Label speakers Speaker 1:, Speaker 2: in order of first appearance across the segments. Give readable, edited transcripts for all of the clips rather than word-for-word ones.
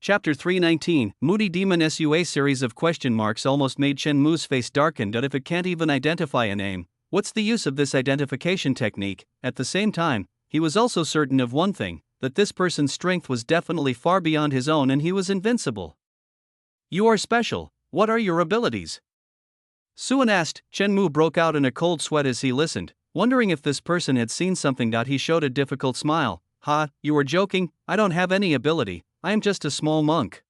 Speaker 1: Chapter 319, Moody Demon SUA series of question marks almost made Shenmue's face darken. If it can't even identify a name, what's the use of this identification technique? At the same time, he was also certain of one thing, that this person's strength was definitely far beyond his own and he was invincible. You are special, what are your abilities? Suan asked. Shenmue broke out in a cold sweat as he listened, wondering if this person had seen something. He showed a difficult smile. Ha, you were joking, I don't have any ability. I am just a small monk.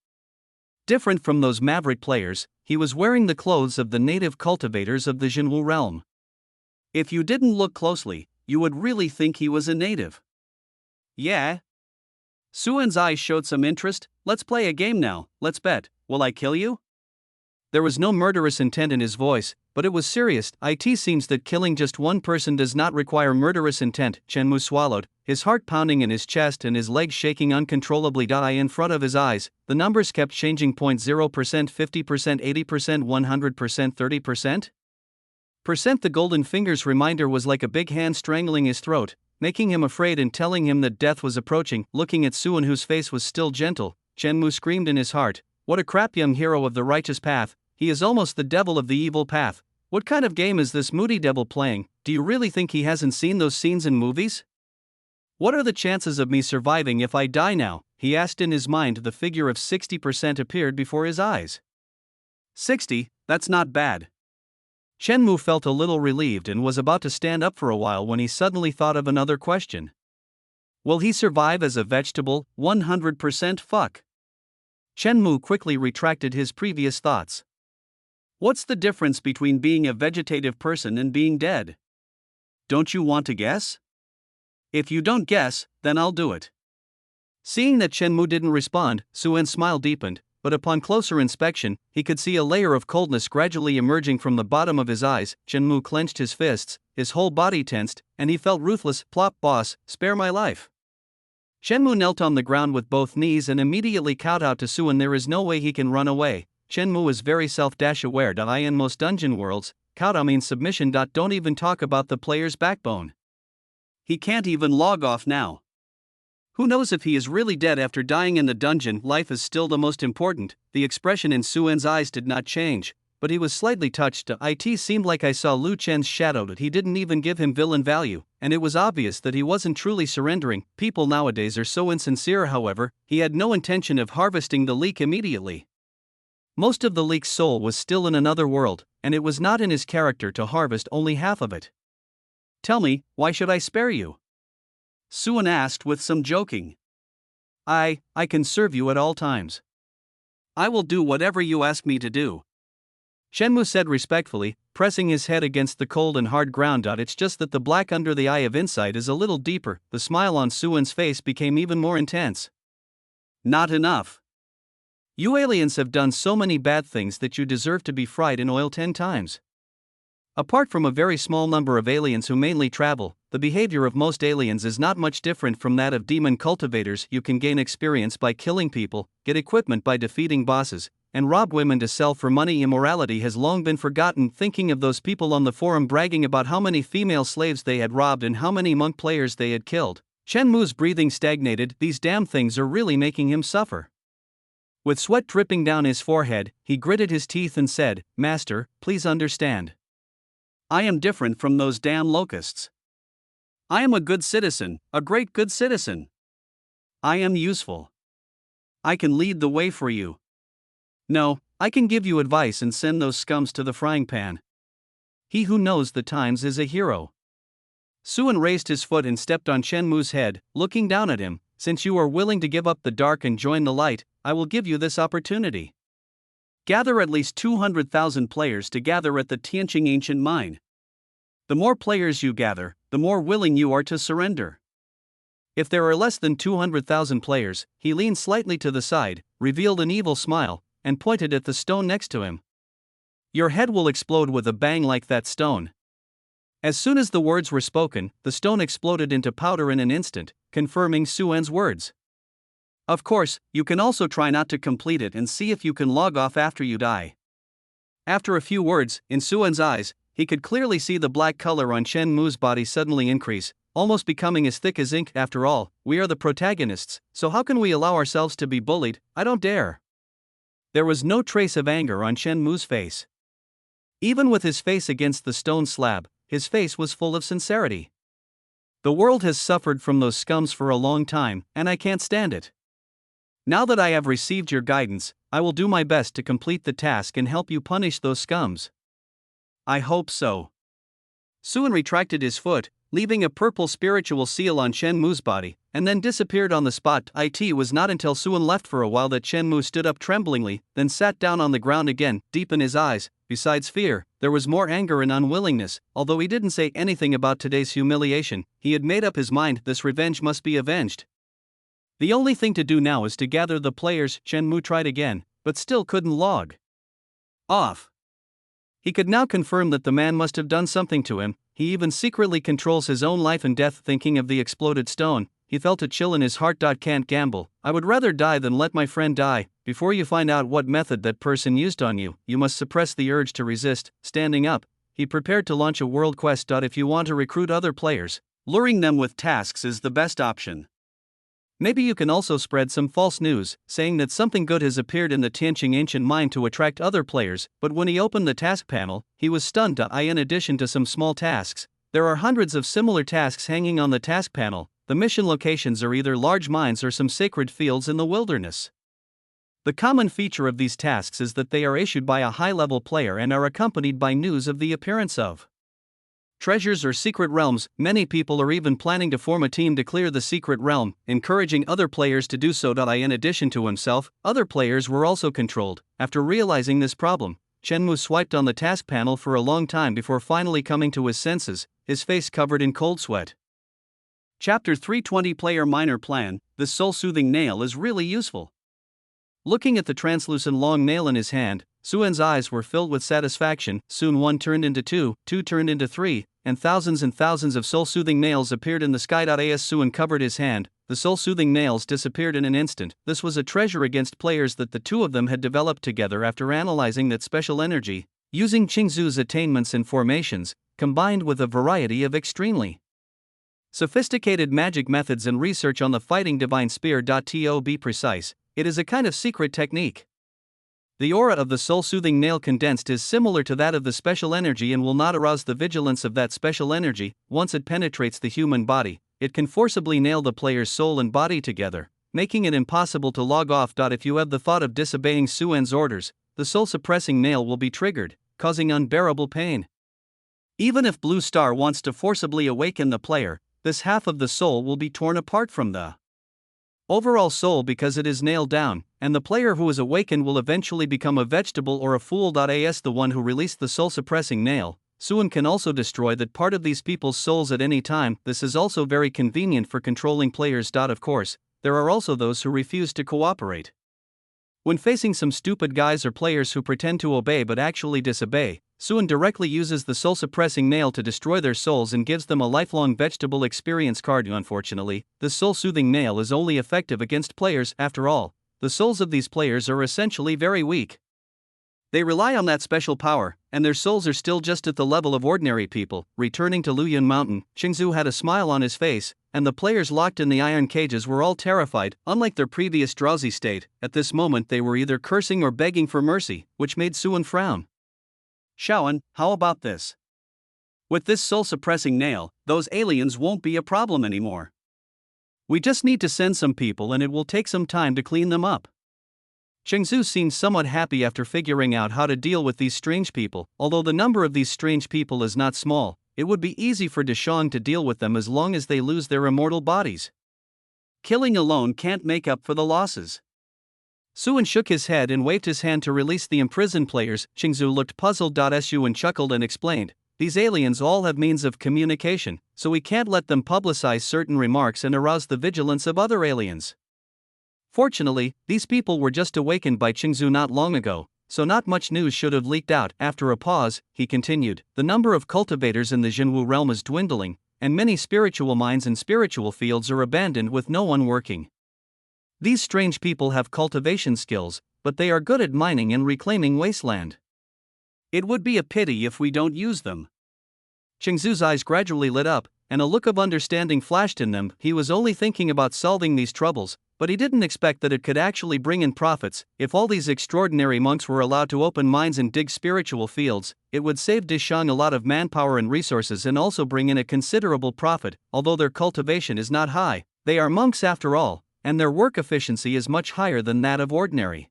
Speaker 1: Different from those maverick players, he was wearing the clothes of the native cultivators of the Jinwu realm. If you didn't look closely, you would really think he was a native. Yeah? Suan's eyes showed some interest. Let's play a game now, let's bet, will I kill you? There was no murderous intent in his voice, but it was serious. It seems that killing just one person does not require murderous intent. Shenmue swallowed, his heart pounding in his chest and his legs shaking uncontrollably. In front of his eyes, the numbers kept changing. 0%, 50%, 80%, 100%, 30%? The golden finger's reminder was like a big hand strangling his throat, making him afraid and telling him that death was approaching. Looking at Suan, whose face was still gentle, Shenmue screamed in his heart, what a crap young hero of the righteous path. He is almost the devil of the evil path. What kind of game is this moody devil playing? Do you really think he hasn't seen those scenes in movies? What are the chances of me surviving if I die now? He asked in his mind. The figure of 60% appeared before his eyes. 60, that's not bad. Shenmue felt a little relieved and was about to stand up for a while when he suddenly thought of another question. Will he survive as a vegetable? 100% fuck. Shenmue quickly retracted his previous thoughts. What's the difference between being a vegetative person and being dead? Don't you want to guess? If you don't guess, then I'll do it. Seeing that Shenmue didn't respond, Suan's smile deepened, but upon closer inspection, he could see a layer of coldness gradually emerging from the bottom of his eyes. Shenmue clenched his fists, his whole body tensed, and he felt ruthless. Plop, boss, spare my life. Shenmue knelt on the ground with both knees and immediately cowed out to Suan. There is no way he can run away. Shenmue is very self-aware. In most dungeon worlds, kowtow means submission. Don't even talk about the player's backbone. He can't even log off now. Who knows if he is really dead after dying in the dungeon? Life is still the most important. The expression in Suan's eyes did not change, but he was slightly touched. It seemed like I saw Liu Chen's shadow. That he didn't even give him villain value, and it was obvious that he wasn't truly surrendering. People nowadays are so insincere. However, he had no intention of harvesting the leek immediately. Most of the leek's soul was still in another world, and it was not in his character to harvest only half of it. Tell me, why should I spare you? Suan asked with some joking. I can serve you at all times. I will do whatever you ask me to do. Shenmue said respectfully, pressing his head against the cold and hard ground. It's just that the black under the eye of insight is a little deeper. The smile on Suan's face became even more intense. Not enough. You aliens have done so many bad things that you deserve to be fried in oil 10 times. Apart from a very small number of aliens who mainly travel, the behavior of most aliens is not much different from that of demon cultivators. You can gain experience by killing people, get equipment by defeating bosses, and rob women to sell for money. Immorality has long been forgotten. Thinking of those people on the forum bragging about how many female slaves they had robbed and how many monk players they had killed, Shenmue's breathing stagnated. These damn things are really making him suffer. With sweat dripping down his forehead, he gritted his teeth and said, Master, please understand. I am different from those damn locusts. I am a good citizen, a great good citizen. I am useful. I can lead the way for you. No, I can give you advice and send those scums to the frying pan. He who knows the times is a hero. Suan raised his foot and stepped on Shenmue's head, looking down at him. Since you are willing to give up the dark and join the light, I will give you this opportunity. Gather at least 200,000 players to gather at the Tianqing ancient mine. The more players you gather, the more willing you are to surrender. If there are less than 200,000 players, he leaned slightly to the side, revealed an evil smile, and pointed at the stone next to him. Your head will explode with a bang like that stone. As soon as the words were spoken, the stone exploded into powder in an instant, confirming Suan's words. Of course, you can also try not to complete it and see if you can log off after you die. After a few words, in Suan's eyes, he could clearly see the black color on Shenmue's body suddenly increase. almost becoming as thick as ink. After all, we are the protagonists, so how can we allow ourselves to be bullied? I don't dare. There was no trace of anger on Chen Mu's face. Even with his face against the stone slab, his face was full of sincerity. The world has suffered from those scums for a long time, and I can't stand it. Now that I have received your guidance, I will do my best to complete the task and help you punish those scums. I hope so. Suan retracted his foot, leaving a purple spiritual seal on Chen Mu's body, and then disappeared on the spot. It was not until Suan left for a while that Chen Mu stood up tremblingly, then sat down on the ground again. Deep in his eyes, besides fear, there was more anger and unwillingness. Although he didn't say anything about today's humiliation, he had made up his mind this revenge must be avenged. The only thing to do now is to gather the players. Chen Mu tried again, but still couldn't log off. He could now confirm that the man must have done something to him. He even secretly controls his own life and death. Thinking of the exploded stone, he felt a chill in his heart. Can't gamble. I would rather die than let my friend die. Before you find out what method that person used on you, you must suppress the urge to resist. Standing up, he prepared to launch a world quest. If you want to recruit other players, luring them with tasks is the best option. Maybe you can also spread some false news, saying that something good has appeared in the Tianqing ancient mine to attract other players. But when he opened the task panel, he was stunned. In addition to some small tasks, there are hundreds of similar tasks hanging on the task panel. The mission locations are either large mines or some sacred fields in the wilderness. The common feature of these tasks is that they are issued by a high-level player and are accompanied by news of the appearance of treasures or secret realms. Many people are even planning to form a team to clear the secret realm, encouraging other players to do so. In addition to himself, other players were also controlled. After realizing this problem, Chen Mu swiped on the task panel for a long time before finally coming to his senses, his face covered in cold sweat. Chapter 320 Player Minor Plan. This soul-soothing nail is really useful. Looking at the translucent long nail in his hand, Suan's eyes were filled with satisfaction. Soon 1 turned into 2, 2 turned into 3, and thousands of soul-soothing nails appeared in the sky. As Suan covered his hand, the soul-soothing nails disappeared in an instant. This was a treasure against players that the two of them had developed together after analyzing that special energy, using Qingzu's attainments and formations, combined with a variety of extremely sophisticated magic methods and research on the fighting divine spear. To be precise, it is a kind of secret technique. The aura of the soul-soothing nail condensed is similar to that of the special energy and will not arouse the vigilance of that special energy. Once it penetrates the human body, it can forcibly nail the player's soul and body together, making it impossible to log off. If you have the thought of disobeying Suan's orders, the soul-suppressing nail will be triggered, causing unbearable pain. Even if Blue Star wants to forcibly awaken the player, this half of the soul will be torn apart from the overall soul because it is nailed down, and the player who is awakened will eventually become a vegetable or a fool. As the one who released the soul-suppressing nail, Suan can also destroy that part of these people's souls at any time. This is also very convenient for controlling players. Of course, there are also those who refuse to cooperate. When facing some stupid guys or players who pretend to obey but actually disobey, Suan directly uses the soul-suppressing nail to destroy their souls and gives them a lifelong vegetable experience card. Unfortunately, the soul-soothing nail is only effective against players. After all, the souls of these players are essentially very weak. They rely on that special power, and their souls are still just at the level of ordinary people. Returning to Luyun Mountain, Qingzu had a smile on his face, and the players locked in the iron cages were all terrified. Unlike their previous drowsy state, at this moment they were either cursing or begging for mercy, which made Suan frown. Shaoan, how about this? With this soul-suppressing nail, those aliens won't be a problem anymore. We just need to send some people and it will take some time to clean them up. Qingzu seemed somewhat happy after figuring out how to deal with these strange people. Although the number of these strange people is not small, it would be easy for Deshang to deal with them as long as they lose their immortal bodies. Killing alone can't make up for the losses. Suan shook his head and waved his hand to release the imprisoned players. Qingzu looked puzzled. Suan chuckled and explained, "These aliens all have means of communication, so we can't let them publicize certain remarks and arouse the vigilance of other aliens. Fortunately, these people were just awakened by Qingzu not long ago, so not much news should have leaked out." After a pause, he continued, "The number of cultivators in the Jinwu realm is dwindling, and many spiritual mines and spiritual fields are abandoned with no one working. These strange people have cultivation skills, but they are good at mining and reclaiming wasteland. It would be a pity if we don't use them." Qingzu's eyes gradually lit up, and a look of understanding flashed in them. He was only thinking about solving these troubles, but he didn't expect that it could actually bring in profits. If all these extraordinary monks were allowed to open mines and dig spiritual fields, it would save Dishang a lot of manpower and resources and also bring in a considerable profit. Although their cultivation is not high, they are monks after all, and their work efficiency is much higher than that of ordinary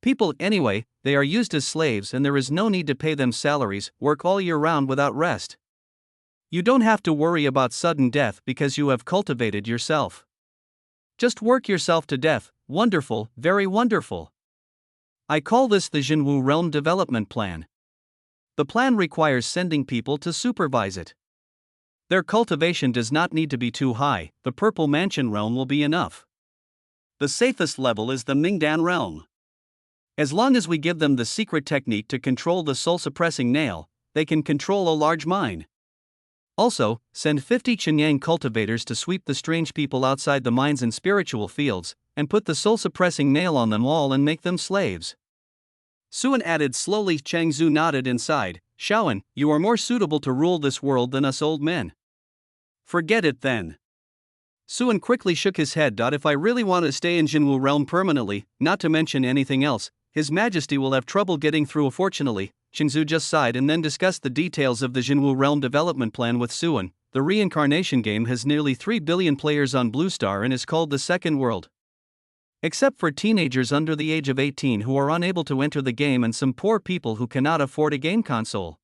Speaker 1: people. Anyway, they are used as slaves and there is no need to pay them salaries, work all year round without rest. You don't have to worry about sudden death because you have cultivated yourself. Just work yourself to death. Wonderful, very wonderful. I call this the Jinwu Realm Development Plan. The plan requires sending people to supervise it. Their cultivation does not need to be too high, the Purple Mansion realm will be enough. The safest level is the Mingdan realm. As long as we give them the secret technique to control the soul-suppressing nail, they can control a large mine. Also, send 50 Qinyang cultivators to sweep the strange people outside the mines and spiritual fields, and put the soul-suppressing nail on them all and make them slaves. Suan added slowly. Changzu nodded inside. Shaoan, you are more suitable to rule this world than us old men. Forget it then. Suan quickly shook his head. If I really want to stay in Jinwu realm permanently, not to mention anything else, His Majesty will have trouble getting through. Fortunately, Changzu just sighed and then discussed the details of the Jinwu Realm Development Plan with Suan. The reincarnation game has nearly 3 billion players on Blue Star and is called the Second World. Except for teenagers under the age of 18 who are unable to enter the game and some poor people who cannot afford a game console.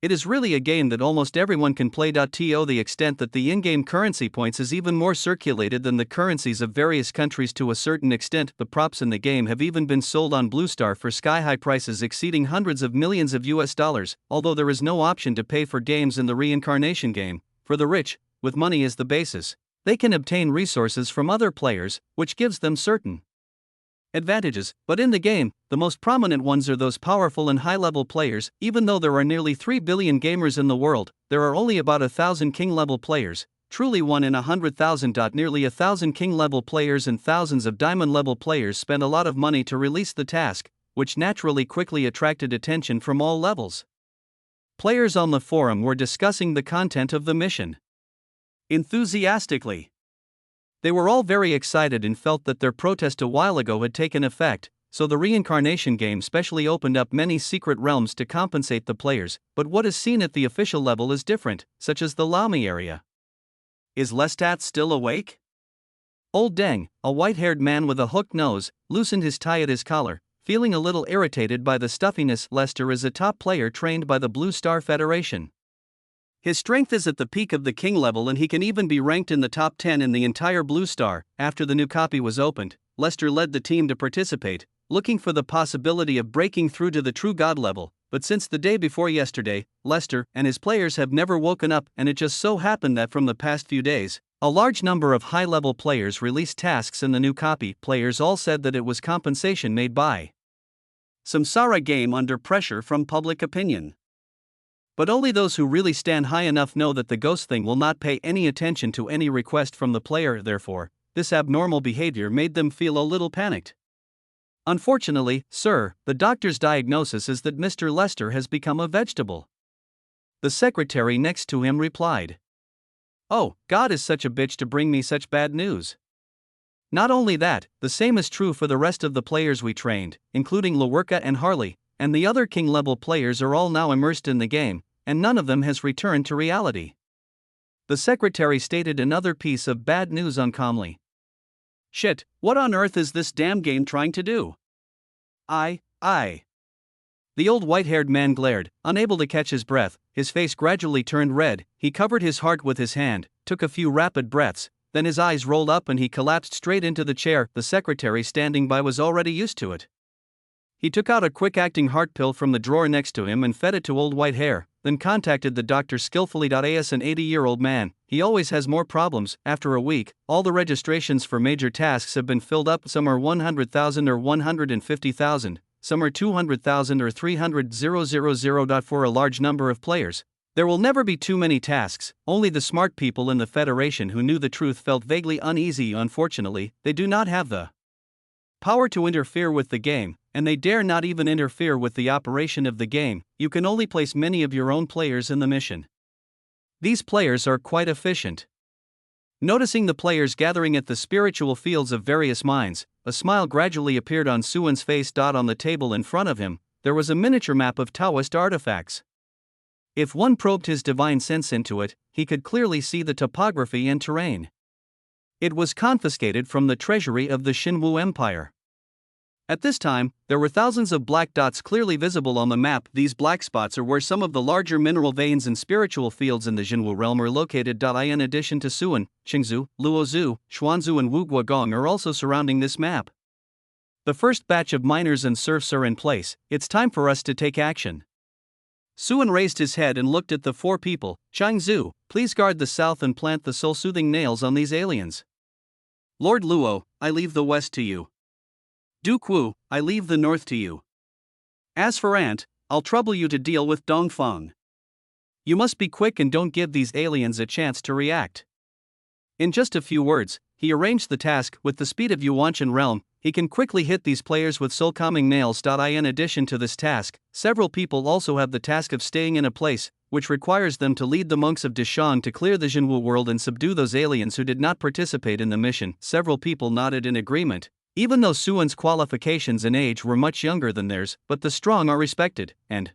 Speaker 1: It is really a game that almost everyone can play. To the extent that the in-game currency points is even more circulated than the currencies of various countries. To a certain extent, the props in the game have even been sold on Blue Star for sky-high prices exceeding hundreds of millions of US dollars, although there is no option to pay for games in the reincarnation game. For the rich, with money as the basis, they can obtain resources from other players, which gives them certain advantages, but in the game, the most prominent ones are those powerful and high-level players. Even though there are nearly 3 billion gamers in the world, there are only about 1,000 king-level players, truly 1 in 100,000. Nearly 1,000 king-level players and thousands of diamond-level players spend a lot of money to release the task, which naturally quickly attracted attention from all levels. Players on the forum were discussing the content of the mission enthusiastically. They were all very excited and felt that their protest a while ago had taken effect, so the reincarnation game specially opened up many secret realms to compensate the players. But what is seen at the official level is different, such as the Laomi area. Is Lestat still awake? Old Deng, a white-haired man with a hooked nose, loosened his tie at his collar, feeling a little irritated by the stuffiness. Lester is a top player trained by the Blue Star Federation. His strength is at the peak of the king level and he can even be ranked in the top 10 in the entire Blue Star. After the new copy was opened, Lester led the team to participate, looking for the possibility of breaking through to the true god level. But since the day before yesterday, Lester and his players have never woken up, and it just so happened that from the past few days, a large number of high-level players released tasks in the new copy. Players all said that it was compensation made by Samsara game under pressure from public opinion. But only those who really stand high enough know that the ghost thing will not pay any attention to any request from the player. Therefore, this abnormal behavior made them feel a little panicked. Unfortunately, sir, the doctor's diagnosis is that Mr. Lester has become a vegetable. The secretary next to him replied. Oh, God is such a bitch to bring me such bad news. Not only that, the same is true for the rest of the players we trained, including Lawerka and Harley, and the other king-level players are all now immersed in the game, and none of them has returned to reality. The secretary stated another piece of bad news uncalmly. Shit, what on earth is this damn game trying to do? I. The old white-haired man glared, unable to catch his breath. His face gradually turned red. He covered his heart with his hand, took a few rapid breaths, then his eyes rolled up and he collapsed straight into the chair. The secretary standing by was already used to it. He took out a quick-acting heart pill from the drawer next to him and fed it to old white hair, then contacted the doctor skillfully. As an 80-year-old man, he always has more problems. After a week, all the registrations for major tasks have been filled up. Some are 100,000 or 150,000, some are 200,000 or 300,000. For a large number of players, there will never be too many tasks. Only the smart people in the Federation who knew the truth felt vaguely uneasy. Unfortunately, they do not have the power to interfere with the game, and they dare not even interfere with the operation of the game. You can only place many of your own players in the mission. These players are quite efficient. Noticing the players gathering at the spiritual fields of various minds, a smile gradually appeared on Suwon's face. On the table in front of him, there was a miniature map of Taoist artifacts. If one probed his divine sense into it, he could clearly see the topography and terrain. It was confiscated from the treasury of the Xinwu Empire. At this time, there were thousands of black dots clearly visible on the map. These black spots are where some of the larger mineral veins and spiritual fields in the Xinwu realm are located. In addition to Suwon, Qingzhou, Luozhou, Xuanzhou and Wuguogong are also surrounding this map. The first batch of miners and serfs are in place. It's time for us to take action. Suwon raised his head and looked at the four people. Qingzhou, please guard the south and plant the soul-soothing nails on these aliens. Lord Luo, I leave the west to you. Duke Wu, I leave the north to you. As for Ant, I'll trouble you to deal with Dongfeng. You must be quick and don't give these aliens a chance to react. In just a few words, he arranged the task. With the speed of Yuanshan realm, he can quickly hit these players with soul-calming nails. In addition to this task, several people also have the task of staying in a place, which requires them to lead the monks of Dishang to clear the Xinwu world and subdue those aliens who did not participate in the mission. Several people nodded in agreement. Even though Suwon's qualifications and age were much younger than theirs, but the strong are respected, and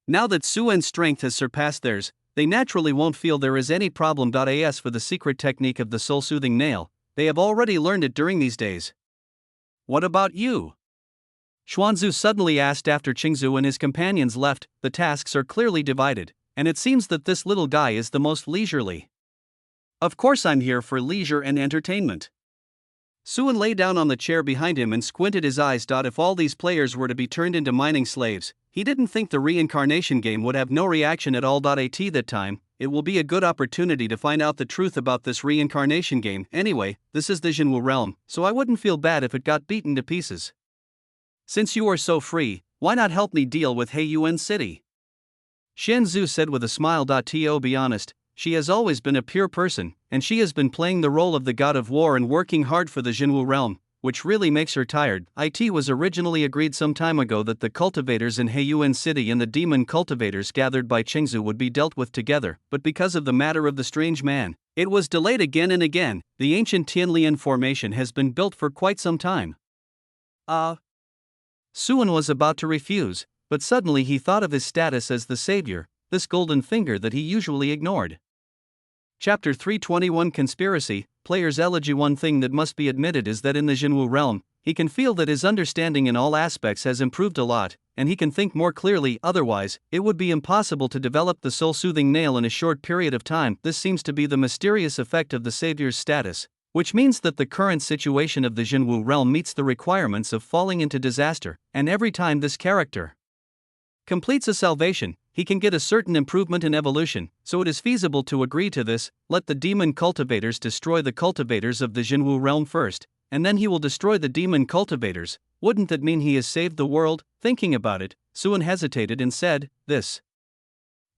Speaker 1: now that Suwon's strength has surpassed theirs, they naturally won't feel there is any problem. As for the secret technique of the soul-soothing nail, they have already learned it during these days. What about you? Xuanzhou suddenly asked after Qingzhou and his companions left. The tasks are clearly divided, and it seems that this little guy is the most leisurely. Of course I'm here for leisure and entertainment. Suwon lay down on the chair behind him and squinted his eyes. If all these players were to be turned into mining slaves, he didn't think the reincarnation game would have no reaction at all. At that time, it will be a good opportunity to find out the truth about this reincarnation game. Anyway, this is the Xinwu realm, so I wouldn't feel bad if it got beaten to pieces. Since you are so free, why not help me deal with Heiyuan City? Shenzhou said with a smile. To be honest, she has always been a pure person, and she has been playing the role of the god of war and working hard for the Xinwu realm, which really makes her tired. It was originally agreed some time ago that the cultivators in Heiyuan City and the demon cultivators gathered by Qingzhou would be dealt with together, but because of the matter of the strange man, it was delayed again and again. The ancient Tianlian formation has been built for quite some time. Suwon was about to refuse, but suddenly he thought of his status as the savior, this golden finger that he usually ignored. Chapter 321 Conspiracy, Player's Elegy. One thing that must be admitted is that in the Xinwu realm, he can feel that his understanding in all aspects has improved a lot, and he can think more clearly. Otherwise, it would be impossible to develop the soul-soothing nail in a short period of time. This seems to be the mysterious effect of the savior's status, which means that the current situation of the Xinwu realm meets the requirements of falling into disaster, and every time this character completes a salvation, he can get a certain improvement in evolution, so it is feasible to agree to this. Let the demon cultivators destroy the cultivators of the Xinwu realm first, and then he will destroy the demon cultivators. Wouldn't that mean he has saved the world? Thinking about it, Suwon hesitated and said,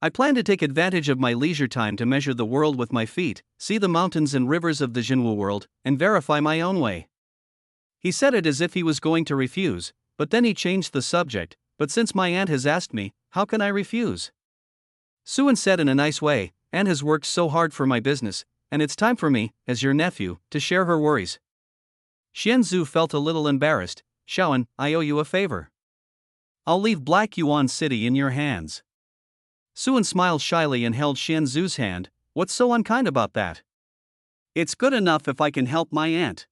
Speaker 1: I plan to take advantage of my leisure time to measure the world with my feet, see the mountains and rivers of the Xinwu world, and verify my own way. He said it as if he was going to refuse, but then he changed the subject. But since my aunt has asked me, how can I refuse? Suwon said in a nice way, Aunt has worked so hard for my business, and it's time for me, as your nephew, to share her worries. Xianzhu felt a little embarrassed. Shaoan, I owe you a favor. I'll leave Black Yuan City in your hands. Suwon smiled shyly and held Xianzhu's hand. What's so unkind about that? It's good enough if I can help my aunt.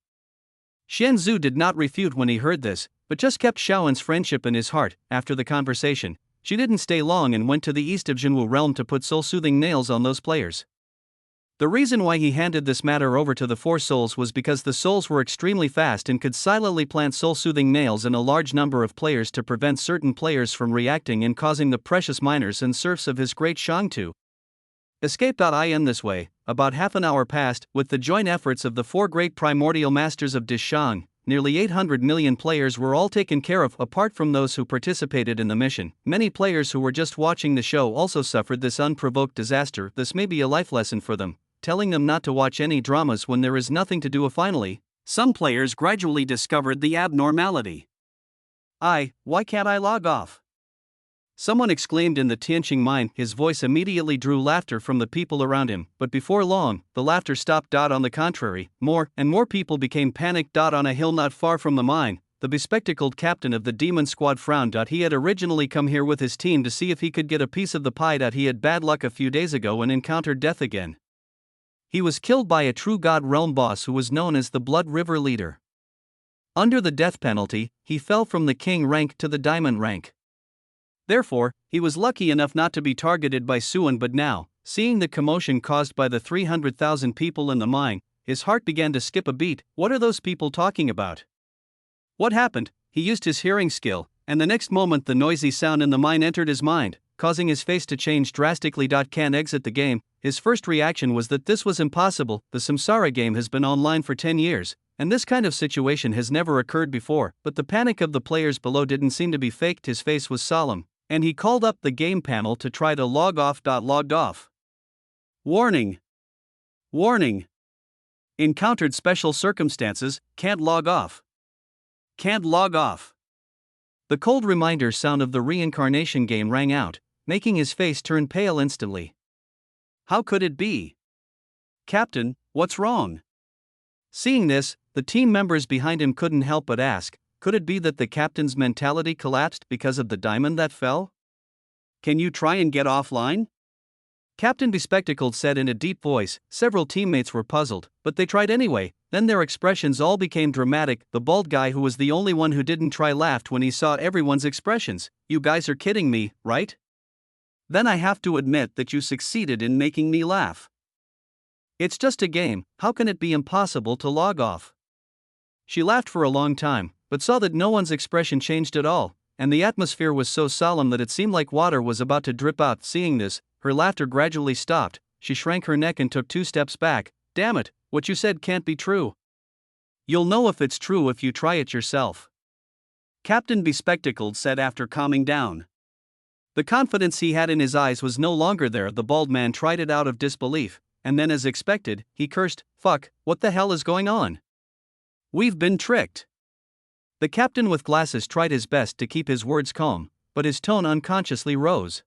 Speaker 1: Xianzhu did not refute when he heard this, but just kept Shaoan's friendship in his heart. After the conversation, she didn't stay long and went to the east of Xinwu realm to put soul-soothing nails on those players. The reason why he handed this matter over to the four souls was because the souls were extremely fast and could silently plant soul-soothing nails in a large number of players to prevent certain players from reacting and causing the precious miners and serfs of his great Shang to escape. In this way, about half an hour passed. With the joint efforts of the four great primordial masters of Dishang, nearly 800 million players were all taken care of. Apart from those who participated in the mission, many players who were just watching the show also suffered this unprovoked disaster. This may be a life lesson for them, telling them not to watch any dramas when there is nothing to do. Finally, some players gradually discovered the abnormality. Why can't I log off? Someone exclaimed in the Tianqing mine. His voice immediately drew laughter from the people around him, but before long, the laughter stopped. On the contrary, more and more people became panicked. On a hill not far from the mine, the bespectacled captain of the demon squad frowned. He had originally come here with his team to see if he could get a piece of the pie. He had bad luck a few days ago and encountered death again. He was killed by a true God realm boss who was known as the Blood River leader. Under the death penalty, he fell from the king rank to the diamond rank. Therefore, he was lucky enough not to be targeted by Suan, but now, seeing the commotion caused by the 300,000 people in the mine, his heart began to skip a beat. What are those people talking about? What happened? He used his hearing skill, and the next moment the noisy sound in the mine entered his mind, causing his face to change drastically. Can't exit the game. His first reaction was that this was impossible. The Samsara game has been online for 10 years, and this kind of situation has never occurred before, but the panic of the players below didn't seem to be faked. His face was solemn, and he called up the game panel to try to log off. Logged off. Warning. Warning. Encountered special circumstances, can't log off. Can't log off. The cold reminder sound of the reincarnation game rang out, making his face turn pale instantly. How could it be? Captain, what's wrong? Seeing this, the team members behind him couldn't help but ask, could it be that the captain's mentality collapsed because of the diamond that fell? Can you try and get offline? Captain Bespectacled said in a deep voice. Several teammates were puzzled, but they tried anyway. Then their expressions all became dramatic. The bald guy, who was the only one who didn't try, laughed when he saw everyone's expressions. You guys are kidding me, right? Then I have to admit that you succeeded in making me laugh. It's just a game, how can it be impossible to log off? She laughed for a long time, but saw that no one's expression changed at all, and the atmosphere was so solemn that it seemed like water was about to drip out. Seeing this, her laughter gradually stopped. She shrank her neck and took 2 steps back. Damn it, what you said can't be true. You'll know if it's true if you try it yourself, Captain Bespectacled said after calming down. The confidence he had in his eyes was no longer there. The bald man tried it out of disbelief, and then, as expected, he cursed. Fuck, what the hell is going on? We've been tricked. The captain with glasses tried his best to keep his words calm, but his tone unconsciously rose.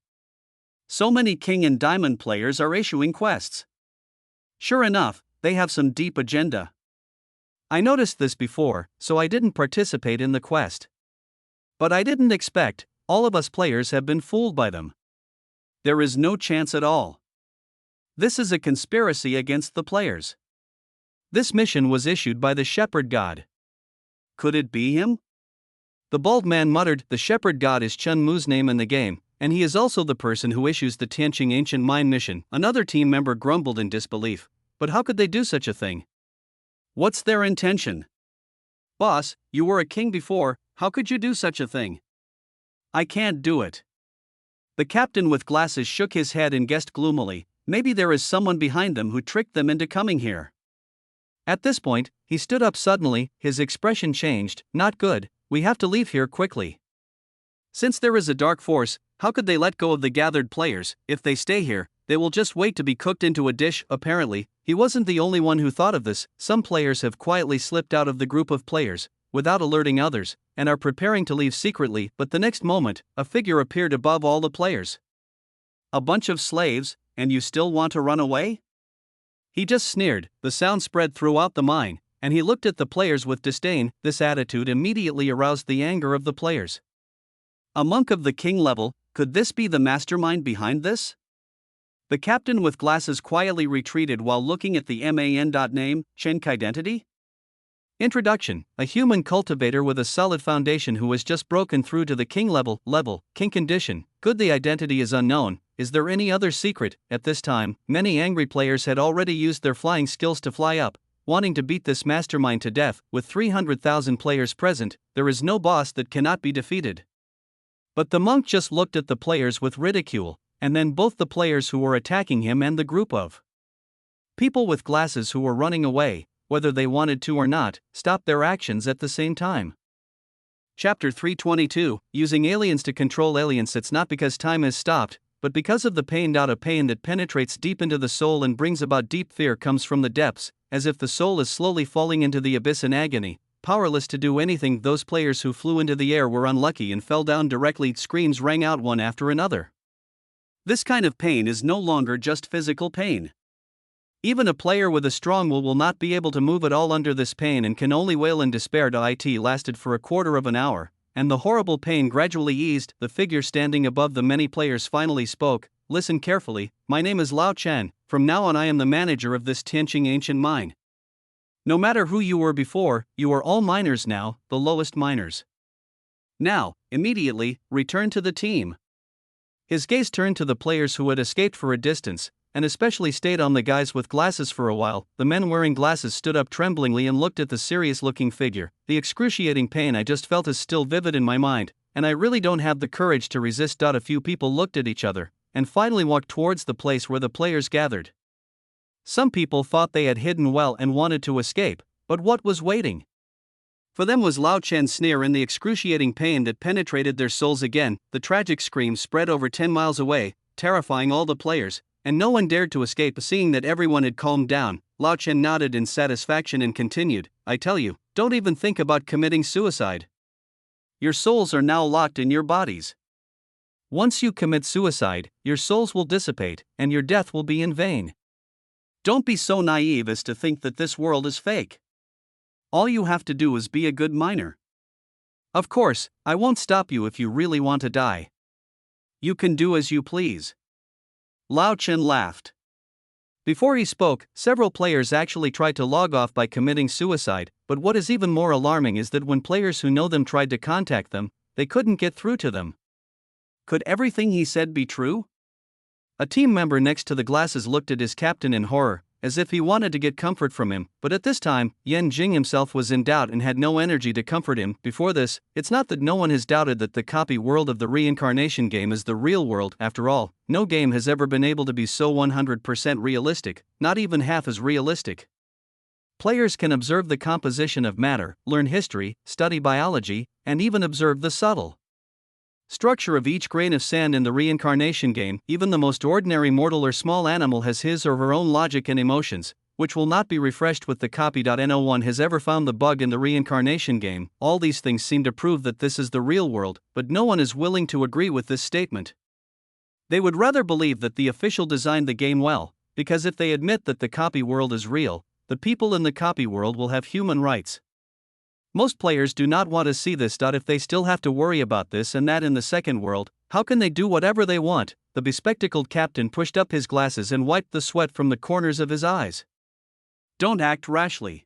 Speaker 1: So many king and diamond players are issuing quests. Sure enough, they have some deep agenda. I noticed this before, so I didn't participate in the quest. But I didn't expect, all of us players have been fooled by them. There is no chance at all. This is a conspiracy against the players. This mission was issued by the shepherd god. Could it be him? The bald man muttered. The shepherd god is Chun Mu's name in the game, and he is also the person who issues the Tianqing ancient mine mission. Another team member grumbled in disbelief. But how could they do such a thing? What's their intention? Boss, you were a king before, how could you do such a thing? I can't do it. The captain with glasses shook his head and guessed gloomily, maybe there is someone behind them who tricked them into coming here. At this point, he stood up suddenly, his expression changed. Not good, we have to leave here quickly. Since there is a dark force, how could they let go of the gathered players? If they stay here, they will just wait to be cooked into a dish. Apparently, he wasn't the only one who thought of this. Some players have quietly slipped out of the group of players, without alerting others, and are preparing to leave secretly. But the next moment, a figure appeared above all the players. A bunch of slaves, and you still want to run away? He just sneered. The sound spread throughout the mine, and he looked at the players with disdain. This attitude immediately aroused the anger of the players. A monk of the king level, could this be the mastermind behind this? The captain with glasses quietly retreated while looking at the man. Name, Chenk identity? Introduction: a human cultivator with a solid foundation who has just broken through to the king level, king condition. Good, the identity is unknown. Is there any other secret? At this time, many angry players had already used their flying skills to fly up, wanting to beat this mastermind to death. With 300,000 players present, there is no boss that cannot be defeated. But the monk just looked at the players with ridicule, and then both the players who were attacking him and the group of people with glasses who were running away, whether they wanted to or not, stopped their actions at the same time. Chapter 322, using aliens to control aliens. It's not because time has stopped, but because of the pain. A pain that penetrates deep into the soul and brings about deep fear comes from the depths, as if the soul is slowly falling into the abyss in agony. powerless to do anything. Those players who flew into the air were unlucky and fell down directly. Screams rang out one after another. This kind of pain is no longer just physical pain. Even a player with a strong will not be able to move at all under this pain and can only wail in despair. It lasted for a quarter of an hour, and the horrible pain gradually eased. The figure standing above the many players finally spoke. Listen carefully, my name is Lao Chen. From now on I am the manager of this Tianqing ancient mine. No matter who you were before, you are all miners now, the lowest miners. Now, immediately, return to the team. His gaze turned to the players who had escaped for a distance, and especially stayed on the guys with glasses for a while. The men wearing glasses stood up tremblingly and looked at the serious-looking figure. The excruciating pain I just felt is still vivid in my mind, and I really don't have the courage to resist. A few people looked at each other, and finally walked towards the place where the players gathered. Some people thought they had hidden well and wanted to escape, but what was waiting for them was Lao Chen's sneer and the excruciating pain that penetrated their souls again. The tragic scream spread over 10 miles away, terrifying all the players, and no one dared to escape. Seeing that everyone had calmed down, Lao Chen nodded in satisfaction and continued, I tell you, don't even think about committing suicide. Your souls are now locked in your bodies. Once you commit suicide, your souls will dissipate, and your death will be in vain. Don't be so naive as to think that this world is fake. All you have to do is be a good miner. Of course, I won't stop you if you really want to die. You can do as you please. Lao Chen laughed. Before he spoke, several players actually tried to log off by committing suicide, but what is even more alarming is that when players who know them tried to contact them, they couldn't get through to them. Could everything he said be true? A team member next to the glasses looked at his captain in horror, as if he wanted to get comfort from him, but at this time, Yan Jing himself was in doubt and had no energy to comfort him. Before this, it's not that no one has doubted that the copy world of the reincarnation game is the real world. After all, no game has ever been able to be so 100% realistic, not even half as realistic. Players can observe the composition of matter, learn history, study biology, and even observe the subtle structure of each grain of sand in the reincarnation game. Even the most ordinary mortal or small animal has his or her own logic and emotions, which will not be refreshed with the copy. No one has ever found the bug in the reincarnation game. All these things seem to prove that this is the real world, but no one is willing to agree with this statement. They would rather believe that the official designed the game well, because if they admit that the copy world is real, the people in the copy world will have human rights. Most players do not want to see this. If they still have to worry about this and that in the second world, how can they do whatever they want? The bespectacled captain pushed up his glasses and wiped the sweat from the corners of his eyes. Don't act rashly.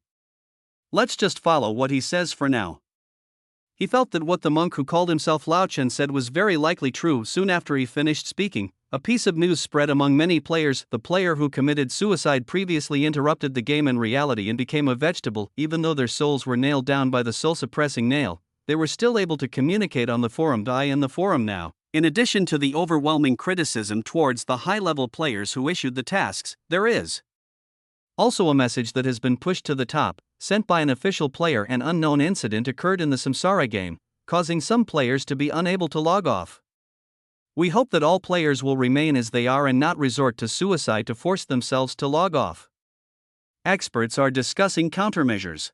Speaker 1: Let's just follow what he says for now. He felt that what the monk who called himself Lao Chen said was very likely true. Soon after he finished speaking, a piece of news spread among many players. The player who committed suicide previously interrupted the game in reality and became a vegetable. Even though their souls were nailed down by the soul-suppressing nail, they were still able to communicate on the forum. In the forum now, in addition to the overwhelming criticism towards the high-level players who issued the tasks, there is also a message that has been pushed to the top, sent by an official player. An unknown incident occurred in the Samsara game, causing some players to be unable to log off. We hope that all players will remain as they are and not resort to suicide to force themselves to log off. Experts are discussing countermeasures.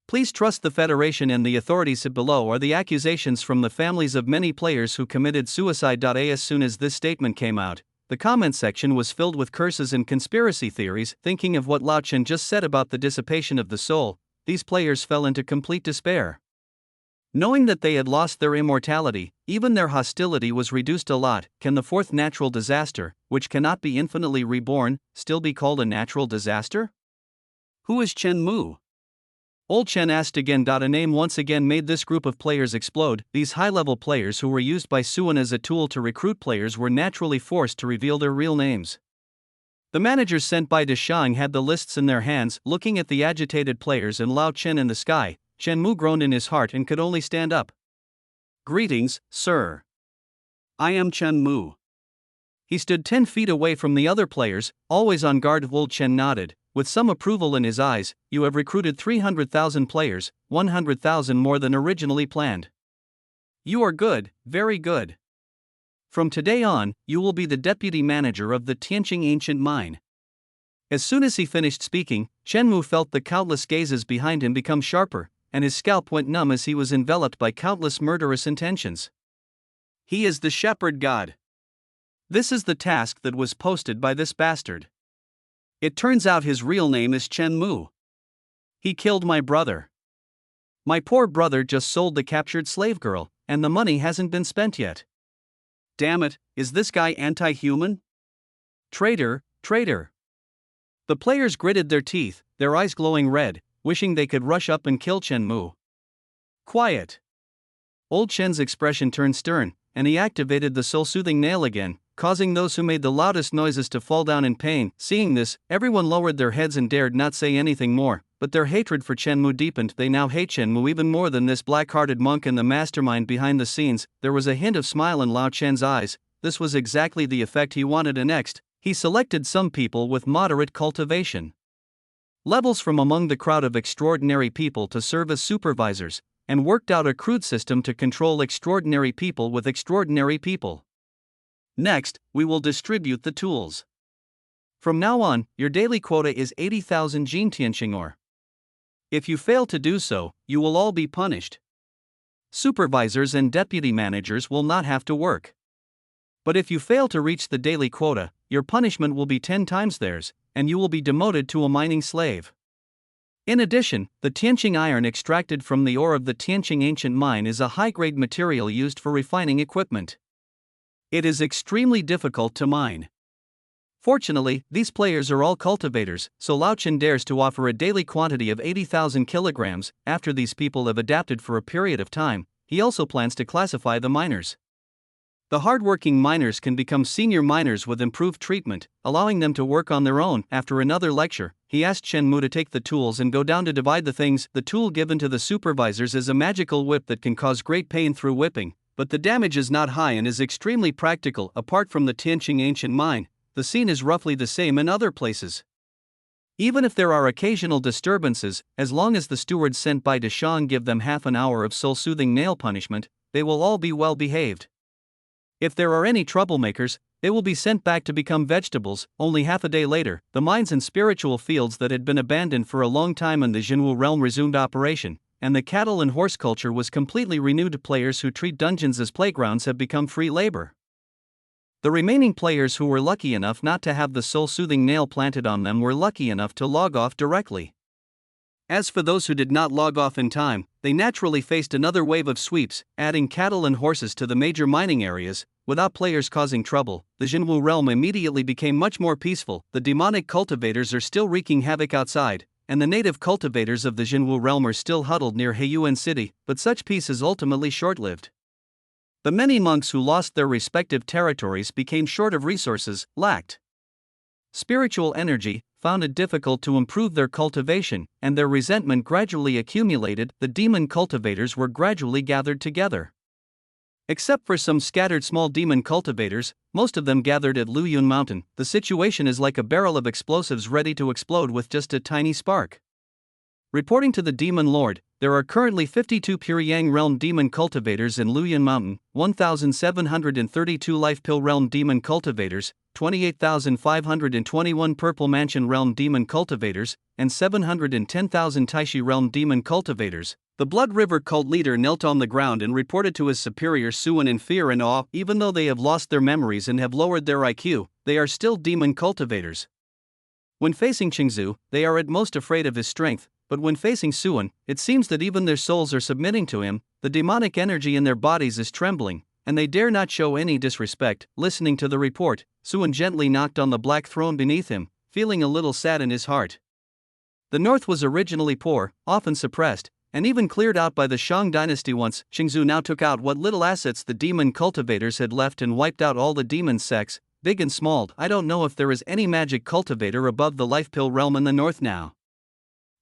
Speaker 1: Please trust the Federation and the authorities. Below are the accusations from the families of many players who committed suicide. As soon as this statement came out, the comment section was filled with curses and conspiracy theories. Thinking of what Lao Chen just said about the dissipation of the soul, these players fell into complete despair. Knowing that they had lost their immortality, even their hostility was reduced a lot. Can the fourth natural disaster, which cannot be infinitely reborn, still be called a natural disaster? Who is Chen Mu? Old Chen asked again. A name once again made this group of players explode. These high-level players who were used by Suan as a tool to recruit players were naturally forced to reveal their real names. The managers sent by Deshang had the lists in their hands. Looking at the agitated players and Lao Chen in the sky, Chen Mu groaned in his heart and could only stand up. Greetings, sir. I am Chen Mu. He stood 10 feet away from the other players, always on guard. Old Chen nodded, with some approval in his eyes. You have recruited 300,000 players, 100,000 more than originally planned. You are good, very good. From today on, you will be the deputy manager of the Tianqing ancient mine. As soon as he finished speaking, Chen Mu felt the countless gazes behind him become sharper. and his scalp went numb as he was enveloped by countless murderous intentions. He is the shepherd god. This is the task that was posted by this bastard. It turns out his real name is Chen Mu. He killed my brother. My poor brother just sold the captured slave girl, and the money hasn't been spent yet. Damn it, is this guy anti-human? Traitor, traitor. The players gritted their teeth, their eyes glowing red, wishing they could rush up and kill Chen Mu. Quiet. Old Chen's expression turned stern, and he activated the soul-soothing nail again, causing those who made the loudest noises to fall down in pain. Seeing this, everyone lowered their heads and dared not say anything more, but their hatred for Chen Mu deepened. They now hate Chen Mu even more than this black-hearted monk and the mastermind behind the scenes. There was a hint of smile in Lao Chen's eyes. This was exactly the effect he wanted. And next, he selected some people with moderate cultivation levels from among the crowd of extraordinary people to serve as supervisors, and worked out a crude system to control extraordinary people with extraordinary people. Next, we will distribute the tools. From now on, your daily quota is 80,000 Jin Tianqing ore. If you fail to do so, you will all be punished. Supervisors and deputy managers will not have to work. But if you fail to reach the daily quota, your punishment will be 10 times theirs, and you will be demoted to a mining slave. In addition, the Tianqing iron extracted from the ore of the Tianqing ancient mine is a high-grade material used for refining equipment. It is extremely difficult to mine. Fortunately, these players are all cultivators, so Lao Chen dares to offer a daily quantity of 80,000 kilograms. After these people have adapted for a period of time, he also plans to classify the miners. The hardworking miners can become senior miners with improved treatment, allowing them to work on their own. After another lecture, he asked Chen Mu to take the tools and go down to divide the things. The tool given to the supervisors is a magical whip that can cause great pain through whipping, but the damage is not high and is extremely practical. Apart from the Tianqing ancient mine, the scene is roughly the same in other places. Even if there are occasional disturbances, as long as the stewards sent by Deshang give them half an hour of soul-soothing nail punishment, they will all be well behaved. If there are any troublemakers, they will be sent back to become vegetables. Only half a day later, the mines and spiritual fields that had been abandoned for a long time in the Jinwu realm resumed operation, and the cattle and horse culture was completely renewed. Players who treat dungeons as playgrounds have become free labor. The remaining players who were lucky enough not to have the soul-soothing nail planted on them were lucky enough to log off directly. As for those who did not log off in time, they naturally faced another wave of sweeps, adding cattle and horses to the major mining areas. Without players causing trouble, the Jinwu realm immediately became much more peaceful. The demonic cultivators are still wreaking havoc outside, and the native cultivators of the Jinwu realm are still huddled near Heiyuan City, but such peace is ultimately short-lived. The many monks who lost their respective territories became short of resources, lacked spiritual energy, found it difficult to improve their cultivation, and their resentment gradually accumulated. The demon cultivators were gradually gathered together. Except for some scattered small demon cultivators, most of them gathered at Luyun Mountain. The situation is like a barrel of explosives ready to explode with just a tiny spark. Reporting to the Demon Lord, there are currently 52 Pure Yang Realm Demon Cultivators in Luyun Mountain, 1,732 Life Pill Realm Demon Cultivators, 28,521 Purple Mansion Realm Demon Cultivators, and 710,000 Taishi Realm Demon Cultivators. The Blood River cult leader knelt on the ground and reported to his superior Suan in fear and awe. Even though they have lost their memories and have lowered their IQ, they are still demon cultivators. When facing Qingzu, they are at most afraid of his strength, but when facing Suan, it seems that even their souls are submitting to him. The demonic energy in their bodies is trembling, and they dare not show any disrespect. Listening to the report, Suan gently knocked on the black throne beneath him, feeling a little sad in his heart. The north was originally poor, often suppressed, and even cleared out by the Shang dynasty once. Qingzu now took out what little assets the demon cultivators had left and wiped out all the demon sects, big and small. I don't know if there is any magic cultivator above the life pill realm in the north now.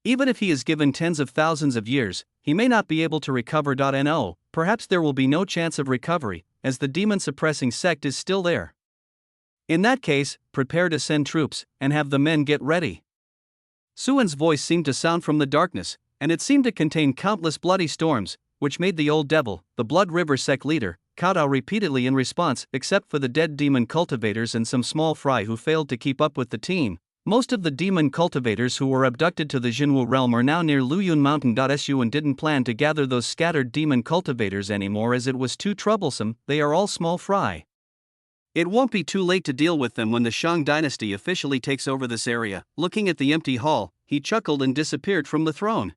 Speaker 1: Even if he is given tens of thousands of years, he may not be able to recover. No, perhaps there will be no chance of recovery, as the demon-suppressing sect is still there. In that case, prepare to send troops, and have the men get ready. Suan's voice seemed to sound from the darkness, and it seemed to contain countless bloody storms, which made the old devil, the Blood River sect leader, kowtow repeatedly in response. Except for the dead demon cultivators and some small fry who failed to keep up with the team, Most of the demon cultivators who were abducted to the Jinwu realm are now near Luyun Mountain.su and didn't plan to gather those scattered demon cultivators anymore as it was too troublesome. They are all small fry. It won't be too late to deal with them when the Shang dynasty officially takes over this area. Looking at the empty hall, he chuckled and disappeared from the throne.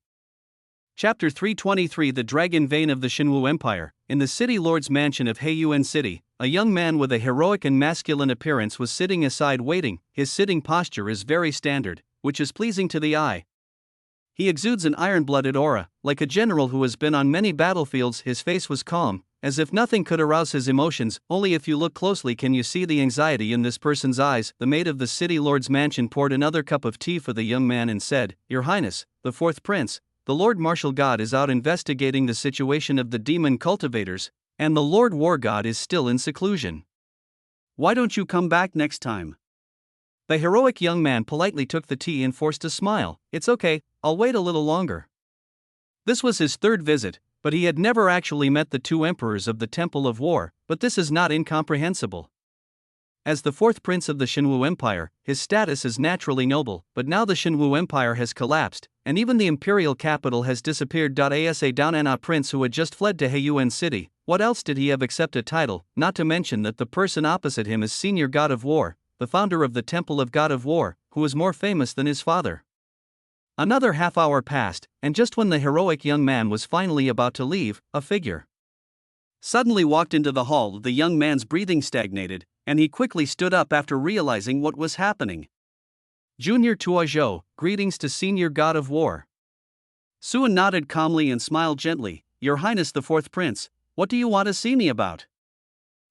Speaker 1: Chapter 323 The Dragon Vein of the Shinwu Empire. In the city lord's mansion of Heiyuan City, a young man with a heroic and masculine appearance was sitting aside waiting. His sitting posture is very standard, which is pleasing to the eye. He exudes an iron-blooded aura, like a general who has been on many battlefields. His face was calm, as if nothing could arouse his emotions. Only if you look closely can you see the anxiety in this person's eyes. The maid of the city lord's mansion poured another cup of tea for the young man and said, "Your Highness, the fourth prince, the Lord Martial God is out investigating the situation of the demon cultivators, and the Lord War God is still in seclusion. Why don't you come back next time?" The heroic young man politely took the tea and forced a smile. "It's okay, I'll wait a little longer." This was his third visit, but he had never actually met the two emperors of the Temple of War, but this is not incomprehensible. As the fourth prince of the Shinwu Empire, his status is naturally noble, but now the Shinwu Empire has collapsed, and even the imperial capital has disappeared. Asa down and a prince who had just fled to Heiyuan City. What else did he have except a title? Not to mention that the person opposite him is Senior God of War, the founder of the Temple of God of War, who is more famous than his father. Another half hour passed, and just when the heroic young man was finally about to leave, a figure suddenly walked into the hall. The young man's breathing stagnated, and he quickly stood up after realizing what was happening. Junior Tuazhou, greetings to Senior God of War. Suan nodded calmly and smiled gently. Your Highness the fourth prince, what do you want to see me about?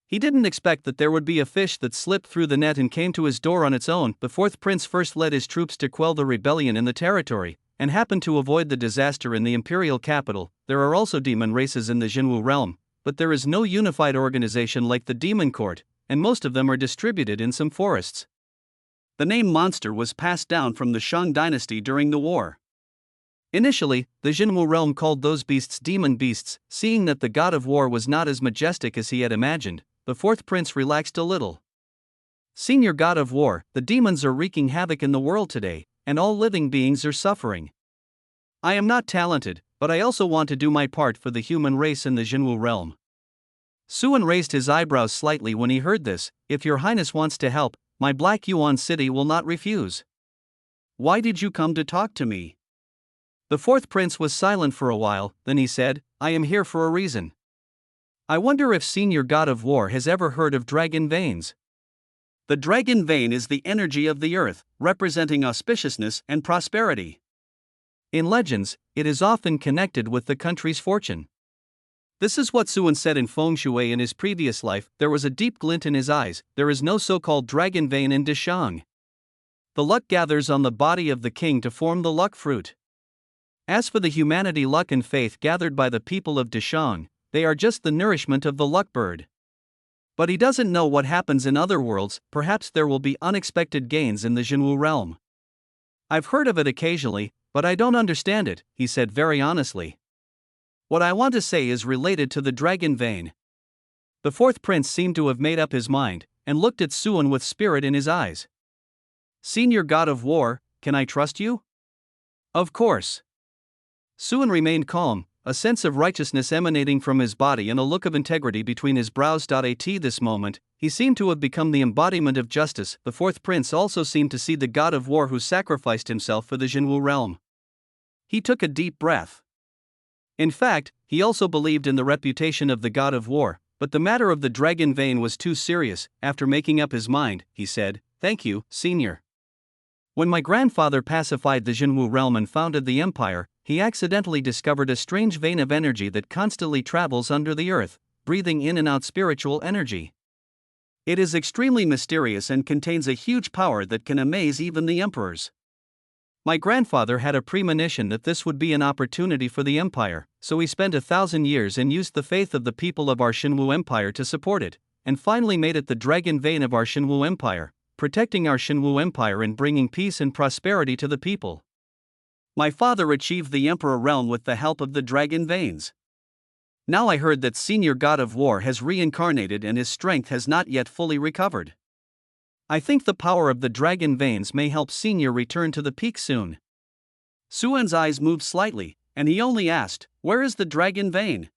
Speaker 1: He didn't expect that there would be a fish that slipped through the net and came to his door on its own. The fourth prince first led his troops to quell the rebellion in the territory, and happened to avoid the disaster in the imperial capital. There are also demon races in the Jinwu realm, but there is no unified organization like the demon court, and most of them are distributed in some forests. The name monster was passed down from the Shang dynasty during the war. Initially, the Jinwu realm called those beasts demon beasts. Seeing that the god of war was not as majestic as he had imagined, the fourth prince relaxed a little. Senior God of War, the demons are wreaking havoc in the world today, and all living beings are suffering. I am not talented, but I also want to do my part for the human race in the Jinwu realm. Suan raised his eyebrows slightly when he heard this. If your Highness wants to help, my Black Yuan City will not refuse. Why did you come to talk to me? The fourth prince was silent for a while, then he said, I am here for a reason. I wonder if Senior God of War has ever heard of dragon veins. The dragon vein is the energy of the earth, representing auspiciousness and prosperity. In legends, it is often connected with the country's fortune. This is what Suan said in Feng Shui in his previous life. There was a deep glint in his eyes. There is no so-called dragon vein in Deshang. The luck gathers on the body of the king to form the luck fruit. As for the humanity, luck and faith gathered by the people of Deshang, they are just the nourishment of the luck bird. But he doesn't know what happens in other worlds. Perhaps there will be unexpected gains in the Jinwu realm. I've heard of it occasionally, but I don't understand it, he said very honestly. What I want to say is related to the dragon vein. The fourth prince seemed to have made up his mind, and looked at Suan with spirit in his eyes. Senior God of War, can I trust you? Of course. Suan remained calm, a sense of righteousness emanating from his body and a look of integrity between his brows. At this moment, he seemed to have become the embodiment of justice. The fourth prince also seemed to see the God of War who sacrificed himself for the Jinwu realm. He took a deep breath. In fact, he also believed in the reputation of the God of War, but the matter of the dragon vein was too serious. After making up his mind, he said, Thank you, Senior. When my grandfather pacified the Jinwu realm and founded the empire, he accidentally discovered a strange vein of energy that constantly travels under the earth, breathing in and out spiritual energy. It is extremely mysterious and contains a huge power that can amaze even the emperors. My grandfather had a premonition that this would be an opportunity for the empire, so he spent 1,000 years and used the faith of the people of our Shinwu Empire to support it, and finally made it the dragon vein of our Shinwu Empire, protecting our Shinwu Empire and bringing peace and prosperity to the people. My father achieved the Emperor realm with the help of the dragon veins. Now I heard that Senior God of War has reincarnated and his strength has not yet fully recovered. I think the power of the dragon veins may help Senior return to the peak soon. Suan's eyes moved slightly, and he only asked, "Where is the dragon vein?"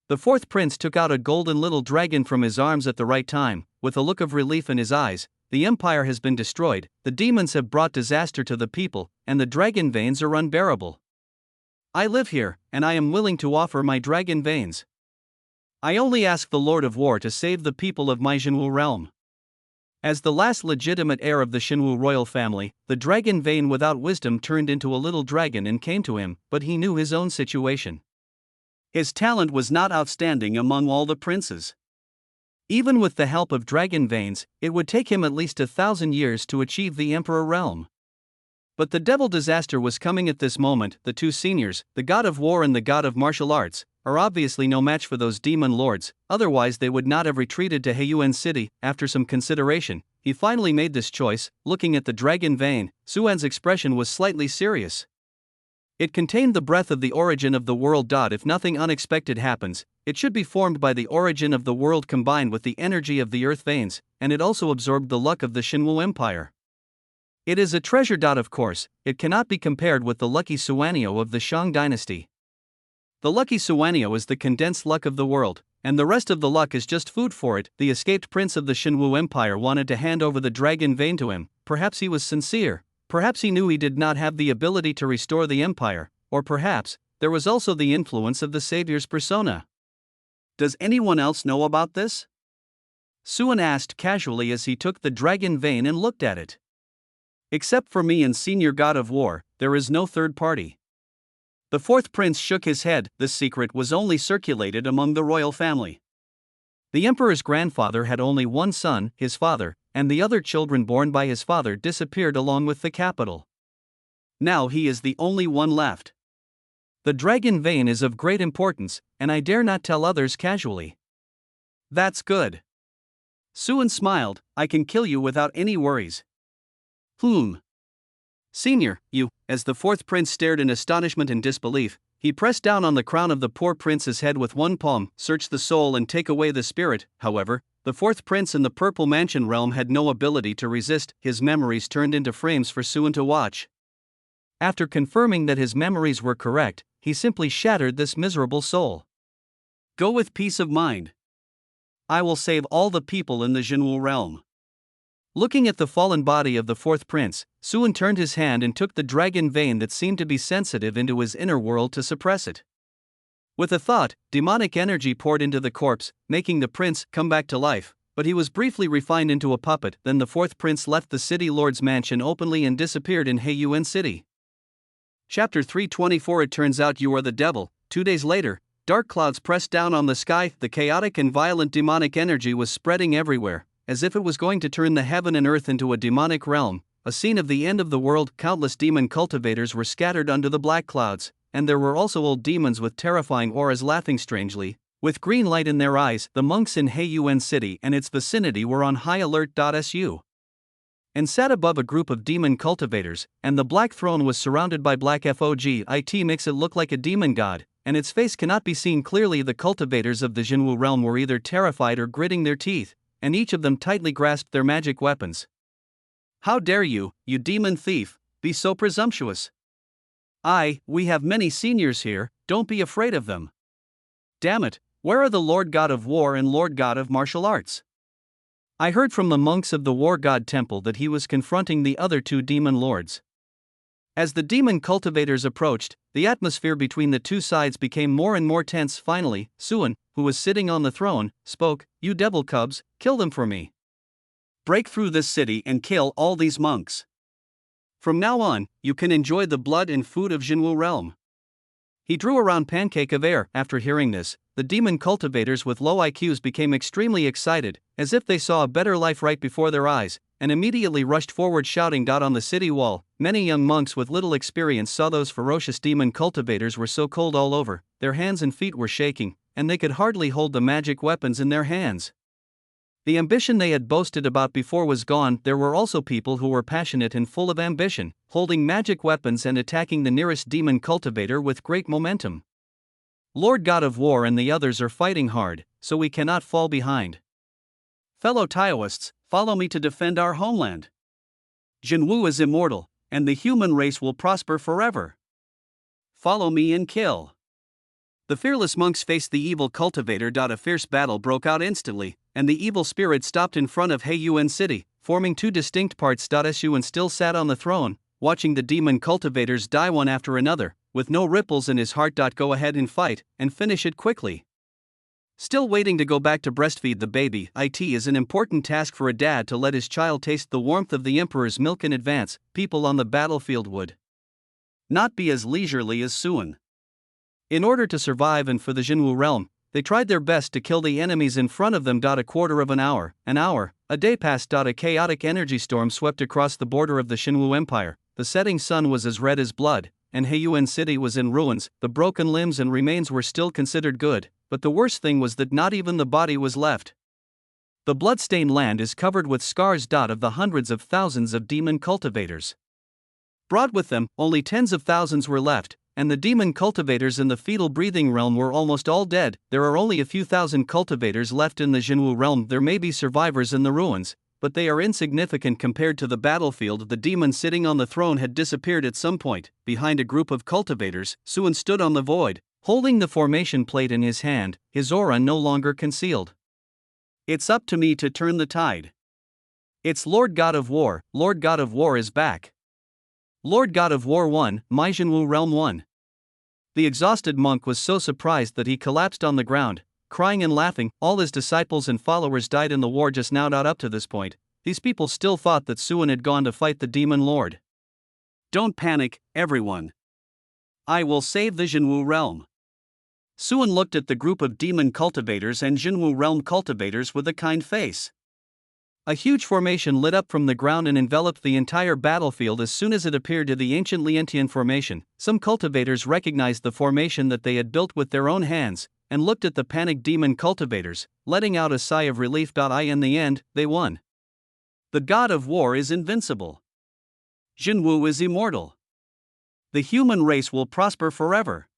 Speaker 1: The fourth prince took out a golden little dragon from his arms at the right time, with a look of relief in his eyes. The empire has been destroyed, the demons have brought disaster to the people, and the dragon veins are unbearable. I live here, and I am willing to offer my dragon veins. I only ask the Lord of War to save the people of my Jinwu realm. As the last legitimate heir of the Shinwu royal family, the dragon vein without wisdom turned into a little dragon and came to him, but he knew his own situation. His talent was not outstanding among all the princes. Even with the help of dragon veins, it would take him at least 1,000 years to achieve the emperor realm. But the devil disaster was coming at this moment. The two seniors, the god of war and the god of martial arts, are obviously no match for those demon lords, otherwise they would not have retreated to Heiyuan City. After some consideration, he finally made this choice. Looking at the dragon vein, Suan's expression was slightly serious. It contained the breath of the origin of the world. If nothing unexpected happens, it should be formed by the origin of the world combined with the energy of the earth veins, and it also absorbed the luck of the Shinwu Empire. It is a treasure. Of course, it cannot be compared with the lucky Suanio of the Shang dynasty. The lucky Suanio is the condensed luck of the world, and the rest of the luck is just food for it. The escaped prince of the Shinwu Empire wanted to hand over the dragon vein to him. Perhaps he was sincere. Perhaps he knew he did not have the ability to restore the empire, or perhaps there was also the influence of the savior's persona. Does anyone else know about this? Suan asked casually as he took the dragon vein and looked at it. Except for me and Senior God of War, there is no third party. The fourth prince shook his head. This secret was only circulated among the royal family. The emperor's grandfather had only one son, his father, and the other children born by his father disappeared along with the capital. Now he is the only one left. The dragon vein is of great importance, and I dare not tell others casually. That's good. Suan smiled. I can kill you without any worries. Senior, you, as the fourth prince stared in astonishment and disbelief, he pressed down on the crown of the poor prince's head with one palm. Search the soul and take away the spirit. However, the fourth prince in the Purple Mansion realm had no ability to resist. His memories turned into frames for Suan to watch. After confirming that his memories were correct, he simply shattered this miserable soul. Go with peace of mind. I will save all the people in the Jinwu realm. Looking at the fallen body of the fourth prince, Suan turned his hand and took the dragon vein that seemed to be sensitive into his inner world to suppress it. With a thought, demonic energy poured into the corpse, making the prince come back to life, but he was briefly refined into a puppet. Then the fourth prince left the city lord's mansion openly and disappeared in Heiyuan City. Chapter 324. It turns out you are the devil. 2 days later, dark clouds pressed down on the sky. The chaotic and violent demonic energy was spreading everywhere, as if it was going to turn the heaven and earth into a demonic realm, a scene of the end of the world. Countless demon cultivators were scattered under the black clouds, and there were also old demons with terrifying auras laughing strangely, with green light in their eyes. The monks in Heiyuan City and its vicinity were on high alert. Su and sat above a group of demon cultivators, and the black throne was surrounded by black fog. It makes it look like a demon god, and its face cannot be seen clearly. The cultivators of the Jinwu realm were either terrified or gritting their teeth, and each of them tightly grasped their magic weapons. How dare you, you demon thief, be so presumptuous? We have many seniors here, don't be afraid of them. Damn it, where are the Lord God of War and Lord God of Martial Arts? I heard from the monks of the War God Temple that he was confronting the other two demon lords. As the demon cultivators approached, the atmosphere between the two sides became more and more tense. Finally, Suan, who was sitting on the throne, spoke. You devil cubs, kill them for me. Break through this city and kill all these monks. From now on, you can enjoy the blood and food of Jinwu realm. He drew a round pancake of air. After hearing this, the demon cultivators with low IQs became extremely excited, as if they saw a better life right before their eyes, and immediately rushed forward shouting. On the city wall, many young monks with little experience saw those ferocious demon cultivators were so cold all over, their hands and feet were shaking, and they could hardly hold the magic weapons in their hands. The ambition they had boasted about before was gone. There were also people who were passionate and full of ambition, holding magic weapons and attacking the nearest demon cultivator with great momentum. Lord God of War and the others are fighting hard, so we cannot fall behind. Fellow Taoists, Follow me to defend our homeland. Jinwu is immortal, and the human race will prosper forever. Follow me and kill. The fearless monks faced the evil cultivator. A fierce battle broke out instantly, and the evil spirit stopped in front of Heiyuan City, forming two distinct parts. Shuan still sat on the throne, watching the demon cultivators die one after another, with no ripples in his heart. Go ahead and fight, and finish it quickly. Still waiting to go back to breastfeed the baby. It is an important task for a dad to let his child taste the warmth of the emperor's milk in advance. People on the battlefield would not be as leisurely as Suan. In order to survive and for the Jinwu realm, they tried their best to kill the enemies in front of them. A quarter of an hour, a day passed. A chaotic energy storm swept across the border of the Shinwu Empire. The setting sun was as red as blood, and Heiyuan City was in ruins. The broken limbs and remains were still considered good, but the worst thing was that not even the body was left. The blood-stained land is covered with scars. Of the hundreds of thousands of demon cultivators brought with them, only tens of thousands were left, and the demon cultivators in the fetal breathing realm were almost all dead. There are only a few thousand cultivators left in the Jinwu realm. There may be survivors in the ruins, but they are insignificant compared to the battlefield. The demon sitting on the throne had disappeared at some point. Behind a group of cultivators, Suan stood on the void, holding the formation plate in his hand, his aura no longer concealed. It's up to me to turn the tide. It's Lord God of War is back. Lord God of War 1, my Jinwu Realm 1. The exhausted monk was so surprised that he collapsed on the ground, crying and laughing. All his disciples and followers died in the war just now. Up to this point, these people still thought that Suan had gone to fight the demon lord. Don't panic, everyone. I will save the Jinwu realm. Suan looked at the group of demon cultivators and Jinwu realm cultivators with a kind face. A huge formation lit up from the ground and enveloped the entire battlefield as soon as it appeared. The ancient Lientian formation. Some cultivators recognized the formation that they had built with their own hands, and looked at the panicked demon cultivators, letting out a sigh of relief. In the end, they won. The God of War is invincible. Jinwu is immortal. The human race will prosper forever.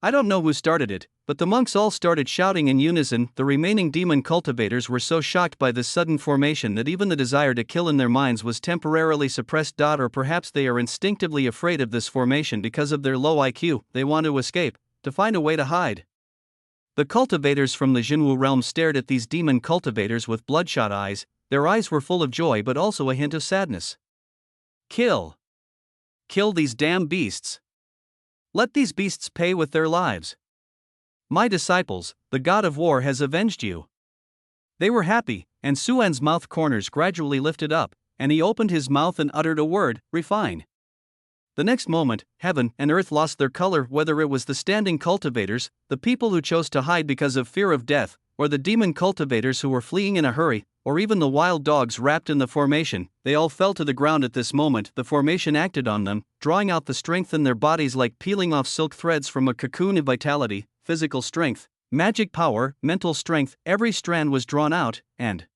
Speaker 1: I don't know who started it, but the monks all started shouting in unison. The remaining demon cultivators were so shocked by this sudden formation that even the desire to kill in their minds was temporarily suppressed. Or perhaps they are instinctively afraid of this formation because of their low IQ. They want to escape, to find a way to hide. The cultivators from the Jinwu realm stared at these demon cultivators with bloodshot eyes. Their eyes were full of joy but also a hint of sadness. Kill. Kill these damn beasts. Let these beasts pay with their lives. My disciples, the God of War has avenged you. They were happy, and Suan's mouth corners gradually lifted up, and he opened his mouth and uttered a word, refine. The next moment, heaven and earth lost their color. Whether it was the standing cultivators, the people who chose to hide because of fear of death, or the demon cultivators who were fleeing in a hurry, or even the wild dogs wrapped in the formation, they all fell to the ground at this moment. The formation acted on them, drawing out the strength in their bodies like peeling off silk threads from a cocoon of vitality, physical strength, magic power, mental strength. Every strand was drawn out, and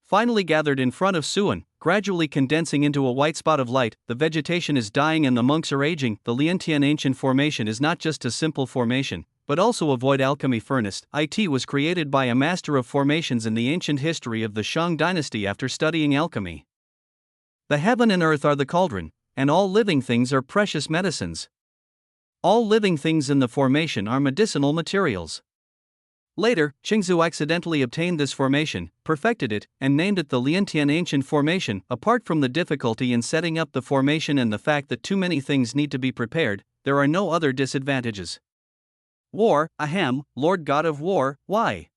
Speaker 1: finally gathered in front of Suan, gradually condensing into a white spot of light. The vegetation is dying and the monks are aging. The Lientian ancient formation is not just a simple formation, but also a void alchemy furnace. It was created by a master of formations in the ancient history of the Shang dynasty after studying alchemy. The heaven and earth are the cauldron, and all living things are precious medicines. All living things in the formation are medicinal materials. Later, Qingzu accidentally obtained this formation, perfected it, and named it the Lientian ancient formation. Apart from the difficulty in setting up the formation and the fact that too many things need to be prepared, there are no other disadvantages. War, ahem, Lord God of War, why?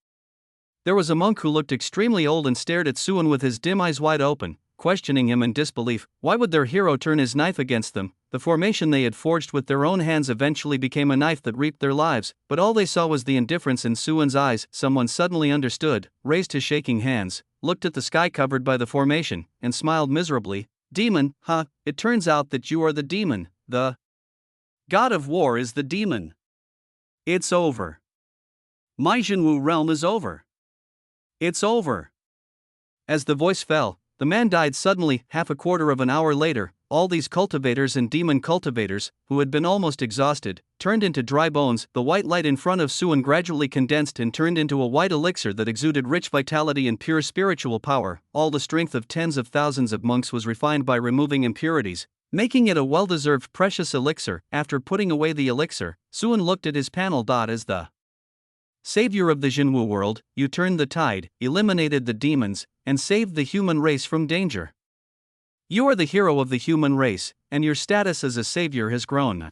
Speaker 1: There was a monk who looked extremely old and stared at Suan with his dim eyes wide open, questioning him in disbelief. Why would their hero turn his knife against them? The formation they had forged with their own hands eventually became a knife that reaped their lives, but all they saw was the indifference in Suan's eyes. Someone suddenly understood, raised his shaking hands, looked at the sky covered by the formation, and smiled miserably. Demon, huh? It turns out that you are the demon. The God of War is the demon. It's over. My Jinwu realm is over. It's over. As the voice fell, the man died suddenly. Half a quarter of an hour later, all these cultivators and demon cultivators, who had been almost exhausted, turned into dry bones. The white light in front of Suan gradually condensed and turned into a white elixir that exuded rich vitality and pure spiritual power. All the strength of tens of thousands of monks was refined by removing impurities, making it a well-deserved precious elixir. After putting away the elixir, Suan looked at his panel. As the savior of the Jinwu world, you turned the tide, eliminated the demons, and saved the human race from danger. You are the hero of the human race, and your status as a savior has grown.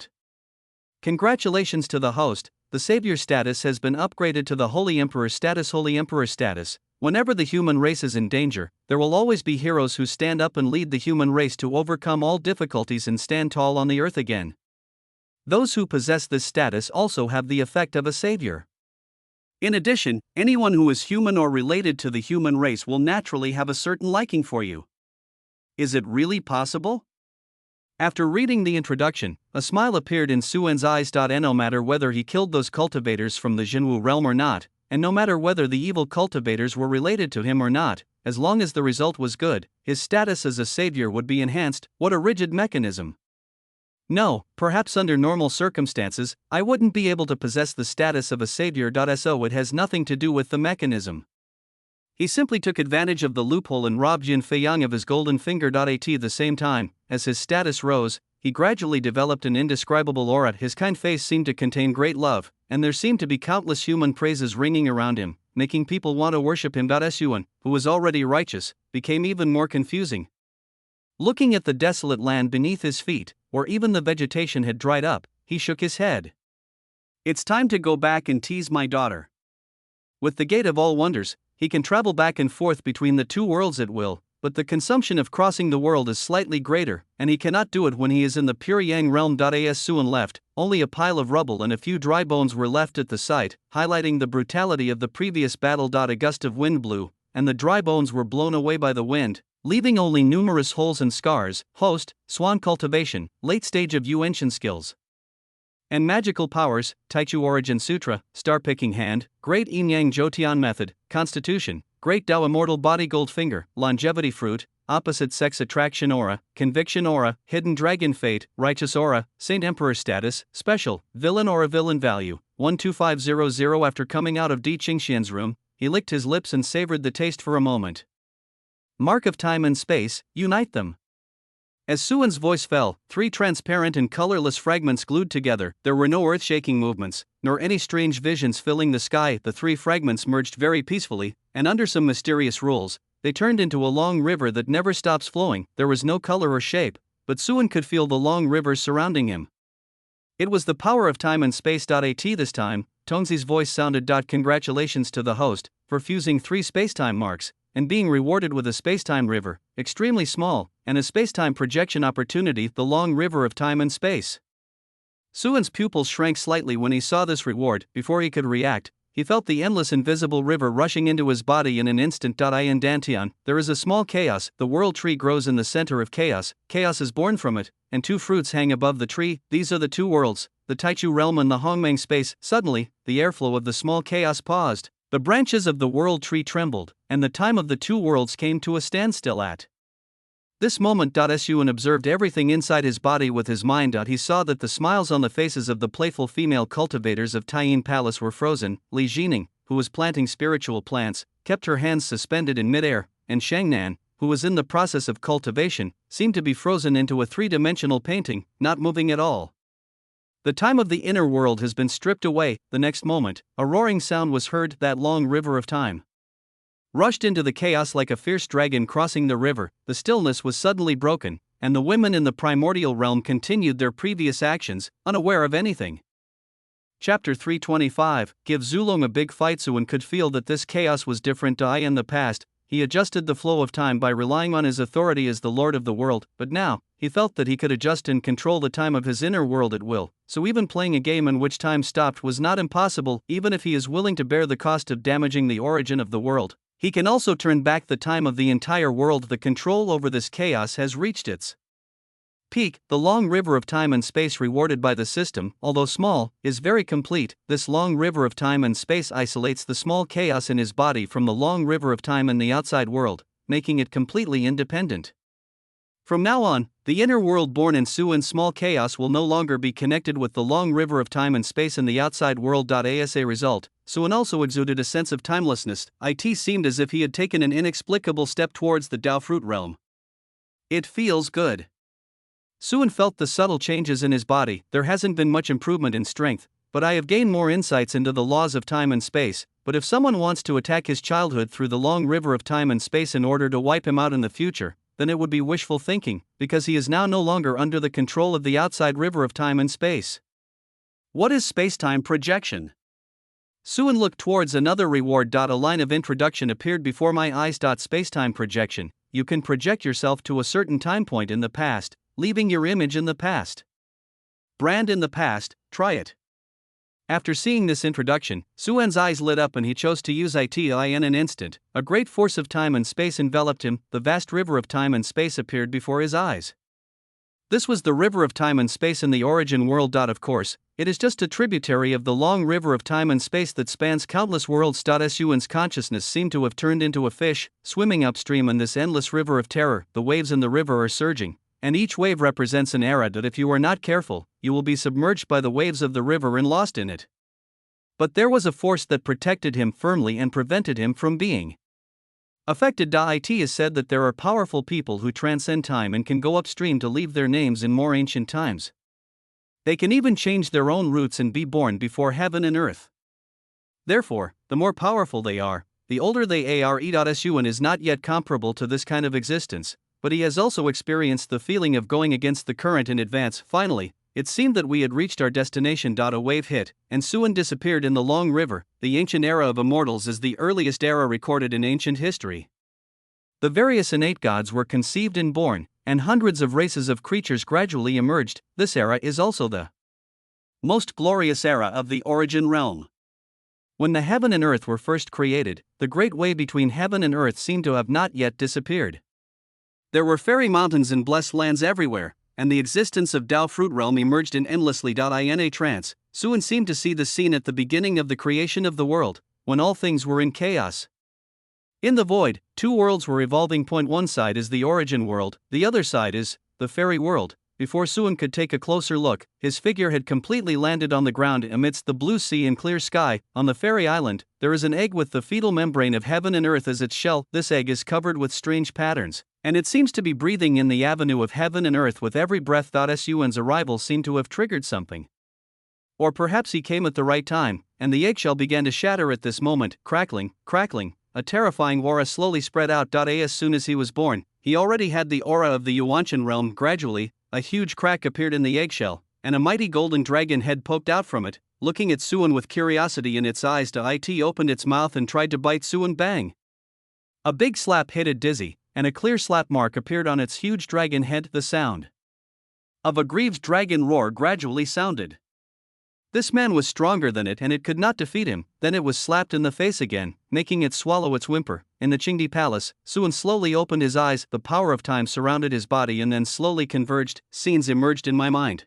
Speaker 1: Congratulations to the host, the savior status has been upgraded to the Holy Emperor status. Holy Emperor status. Whenever the human race is in danger, there will always be heroes who stand up and lead the human race to overcome all difficulties and stand tall on the earth again. Those who possess this status also have the effect of a savior. In addition, anyone who is human or related to the human race will naturally have a certain liking for you. Is it really possible? After reading the introduction, a smile appeared in Suan's eyes. No matter whether he killed those cultivators from the Jinwu realm or not, and no matter whether the evil cultivators were related to him or not, as long as the result was good, his status as a savior would be enhanced. What a rigid mechanism! No, perhaps under normal circumstances, I wouldn't be able to possess the status of a savior. So it has nothing to do with the mechanism. He simply took advantage of the loophole and robbed Jin Feiyang of his golden finger. At the same time, as his status rose, he gradually developed an indescribable aura. His kind face seemed to contain great love, and there seemed to be countless human praises ringing around him, making people want to worship him. Suan, who was already righteous, became even more confusing. Looking at the desolate land beneath his feet, where even the vegetation had dried up, he shook his head. It's time to go back and tease my daughter. With the Gate of All Wonders, he can travel back and forth between the two worlds at will, but the consumption of crossing the world is slightly greater, and he cannot do it when he is in the pure Yang realm. As Suan left, only a pile of rubble and a few dry bones were left at the site, highlighting the brutality of the previous battle. A gust of wind blew, and the dry bones were blown away by the wind, leaving only numerous holes and scars. Host, Swan cultivation, late stage of Yuanshan skills and magical powers, Taichu Origin Sutra, Star Picking Hand, Great Yin Yang Jotian Method, Constitution, Great Tao Immortal Body Gold Finger, Longevity Fruit, Opposite Sex Attraction Aura, Conviction Aura, Hidden Dragon Fate, Righteous Aura, Saint Emperor Status, Special, Villain Aura. Villain Value, 12500. After coming out of Di Qingxian's room, he licked his lips and savored the taste for a moment. Mark of time and space, unite them. As Suan's voice fell, three transparent and colorless fragments glued together. There were no earth-shaking movements, nor any strange visions filling the sky. The three fragments merged very peacefully, and under some mysterious rules, they turned into a long river that never stops flowing. There was no color or shape, but Suan could feel the long river surrounding him. It was the power of time and space. At this time, Tongzi's voice sounded. Congratulations to the host for fusing three spacetime marks and being rewarded with a spacetime river, extremely small, and a spacetime projection opportunity, the long river of time and space. Suan's pupils shrank slightly when he saw this reward. Before he could react, he felt the endless invisible river rushing into his body in an instant. In Dantian, there is a small chaos. The world tree grows in the center of chaos. Chaos is born from it, and two fruits hang above the tree. These are the two worlds, the Taichu realm and the Hongmeng space. Suddenly, the airflow of the small chaos paused. The branches of the world tree trembled, and the time of the two worlds came to a standstill at this moment. Suan observed everything inside his body with his mind. He saw that the smiles on the faces of the playful female cultivators of Taiyin Palace were frozen. Li Jining, who was planting spiritual plants, kept her hands suspended in midair, and Shangnan, who was in the process of cultivation, seemed to be frozen into a three-dimensional painting, not moving at all. The time of the inner world has been stripped away. The next moment, a roaring sound was heard. That long river of time rushed into the chaos like a fierce dragon crossing the river. The stillness was suddenly broken, and the women in the primordial realm continued their previous actions, unaware of anything. Chapter 325, Give Zulong a big fight. Suan could feel that this chaos was different. In the past, he adjusted the flow of time by relying on his authority as the lord of the world, but now, he felt that he could adjust and control the time of his inner world at will, so even playing a game in which time stopped was not impossible. Even if he is willing to bear the cost of damaging the origin of the world, he can also turn back the time of the entire world. The control over this chaos has reached its peak. The long river of time and space rewarded by the system, although small, is very complete. This long river of time and space isolates the small chaos in his body from the long river of time in the outside world, making it completely independent. From now on, the inner world born in Suan's small chaos will no longer be connected with the long river of time and space in the outside world. As a result, Suan also exuded a sense of timelessness. It seemed as if he had taken an inexplicable step towards the Dao fruit realm. It feels good. Suan felt the subtle changes in his body. There hasn't been much improvement in strength, but I have gained more insights into the laws of time and space. But if someone wants to attack his childhood through the long river of time and space in order to wipe him out in the future, then it would be wishful thinking, because he is now no longer under the control of the outside river of time and space. What is spacetime projection? Suan looked towards another reward. A line of introduction appeared before my eyes. Spacetime projection. You can project yourself to a certain time point in the past, leaving your image in the past. Brand in the past, try it. After seeing this introduction, Suan's eyes lit up and he chose to use it in an instant. A great force of time and space enveloped him. The vast river of time and space appeared before his eyes. This was the river of time and space in the origin world. Of course, it is just a tributary of the long river of time and space that spans countless worlds. Suan's consciousness seemed to have turned into a fish, swimming upstream in this endless river of terror. The waves in the river are surging, and each wave represents an era that if you are not careful, you will be submerged by the waves of the river and lost in it. But there was a force that protected him firmly and prevented him from being affected. It is said that there are powerful people who transcend time and can go upstream to leave their names in more ancient times. They can even change their own roots and be born before heaven and earth. Therefore, the more powerful they are, the older they are. Suan is not yet comparable to this kind of existence, but he has also experienced the feeling of going against the current in advance. Finally, it seemed that we had reached our destination. A wave hit, and Suan disappeared in the long river. The ancient era of immortals is the earliest era recorded in ancient history. The various innate gods were conceived and born, and hundreds of races of creatures gradually emerged. This era is also the most glorious era of the origin realm. When the heaven and earth were first created, the great way between heaven and earth seemed to have not yet disappeared. There were fairy mountains and blessed lands everywhere, and the existence of Dao fruit realm emerged in endlessly. In a trance, Suan seemed to see the scene at the beginning of the creation of the world, when all things were in chaos. In the void, two worlds were evolving. One side is the origin world, the other side is the fairy world. Before Suan could take a closer look, his figure had completely landed on the ground amidst the blue sea and clear sky. On the fairy island, there is an egg with the fetal membrane of heaven and earth as its shell. This egg is covered with strange patterns, and it seems to be breathing in the avenue of heaven and earth with every breath. Suan's arrival seemed to have triggered something. Or perhaps he came at the right time, and the eggshell began to shatter at this moment. Crackling, crackling, a terrifying aura slowly spread out. As soon as he was born, he already had the aura of the Yuanshan realm. Gradually, a huge crack appeared in the eggshell, and a mighty golden dragon head poked out from it, looking at Suan with curiosity in its eyes. It opened its mouth and tried to bite Suan. Bang! A big slap hit it dizzy, and a clear slap mark appeared on its huge dragon head. The sound of a grieved dragon roar gradually sounded. This man was stronger than it and it could not defeat him. Then it was slapped in the face again, making it swallow its whimper. In the Qingdi palace, Suan slowly opened his eyes. The power of time surrounded his body and then slowly converged. Scenes emerged in my mind.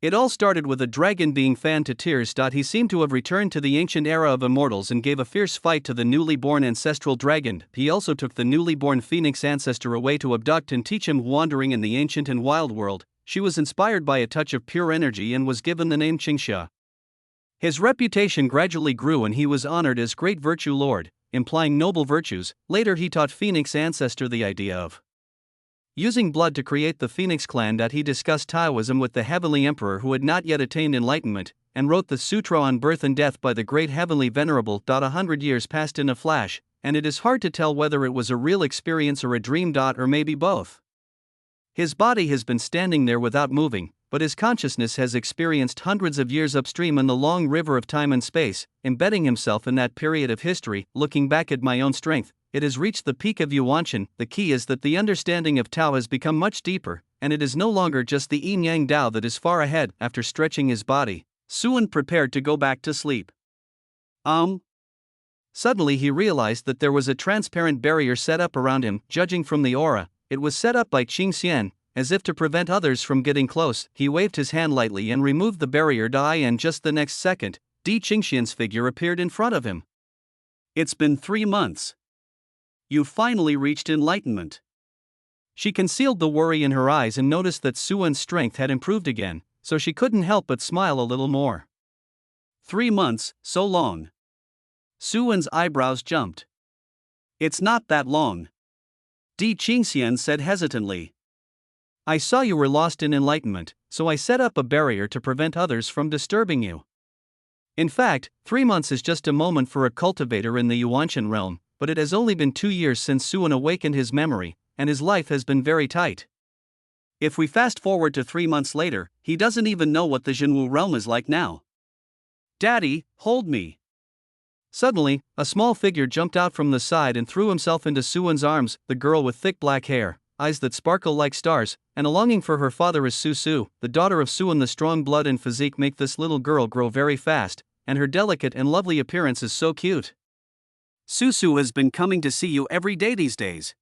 Speaker 1: It all started with a dragon being fanned to tears. He seemed to have returned to the ancient era of immortals and gave a fierce fight to the newly born ancestral dragon. He also took the newly born phoenix ancestor away to abduct and teach him wandering in the ancient and wild world. She was inspired by a touch of pure energy and was given the name Qingxia. His reputation gradually grew and he was honored as Great Virtue Lord, implying noble virtues. Later he taught Phoenix ancestor the idea of using blood to create the Phoenix clan. He discussed Taoism with the heavenly emperor who had not yet attained enlightenment, and wrote the Sutra on Birth and Death by the great heavenly venerable. 100 years passed in a flash, and it is hard to tell whether it was a real experience or a dream. Or maybe both. His body has been standing there without moving, but his consciousness has experienced hundreds of years upstream in the long river of time and space, embedding himself in that period of history. Looking back at my own strength, it has reached the peak of Yuanshan. The key is that the understanding of Tao has become much deeper, and it is no longer just the yin-yang Tao that is far ahead. After stretching his body, Suan prepared to go back to sleep. Suddenly he realized that there was a transparent barrier set up around him. Judging from the aura, it was set up by Qing Xian, as if to prevent others from getting close. He waved his hand lightly and removed the barrier. And just the next second, Qingxian's figure appeared in front of him. It's been 3 months. You finally reached enlightenment. She concealed the worry in her eyes and noticed that Suwon's strength had improved again, so she couldn't help but smile a little more. 3 months, so long. Suwon's eyebrows jumped. It's not that long. Di Qingxian said hesitantly. I saw you were lost in enlightenment, so I set up a barrier to prevent others from disturbing you. In fact, 3 months is just a moment for a cultivator in the Yuanshan realm, but it has only been 2 years since Suwon awakened his memory, and his life has been very tight. If we fast forward to 3 months later, he doesn't even know what the Jinwu realm is like now. Daddy, hold me. Suddenly, a small figure jumped out from the side and threw himself into Suwon's arms, the girl with thick black hair, eyes that sparkle like stars, and a longing for her father is Su, the daughter of Suwon. The strong blood and physique make this little girl grow very fast, and her delicate and lovely appearance is so cute. Su has been coming to see you every day these days.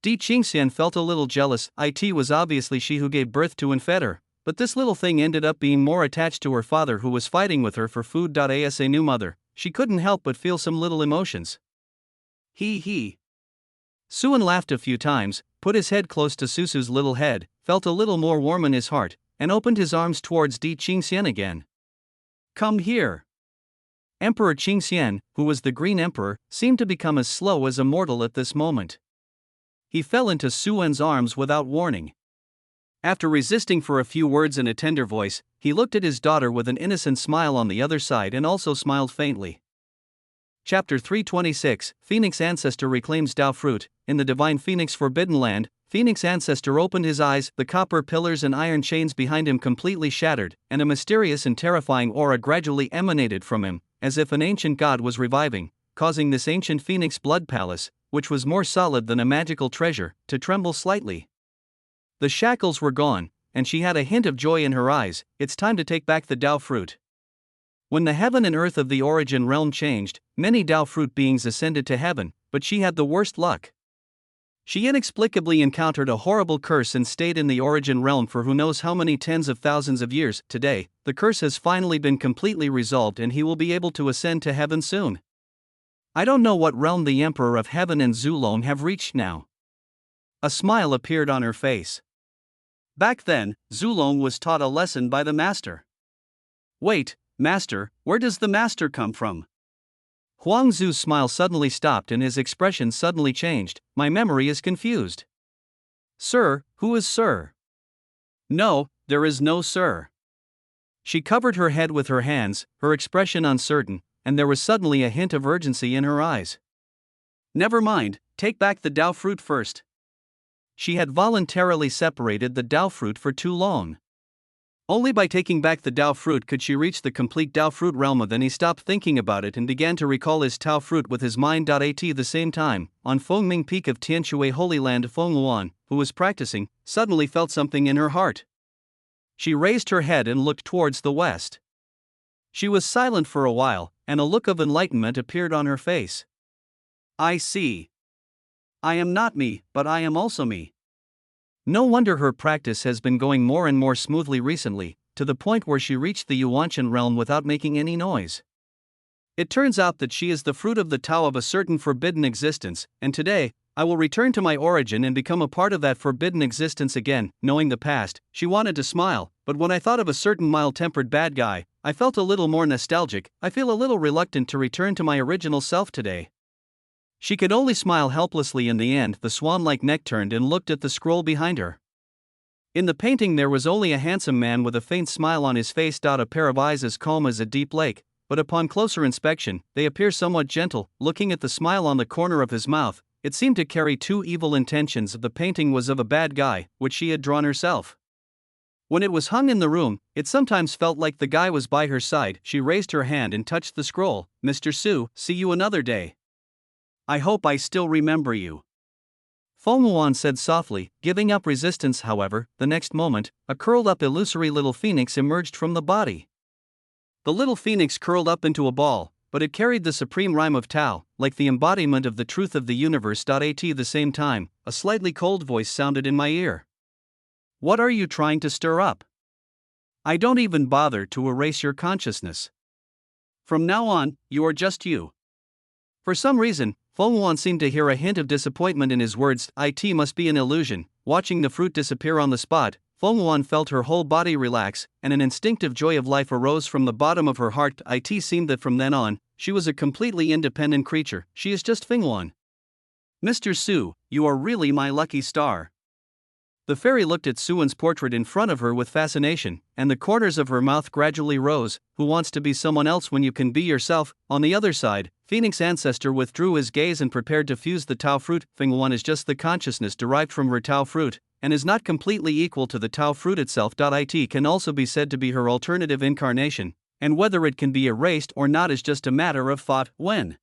Speaker 1: Di Qingxian felt a little jealous. It was obviously she who gave birth to and fed her, but this little thing ended up being more attached to her father who was fighting with her for food. As a new mother, she couldn't help but feel some little emotions. He. Suwon laughed a few times, put his head close to Susu's little head, felt a little more warm in his heart, and opened his arms towards Di Qingxian again. Come here. Emperor Qingxian, who was the Green Emperor, seemed to become as slow as a mortal at this moment. He fell into Suwon's arms without warning. After resisting for a few words in a tender voice, he looked at his daughter with an innocent smile on the other side and also smiled faintly. Chapter 326, Phoenix Ancestor reclaims Dao Fruit. In the divine Phoenix Forbidden Land, Phoenix Ancestor opened his eyes, the copper pillars and iron chains behind him completely shattered, and a mysterious and terrifying aura gradually emanated from him, as if an ancient god was reviving, causing this ancient Phoenix blood palace, which was more solid than a magical treasure, to tremble slightly. The shackles were gone, and she had a hint of joy in her eyes. It's time to take back the Dao Fruit. When the heaven and earth of the origin realm changed, many Dao Fruit beings ascended to heaven, but she had the worst luck. She inexplicably encountered a horrible curse and stayed in the origin realm for who knows how many tens of thousands of years. Today, the curse has finally been completely resolved and he will be able to ascend to heaven soon. I don't know what realm the Emperor of Heaven and Zulong have reached now. A smile appeared on her face. Back then, Zulong was taught a lesson by the master. Wait, master, where does the master come from? Huang Zu's smile suddenly stopped and his expression suddenly changed. My memory is confused. Sir, who is sir? No, there is no sir. She covered her head with her hands, her expression uncertain, and there was suddenly a hint of urgency in her eyes. Never mind, take back the Dao Fruit first. She had voluntarily separated the Dao Fruit for too long. Only by taking back the Dao Fruit could she reach the complete Dao Fruit realm. Then he stopped thinking about it and began to recall his Dao Fruit with his mind. At the same time, on Fengming Peak of Tianshui Holy Land, Feng Luan, who was practicing, suddenly felt something in her heart. She raised her head and looked towards the west. She was silent for a while, and a look of enlightenment appeared on her face. I see. I am not me, but I am also me. No wonder her practice has been going more and more smoothly recently, to the point where she reached the Yuanshan realm without making any noise. It turns out that she is the fruit of the Tao of a certain forbidden existence, and today, I will return to my origin and become a part of that forbidden existence again. Knowing the past, she wanted to smile, but when I thought of a certain mild-tempered bad guy, I felt a little more nostalgic. I feel a little reluctant to return to my original self today. She could only smile helplessly. In the end, the swan-like neck turned and looked at the scroll behind her. In the painting there was only a handsome man with a faint smile on his face. A pair of eyes as calm as a deep lake, but upon closer inspection, they appear somewhat gentle. Looking at the smile on the corner of his mouth, it seemed to carry two evil intentions. The painting was of a bad guy, which she had drawn herself. When it was hung in the room, it sometimes felt like the guy was by her side. She raised her hand and touched the scroll. Mr. Su, see you another day. I hope I still remember you. Feng Luan said softly, giving up resistance. However, the next moment, a curled-up illusory little phoenix emerged from the body. The little phoenix curled up into a ball, but it carried the supreme rhyme of Tao, like the embodiment of the truth of the universe. At the same time, a slightly cold voice sounded in my ear. What are you trying to stir up? I don't even bother to erase your consciousness. From now on, you are just you. For some reason, Feng Yuan seemed to hear a hint of disappointment in his words. It must be an illusion. Watching the fruit disappear on the spot, Feng Yuan felt her whole body relax, and an instinctive joy of life arose from the bottom of her heart. It seemed that from then on, she was a completely independent creature. She is just Feng Yuan. Mr. Su, you are really my lucky star. The fairy looked at Suan's portrait in front of her with fascination, and the corners of her mouth gradually rose. Who wants to be someone else when you can be yourself? On the other side, Phoenix Ancestor withdrew his gaze and prepared to fuse the Tao fruit. Feng Yuan is just the consciousness derived from her Tao fruit, and is not completely equal to the Tao fruit itself. It can also be said to be her alternative incarnation, and whether it can be erased or not is just a matter of thought. When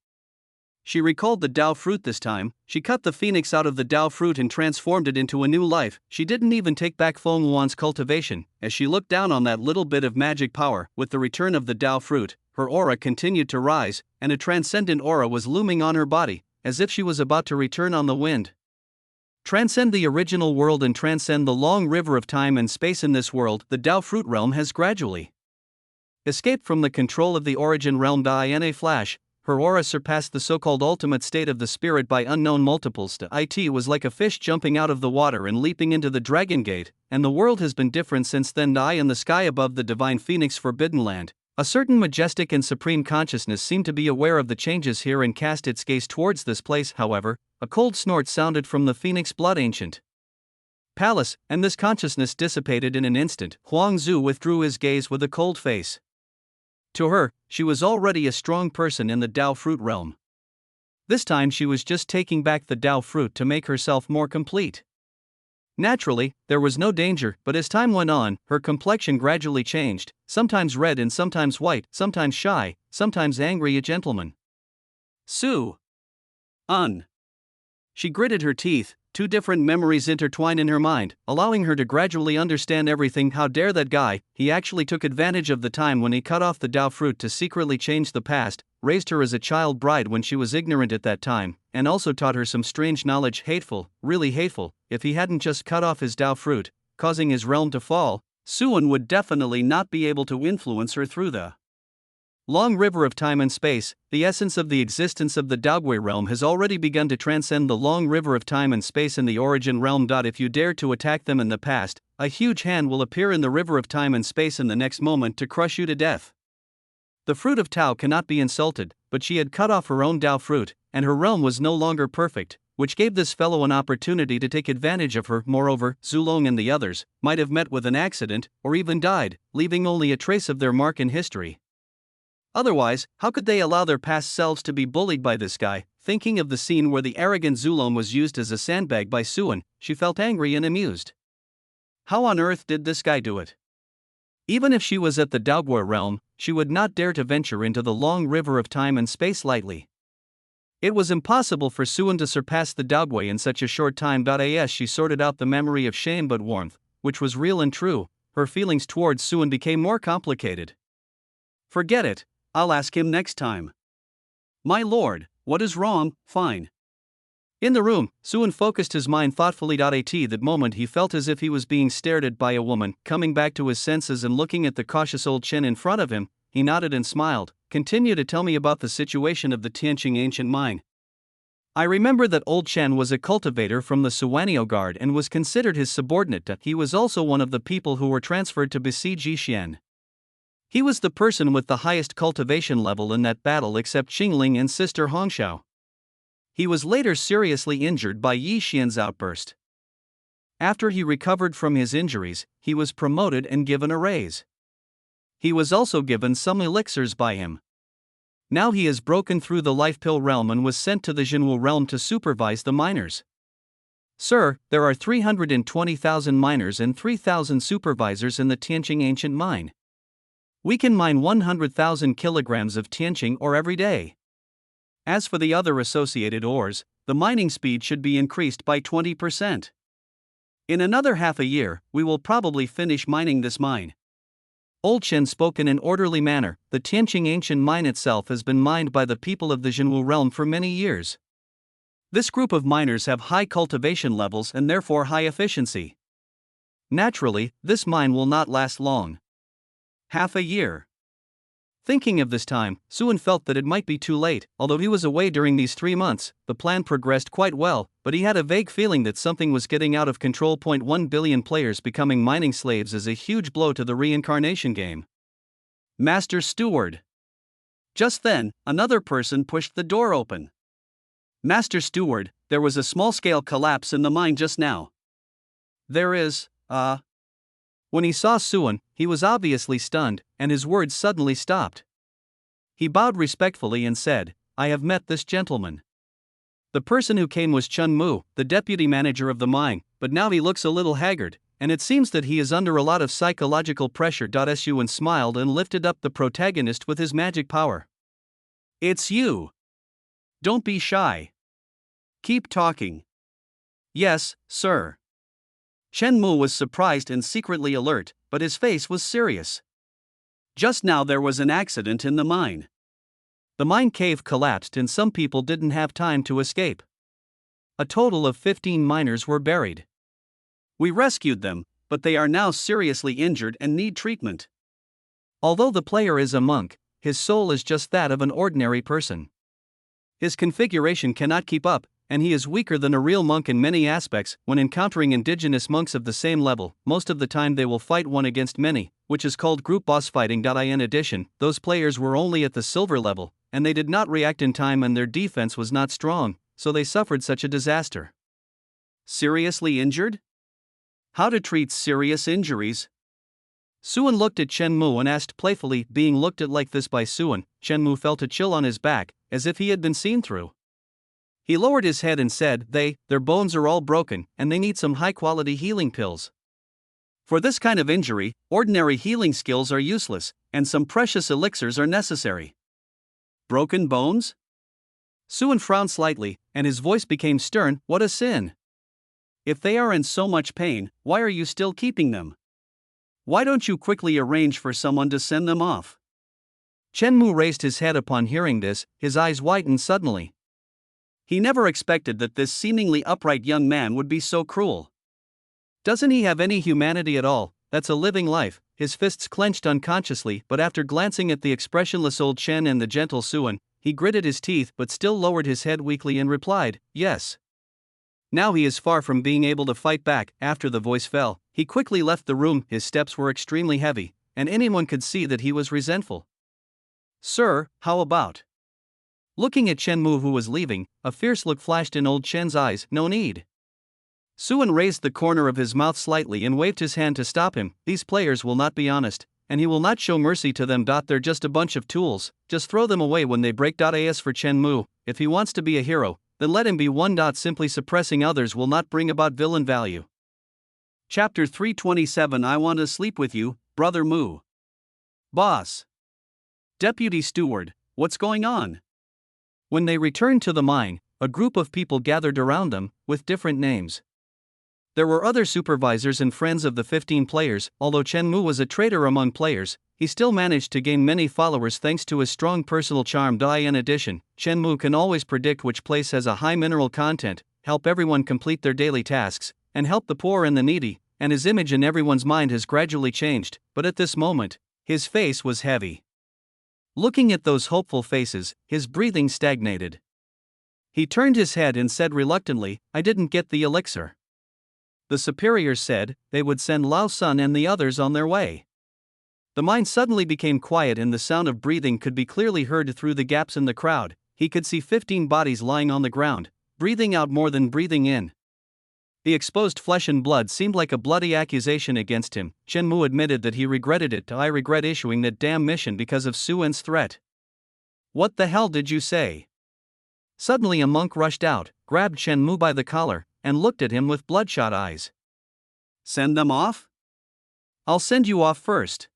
Speaker 1: she recalled the Dao fruit this time, she cut the phoenix out of the Dao fruit and transformed it into a new life. She didn't even take back Feng Yuan's cultivation. As she looked down on that little bit of magic power, with the return of the Dao fruit, her aura continued to rise, and a transcendent aura was looming on her body, as if she was about to return on the wind. Transcend the original world and transcend the long river of time and space. In this world, the Dao fruit realm has gradually escaped from the control of the origin realm. In a flash, her aura surpassed the so-called ultimate state of the spirit by unknown multiples. It was like a fish jumping out of the water and leaping into the Dragon Gate, and the world has been different since then. In the sky above the divine phoenix forbidden land, a certain majestic and supreme consciousness seemed to be aware of the changes here and cast its gaze towards this place. However, a cold snort sounded from the phoenix blood ancient palace, and this consciousness dissipated in an instant. Huang Zhu withdrew his gaze with a cold face. To her, she was already a strong person in the Dao fruit realm. This time she was just taking back the Dao fruit to make herself more complete. Naturally, there was no danger, but as time went on, her complexion gradually changed, sometimes red and sometimes white, sometimes shy, sometimes angry. A gentleman. Su. She gritted her teeth. Two different memories intertwined in her mind, allowing her to gradually understand everything. How dare that guy? He actually took advantage of the time when he cut off the Dao fruit to secretly change the past, raised her as a child bride when she was ignorant at that time, and also taught her some strange knowledge. Hateful, really hateful. If he hadn't just cut off his Dao fruit, causing his realm to fall, Suan would definitely not be able to influence her through the long river of time and space. The essence of the existence of the Daogui realm has already begun to transcend the long river of time and space in the origin realm. If you dare to attack them in the past, a huge hand will appear in the river of time and space in the next moment to crush you to death. The fruit of Tao cannot be insulted, but she had cut off her own Dao fruit, and her realm was no longer perfect, which gave this fellow an opportunity to take advantage of her. Moreover, Zulong and the others might have met with an accident, or even died, leaving only a trace of their mark in history. Otherwise, how could they allow their past selves to be bullied by this guy? Thinking of the scene where the arrogant Zulong was used as a sandbag by Suan, she felt angry and amused. How on earth did this guy do it? Even if she was at the Daogui realm, she would not dare to venture into the long river of time and space lightly. It was impossible for Suan to surpass the Daogui in such a short time. As she sorted out the memory of shame but warmth, which was real and true, her feelings towards Suan became more complicated. Forget it. I'll ask him next time. My lord, what is wrong? Fine. In the room, Suan focused his mind thoughtfully. At that moment he felt as if he was being stared at by a woman. Coming back to his senses and looking at the cautious old Chen in front of him, he nodded and smiled. Continue to tell me about the situation of the Tianqing ancient mine. I remember that old Chen was a cultivator from the Suwanio Guard and was considered his subordinate. He was also one of the people who were transferred to besiege Yixian. He was the person with the highest cultivation level in that battle except Qingling and Sister Hongxiao. He was later seriously injured by Yi Xian's outburst. After he recovered from his injuries, he was promoted and given a raise. He was also given some elixirs by him. Now he has broken through the life pill realm and was sent to the Jinwu realm to supervise the miners. Sir, there are 320,000 miners and 3,000 supervisors in the Tianqing ancient mine. We can mine 100,000 kilograms of Tianqing ore every day. As for the other associated ores, the mining speed should be increased by 20%. In another half a year, we will probably finish mining this mine. Old Chen spoke in an orderly manner. The Tianqing ancient mine itself has been mined by the people of the Jinwu realm for many years. This group of miners have high cultivation levels and therefore high efficiency. Naturally, this mine will not last long. Half a year. Thinking of this time, Suan felt that it might be too late. Although he was away during these 3 months, the plan progressed quite well, but he had a vague feeling that something was getting out of control. 1 billion players becoming mining slaves is a huge blow to the reincarnation game. Master Steward. Just then, another person pushed the door open. Master Steward, there was a small-scale collapse in the mine just now. There is, When he saw Suan, he was obviously stunned, and his words suddenly stopped. He bowed respectfully and said, I have met this gentleman. The person who came was Chun Mu, the deputy manager of the mine, but now he looks a little haggard, and it seems that he is under a lot of psychological pressure. Suan smiled and lifted up the protagonist with his magic power. It's you. Don't be shy. Keep talking. Yes, sir. Chen Mu was surprised and secretly alert, but his face was serious. Just now there was an accident in the mine. The mine cave collapsed and some people didn't have time to escape. A total of 15 miners were buried. We rescued them, but they are now seriously injured and need treatment. Although the player is a monk, his soul is just that of an ordinary person. His configuration cannot keep up, and he is weaker than a real monk in many aspects. When encountering indigenous monks of the same level, most of the time they will fight one against many, which is called group boss fighting. In addition, those players were only at the silver level, and they did not react in time and their defense was not strong, so they suffered such a disaster. Seriously injured? How to treat serious injuries? Suan looked at Chen Mu and asked playfully. Being looked at like this by Suan, Chen Mu felt a chill on his back, as if he had been seen through. He lowered his head and said, their bones are all broken, and they need some high-quality healing pills. For this kind of injury, ordinary healing skills are useless, and some precious elixirs are necessary. Broken bones? Suan frowned slightly, and his voice became stern. What a sin! If they are in so much pain, why are you still keeping them? Why don't you quickly arrange for someone to send them off? Chen Mu raised his head upon hearing this, his eyes widened suddenly. He never expected that this seemingly upright young man would be so cruel. Doesn't he have any humanity at all? That's a living life. His fists clenched unconsciously, but after glancing at the expressionless old Chen and the gentle Suan, he gritted his teeth but still lowered his head weakly and replied, yes. Now he is far from being able to fight back. After the voice fell, he quickly left the room. His steps were extremely heavy, and anyone could see that he was resentful. Sir, how about? Looking at Chen Mu who was leaving, a fierce look flashed in old Chen's eyes. No need. Suan raised the corner of his mouth slightly and waved his hand to stop him. These players will not be honest, and he will not show mercy to them. They're just a bunch of tools, just throw them away when they break. As for Chen Mu, if he wants to be a hero, then let him be one. Simply suppressing others will not bring about villain value. Chapter 327. I want to sleep with you, Brother Mu. Boss. Deputy Steward, what's going on? When they returned to the mine, a group of people gathered around them, with different names. There were other supervisors and friends of the 15 players. Although Chen Mu was a traitor among players, he still managed to gain many followers thanks to his strong personal charm. In addition, Chen Mu can always predict which place has a high mineral content, help everyone complete their daily tasks, and help the poor and the needy, and his image in everyone's mind has gradually changed, but at this moment, his face was heavy. Looking at those hopeful faces, his breathing stagnated. He turned his head and said reluctantly, I didn't get the elixir. The superiors said they would send Lao Sun and the others on their way. The mine suddenly became quiet and the sound of breathing could be clearly heard through the gaps in the crowd. He could see 15 bodies lying on the ground, breathing out more than breathing in. The exposed flesh and blood seemed like a bloody accusation against him. Chen Mu admitted that he regretted it. I regret issuing that damn mission because of Suan's threat. What the hell did you say? Suddenly a monk rushed out, grabbed Chen Mu by the collar, and looked at him with bloodshot eyes. Send them off? I'll send you off first.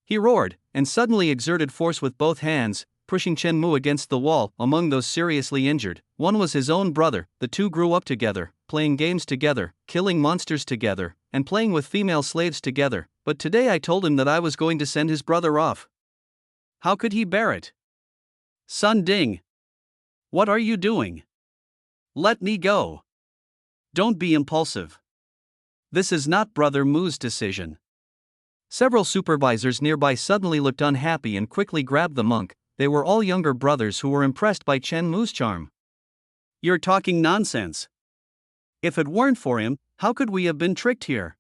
Speaker 1: He roared, and suddenly exerted force with both hands, pushing Chen Mu against the wall. Among those seriously injured, one was his own brother. The two grew up together, playing games together, killing monsters together, and playing with female slaves together, but today I told him that I was going to send his brother off. How could he bear it? Sun Ding! What are you doing? Let me go. Don't be impulsive. This is not Brother Mu's decision. Several supervisors nearby suddenly looked unhappy and quickly grabbed the monk. They were all younger brothers who were impressed by Chen Mu's charm.
Speaker 2: You're talking nonsense. If it weren't for him, how could we have been tricked here?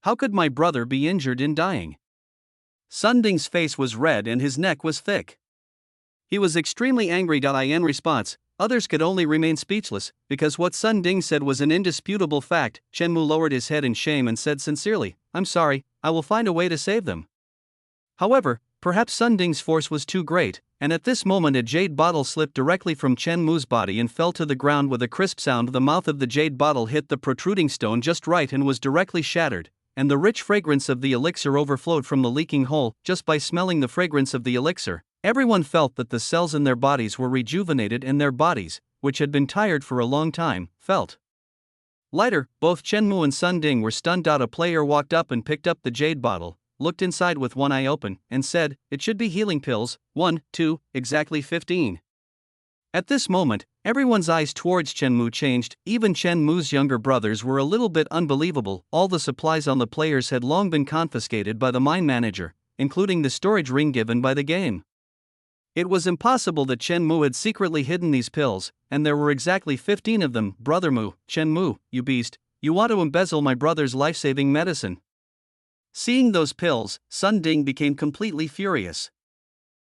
Speaker 1: How could my brother be injured and dying?
Speaker 2: Sun Ding's face was red and his neck was thick. He was extremely angry. In response, others could only remain speechless, because what Sun Ding said was an indisputable fact. Chen Mu lowered his head in shame and said sincerely, "I'm sorry, I will find a way to save them." However, perhaps Sun Ding's force was too great, and at this moment a jade bottle slipped directly from Chen Mu's body and fell to the ground with a crisp sound. The mouth of the jade bottle hit the protruding stone just right and was directly shattered, and the rich fragrance of the elixir overflowed from the leaking hole. Just by smelling the fragrance of the elixir, everyone felt that the cells in their bodies were rejuvenated and their bodies, which had been tired for a long time, felt lighter. Both Chen Mu and Sun Ding were stunned. A player walked up and picked up the jade bottle, looked inside with one eye open, and said, "It should be healing pills, 1, 2, exactly 15. At this moment, everyone's eyes towards Chen Mu changed. Even Chen Mu's younger brothers were a little bit unbelievable. All the supplies on the players had long been confiscated by the mine manager, including the storage ring given by the game. It was impossible that Chen Mu had secretly hidden these pills, and there were exactly 15 of them. "Brother Mu, Chen Mu, you beast, you want to embezzle my brother's life-saving medicine." Seeing those pills, Sun Ding became completely furious.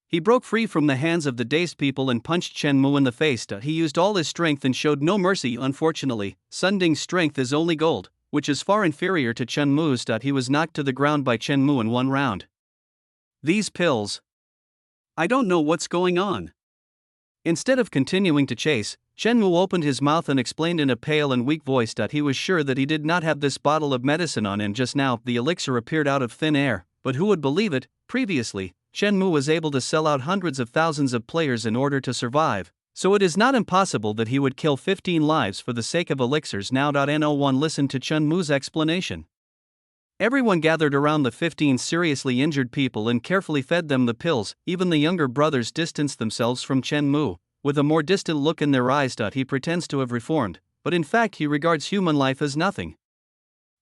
Speaker 2: He broke free from the hands of the dazed people and punched Chen Mu in the face. He used all his strength and showed no mercy. Unfortunately, Sun Ding's strength is only gold, which is far inferior to Chen Mu's. He was knocked to the ground by Chen Mu in one round. These pills. I don't know what's going on. Instead of continuing to chase, Chen Mu opened his mouth and explained in a pale and weak voice that he was sure that he did not have this bottle of medicine on him just now. The elixir appeared out of thin air, but who would believe it? Previously, Chen Mu was able to sell out hundreds of thousands of players in order to survive, so it is not impossible that he would kill 15 lives for the sake of elixirs. Now. No one listened to Chen Mu's explanation. Everyone gathered around the 15 seriously injured people and carefully fed them the pills. Even the younger brothers distanced themselves from Chen Mu, with a more distant look in their eyes. He pretends to have reformed, but in fact he regards human life as nothing.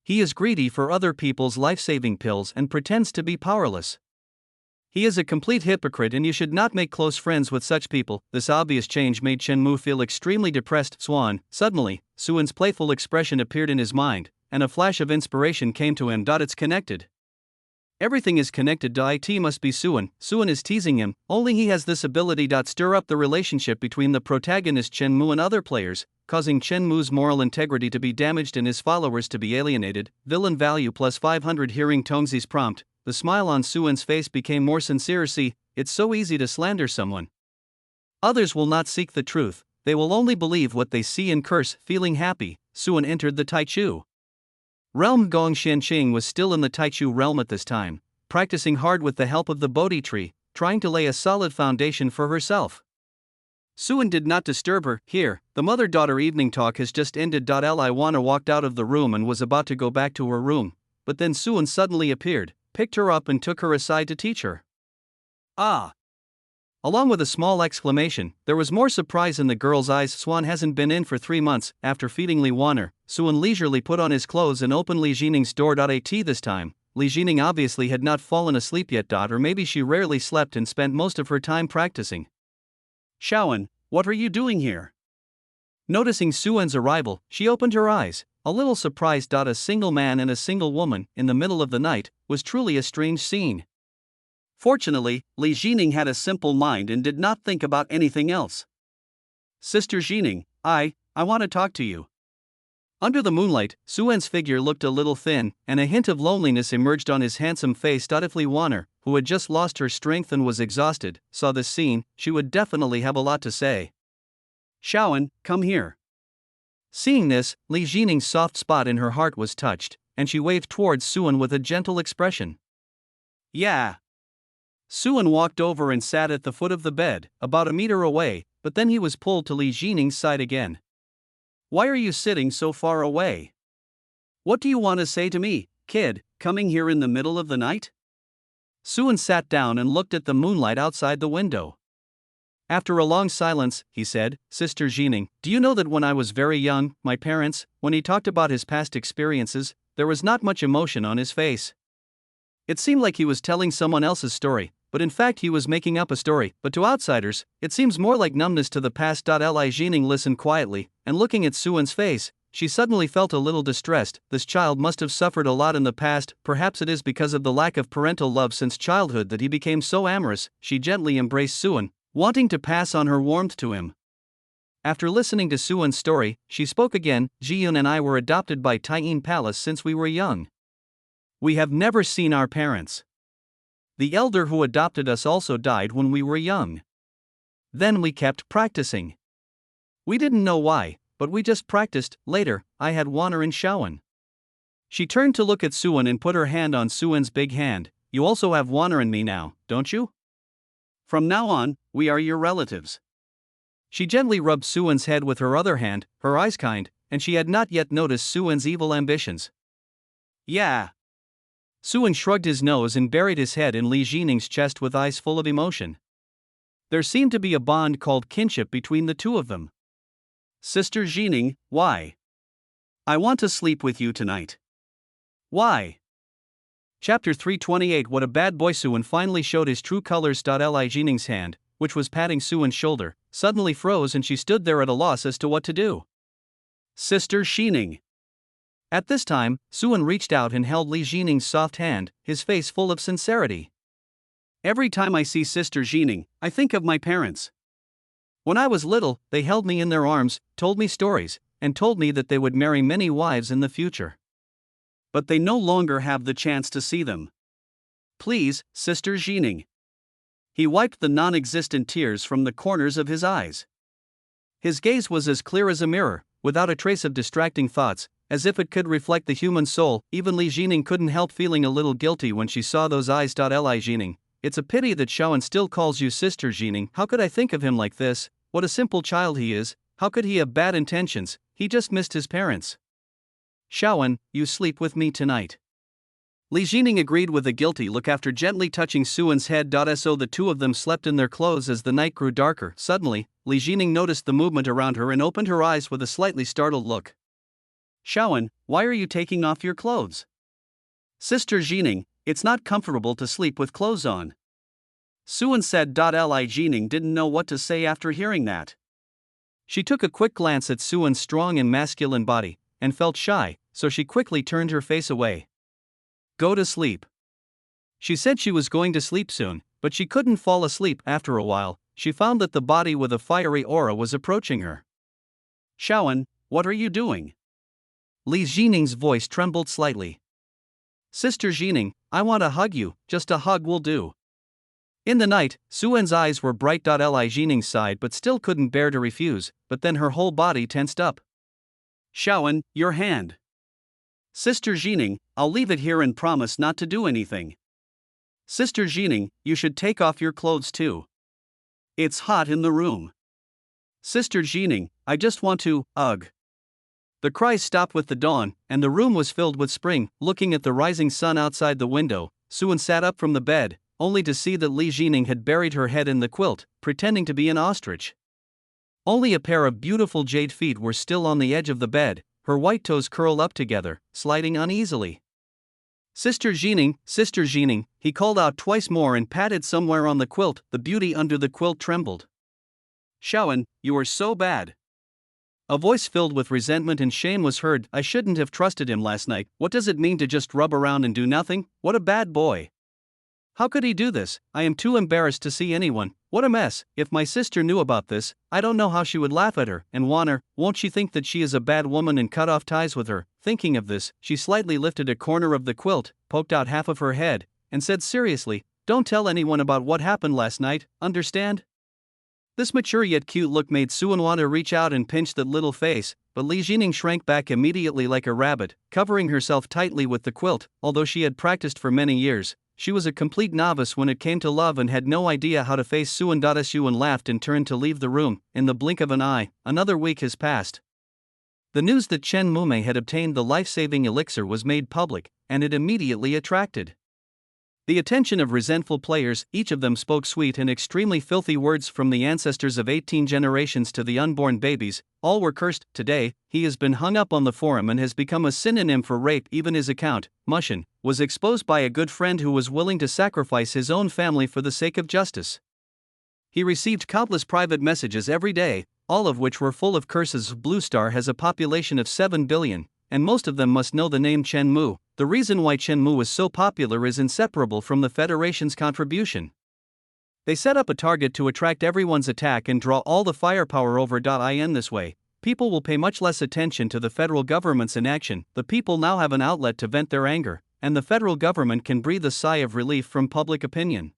Speaker 2: He is greedy for other people's life-saving pills and pretends to be powerless. He is a complete hypocrite, and you should not make close friends with such people. This obvious change made Chen Mu feel extremely depressed. Swan. Suddenly, Suan's playful expression appeared in his mind, and a flash of inspiration came to him. It's connected. Everything is connected. It must be Suan. Suan is teasing him, only he has this ability. Stir up the relationship between the protagonist Chen Mu and other players, causing Chen Mu's moral integrity to be damaged and his followers to be alienated. Villain value plus 500. Hearing Tongzi's prompt, the smile on Suan's face became more sincere. See, it's so easy to slander someone. Others will not seek the truth, they will only believe what they see and curse. Feeling happy, Suan entered the Taichu realm. Gong Shenqing was still in the Taichu realm at this time, practicing hard with the help of the Bodhi tree, trying to lay a solid foundation for herself. Suan did not disturb her. "Here, the mother-daughter evening talk has just ended." Liwana walked out of the room and was about to go back to her room, but then Suan suddenly appeared, picked her up and took her aside to teach her. "Ah!" Along with a small exclamation, there was more surprise in the girl's eyes. "Swan hasn't been in for 3 months." After feeding Li Waner, Suan leisurely put on his clothes and opened Li Jining's door. This time, Li Jining obviously had not fallen asleep yet. Or maybe she rarely slept and spent most of her time practicing. "Shaoan, what are you doing here?" Noticing Suan's arrival, she opened her eyes, a little surprised. A single man and a single woman, in the middle of the night, was truly a strange scene. Fortunately, Li Jining had a simple mind and did not think about anything else. "Sister Jining, I want to talk to you." Under the moonlight, Suan's figure looked a little thin, and a hint of loneliness emerged on his handsome face. If Li Waner, who had just lost her strength and was exhausted, saw this scene, she would definitely have a lot to say. "Shaoan, come here." Seeing this, Li Jining's soft spot in her heart was touched, and she waved towards Suan with a gentle expression. "Yeah." Suan walked over and sat at the foot of the bed, about a meter away, but then he was pulled to Li Jining's side again. "Why are you sitting so far away? What do you want to say to me, kid, coming here in the middle of the night?" Suan sat down and looked at the moonlight outside the window. After a long silence, he said, "Sister Jining, do you know that when I was very young, my parents, when he talked about his past experiences, there was not much emotion on his face. It seemed like he was telling someone else's story, but in fact he was making up a story. But to outsiders, it seems more like numbness to the past. Li Jining listened quietly, and looking at Suan's face, she suddenly felt a little distressed. This child must have suffered a lot in the past. Perhaps it is because of the lack of parental love since childhood that he became so amorous. She gently embraced Suan, wanting to pass on her warmth to him. After listening to Suan's story, she spoke again. Ji-yoon and I were adopted by Taein Palace since we were young. We have never seen our parents. The elder who adopted us also died when we were young. Then we kept practicing. We didn't know why, but we just practiced. Later, I had Wanner and Shawan. She turned to look at Suan and put her hand on Suan's big hand. You also have Wanner and me now, don't you? From now on, we are your relatives. She gently rubbed Suan's head with her other hand, her eyes kind, and she had not yet noticed Suan's evil ambitions. Yeah. Suan shrugged his nose and buried his head in Li Jining's chest with eyes full of emotion. There seemed to be a bond called kinship between the two of them. Sister Jining, why? I want to sleep with you tonight. Why? Chapter 328. What a bad boy. Suan finally showed his true colors. Li Jining's hand, which was patting Suan's shoulder, suddenly froze and she stood there at a loss as to what to do. Sister Jining. At this time, Suan reached out and held Li Jining's soft hand, his face full of sincerity. Every time I see Sister Jining, I think of my parents. When I was little, they held me in their arms, told me stories, and told me that they would marry many wives in the future. But they no longer have the chance to see them. Please, Sister Jining. He wiped the non-existent tears from the corners of his eyes. His gaze was as clear as a mirror, without a trace of distracting thoughts, as if it could reflect the human soul. Even Li Jining couldn't help feeling a little guilty when she saw those eyes. Li Jining, it's a pity that Shawan still calls you Sister Jining. How could I think of him like this? What a simple child he is. How could he have bad intentions? He just missed his parents. Shawan, you sleep with me tonight. Li Jining agreed with a guilty look after gently touching Suan's head. So the two of them slept in their clothes as the night grew darker. Suddenly, Li Jining noticed the movement around her and opened her eyes with a slightly startled look. Shawan, why are you taking off your clothes? Sister Jining, it's not comfortable to sleep with clothes on. Suan said. Li Jining didn't know what to say after hearing that. She took a quick glance at Suan's strong and masculine body, and felt shy, so she quickly turned her face away. Go to sleep. She said she was going to sleep soon, but she couldn't fall asleep. After a while, she found that the body with a fiery aura was approaching her. Shawan, what are you doing? Li Jining's voice trembled slightly. Sister Jining, I want to hug you, just a hug will do. In the night, Suan's eyes were bright. Li Jining sighed but still couldn't bear to refuse, but then her whole body tensed up. Shawan, your hand. Sister Jining, I'll leave it here and promise not to do anything. Sister Jining, you should take off your clothes too. It's hot in the room. Sister Jining, I just want to, ugh. The cries stopped with the dawn, and the room was filled with spring. Looking at the rising sun outside the window, Suan sat up from the bed, only to see that Li Jining had buried her head in the quilt, pretending to be an ostrich. Only a pair of beautiful jade feet were still on the edge of the bed, her white toes curled up together, sliding uneasily. Sister Jining, he called out twice more and patted somewhere on the quilt. The beauty under the quilt trembled. Shawan, you are so bad. A voice filled with resentment and shame was heard. I shouldn't have trusted him last night. What does it mean to just rub around and do nothing? What a bad boy. How could he do this? I am too embarrassed to see anyone. What a mess. If my sister knew about this, I don't know how she would laugh at her. And Wanner, won't she think that she is a bad woman and cut off ties with her? Thinking of this, she slightly lifted a corner of the quilt, poked out half of her head, and said seriously, don't tell anyone about what happened last night, understand? This mature yet cute look made Suan want to reach out and pinch that little face, but Li Jining shrank back immediately like a rabbit, covering herself tightly with the quilt. Although she had practiced for many years, she was a complete novice when it came to love and had no idea how to face Suan. Suan laughed and turned to leave the room. In the blink of an eye, another week has passed. The news that Chen Mumei had obtained the life-saving elixir was made public, and it immediately attracted
Speaker 1: The attention of resentful players, each of them spoke sweet and extremely filthy words from the ancestors of 18 generations to the unborn babies, all were cursed. Today, he has been hung up on the forum and has become a synonym for rape. Even his account, Mushin, was exposed by a good friend who was willing to sacrifice his own family for the sake of justice. He received countless private messages every day, all of which were full of curses. Blue Star has a population of 7 billion, and most of them must know the name Chen Mu. The reason why Chen Mu is so popular is inseparable from the Federation's contribution. They set up a target to attract everyone's attack and draw all the firepower over. In this way, people will pay much less attention to the federal government's inaction. The people now have an outlet to vent their anger, and the federal government can breathe a sigh of relief from public opinion.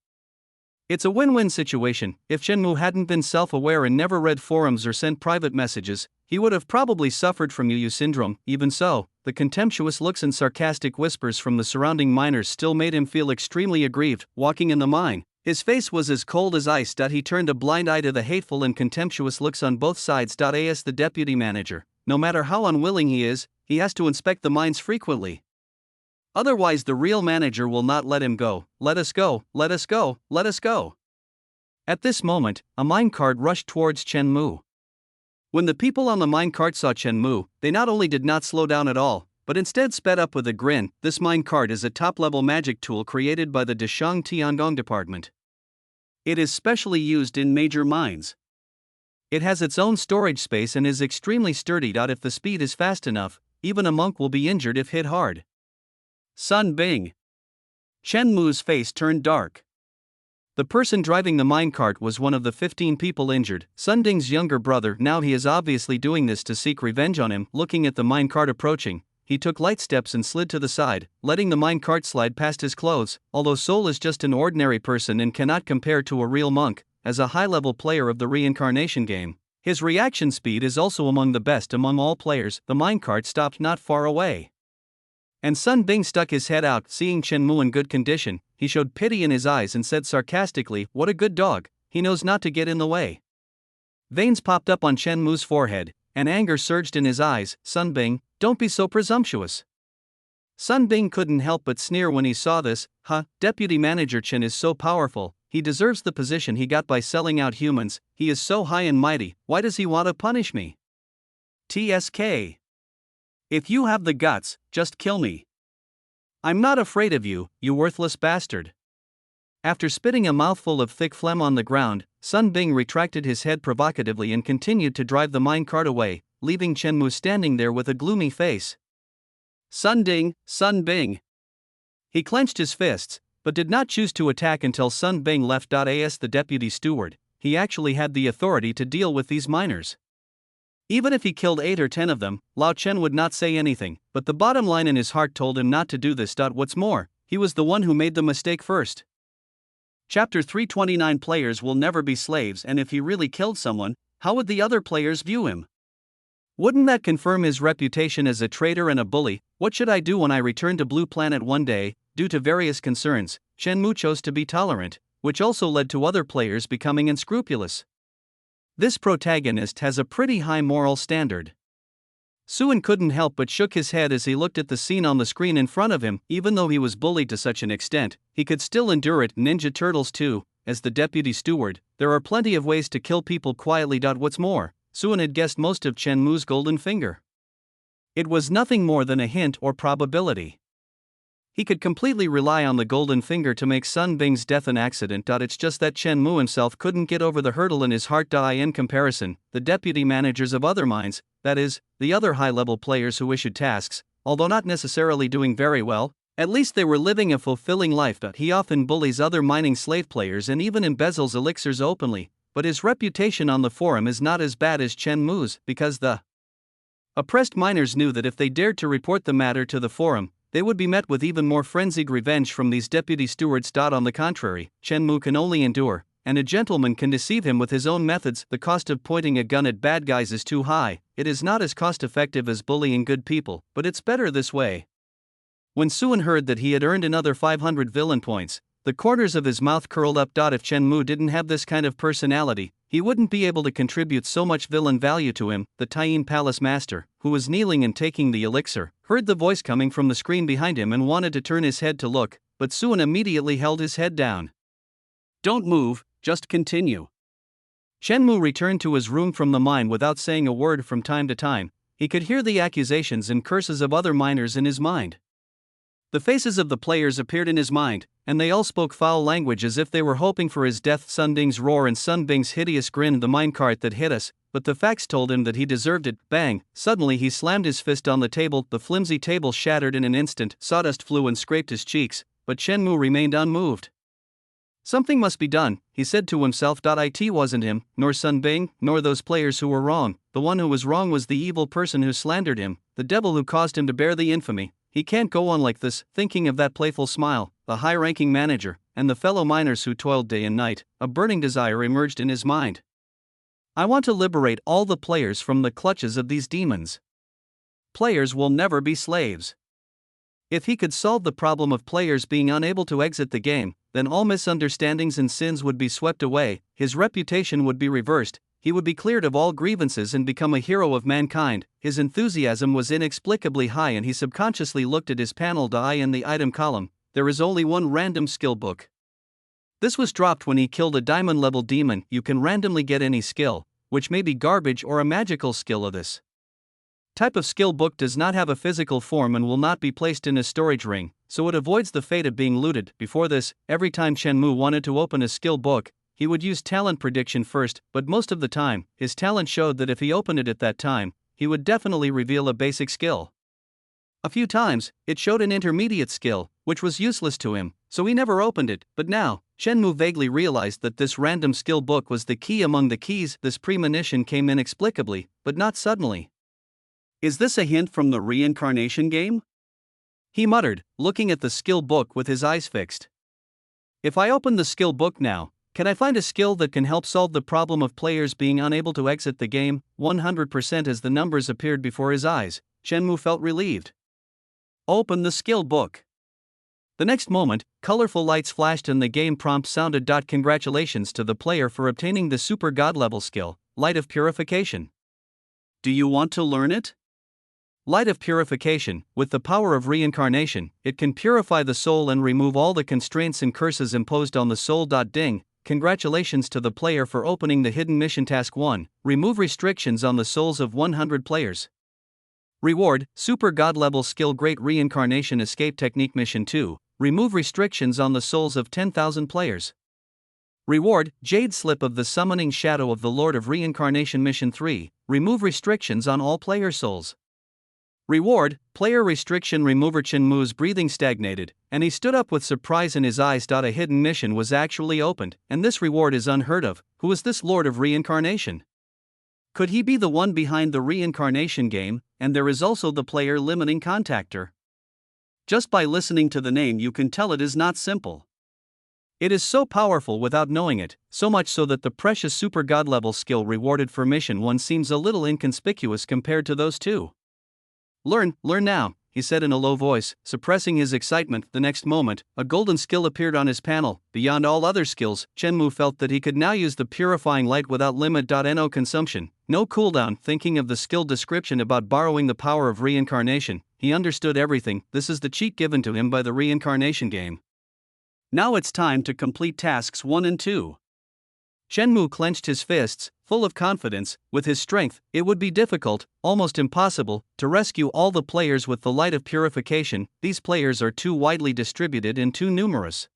Speaker 1: It's a win-win situation. If Chen Mu hadn't been self-aware and never read forums or sent private messages, he would have probably suffered from Yu syndrome. Even so, the contemptuous looks and sarcastic whispers from the surrounding miners still made him feel extremely aggrieved. Walking in the mine, his face was as cold as ice. He turned a blind eye to the hateful and contemptuous looks on both sides. As the deputy manager, no matter how unwilling he is, he has to inspect the mines frequently. Otherwise the real manager will not let him go. Let us go, let us go, let us go. At this moment, a minecart rushed towards Chen Mu. When the people on the minecart saw Chen Mu, they not only did not slow down at all, but instead sped up with a grin. This minecart is a top-level magic tool created by the Deshang Tiangong department. It is specially used in major mines. It has its own storage space and is extremely sturdy. If the speed is fast enough, even a monk will be injured if hit hard. Sun Bing. Chen Mu's face turned dark. The person driving the minecart was one of the 15 people injured, Sun Bing's younger brother. Now he is obviously doing this to seek revenge on him. Looking at the minecart approaching, he took light steps and slid to the side, letting the minecart slide past his clothes. Although Soul is just an ordinary person and cannot compare to a real monk, as a high-level player of the reincarnation game, his reaction speed is also among the best among all players. The minecart stopped not far away, and Sun Bing stuck his head out. Seeing Chen Mu in good condition, he showed pity in his eyes and said sarcastically, "What a good dog, he knows not to get in the way." Veins popped up on Chen Mu's forehead, and anger surged in his eyes. "Sun Bing, don't be so presumptuous." Sun Bing couldn't help but sneer when he saw this. Deputy Manager Chen is so powerful, he deserves the position he got by selling out humans. He is so high and mighty, why does he want to punish me? TSK. If you have the guts, just kill me. I'm not afraid of you, you worthless bastard. After spitting a mouthful of thick phlegm on the ground, Sun Bing retracted his head provocatively and continued to drive the minecart away, leaving Chen Mu standing there with a gloomy face. Sun Bing. He clenched his fists, but did not choose to attack until Sun Bing left. As the deputy steward, he actually had the authority to deal with these miners. Even if he killed 8 or 10 of them, Lao Chen would not say anything, but the bottom line in his heart told him not to do this. What's more, he was the one who made the mistake first. Chapter 329. Players will never be slaves, and if he really killed someone, how would the other players view him? Wouldn't that confirm his reputation as a traitor and a bully? What should I do when I return to Blue Planet one day? Due to various concerns, Chen Mu chose to be tolerant, which also led to other players becoming unscrupulous. This protagonist has a pretty high moral standard. Suan couldn't help but shook his head as he looked at the scene on the screen in front of him. Even though he was bullied to such an extent, he could still endure it. Ninja Turtles 2, as the deputy steward, there are plenty of ways to kill people quietly. What's more, Suan had guessed most of Chen Mu's golden finger. It was nothing more than a hint or probability. He could completely rely on the golden finger to make Sun Bing's death an accident. It's just that Chen Mu himself couldn't get over the hurdle in his heart. In comparison, the deputy managers of other mines, that is, the other high-level players who issued tasks, although not necessarily doing very well, at least they were living a fulfilling life. He often bullies other mining slave players and even embezzles elixirs openly, but his reputation on the forum is not as bad as Chen Mu's, because the oppressed miners knew that if they dared to report the matter to the forum, they would be met with even more frenzied revenge from these deputy stewards. On the contrary, Chen Mu can only endure, and a gentleman can deceive him with his own methods. The cost of pointing a gun at bad guys is too high. It is not as cost-effective as bullying good people, but it's better this way. When Suan heard that he had earned another 500 villain points, the corners of his mouth curled up. If Chen Mu didn't have this kind of personality, he wouldn't be able to contribute so much villain value to him. The Taiyin Palace Master, who was kneeling and taking the elixir, heard the voice coming from the screen behind him and wanted to turn his head to look, but Suan immediately held his head down.
Speaker 2: Don't move, just continue.
Speaker 1: Shenmue returned to his room from the mine without saying a word. From time to time, he could hear the accusations and curses of other miners in his mind. The faces of the players appeared in his mind, and they all spoke foul language as if they were hoping for his death. Sun Bing's roar and Sun Bing's hideous grin. The minecart that hit us, but the facts told him that he deserved it. Bang! Suddenly he slammed his fist on the table. The flimsy table shattered in an instant. Sawdust flew and scraped his cheeks, but Shenmue remained unmoved. Something must be done, he said to himself. It wasn't him, nor Sun Bing, nor those players who were wrong. The one who was wrong was the evil person who slandered him, the devil who caused him to bear the infamy. He can't go on like this. Thinking of that playful smile, the high-ranking manager, and the fellow miners who toiled day and night, a burning desire emerged in his mind. I want to liberate all the players from the clutches of these demons. Players will never be slaves. If he could solve the problem of players being unable to exit the game, then all misunderstandings and sins would be swept away, his reputation would be reversed, he would be cleared of all grievances and become a hero of mankind. His enthusiasm was inexplicably high and he subconsciously looked at his panel die in the item column. There is only one random skill book. This was dropped when he killed a diamond-level demon. You can randomly get any skill, which may be garbage or a magical skill of this type of skill book does not have a physical form and will not be placed in a storage ring, so it avoids the fate of being looted. Before this, every time Shenmue wanted to open a skill book, he would use talent prediction first, but most of the time, his talent showed that if he opened it at that time, he would definitely reveal a basic skill. A few times, it showed an intermediate skill, which was useless to him, so he never opened it. But now, Shenmue vaguely realized that this random skill book was the key among the keys. This premonition came inexplicably, but not suddenly.
Speaker 2: Is this a hint from the reincarnation game?
Speaker 1: He muttered, looking at the skill book with his eyes fixed. If I open the skill book now, can I find a skill that can help solve the problem of players being unable to exit the game? 100%. As the numbers appeared before his eyes, Shenmue felt relieved. Open the skill book. The next moment, colorful lights flashed and the game prompt sounded. Congratulations to the player for obtaining the super god level skill, Light of Purification.
Speaker 2: Do you want to learn it?
Speaker 1: Light of Purification, with the power of reincarnation, it can purify the soul and remove all the constraints and curses imposed on the soul. Ding, congratulations to the player for opening the hidden mission. Task 1, remove restrictions on the souls of 100 players. Reward, Super God level skill Great Reincarnation Escape Technique. Mission 2, remove restrictions on the souls of 10,000 players. Reward, Jade Slip of the Summoning Shadow of the Lord of Reincarnation. Mission 3, remove restrictions on all player souls. Reward, player restriction remover. Shenmue's breathing stagnated, and he stood up with surprise in his eyes. A hidden mission was actually opened, and this reward is unheard of. Who is this Lord of Reincarnation? Could he be the one behind the reincarnation game? And there is also the player limiting contactor. Just by listening to the name you can tell it is not simple. It is so powerful without knowing it, so much so that the precious super god level skill rewarded for mission 1 seems a little inconspicuous compared to those two. Learn now, he said in a low voice, suppressing his excitement. The next moment, a golden skill appeared on his panel. Beyond all other skills, Shenmue felt that he could now use the purifying light without limit. No consumption, no cooldown. Thinking of the skill description about borrowing the power of reincarnation, he understood everything. This is the cheat given to him by the reincarnation game. Now it's time to complete tasks 1 and 2. Shenmue clenched his fists, full of confidence. With his strength, it would be difficult, almost impossible, to rescue all the players with the Light of Purification. These players are too widely distributed and too numerous.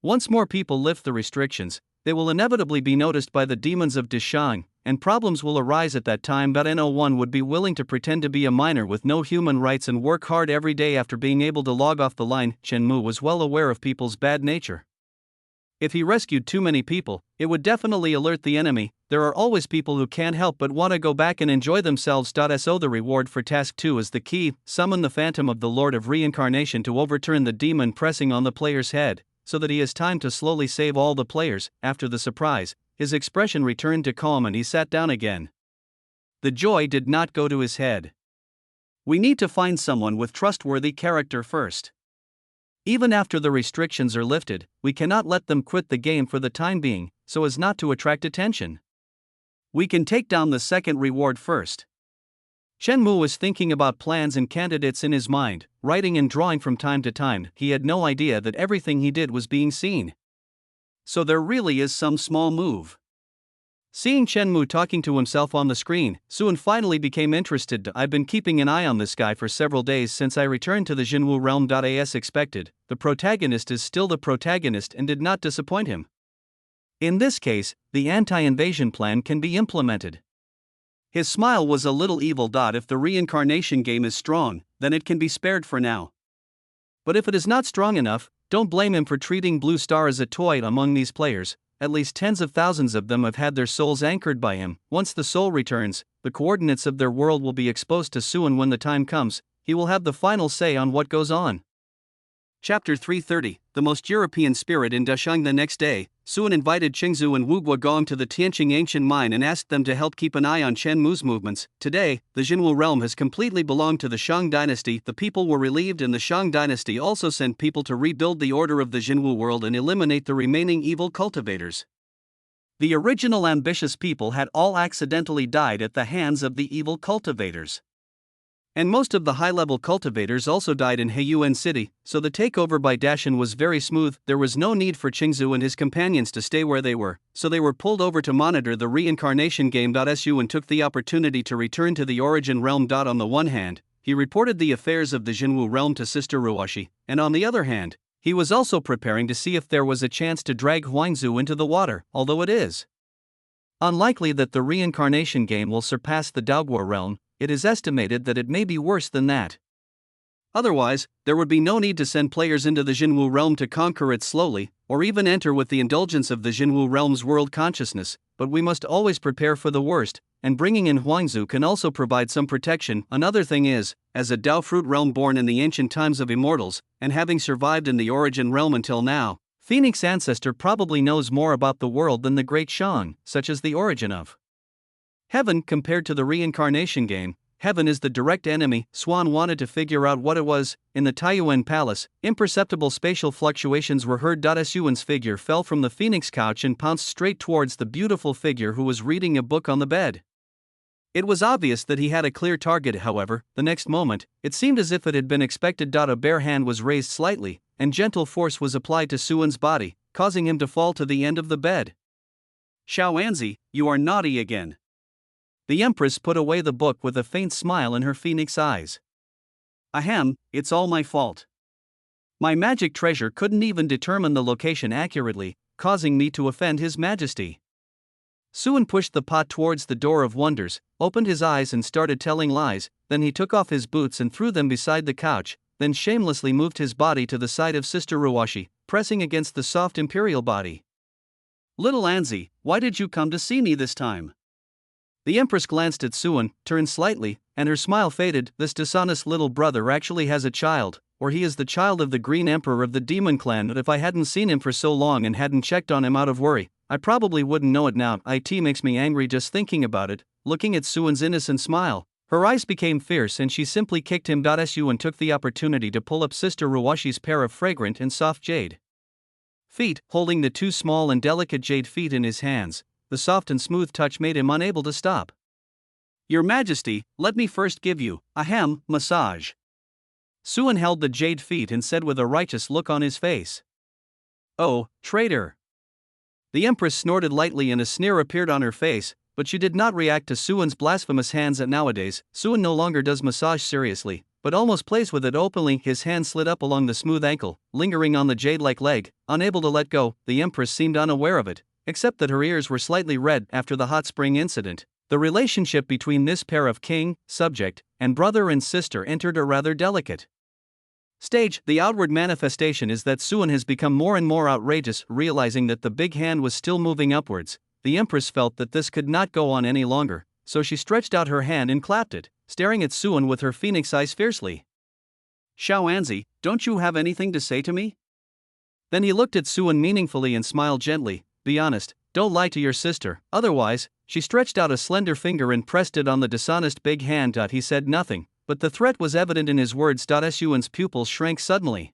Speaker 1: Once more people lift the restrictions, they will inevitably be noticed by the demons of Dishang, and problems will arise at that time. No one would be willing to pretend to be a miner with no human rights and work hard every day after being able to log off the line. Shenmue was well aware of people's bad nature. If he rescued too many people, it would definitely alert the enemy. There are always people who can't help but want to go back and enjoy themselves. So the reward for task 2 is the key. Summon the phantom of the Lord of Reincarnation to overturn the demon pressing on the player's head, so that he has time to slowly save all the players. After the surprise, his expression returned to calm and he sat down again. The joy did not go to his head. We need to find someone with trustworthy character first. Even after the restrictions are lifted, we cannot let them quit the game for the time being, so as not to attract attention. We can take down the second reward first. Chen Mu was thinking about plans and candidates in his mind, writing and drawing from time to time. He had no idea that everything he did was being seen. So there really is some small move. Seeing Chen Mu talking to himself on the screen, Suan finally became interested. I've been keeping an eye on this guy for several days since I returned to the Jinwu realm. As expected, the protagonist is still the protagonist and did not disappoint him. In this case, the anti-invasion plan can be implemented. His smile was a little evil. If the reincarnation game is strong, then it can be spared for now. But if it is not strong enough, don't blame him for treating Blue Star as a toy. Among these players, at least tens of thousands of them have had their souls anchored by him. Once the soul returns, the coordinates of their world will be exposed to Suan. When the time comes, he will have the final say on what goes on. Chapter 330, The Most European Spirit in Dasheng. The next day, Suan invited Qingzu and Wu Guogong to the Tianqing ancient mine and asked them to help keep an eye on Chen Mu's movements. Today, the Jinwu realm has completely belonged to the Shang dynasty. The people were relieved, and the Shang dynasty also sent people to rebuild the order of the Jinwu world and eliminate the remaining evil cultivators. The original ambitious people had all accidentally died at the hands of the evil cultivators. And most of the high-level cultivators also died in Heiyuan City, so the takeover by Dashan was very smooth. There was no need for Qingzu and his companions to stay where they were, so they were pulled over to monitor the reincarnation game. Suan took the opportunity to return to the origin realm. On the one hand, he reported the affairs of the Jinwu realm to Sister Ruoshi, and on the other hand, he was also preparing to see if there was a chance to drag Huangzu into the water, although it is unlikely that the reincarnation game will surpass the Daoguo realm. It is estimated that it may be worse than that. Otherwise, there would be no need to send players into the Jinwu realm to conquer it slowly, or even enter with the indulgence of the Jinwu realm's world consciousness, but we must always prepare for the worst, and bringing in Huangzu can also provide some protection. Another thing is, as a Dao fruit realm born in the ancient times of immortals, and having survived in the origin realm until now, Phoenix Ancestor probably knows more about the world than the Great Shang, such as the origin of heaven compared to the reincarnation game. Heaven is the direct enemy. Swan wanted to figure out what it was. In the Taiyuan Palace, imperceptible spatial fluctuations were heard. Suan's figure fell from the phoenix couch and pounced straight towards the beautiful figure who was reading a book on the bed. It was obvious that he had a clear target. However, the next moment, it seemed as if it had been expected. A bare hand was raised slightly, and gentle force was applied to Suan's body, causing him to fall to the end of the bed. Xiaoanzi, you are naughty again. The Empress put away the book with a faint smile in her phoenix eyes. Ahem, it's all my fault. My magic treasure couldn't even determine the location accurately, causing me to offend His Majesty. Suan pushed the pot towards the door of wonders, opened his eyes and started telling lies. Then he took off his boots and threw them beside the couch, then shamelessly moved his body to the side of Sister Ruoshi, pressing against the soft imperial body. Little Anzi, why did you come to see me this time? The Empress glanced at Suan, turned slightly, and her smile faded. This dishonest little brother actually has a child, or he is the child of the Green Emperor of the Demon Clan. But if I hadn't seen him for so long and hadn't checked on him out of worry, I probably wouldn't know it now. It makes me angry just thinking about it. Looking at Suan's innocent smile, her eyes became fierce and she simply kicked him. Suan took the opportunity to pull up Sister Ruoshi's pair of fragrant and soft jade feet, holding the two small and delicate jade feet in his hands. The soft and smooth touch made him unable to stop. Your Majesty, let me first give you a massage. Suan held the jade feet and said with a righteous look on his face. Oh, traitor! The Empress snorted lightly and a sneer appeared on her face, but she did not react to Suan's blasphemous hands. Nowadays, Suan no longer does massage seriously, but almost plays with it openly. His hand slid up along the smooth ankle, lingering on the jade-like leg, unable to let go. The Empress seemed unaware of it, except that her ears were slightly red after the hot spring incident. The relationship between this pair of king, subject, and brother and sister entered a rather delicate stage. The outward manifestation is that Suan has become more and more outrageous. Realizing that the big hand was still moving upwards, the Empress felt that this could not go on any longer, so she stretched out her hand and clapped it, staring at Suan with her phoenix eyes fiercely. Xiaoanzi, don't you have anything to say to me? Then he looked at Suan meaningfully and smiled gently. Be honest, don't lie to your sister, otherwise. She stretched out a slender finger and pressed it on the dishonest big hand. He said nothing, but the threat was evident in his words. Suan's pupils shrank suddenly.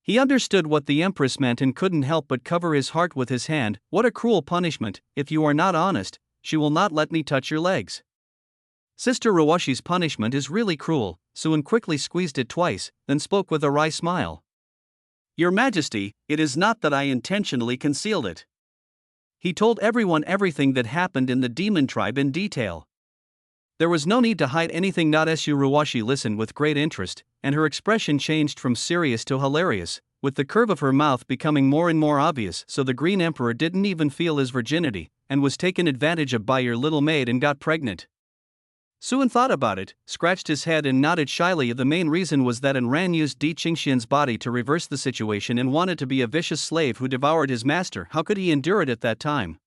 Speaker 1: He understood what the Empress meant and couldn't help but cover his heart with his hand. What a cruel punishment! If you are not honest, she will not let me touch your legs. Sister Rawashi's punishment is really cruel. Suan quickly squeezed it twice, then spoke with a wry smile.
Speaker 2: Your Majesty, it is not that I intentionally concealed it.
Speaker 1: He told everyone everything that happened in the demon tribe in detail. There was no need to hide anything. Su Rawashi listened with great interest, and her expression changed from serious to hilarious, with the curve of her mouth becoming more and more obvious. So the Green Emperor didn't even feel his virginity, and was taken advantage of by your little maid and got pregnant. Suan thought about it, scratched his head and nodded shyly. The main reason was that Ran used Di Qingxian's body to reverse the situation and wanted to be a vicious slave who devoured his master. How could he endure it at that time?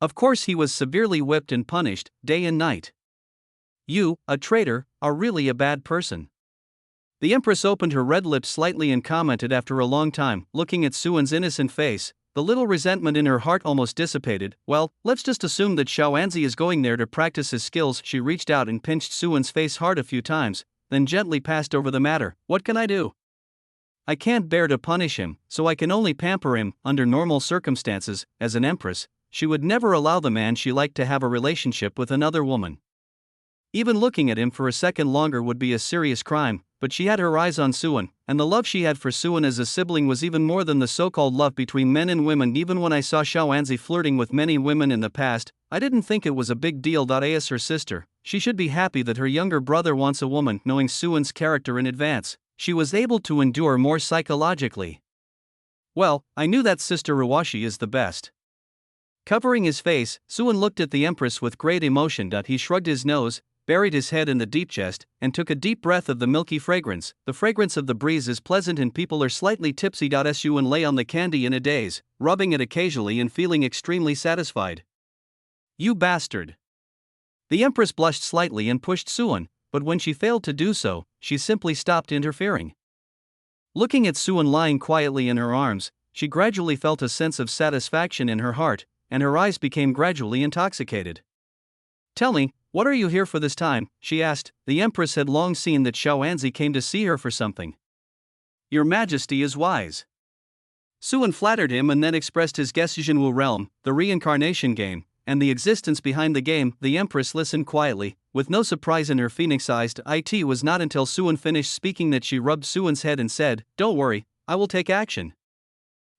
Speaker 1: Of course he was severely whipped and punished, day and night. You, a traitor, are really a bad person. The Empress opened her red lips slightly and commented after a long time, looking at Suan's innocent face. The little resentment in her heart almost dissipated. Well, let's just assume that Xiaoanzi is going there to practice his skills. She reached out and pinched Suan's face hard a few times, then gently passed over the matter. What can I do? I can't bear to punish him, so I can only pamper him. Under normal circumstances, as an empress, she would never allow the man she liked to have a relationship with another woman. Even looking at him for a second longer would be a serious crime, but she had her eyes on Suan, and the love she had for Suan as a sibling was even more than the so-called love between men and women. Even when I saw Xiaoanzi flirting with many women in the past, I didn't think it was a big deal. As her sister, she should be happy that her younger brother wants a woman. Knowing Suan's character in advance, she was able to endure more psychologically. Well, I knew that Sister Rawashi is the best. Covering his face, Suan looked at the Empress with great emotion. He shrugged his nose, buried his head in the deep chest, and took a deep breath of the milky fragrance. The fragrance of the breeze is pleasant and people are slightly tipsy. Suan lay on the candy in a daze, rubbing it occasionally and feeling extremely satisfied. You bastard! The Empress blushed slightly and pushed Suan, but when she failed to do so, she simply stopped interfering. Looking at Suan lying quietly in her arms, she gradually felt a sense of satisfaction in her heart, and her eyes became gradually intoxicated. Tell me, what are you here for this time? She asked. The Empress had long seen that Xiaoanzi came to see her for something. Your Majesty is wise. Suan flattered him and then expressed his Gesujinwu realm, the reincarnation game, and the existence behind the game. The Empress listened quietly, with no surprise in her phoenix-eyes. It was not until Suan finished speaking that she rubbed Suan's head and said, "Don't worry, I will take action."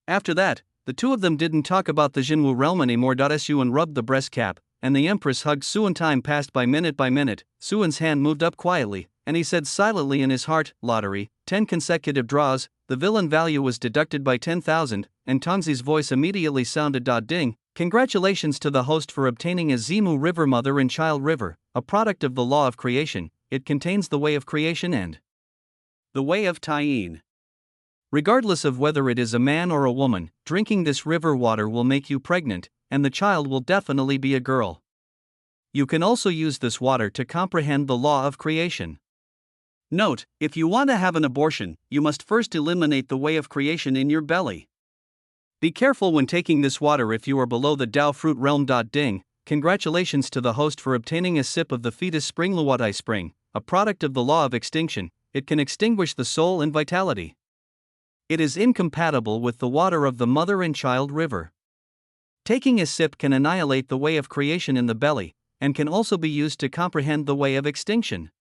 Speaker 1: After that, the two of them didn't talk about the Jinwu realm anymore. Suan rubbed the breast cap, and the Empress hugged Suan. Time passed by minute by minute. Suan's hand moved up quietly, and he said silently in his heart, "Lottery, 10 consecutive draws." The villain value was deducted by 10,000, and Tongzi's voice immediately sounded. Ding, congratulations to the host for obtaining a Zimu River Mother and Child River, a product of the law of creation. It contains the way of creation and the way of Taiyin. Regardless of whether it is a man or a woman, drinking this river water will make you pregnant, and the child will definitely be a girl. You can also use this water to comprehend the law of creation. Note, if you want to have an abortion, you must first eliminate the way of creation in your belly. Be careful when taking this water if you are below the Dao fruit realm. Ding, congratulations to the host for obtaining a sip of the fetus spring Luotai spring, a product of the law of extinction. It can extinguish the soul and vitality. It is incompatible with the water of the mother and child river. Taking a sip can annihilate the way of creation in the belly, and can also be used to comprehend the way of extinction.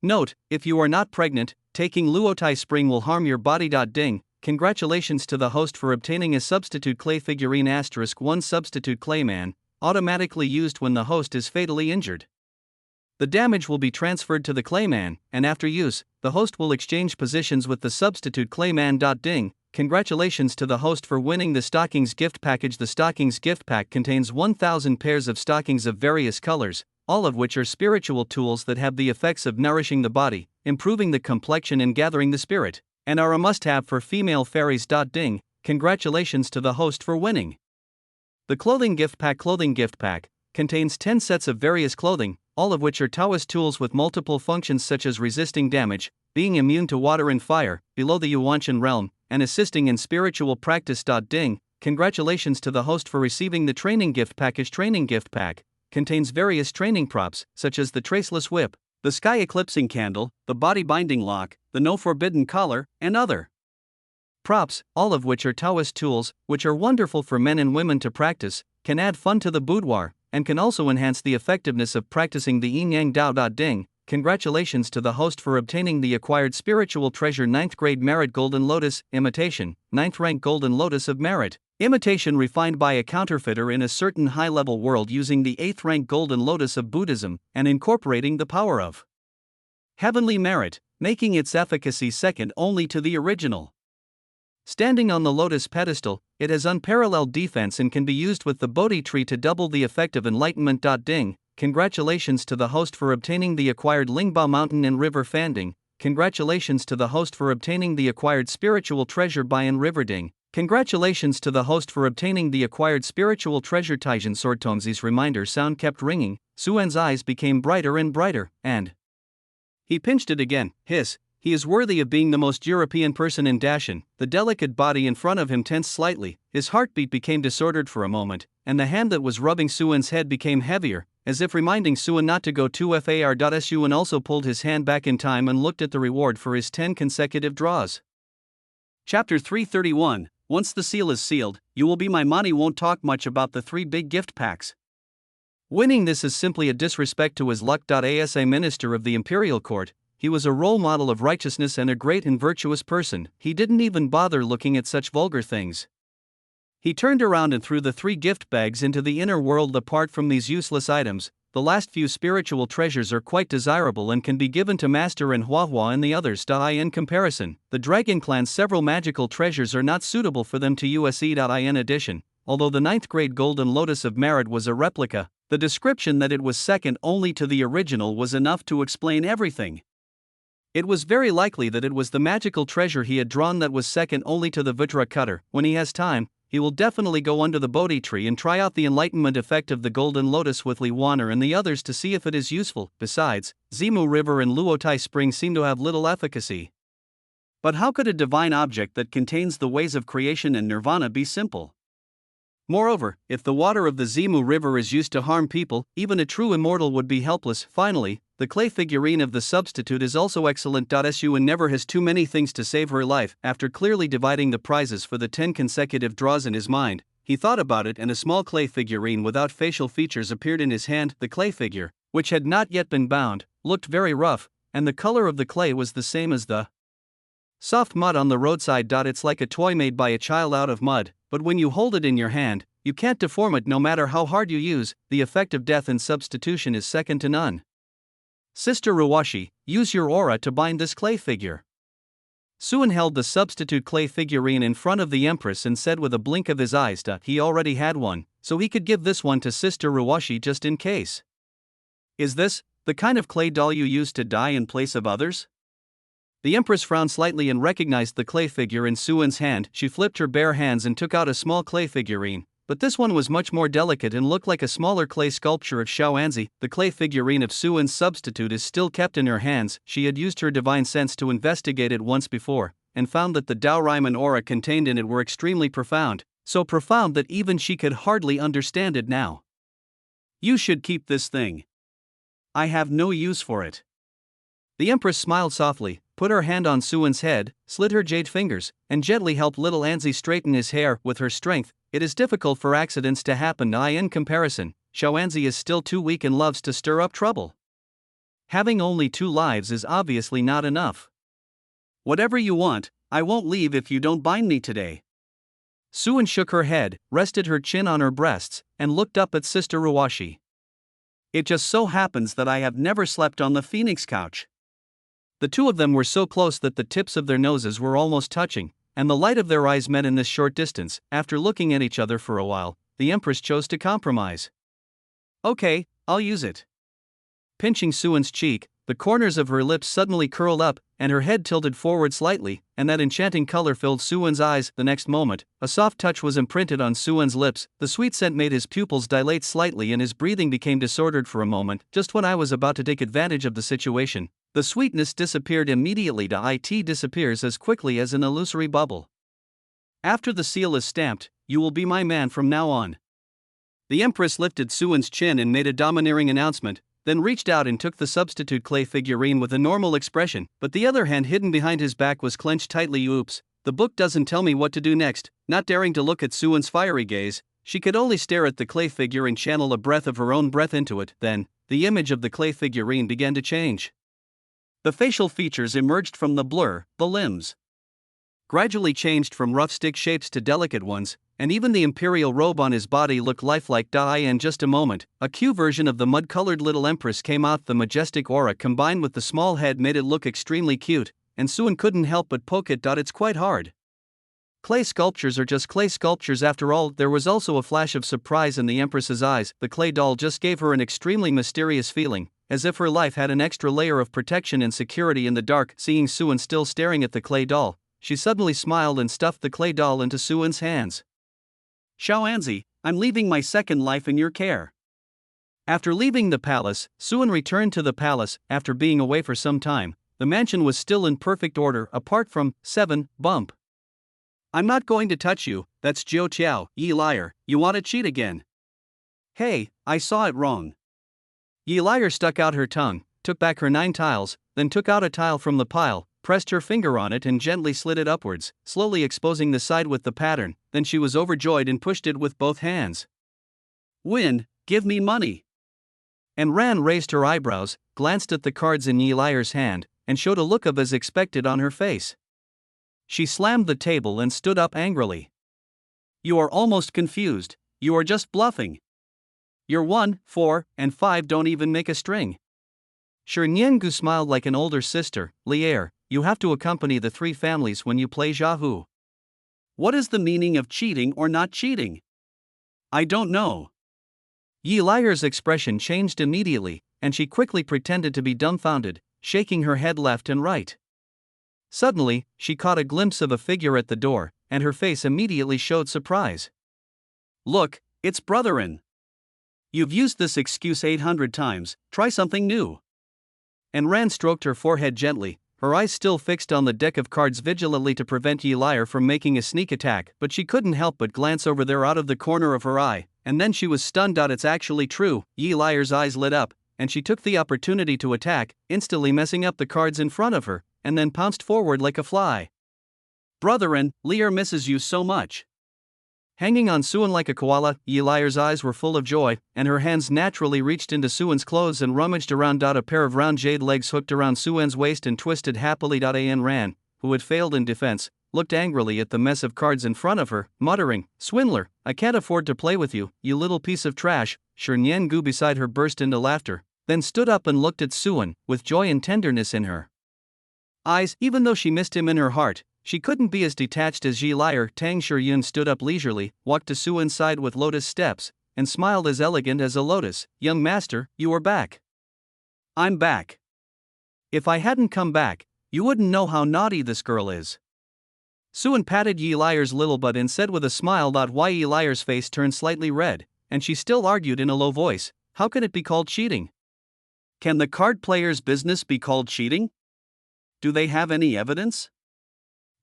Speaker 1: Note, if you are not pregnant, taking Luotai spring will harm your body. Ding, congratulations to the host for obtaining a substitute clay figurine *1 substitute clayman, automatically used when the host is fatally injured. The damage will be transferred to the clayman, and after use, the host will exchange positions with the substitute clayman. Ding, congratulations to the host for winning the Stockings gift package. The Stockings gift pack contains 1,000 pairs of stockings of various colors, all of which are spiritual tools that have the effects of nourishing the body, improving the complexion and gathering the spirit, and are a must-have for female fairies. Ding, congratulations to the host for winning. The Clothing gift pack contains 10 sets of various clothing, all of which are Taoist tools with multiple functions such as resisting damage, being immune to water and fire, below the Yuanshan realm, and assisting in spiritual practice. Ding, congratulations to the host for receiving the Training gift package. Training gift pack contains various training props, such as the Traceless Whip, the Sky Eclipsing Candle, the Body Binding Lock, the No Forbidden Collar, and other props, all of which are Taoist tools, which are wonderful for men and women to practice, can add fun to the boudoir, and can also enhance the effectiveness of practicing the Yin Yang Dao Ding. Congratulations to the host for obtaining the acquired spiritual treasure 9th grade merit Golden Lotus, imitation, 9th rank Golden Lotus of merit. Imitation refined by a counterfeiter in a certain high-level world using the 8th rank Golden Lotus of Buddhism and incorporating the power of heavenly merit, making its efficacy second only to the original. Standing on the lotus pedestal, it has unparalleled defense and can be used with the Bodhi tree to double the effect of enlightenment. Ding. Congratulations to the host for obtaining the acquired Lingbao Mountain and River Fanding. Congratulations to the host for obtaining the acquired spiritual treasure Bayan River Ding. Congratulations to the host for obtaining the acquired spiritual treasure Taijin Swordtomzi's reminder sound kept ringing. Suan's eyes became brighter and brighter, and he pinched it again. Hiss. He is worthy of being the most European person in Dashan. The delicate body in front of him tensed slightly, his heartbeat became disordered for a moment, and the hand that was rubbing Suan's head became heavier, as if reminding Suan not to go too far. Suan also pulled his hand back in time and looked at the reward for his 10 consecutive draws. Chapter 331. Once the seal is sealed, you will be my money. Won't talk much about the 3 big gift packs. Winning this is simply a disrespect to his luck. As a minister of the imperial court, he was a role model of righteousness and a great and virtuous person. He didn't even bother looking at such vulgar things. He turned around and threw the 3 gift bags into the inner world. Apart from these useless items, the last few spiritual treasures are quite desirable and can be given to Master and Huahua and the others. In comparison, the Dragon Clan's several magical treasures are not suitable for them to use. In addition, although the 9th grade Golden Lotus of Merit was a replica, the description that it was second only to the original was enough to explain everything. It was very likely that it was the magical treasure he had drawn that was second only to the Vajra cutter. When he has time, he will definitely go under the Bodhi tree and try out the enlightenment effect of the Golden Lotus with Li Waner and the others to see if it is useful. Besides, Zimu River and Luotai Spring seem to have little efficacy. But how could a divine object that contains the ways of creation and nirvana be simple? Moreover, if the water of the Zimu River is used to harm people, even a true immortal would be helpless. Finally, the clay figurine of the substitute is also excellent. Suan never has too many things to save her life. After clearly dividing the prizes for the 10 consecutive draws in his mind, he thought about it and a small clay figurine without facial features appeared in his hand. The clay figure, which had not yet been bound, looked very rough, and the color of the clay was the same as the soft mud on the roadside. It's like a toy made by a child out of mud, but when you hold it in your hand, you can't deform it no matter how hard you use. The effect of death and substitution is second to none. Sister Ruwashi, use your aura to bind this clay figure. Suan held the substitute clay figurine in front of the Empress and said with a blink of his eyes he already had one, so he could give this one to Sister Ruwashi just in case. Is this the kind of clay doll you use to die in place of others? The Empress frowned slightly and recognized the clay figure in Suan's hand. She flipped her bare hands and took out a small clay figurine, but this one was much more delicate and looked like a smaller clay sculpture of Xiaoanzi. The clay figurine of Suan's substitute is still kept in her hands. She had used her divine sense to investigate it once before, and found that the Dao Raiman aura contained in it were extremely profound, so profound that even she could hardly understand it now. You should keep this thing. I have no use for it. The Empress smiled softly, put her hand on Suan's head, slid her jade fingers, and gently helped little Anzi straighten his hair. With her strength, it is difficult for accidents to happen. In comparison, Xiaoanzi is still too weak and loves to stir up trouble. Having only 2 lives is obviously not enough. Whatever you want, I won't leave if you don't bind me today. Suan shook her head, rested her chin on her breasts, and looked up at Sister Ruwashi. It just so happens that I have never slept on the Phoenix couch. The 2 of them were so close that the tips of their noses were almost touching, and the light of their eyes met in this short distance. After looking at each other for a while, the Empress chose to compromise. Okay, I'll use it. Pinching Suan's cheek, the corners of her lips suddenly curled up, and her head tilted forward slightly, and that enchanting color filled Suan's eyes. The next moment, a soft touch was imprinted on Suan's lips. The sweet scent made his pupils dilate slightly and his breathing became disordered for a moment. Just when I was about to take advantage of the situation, the sweetness disappeared immediately. It disappears as quickly as an illusory bubble. After the seal is stamped, you will be my man from now on. The Empress lifted Suan's chin and made a domineering announcement, then reached out and took the substitute clay figurine with a normal expression, but the other hand hidden behind his back was clenched tightly. Oops, the book doesn't tell me what to do next. Not daring to look at Suan's fiery gaze, She could only stare at the clay figure and channel a breath of her own breath into it. Then, the image of the clay figurine began to change. The facial features emerged from the blur, the limbs gradually changed from rough stick shapes to delicate ones, and even the imperial robe on his body looked lifelike. In just a moment, a Q version of the mud-colored little empress came out. The majestic aura combined with the small head made it look extremely cute, and Suan couldn't help but poke it. It's quite hard. Clay sculptures are just clay sculptures after all. There was also a flash of surprise in the empress's eyes. The clay doll just gave her an extremely mysterious feeling, as if her life had an extra layer of protection and security in the dark. Seeing Suan still staring at the clay doll, she suddenly smiled and stuffed the clay doll into Suan's hands. Xiaoanzi, I'm leaving my second life in your care. After leaving the palace, Suan returned to the palace. After being away for some time, the mansion was still in perfect order apart from 7 bump. I'm not going to touch you, that's Jiu Qiao, ye liar, you want to cheat again. Hey, I saw it wrong. Ye liar stuck out her tongue, took back her 9 tiles, then took out a tile from the pile, pressed her finger on it and gently slid it upwards, slowly exposing the side with the pattern. Then she was overjoyed and pushed it with both hands. Win, give me money. And Ran raised her eyebrows, glanced at the cards in Ye liar's hand, and showed a look of as expected on her face. She slammed the table and stood up angrily. You are almost confused, you are just bluffing. Your 1, 4, and 5 don't even make a string. Shi Niangu smiled like an older sister. Lier, you have to accompany the 3 families when you play Zhahu. What is the meaning of cheating or not cheating? I don't know. Ye liar's expression changed immediately, and she quickly pretended to be dumbfounded, shaking her head left and right. Suddenly, she caught a glimpse of a figure at the door, and her face immediately showed surprise. Look, it's Brotherin. You've used this excuse 800 times, try something new. And Ran stroked her forehead gently, her eyes still fixed on the deck of cards vigilantly to prevent Ye liar from making a sneak attack, but she couldn't help but glance over there out of the corner of her eye, and then she was stunned. It's actually true. Ye liar's eyes lit up, and she took the opportunity to attack, instantly messing up the cards in front of her, and then pounced forward like a fly. Brotherin, Lier misses you so much. Hanging on Suan like a koala, Ye liar's eyes were full of joy, and her hands naturally reached into Suan's clothes and rummaged around. A pair of round jade legs hooked around Suan's waist and twisted happily. An Ran, who had failed in defense, looked angrily at the mess of cards in front of her, muttering, Swindler, I can't afford to play with you, you little piece of trash. Shi Niangu beside her burst into laughter, then stood up and looked at Suan, with joy and tenderness in her eyes. Even though she missed him in her heart, she couldn't be as detached as Ye liar. Tang Shiyun stood up leisurely, walked to Suan's side with lotus steps, and smiled as elegant as a lotus. Young master, you are back. I'm back. If I hadn't come back, you wouldn't know how naughty this girl is. Suan patted Ye liar's little butt and said with a smile. Why Ye liar's face turned slightly red, and she still argued in a low voice, how can it be called cheating? Can the card player's business be called cheating? Do they have any evidence?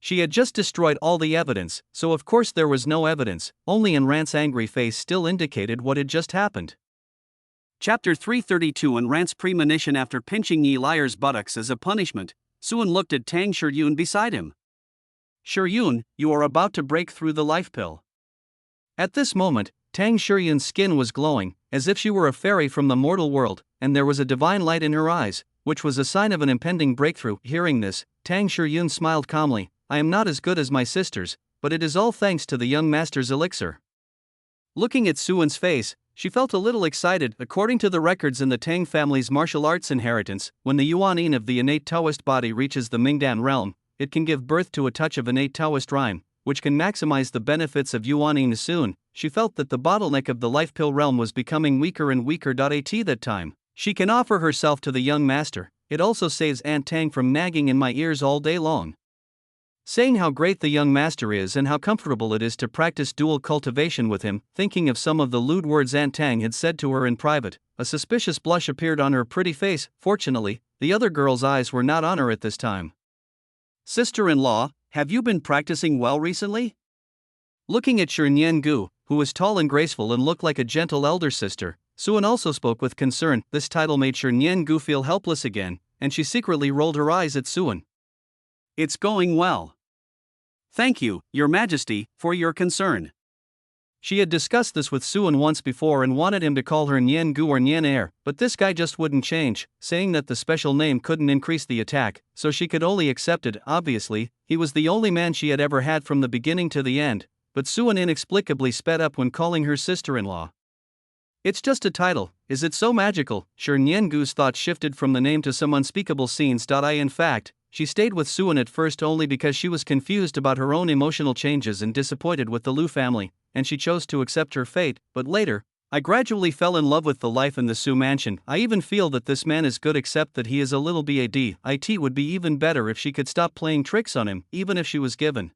Speaker 1: She had just destroyed all the evidence, so of course there was no evidence, only Rant's angry face still indicated what had just happened. Chapter 332. Rant's premonition. After pinching Ye liar's buttocks as a punishment, Suan looked at Tang Shiyun beside him. Shiyun, you are about to break through the life pill. At this moment, Tang Shiyun's skin was glowing, as if she were a fairy from the mortal world, and there was a divine light in her eyes, which was a sign of an impending breakthrough. Hearing this, Tang Shiyun smiled calmly. I am not as good as my sisters, but it is all thanks to the young master's elixir. Looking at Suan's face, she felt a little excited. According to the records in the Tang family's martial arts inheritance, when the Yuan of the innate Taoist body reaches the Mingdan realm, it can give birth to a touch of innate Taoist rhyme, which can maximize the benefits of Yuan. Soon, she felt that the bottleneck of the life pill realm was becoming weaker and weaker. At that time, she can offer herself to the young master. It also saves Aunt Tang from nagging in my ears all day long, saying how great the young master is and how comfortable it is to practice dual cultivation with him. Thinking of some of the lewd words Aunt Tang had said to her in private, a suspicious blush appeared on her pretty face. Fortunately, the other girl's eyes were not on her at this time. Sister-in-law, have you been practicing well recently? Looking at Shi Niangu, who was tall and graceful and looked like a gentle elder sister, Suan also spoke with concern. This title made Shi Niangu feel helpless again, and she secretly rolled her eyes at Suan. It's going well. Thank you, Your Majesty, for your concern. She had discussed this with Suan once before and wanted him to call her Nyen Gu or Nyen Air, but this guy just wouldn't change, saying that the special name couldn't increase the attack, so she could only accept it. Obviously, he was the only man she had ever had from the beginning to the end, but Suan inexplicably sped up when calling her sister-in-law. It's just a title, is it so magical? Sure. Nyen Gu's thoughts shifted from the name to some unspeakable scenes. In fact, she stayed with Suan at first only because she was confused about her own emotional changes and disappointed with the Lu family, and she chose to accept her fate, but later, I gradually fell in love with the life in the Su mansion. I even feel that this man is good except that he is a little bad. It would be even better if she could stop playing tricks on him, even if she was given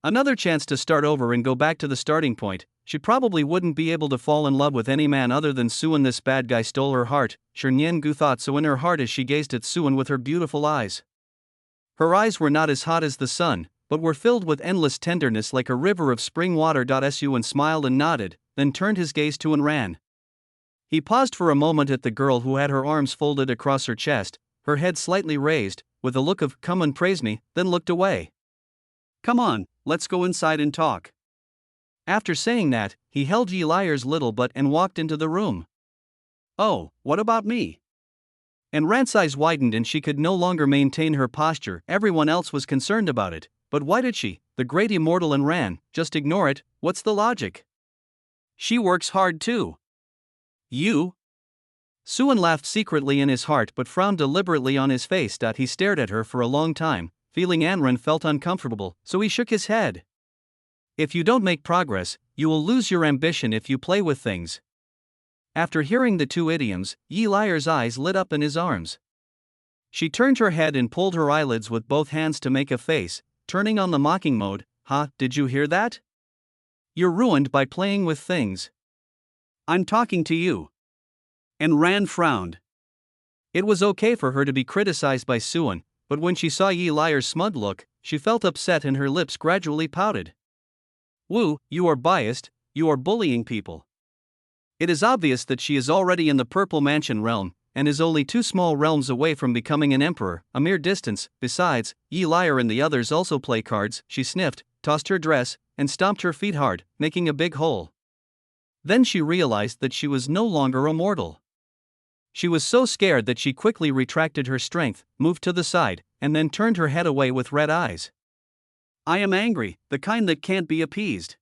Speaker 1: another chance to start over and go back to the starting point. She probably wouldn't be able to fall in love with any man other than Suan. This bad guy stole her heart, sure. Nyen Gu thought so in her heart as she gazed at Suan with her beautiful eyes. Her eyes were not as hot as the sun, but were filled with endless tenderness like a river of spring water. Suan smiled and nodded, then turned his gaze to and ran. He paused for a moment at the girl who had her arms folded across her chest, her head slightly raised, with a look of "come and praise me," then looked away. "Come on, let's go inside and talk." After saying that, he held Yi Liar's little butt and walked into the room. "Oh, what about me?" And Rant's eyes widened and she could no longer maintain her posture. Everyone else was concerned about it, but why did she, the great immortal and Ran, just ignore it? What's the logic? She works hard too. You? Suan laughed secretly in his heart but frowned deliberately on his face. He stared at her for a long time, feeling Anran felt uncomfortable, so he shook his head. "If you don't make progress, you will lose your ambition if you play with things." After hearing the two idioms, Yi Liar's eyes lit up in his arms. She turned her head and pulled her eyelids with both hands to make a face, turning on the mocking mode. "Huh, did you hear that? You're ruined by playing with things. I'm talking to you." And Ran frowned. It was okay for her to be criticized by Suan, but when she saw Yi Liar's smug look, she felt upset and her lips gradually pouted. "Wu, you are biased, you are bullying people." It is obvious that she is already in the Purple Mansion realm, and is only 2 small realms away from becoming an emperor, a mere distance. Besides, Yi Liar and the others also play cards. She sniffed, tossed her dress, and stomped her feet hard, making a big hole. Then she realized that she was no longer a mortal. She was so scared that she quickly retracted her strength, moved to the side, and then turned her head away with red eyes. "I am angry, the kind that can't be appeased.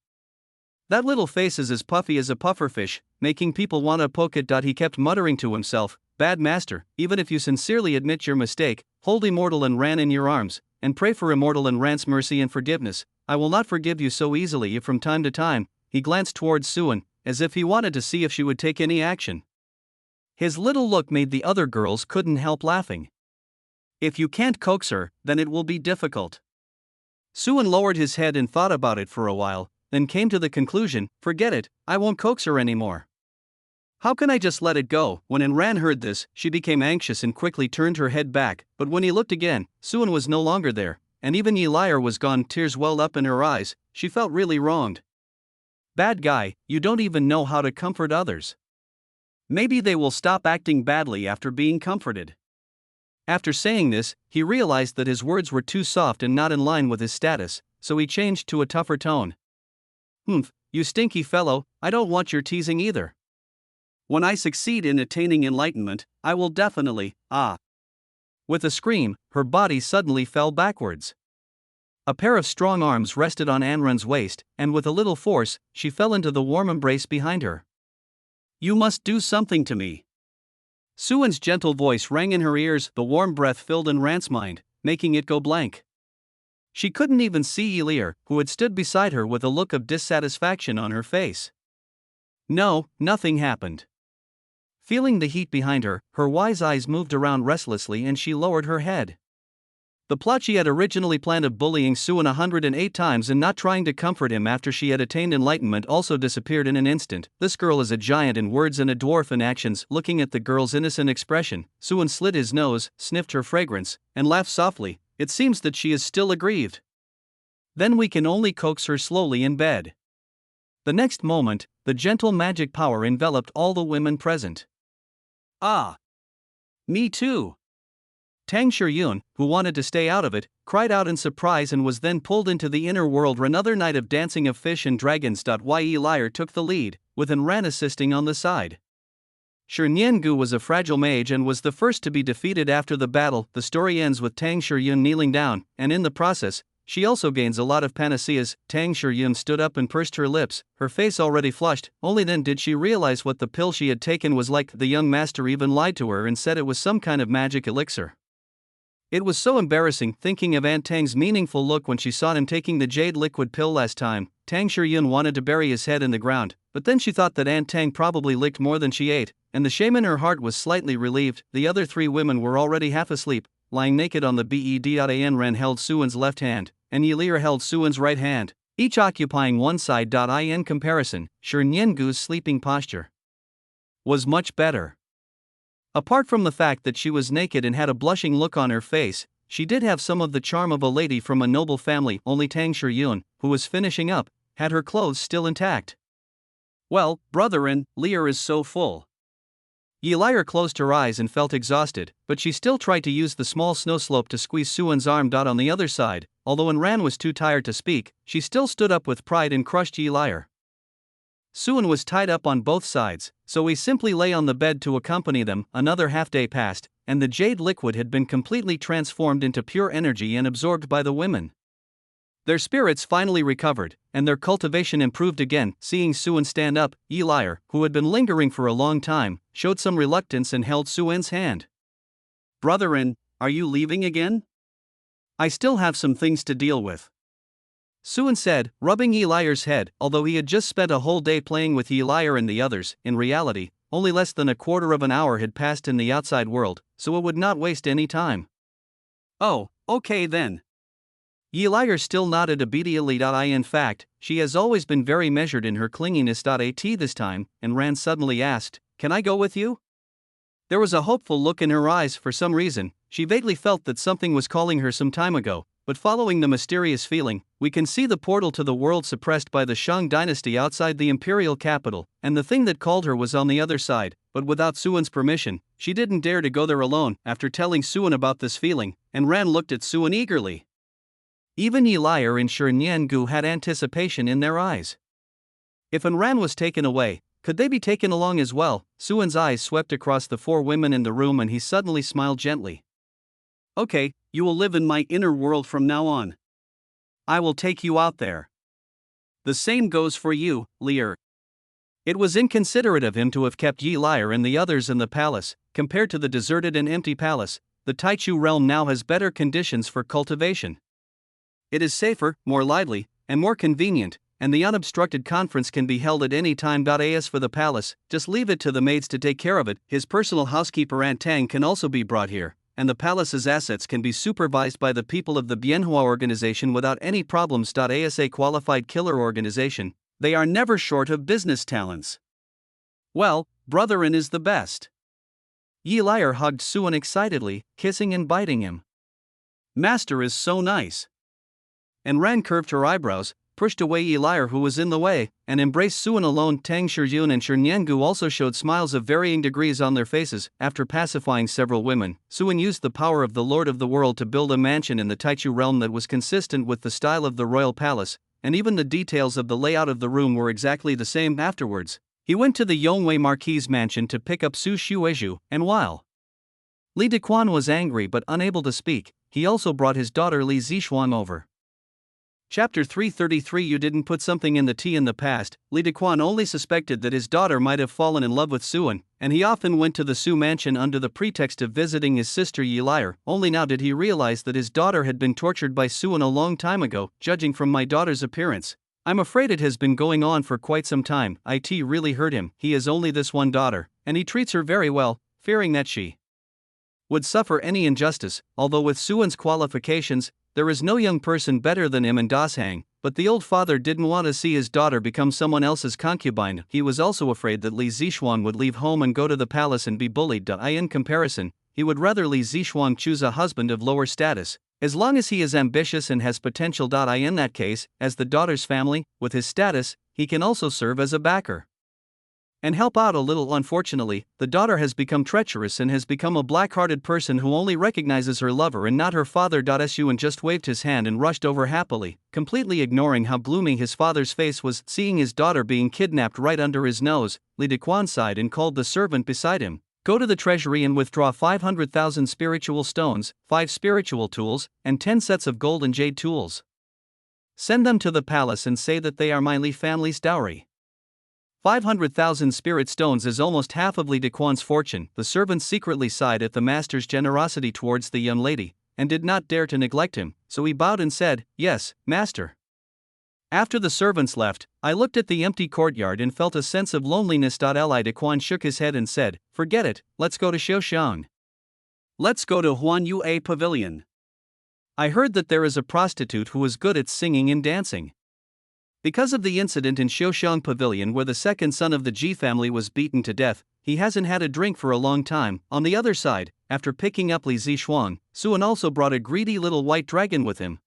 Speaker 1: That little face is as puffy as a pufferfish, making people want to poke it." He kept muttering to himself, "Bad master, even if you sincerely admit your mistake, hold Immortal and Ran in your arms, and pray for Immortal and Ran's mercy and forgiveness. I will not forgive you so easily if from time to time." He glanced towards Suan, as if he wanted to see if she would take any action. His little look made the other girls couldn't help laughing. "If you can't coax her, then it will be difficult." Suan lowered his head and thought about it for a while, then came to the conclusion, "Forget it, I won't coax her anymore. How can I just let it go?" When Anran heard this, she became anxious and quickly turned her head back, but when he looked again, Suan was no longer there, and even Yi Liar was gone. Tears welled up in her eyes. She felt really wronged. "Bad guy, you don't even know how to comfort others. Maybe they will stop acting badly after being comforted." After saying this, he realized that his words were too soft and not in line with his status, so he changed to a tougher tone. "Humph, you stinky fellow, I don't want your teasing either. When I succeed in attaining enlightenment, I will definitely, With a scream, her body suddenly fell backwards. A pair of strong arms rested on Anran's waist, and with a little force, she fell into the warm embrace behind her. "You must do something to me." Suan's gentle voice rang in her ears. The warm breath filled Anran's mind, making it go blank. She couldn't even see Elir, who had stood beside her with a look of dissatisfaction on her face. No, nothing happened. Feeling the heat behind her, her wise eyes moved around restlessly and she lowered her head. The plot she had originally planned of bullying Suan 108 times and not trying to comfort him after she had attained enlightenment also disappeared in an instant. This girl is a giant in words and a dwarf in actions. Looking at the girl's innocent expression, Suan slid his nose, sniffed her fragrance, and laughed softly. "It seems that she is still aggrieved. Then we can only coax her slowly in bed." The next moment, the gentle magic power enveloped all the women present. "Ah! Me too. Tang Shiryun, who wanted to stay out of it, cried out in surprise and was then pulled into the inner world. Another night of dancing of fish and dragons. Ye Liar took the lead, with Ran assisting on the side. Shi Niangu was a fragile mage and was the first to be defeated after the battle. The story ends with Tang Shiryun kneeling down, and in the process, she also gains a lot of panaceas. Tang Shiryun stood up and pursed her lips, her face already flushed. Only then did she realize what the pill she had taken was like. The young master even lied to her and said it was some kind of magic elixir. It was so embarrassing thinking of Aunt Tang's meaningful look when she saw him taking the jade liquid pill last time. Tang Shiryun wanted to bury his head in the ground, but then she thought that Aunt Tang probably licked more than she ate, and the shame in her heart was slightly relieved. The other three women were already half asleep, lying naked on the bed. Ran held Suan's left hand, and Yi Liar held Suan's right hand, each occupying one side. In comparison, Shi Niangu's sleeping posture was much better. Apart from the fact that she was naked and had a blushing look on her face, she did have some of the charm of a lady from a noble family. Only Tang Shiryun, who was finishing up, had her clothes still intact. Well, brother Liar is so full. Yi Liar closed her eyes and felt exhausted, but she still tried to use the small snow slope to squeeze Suan's arm. On the other side, although Ran was too tired to speak, she still stood up with pride and crushed Yi Liar. Suan was tied up on both sides, so he simply lay on the bed to accompany them. Another half day passed, and the jade liquid had been completely transformed into pure energy and absorbed by the women. Their spirits finally recovered, and their cultivation improved again. Seeing Suan stand up, Yi Liar, who had been lingering for a long time, showed some reluctance and held Suan's hand. Brother are you leaving again? I still have some things to deal with, Suan said, rubbing Yi Liar's head. Although he had just spent a whole day playing with Yi Liar and the others, in reality, only less than a quarter of an hour had passed in the outside world, so it would not waste any time. Oh, okay then. Yi Liar still nodded obediently. In fact, she has always been very measured in her clinginess. At this time, and Ran suddenly asked, "Can I go with you?" There was a hopeful look in her eyes. For some reason, she vaguely felt that something was calling her some time ago. But following the mysterious feeling, we can see the portal to the world suppressed by the Shang dynasty outside the imperial capital, and the thing that called her was on the other side. But without Suan's permission, she didn't dare to go there alone. After telling Suan about this feeling, and Ran looked at Suan eagerly. Even Yi Liar and Shi Niangu had anticipation in their eyes. If Ran was taken away, could they be taken along as well? Suan's eyes swept across the four women in the room and he suddenly smiled gently. Okay, you will live in my inner world from now on. I will take you out there. The same goes for you, Liar. It was inconsiderate of him to have kept Yi Liar and the others in the palace. Compared to the deserted and empty palace, the Taichu realm now has better conditions for cultivation. It is safer, more lively, and more convenient, and the unobstructed conference can be held at any time. As for the palace, just leave it to the maids to take care of it. His personal housekeeper Aunt Tang can also be brought here, and the palace's assets can be supervised by the people of the Bianhua organization without any problems. As a qualified killer organization, they are never short of business talents. Well, brother-in is the best. Yi Liar hugged Suan excitedly, kissing and biting him. Master is so nice. And Ran curved her eyebrows, pushed away Yi Liar who was in the way, and embraced Suan alone. Tang Shiryun and Shi Niangu also showed smiles of varying degrees on their faces. After pacifying several women, Suan used the power of the Lord of the World to build a mansion in the Taichu realm that was consistent with the style of the royal palace, and even the details of the layout of the room were exactly the same. Afterwards, he went to the Yongwei Marquis' mansion to pick up Su Shuizhu, and while Li Dequan was angry but unable to speak, he also brought his daughter Li Zixuan over. Chapter 333. You didn't put something in the tea in the past. Li Dequan only suspected that his daughter might have fallen in love with Suan, and he often went to the Su mansion under the pretext of visiting his sister Yi Liar. Only now did he realize that his daughter had been tortured by Suan a long time ago. Judging from my daughter's appearance, I'm afraid it has been going on for quite some time. It really hurt him. He has only this one daughter, and he treats her very well, fearing that she would suffer any injustice. Although with Suan's qualifications, there is no young person better than him in Dashang, but the old father didn't want to see his daughter become someone else's concubine. He was also afraid that Li Zixuan would leave home and go to the palace and be bullied. In comparison, he would rather Li Zixuan choose a husband of lower status, as long as he is ambitious and has potential. In that case, as the daughter's family, with his status, he can also serve as a backer. and help out a little. Unfortunately, the daughter has become treacherous and has become a black-hearted person who only recognizes her lover and not her father. Suan just waved his hand and rushed over happily, completely ignoring how gloomy his father's face was. Seeing his daughter being kidnapped right under his nose, Li Dequan sighed and called the servant beside him. Go to the treasury and withdraw 500,000 spiritual stones, 5 spiritual tools, and 10 sets of gold and jade tools. Send them to the palace and say that they are my Li family's dowry. 500,000 spirit stones is almost half of Li Dequan's fortune. The servant secretly sighed at the master's generosity towards the young lady, and did not dare to neglect him, so he bowed and said, "Yes, master." After the servants left, I looked at the empty courtyard and felt a sense of loneliness. Li Dequan shook his head and said, "Forget it, let's go to Xiaoxiang. Let's go to Huan Yue Pavilion. I heard that there is a prostitute who is good at singing and dancing." Because of the incident in Xiaoxiang Pavilion where the second son of the Ji family was beaten to death, he hasn't had a drink for a long time. On the other side, after picking up Li Zixuan, Suan also brought a greedy little white dragon with him.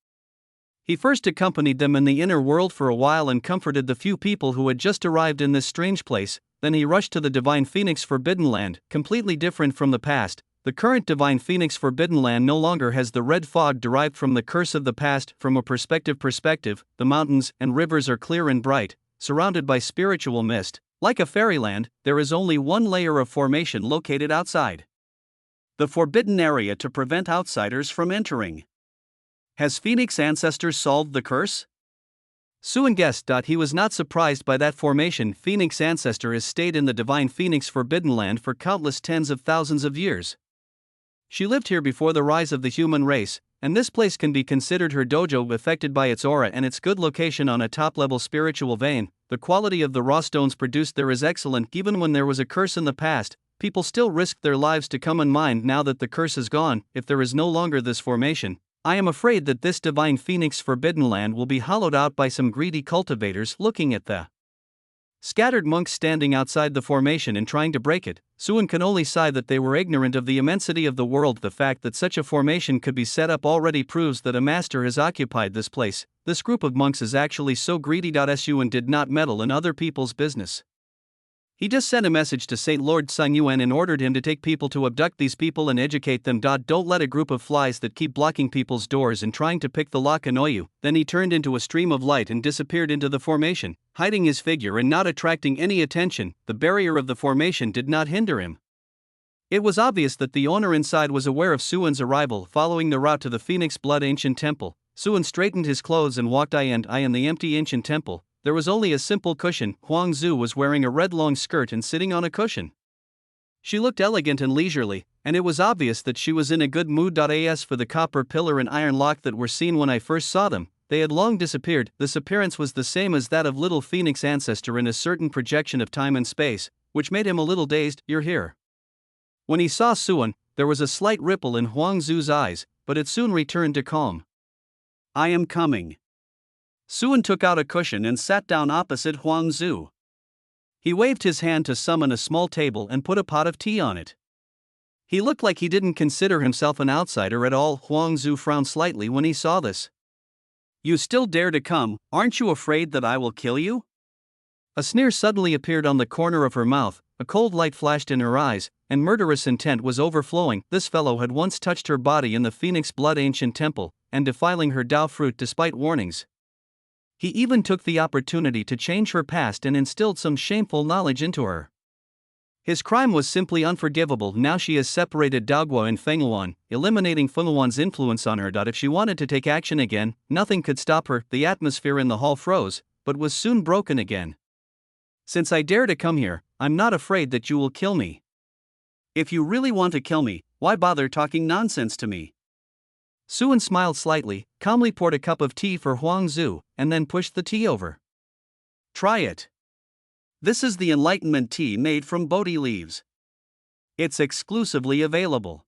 Speaker 1: He first accompanied them in the inner world for a while and comforted the few people who had just arrived in this strange place. Then he rushed to the Divine Phoenix Forbidden Land, completely different from the past. The current Divine Phoenix Forbidden Land no longer has the red fog derived from the curse of the past. From a perspective, the mountains and rivers are clear and bright, surrounded by spiritual mist. Like a fairyland, there is only one layer of formation located outside the forbidden area to prevent outsiders from entering. Has Phoenix ancestors solved the curse? Suan guessed. He was not surprised by that formation. Phoenix ancestor has stayed in the Divine Phoenix Forbidden Land for countless tens of thousands of years. She lived here before the rise of the human race, and this place can be considered her dojo, affected by its aura and its good location on a top-level spiritual vein. The quality of the raw stones produced there is excellent. Even when there was a curse in the past, people still risked their lives to come and mine. Now that the curse is gone, if there is no longer this formation, I am afraid that this Divine Phoenix Forbidden Land will be hollowed out by some greedy cultivators. Looking at the scattered monks standing outside the formation and trying to break it, Suan can only sigh that they were ignorant of the immensity of the world. The fact that such a formation could be set up already proves that a master has occupied this place. This group of monks is actually so greedy. Suan did not meddle in other people's business. He just sent a message to Saint Lord Sang Yuan and ordered him to take people to abduct these people and educate them. Don't let a group of flies that keep blocking people's doors and trying to pick the lock annoy you. Then he turned into a stream of light and disappeared into the formation, hiding his figure and not attracting any attention. The barrier of the formation did not hinder him. It was obvious that the owner inside was aware of Suan's arrival. Following the route to the Phoenix Blood Ancient Temple, Suan straightened his clothes and walked in the empty ancient temple. There was only a simple cushion. Huang Zhu was wearing a red long skirt and sitting on a cushion. She looked elegant and leisurely, and it was obvious that she was in a good mood. As for the copper pillar and iron lock that were seen when I first saw them, they had long disappeared. This appearance was the same as that of little Phoenix ancestor in a certain projection of time and space, which made him a little dazed. "You're here." When he saw Suan, there was a slight ripple in Huang Zhu's eyes, but it soon returned to calm. "I am coming." Suan took out a cushion and sat down opposite Huang Zhu. He waved his hand to summon a small table and put a pot of tea on it. He looked like he didn't consider himself an outsider at all. Huang Zhu frowned slightly when he saw this. "You still dare to come? Aren't you afraid that I will kill you?" A sneer suddenly appeared on the corner of her mouth, a cold light flashed in her eyes, and murderous intent was overflowing. This fellow had once touched her body in the Phoenix Blood Ancient Temple, and defiling her Dao fruit despite warnings. He even took the opportunity to change her past and instilled some shameful knowledge into her. His crime was simply unforgivable. Now she has separated Daoguo and Fengyuan, eliminating Fengyuan's influence on her. If she wanted to take action again, nothing could stop her. The atmosphere in the hall froze, but was soon broken again. "Since I dare to come here, I'm not afraid that you will kill me." "If you really want to kill me, why bother talking nonsense to me?" Suan smiled slightly, calmly poured a cup of tea for Huang Zhu, and then pushed the tea over. "Try it. This is the enlightenment tea made from Bodhi leaves. It's exclusively available."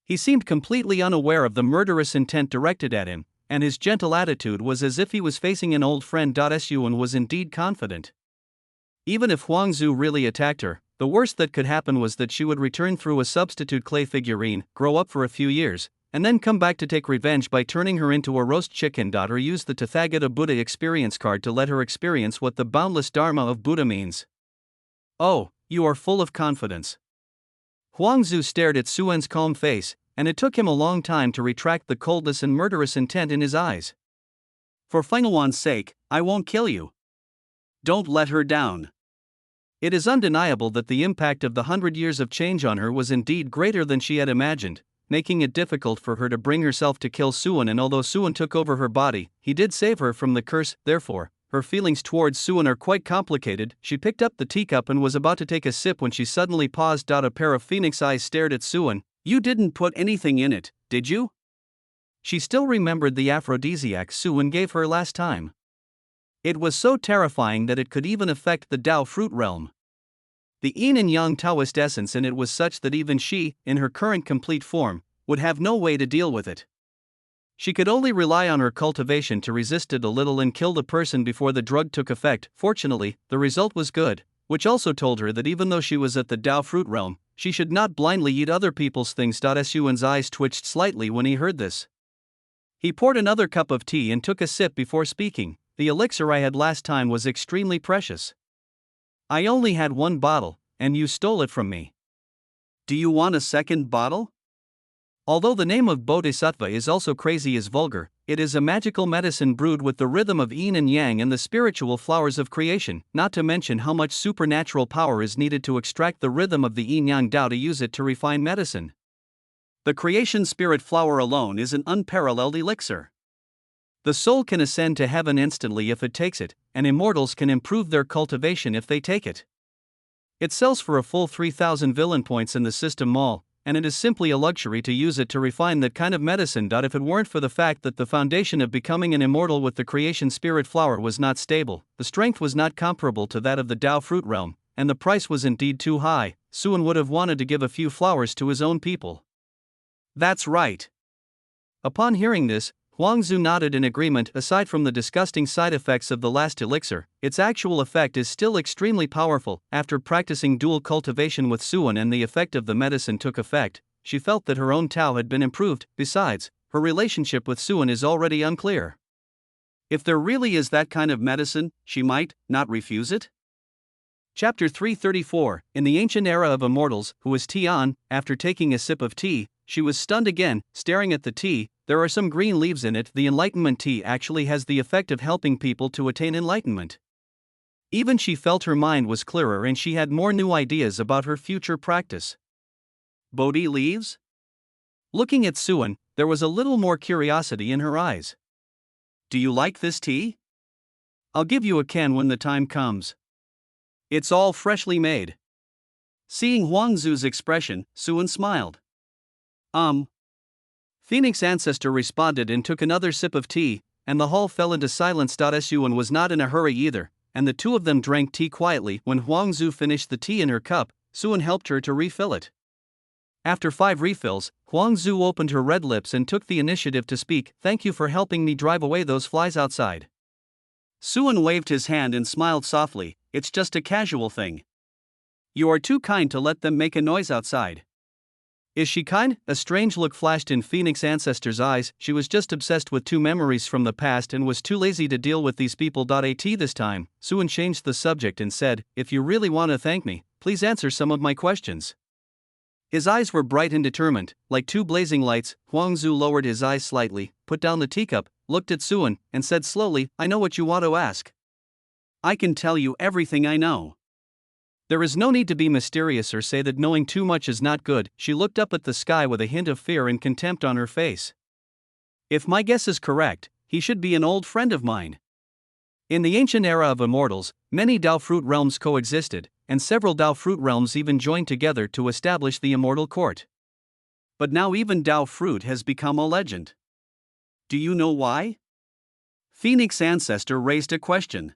Speaker 1: He seemed completely unaware of the murderous intent directed at him, and his gentle attitude was as if he was facing an old friend. Suan was indeed confident. Even if Huang Zhu really attacked her, the worst that could happen was that she would return through a substitute clay figurine, grow up for a few years, and then come back to take revenge by turning her into a roast chicken. Or use the Tathagata Buddha experience card to let her experience what the boundless Dharma of Buddha means. Oh, you are full of confidence. Huangzu stared at Suan's calm face, and it took him a long time to retract the coldness and murderous intent in his eyes. For Fenghuan's sake, I won't kill you. Don't let her down. It is undeniable that the impact of the 100 years of change on her was indeed greater than she had imagined, making it difficult for her to bring herself to kill Suan, and although Suan took over her body, he did save her from the curse. Therefore, her feelings towards Suan are quite complicated. She picked up the teacup and was about to take a sip when she suddenly paused. A pair of phoenix eyes stared at Suan. You didn't put anything in it, did you? She still remembered the aphrodisiac Suan gave her last time. It was so terrifying that it could even affect the Tao fruit realm. The yin and yang Taoist essence in it was such that even she, in her current complete form, would have no way to deal with it. She could only rely on her cultivation to resist it a little and kill the person before the drug took effect. Fortunately, the result was good, which also told her that even though she was at the Tao fruit realm, she should not blindly eat other people's things. Suan's eyes twitched slightly when he heard this. He poured another cup of tea and took a sip before speaking. The elixir I had last time was extremely precious. I only had one bottle, and you stole it from me. Do you want a second bottle? Although the name of Bodhisattva is also crazy as vulgar, it is a magical medicine brewed with the rhythm of yin and yang and the spiritual flowers of creation, not to mention how much supernatural power is needed to extract the rhythm of the yin-yang Tao to use it to refine medicine. The creation spirit flower alone is an unparalleled elixir. The soul can ascend to heaven instantly if it takes it, and immortals can improve their cultivation if they take it. It sells for a full 3,000 villain points in the system mall, and it is simply a luxury to use it to refine that kind of medicine. If it weren't for the fact that the foundation of becoming an immortal with the creation spirit flower was not stable, the strength was not comparable to that of the Tao fruit realm, and the price was indeed too high, Suan would have wanted to give a few flowers to his own people. That's right. Upon hearing this, Huangzu nodded in agreement. Aside from the disgusting side effects of the last elixir, its actual effect is still extremely powerful. After practicing dual cultivation with Suan and the effect of the medicine took effect, she felt that her own Tao had been improved. Besides, her relationship with Suan is already unclear. If there really is that kind of medicine, she might not refuse it. Chapter 334. In the ancient era of immortals, who was Tian, after taking a sip of tea, she was stunned again, staring at the tea. There are some green leaves in it. The enlightenment tea actually has the effect of helping people to attain enlightenment. Even she felt her mind was clearer and she had more new ideas about her future practice. Bodhi leaves? Looking at Suan, there was a little more curiosity in her eyes. Do you like this tea? I'll give you a can when the time comes. It's all freshly made. Seeing Huangzu's expression, Suan smiled. Phoenix Ancestor responded and took another sip of tea, and the hall fell into silence. Suan was not in a hurry either, and the two of them drank tea quietly. When Huangzu finished the tea in her cup, Suan helped her to refill it. After 5 refills, Huangzu opened her red lips and took the initiative to speak. Thank you for helping me drive away those flies outside. Suan waved his hand and smiled softly. It's just a casual thing. You are too kind to let them make a noise outside. Is she kind? A strange look flashed in Phoenix Ancestor's eyes. She was just obsessed with 2 memories from the past and was too lazy to deal with these people. This time, Suan changed the subject and said, if you really want to thank me, please answer some of my questions. His eyes were bright and determined, like 2 blazing lights. Huangzu lowered his eyes slightly, put down the teacup, looked at Suan, and said slowly, I know what you want to ask. I can tell you everything I know. There is no need to be mysterious or say that knowing too much is not good. She looked up at the sky with a hint of fear and contempt on her face. If my guess is correct, he should be an old friend of mine. In the ancient era of immortals, many Tao fruit realms coexisted, and several Tao fruit realms even joined together to establish the immortal court. But now even Tao fruit has become a legend. Do you know why? Phoenix Ancestor raised a question.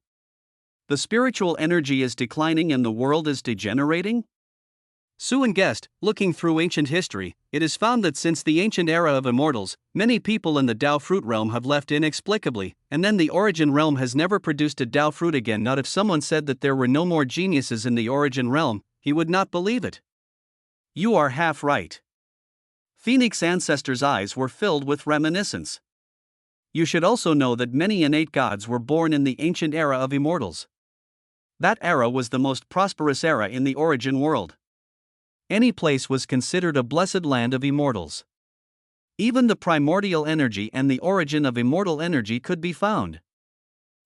Speaker 1: The spiritual energy is declining and the world is degenerating? Suan guessed. Looking through ancient history, it is found that since the ancient era of immortals, many people in the Tao fruit realm have left inexplicably, and then the origin realm has never produced a Tao fruit again. Not if someone said that there were no more geniuses in the origin realm, he would not believe it. You are half right. Phoenix Ancestor's eyes were filled with reminiscence. You should also know that many innate gods were born in the ancient era of immortals.
Speaker 2: That era was the most prosperous era in the origin world. Any place was considered a blessed land of immortals. Even the primordial energy and the origin of immortal energy could be found.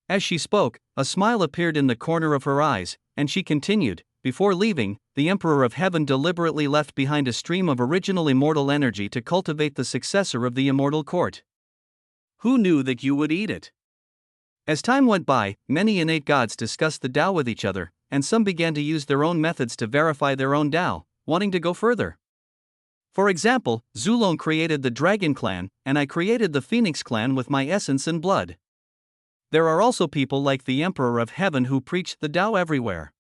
Speaker 2: As she spoke, a smile appeared in the corner of her eyes, and she continued, "Before leaving, the Emperor of Heaven deliberately left behind a stream of original immortal energy to cultivate the successor of the immortal court. Who knew that you would eat it?" As time went by, many innate gods discussed the Tao with each other, and some began to use their own methods to verify their own Tao, wanting to go further. For example, Zulong created the Dragon Clan, and I created the Phoenix Clan with my essence and blood. There are also people like the Emperor of Heaven who preached the Tao everywhere.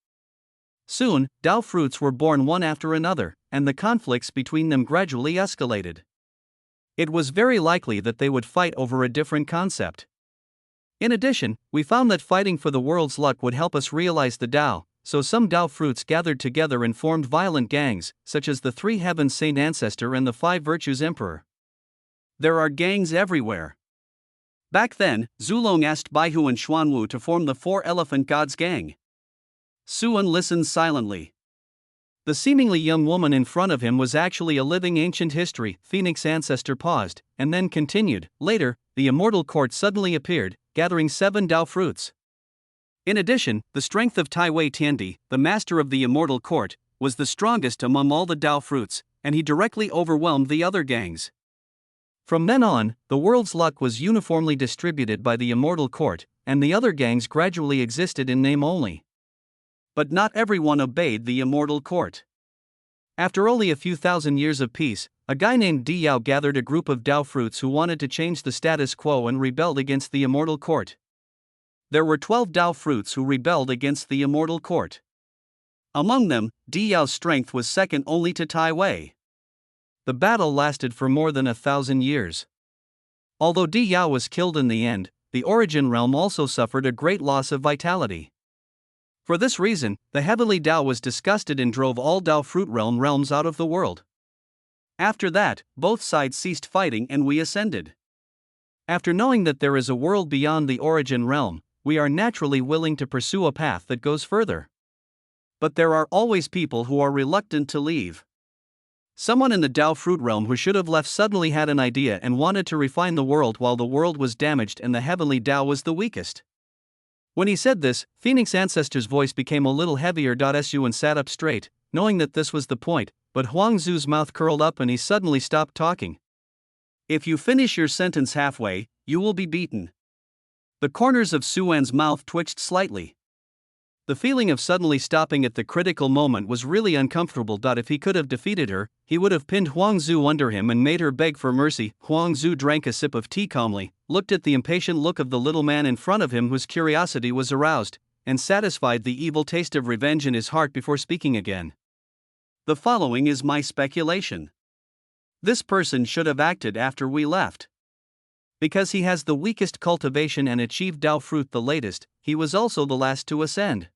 Speaker 2: Soon, Tao fruits were born one after another, and the conflicts between them gradually escalated. It was very likely that they would fight over a different concept. In addition, we found that fighting for the world's luck would help us realize the Tao, so some Tao fruits gathered together and formed violent gangs, such as the Three Heavens Saint Ancestor and the Five Virtues Emperor. There are gangs everywhere. Back then, Zulong asked Baihu and Xuanwu to form the Four Elephant Gods gang. Suan listened silently. The seemingly young woman in front of him was actually a living ancient history. Phoenix Ancestor paused, and then continued. Later, the immortal court suddenly appeared, gathering 7 Tao fruits. In addition, the strength of Tai Wei Tiandi, the master of the immortal court, was the strongest among all the Tao fruits, and he directly overwhelmed the other gangs. From then on, the world's luck was uniformly distributed by the immortal court, and the other gangs gradually existed in name only. But not everyone obeyed the immortal court. After only a few thousand years of peace, a guy named Di Yao gathered a group of Tao fruits who wanted to change the status quo and rebelled against the immortal court. There were 12 Tao fruits who rebelled against the immortal court. Among them, Di Yao's strength was second only to Tai Wei. The battle lasted for more than 1,000 years. Although Di Yao was killed in the end, the origin realm also suffered a great loss of vitality. For this reason, the heavenly Tao was disgusted and drove all Tao fruit realms out of the world. After that, both sides ceased fighting and we ascended. After knowing that there is a world beyond the origin realm, we are naturally willing to pursue a path that goes further. But there are always people who are reluctant to leave. Someone in the Tao fruit realm who should have left suddenly had an idea and wanted to refine the world while the world was damaged and the heavenly Tao was the weakest. When he said this, Phoenix Ancestor's voice became a little heavier. Su sat up straight, knowing that this was the point, but Huang Zu's mouth curled up and he suddenly stopped talking. "If you finish your sentence halfway, you will be beaten." The corners of Suan's mouth twitched slightly. The feeling of suddenly stopping at the critical moment was really uncomfortable. If he could have defeated her, he would have pinned Huang Zu under him and made her beg for mercy. Huang Zu drank a sip of tea calmly, looked at the impatient look of the little man in front of him whose curiosity was aroused, and satisfied the evil taste of revenge in his heart before speaking again. "The following is my speculation. This person should have acted after we left. Because he has the weakest cultivation and achieved Tao fruit the latest, he was also the last to ascend.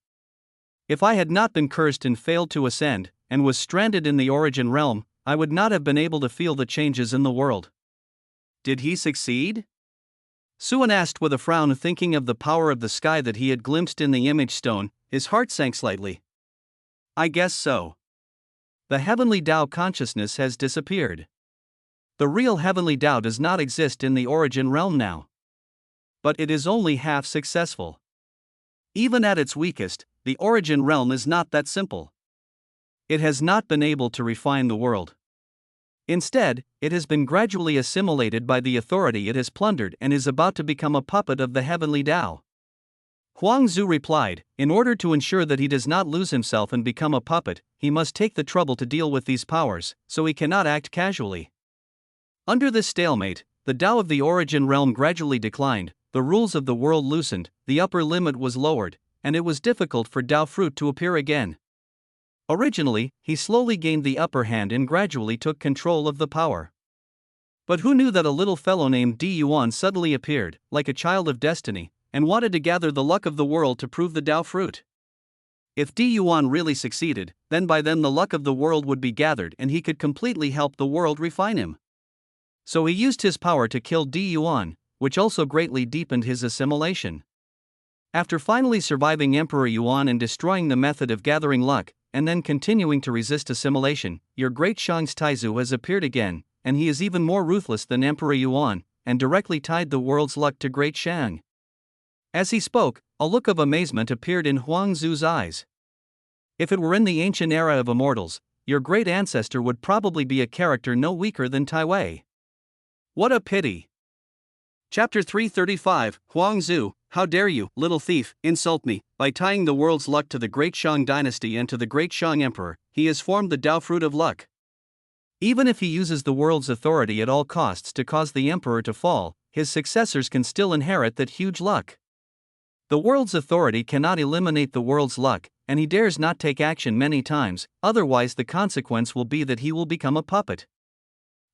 Speaker 2: If I had not been cursed and failed to ascend, and was stranded in the origin realm, I would not have been able to feel the changes in the world." "Did he succeed?" Suan asked with a frown, thinking of the power of the sky that he had glimpsed in the image stone. His heart sank slightly. "I guess so. The heavenly Tao consciousness has disappeared. The real heavenly Tao does not exist in the origin realm now. But it is only half successful. Even at its weakest, the origin realm is not that simple. It has not been able to refine the world. Instead, it has been gradually assimilated by the authority it has plundered and is about to become a puppet of the heavenly Tao." Huang Zu replied, "In order to ensure that he does not lose himself and become a puppet, he must take the trouble to deal with these powers, so he cannot act casually." Under this stalemate, the Tao of the origin realm gradually declined, the rules of the world loosened, the upper limit was lowered, and it was difficult for Tao fruit to appear again. Originally, he slowly gained the upper hand and gradually took control of the power. But who knew that a little fellow named Di Yuan suddenly appeared, like a child of destiny, and wanted to gather the luck of the world to prove the Tao fruit? If Di Yuan really succeeded, then by then the luck of the world would be gathered and he could completely help the world refine him. So he used his power to kill Di Yuan, which also greatly deepened his assimilation.
Speaker 1: After finally surviving Emperor Yuan and destroying the method of gathering luck, and then continuing to resist assimilation, your great Shang's Taizu has appeared again, and he is even more ruthless than Emperor Yuan, and directly tied the world's luck to Great Shang. As he spoke, a look of amazement appeared in Huang Zu's eyes. If it were in the ancient era of immortals, your great ancestor would probably be a character no weaker than Tai Wei. What a pity! Chapter 335, Huang Zu, how dare you, little thief, insult me, by tying the world's luck to the Great Shang dynasty and to the Great Shang Emperor. He has formed the Tao fruit of luck. Even if he uses the world's authority at all costs to cause the emperor to fall, his successors can still inherit that huge luck. The world's authority cannot eliminate the world's luck, and he dares not take action many times, otherwise the consequence will be that he will become a puppet.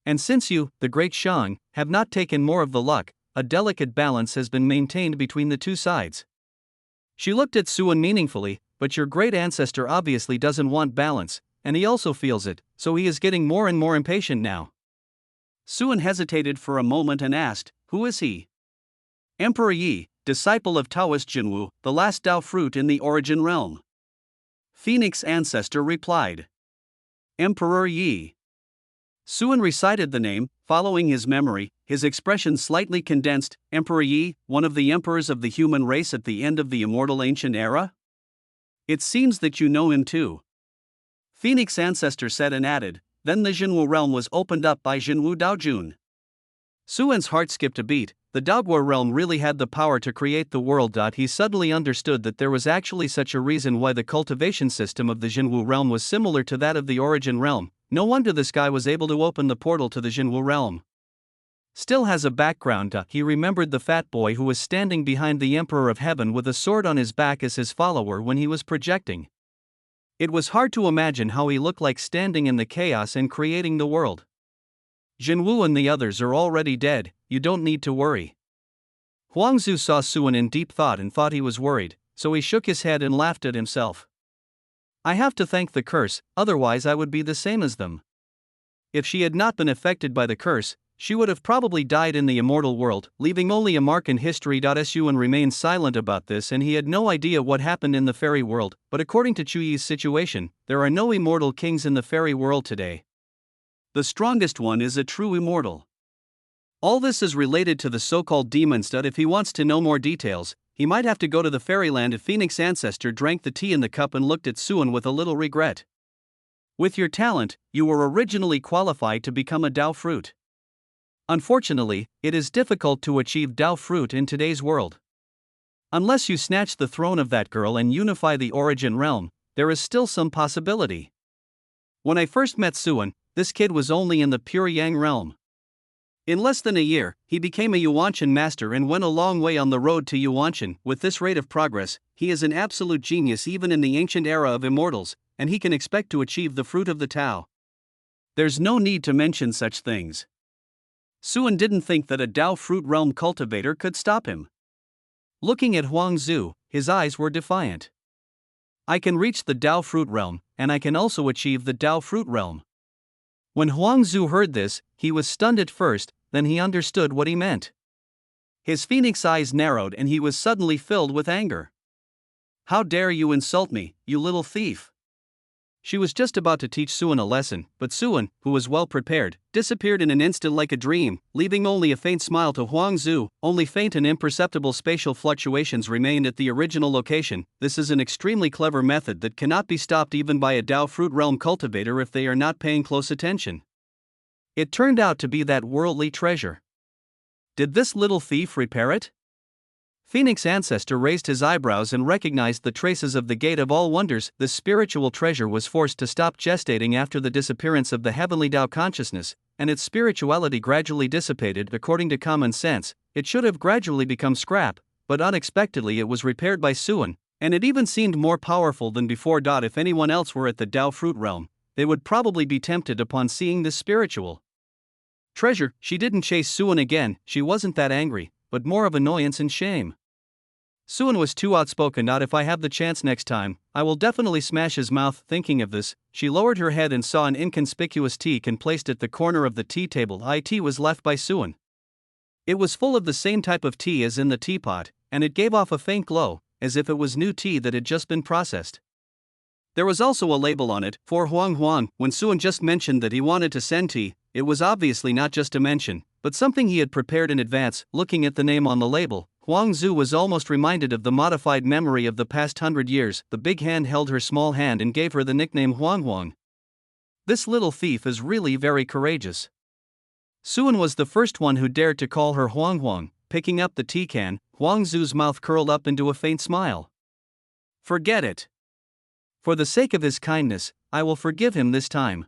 Speaker 1: And since you, the Great Shang, have not taken more of the luck, a delicate balance has been maintained between the two sides. She looked at Suan meaningfully, but your great ancestor obviously doesn't want balance, and he also feels it, so he is getting more and more impatient now. Suan hesitated for a moment and asked, who is he? Emperor Yi, disciple of Taoist Jinwu, the last Tao fruit in the origin realm. Phoenix ancestor replied. Emperor Yi. Suan recited the name, following his memory, his expression slightly condensed. Emperor Yi, one of the emperors of the human race at the end of the immortal ancient era? It seems that you know him too. Phoenix ancestor said and added, then the Jinwu realm was opened up by Jinwu Daojun. Suan's heart skipped a beat. The Daogua realm really had the power to create the world. He suddenly understood that there was actually such a reason why the cultivation system of the Jinwu realm was similar to that of the origin realm. No wonder this guy was able to open the portal to the Jinwu realm. Still has a background. He remembered the fat boy who was standing behind the Emperor of Heaven with a sword on his back as his follower when he was projecting. It was hard to imagine how he looked like standing in the chaos and creating the world. Jinwu and the others are already dead, you don't need to worry. Huang Zu saw Suan in deep thought and thought he was worried, so he shook his head and laughed at himself. I have to thank the curse, otherwise I would be the same as them. If she had not been affected by the curse, she would have probably died in the immortal world, leaving only a mark in history. Suan remained silent about this and he had no idea what happened in the fairy world, but according to Chuyi's situation, there are no immortal kings in the fairy world today. The strongest one is a true immortal. All this is related to the so-called demons. If he wants to know more details, he might have to go to the fairyland. Phoenix ancestor drank the tea in the cup and looked at Suan with a little regret. With your talent, you were originally qualified to become a Tao fruit. Unfortunately, it is difficult to achieve Tao fruit in today's world. Unless you snatch the throne of that girl and unify the origin realm, there is still some possibility. When I first met Suan, this kid was only in the pure Yang realm. In less than a year, he became a Yuanshan master and went a long way on the road to Yuanshan. With this rate of progress, he is an absolute genius even in the ancient era of immortals, and he can expect to achieve the fruit of the Tao. There's no need to mention such things. Suan didn't think that a Tao fruit realm cultivator could stop him. Looking at Huang Zu, his eyes were defiant. I can reach the Tao fruit realm, and I can also achieve the Tao fruit realm. When Huang Zu heard this, he was stunned at first, then he understood what he meant. His phoenix eyes narrowed and he was suddenly filled with anger. How dare you insult me, you little thief! She was just about to teach Suan a lesson, but Suan, who was well prepared, disappeared in an instant like a dream, leaving only a faint smile to Huang Zu. Only faint and imperceptible spatial fluctuations remained at the original location. This is an extremely clever method that cannot be stopped even by a Tao fruit realm cultivator if they are not paying close attention. It turned out to be that worldly treasure. Did this little thief repair it? Phoenix ancestor raised his eyebrows and recognized the traces of the gate of all wonders. The spiritual treasure was forced to stop gestating after the disappearance of the heavenly Tao consciousness, and its spirituality gradually dissipated. According to common sense, it should have gradually become scrap, but unexpectedly it was repaired by Suan, and it even seemed more powerful than before. If anyone else were at the Tao fruit realm, they would probably be tempted upon seeing this spiritual treasure. She didn't chase Suan again, she wasn't that angry, but more of annoyance and shame. Suan was too outspoken. If I have the chance next time, I will definitely smash his mouth. Thinking of this, she lowered her head and saw an inconspicuous teacup placed at the corner of the tea table. It was left by Suan. It was full of the same type of tea as in the teapot, and it gave off a faint glow. as if it was new tea that had just been processed. There was also a label on it, for Huang Huang. When Suan just mentioned that he wanted to send tea, it was obviously not just a mention, but something he had prepared in advance. Looking at the name on the label, Huang Zhu was almost reminded of the modified memory of the past 100 years. The big hand held her small hand and gave her the nickname Huang Huang. This little thief is really very courageous. Suan was the first one who dared to call her Huang Huang. Picking up the tea can, Huang Zhu's mouth curled up into a faint smile. Forget it. For the sake of his kindness, I will forgive him this time.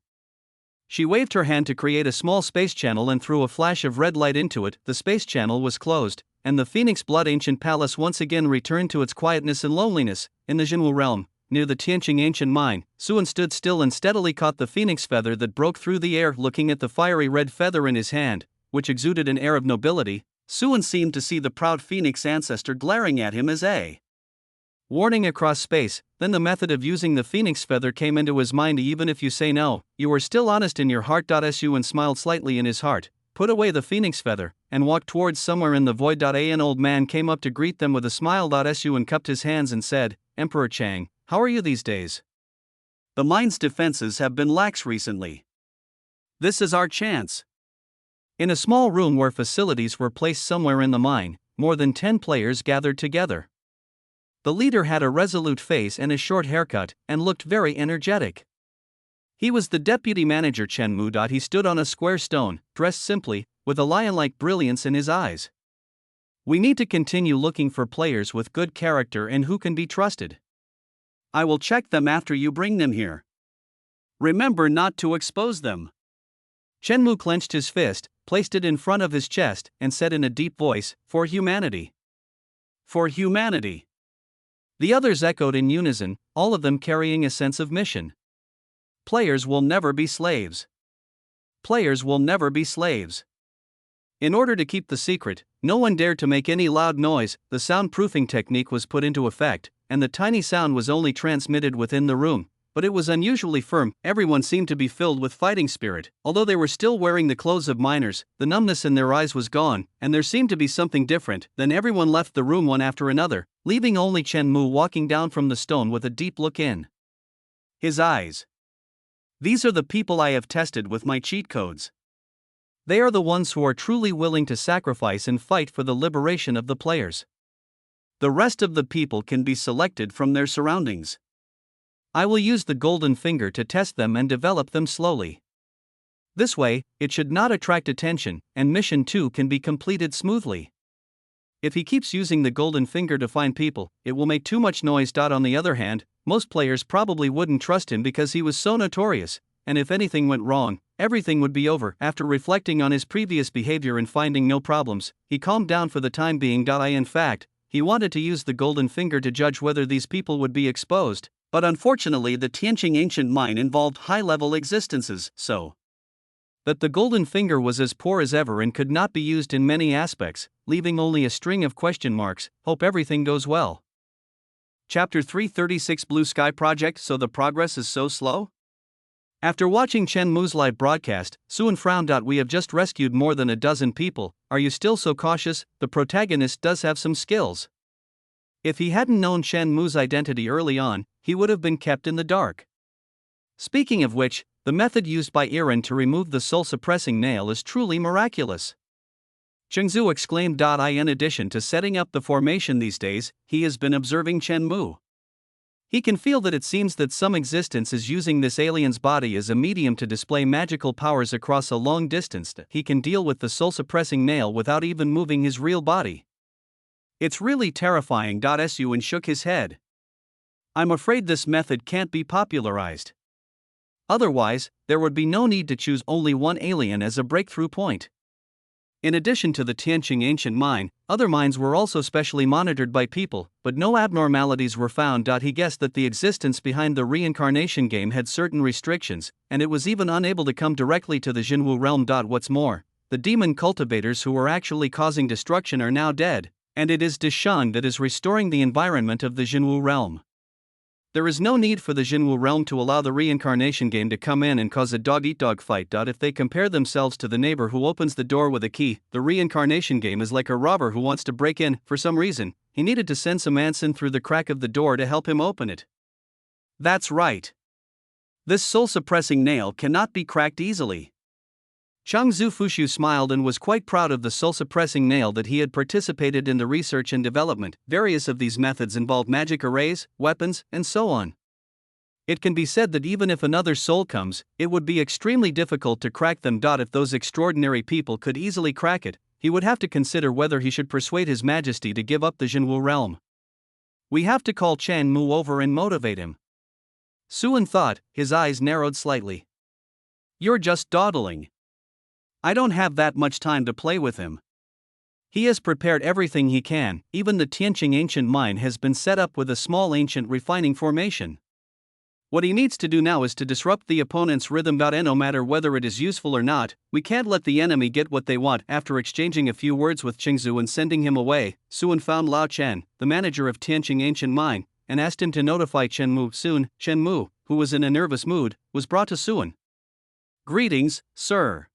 Speaker 1: She waved her hand to create a small space channel and threw a flash of red light into it. The space channel was closed, and the Phoenix Blood Ancient Palace once again returned to its quietness and loneliness. In the Jinwu realm, near the Tianqing Ancient Mine, Suan stood still and steadily caught the phoenix feather that broke through the air. Looking at the fiery red feather in his hand, which exuded an air of nobility, Suan seemed to see the proud phoenix ancestor glaring at him as a warning across space. Then the method of using the phoenix feather came into his mind. Even if you say no, you are still honest in your heart. Suan smiled slightly in his heart, put away the phoenix feather, and walked towards somewhere in the void. An old man came up to greet them with a smile. Suan cupped his hands and said, Emperor Chang, how are you these days? The mine's defenses have been lax recently. This is our chance. In a small room where facilities were placed somewhere in the mine, more than 10 players gathered together. The leader had a resolute face and a short haircut, and looked very energetic. He was the deputy manager Chen Mu. He stood on a square stone, dressed simply, with a lion-like brilliance in his eyes. We need to continue looking for players with good character and who can be trusted. I will check them after you bring them here. Remember not to expose them. Chen Mu clenched his fist, placed it in front of his chest, and said in a deep voice, For humanity. For humanity. The others echoed in unison, all of them carrying a sense of mission. Players will never be slaves. Players will never be slaves. In order to keep the secret, no one dared to make any loud noise. The soundproofing technique was put into effect, and the tiny sound was only transmitted within the room, but it was unusually firm. Everyone seemed to be filled with fighting spirit. Although they were still wearing the clothes of miners, the numbness in their eyes was gone, and there seemed to be something different. Then everyone left the room one after another, leaving only Chen Mu walking down from the stone with a deep look in his eyes. These are the people I have tested with my cheat codes. They are the ones who are truly willing to sacrifice and fight for the liberation of the players. The rest of the people can be selected from their surroundings. I will use the golden finger to test them and develop them slowly. This way, it should not attract attention, and mission 2 can be completed smoothly. If he keeps using the golden finger to find people, it will make too much noise. On the other hand, most players probably wouldn't trust him because he was so notorious, and if anything went wrong, everything would be over. After reflecting on his previous behavior and finding no problems, he calmed down for the time being. In fact, he wanted to use the golden finger to judge whether these people would be exposed, but unfortunately the Tianqing Ancient Mine involved high-level existences, so that the golden finger was as poor as ever and could not be used in many aspects, leaving only a string of question marks. Hope everything goes well. Chapter 336 Blue Sky Project. So the progress is so slow? After watching Chen Mu's live broadcast, Suan frowned. We have just rescued more than a dozen people, are you still so cautious? The protagonist does have some skills. If he hadn't known Chen Mu's identity early on, he would have been kept in the dark. Speaking of which, the method used by Iran to remove the soul-suppressing nail is truly miraculous. Chengzu exclaimed. In addition to setting up the formation these days, he has been observing Chen Mu. He can feel that it seems that some existence is using this alien's body as a medium to display magical powers across a long distance. He can deal with the soul-suppressing nail without even moving his real body. It's really terrifying. Suan shook his head. I'm afraid this method can't be popularized. Otherwise, there would be no need to choose only one alien as a breakthrough point. In addition to the Tianqing Ancient Mine, other mines were also specially monitored by people, but no abnormalities were found. He guessed that the existence behind the reincarnation game had certain restrictions, and it was even unable to come directly to the Jinwu realm. What's more, the demon cultivators who were actually causing destruction are now dead, and it is Dishang that is restoring the environment of the Jinwu realm. There is no need for the Jinwu realm to allow the reincarnation game to come in and cause a dog-eat-dog fight. If they compare themselves to the neighbor who opens the door with a key, the reincarnation game is like a robber who wants to break in. For some reason, he needed to send some ants in through the crack of the door to help him open it.
Speaker 2: That's right. This soul-suppressing nail cannot be cracked easily.
Speaker 1: Chang Zufushu smiled and was quite proud of the soul-suppressing nail that he had participated in the research and development. Various of these methods involve magic arrays, weapons, and so on. It can be said that even if another soul comes, it would be extremely difficult to crack them. If those extraordinary people could easily crack it, he would have to consider whether he should persuade His Majesty to give up the Jinwu realm. We have to call Chen Mu over and motivate him. Suan thought, his eyes narrowed slightly.
Speaker 2: You're just dawdling. I don't have that much time to play with him.
Speaker 1: He has prepared everything he can, even the Tianqing ancient mine has been set up with a small ancient refining formation. What he needs to do now is to disrupt the opponent's rhythm. And no matter whether it is useful or not, we can't let the enemy get what they want. After exchanging a few words with Qingzu and sending him away, Suan found Lao Chen, the manager of Tianqing ancient mine, and asked him to notify Chen Mu. Soon, Chen Mu, who was in a nervous mood, was brought to Suan.
Speaker 2: Greetings, sir.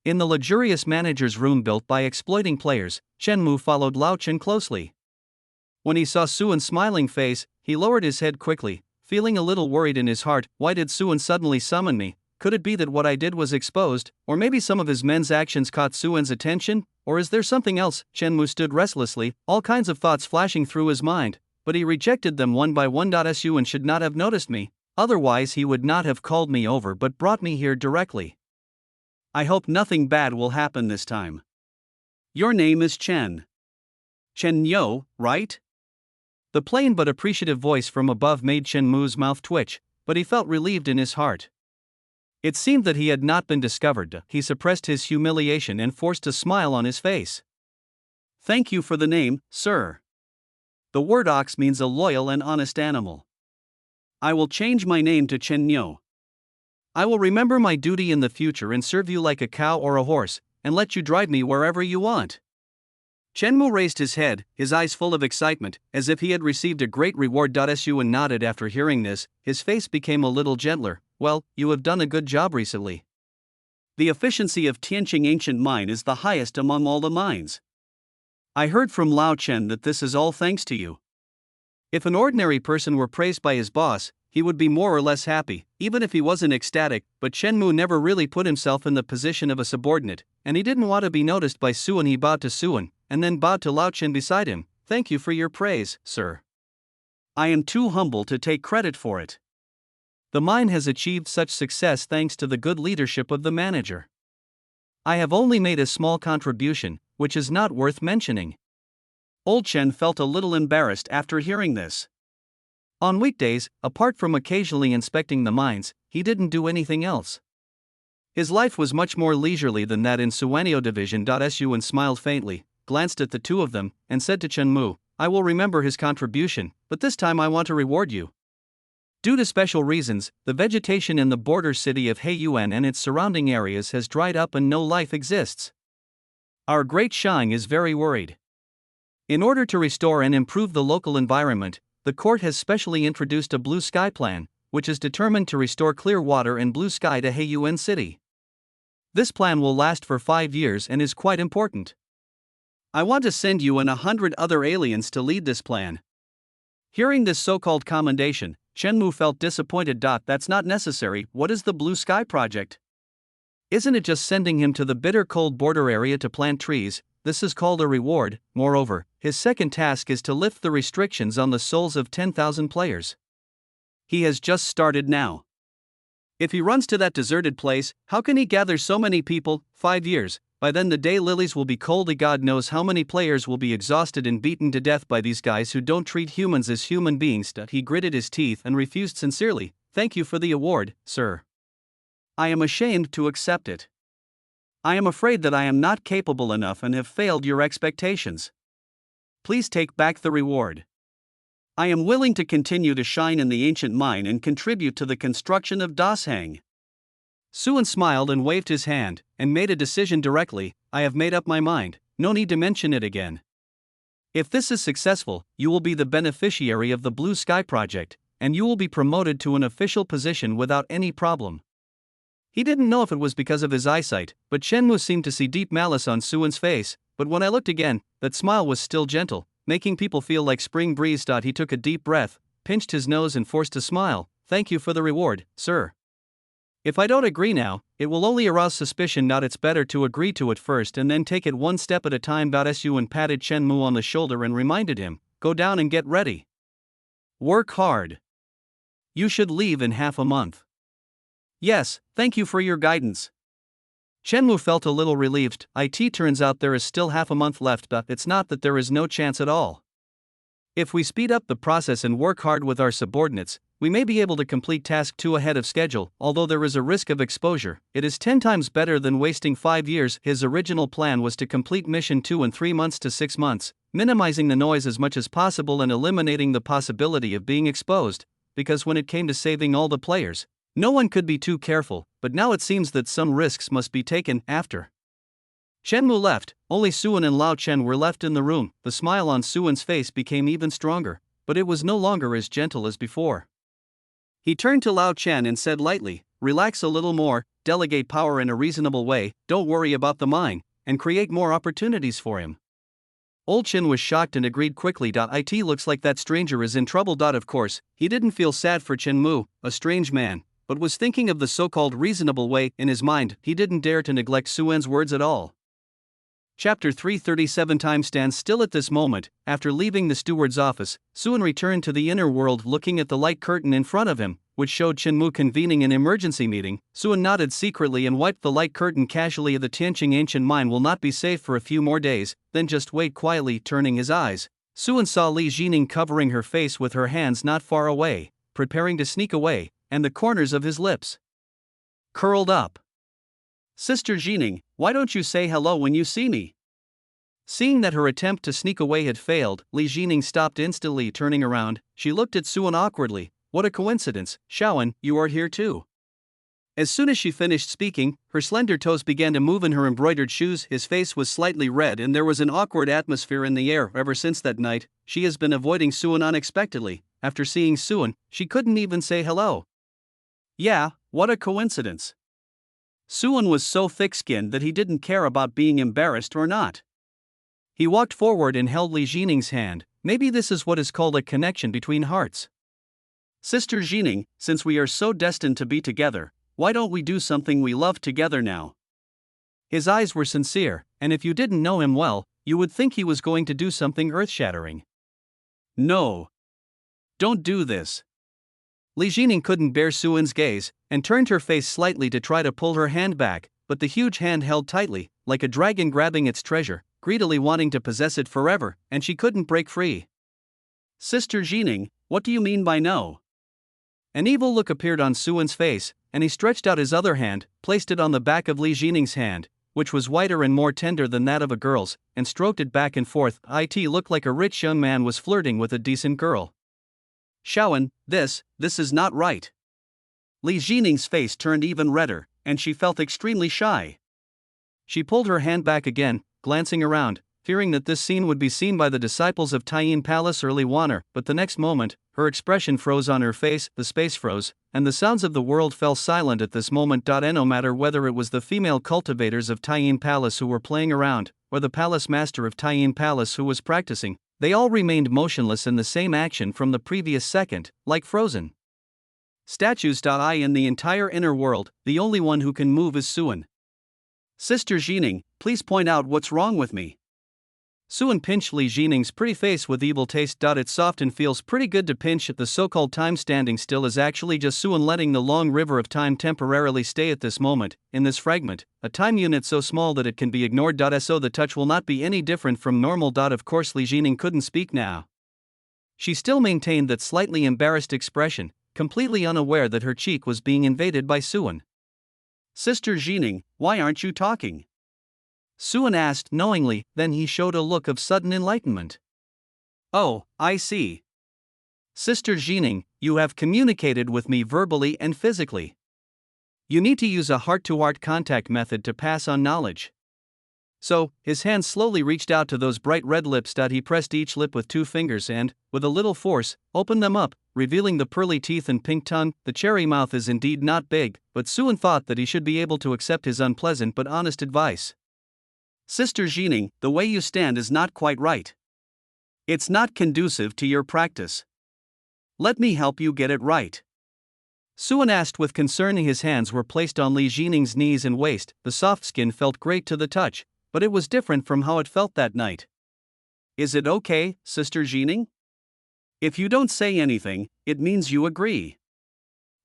Speaker 1: In the luxurious manager's room built by exploiting players, Chen Mu followed Lao Chen closely. When he saw Suan's smiling face, he lowered his head quickly, feeling a little worried in his heart. Why did Suan suddenly summon me? Could it be that what I did was exposed, or maybe some of his men's actions caught Suan's attention, or is there something else? Chen Mu stood restlessly, all kinds of thoughts flashing through his mind, but he rejected them one by one. Suan should not have noticed me, otherwise he would not have called me over but brought me here directly.
Speaker 2: I hope nothing bad will happen this time. Your name is Chen. Chen Yo, right?
Speaker 1: The plain but appreciative voice from above made Chen Mu's mouth twitch, but he felt relieved in his heart. It seemed that he had not been discovered. He suppressed his humiliation and forced a smile on his face.
Speaker 2: Thank you for the name, sir. The word ox means a loyal and honest animal. I will change my name to Chen Yo.
Speaker 1: I will remember my duty in the future and serve you like a cow or a horse, and let you drive me wherever you want.
Speaker 2: Chen Mu raised his head, his eyes full of excitement, as if he had received a great reward. Suan nodded after hearing this, his face became a little gentler.
Speaker 1: Well, you have done a good job recently.
Speaker 2: The efficiency of Tianqing ancient mine is the highest among all the mines. I heard from Lao Chen that this is all thanks to you.
Speaker 1: If an ordinary person were praised by his boss, he would be more or less happy, even if he wasn't ecstatic, but Chen Mu never really put himself in the position of a subordinate, and he didn't want to be noticed by Suan. He bowed to Suan, and then bowed to Lao Chen beside him. Thank you for your praise, sir.
Speaker 2: I am too humble to take credit for it.
Speaker 1: The mine has achieved such success thanks to the good leadership of the manager. I have only made a small contribution, which is not worth mentioning.
Speaker 2: Old Chen felt a little embarrassed after hearing this.
Speaker 1: On weekdays, apart from occasionally inspecting the mines, he didn't do anything else. His life was much more leisurely than that in Suanio Division. Suan smiled faintly, glanced at the two of them, and said to Chen Mu, I will remember his contribution, but this time I want to reward you. Due to special reasons, the vegetation in the border city of Heiyuan and its surrounding areas has dried up and no life exists. Our great Shang is very worried. In order to restore and improve the local environment, the court has specially introduced a blue sky plan, which is determined to restore clear water and blue sky to Heiyuan City. This plan will last for 5 years and is quite important. I want to send you and 100 other aliens to lead this plan. Hearing this so-called commendation, Chen Mu felt disappointed. That's not necessary. What is the Blue Sky Project? Isn't it just sending him to the bitter cold border area to plant trees? This is called a reward. Moreover, his second task is to lift the restrictions on the souls of 10,000 players. He has just started now. If he runs to that deserted place, how can he gather so many people? 5 years. By then the day lilies will be cold. God knows how many players will be exhausted and beaten to death by these guys who don't treat humans as human beings. He gritted his teeth and refused sincerely. Thank you for the award, sir. I am ashamed to accept it. I am afraid that I am not capable enough and have failed your expectations. Please take back the reward. I am willing to continue to shine in the ancient mine and contribute to the construction of Dashang. Suan smiled and waved his hand, and made a decision directly. I have made up my mind, no need to mention it again. If this is successful, you will be the beneficiary of the Blue Sky Project, and you will be promoted to an official position without any problem. He didn't know if it was because of his eyesight, but Chen Mu seemed to see deep malice on Suan's face, but when I looked again, that smile was still gentle. making people feel like spring breeze. He took a deep breath, pinched his nose and forced a smile. Thank you for the reward, sir. If I don't agree now, it will only arouse suspicion. It's better to agree to it first and then take it one step at a time. Su patted Chen Mu on the shoulder and reminded him, go down and get ready. Work hard. You should leave in half a month. Yes, thank you for your guidance. Chen Mu felt a little relieved. It turns out there is still half a month left, but it's not that there is no chance at all. If we speed up the process and work hard with our subordinates, we may be able to complete task 2 ahead of schedule. Although there is a risk of exposure, it is 10 times better than wasting 5 years. His original plan was to complete mission 2 in 3 months to 6 months, minimizing the noise as much as possible and eliminating the possibility of being exposed, because when it came to saving all the players, no one could be too careful. But now it seems that some risks must be taken. After Chen Mu left, only Suan and Lao Chen were left in the room. The smile on Suan's face became even stronger, but it was no longer as gentle as before. He turned to Lao Chen and said lightly, relax a little more, delegate power in a reasonable way, don't worry about the mine, and create more opportunities for him. Old Chen was shocked and agreed quickly. It looks like that stranger is in trouble. Of course, he didn't feel sad for Chen Mu, a strange man, but was thinking of the so-called reasonable way in his mind. He didn't dare to neglect Suan's words at all. Chapter 337. Time stands still at this moment. After leaving the steward's office, Suan returned to the inner world looking at the light curtain in front of him, which showed Chen Mu convening an emergency meeting. Suan nodded secretly and wiped the light curtain casually. The Tianqing ancient mine will not be safe for a few more days, then just wait quietly. Turning his eyes, Suan saw Li Jining covering her face with her hands not far away, preparing to sneak away, and the corners of his lips curled up. Sister Jining, why don't you say hello when you see me? Seeing that her attempt to sneak away had failed, Li Jining stopped instantly. Turning around, she looked at Suan awkwardly. What a coincidence, Shaoan, you are here too. As soon as she finished speaking, her slender toes began to move in her embroidered shoes. His face was slightly red and there was an awkward atmosphere in the air. Ever since that night, she has been avoiding Suan unexpectedly. After seeing Suan, she couldn't even say hello. Yeah, what a coincidence. Suan was so thick-skinned that he didn't care about being embarrassed or not. He walked forward and held Li Jining's hand. Maybe this is what is called a connection between hearts. Sister Jining, since we are so destined to be together, why don't we do something we love together now? His eyes were sincere, and if you didn't know him well, you would think he was going to do something earth-shattering. No. Don't do this. Li Jining couldn't bear Suan's gaze, and turned her face slightly to try to pull her hand back, but the huge hand held tightly, like a dragon grabbing its treasure, greedily wanting to possess it forever, and she couldn't break free. Sister Jining, what do you mean by no? An evil look appeared on Suan's face, and he stretched out his other hand, placed it on the back of Li Jining's hand, which was whiter and more tender than that of a girl's, and stroked it back and forth. It looked like a rich young man was flirting with a decent girl. Shaoan, this is not right. Li Jining's face turned even redder, and she felt extremely shy. She pulled her hand back again, glancing around, fearing that this scene would be seen by the disciples of Taiyin Palace or Li Waner, but the next moment, her expression froze on her face, the space froze, and the sounds of the world fell silent at this moment. No matter whether it was the female cultivators of Taiyin Palace who were playing around, or the palace master of Taiyin Palace who was practicing, they all remained motionless in the same action from the previous second, like frozen statues. In the entire inner world, the only one who can move is Suan. Sister Jining, please point out what's wrong with me. Suan pinched Li Jining's pretty face with evil taste. It's soft and feels pretty good to pinch. The so-called time standing still is actually just Suan letting the long river of time temporarily stay at this moment, in this fragment, a time unit so small that it can be ignored. So the touch will not be any different from normal. Of course Li Jining couldn't speak now. She still maintained that slightly embarrassed expression, completely unaware that her cheek was being invaded by Suan. Sister Jining, why aren't you talking? Suan asked knowingly, then he showed a look of sudden enlightenment. Oh, I see. Sister Jining, you have communicated with me verbally and physically. You need to use a heart-to-heart contact method to pass on knowledge. So, his hand slowly reached out to those bright red lips. He pressed each lip with 2 fingers and, with a little force, opened them up, revealing the pearly teeth and pink tongue. The cherry mouth is indeed not big, but Suan thought that he should be able to accept his unpleasant but honest advice. Sister Jining, the way you stand is not quite right.
Speaker 2: It's not conducive to your practice. Let me help you get it right.
Speaker 1: Suan asked with concern. His hands were placed on Li Jining's knees and waist. The soft skin felt great to the touch, but it was different from how it felt that night.
Speaker 2: Is it okay, Sister Jining? If you don't say anything, it means you agree.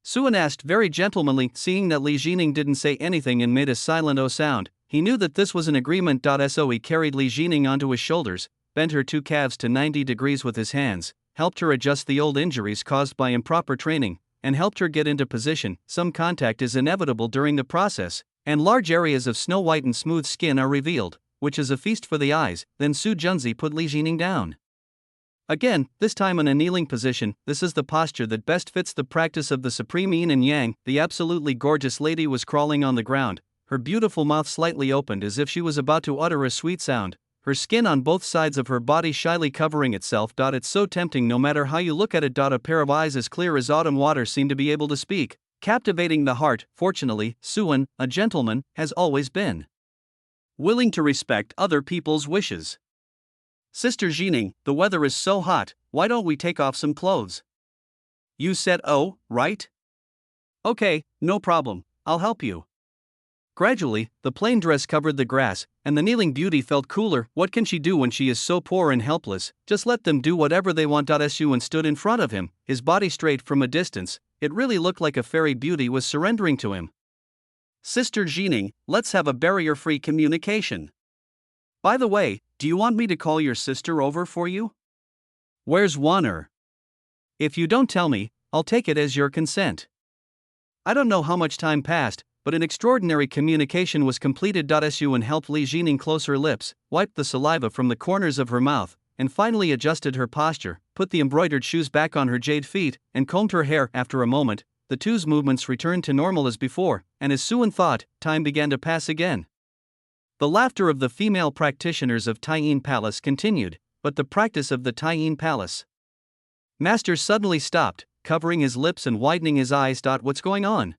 Speaker 1: Suan asked very gentlemanly. Seeing that Li Jining didn't say anything and made a silent O sound, he knew that this was an agreement. So he carried Li Jining onto his shoulders, bent her two calves to 90 degrees with his hands, helped her adjust the old injuries caused by improper training, and helped her get into position. Some contact is inevitable during the process, and large areas of snow-white and smooth skin are revealed, which is a feast for the eyes. Then Su Junzi put Li Jining down. Again, this time in a kneeling position. This is the posture that best fits the practice of the supreme yin and yang. The absolutely gorgeous lady was crawling on the ground, her beautiful mouth slightly opened as if she was about to utter a sweet sound, her skin on both sides of her body shyly covering itself. It's so tempting no matter how you look at it. A pair of eyes as clear as autumn water seem to be able to speak, captivating the heart. Fortunately, Suan, a gentleman, has always been willing to respect other people's wishes.
Speaker 2: Sister Jining, the weather is so hot, why don't we take off some clothes? You said oh, right?
Speaker 1: Okay, no problem, I'll help you. Gradually, the plain dress covered the grass, and the kneeling beauty felt cooler. What can she do when she is so poor and helpless? Just let them do whatever they want. Suan stood in front of him, his body straight from a distance. It really looked like a fairy beauty was surrendering to him.
Speaker 2: Sister Jining, let's have a barrier-free communication. By the way, do you want me to call your sister over for you?
Speaker 1: Where's Wanner? If you don't tell me, I'll take it as your consent. I don't know how much time passed, but an extraordinary communication was completed. Suan helped Li Jining close her lips, wiped the saliva from the corners of her mouth, and finally adjusted her posture, put the embroidered shoes back on her jade feet, and combed her hair. After a moment, the two's movements returned to normal as before, and as Suan thought, time began to pass again. The laughter of the female practitioners of Taiyin Palace continued, but the practice of the Taiyin Palace master suddenly stopped, covering his lips and widening his eyes. What's going on?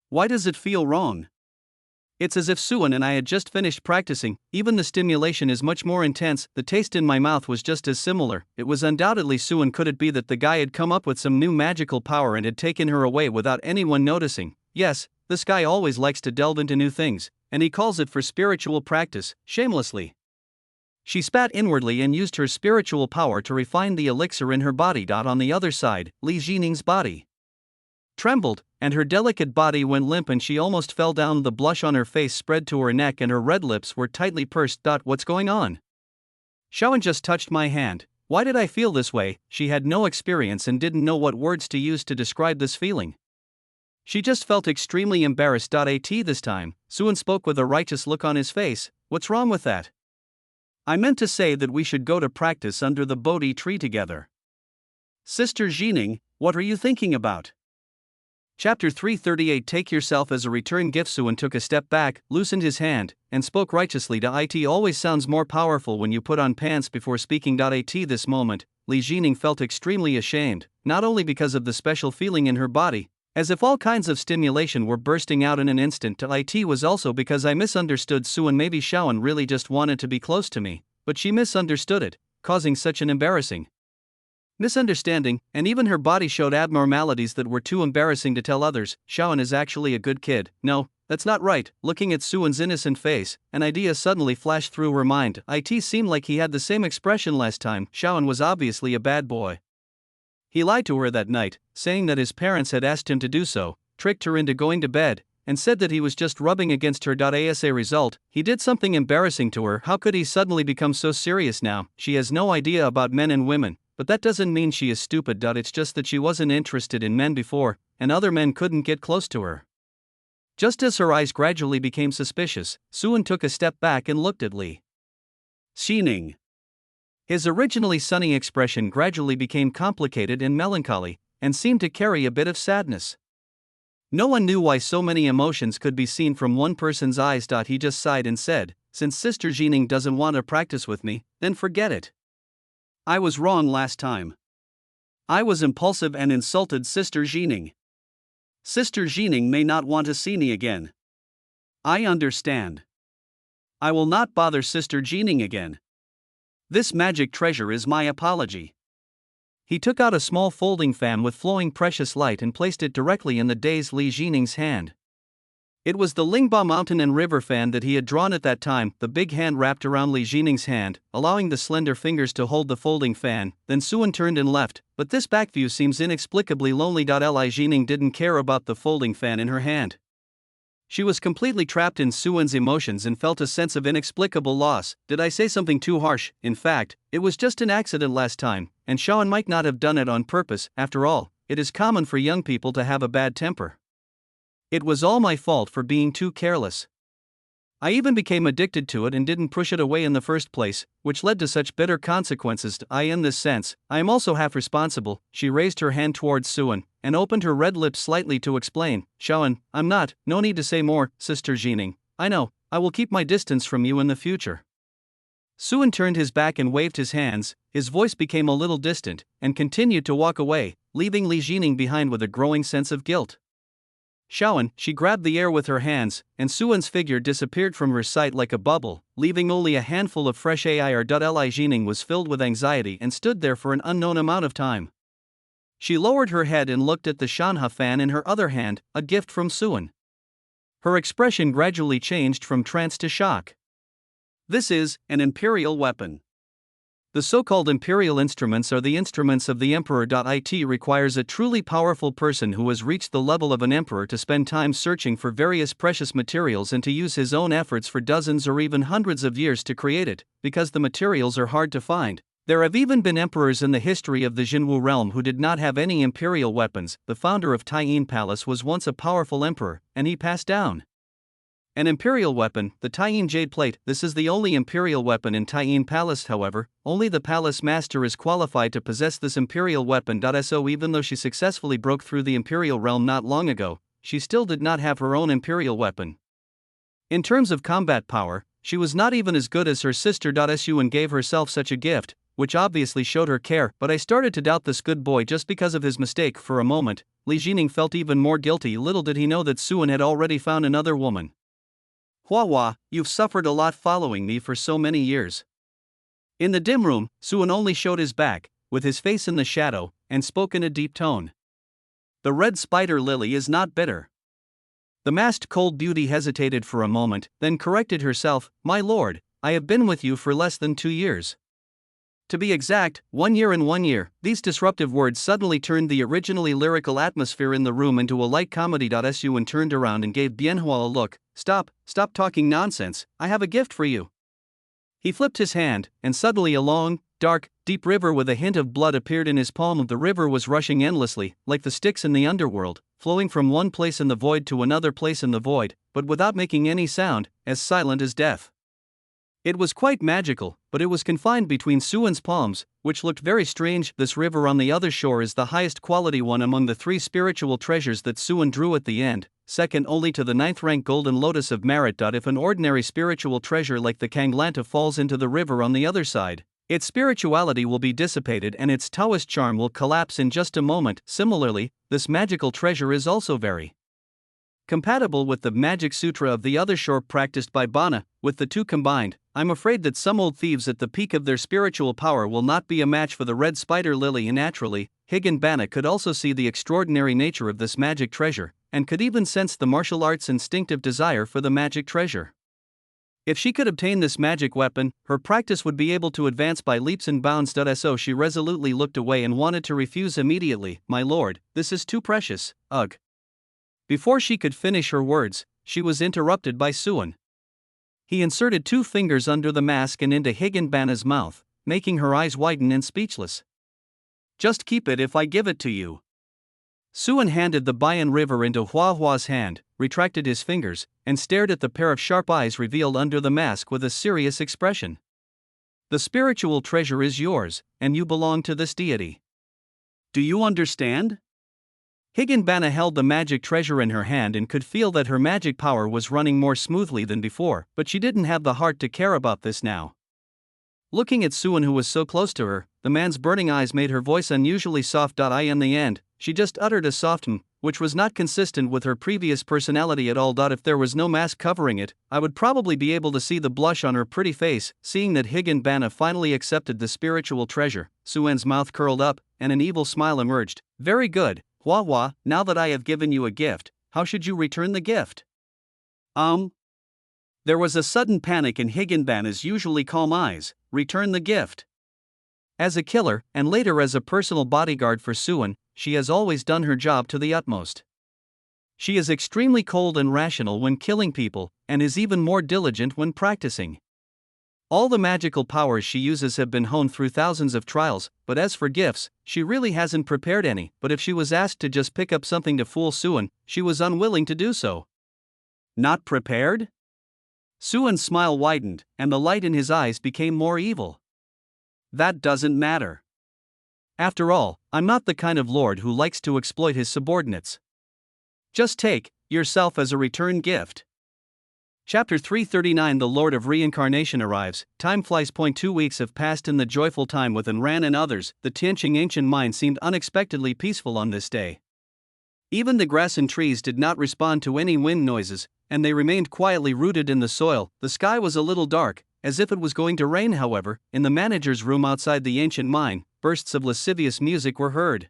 Speaker 1: Why does it feel wrong? It's as if Suan and I had just finished practicing. Even the stimulation is much more intense. The taste in my mouth was just as similar. It was undoubtedly Suan. Could it be that the guy had come up with some new magical power and had taken her away without anyone noticing? Yes, this guy always likes to delve into new things, and he calls it for spiritual practice, shamelessly. She spat inwardly and used her spiritual power to refine the elixir in her body. On the other side, Li Jining's body trembled, and her delicate body went limp and she almost fell down. The blush on her face spread to her neck and her red lips were tightly pursed. What's going on? Shaoan just touched my hand. Why did I feel this way? She had no experience and didn't know what words to use to describe this feeling. She just felt extremely embarrassed. This time, Suan spoke with a righteous look on his face. What's wrong with that? I meant to say that we should go to practice under the Bodhi tree together. Sister Jining, what are you thinking about? Chapter 338. Take yourself as a return gift. Suan took a step back, loosened his hand, and spoke righteously. It always sounds more powerful when you put on pants before speaking. At this moment, Li Jining felt extremely ashamed, not only because of the special feeling in her body, as if all kinds of stimulation were bursting out in an instant. It was also because I misunderstood Suan. Maybe Shaoan really just wanted to be close to me, but she misunderstood it, causing such an embarrassing misunderstanding, and even her body showed abnormalities that were too embarrassing to tell others. Shaoan is actually a good kid. No, that's not right. Looking at Suan's innocent face, an idea suddenly flashed through her mind. It seemed like he had the same expression last time. Shaoan was obviously a bad boy. He lied to her that night, saying that his parents had asked him to do so, tricked her into going to bed, and said that he was just rubbing against her. As a result, he did something embarrassing to her. How could he suddenly become so serious now? She has no idea about men and women, but that doesn't mean she is stupid. It's just that she wasn't interested in men before, and other men couldn't get close to her. Just as her eyes gradually became suspicious, Suan took a step back and looked at Li Jining. His originally sunny expression gradually became complicated and melancholy, and seemed to carry a bit of sadness. No one knew why so many emotions could be seen from one person's eyes. He just sighed and said, "Since Sister Jining doesn't want to practice with me, then forget it. I was wrong last time. I was impulsive and insulted Sister Jining. Sister Jining may not want to see me again. I understand. I will not bother Sister Jining again."
Speaker 2: This magic treasure is my apology. He took out a small folding fan with flowing precious light and placed it directly in the dazed Li Jining's hand. It was the Lingba mountain and river fan that he had drawn at that time. The big hand wrapped around Li Jining's hand, allowing the slender fingers to hold the folding fan. Then Suan turned and left, but this back view seems inexplicably lonely. Li Jining didn't care about the folding fan in her hand. She was completely trapped in Suan's emotions and felt a sense of inexplicable loss. Did I say something too harsh? In fact, it was just an accident last time, and Shawan might not have done it on purpose. After all, it is common for young people to have a bad temper. It was all my fault for being too careless. I even became addicted to it and didn't push it away in the first place, which led to such bitter consequences. In this sense, I am also half responsible. She raised her hand towards Suan and opened her red lips slightly to explain. Shawan, I'm not, no need to say more, Sister Jining. I know, I will keep my distance from you in the future. Suan turned his back and waved his hands. His voice became a little distant and continued to walk away, leaving Li Jining behind with a growing sense of guilt. Shawan, she grabbed the air with her hands, and Suan's figure disappeared from her sight like a bubble, leaving only a handful of fresh air. Li Jining was filled with anxiety and stood there for an unknown amount of time. She lowered her head and looked at the Shanha fan in her other hand, a gift from Suan. Her expression gradually changed from trance to shock. This is an imperial weapon. The so-called imperial instruments are the instruments of the emperor. It requires a truly powerful person who has reached the level of an emperor to spend time searching for various precious materials and to use his own efforts for dozens or even hundreds of years to create it, because the materials are hard to find. There have even been emperors in the history of the Jinwu realm who did not have any imperial weapons. The founder of Taiyin Palace was once a powerful emperor, and he passed down. An imperial weapon, the Taiyin Jade Plate. This is the only imperial weapon in Taiyin Palace. However, only the palace master is qualified to possess this imperial weapon. So even though she successfully broke through the imperial realm not long ago, she still did not have her own imperial weapon. In terms of combat power, she was not even as good as her sister. Suan gave herself such a gift, which obviously showed her care, but I started to doubt this good boy just because of his mistake. For a moment, Li Jining felt even more guilty. Little did he know that Suan had already found another woman. Hua, you've suffered a lot following me for so many years. In the dim room, Suan only showed his back, with his face in the shadow, and spoke in a deep tone. The red spider lily is not bitter. The masked cold beauty hesitated for a moment, then corrected herself. My lord, I have been with you for less than 2 years. To be exact, 1 year and 1 year. These disruptive words suddenly turned the originally lyrical atmosphere in the room into a light comedy. Suan turned around and gave Bianhua a look. Stop talking nonsense, I have a gift for you. He flipped his hand, and suddenly a long, dark, deep river with a hint of blood appeared in his palm. The river was rushing endlessly, like the Styx in the underworld, flowing from one place in the void to another place in the void, but without making any sound, as silent as death. It was quite magical, but it was confined between Suan's palms, which looked very strange. This river on the other shore is the highest quality one among the 3 spiritual treasures that Suan drew at the end, second only to the 9th rank golden lotus of merit. If an ordinary spiritual treasure like the Kanglanta falls into the river on the other side, its spirituality will be dissipated and its Taoist charm will collapse in just a moment. Similarly, this magical treasure is also very compatible with the magic sutra of the other shore practiced by Bana. With the two combined, I'm afraid that some old thieves at the peak of their spiritual power will not be a match for the red spider lily. And naturally, Higan Bana could also see the extraordinary nature of this magic treasure, and could even sense the martial arts' instinctive desire for the magic treasure. If she could obtain this magic weapon, her practice would be able to advance by leaps and bounds. So she resolutely looked away and wanted to refuse immediately. My lord, this is too precious, ugh. Before she could finish her words, she was interrupted by Suan. He inserted 2 fingers under the mask and into Higan Bana's mouth, making her eyes widen and speechless. Just keep it if I give it to you. Suan handed the Bayan River into Hua's hand, retracted his fingers, and stared at the pair of sharp eyes revealed under the mask with a serious expression. The spiritual treasure is yours, and you belong to this deity. Do you understand? Higan Bana held the magic treasure in her hand and could feel that her magic power was running more smoothly than before, but she didn't have the heart to care about this now. Looking at Suan, who was so close to her, the man's burning eyes made her voice unusually soft. In the end, she just uttered a soft "hm,"
Speaker 1: which was not consistent with her previous personality at all. If there was no mask covering it, I would probably be able to see the blush on her pretty face. Seeing that Higinbana finally accepted the spiritual treasure, Suan's mouth curled up, and an evil smile emerged. Very good, Hua Hua, now that I have given you a gift, how should you return the gift? There was a sudden panic in Higinbana's usually calm eyes. Return the gift. As a killer, and later as a personal bodyguard for Suan, she has always done her job to the utmost. She is extremely cold and rational when killing people, and is even more diligent when practicing. All the magical powers she uses have been honed through thousands of trials, but as for gifts, she really hasn't prepared any. But if she was asked to just pick up something to fool Suan, she was unwilling to do so. Not prepared? Suan's smile widened, and the light in his eyes became more evil. That doesn't matter. After all, I'm not the kind of lord who likes to exploit his subordinates. Just take yourself as a return gift. Chapter 339 The Lord of Reincarnation arrives. Time flies. 2 weeks have passed in the joyful time with Enran and others. The Tianqing ancient mine seemed unexpectedly peaceful on this day. Even the grass and trees did not respond to any wind noises, and they remained quietly rooted in the soil. The sky was a little dark, as if it was going to rain. However, in the manager's room outside the ancient mine, bursts of lascivious music were heard.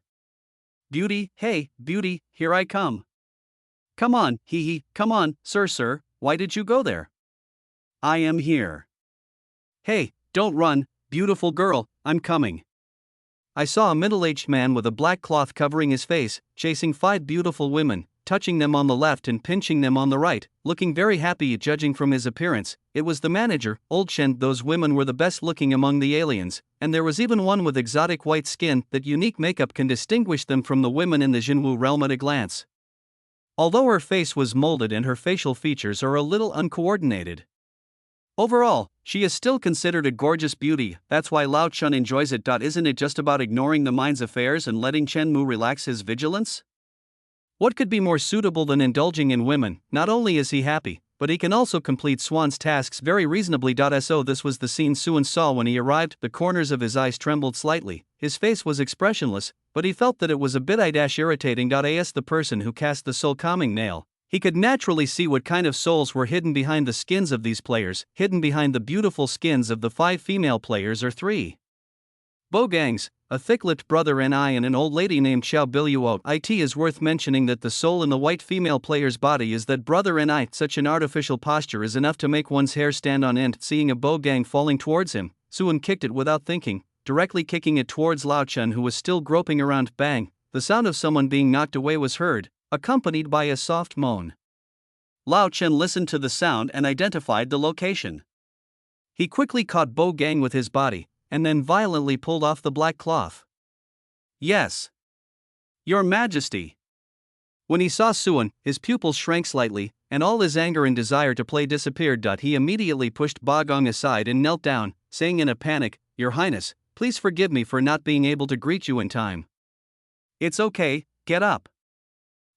Speaker 1: Beauty, hey, Beauty, here I come. Come on, come on, sir, why did you go there? I am here. Hey, don't run, beautiful girl, I'm coming. I saw a middle-aged man with a black cloth covering his face, chasing 5 beautiful women, touching them on the left and pinching them on the right, looking very happy. Judging from his appearance, it was the manager, Old Shen. Those women were the best looking among the aliens, and there was even one with exotic white skin. That unique makeup can distinguish them from the women in the Jinwu realm at a glance. Although her face was molded and her facial features are a little uncoordinated, overall, she is still considered a gorgeous beauty. That's why Lao Chun enjoys it. Isn't it just about ignoring the mind's affairs and letting Chen Mu relax his vigilance? What could be more suitable than indulging in women? Not only is he happy, but he can also complete Swan's tasks very reasonably. So this was the scene Suan saw when he arrived. The corners of his eyes trembled slightly, his face was expressionless, but he felt that it was a bit irritating. As the person who cast the soul calming nail, he could naturally see what kind of souls were hidden behind the skins of these players. Hidden behind the beautiful skins of the 5 female players are 3 Bogangs, a thick-lipped brother and an old lady named Xiao Biluo. It is worth mentioning that the soul in the white female player's body is that brother and such an artificial posture is enough to make one's hair stand on end. Seeing a Bogang falling towards him, Suan kicked it without thinking, directly kicking it towards Lao Chen, who was still groping around. Bang! The sound of someone being knocked away was heard, accompanied by a soft moan. Lao Chen listened to the sound and identified the location. He quickly caught Bogang with his body, and then violently pulled off the black cloth. Yes, Your Majesty. When he saw Suan, his pupils shrank slightly, and all his anger and desire to play disappeared. He immediately pushed Bogong aside and knelt down, saying in a panic, Your Highness, please forgive me for not being able to greet you in time. It's okay, get up.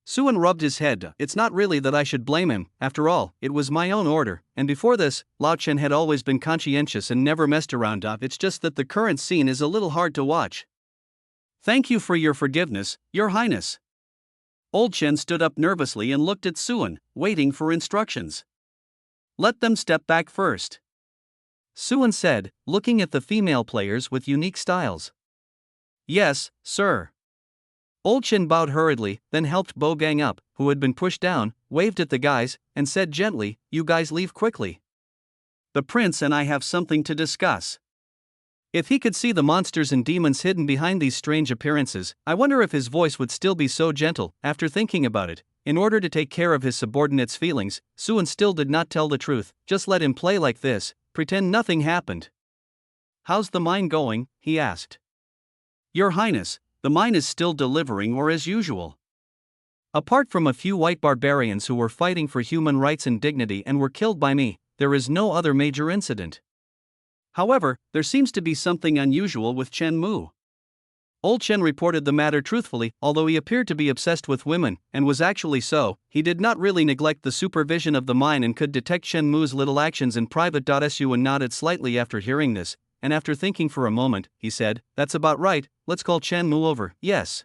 Speaker 1: Suan rubbed his head. It's not really that I should blame him. After all, it was my own order, and before this, Lao Chen had always been conscientious and never messed around. It's just that the current scene is a little hard to watch. Thank you for your forgiveness, Your Highness. Old Chen stood up nervously and looked at Suan, waiting for instructions. Let them step back first, Suan said, looking at the female players with unique styles. Yes, sir. Old Chen bowed hurriedly, then helped Bogang up, who had been pushed down, waved at the guys, and said gently, You guys leave quickly. The prince and I have something to discuss. If he could see the monsters and demons hidden behind these strange appearances, I wonder if his voice would still be so gentle. After thinking about it, in order to take care of his subordinates' feelings, Suan still did not tell the truth. Just let him play like this, pretend nothing happened. How's the mine going? He asked. Your Highness, the mine is still delivering or as usual. Apart from a few white barbarians who were fighting for human rights and dignity and were killed by me, there is no other major incident. However, there seems to be something unusual with Chen Mu. Old Chen reported the matter truthfully. Although he appeared to be obsessed with women, and was actually so, he did not really neglect the supervision of the mine and could detect Chen Mu's little actions in private. Suan nodded slightly after hearing this, and after thinking for a moment, he said, That's about right, let's call Chen Mu over. Yes.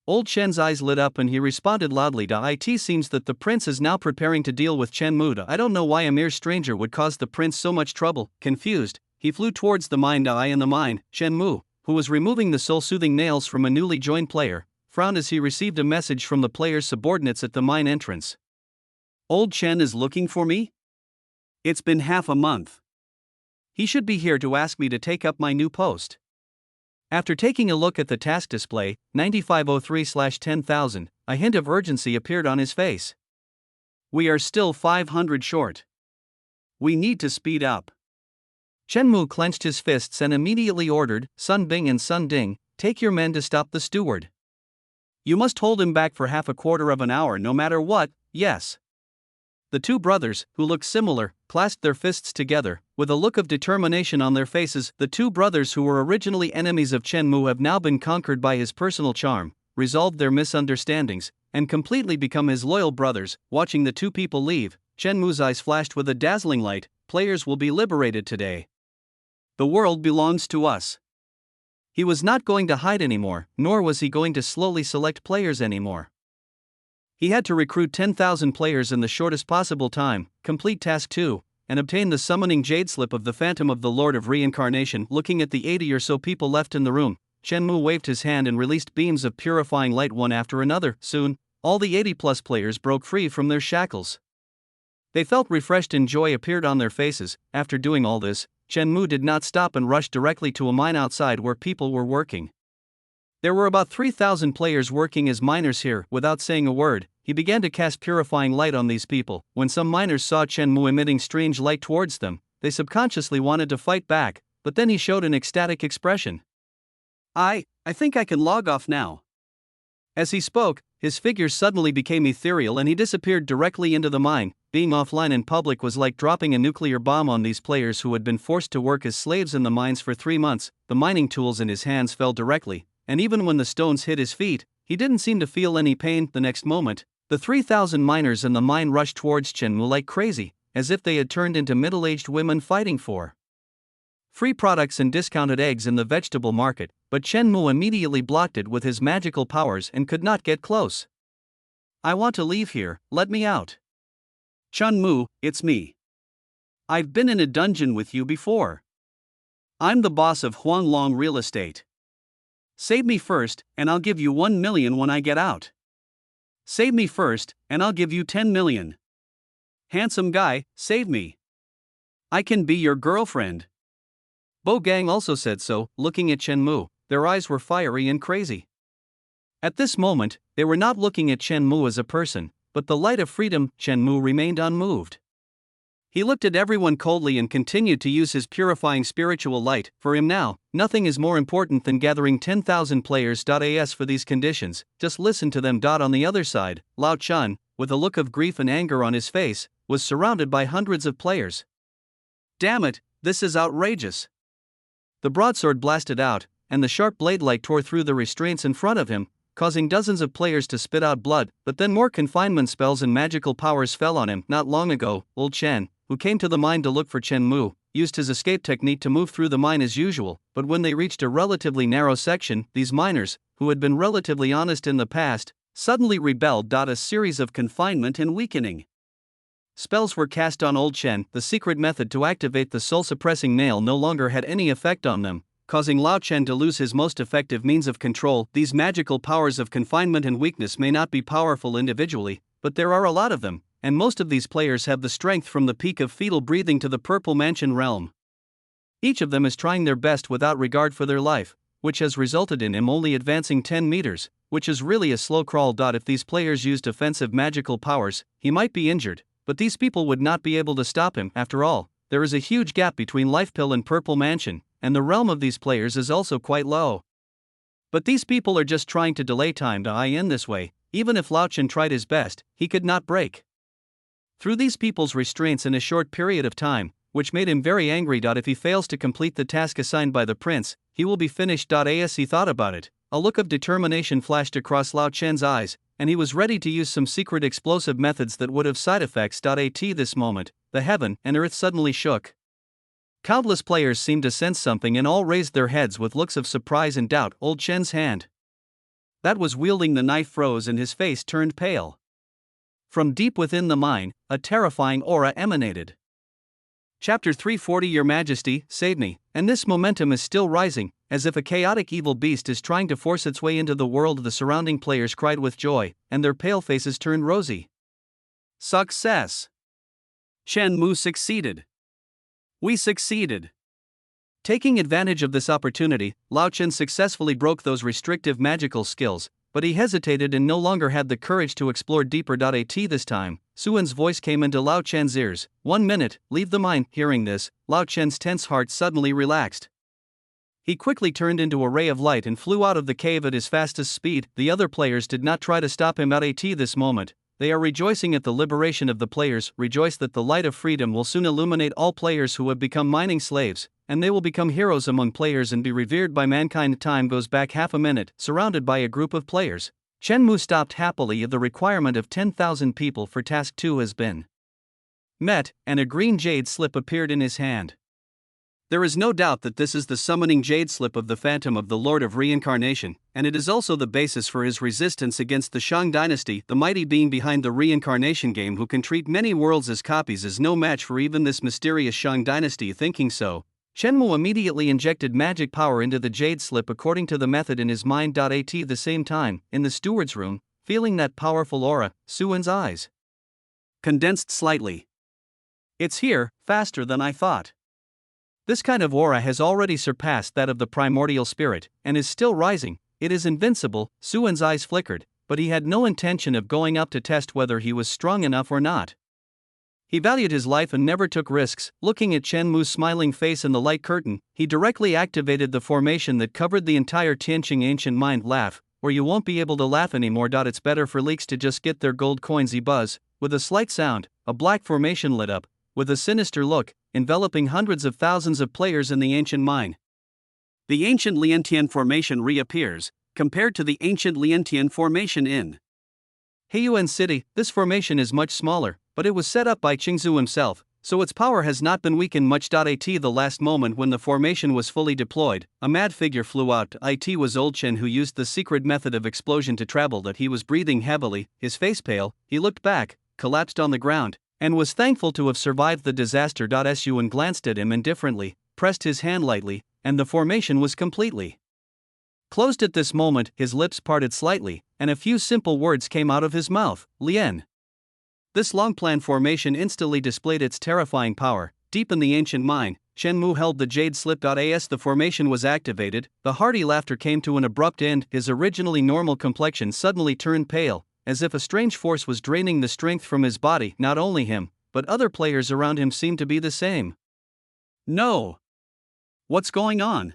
Speaker 1: Old Chen's eyes lit up and he responded loudly. It seems that the prince is now preparing to deal with Chen Mu. I don't know why a mere stranger would cause the prince so much trouble. Confused, he flew towards the mine. In the mine, Chen Mu, who was removing the soul-soothing nails from a newly joined player, frowned as he received a message from the player's subordinates at the mine entrance.
Speaker 2: Old Chen is looking for me? It's been half a month.
Speaker 1: He should be here to ask me to take up my new post. After taking a look at the task display, 9503/10,000, a hint of urgency appeared on his face.
Speaker 2: We are still 500 short. We need to speed up.
Speaker 1: Chen Mu clenched his fists and immediately ordered, Sun Bing and Sun Ding, take your men to stop the steward.
Speaker 2: You must hold him back for half a quarter of an hour no matter what, yes.
Speaker 1: The two brothers, who looked similar, clasped their fists together, with a look of determination on their faces. The two brothers who were originally enemies of Chen Mu have now been conquered by his personal charm, resolved their misunderstandings, and completely become his loyal brothers. Watching the two people leave, Chen Mu's eyes flashed with a dazzling light. Players will be liberated today.
Speaker 2: The world belongs to us.
Speaker 1: He was not going to hide anymore, nor was he going to slowly select players anymore. He had to recruit 10,000 players in the shortest possible time, complete Task 2, and obtain the summoning jade slip of the Phantom of the Lord of Reincarnation. Looking at the 80 or so people left in the room, Chen Mu waved his hand and released beams of purifying light one after another. Soon, all the 80-plus players broke free from their shackles. They felt refreshed and joy appeared on their faces. After doing all this, Chen Mu did not stop and rushed directly to a mine outside where people were working. There were about 3,000 players working as miners here. Without saying a word, he began to cast purifying light on these people. When some miners saw Chen Mu emitting strange light towards them, they subconsciously wanted to fight back, but then he showed an ecstatic expression.
Speaker 2: I think I can log off now.
Speaker 1: As he spoke, his figure suddenly became ethereal and he disappeared directly into the mine. Being offline in public was like dropping a nuclear bomb on these players who had been forced to work as slaves in the mines for 3 months. The mining tools in his hands fell directly, and even when the stones hit his feet, he didn't seem to feel any pain. The next moment, the 3,000 miners in the mine rushed towards Chen Mu like crazy, as if they had turned into middle-aged women fighting for free products and discounted eggs in the vegetable market, but Chen Mu immediately blocked it with his magical powers and could not get close. I want to leave here, let me out.
Speaker 2: Chen Mu, it's me. I've been in a dungeon with you before. I'm the boss of Huanglong Real Estate. Save me first, and I'll give you 1 million when I get out. Save me first, and I'll give you 10 million. Handsome guy, save me. I can be your girlfriend.
Speaker 1: Bo Gang also said so, looking at Chen Mu. Their eyes were fiery and crazy. At this moment, they were not looking at Chen Mu as a person, but the light of freedom. Chen Mu remained unmoved. He looked at everyone coldly and continued to use his purifying spiritual light. For him now, nothing is more important than gathering 10,000 players. As for these conditions, just listen to them. On the other side, Lao Chun, with a look of grief and anger on his face, was surrounded by hundreds of players.
Speaker 2: Damn it, this is outrageous.
Speaker 1: The broadsword blasted out, and the sharp blade light tore through the restraints in front of him, causing dozens of players to spit out blood. But then more confinement spells and magical powers fell on him. Not long ago, Old Chen, who came to the mine to look for Chen Mu, used his escape technique to move through the mine as usual, but when they reached a relatively narrow section, these miners, who had been relatively honest in the past, suddenly rebelled. A series of confinement and weakening spells were cast on Old Chen. The secret method to activate the soul-suppressing nail no longer had any effect on them, causing Lao Chen to lose his most effective means of control. These magical powers of confinement and weakness may not be powerful individually, but there are a lot of them, and most of these players have the strength from the peak of fetal breathing to the Purple Mansion realm. Each of them is trying their best without regard for their life, which has resulted in him only advancing 10 meters, which is really a slow crawl. If these players used offensive magical powers, he might be injured, but these people would not be able to stop him. After all, there is a huge gap between Life Pill and Purple Mansion, and the realm of these players is also quite low. But these people are just trying to delay time. In this way, even if Lao Chen tried his best, he could not break through these people's restraints in a short period of time, which made him very angry. If he fails to complete the task assigned by the prince, he will be finished. As he thought about it, a look of determination flashed across Lao Chen's eyes, and he was ready to use some secret explosive methods that would have side effects. At this moment, the heaven and earth suddenly shook. Countless players seemed to sense something and all raised their heads with looks of surprise and doubt. Old Chen's hand.
Speaker 2: that was wielding the knife froze and his face turned pale. From deep within the mine, a terrifying aura emanated. Chapter 340 Your Majesty, save me, and this momentum is still rising, as if a chaotic evil beast is trying to force its way into the world. The surrounding players cried with joy, and their pale faces turned rosy. Success! Chen Mu succeeded. We succeeded. Taking advantage of this opportunity, Lao Chen successfully broke those restrictive magical skills, but he hesitated and no longer had the courage to explore deeper. At this time, Suan's voice came into Lao Chen's ears. 1 minute, leave the mine. Hearing this, Lao Chen's tense heart suddenly relaxed. He quickly turned into a ray of light and flew out of the cave at his fastest speed. The other players did not try to stop him. At this moment, they are rejoicing at the liberation of the players, rejoice that the light of freedom will soon illuminate all players who have become mining slaves, and they will become heroes among players and be revered by mankind. Time goes back half a minute, surrounded by a group of players. Chen Mu stopped happily. The requirement of 10,000 people for task 2 has been met, and a green jade slip appeared in his hand. There is no doubt that this is the summoning jade slip of the Phantom of the Lord of Reincarnation, and it is also the basis for his resistance against the Shang dynasty. The mighty being behind the reincarnation game who can treat many worlds as copies is no match for even this mysterious Shang dynasty. Thinking so, Chen Mu immediately injected magic power into the jade slip according to the method in his mind. At the same time, in the steward's room, feeling that powerful aura, Suan's eyes condensed slightly. It's here, faster than I thought. This kind of aura has already surpassed that of the primordial spirit, and is still rising. It is invincible. Suan's eyes flickered, but he had no intention of going up to test whether he was strong enough or not. He valued his life and never took risks. Looking at Chen Mu's smiling face in the light curtain, he directly activated the formation that covered the entire Tianqing ancient mind. Laugh, or you won't be able to laugh anymore. It's better for leaks to just get their gold coins. He buzz. With a slight sound, a black formation lit up, with a sinister look, enveloping hundreds of thousands of players in the ancient mine. The ancient Liantian formation reappears, compared to the ancient Liantian formation in Heiyuan City. This formation is much smaller, but it was set up by Qingzu himself, so its power has not been weakened much. At the last moment when the formation was fully deployed, a mad figure flew out. It was Old Chen who used the secret method of explosion to travel. That he was breathing heavily, his face pale. He looked back, collapsed on the ground, and was thankful to have survived the disaster. Suan glanced at him indifferently, pressed his hand lightly, and the formation was completely closed. At this moment, his lips parted slightly, and a few simple words came out of his mouth. Lien. This long-planned formation instantly displayed its terrifying power. Deep in the ancient mine, Chen Mu held the jade slip. As the formation was activated, the hearty laughter came to an abrupt end. His originally normal complexion suddenly turned pale, as if a strange force was draining the strength from his body. Not only him, but other players around him seemed to be the same. No! What's going on?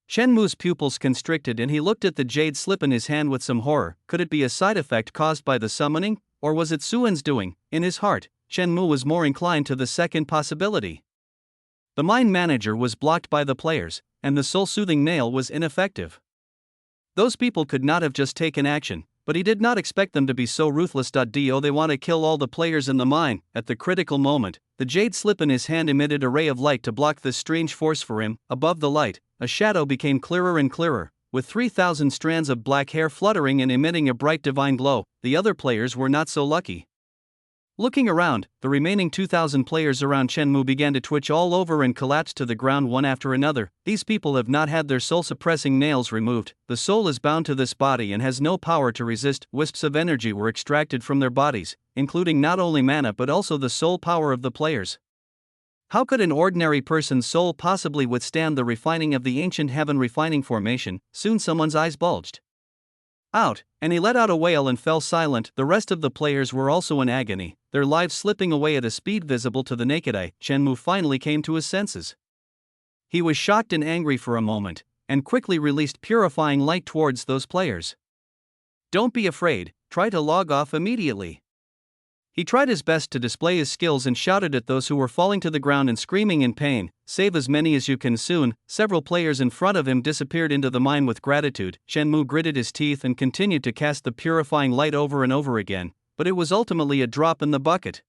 Speaker 2: Chen Mu's pupils constricted and he looked at the jade slip in his hand with some horror. Could it be a side effect caused by the summoning, or was it Suan's doing? In his heart, Chen Mu was more inclined to the second possibility. The mine manager was blocked by the players, and the soul-soothing nail was ineffective. Those people could not have just taken action, but he did not expect them to be so ruthless. They want to kill all the players in the mine. At the critical moment, the jade slip in his hand emitted a ray of light to block this strange force for him. Above the light, a shadow became clearer and clearer, with 3,000 strands of black hair fluttering and emitting a bright divine glow. The other players were not so lucky. Looking around, the remaining 2,000 players around Chen Mu began to twitch all over and collapse to the ground one after another. These people have not had their soul-suppressing nails removed. The soul is bound to this body and has no power to resist. Wisps of energy were extracted from their bodies, including not only mana but also the soul power of the players. How could an ordinary person's soul possibly withstand the refining of the ancient heaven refining formation? Soon someone's eyes bulged out, and he let out a wail and fell silent. The rest of the players were also in agony, their lives slipping away at a speed visible to the naked eye. Chen Mu finally came to his senses. He was shocked and angry for a moment, and quickly released purifying light towards those players. Don't be afraid, try to log off immediately. He tried his best to display his skills and shouted at those who were falling to the ground and screaming in pain, save as many as you can. Soon, several players in front of him disappeared into the mine with gratitude. Chen Mu gritted his teeth and continued to cast the purifying light over and over again, but it was ultimately a drop in the bucket.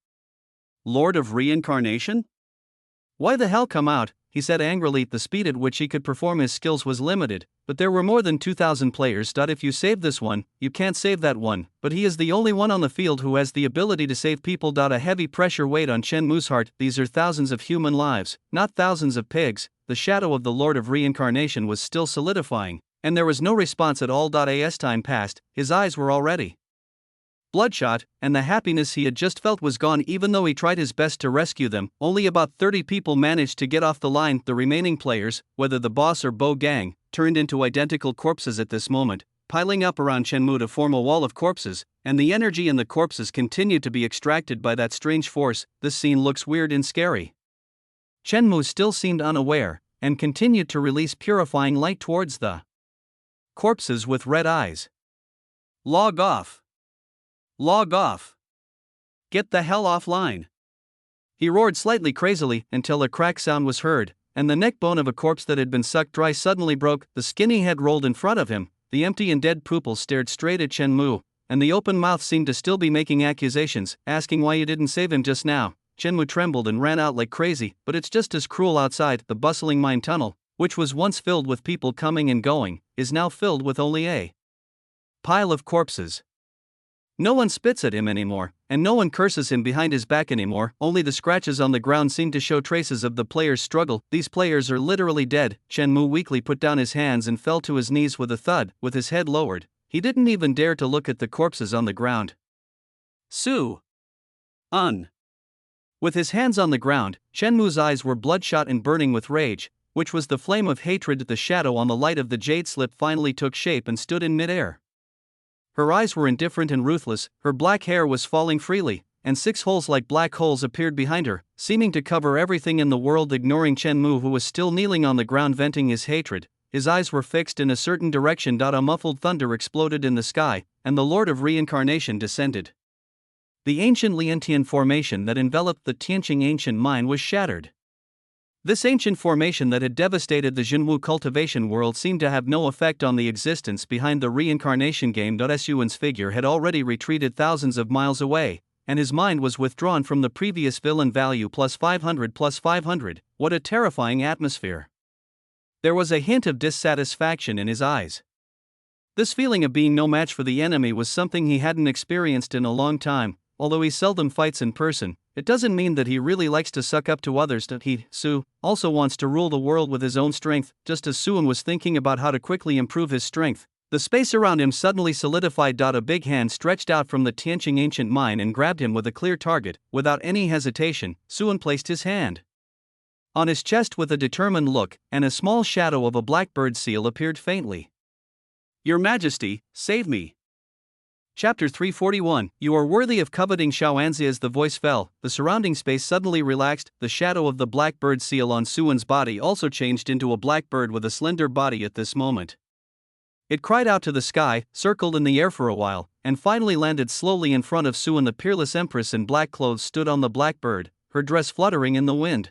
Speaker 2: Lord of Reincarnation? Why the hell come out? He said angrily. The speed at which he could perform his skills was limited,
Speaker 1: but there were more than 2,000 players. If you save this one, you can't save that one, but he is the only one on the field who has the ability to save people. A heavy pressure weighed on Chen Mu's heart. These are thousands of human lives, not thousands of pigs. The shadow of the Lord of Reincarnation was still solidifying, and there was no response at all. As time passed, his eyes were already bloodshot, and the happiness he had just felt was gone. Even though he tried his best to rescue them, only about 30 people managed to get off the line. The remaining players, whether the boss or Bo Gang, turned into identical corpses at this moment, piling up around Shenmue to form a wall of corpses, and the energy in the corpses continued to be extracted by that strange force. This scene looks weird and scary. Shenmue still seemed unaware, and continued to release purifying light towards the corpses with red eyes. Log off. Log off. Get the hell offline. He roared slightly crazily until a crack sound was heard, and the neck bone of a corpse that had been sucked dry suddenly broke. The skinny head rolled in front of him, the empty and dead pupils stared straight at Shenmue, and the open mouth seemed to still be making accusations, asking why you didn't save him just now. Shenmue trembled and ran out like crazy, but it's just as cruel outside. The bustling mine tunnel, which was once filled with people coming and going, is now filled with only a pile of corpses. No one spits at him anymore, and no one curses him behind his back anymore. Only the scratches on the ground seem to show traces of the players' struggle. These players are literally dead. Shenmue weakly put down his hands and fell to his knees with a thud. With his head lowered, he didn't even dare to look at the corpses on the ground. With his hands on the ground, Shenmue's eyes were bloodshot and burning with rage, which was the flame of hatred. The shadow on the light of the jade slip finally took shape and stood in midair. Her eyes were indifferent and ruthless, her black hair was falling freely, and 6 holes like black holes appeared behind her, seeming to cover everything in the world. Ignoring Shenmue, who was still kneeling on the ground venting his hatred, his eyes were fixed in a certain direction. A muffled thunder exploded in the sky, and the Lord of Reincarnation descended. The ancient Liantian formation that enveloped the Tianqing ancient mine was shattered. This ancient formation that had devastated the Jinwu cultivation world seemed to have no effect on the existence behind the reincarnation game. Suan's figure had already retreated thousands of miles away, and his mind was withdrawn from the previous villain value +500. What a terrifying atmosphere. There was a hint of dissatisfaction in his eyes. This feeling of being no match for the enemy was something he hadn't experienced in a long time. Although he seldom fights in person, it doesn't mean that he really likes to suck up to others. Su also wants to rule the world with his own strength. Just as Suan was thinking about how to quickly improve his strength, the space around him suddenly solidified. A big hand stretched out from the Tianqing ancient mine and grabbed him with a clear target. Without any hesitation, Suan placed his hand on his chest with a determined look, and a small shadow of a blackbird seal appeared faintly. Your Majesty, save me. Chapter 341. You are worthy of coveting Shaoanzi. As the voice fell, the surrounding space suddenly relaxed. The shadow of the blackbird seal on Suan's body also changed into a blackbird with a slender body at this moment. It cried out to the sky, circled in the air for a while, and finally landed slowly in front of Suan. The peerless empress in black clothes stood on the blackbird, her dress fluttering in the wind.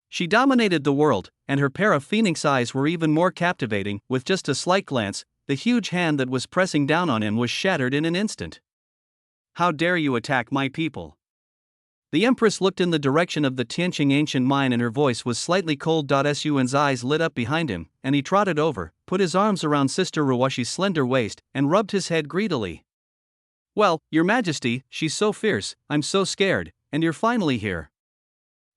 Speaker 1: She dominated the world, and her pair of phoenix eyes were even more captivating. With just a slight glance, the huge hand that was pressing down on him was shattered in an instant. How dare you attack my people? The empress looked in the direction of the Tianqing ancient mine and her voice was slightly cold. Suan's eyes lit up behind him, and he trotted over, put his arms around Sister Ruwashi's slender waist, and rubbed his head greedily. Well, Your Majesty, she's so fierce, I'm so scared, and you're finally here.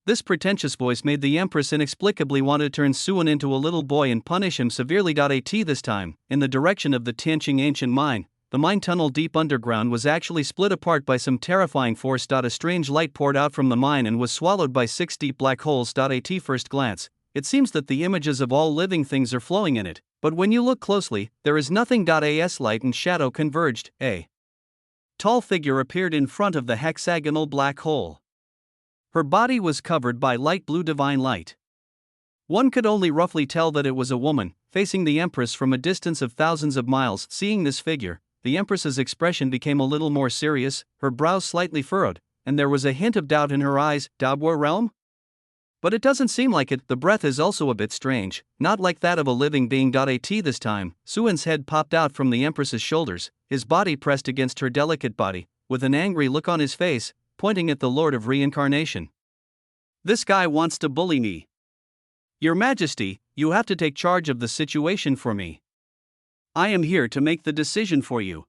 Speaker 1: This pretentious voice made the empress inexplicably want to turn Suan into a little boy and punish him severely. This time, in the direction of the Tianqing ancient mine, the mine tunnel deep underground was actually split apart by some terrifying force. A strange light poured out from the mine and was swallowed by 6 deep black holes. At first glance, it seems that the images of all living things are flowing in it, but when you look closely, there is nothing. As light and shadow converged, a tall figure appeared in front of the hexagonal black hole. Her body was covered by light blue divine light. One could only roughly tell that it was a woman, facing the empress from a distance of thousands of miles. Seeing this figure, the empress's expression became a little more serious, her brows slightly furrowed, and there was a hint of doubt in her eyes. Dabwa realm? But it doesn't seem like it. The breath is also a bit strange, not like that of a living being. This time, Suan's head popped out from the empress's shoulders, his body pressed against her delicate body, with an angry look on his face, pointing at the Lord of Reincarnation. This guy wants to bully me. Your Majesty, you have to take charge of the situation for me. I am here to make the decision for you.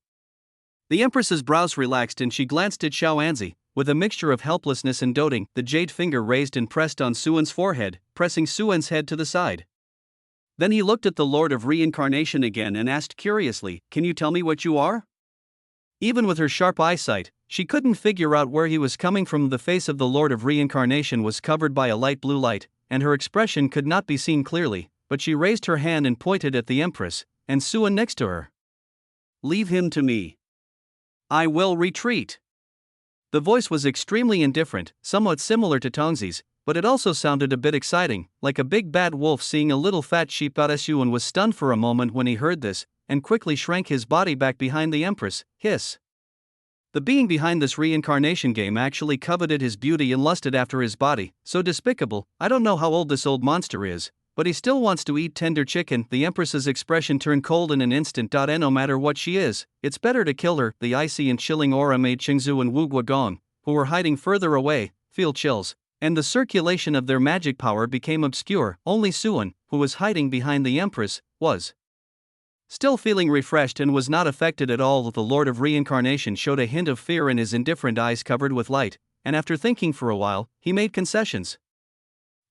Speaker 1: The Empress's brows relaxed and she glanced at Xiaoanzi. With a mixture of helplessness and doting, the jade finger raised and pressed on Suan's forehead, pressing Suan's head to the side. Then he looked at the Lord of Reincarnation again and asked curiously, "Can you tell me what you are?" Even with her sharp eyesight, she couldn't figure out where he was coming from. The face of the Lord of Reincarnation was covered by a light blue light, and her expression could not be seen clearly, but she raised her hand and pointed at the Empress, and Suan next to her. "Leave him to me. I will retreat." The voice was extremely indifferent, somewhat similar to Tongzi's, but it also sounded a bit exciting, like a big bad wolf seeing a little fat sheep. Suan was stunned for a moment when he heard this, and quickly shrank his body back behind the Empress. Hiss. The being behind this reincarnation game actually coveted his beauty and lusted after his body. So despicable. I don't know how old this old monster is, but he still wants to eat tender chicken. The Empress's expression turned cold in an instant. No matter what she is, it's better to kill her. The icy and chilling aura made Qingzu and Wu Guogong, who were hiding further away, feel chills, and the circulation of their magic power became obscure. Only Suan, who was hiding behind the Empress, was still feeling refreshed and was not affected at all. The Lord of Reincarnation showed a hint of fear in his indifferent eyes covered with light, and after thinking for a while, he made concessions.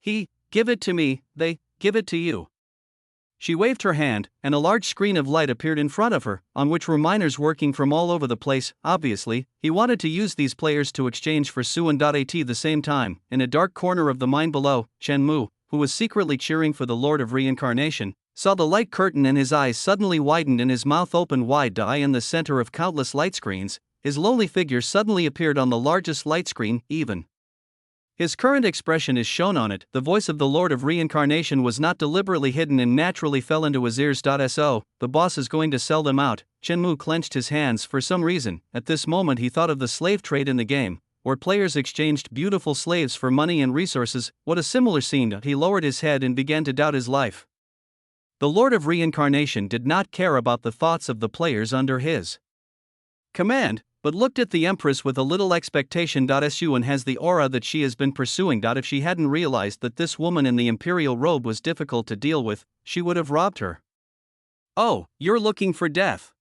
Speaker 1: Give it to me, they, give it to you. She waved her hand, and a large screen of light appeared in front of her, on which were miners working from all over the place. Obviously, he wanted to use these players to exchange for Suan. At the same time, in a dark corner of the mine below, Chen Mu, who was secretly cheering for the Lord of Reincarnation, saw the light curtain and his eyes suddenly widened and his mouth opened wide. In the center of countless light screens, his lonely figure suddenly appeared on the largest light screen, even. His current expression is shown on it. The voice of the Lord of Reincarnation was not deliberately hidden and naturally fell into his ears. So, the boss is going to sell them out. Chen Mu clenched his hands for some reason. At this moment he thought of the slave trade in the game, where players exchanged beautiful slaves for money and resources. What a similar scene. He lowered his head and began to doubt his life. The Lord of Reincarnation did not care about the thoughts of the players under his command, but looked at the Empress with a little expectation. Suan has the aura that she has been pursuing. If she hadn't realized that this woman in the imperial robe was difficult to deal with, she would have robbed her. "Oh, you're looking for death."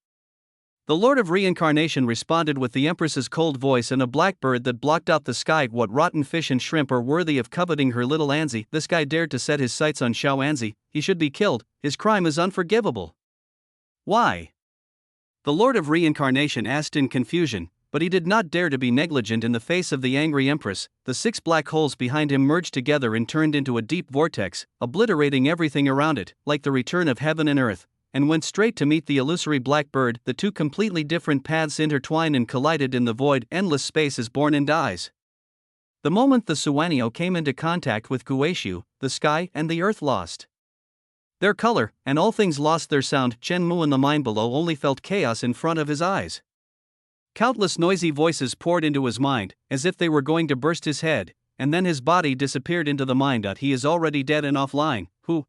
Speaker 1: The Lord of Reincarnation responded with the Empress's cold voice and a blackbird that blocked out the sky. What rotten fish and shrimp are worthy of coveting her little Anzi? This guy dared to set his sights on Xiaoanzi. He should be killed. His crime is unforgivable. Why? The Lord of Reincarnation asked in confusion, but he did not dare to be negligent in the face of the angry Empress. The 6 black holes behind him merged together and turned into a deep vortex, obliterating everything around it, like the return of heaven and earth, and went straight to meet the illusory blackbird. The two completely different paths intertwined and collided in the void. Endless space is born and dies. The moment the Suanio came into contact with Guishu, the sky and the earth lost their color, and all things lost their sound. Chen Mu in the mine below only felt chaos in front of his eyes. Countless noisy voices poured into his mind, as if they were going to burst his head, and then his body disappeared into the mine. He is already dead and offline. Who?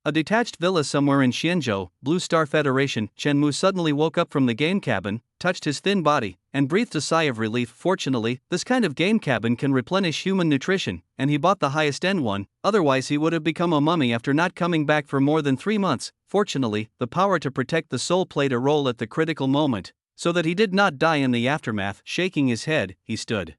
Speaker 1: A detached villa somewhere in Xianzhou, Blue Star Federation. Chen Mu suddenly woke up from the game cabin, touched his thin body, and breathed a sigh of relief. Fortunately, this kind of game cabin can replenish human nutrition, and he bought the highest end one, otherwise he would have become a mummy after not coming back for more than 3 months. Fortunately, the power to protect the soul played a role at the critical moment, so that he did not die in the aftermath. Shaking his head, he stood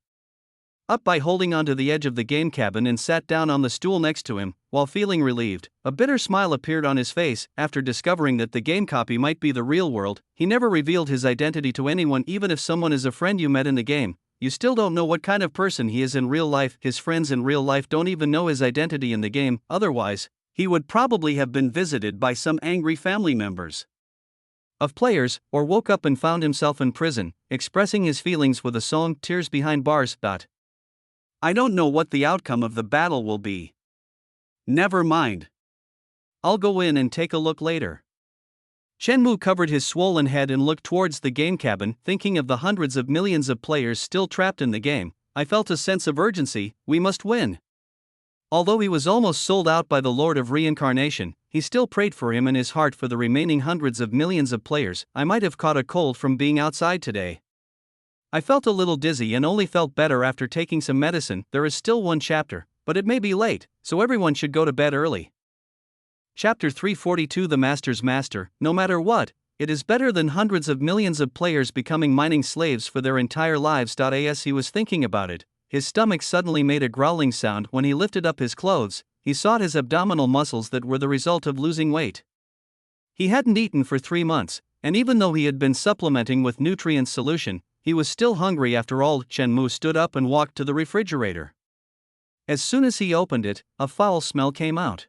Speaker 1: up by holding onto the edge of the game cabin and sat down on the stool next to him. While feeling relieved, a bitter smile appeared on his face. After discovering that the game copy might be the real world, he never revealed his identity to anyone. Even if someone is a friend you met in the game, you still don't know what kind of person he is in real life. His friends in real life don't even know his identity in the game. Otherwise, he would probably have been visited by some angry family members of players, or woke up and found himself in prison, expressing his feelings with a song, Tears Behind Bars. I don't know what the outcome of the battle will be. Never mind. I'll go in and take a look later. Chen Mu covered his swollen head and looked towards the game cabin, thinking of the hundreds of millions of players still trapped in the game. I felt a sense of urgency. We must win. Although he was almost sold out by the Lord of Reincarnation, he still prayed for him in his heart for the remaining hundreds of millions of players. I might have caught a cold from being outside today. I felt a little dizzy and only felt better after taking some medicine. There is still one chapter. But it may be late, so everyone should go to bed early. Chapter 342 The Master's Master. No matter what, it is better than hundreds of millions of players becoming mining slaves for their entire lives. As he was thinking about it, his stomach suddenly made a growling sound. When he lifted up his clothes, he saw his abdominal muscles that were the result of losing weight. He hadn't eaten for 3 months, and even though he had been supplementing with nutrient solution, he was still hungry after all. Chen Mu stood up and walked to the refrigerator. As soon as he opened it, a foul smell came out.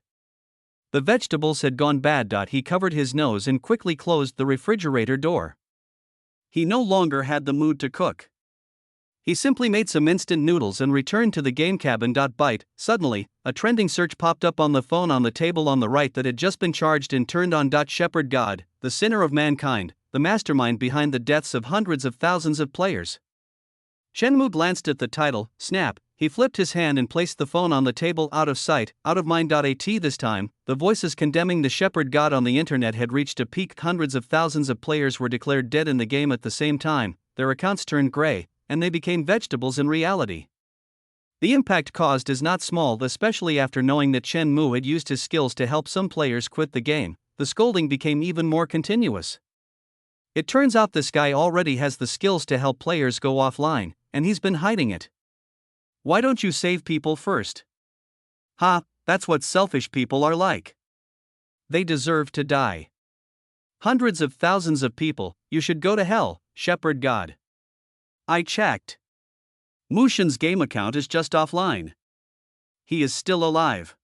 Speaker 1: The vegetables had gone bad. He covered his nose and quickly closed the refrigerator door. He no longer had the mood to cook. He simply made some instant noodles and returned to the game cabin. Bite. Suddenly, a trending search popped up on the phone on the table on the right that had just been charged and turned on. Shepherd God, the sinner of mankind, the mastermind behind the deaths of hundreds of thousands of players. Shenmue glanced at the title. Snap. He flipped his hand and placed the phone on the table. Out of sight, out of mind. This time, the voices condemning the shepherd god on the internet had reached a peak. Hundreds of thousands of players were declared dead in the game at the same time, their accounts turned gray, and they became vegetables in reality. The impact caused is not small, especially after knowing that Chen Mu had used his skills to help some players quit the game. The scolding became even more continuous. It turns out this guy already has the skills to help players go offline, and he's been hiding it. Why don't you save people first? Ha, that's what selfish people are like. They deserve to die. Hundreds of thousands of people, you should go to hell, shepherd god. I checked. Mushin's game account is just offline. He is still alive.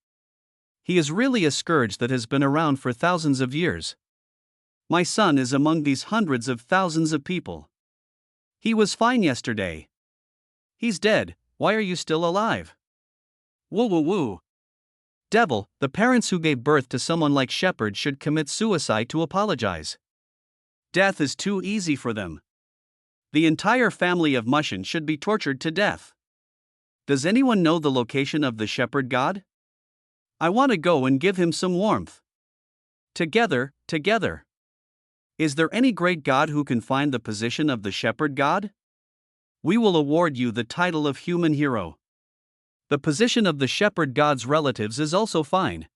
Speaker 1: He is really a scourge that has been around for thousands of years. My son is among these hundreds of thousands of people. He was fine yesterday. He's dead. Why are you still alive? Woo woo woo. Devil, the parents who gave birth to someone like Shepherd should commit suicide to apologize. Death is too easy for them. The entire family of Mushin should be tortured to death. Does anyone know the location of the shepherd god? I want to go and give him some warmth. Together. Is there any great god who can find the position of the shepherd god? We will award you the title of human hero. The position of the shepherd god's relatives is also fine.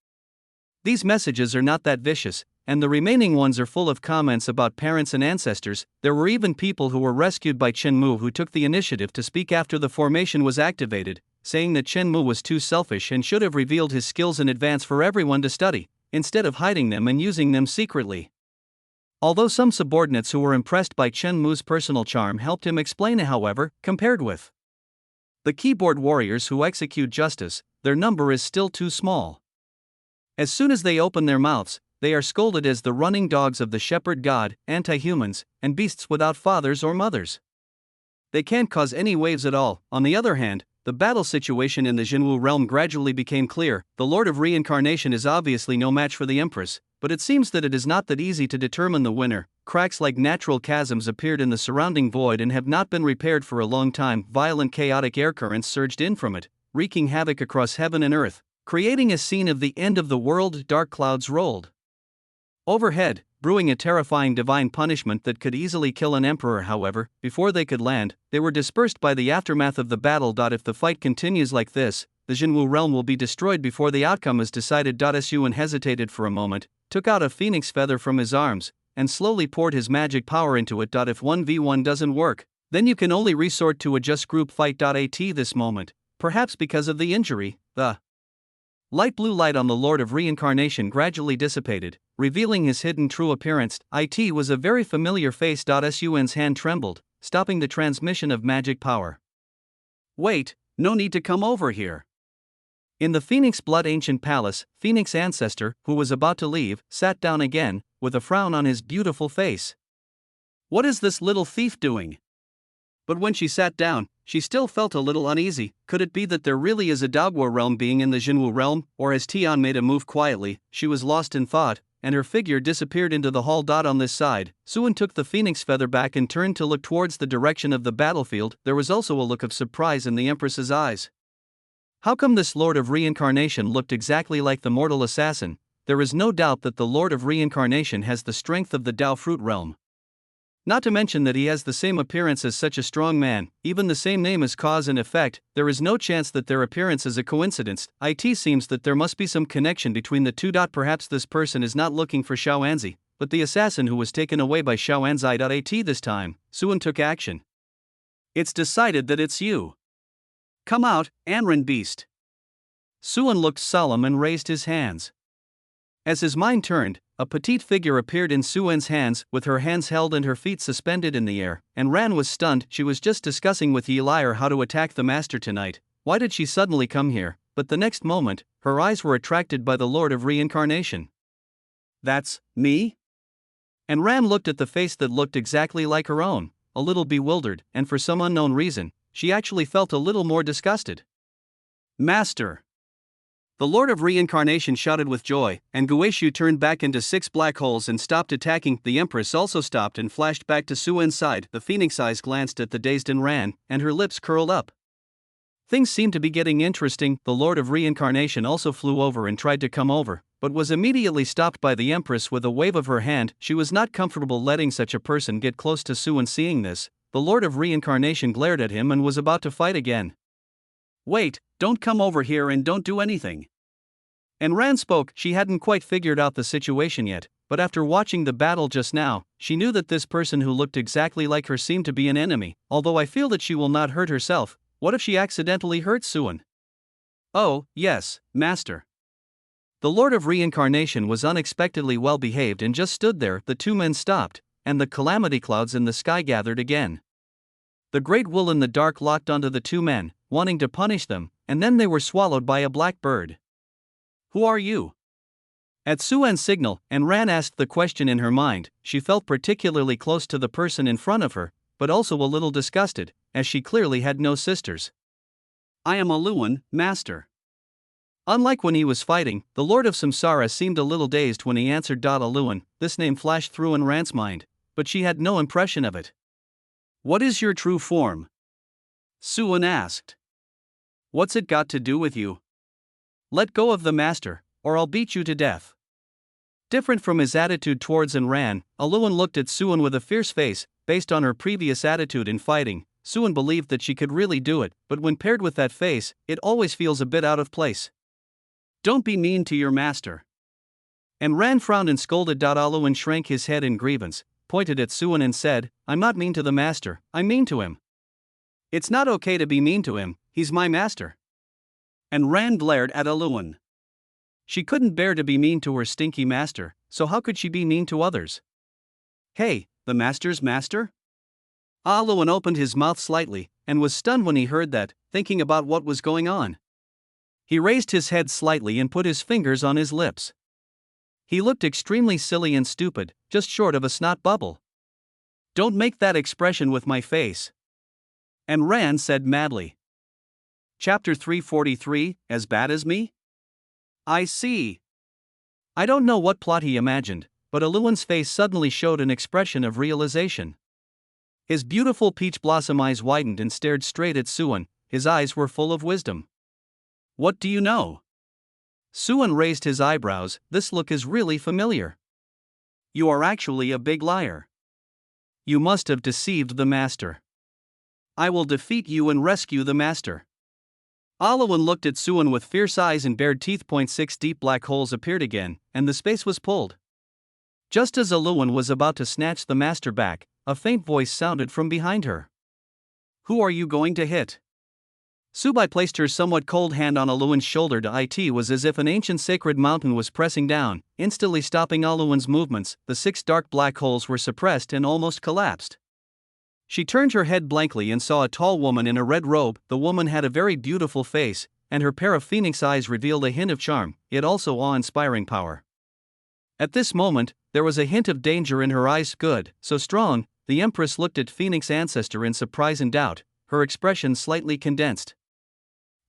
Speaker 1: These messages are not that vicious, and the remaining ones are full of comments about parents and ancestors. There were even people who were rescued by Chen Mu who took the initiative to speak after the formation was activated, saying that Chen Mu was too selfish and should have revealed his skills in advance for everyone to study, instead of hiding them and using them secretly. Although some subordinates who were impressed by Chen Mu's personal charm helped him explain, however, compared with the keyboard warriors who execute justice, their number is still too small. As soon as they open their mouths, they are scolded as the running dogs of the shepherd god, anti-humans, and beasts without fathers or mothers. They can't cause any waves at all. On the other hand, the battle situation in the Jinwu realm gradually became clear. The Lord of Reincarnation is obviously no match for the Empress, but it seems that it is not that easy to determine the winner. Cracks like natural chasms appeared in the surrounding void and have not been repaired for a long time. Violent chaotic air currents surged in from it, wreaking havoc across heaven and earth, creating a scene of the end of the world. Dark clouds rolled overhead, brewing a terrifying divine punishment that could easily kill an emperor. However, before they could land, they were dispersed by the aftermath of the battle. If the fight continues like this, the Jinwu realm will be destroyed before the outcome is decided. Suan hesitated for a moment, took out a phoenix feather from his arms, and slowly poured his magic power into it. If 1v1 doesn't work, then you can only resort to a just group fight. At this moment, perhaps because of the injury, the light blue light on the Lord of Reincarnation gradually dissipated, revealing his hidden true appearance. It was a very familiar face. Suan's hand trembled, stopping the transmission of magic power. Wait, no need to come over here. In the Phoenix Blood Ancient Palace, Phoenix Ancestor, who was about to leave, sat down again, with a frown on his beautiful face. What is this little thief doing? But when she sat down, she still felt a little uneasy. Could it be that there really is a Dogwa realm being in the Jinwu realm? Or as Tian made a move quietly, she was lost in thought, and her figure disappeared into the hall. On this side, Suan took the phoenix feather back and turned to look towards the direction of the battlefield. There was also a look of surprise in the Empress's eyes. How come this Lord of Reincarnation looked exactly like the mortal assassin? There is no doubt that the Lord of Reincarnation has the strength of the Dao Fruit realm. Not to mention that he has the same appearance as such a strong man, even the same name as cause and effect. There is no chance that their appearance is a coincidence. It seems that there must be some connection between the two. Perhaps this person is not looking for Xiaoanzi, but the assassin who was taken away by Xiaoanzi. This time, Suan took action. It's decided that it's you. Come out, Anren beast. Suan looked solemn and raised his hands. As his mind turned, a petite figure appeared in Suan's hands, with her hands held and her feet suspended in the air, and Ran was stunned. She was just discussing with Yelir how to attack the master tonight. Why did she suddenly come here? But the next moment, her eyes were attracted by the Lord of Reincarnation. That's me? And Ran looked at the face that looked exactly like her own, a little bewildered, and for some unknown reason, she actually felt a little more disgusted. Master! The Lord of Reincarnation shouted with joy, and Guishu turned back into 6 black holes and stopped attacking. The Empress also stopped and flashed back to Suan's side. The phoenix eyes glanced at the dazed Ran, and her lips curled up. Things seemed to be getting interesting. The Lord of Reincarnation also flew over and tried to come over, but was immediately stopped by the Empress with a wave of her hand. She was not comfortable letting such a person get close to Suan. Seeing this, the Lord of Reincarnation glared at him and was about to fight again. Wait, don't come over here and don't do anything. And Ran spoke. She hadn't quite figured out the situation yet, but after watching the battle just now, she knew that this person who looked exactly like her seemed to be an enemy. Although I feel that she will not hurt herself, what if she accidentally hurts Suan? Oh, yes, Master. The Lord of Reincarnation was unexpectedly well behaved and just stood there. The two men stopped, and the calamity clouds in the sky gathered again. The great wool in the dark locked onto the two men, wanting to punish them, and then they were swallowed by a black bird. Who are you? At Suan's signal, and Ran asked the question in her mind. She felt particularly close to the person in front of her, but also a little disgusted, as she clearly had no sisters. I am Aluan, Master. Unlike when he was fighting, the Lord of Samsara seemed a little dazed when he answered. Aluan, this name flashed through in Ran's mind, but she had no impression of it. What is your true form? Suan asked. What's it got to do with you? Let go of the master, or I'll beat you to death. Different from his attitude towards Ran, Aluan looked at Suan with a fierce face. Based on her previous attitude in fighting, Suan believed that she could really do it, but when paired with that face, it always feels a bit out of place. Don't be mean to your master. And Ran frowned and scolded. Aluan shrank his head in grievance, pointed at Suan and said, I'm not mean to the master, I'm mean to him. It's not okay to be mean to him, he's my master. And Ran glared at Aluan. She couldn't bear to be mean to her stinky master, so how could she be mean to others? Hey, the master's master? Aluan opened his mouth slightly, and was stunned when he heard that, thinking about what was going on. He raised his head slightly and put his fingers on his lips. He looked extremely silly and stupid, just short of a snot bubble. Don't make that expression with my face. And Ran said madly. Chapter 343, As Bad as Me? I see. I don't know what plot he imagined, but Aluan's face suddenly showed an expression of realization. His beautiful peach blossom eyes widened and stared straight at Suan. His eyes were full of wisdom. What do you know? Suan raised his eyebrows. This look is really familiar. You are actually a big liar. You must have deceived the master. I will defeat you and rescue the master. Aluan looked at Suan with fierce eyes and bared teeth. 6 deep black holes appeared again, and the space was pulled. Just as Aluan was about to snatch the master back, a faint voice sounded from behind her. Who are you going to hit? Subai placed her somewhat cold hand on Aluan's shoulder. It was as if an ancient sacred mountain was pressing down, instantly stopping Aluan's movements. The 6 dark black holes were suppressed and almost collapsed. She turned her head blankly and saw a tall woman in a red robe. The woman had a very beautiful face, and her pair of phoenix eyes revealed a hint of charm, yet also awe-inspiring power. At this moment, there was a hint of danger in her eyes. Good, so strong. The Empress looked at Phoenix Ancestor in surprise and doubt, her expression slightly condensed.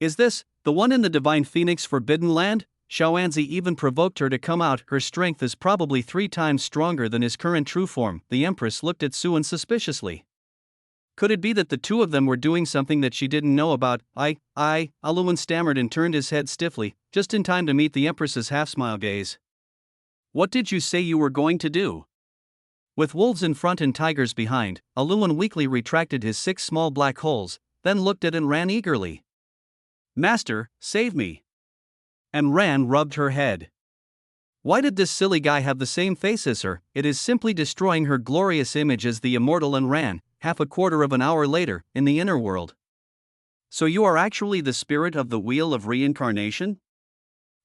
Speaker 1: Is this the one in the Divine Phoenix Forbidden Land? Xiaoanzi even provoked her to come out. Her strength is probably 3 times stronger than his current true form. The Empress looked at Suan suspiciously. Could it be that the two of them were doing something that she didn't know about? Aluan stammered and turned his head stiffly, just in time to meet the Empress's half-smile gaze. What did you say you were going to do? With wolves in front and tigers behind, Aluan weakly retracted his 6 small black holes, then looked at and ran eagerly. "Master, save me!" And Ran rubbed her head. Why did this silly guy have the same face as her? It is simply destroying her glorious image as the immortal and Ran, half a quarter of an hour later, in the inner world. "So you are actually the spirit of the wheel of reincarnation?"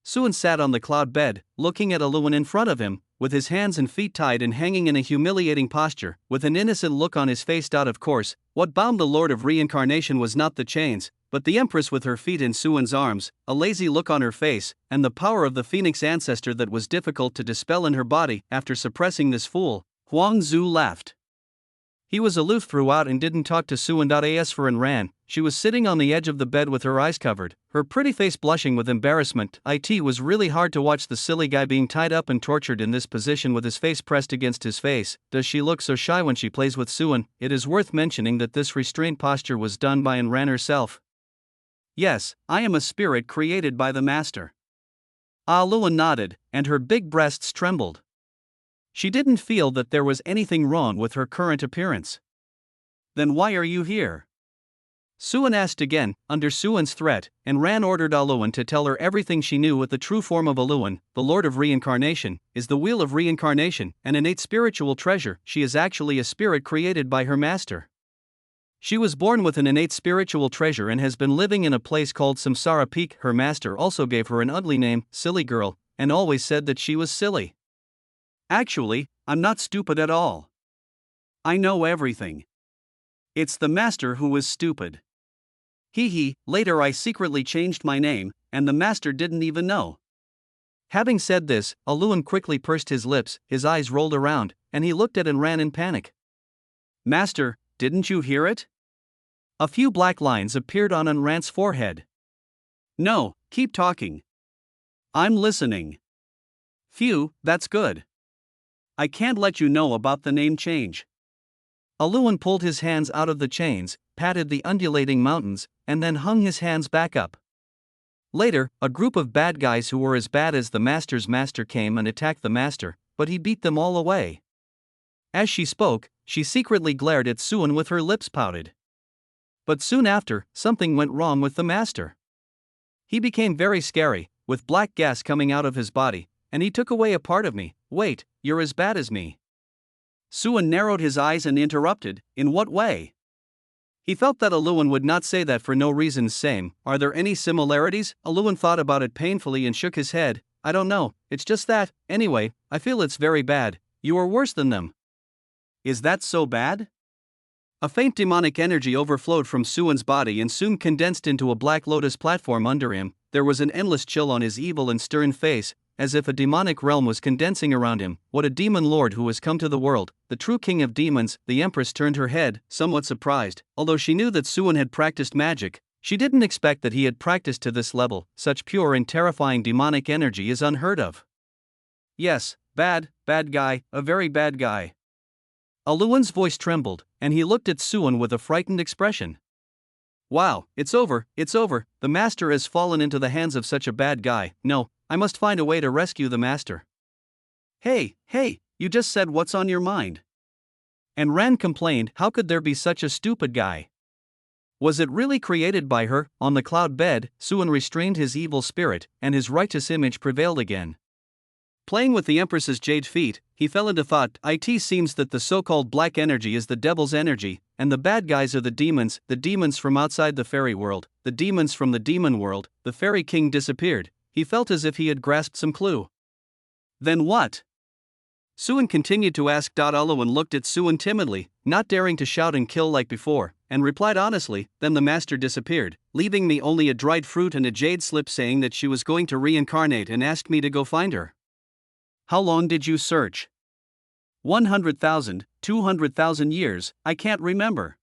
Speaker 1: Suan sat on the cloud bed, looking at Aluan in front of him, with his hands and feet tied and hanging in a humiliating posture, with an innocent look on his face. Of course, what bound the Lord of Reincarnation was not the chains, but the Empress with her feet in Suan's arms, a lazy look on her face, and the power of the Phoenix ancestor that was difficult to dispel in her body. After suppressing this fool, Huang Zhu laughed. He was aloof throughout and didn't talk to Suan. As for An Ran, she was sitting on the edge of the bed with her eyes covered, her pretty face blushing with embarrassment. It was really hard to watch the silly guy being tied up and tortured in this position with his face pressed against his face. Does she look so shy when she plays with Suan? It is worth mentioning that this restrained posture was done by An Ran herself. "Yes, I am a spirit created by the master." Aluan nodded, and her big breasts trembled. She didn't feel that there was anything wrong with her current appearance. "Then why are you here?" Suan asked again, under Suan's threat, and Ran ordered Aluan to tell her everything she knew. With the true form of Aluan, the Lord of Reincarnation, is the wheel of reincarnation, an innate spiritual treasure. She is actually a spirit created by her master. She was born with an innate spiritual treasure and has been living in a place called Samsara Peak. Her master also gave her an ugly name, Silly Girl, and always said that she was silly. "Actually, I'm not stupid at all. I know everything. It's the master who is stupid. Later I secretly changed my name, and the master didn't even know." Having said this, Aluan quickly pursed his lips, his eyes rolled around, and he looked at and ran in panic. "Master, didn't you hear it?" A few black lines appeared on An Ran's forehead. "No, keep talking. I'm listening." "Phew, that's good. I can't let you know about the name change." Aluan pulled his hands out of the chains, patted the undulating mountains, and then hung his hands back up. Later, a group of bad guys who were as bad as the master's master came and attacked the master, but he beat them all away. As she spoke, she secretly glared at Suan with her lips pouted. But soon after, something went wrong with the master. He became very scary, with black gas coming out of his body, and he took away a part of me. "Wait, you're as bad as me." Suan narrowed his eyes and interrupted, "In what way?" He felt that Aluan would not say that for no reason. Same. Are there any similarities? Aluan thought about it painfully and shook his head. "I don't know, it's just that, anyway, I feel it's very bad. You are worse than them." "Is that so bad?" A faint demonic energy overflowed from Suan's body and soon condensed into a black lotus platform under him. There was an endless chill on his evil and stern face, as if a demonic realm was condensing around him. What a demon lord who has come to the world, the true king of demons. The Empress turned her head, somewhat surprised. Although she knew that Suan had practiced magic, she didn't expect that he had practiced to this level. Such pure and terrifying demonic energy is unheard of. "Yes, bad guy, a very bad guy." Aluan's voice trembled, and he looked at Suan with a frightened expression. "Wow, it's over, the master has fallen into the hands of such a bad guy. No, I must find a way to rescue the master." Hey, you just said what's on your mind." And Ran complained, how could there be such a stupid guy? Was it really created by her? On the cloud bed, Suan restrained his evil spirit, and his righteous image prevailed again. Playing with the Empress's jade feet, he fell into thought. It seems that the so-called black energy is the devil's energy, and the bad guys are the demons from outside the fairy world, the demons from the demon world. The fairy king disappeared. He felt as if he had grasped some clue. "Then what?" Suan continued to ask. Aluan looked at Suan timidly, not daring to shout and kill like before, and replied honestly, "Then the master disappeared, leaving me only a dried fruit and a jade slip saying that she was going to reincarnate and asked me to go find her." "How long did you search?" 100,000, 200,000 years, I can't remember."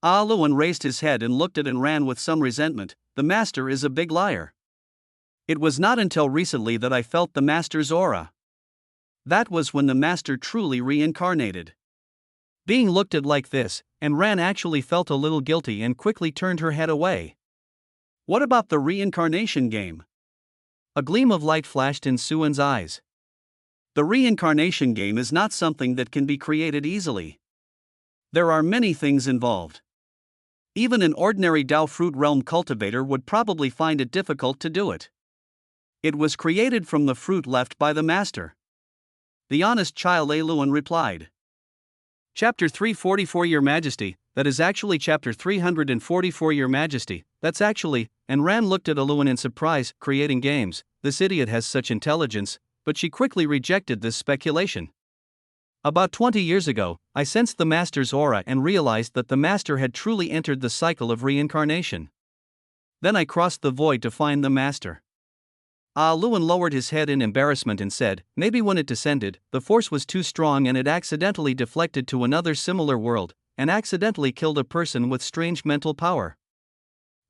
Speaker 1: Aluan raised his head and looked at An Ran with some resentment. "The master is a big liar. It was not until recently that I felt the master's aura. That was when the master truly reincarnated." Being looked at like this, An Ran actually felt a little guilty and quickly turned her head away. "What about the reincarnation game?" A gleam of light flashed in Suan's eyes.
Speaker 2: The reincarnation game is not something that can be created easily. There are many things involved. Even an ordinary Dao fruit realm cultivator would probably find it difficult to do it. It was created from the fruit left by the master. The honest Chai Lei replied.
Speaker 1: Chapter 344 Your Majesty, that is actually Chapter 344 Your Majesty, that's actually, and Ran looked at Luan in surprise, creating games, this idiot has such intelligence, but she quickly rejected this speculation. About 20 years ago, I sensed the master's aura and realized that the master had truly entered the cycle of reincarnation. Then I crossed the void to find the master. Luan lowered his head in embarrassment and said, maybe when it descended, the force was too strong and it accidentally deflected to another similar world, and accidentally killed a person with strange mental power.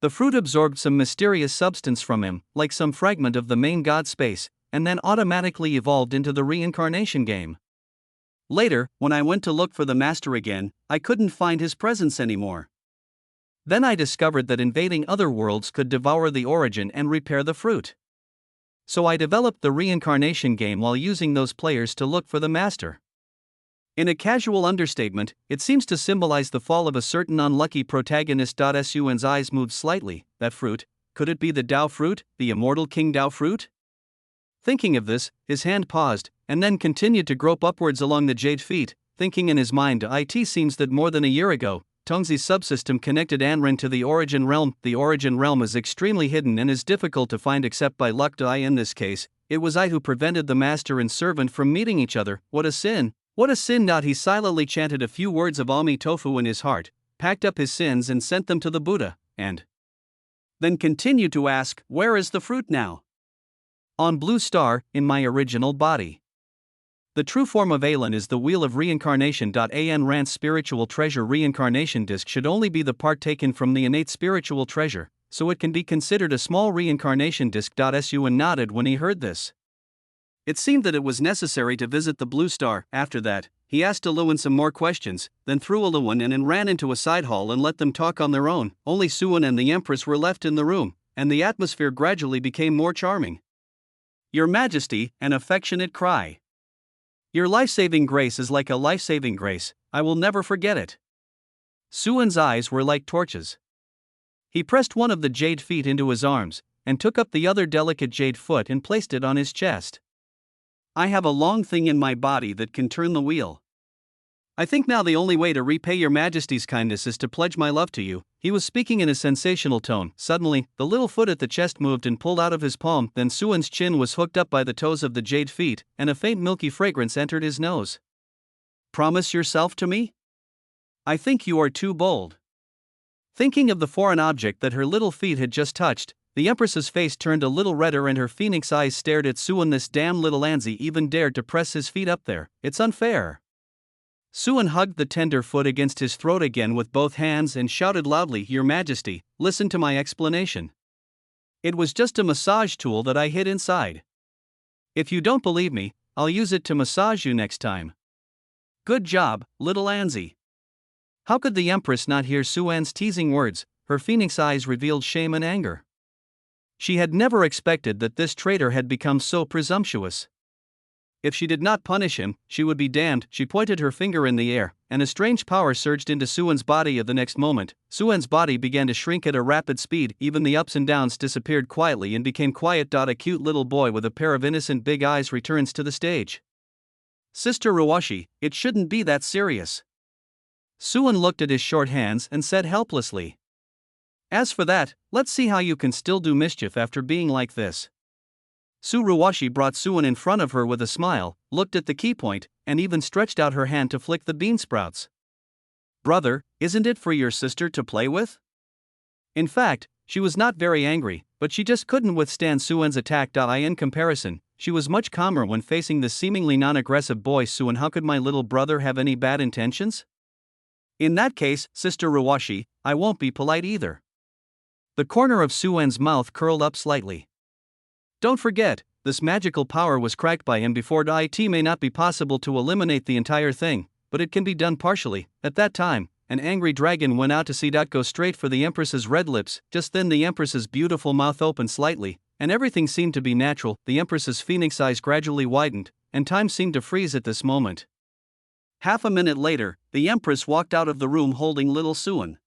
Speaker 1: The fruit absorbed some mysterious substance from him, like some fragment of the main god space, and then automatically evolved into the reincarnation game. Later, when I went to look for the master again, I couldn't find his presence anymore. Then I discovered that invading other worlds could devour the origin and repair the fruit. So I developed the reincarnation game while using those players to look for the master. In a casual understatement, it seems to symbolize the fall of a certain unlucky protagonist. Sun's eyes moved slightly. That fruit, could it be the Dao fruit, the immortal King Dao fruit? Thinking of this, his hand paused, and then continued to grope upwards along the jade feet, thinking in his mind. It seems that more than a year ago, Tongzi's subsystem connected Anren to the origin realm. The origin realm is extremely hidden and is difficult to find except by luck. In this case, it was I who prevented the master and servant from meeting each other. What a sin! What a sin! He silently chanted a few words of Ami Tofu in his heart, packed up his sins and sent them to the Buddha, and then continued to ask, where is the fruit now? On Blue Star, in my original body. The true form of Alan is the wheel of reincarnation. An Rant's spiritual treasure reincarnation disc should only be the part taken from the innate spiritual treasure, so it can be considered a small reincarnation disc. Sun nodded when he heard this. It seemed that it was necessary to visit the Blue Star. After that, he asked Luan some more questions, then threw Luan in and ran into a side hall and let them talk on their own. Only Suan and the Empress were left in the room, and the atmosphere gradually became more charming. Your Majesty, an affectionate cry. Your life-saving grace is like a life-saving grace, I will never forget it. Suan's eyes were like torches. He pressed one of the jade feet into his arms, and took up the other delicate jade foot and placed it on his chest. I have a long thing in my body that can turn the wheel. I think now the only way to repay your Majesty's kindness is to pledge my love to you. He was speaking in a sensational tone. Suddenly, the little foot at the chest moved and pulled out of his palm. Then Suan's chin was hooked up by the toes of the jade feet, and a faint milky fragrance entered his nose. Promise yourself to me? I think you are too bold. Thinking of the foreign object that her little feet had just touched, the Empress's face turned a little redder and her phoenix eyes stared at Suan. This damn little Anzi even dared to press his feet up there. It's unfair. Suan hugged the tender foot against his throat again with both hands and shouted loudly, Your Majesty, listen to my explanation. It was just a massage tool that I hid inside. If you don't believe me, I'll use it to massage you next time. Good job, little Anzi. How could the Empress not hear Suan's teasing words? Her phoenix eyes revealed shame and anger. She had never expected that this traitor had become so presumptuous. If she did not punish him, she would be damned. She pointed her finger in the air, and a strange power surged into Suan's body. At the next moment, Suan's body began to shrink at a rapid speed. Even the ups and downs disappeared quietly and became quiet. A cute little boy with a pair of innocent big eyes returns to the stage. Sister Ruwashi, it shouldn't be that serious. Suan looked at his short hands and said helplessly. As for that, let's see how you can still do mischief after being like this. Ruwashi brought Suan in front of her with a smile, looked at the key point, and even stretched out her hand to flick the bean sprouts. Brother, isn't it for your sister to play with? In fact, she was not very angry, but she just couldn't withstand Suan's attack. In comparison, she was much calmer when facing the seemingly non-aggressive boy. Suan, how could my little brother have any bad intentions? In that case, Sister Ruwashi, I won't be polite either. The corner of Suan's mouth curled up slightly. Don't forget, this magical power was cracked by him before. It may not be possible to eliminate the entire thing, but it can be done partially. At that time, an angry dragon went out to sea. Go straight for the Empress's red lips. Just then the Empress's beautiful mouth opened slightly, and everything seemed to be natural. The Empress's phoenix eyes gradually widened, and time seemed to freeze at this moment. Half a minute later, the Empress walked out of the room holding little Suan.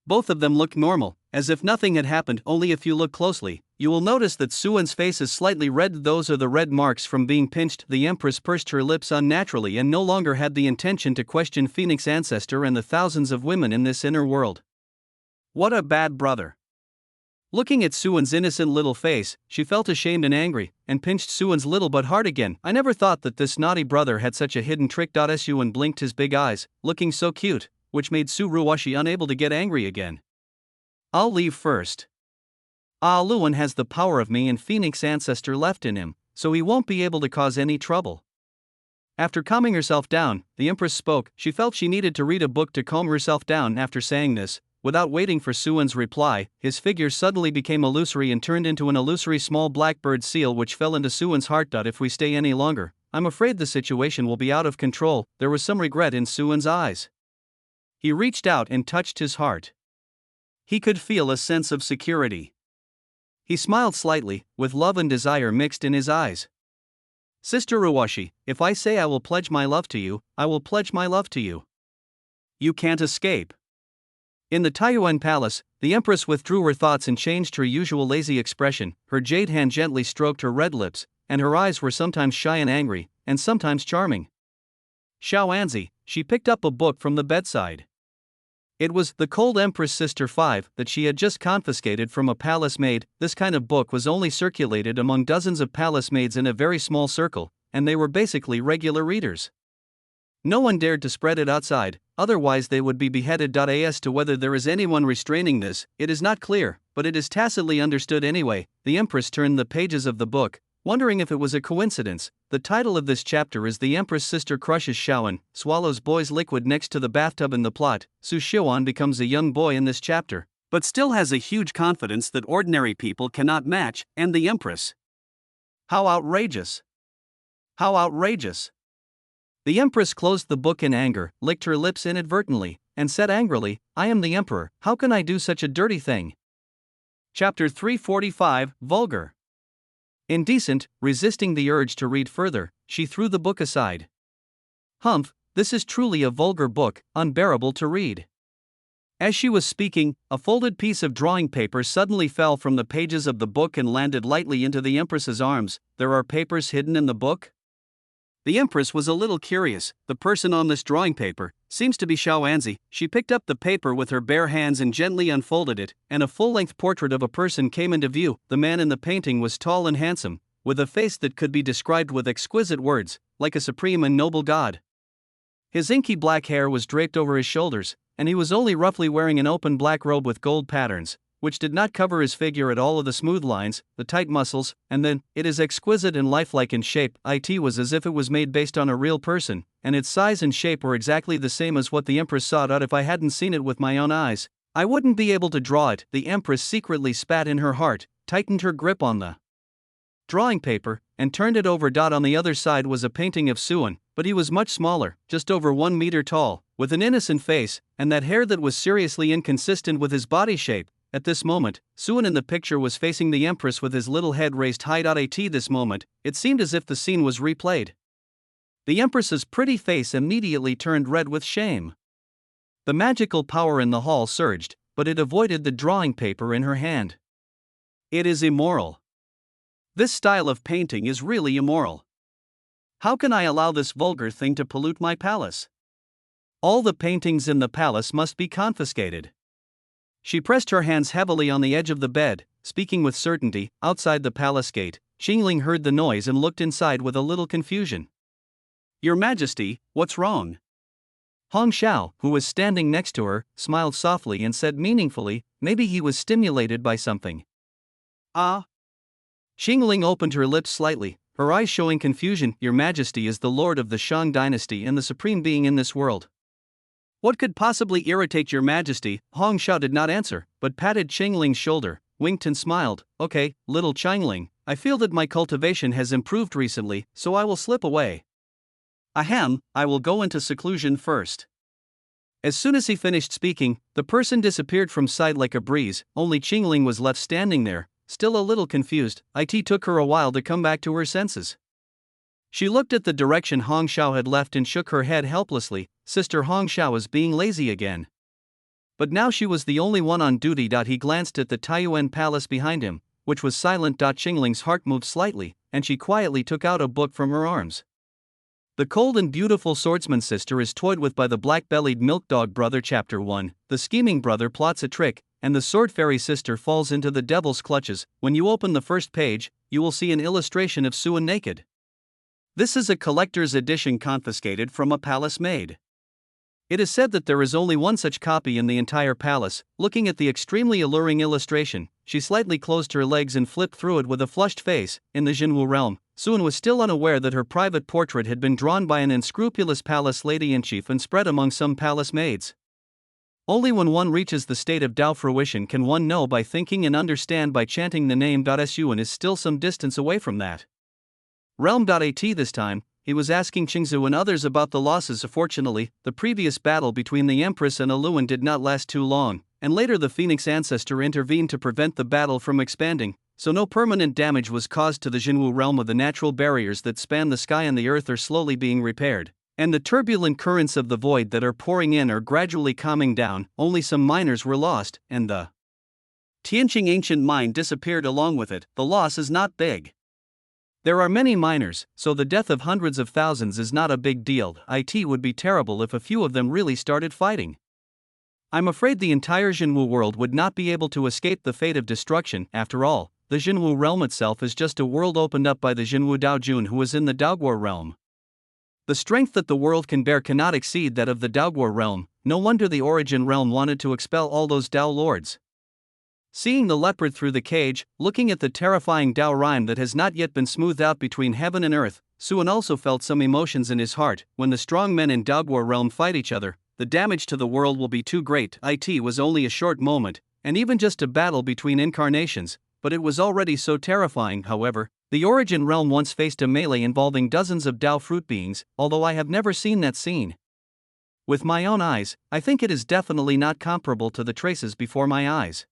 Speaker 1: Both of them looked normal, as if nothing had happened, only if you look closely, you will notice that Suan's face is slightly red. Those are the red marks from being pinched. The Empress pursed her lips unnaturally and no longer had the intention to question Phoenix' ancestor and the thousands of women in this inner world. What a bad brother. Looking at Suan's innocent little face, she felt ashamed and angry, and pinched Suan's little butt hard again. I never thought that this naughty brother had such a hidden trick. Suan blinked his big eyes, looking so cute, which made Su Ruwashi unable to get angry again. I'll leave first. Luan has the power of me and Phoenix ancestor left in him, so he won't be able to cause any trouble. After calming herself down, the Empress spoke. She felt she needed to read a book to calm herself down. After saying this, without waiting for Suan's reply, his figure suddenly became illusory and turned into an illusory small blackbird seal which fell into Suan's heart. If we stay any longer, I'm afraid the situation will be out of control. There was some regret in Suan's eyes. He reached out and touched his heart. He could feel a sense of security. He smiled slightly, with love and desire mixed in his eyes. Sister Ruwashi, if I say I will pledge my love to you, I will pledge my love to you. You can't escape. In the Taiyuan palace, the Empress withdrew her thoughts and changed her usual lazy expression. Her jade hand gently stroked her red lips, and her eyes were sometimes shy and angry, and sometimes charming. Xiaoanzi, she picked up a book from the bedside. It was The Cold Empress Sister 5 that she had just confiscated from a palace maid. This kind of book was only circulated among dozens of palace maids in a very small circle, and they were basically regular readers. No one dared to spread it outside, otherwise they would be beheaded. As to whether there is anyone restraining this, it is not clear, but it is tacitly understood anyway. The Empress turned the pages of the book, wondering if it was a coincidence. The title of this chapter is The Empress Sister Crushes Xiaoan, Swallows Boy's Liquid next to the bathtub. In the plot, Su Xiaoan becomes a young boy in this chapter, but still has a huge confidence that ordinary people cannot match, and the Empress. How outrageous! How outrageous! The Empress closed the book in anger, licked her lips inadvertently, and said angrily, I am the Emperor, how can I do such a dirty thing? Chapter 345, Vulgar. Indecent, resisting the urge to read further, she threw the book aside. Humph, this is truly a vulgar book, unbearable to read. As she was speaking, a folded piece of drawing paper suddenly fell from the pages of the book and landed lightly into the Empress's arms. There are papers hidden in the book? The Empress was a little curious. The person on this drawing paper seems to be Xiaoanzi. She picked up the paper with her bare hands and gently unfolded it, and a full-length portrait of a person came into view. The man in the painting was tall and handsome, with a face that could be described with exquisite words, like a supreme and noble god. His inky black hair was draped over his shoulders, and he was only roughly wearing an open black robe with gold patterns, which did not cover his figure at all. Of the smooth lines, the tight muscles, and then, it is exquisite and lifelike in shape. It was as if it was made based on a real person, and its size and shape were exactly the same as what the Empress saw. If I hadn't seen it with my own eyes, I wouldn't be able to draw it. The Empress secretly spat in her heart, tightened her grip on the drawing paper, and turned it over. On the other side was a painting of Suan, but he was much smaller, just over 1 meter tall, with an innocent face, and that hair that was seriously inconsistent with his body shape. At this moment, Suan in the picture was facing the Empress with his little head raised high. At this moment, it seemed as if the scene was replayed. The Empress's pretty face immediately turned red with shame. The magical power in the hall surged, but it avoided the drawing paper in her hand. It is immoral. This style of painting is really immoral. How can I allow this vulgar thing to pollute my palace? All the paintings in the palace must be confiscated. She pressed her hands heavily on the edge of the bed, speaking with certainty. Outside the palace gate, Xingling heard the noise and looked inside with a little confusion. Your Majesty, what's wrong? Hong Xiao, who was standing next to her, smiled softly and said meaningfully, maybe he was stimulated by something. Ah? Xingling opened her lips slightly, her eyes showing confusion. Your Majesty is the lord of the Shang dynasty and the supreme being in this world. What could possibly irritate your Majesty? Hong Xiao did not answer, but patted Qingling's shoulder, winked and smiled. Okay, little Qingling, I feel that my cultivation has improved recently, so I will slip away. Ahem, I will go into seclusion first. As soon as he finished speaking, the person disappeared from sight like a breeze. Only Qingling was left standing there, still a little confused. It took her a while to come back to her senses. She looked at the direction Hong Xiao had left and shook her head helplessly. Sister Hong Xiao is being lazy again. But now she was the only one on duty. He glanced at the Taiyuan palace behind him, which was silent. Qingling's heart moved slightly, and she quietly took out a book from her arms. The cold and beautiful swordsman sister is toyed with by the black-bellied milk dog brother. Chapter 1. The scheming brother plots a trick, and the sword fairy sister falls into the devil's clutches. When you open the first page, you will see an illustration of Suan naked. This is a collector's edition confiscated from a palace maid. It is said that there is only one such copy in the entire palace. Looking at the extremely alluring illustration, she slightly closed her legs and flipped through it with a flushed face. In the Jinwu realm, Suan was still unaware that her private portrait had been drawn by an unscrupulous palace lady-in-chief and spread among some palace maids. Only when one reaches the state of Dao fruition can one know by thinking and understand by chanting the name. Suan is still some distance away from that realm. At this time, he was asking Qingzu and others about the losses. Fortunately, the previous battle between the empress and Aluan did not last too long, and later the Phoenix ancestor intervened to prevent the battle from expanding, so no permanent damage was caused to the Jinwu realm. Of the natural barriers that span the sky and the earth are slowly being repaired, and the turbulent currents of the void that are pouring in are gradually calming down. Only some miners were lost, and the Tianqing ancient mine disappeared along with it. The loss is not big. There are many miners, so the death of hundreds of thousands is not a big deal. It would be terrible if a few of them really started fighting. I'm afraid the entire Jinwu world would not be able to escape the fate of destruction. After all, the Jinwu realm itself is just a world opened up by the Jinwu Daojun who is in the Daoguo realm. The strength that the world can bear cannot exceed that of the Daoguo realm. No wonder the Origin realm wanted to expel all those Dao lords. Seeing the leopard through the cage, looking at the terrifying Dao rhyme that has not yet been smoothed out between heaven and earth, Suan also felt some emotions in his heart. When the strong men in Daoguo realm fight each other, the damage to the world will be too great. It was only a short moment, and even just a battle between incarnations, but it was already so terrifying. However, the Origin realm once faced a melee involving dozens of Dao fruit beings, although I have never seen that scene with my own eyes. I think it is definitely not comparable to the traces before my eyes.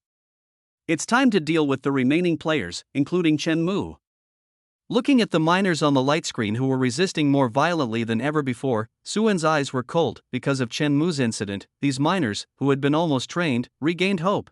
Speaker 1: It's time to deal with the remaining players, including Chen Mu. Looking at the miners on the light screen who were resisting more violently than ever before, Suan's eyes were cold. Because of Chen Mu's incident, these miners, who had been almost trained, regained hope.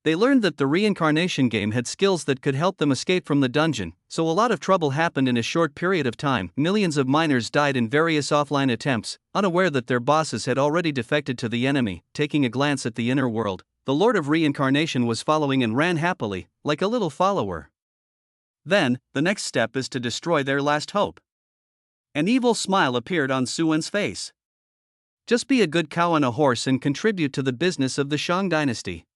Speaker 1: They learned that the reincarnation game had skills that could help them escape from the dungeon, so a lot of trouble happened in a short period of time. Millions of miners died in various offline attempts, unaware that their bosses had already defected to the enemy. Taking a glance at the inner world, the Lord of Reincarnation was following and ran happily, like a little follower. Then, the next step is to destroy their last hope. An evil smile appeared on Suan's face. Just be a good cow and a horse and contribute to the business of the Shang dynasty.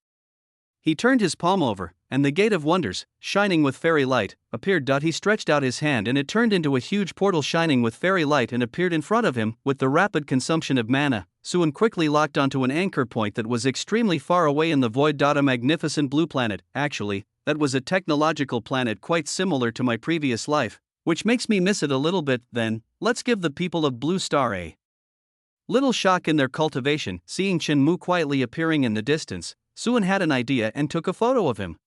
Speaker 1: He turned his palm over, and the Gate of Wonders, shining with fairy light, appeared. He stretched out his hand and it turned into a huge portal shining with fairy light and appeared in front of him. With the rapid consumption of mana, Suan quickly locked onto an anchor point that was extremely far away in the void. A magnificent blue planet. Actually, that was a technological planet quite similar to my previous life, which makes me miss it a little bit. Then, let's give the people of Blue Star a little shock in their cultivation. Seeing Chen Mu quietly appearing in the distance, Suan had an idea and took a photo of him.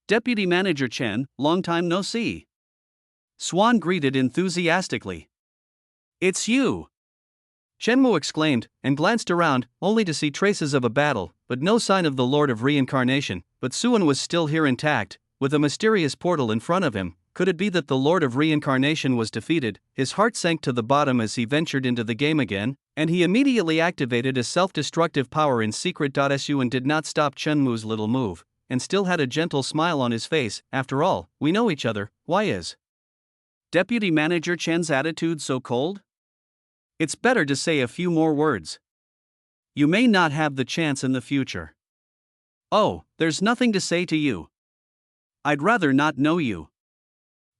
Speaker 1: Deputy Manager Chen, long time no see. Swan greeted enthusiastically. It's you! Chen Mu exclaimed, and glanced around, only to see traces of a battle, but no sign of the Lord of Reincarnation. But Suan was still here intact, with a mysterious portal in front of him. Could it be that the Lord of Reincarnation was defeated? His heart sank to the bottom as he ventured into the game again, and he immediately activated a self-destructive power in secret. Suan did not stop Chen Mu's little move, and still had a gentle smile on his face. After all, we know each other. Why is Deputy Manager Chen's attitude so cold? It's better to say a few more words. You may not have the chance in the future. Oh, there's nothing to say to you. I'd rather not know you.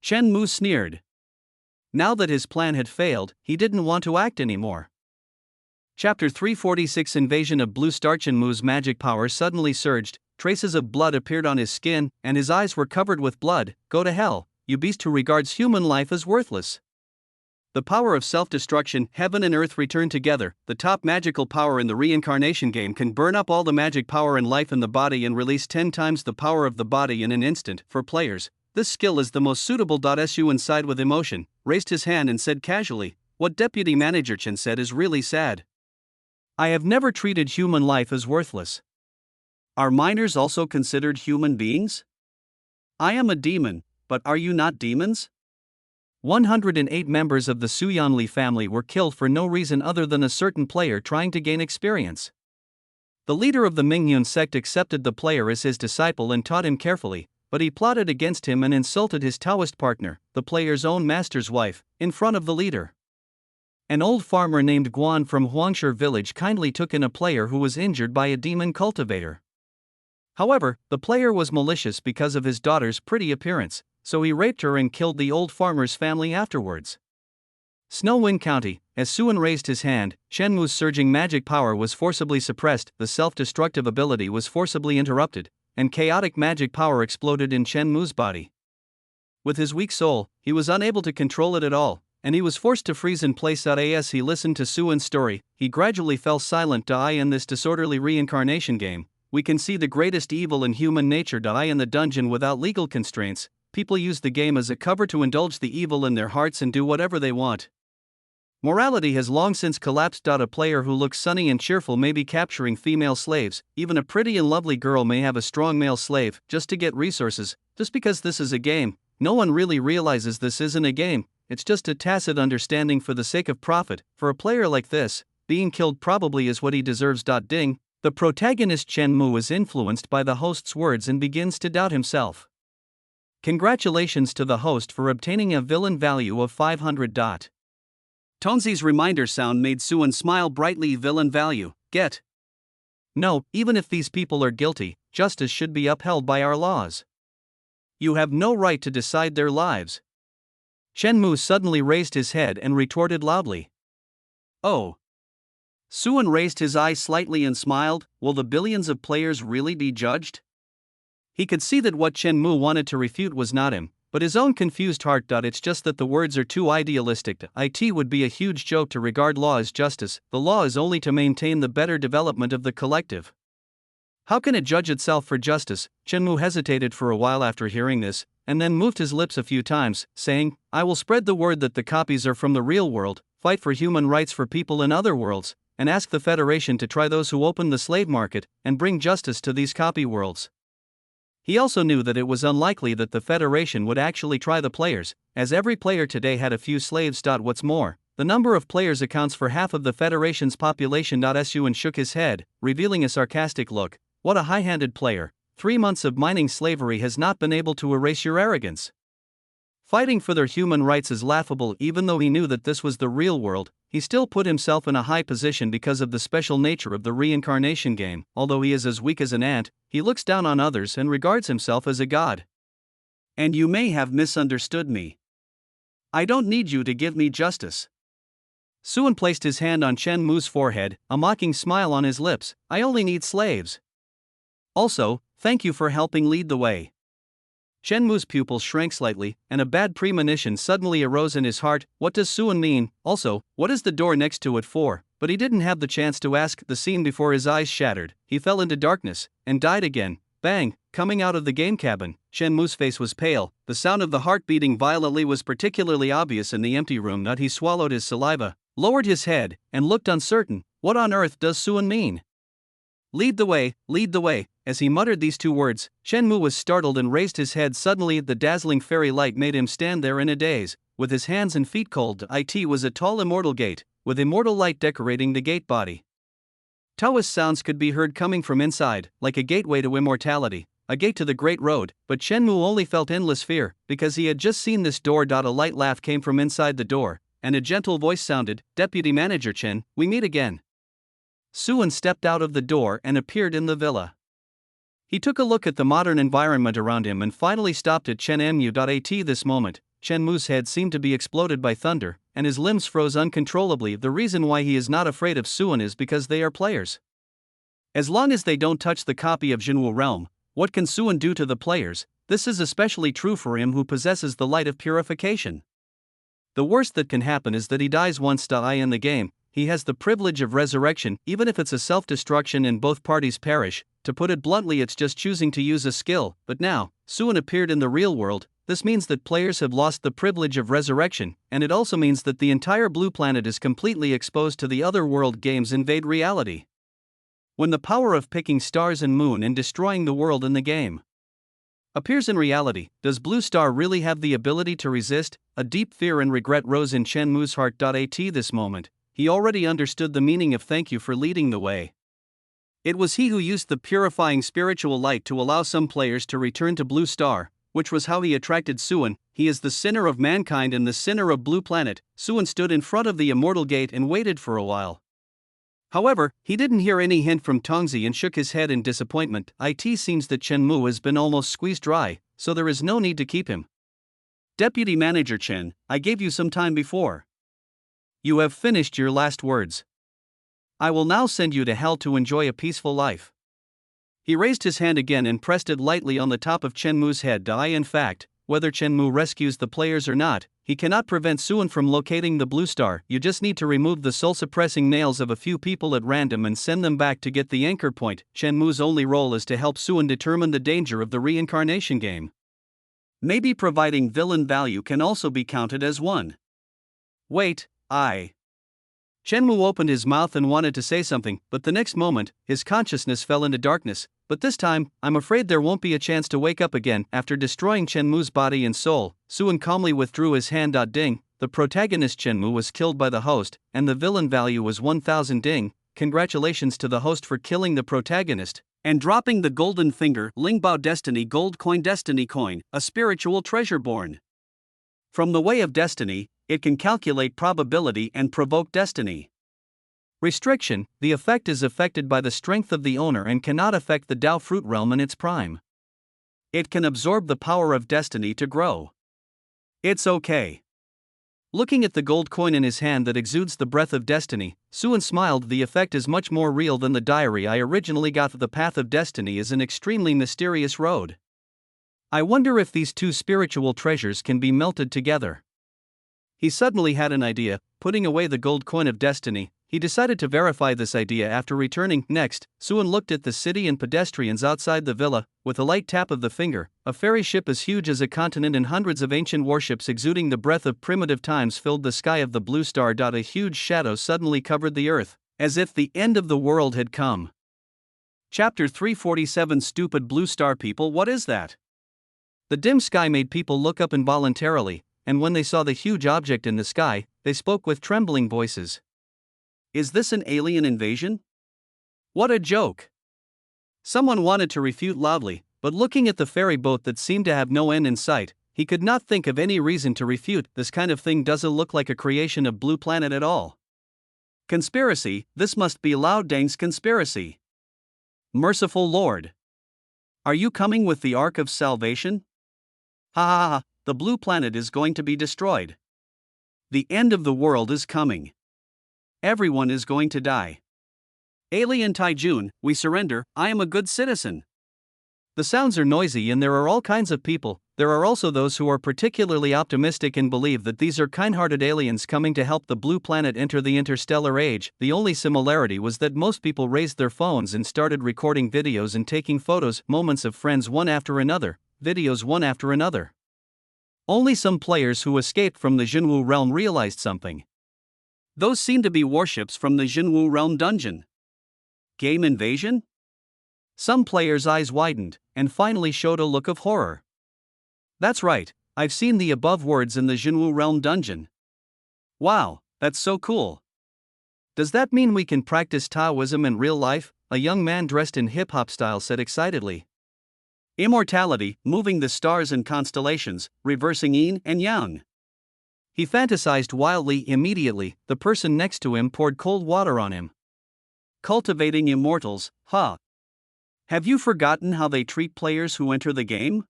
Speaker 1: Chen Mu sneered. Now that his plan had failed, he didn't want to act anymore. Chapter 346 Invasion of Blue Star. Chen Mu's magic power suddenly surged, traces of blood appeared on his skin, and his eyes were covered with blood. Go to hell, you beast who regards human life as worthless. The power of self-destruction. Heaven and earth return together. The top magical power in the reincarnation game can burn up all the magic power and life in the body and release 10 times the power of the body in an instant. For players,
Speaker 2: This skill is the most suitable. Su sighed with emotion, raised his hand and said casually, "What Deputy Manager Chen said is really sad. I have never treated human life as worthless." Are minors also considered human beings? I am a demon, but are you not demons? 108 members of the Su Yanli family were killed for no reason other than a certain player trying to gain experience. The leader of the Mingyun sect accepted the player as his disciple and taught him carefully, but he plotted against him and insulted his Taoist partner, the player's own master's wife, in front of the leader. An old farmer named Guan from Huangshe village kindly took in a player who was injured by a demon cultivator. However, the player was malicious because of his daughter's pretty appearance, so he raped her and killed the old farmer's family afterwards. Snowwind County, as Suan raised his hand, Shenmu's surging magic power was forcibly suppressed, the self-destructive ability was forcibly interrupted, and chaotic magic power exploded in Shenmu's body. With his weak soul, he was unable to control it at all, and he was forced to freeze in place. As he listened to Suan's story, he gradually fell silent. In this disorderly reincarnation game, we can see the greatest evil in human nature. In the dungeon without legal constraints, people use the game as a cover to indulge the evil in their hearts and do whatever they want. Morality has long since collapsed. A player who looks sunny and cheerful may be capturing female slaves, even a pretty and lovely girl may have a strong male slave, just to get resources. Just because this is a game, no one really realizes this isn't a game, it's just a tacit understanding for the sake of profit. For a player like this, being killed probably is what he deserves. Ding. The protagonist Shenmu is influenced by the host's words and begins to doubt himself. Congratulations to the host for obtaining a villain value of 500. Tonzi's reminder sound made Suan smile brightly. Villain value, get. No, even if these people are guilty, justice should be upheld by our laws. You have no right to decide their lives. Shenmu suddenly raised his head and retorted loudly. Oh. Suan raised his eyes slightly and smiled. Will the billions of players really be judged? He could see that what Shenmu wanted to refute was not him, but his own confused heart. It's just that the words are too idealistic. It would be a huge joke to regard law as justice. The law is only to maintain the better development of the collective. How can it judge itself for justice? Shenmu hesitated for a while after hearing this, and then moved his lips a few times, saying, I will spread the word that the copies are from the real world, fight for human rights for people in other worlds, and ask the Federation to try those who open the slave market and bring justice to these copy worlds. He also knew that it was unlikely that the Federation would actually try the players, as every player today had a few slaves. What's more, the number of players accounts for half of the Federation's population. Suan shook his head, revealing a sarcastic look. What a high-handed player. 3 months of mining slavery has not been able to erase your arrogance. Fighting for their human rights is laughable. Even though he knew that this was the real world, he still put himself in a high position because of the special nature of the reincarnation game. Although he is as weak as an ant, he looks down on others and regards himself as a god. And you may have misunderstood me. I don't need you to give me justice. Suan placed his hand on Shenmu's forehead, a mocking smile on his lips. I only need slaves. Also, thank you for helping lead the way. Shenmu's pupils shrank slightly, and a bad premonition suddenly arose in his heart. What does Suan mean? Also, what is the door next to it for? But he didn't have the chance to ask the scene before his eyes shattered. He fell into darkness, and died again. Bang! Coming out of the game cabin, Shenmu's face was pale. The sound of the heart beating violently was particularly obvious in the empty room. He swallowed his saliva, lowered his head, and looked uncertain. What on earth does Suan mean? Lead the way, lead the way. As he muttered these two words, Shenmu was startled and raised his head suddenly. The dazzling fairy light made him stand there in a daze, with his hands and feet cold. It was a tall immortal gate, with immortal light decorating the gate body. Taoist sounds could be heard coming from inside, like a gateway to immortality, a gate to the great road. But Shenmu only felt endless fear, because he had just seen this door. A light laugh came from inside the door, and a gentle voice sounded, Deputy Manager Chen, we meet again. Suan stepped out of the door and appeared in the villa. He took a look at the modern environment around him and finally stopped at Shenmu. At this moment, Shenmu's head seemed to be exploded by thunder, and his limbs froze uncontrollably. The reason why he is not afraid of Suan is because they are players. As long as they don't touch the copy of Jinwu realm, what can Suan do to the players? This is especially true for him who possesses the light of purification. The worst that can happen is that he dies once. In the game, he has the privilege of resurrection, even if it's a self-destruction and both parties perish. To put it bluntly, it's just choosing to use a skill. But now, Suan appeared in the real world,
Speaker 1: this means that players have lost the privilege of resurrection, and it also means that the entire blue planet is completely exposed to the other world games invade reality. When the power of picking stars and moon and destroying the world in the game appears in reality, does Blue Star really have the ability to resist? A deep fear and regret rose in Shenmue's heart. At this moment, he already understood the meaning of thank you for leading the way. It was he who used the purifying spiritual light to allow some players to return to Blue Star, which was how he attracted Suan. He is the sinner of mankind and the sinner of Blue Planet. Suan stood in front of the immortal gate and waited for a while. However, he didn't hear any hint from Tongzi and shook his head in disappointment. It seems that Shenmue has been almost squeezed dry, so there is no need to keep him. Deputy Manager Chen, I gave you some time before. You have finished your last words. I will now send you to hell to enjoy a peaceful life. He raised his hand again and pressed it lightly on the top of Shenmue's head. In fact, whether Shenmue rescues the players or not, he cannot prevent Suan from locating the Blue Star. You just need to remove the soul-suppressing nails of a few people at random and send them back to get the anchor point. Shenmue's only role is to help Suan determine the danger of the reincarnation game. Maybe providing villain value can also be counted as one. Wait, Shenmue opened his mouth and wanted to say something, but the next moment, his consciousness fell into darkness. But this time, I'm afraid there won't be a chance to wake up again. After destroying Shenmue's body and soul, Suan calmly withdrew his hand. Ding, the protagonist Shenmue was killed by the host, and the villain value was 1000 ding. Congratulations to the host for killing the protagonist and dropping the golden finger. Lingbao Destiny Gold Coin. Destiny Coin, a spiritual treasure born from the way of destiny. It can calculate probability and provoke destiny. Restriction: the effect is affected by the strength of the owner and cannot affect the Dao fruit realm in its prime. It can absorb the power of destiny to grow. It's okay. Looking at the gold coin in his hand that exudes the breath of destiny, Suan smiled. The effect is much more real than the diary I originally got. The path of destiny is an extremely mysterious road. I wonder if these two spiritual treasures can be melted together. He suddenly had an idea. Putting away the gold coin of destiny, he decided to verify this idea after returning. Next, Suan looked at the city and pedestrians outside the villa. With a light tap of the finger, a ferry ship as huge as a continent and hundreds of ancient warships exuding the breath of primitive times filled the sky of the Blue Star. A huge shadow suddenly covered the earth, as if the end of the world had come. Chapter 347. Stupid Blue Star people. What is that? The dim sky made people look up involuntarily, and when they saw the huge object in the sky, they spoke with trembling voices. Is this an alien invasion? What a joke! Someone wanted to refute loudly, but looking at the ferry boat that seemed to have no end in sight, he could not think of any reason to refute. This kind of thing doesn't look like a creation of Blue Planet at all. Conspiracy, this must be Lao Deng's conspiracy. Merciful Lord! Are you coming with the Ark of Salvation? Ha ha ha! The Blue Planet is going to be destroyed. The end of the world is coming. Everyone is going to die. Alien Taijun, we surrender. I am a good citizen. The sounds are noisy and there are all kinds of people. There are also those who are particularly optimistic and believe that these are kind-hearted aliens coming to help the Blue Planet enter the interstellar age. The only similarity was that most people raised their phones and started recording videos and taking photos, moments of friends one after another, videos one after another. Only some players who escaped from the Jinwu realm realized something. Those seemed to be warships from the Jinwu realm dungeon. Game invasion? Some players' eyes widened, and finally showed a look of horror. That's right, I've seen the above words in the Jinwu realm dungeon. Wow, that's so cool. Does that mean we can practice Taoism in real life? A young man dressed in hip-hop style said excitedly. Immortality, moving the stars and constellations, reversing yin and yang. He fantasized wildly. Immediately, the person next to him poured cold water on him. Cultivating immortals, huh? Have you forgotten how they treat players who enter the game?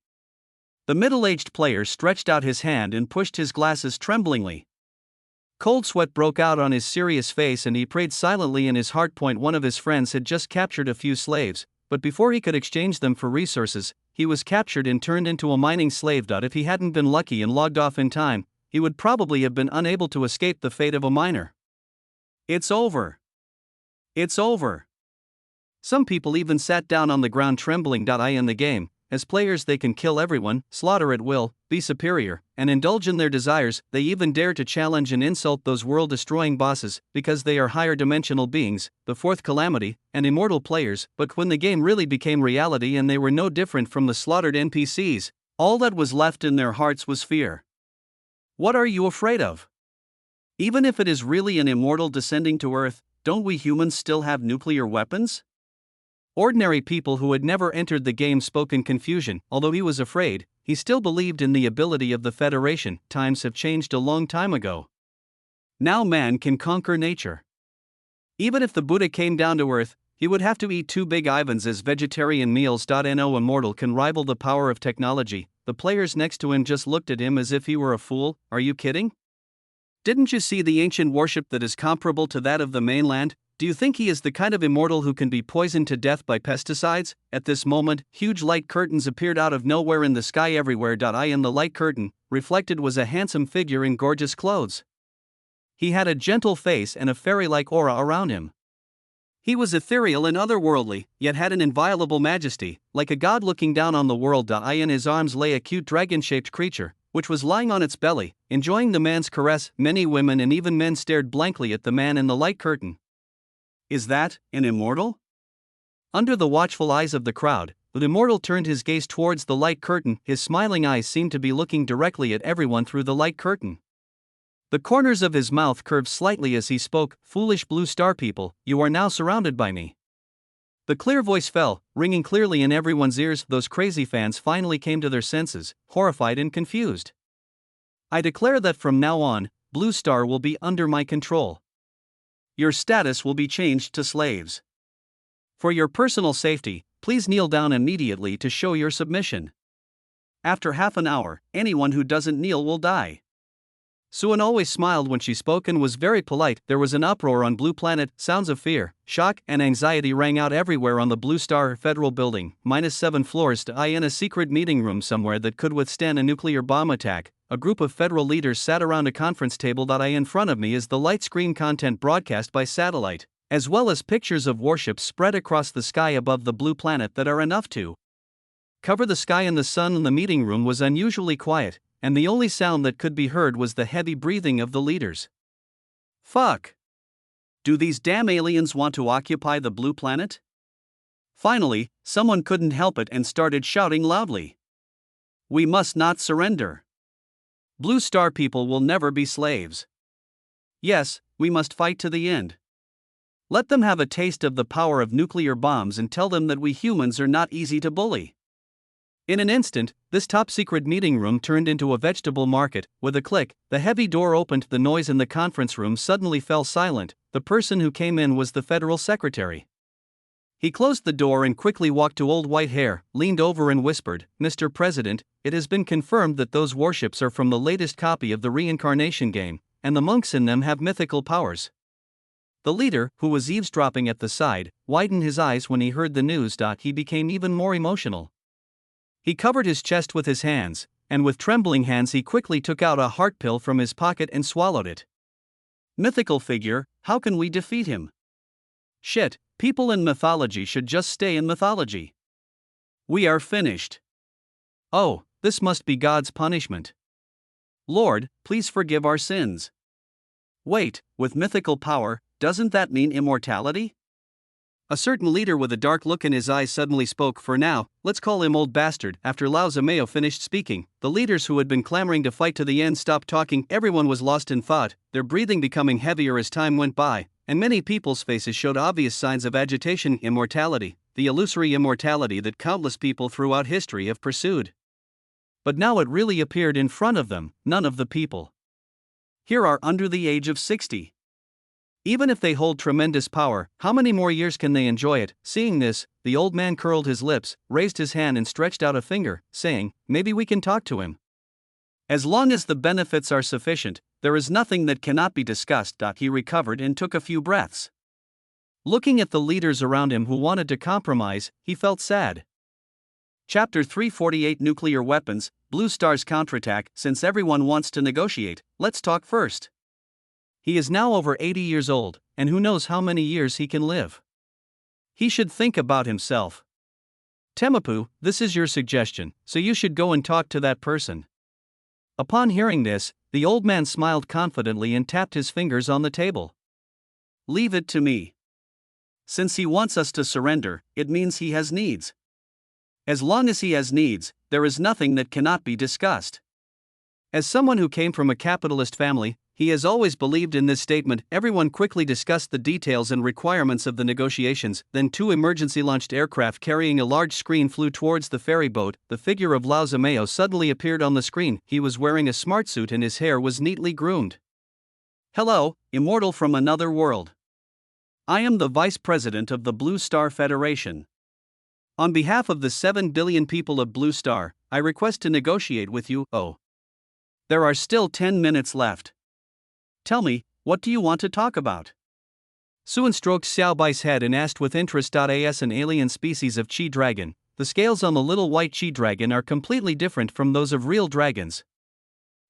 Speaker 1: The middle-aged player stretched out his hand and pushed his glasses tremblingly. Cold sweat broke out on his serious face and he prayed silently in his heart. One of his friends had just captured a few slaves, but before he could exchange them for resources, he was captured and turned into a mining slave. If he hadn't been lucky and logged off in time, he would probably have been unable to escape the fate of a miner. It's over. It's over. Some people even sat down on the ground trembling. In the game, As players, they can kill everyone, slaughter at will, be superior, and indulge in their desires. They even dare to challenge and insult those world-destroying bosses because they are higher dimensional beings, the fourth calamity, and immortal players. But when the game really became reality and they were no different from the slaughtered NPCs, all that was left in their hearts was fear. What are you afraid of? Even if it is really an immortal descending to Earth, don't we humans still have nuclear weapons? Ordinary people who had never entered the game spoke in confusion. Although he was afraid, he still believed in the ability of the Federation. Times have changed a long time ago. Now man can conquer nature. Even if the Buddha came down to Earth, he would have to eat two big Ivans as vegetarian meals. No immortal can rival the power of technology. The players next to him just looked at him as if he were a fool. Are you kidding? Didn't you see the ancient worship that is comparable to that of the mainland? Do you think he is the kind of immortal who can be poisoned to death by pesticides? At this moment, huge light curtains appeared out of nowhere in the sky everywhere. In the light curtain, reflected was a handsome figure in gorgeous clothes. He had a gentle face and a fairy-like aura around him. He was ethereal and otherworldly, yet had an inviolable majesty, like a god looking down on the world. In his arms lay a cute dragon-shaped creature, which was lying on its belly, enjoying the man's caress. Many women and even men stared blankly at the man in the light curtain. Is that an immortal? Under the watchful eyes of the crowd, the immortal turned his gaze towards the light curtain. His smiling eyes seemed to be looking directly at everyone through the light curtain. The corners of his mouth curved slightly as he spoke. Foolish blue star people, you are now surrounded by me. The clear voice fell, ringing clearly in everyone's ears. Those crazy fans finally came to their senses, horrified and confused. I declare that from now on, Blue Star will be under my control. Your status will be changed to slaves. For your personal safety, please kneel down immediately to show your submission. After half an hour, anyone who doesn't kneel will die. Suan always smiled when she spoke and was very polite. There was an uproar on Blue Planet. Sounds of fear, shock, and anxiety rang out everywhere on the Blue Star Federal Building. -7 floors in a secret meeting room somewhere that could withstand a nuclear bomb attack. A group of federal leaders sat around a conference table. In front of me is the light screen content broadcast by satellite, as well as pictures of warships spread across the sky above the Blue Planet that are enough to cover the sky and the sun. The meeting room was unusually quiet, and the only sound that could be heard was the heavy breathing of the leaders. Fuck! Do these damn aliens want to occupy the Blue Planet? Finally, someone couldn't help it and started shouting loudly. We must not surrender. Blue Star people will never be slaves. Yes, we must fight to the end. Let them have a taste of the power of nuclear bombs and tell them that we humans are not easy to bully. In an instant, this top-secret meeting room turned into a vegetable market. With a click, the heavy door opened. The noise in the conference room suddenly fell silent. The person who came in was the federal secretary. He closed the door and quickly walked to Old White Hair, leaned over and whispered, Mr. President, it has been confirmed that those warships are from the latest copy of the reincarnation game, and the monks in them have mythical powers. The leader, who was eavesdropping at the side, widened his eyes when he heard the news. He became even more emotional. He covered his chest with his hands, and with trembling hands he quickly took out a heart pill from his pocket and swallowed it. Mythical figure, how can we defeat him? Shit, people in mythology should just stay in mythology. We are finished. Oh, this must be God's punishment. Lord, please forgive our sins. Wait, with mythical power, doesn't that mean immortality? A certain leader with a dark look in his eyes suddenly spoke. For now, let's call him Old Bastard. After Lao Zameo finished speaking, the leaders who had been clamoring to fight to the end stopped talking. Everyone was lost in thought, their breathing becoming heavier as time went by, and many people's faces showed obvious signs of agitation. Immortality, the illusory immortality that countless people throughout history have pursued. But now it really appeared in front of them. None of the people here are under the age of 60. Even if they hold tremendous power, how many more years can they enjoy it? Seeing this, the old man curled his lips, raised his hand and stretched out a finger, saying, maybe we can talk to him. As long as the benefits are sufficient, there is nothing that cannot be discussed. He recovered and took a few breaths. Looking at the leaders around him who wanted to compromise, he felt sad. Chapter 348 Nuclear Weapons, Blue Star's Counterattack. Since everyone wants to negotiate, let's talk first. He is now over 80 years old, and who knows how many years he can live. He should think about himself. Temapu, this is your suggestion, so you should go and talk to that person. Upon hearing this, the old man smiled confidently and tapped his fingers on the table.
Speaker 2: Leave it to me. Since he wants us to surrender, it means he has needs. As long as he has needs, there is nothing that cannot be discussed.
Speaker 1: As someone who came from a capitalist family, he has always believed in this statement. Everyone quickly discussed the details and requirements of the negotiations. Then two emergency-launched aircraft carrying a large screen flew towards the ferry boat. The figure of Lao Zameo suddenly appeared on the screen. He was wearing a smart suit and his hair was neatly groomed.
Speaker 2: Hello, immortal from another world. I am the Vice President of the Blue Star Federation. On behalf of the 7 billion people of Blue Star, I request to negotiate with you. Oh. There are still 10 minutes left. Tell me, what do you want to talk about?
Speaker 1: Suan stroked Xiao Bai's head and asked with interest. As an alien species of chi dragon, the scales on the little white chi dragon are completely different from those of real dragons.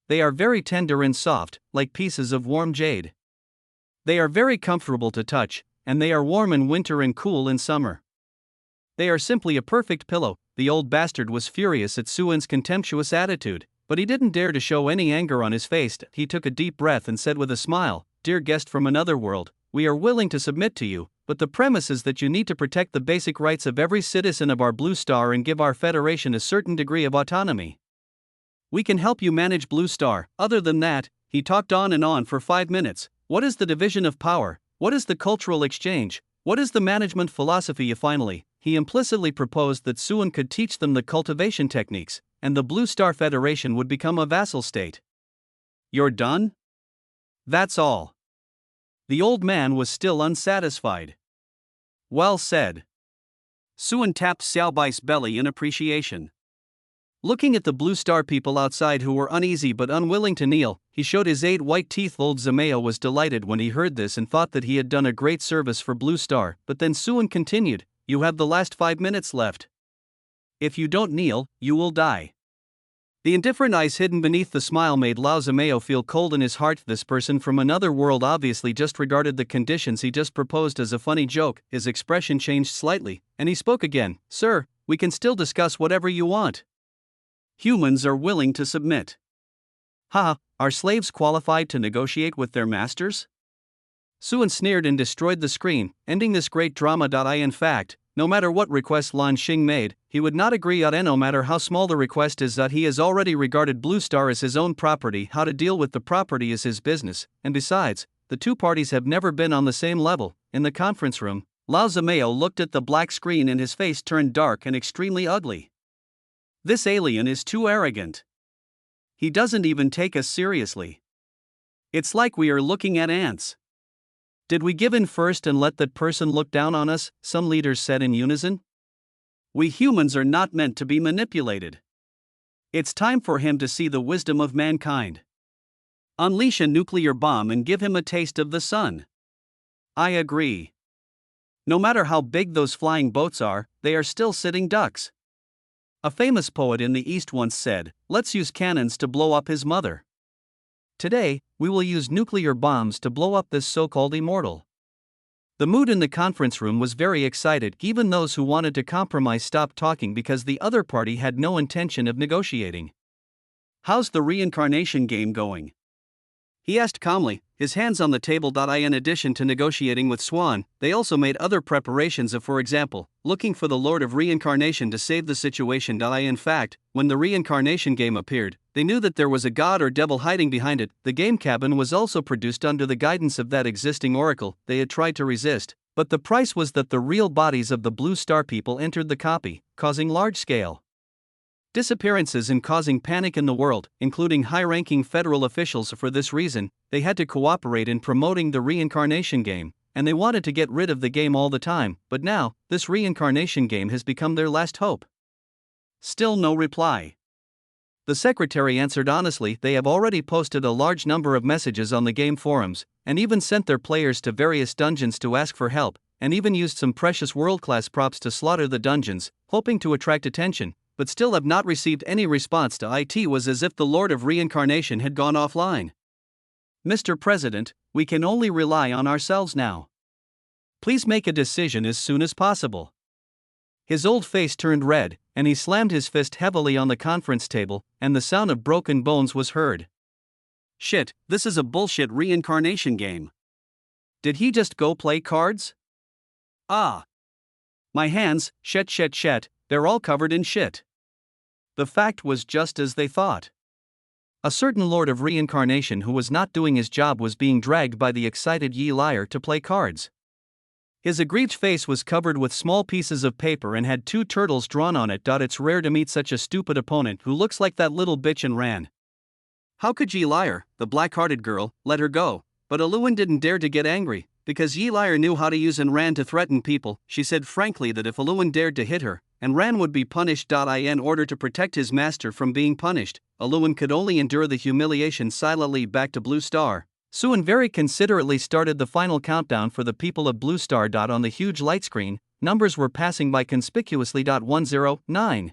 Speaker 1: They are very tender and soft, like pieces of warm jade. They are very comfortable to touch, and they are warm in winter and cool in summer. They are simply a perfect pillow. The old bastard was furious at Suan's contemptuous attitude, but he didn't dare to show any anger on his face. He took a deep breath and said with a smile, "Dear guest from another world, we are willing to submit to you, but the premise is that you need to protect the basic rights of every citizen of our Blue Star and give our federation a certain degree of autonomy. We can help you manage Blue Star. Other than that," he talked on and on for 5 minutes. "What is the division of power? What is the cultural exchange? What is the management philosophy?" Finally, he implicitly proposed that Suan could teach them the cultivation techniques, and the Blue Star Federation would become a vassal state.
Speaker 2: You're done?
Speaker 1: That's all.
Speaker 2: The old man was still unsatisfied. Well said. Suan tapped Xiao Bai's belly in appreciation.
Speaker 1: Looking at the Blue Star people outside who were uneasy but unwilling to kneel, he showed his 8 white teeth. Old Zameo was delighted when he heard this and thought that he had done a great service for Blue Star, but then Suan continued, "You have the last 5 minutes left. If you don't kneel, you will die." The indifferent eyes hidden beneath the smile made Lao Zameo feel cold in his heart. This person from another world obviously just regarded the conditions he just proposed as a funny joke. His expression changed slightly, and he spoke again. "Sir, we can still discuss whatever you want.
Speaker 2: Humans are willing to submit."
Speaker 1: "Ha, are slaves qualified to negotiate with their masters?" Suan sneered and destroyed the screen, ending this great drama. In fact, no matter what request Lan Xing made, he would not agree. No matter how small the request is, he has already regarded Blue Star as his own property. How to deal with the property is his business, and besides, the two parties have never been on the same level. In the conference room, Lao Zameo looked at the black screen and his face turned dark and extremely ugly. This alien is too arrogant. He doesn't even take us seriously. It's like we are looking at ants. Did we give in first and let that person look down on us? Some leaders said in unison. We humans are not meant to be manipulated. It's time for him to see the wisdom of mankind. Unleash a nuclear bomb and give him a taste of the sun. I agree. No matter how big those flying boats are, they are still sitting ducks. A famous poet in the East once said, "Let's use cannons to blow up his mother." Today, we will use nuclear bombs to blow up this so-called immortal. The mood in the conference room was very excited. Even those who wanted to compromise stopped talking because the other party had no intention of negotiating. "How's the reincarnation game going?" he asked calmly, his hands on the table. In addition to negotiating with Swan, they also made other preparations of, for example, looking for the Lord of Reincarnation to save the situation. In fact, when the reincarnation game appeared, they knew that there was a god or devil hiding behind it. The game cabin was also produced under the guidance of that existing oracle. They had tried to resist, but the price was that the real bodies of the Blue Star people entered the copy, causing large-scale disappearances and causing panic in the world, including high-ranking federal officials. For this reason, they had to cooperate in promoting the reincarnation game, and they wanted to get rid of the game all the time, but now, this reincarnation game has become their last hope. Still no reply. The secretary answered honestly, they have already posted a large number of messages on the game forums, and even sent their players to various dungeons to ask for help, and even used some precious world-class props to slaughter the dungeons, hoping to attract attention, but still have not received any response. It was as if the Lord of Reincarnation had gone offline. "Mr. President, we can only rely on ourselves now. Please make a decision as soon as possible." His old face turned red, and he slammed his fist heavily on the conference table, and the sound of broken bones was heard.
Speaker 2: Shit, this is a bullshit reincarnation game.
Speaker 1: Did he just go play cards?
Speaker 2: Ah.
Speaker 1: My hands, shit, they're all covered in shit. The fact was just as they thought. A certain lord of reincarnation who was not doing his job was being dragged by the excited Yi Liar to play cards. His aggrieved face was covered with small pieces of paper and had 2 turtles drawn on it. It's rare to meet such a stupid opponent who looks like that little bitch and ran.
Speaker 2: How could Yi Liar, the black-hearted girl, let her go? But Aluin didn't dare to get angry, because Yi Liar knew how to use Ran to threaten people. She said frankly that if Aluin dared to hit her, Ran would be punished. In order to protect his master from being punished, Aluin could only endure the humiliation silently. Back to Blue Star.
Speaker 1: Suan very considerately started the final countdown for the people of Blue Star. On the huge light screen, numbers were passing by conspicuously. 109.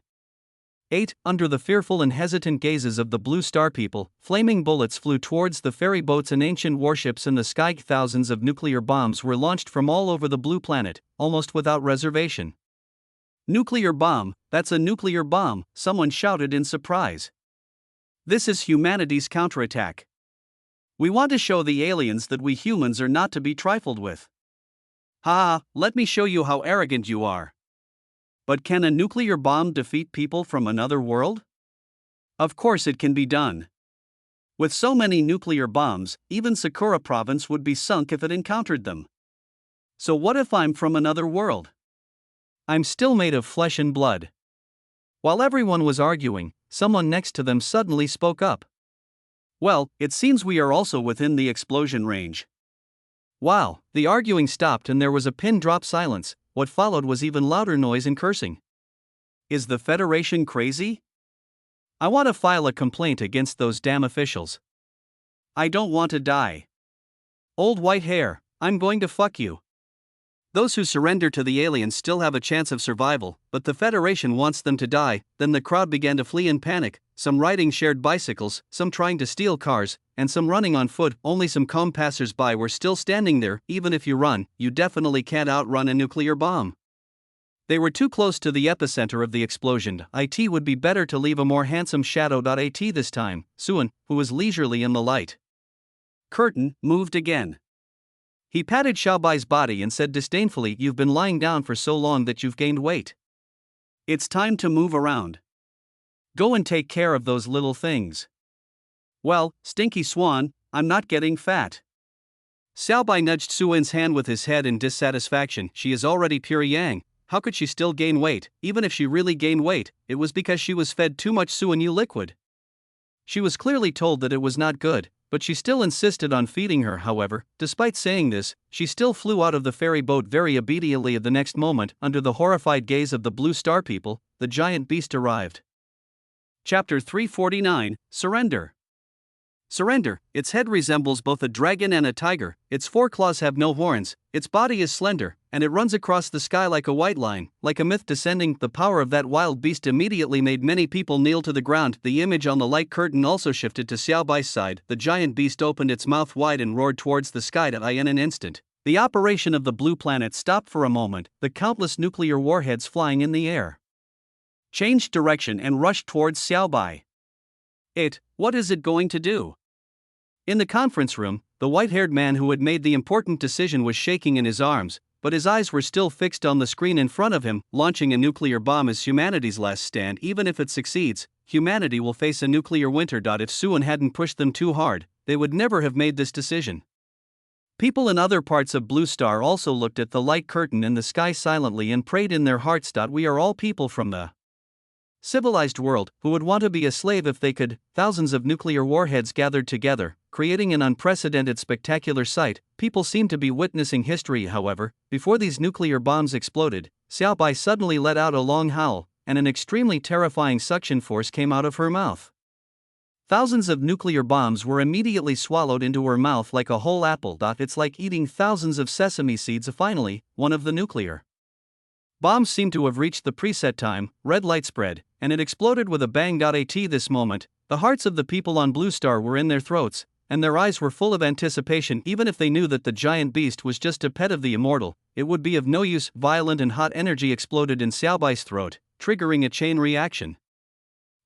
Speaker 1: 8. Under the fearful and hesitant gazes of the Blue Star people, flaming bullets flew towards the ferry boats and ancient warships in the sky. Thousands of nuclear bombs were launched from all over the blue planet, almost without reservation.
Speaker 2: Nuclear bomb, that's a nuclear bomb, someone shouted in surprise. This is humanity's counterattack. We want to show the aliens that we humans are not to be trifled with. Ha, let me show you how arrogant you are. But can a nuclear bomb defeat people from another world? Of course it can be done. With so many nuclear bombs, even Sakura province would be sunk if it encountered them. So what if I'm from another world?
Speaker 1: I'm still made of flesh and blood. While everyone was arguing, someone next to them suddenly spoke up.
Speaker 2: Well, it seems we are also within the explosion range.
Speaker 1: Wow, the arguing stopped and there was a pin-drop silence. What followed was even louder noise and cursing.
Speaker 2: Is the Federation crazy?
Speaker 1: I want to file a complaint against those damn officials.
Speaker 2: I don't want to die.
Speaker 1: Old white hair, I'm going to fuck you.
Speaker 2: Those who surrender to the aliens still have a chance of survival, but the Federation wants them to die. Then the crowd began to flee in panic, some riding shared bicycles, some trying to steal cars, and some running on foot. Only some calm passers-by were still standing there. Even if you run, you definitely can't outrun a nuclear bomb. They were too close to the epicenter of the explosion. It would be better to leave a more handsome shadow. This time, Suan, who was leisurely in the light curtain, moved again.
Speaker 1: He patted Xiaobai's body and said disdainfully, "You've been lying down for so long that you've gained weight.
Speaker 2: It's time to move around.
Speaker 1: Go and take care of those little things."
Speaker 2: Well, Stinky Swan, I'm not getting fat. Xiaobai nudged Suan's hand with his head in dissatisfaction. She is already pure yang. How could she still gain weight? Even if she really gained weight, it was because she was fed too much Suan Yu liquid. She was clearly told that it was not good, but she still insisted on feeding her. However, despite saying this, she still flew out of the ferry boat very obediently. The next moment, under the horrified gaze of the Blue Star people, the giant beast arrived. Chapter 349, Surrender. Surrender. Its head resembles both a dragon and a tiger, its 4 claws have no horns, its body is slender, and it runs across the sky like a white line, like a myth descending. The power of that wild beast immediately made many people kneel to the ground. The image on the light curtain also shifted to Xiaobai's side. The giant beast opened its mouth wide and roared towards the sky. In an instant, the operation of the blue planet stopped for a moment, the countless nuclear warheads flying in the air changed direction and rushed towards Xiaobai. What is it going to do? In the conference room, the white-haired man who had made the important decision was shaking in his arms, but his eyes were still fixed on the screen in front of him. Launching a nuclear bomb is humanity's last stand. Even if it succeeds, humanity will face a nuclear winter. If Suan hadn't pushed them too hard, they would never have made this decision. People in other parts of Blue Star also looked at the light curtain in the sky silently and prayed in their hearts. We are all people from the civilized world who would want to be a slave if they could. Thousands of nuclear warheads gathered together, creating an unprecedented spectacular sight. People seemed to be witnessing history. However, before these nuclear bombs exploded, Xiaobai suddenly let out a long howl, and an extremely terrifying suction force came out of her mouth. Thousands of nuclear bombs were immediately swallowed into her mouth like a whole apple. It's like eating thousands of sesame seeds. Finally, one of the nuclear bombs seemed to have reached the preset time, red light spread, and it exploded with a bang. At this moment, the hearts of the people on Blue Star were in their throats.
Speaker 1: and their eyes were full of anticipation. Even if they knew that the giant beast was just a pet of the immortal, it would be of no use. Violent and hot energy exploded in Xiaobai's throat, triggering a chain reaction.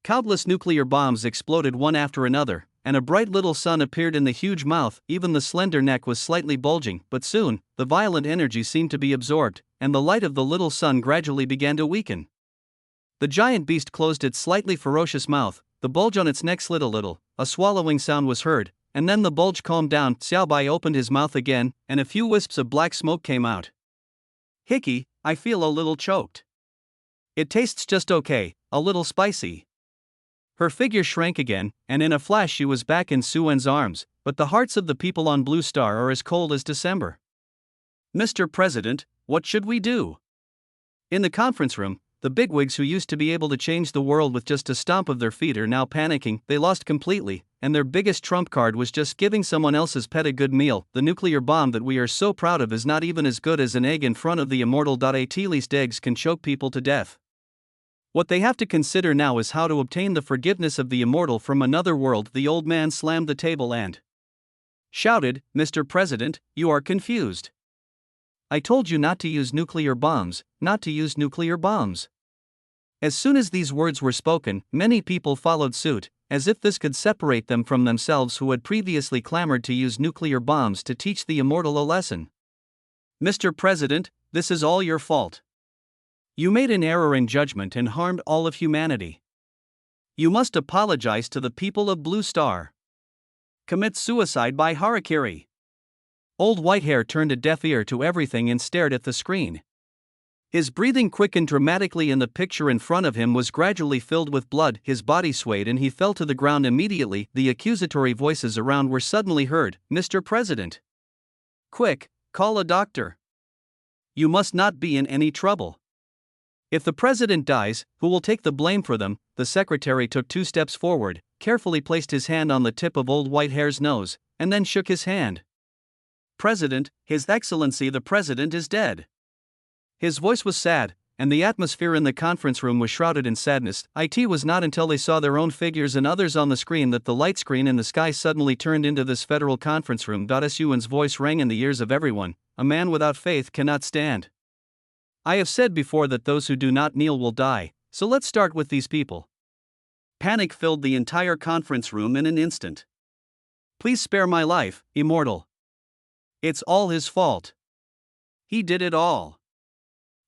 Speaker 1: Countless nuclear bombs exploded one after another, and a bright little sun appeared in the huge mouth. Even the slender neck was slightly bulging, but soon, the violent energy seemed to be absorbed, and the light of the little sun gradually began to weaken. The giant beast closed its slightly ferocious mouth, the bulge on its neck slid a little, a swallowing sound was heard, and then the bulge calmed down. Xiaobai opened his mouth again, and a few wisps of black smoke came out. Hickey, I feel a little choked. It tastes just okay, a little spicy. Her figure shrank again, and in a flash she was back in Suen's arms, but the hearts of the people on Blue Star are as cold as December. Mr. President, what should we do? In the conference room, the bigwigs who used to be able to change the world with just a stomp of their feet are now panicking. They lost completely, and their biggest trump card was just giving someone else's pet a good meal. The nuclear bomb that we are so proud of is not even as good as an egg in front of the immortal. At least eggs can choke people to death. What they have to consider now is how to obtain the forgiveness of the immortal from another world. The old man slammed the table and shouted, Mr. President, you are confused. I told you not to use nuclear bombs, not to use nuclear bombs. As soon as these words were spoken, many people followed suit, as if this could separate them from themselves who had previously clamored to use nuclear bombs to teach the immortal a lesson. Mr. President, this is all your fault. You made an error in judgment and harmed all of humanity. You must apologize to the people of Blue Star. Commit suicide by harakiri. Old Whitehair turned a deaf ear to everything and stared at the screen. His breathing quickened dramatically and the picture in front of him was gradually filled with blood. His body swayed and he fell to the ground immediately. The accusatory voices around were suddenly heard. Mr. President. Quick, call a doctor. You must not be in any trouble. If the president dies, who will take the blame for them? The secretary took 2 steps forward, carefully placed his hand on the tip of Old Whitehair's nose, and then shook his hand. President, His Excellency the President is dead. His voice was sad, and the atmosphere in the conference room was shrouded in sadness. It was not until they saw their own figures and others on the screen that the light screen in the sky suddenly turned into this federal conference room. Suen's voice rang in the ears of everyone. A man without faith cannot stand. I have said before that those who do not kneel will die, so let's start with these people. Panic filled the entire conference room in an instant. Please spare my life, immortal. It's all his fault. He did it all.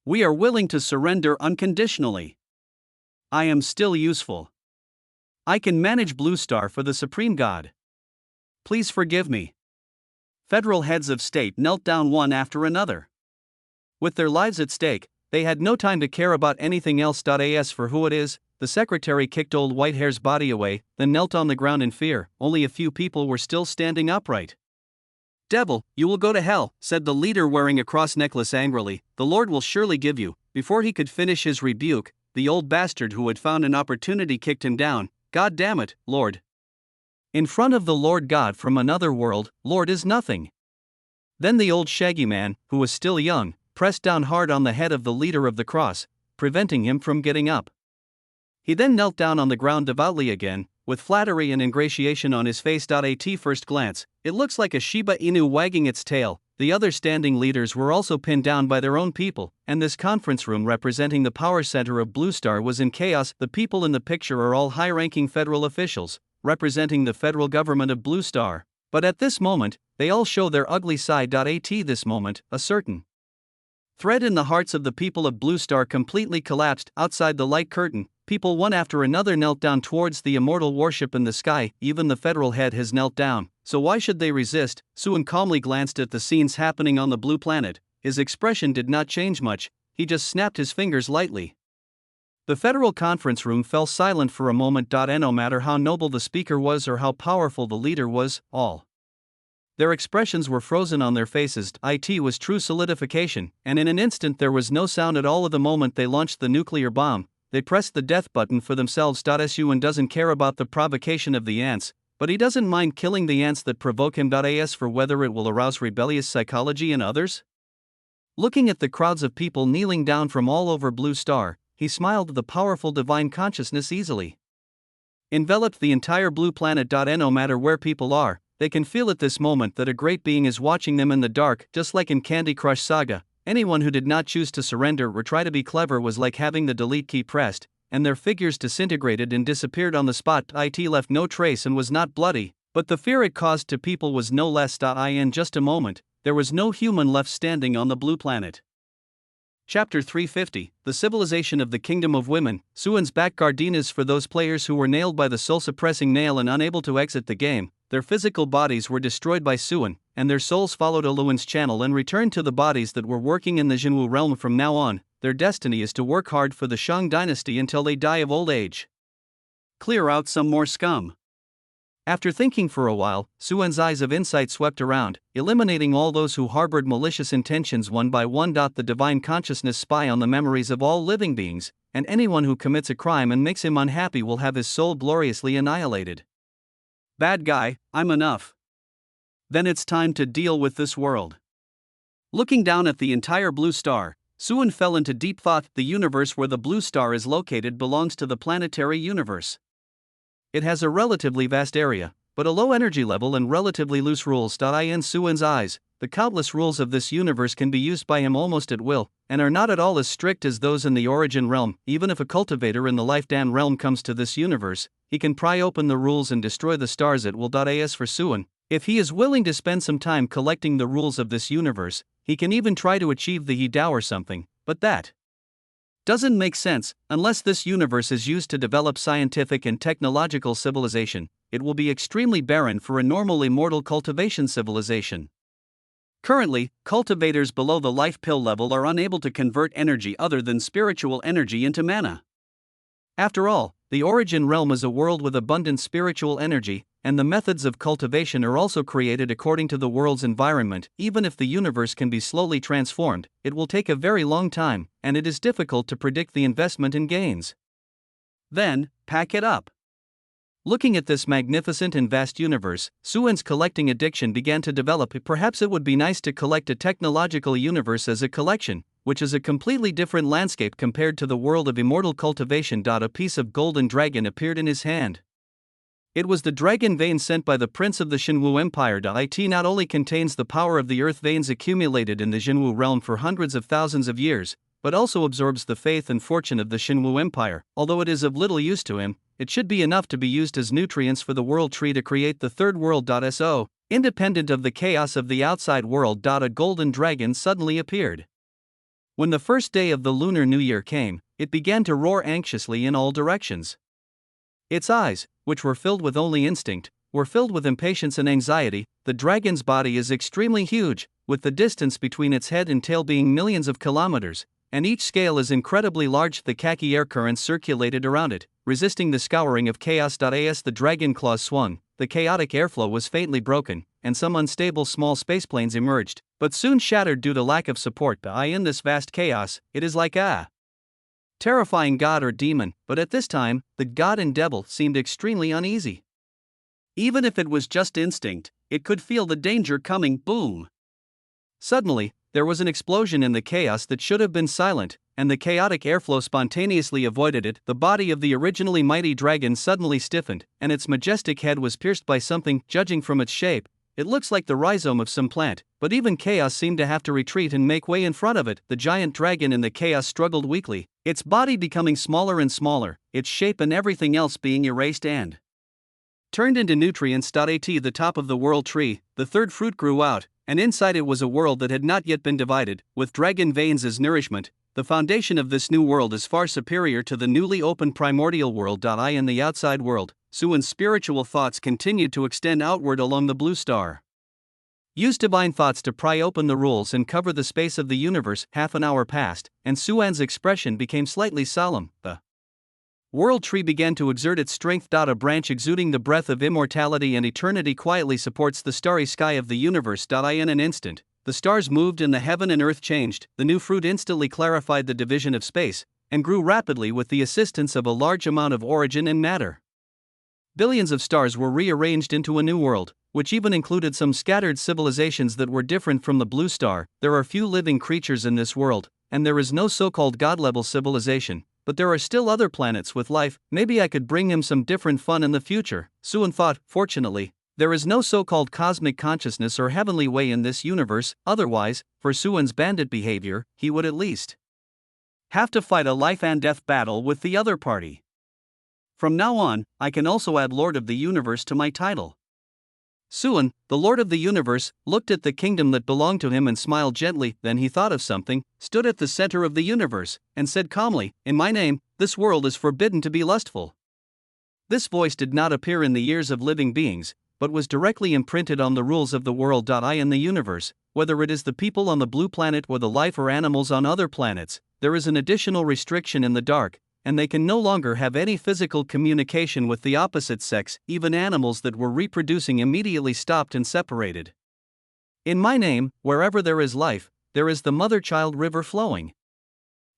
Speaker 1: We are willing to surrender unconditionally. I am still useful. I can manage Blue Star for the Supreme God. Please forgive me. Federal heads of state knelt down one after another. With their lives at stake, they had no time to care about anything else. As for who it is, the secretary kicked Old Whitehair's body away, then knelt on the ground in fear. Only a few people were still standing upright. Devil, you will go to hell, said the leader wearing a cross necklace angrily. The Lord will surely give you. Before he could finish his rebuke, the old bastard who had found an opportunity kicked him down. God damn it, Lord. In front of the Lord God from another world, Lord is nothing. Then the old shaggy man, who was still young, pressed down hard on the head of the leader of the cross, preventing him from getting up. He then knelt down on the ground devoutly again, with flattery and ingratiation on his face. At first glance, it looks like a Shiba Inu wagging its tail. The other standing leaders were also pinned down by their own people, and this conference room representing the power center of Blue Star was in chaos. The people in the picture are all high-ranking federal officials, representing the federal government of Blue Star. But at this moment, they all show their ugly side. At this moment, a certain thread in the hearts of the people of Blue Star completely collapsed. Outside the light curtain, people one after another knelt down towards the immortal worship in the sky. Even the federal head has knelt down, so why should they resist? Suen calmly glanced at the scenes happening on the blue planet. His expression did not change much, he just snapped his fingers lightly. The federal conference room fell silent for a moment. No matter how noble the speaker was or how powerful the leader was, all their expressions were frozen on their faces. It was true solidification, and in an instant there was no sound at all. Of the moment they launched the nuclear bomb, they pressed the death button for themselves. Suen doesn't care about the provocation of the ants, but he doesn't mind killing the ants that provoke him. As for whether it will arouse rebellious psychology in others? Looking at the crowds of people kneeling down from all over Blue Star, he smiled. The powerful divine consciousness easily enveloped the entire blue planet. No matter where people are, They can feel at this moment that a great being is watching them in the dark, just like in Candy Crush Saga. Anyone who did not choose to surrender or try to be clever was like having the delete key pressed, and their figures disintegrated and disappeared on the spot. It left no trace and was not bloody, but the fear it caused to people was no less. In just a moment, there was no human left standing on the blue planet. Chapter 350, The Civilization of the Kingdom of Women. Suan's back gardinas. For those players who were nailed by the soul-suppressing nail and unable to exit the game, their physical bodies were destroyed by Suan, and their souls followed Oluan's channel and returned to the bodies that were working in the Jinwu realm. From now on, their destiny is to work hard for the Shang dynasty until they die of old age. Clear out some more scum. After thinking for a while, Suan's eyes of insight swept around, eliminating all those who harbored malicious intentions one by one. The divine consciousness spy on the memories of all living beings, and anyone who commits a crime and makes him unhappy will have his soul gloriously annihilated. Bad guy, I'm enough. Then it's time to deal with this world. Looking down at the entire blue star, Suan fell into deep thought. The universe where the blue star is located belongs to the planetary universe. It has a relatively vast area, but a low energy level and relatively loose rules. In Suan's eyes, the countless rules of this universe can be used by him almost at will, and are not at all as strict as those in the origin realm. Even if a cultivator in the Life-Dan realm comes to this universe, he can pry open the rules and destroy the stars at will. As for Suan, if he is willing to spend some time collecting the rules of this universe, he can even try to achieve the VEDIO or something, but that doesn't make sense. Unless this universe is used to develop scientific and technological civilization, it will be extremely barren for a normal immortal cultivation civilization. Currently, cultivators below the life pill level are unable to convert energy other than spiritual energy into mana. After all, the origin realm is a world with abundant spiritual energy, and the methods of cultivation are also created according to the world's environment. Even if the universe can be slowly transformed, it will take a very long time, and it is difficult to predict the investment and gains. Then, pack it up. Looking at this magnificent and vast universe, Suan's collecting addiction began to develop. Perhaps it would be nice to collect a technological universe as a collection, which is a completely different landscape compared to the world of immortal cultivation. A piece of golden dragon appeared in his hand. It was the dragon vein sent by the prince of the Jinwu Empire. It not only contains the power of the earth veins accumulated in the Jinwu realm for hundreds of thousands of years, but also absorbs the faith and fortune of the Jinwu Empire. Although it is of little use to him, it should be enough to be used as nutrients for the world tree to create the third world. So, independent of the chaos of the outside world. A golden dragon suddenly appeared. When the first day of the Lunar New Year came, it began to roar anxiously in all directions. Its eyes, which were filled with only instinct, were filled with impatience and anxiety. The dragon's body is extremely huge, with the distance between its head and tail being millions of kilometers, and each scale is incredibly large. The khaki air currents circulated around it, resisting the scouring of chaos. As the dragon claws swung, the chaotic airflow was faintly broken, and some unstable small spaceplanes emerged, but soon shattered due to lack of support. In this vast chaos, it is like a terrifying god or demon, but at this time, the god and devil seemed extremely uneasy. Even if it was just instinct, it could feel the danger coming. Boom! Suddenly, there was an explosion in the chaos that should have been silent, and the chaotic airflow spontaneously avoided it. The body of the originally mighty dragon suddenly stiffened, and its majestic head was pierced by something. Judging from its shape, it looks like the rhizome of some plant, but even chaos seemed to have to retreat and make way in front of it. The giant dragon in the chaos struggled weakly, its body becoming smaller and smaller, its shape and everything else being erased and turned into nutrients. At the top of the world tree, the third fruit grew out, and inside it was a world that had not yet been divided, with dragon veins as nourishment. The foundation of this new world is far superior to the newly opened primordial world. In the outside world, Suan's spiritual thoughts continued to extend outward along the blue star. Use divine thoughts to pry open the rules and cover the space of the universe. Half an hour passed, and Suan's expression became slightly solemn. The world tree began to exert its strength. A branch exuding the breath of immortality and eternity quietly supports the starry sky of the universe. In an instant, the stars moved and the heaven and earth changed. The new fruit instantly clarified the division of space, and grew rapidly with the assistance of a large amount of origin and matter. Billions of stars were rearranged into a new world, which even included some scattered civilizations that were different from the blue star. There are few living creatures in this world, and there is no so-called god-level civilization, but there are still other planets with life. Maybe I could bring him some different fun in the future, Suan thought. Fortunately, There is no so-called cosmic consciousness or heavenly way in this universe, otherwise, for Suan's bandit behavior, he would at least have to fight a life and death battle with the other party. From now on, I can also add Lord of the Universe to my title. Suan, the Lord of the Universe, looked at the kingdom that belonged to him and smiled gently, then he thought of something, stood at the center of the universe, and said calmly, "In my name, this world is forbidden to be lustful." This voice did not appear in the ears of living beings, but was directly imprinted on the rules of the world. In the universe, whether it is the people on the blue planet or the life or animals on other planets, there is an additional restriction in the dark, and they can no longer have any physical communication with the opposite sex. Even animals that were reproducing immediately stopped and separated. In my name, wherever there is life, there is the mother-child river flowing.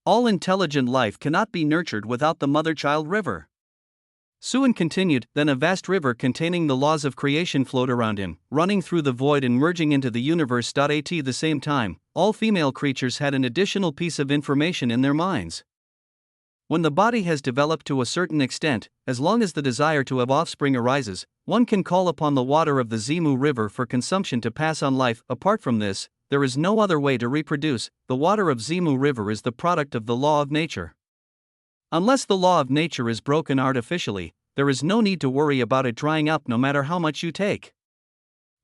Speaker 1: All intelligent life cannot be nurtured without the mother-child river. Suan continued, then a vast river containing the laws of creation flowed around him, running through the void and merging into the universe. At the same time, all female creatures had an additional piece of information in their minds. When the body has developed to a certain extent, as long as the desire to have offspring arises, one can call upon the water of the Zimu River for consumption to pass on life. Apart from this, there is no other way to reproduce. The water of Zimu River is the product of the law of nature. Unless the law of nature is broken artificially, there is no need to worry about it drying up no matter how much you take.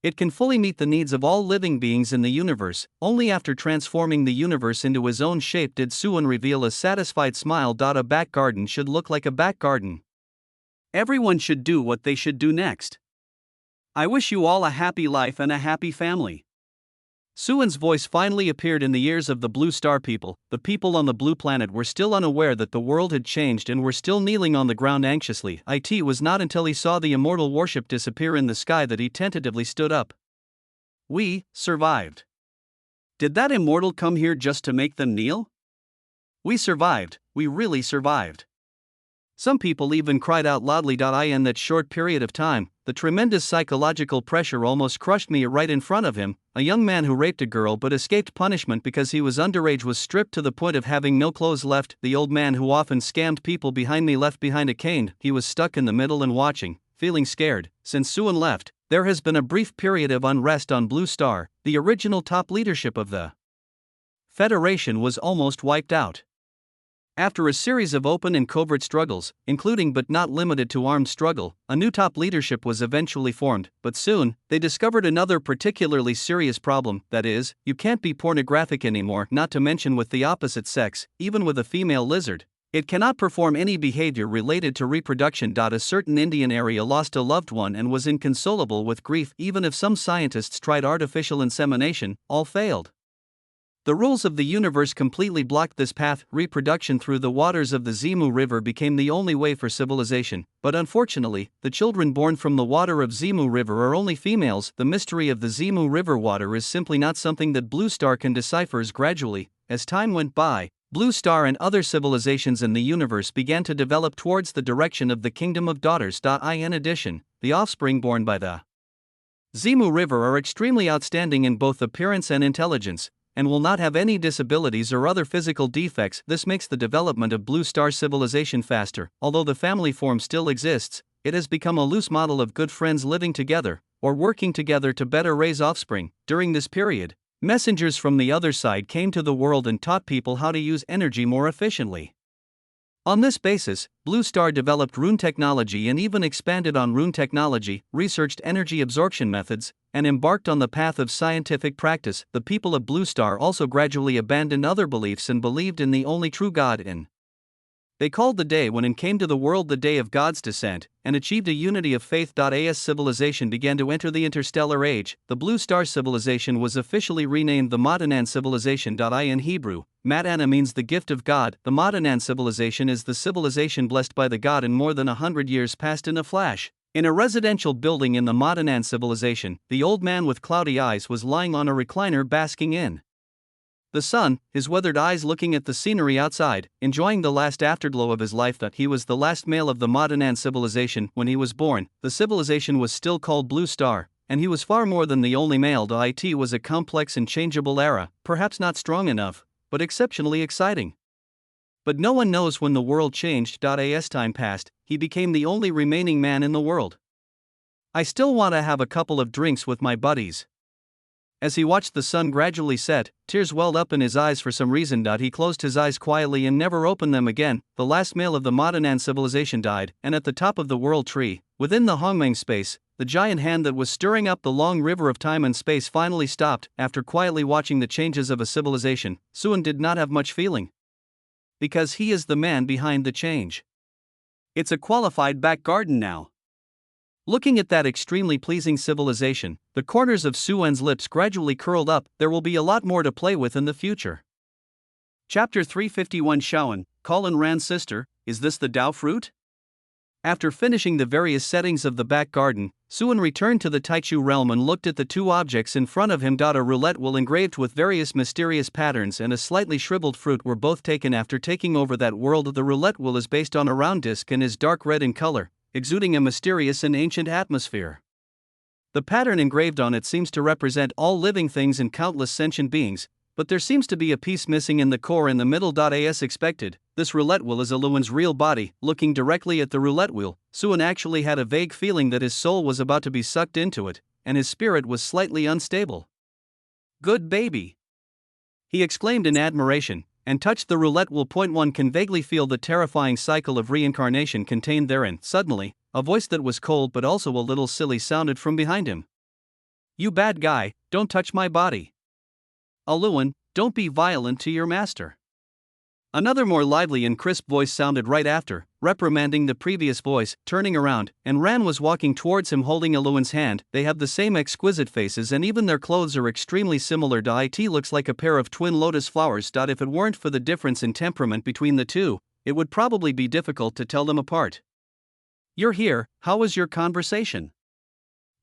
Speaker 1: It can fully meet the needs of all living beings in the universe. Only after transforming the universe into his own shape did Suan reveal a satisfied smile. A back garden should look like a back garden. Everyone should do what they should do next. I wish you all a happy life and a happy family. Suan's voice finally appeared in the ears of the Blue Star people. The people on the blue planet were still unaware that the world had changed and were still kneeling on the ground anxiously. It was not until he saw the immortal warship disappear in the sky that he tentatively stood up. We survived. Did that immortal come here just to make them kneel? We survived, we really survived. Some people even cried out loudly. In that short period of time, the tremendous psychological pressure almost crushed me right in front of him. A young man who raped a girl but escaped punishment because he was underage was stripped to the point of having no clothes left. The old man who often scammed people behind me left behind a cane. He was stuck in the middle and watching, feeling scared. Since Suan left, there has been a brief period of unrest on Blue Star. The original top leadership of the Federation was almost wiped out. After a series of open and covert struggles, including but not limited to armed struggle, a new top leadership was eventually formed, but soon, they discovered another particularly serious problem, that is, you can't be pornographic anymore, not to mention with the opposite sex, even with a female lizard. It cannot perform any behavior related to reproduction. A certain Indian area lost a loved one and was inconsolable with grief. Even if some scientists tried artificial insemination, all failed. The rules of the universe completely blocked this path. Reproduction through the waters of the Zimu River became the only way for civilization, but unfortunately, the children born from the water of Zimu River are only females. The mystery of the Zimu River water is simply not something that Blue Star can decipher. Gradually, as time went by, Blue Star and other civilizations in the universe began to develop towards the direction of the Kingdom of Daughters. In addition, the offspring born by the Zimu River are extremely outstanding in both appearance and intelligence, and will not have any disabilities or other physical defects. This makes the development of Blue Star civilization faster. Although the family form still exists, it has become a loose model of good friends living together, or working together to better raise offspring. During this period, messengers from the other side came to the world and taught people how to use energy more efficiently. On this basis, Blue Star developed rune technology and even expanded on rune technology, researched energy absorption methods, and embarked on the path of scientific practice. The people of Blue Star also gradually abandoned other beliefs and believed in the only true God. They called the day when it came to the world the day of God's descent, and achieved a unity of faith. As civilization began to enter the interstellar age, the Blue Star civilization was officially renamed the Matanan civilization. In Hebrew, Matana means the gift of God. The Matanan civilization is the civilization blessed by the God in more than 100 years passed in a flash. In a residential building in the Matanan civilization, the old man with cloudy eyes was lying on a recliner basking in the sun, his weathered eyes looking at the scenery outside, enjoying the last afterglow of his life. He was the last male of the Matanan civilization. When he was born, the civilization was still called Blue Star, and he was far more than the only male. It was a complex and changeable era, perhaps not strong enough, but exceptionally exciting. But no one knows when the world changed. As time passed, he became the only remaining man in the world. I still want to have a couple of drinks with my buddies. As he watched the sun gradually set, tears welled up in his eyes for some reason. He closed his eyes quietly and never opened them again. The last male of the Modanan civilization died, and at the top of the world tree, within the Hongmeng space, the giant hand that was stirring up the long river of time and space finally stopped. After quietly watching the changes of a civilization, Suan did not have much feeling. Because he is the man behind the change. It's a qualified back garden now. Looking at that extremely pleasing civilization, the corners of Suan's lips gradually curled up. There will be a lot more to play with in the future. Chapter 351 Shaoan, Colin Ran's sister, is this the Dao fruit? After finishing the various settings of the back garden, Suan returned to the Taichu realm and looked at the two objects in front of him. A roulette wheel engraved with various mysterious patterns and a slightly shriveled fruit were both taken after taking over that world. The roulette wheel is based on a round disc and is dark red in color, exuding a mysterious and ancient atmosphere. The pattern engraved on it seems to represent all living things and countless sentient beings, but there seems to be a piece missing in the core in the middle. As expected, this roulette wheel is Aluan's real body. Looking directly at the roulette wheel, Suan actually had a vague feeling that his soul was about to be sucked into it, and his spirit was slightly unstable. "Good baby!" he exclaimed in admiration, and touched the roulette wheel. One can vaguely feel the terrifying cycle of reincarnation contained therein. Suddenly, a voice that was cold but also a little silly sounded from behind him. "You bad guy, don't touch my body. Aluan, don't be violent to your master." Another more lively and crisp voice sounded right after, reprimanding the previous voice. Turning around, and Ran was walking towards him holding Aluan's hand. They have the same exquisite faces and even their clothes are extremely similar. It looks like a pair of twin lotus flowers. If it weren't for the difference in temperament between the two, it would probably be difficult to tell them apart. "You're here, how was your conversation?"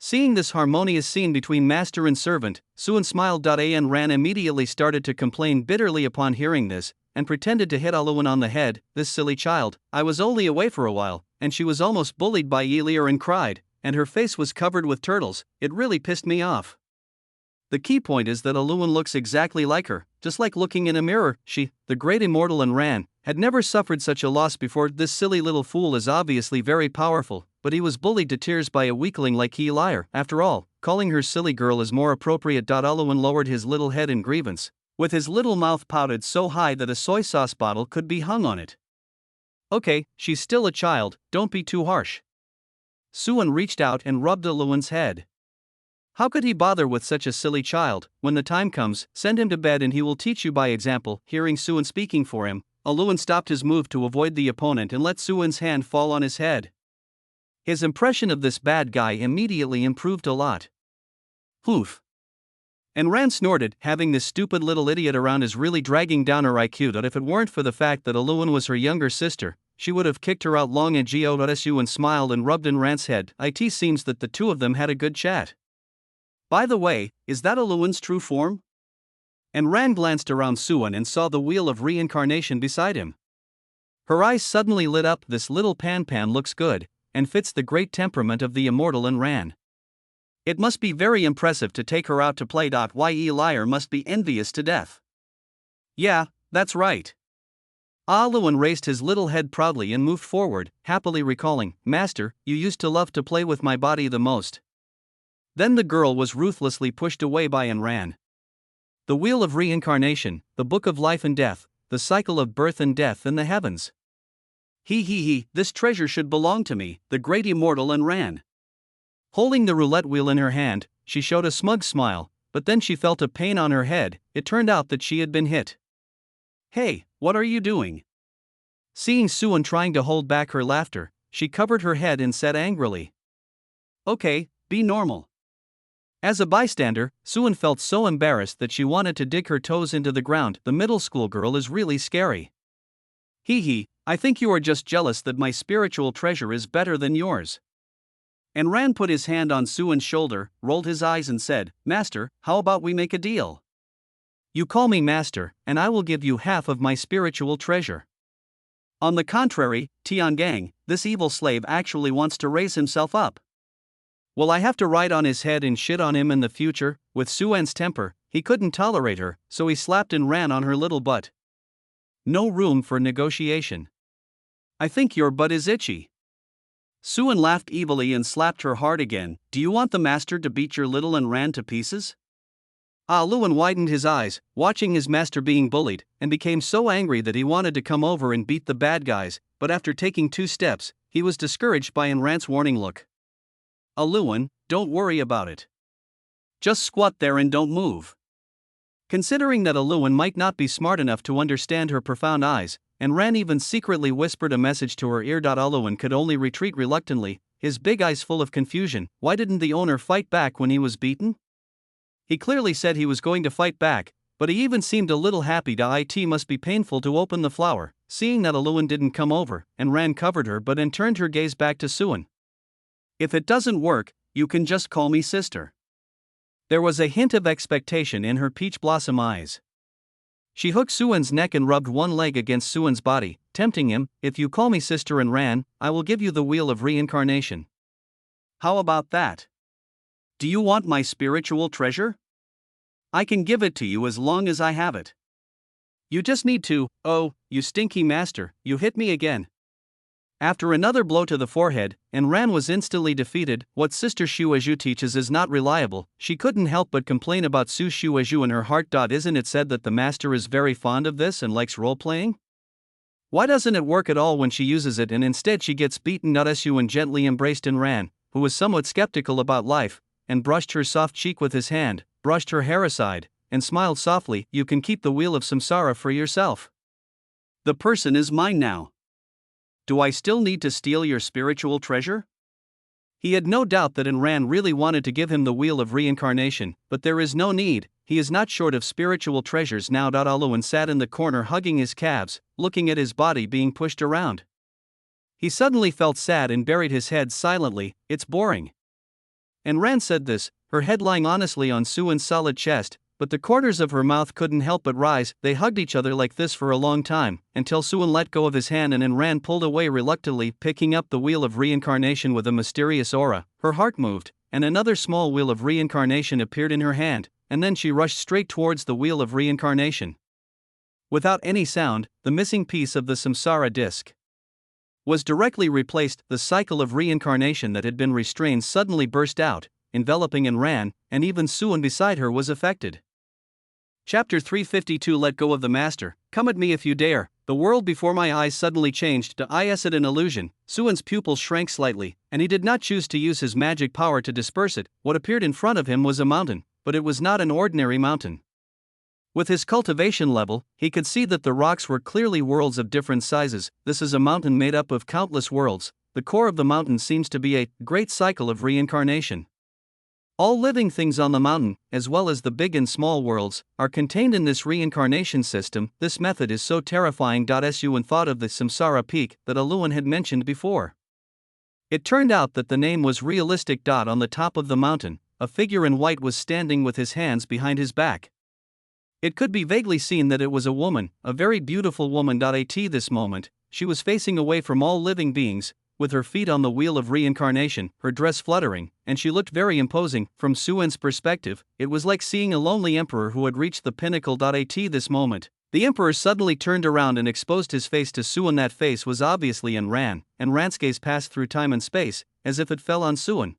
Speaker 1: Seeing this harmonious scene between master and servant, Suan smiled. And Ran immediately started to complain bitterly upon hearing this, and pretended to hit Aluan on the head. "This silly child, I was only away for a while, and she was almost bullied by Eliar and cried, and her face was covered with turtles. It really pissed me off." The key point is that Aluan looks exactly like her, just like looking in a mirror. She, the great immortal and Ran, had never suffered such a loss before. This silly little fool is obviously very powerful, but he was bullied to tears by a weakling like Eliar. After all, calling her silly girl is more appropriate. Aluan lowered his little head in grievance, with his little mouth pouted so high that a soy sauce bottle could be hung on it. "Okay, she's still a child, don't be too harsh." Suan reached out and rubbed Aluan's head. How could he bother with such a silly child? When the time comes, send him to bed and he will teach you by example. Hearing Suan speaking for him, Aluan stopped his move to avoid the opponent and let Suan's hand fall on his head. His impression of this bad guy immediately improved a lot. "Oof." And Ran snorted, having this stupid little idiot around is really dragging down her IQ. If it weren't for the fact that Aluan was her younger sister, she would have kicked her out long ago. Suan smiled and rubbed in Ran's head. It seems that the two of them had a good chat. "By the way, is that Aluan's true form?" And Ran glanced around Suan and saw the wheel of reincarnation beside him. Her eyes suddenly lit up. "This little Pan looks good, and fits the great temperament of the immortal and Ran. It must be very impressive to take her out to play. Eliar must be envious to death." "Yeah, that's right." Aluan raised his little head proudly and moved forward, happily recalling, "Master, you used to love to play with my body the most." Then the girl was ruthlessly pushed away by and Ran. The wheel of reincarnation, the book of life and death, the cycle of birth and death in the heavens. This treasure should belong to me, the great immortal and Ran. Holding the roulette wheel in her hand, she showed a smug smile, but then she felt a pain on her head. It turned out that she had been hit. "Hey, what are you doing?" Seeing Suan trying to hold back her laughter, she covered her head and said angrily, "Okay, be normal." As a bystander, Suan felt so embarrassed that she wanted to dig her toes into the ground. "The middle school girl is really scary." I think you are just jealous that my spiritual treasure is better than yours." And Ran put his hand on Suan's shoulder, rolled his eyes and said, "Master, how about we make a deal? You call me master, and I will give you half of my spiritual treasure." On the contrary, Tiangang, this evil slave actually wants to raise himself up. Will I have to ride on his head and shit on him in the future? With Suan's temper, he couldn't tolerate her, so he slapped and ran on her little butt. No room for negotiation. "I think your butt is itchy."
Speaker 2: Suan laughed evilly and slapped her hard again. Do you want the master to beat your little and Ran to pieces? Luan widened his eyes, watching his master being bullied, and became so angry that he wanted to come over and beat the bad guys, but after taking 2 steps, he was discouraged by Ran's warning look. Luan, don't worry about it. Just squat there and don't move. Considering that Luan might not be smart enough to understand her profound eyes, and Ran even secretly whispered a message to her ear. Luan could only retreat reluctantly, his big eyes full of confusion. Why didn't the owner fight back when he was beaten? He clearly said he was going to fight back, but he even seemed a little happy. It must be painful to open the flower, seeing that Luan didn't come over, and Ran covered her but then turned her gaze back to Suan. If it doesn't work, you can just call me sister. There was a hint of expectation in her peach blossom eyes. She hooked Suan's neck and rubbed one leg against Suan's body, tempting him. If you call me sister and Ran, I will give you the wheel of reincarnation. How about that? Do you want my spiritual treasure? I can give it to you as long as I have it. You just need to. Oh, you stinky master, you hit me again. After another blow to the forehead, and Ran was instantly defeated. What Sister Shuaju teaches is not reliable. She couldn't help but complain about Su Shuaju in her heart. Isn't it said that the master is very fond of this and likes role-playing? Why doesn't it work at all when she uses it and instead she gets beaten? Suan gently embraced Ran, who was somewhat skeptical about life, and brushed her soft cheek with his hand, brushed her hair aside, and smiled softly. You can keep the wheel of samsara for yourself. The person is mine now. Do I still need to steal your spiritual treasure? He had no doubt that Ran really wanted to give him the wheel of reincarnation, but there is no need, he is not short of spiritual treasures now. Luan sat in the corner hugging his calves, looking at his body being pushed around. He suddenly felt sad and buried his head silently. It's boring. Ran said this, her head lying honestly on Suan's solid chest, but the corners of her mouth couldn't help but rise. They hugged each other like this for a long time, until Suan let go of his hand and Ran pulled away reluctantly, picking up the wheel of reincarnation with a mysterious aura. Her heart moved, and another small wheel of reincarnation appeared in her hand, and then she rushed straight towards the wheel of reincarnation. Without any sound, the missing piece of the samsara disc was directly replaced. The cycle of reincarnation that had been restrained suddenly burst out, enveloping Ran, and even Suan beside her was affected. Chapter 352. Let go of the master. Come at me if you dare. The world before my eyes suddenly changed to an illusion. Suan's pupils shrank slightly, and he did not choose to use his magic power to disperse it. What appeared in front of him was a mountain, but it was not an ordinary mountain. With his cultivation level, he could see that the rocks were clearly worlds of different sizes. This is a mountain made up of countless worlds. The core of the mountain seems to be a great cycle of reincarnation. All living things on the mountain, as well as the big and small worlds, are contained in this reincarnation system. This method is so terrifying. Suan thought of the Samsara Peak that Luan had mentioned before. It turned out that the name was realistic. On the top of the mountain, a figure in white was standing with his hands behind his back. It could be vaguely seen that it was a woman, a very beautiful woman. At this moment, she was facing away from all living beings, with her feet on the wheel of reincarnation, her dress fluttering, and she looked very imposing. From Suan's perspective, it was like seeing a lonely emperor who had reached the pinnacle. At this moment, the emperor suddenly turned around and exposed his face to Suan. That face was obviously Ran, and Ran's gaze passed through time and space, as if it fell on Suan.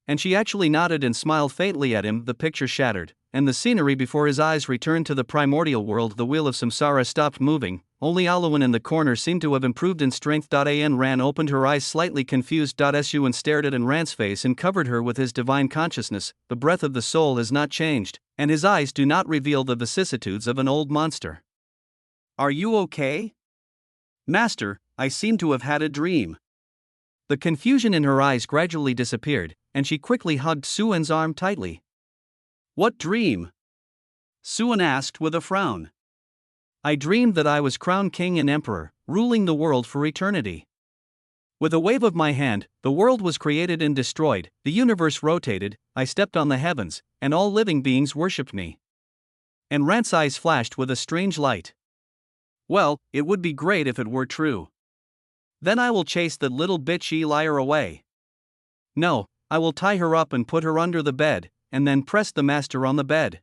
Speaker 2: And she actually nodded and smiled faintly at him. The picture shattered, and the scenery before his eyes returned to the primordial world. The wheel of samsara stopped moving. Only Luan in the corner seemed to have improved in strength. Ran opened her eyes slightly confused. Suan stared at Ran's face and covered her with his divine consciousness. The breath of the soul has not changed, and his eyes do not reveal the vicissitudes of an old monster. Are you okay? Master, I seem to have had a dream. The confusion in her eyes gradually disappeared, and she quickly hugged Suan's arm tightly. What dream? Suan asked with a frown. I dreamed that I was crowned king and emperor, ruling the world for eternity. With a wave of my hand, the world was created and destroyed, the universe rotated, I stepped on the heavens, and all living beings worshipped me. Ran's eyes flashed with a strange light. Well, it would be great if it were true. Then I will chase that little bitchy liar away. No, I will tie her up and put her under the bed, and then press the master on the bed.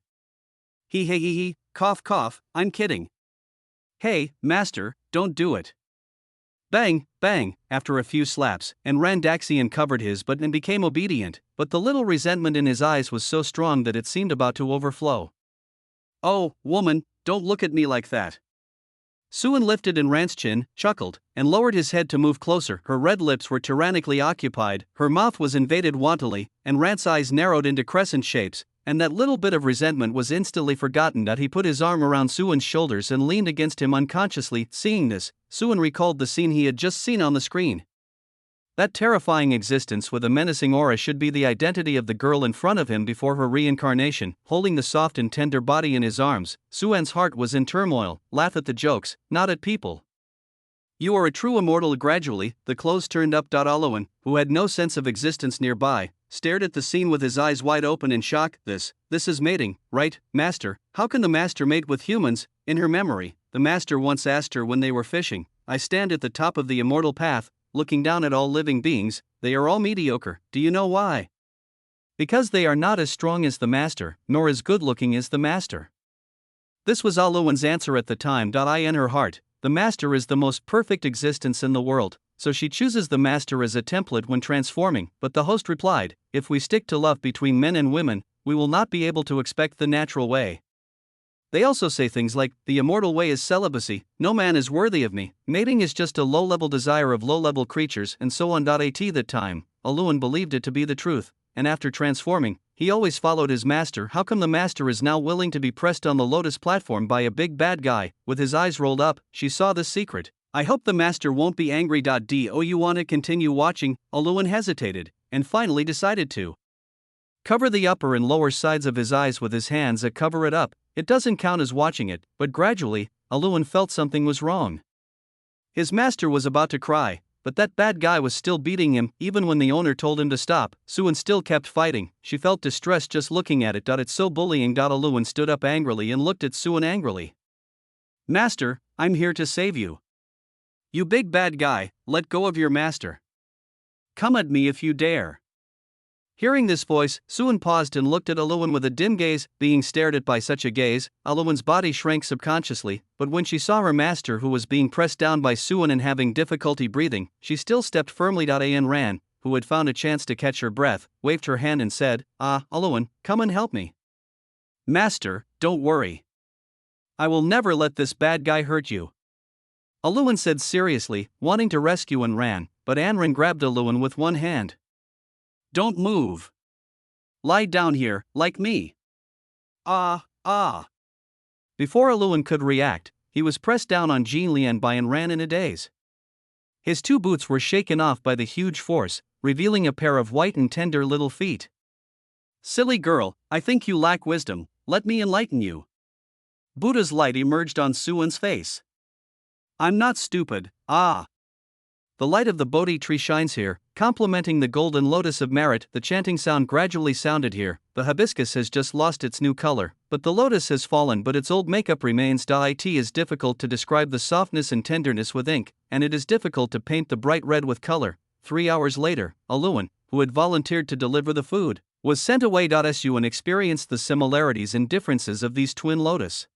Speaker 2: He, cough cough, I'm kidding. Hey, master, don't do it. Bang, bang, after a few slaps, and Ran Daxian covered his butt and became obedient, but the little resentment in his eyes was so strong that it seemed about to overflow. Oh, woman, don't look at me like that. Suan lifted in Ran's chin, chuckled, and lowered his head to move closer. Her red lips were tyrannically occupied, her mouth was invaded wantonly, and Rant's eyes narrowed into crescent shapes, and that little bit of resentment was instantly forgotten. That he put his arm around Suan's shoulders and leaned against him unconsciously. Seeing this, Suan recalled the scene he had just seen on the screen. That terrifying existence with a menacing aura should be the identity of the girl in front of him before her reincarnation. Holding the soft and tender body in his arms, Suan's heart was in turmoil. Laugh at the jokes, not at people. You are a true immortal. Gradually, the clothes turned up. Oluwan, who had no sense of existence nearby, stared at the scene with his eyes wide open in shock. This is mating, right, Master? How can the Master mate with humans? In her memory, the Master once asked her when they were fishing. I stand at the top of the immortal path, looking down at all living beings. They are all mediocre. Do you know why? Because they are not as strong as the Master, nor as good-looking as the Master. This was Oluwan's answer at the time. In her heart, the Master is the most perfect existence in the world, so she chooses the Master as a template when transforming. But the host replied, if we stick to love between men and women, we will not be able to expect the natural way. They also say things like, the immortal way is celibacy, no man is worthy of me, mating is just a low-level desire of low-level creatures, and so on. At that time, Oluwan believed it to be the truth, and after transforming, he always followed his Master. How come the Master is now willing to be pressed on the Lotus platform by a big bad guy? With his eyes rolled up, she saw the secret. I hope the Master won't be angry. Do you want to continue watching? Oluwan hesitated, and finally decided to cover the upper and lower sides of his eyes with his hands. Cover it up. It doesn't count as watching it, but gradually, Oluwan felt something was wrong. His Master was about to cry, but that bad guy was still beating him. Even when the owner told him to stop, Suan still kept fighting. She felt distressed just looking at it. It's so bullying. Oluwan stood up angrily and looked at Suan angrily. Master, I'm here to save you. You big bad guy, let go of your Master. Come at me if you dare. Hearing this voice, Suan paused and looked at Oluwan with a dim gaze. Being stared at by such a gaze, Oluwan's body shrank subconsciously, but when she saw her Master, who was being pressed down by Suan and having difficulty breathing, she still stepped firmly. Ran, who had found a chance to catch her breath, waved her hand and said, Oluwan, come and help me. Master, don't worry. I will never let this bad guy hurt you. Oluwan said seriously, wanting to rescue Ran, but Anran grabbed Oluwan with one hand. Don't move. Lie down here, like me. Before Oluwan could react, he was pressed down on Jean Lian by Ran in a daze. His two boots were shaken off by the huge force, revealing a pair of white and tender little feet. Silly girl, I think you lack wisdom, let me enlighten you. Buddha's light emerged on Suan's face. I'm not stupid, The light of the Bodhi tree shines here, complementing the golden lotus of merit. The chanting sound gradually sounded here. The hibiscus has just lost its new color, but the lotus has fallen, but its old makeup remains. It is difficult to describe the softness and tenderness with ink, and it is difficult to paint the bright red with color. 3 hours later, Oluwan, who had volunteered to deliver the food, was sent away. Suan experienced the similarities and differences of these twin lotus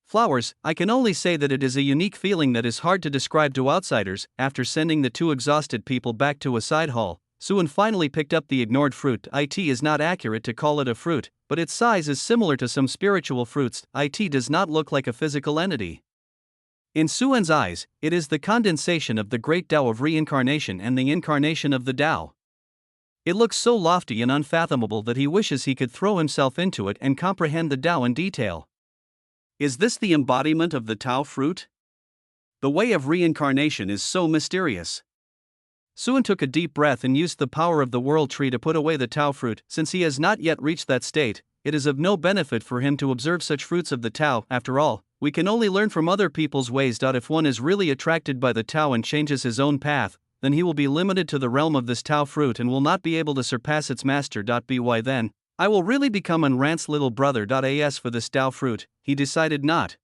Speaker 2: flowers. I can only say that it is a unique feeling that is hard to describe to outsiders. After sending the two exhausted people back to a side hall, Suan finally picked up the ignored fruit. It is not accurate to call it a fruit, but its size is similar to some spiritual fruits. It does not look like a physical entity. In Suan's eyes, it is the condensation of the great Tao of reincarnation and the incarnation of the Tao. It looks so lofty and unfathomable that he wishes he could throw himself into it and comprehend the Tao in detail. Is this the embodiment of the Tao fruit? The way of reincarnation is so mysterious. Suan took a deep breath and used the power of the world tree to put away the Tao fruit. Since he has not yet reached that state, it is of no benefit for him to observe such fruits of the Tao. After all, we can only learn from other people's ways. If one is really attracted by the Tao and changes his own path, then he will be limited to the realm of this Tao fruit and will not be able to surpass its master. By then, I will really become Ran's little brother. As for this Tao fruit, he decided not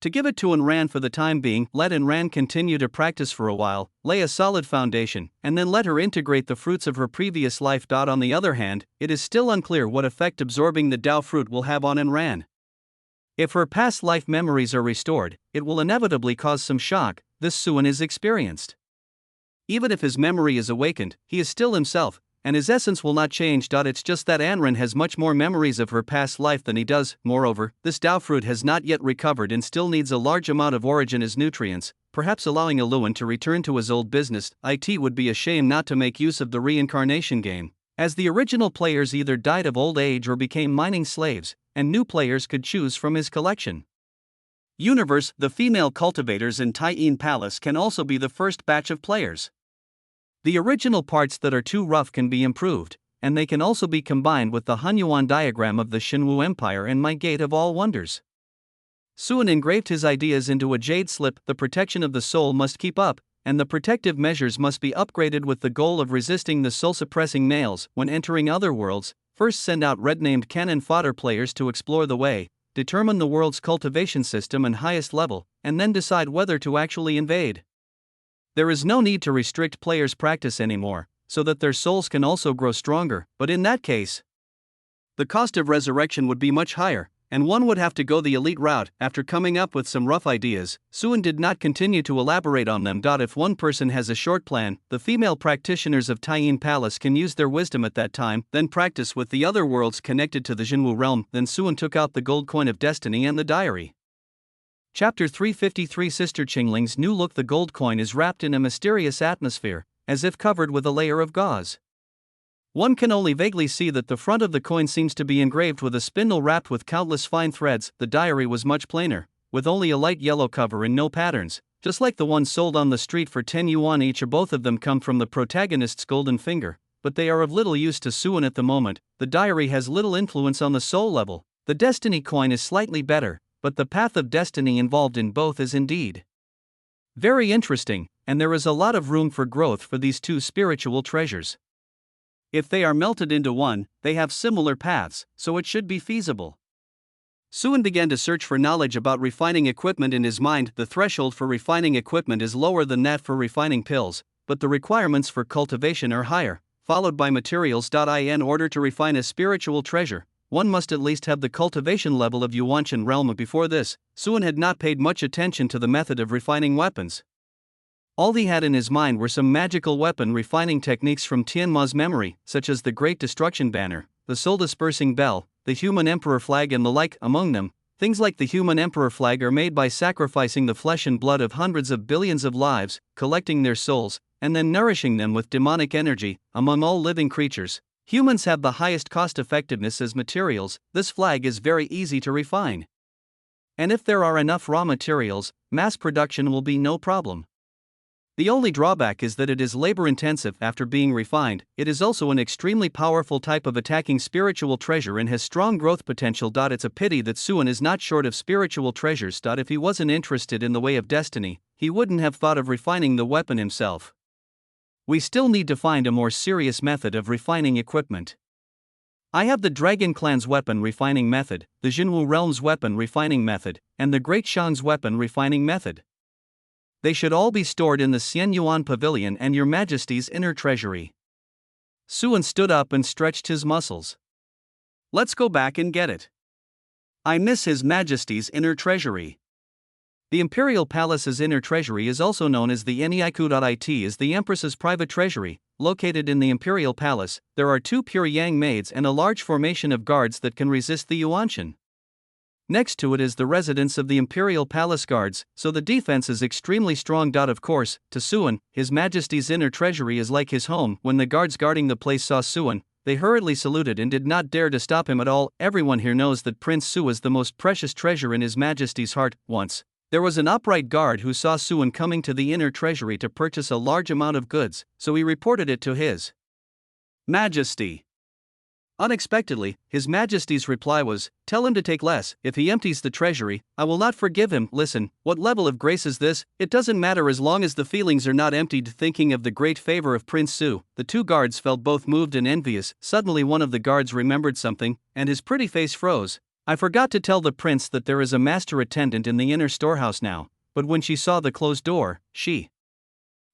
Speaker 2: to give it to Ran for the time being. Let Ran continue to practice for a while, lay a solid foundation, and then let her integrate the fruits of her previous life. On the other hand, it is still unclear what effect absorbing the Tao fruit will have on Ran.
Speaker 1: If her past life memories are restored, it will inevitably cause some shock. This Suan is experienced. Even if his memory is awakened, he is still himself, and his essence will not change. It's just that Anran has much more memories of her past life than he does. Moreover, this Dao fruit has not yet recovered and still needs a large amount of origin as nutrients, perhaps allowing Aluan to return to his old business. It would be a shame not to make use of the reincarnation game, as the original players either died of old age or became mining slaves, and new players could choose from his collection. Universe, the female cultivators in Taiyin Palace can also be the first batch of players. The original parts that are too rough can be improved, and they can also be combined with the Hunyuan diagram of the Shenwu Empire and my Gate of All Wonders. Suan engraved his ideas into a jade slip. The protection of the soul must keep up, and the protective measures must be upgraded with the goal of resisting the soul-suppressing males. When entering other worlds, first send out red-named cannon fodder players to explore the way, determine the world's cultivation system and highest level, and then decide whether to actually invade. There is no need to restrict players' practice anymore, so that their souls can also grow stronger, but in that case, the cost of resurrection would be much higher, and one would have to go the elite route. After coming up with some rough ideas, Suan did not continue to elaborate on them. If one person has a short plan, the female practitioners of Taiyin Palace can use their wisdom at that time, then practice with the other worlds connected to the Jinwu realm. Then Suan took out the gold coin of destiny and the diary. Chapter 353 Sister Qingling's new look. The gold coin is wrapped in a mysterious atmosphere, as if covered with a layer of gauze. One can only vaguely see that the front of the coin seems to be engraved with a spindle wrapped with countless fine threads. The diary was much plainer, with only a light yellow cover and no patterns, just like the ones sold on the street for 10 yuan each. Both of them come from the protagonist's golden finger, but they are of little use to Suan at the moment. The diary has little influence on the soul level. The destiny coin is slightly better, but the path of destiny involved in both is indeed very interesting, and there is a lot of room for growth for these two spiritual treasures. If they are melted into one, they have similar paths, so it should be feasible. Suan began to search for knowledge about refining equipment. In his mind, the threshold for refining equipment is lower than that for refining pills, but the requirements for cultivation are higher, followed by materials. In order to refine a spiritual treasure, one must at least have the cultivation level of Yuanshan realm. Before this, Suan had not paid much attention to the method of refining weapons. All he had in his mind were some magical weapon refining techniques from Tianma's memory, such as the Great Destruction Banner, the Soul-Dispersing Bell, the Human Emperor Flag and the like. Among them, things like the Human Emperor Flag are made by sacrificing the flesh and blood of hundreds of billions of lives, collecting their souls, and then nourishing them with demonic energy. Among all living creatures, humans have the highest cost-effectiveness as materials. This flag is very easy to refine. And if there are enough raw materials, mass production will be no problem. The only drawback is that it is labor-intensive. After being refined, it is also an extremely powerful type of attacking spiritual treasure and has strong growth potential. It's a pity that Suan is not short of spiritual treasures. If he wasn't interested in the way of destiny, he wouldn't have thought of refining the weapon himself. We still need to find a more serious method of refining equipment. I have the Dragon Clan's weapon refining method, the Jinwu Realm's weapon refining method, and the Great Shang's weapon refining method. They should all be stored in the Xian Yuan Pavilion and Your Majesty's inner treasury. Suan stood up and stretched his muscles. Let's go back and get it. I miss His Majesty's inner treasury. The Imperial Palace's inner treasury is also known as the Niiku.it is the Empress's private treasury. Located in the Imperial Palace, there are 2 pure yang maids and a large formation of guards that can resist the Yuanshan. Next to it is the residence of the Imperial Palace Guards, so the defense is extremely strong. Of course, to Suan, His Majesty's inner treasury is like his home. When the guards guarding the place saw Suan, they hurriedly saluted and did not dare to stop him at all. Everyone here knows that Prince Su is the most precious treasure in His Majesty's heart. Once, there was an upright guard who saw Suan coming to the inner treasury to purchase a large amount of goods, so he reported it to His Majesty. Unexpectedly, His Majesty's reply was, "Tell him to take less. If he empties the treasury, I will not forgive him." Listen, what level of grace is this? It doesn't matter as long as the feelings are not emptied. Thinking of the great favor of Prince Su, the 2 guards felt both moved and envious. Suddenly one of the guards remembered something, and his pretty face froze. "I forgot to tell the prince that there is a master attendant in the inner storehouse now." But when she saw the closed door, she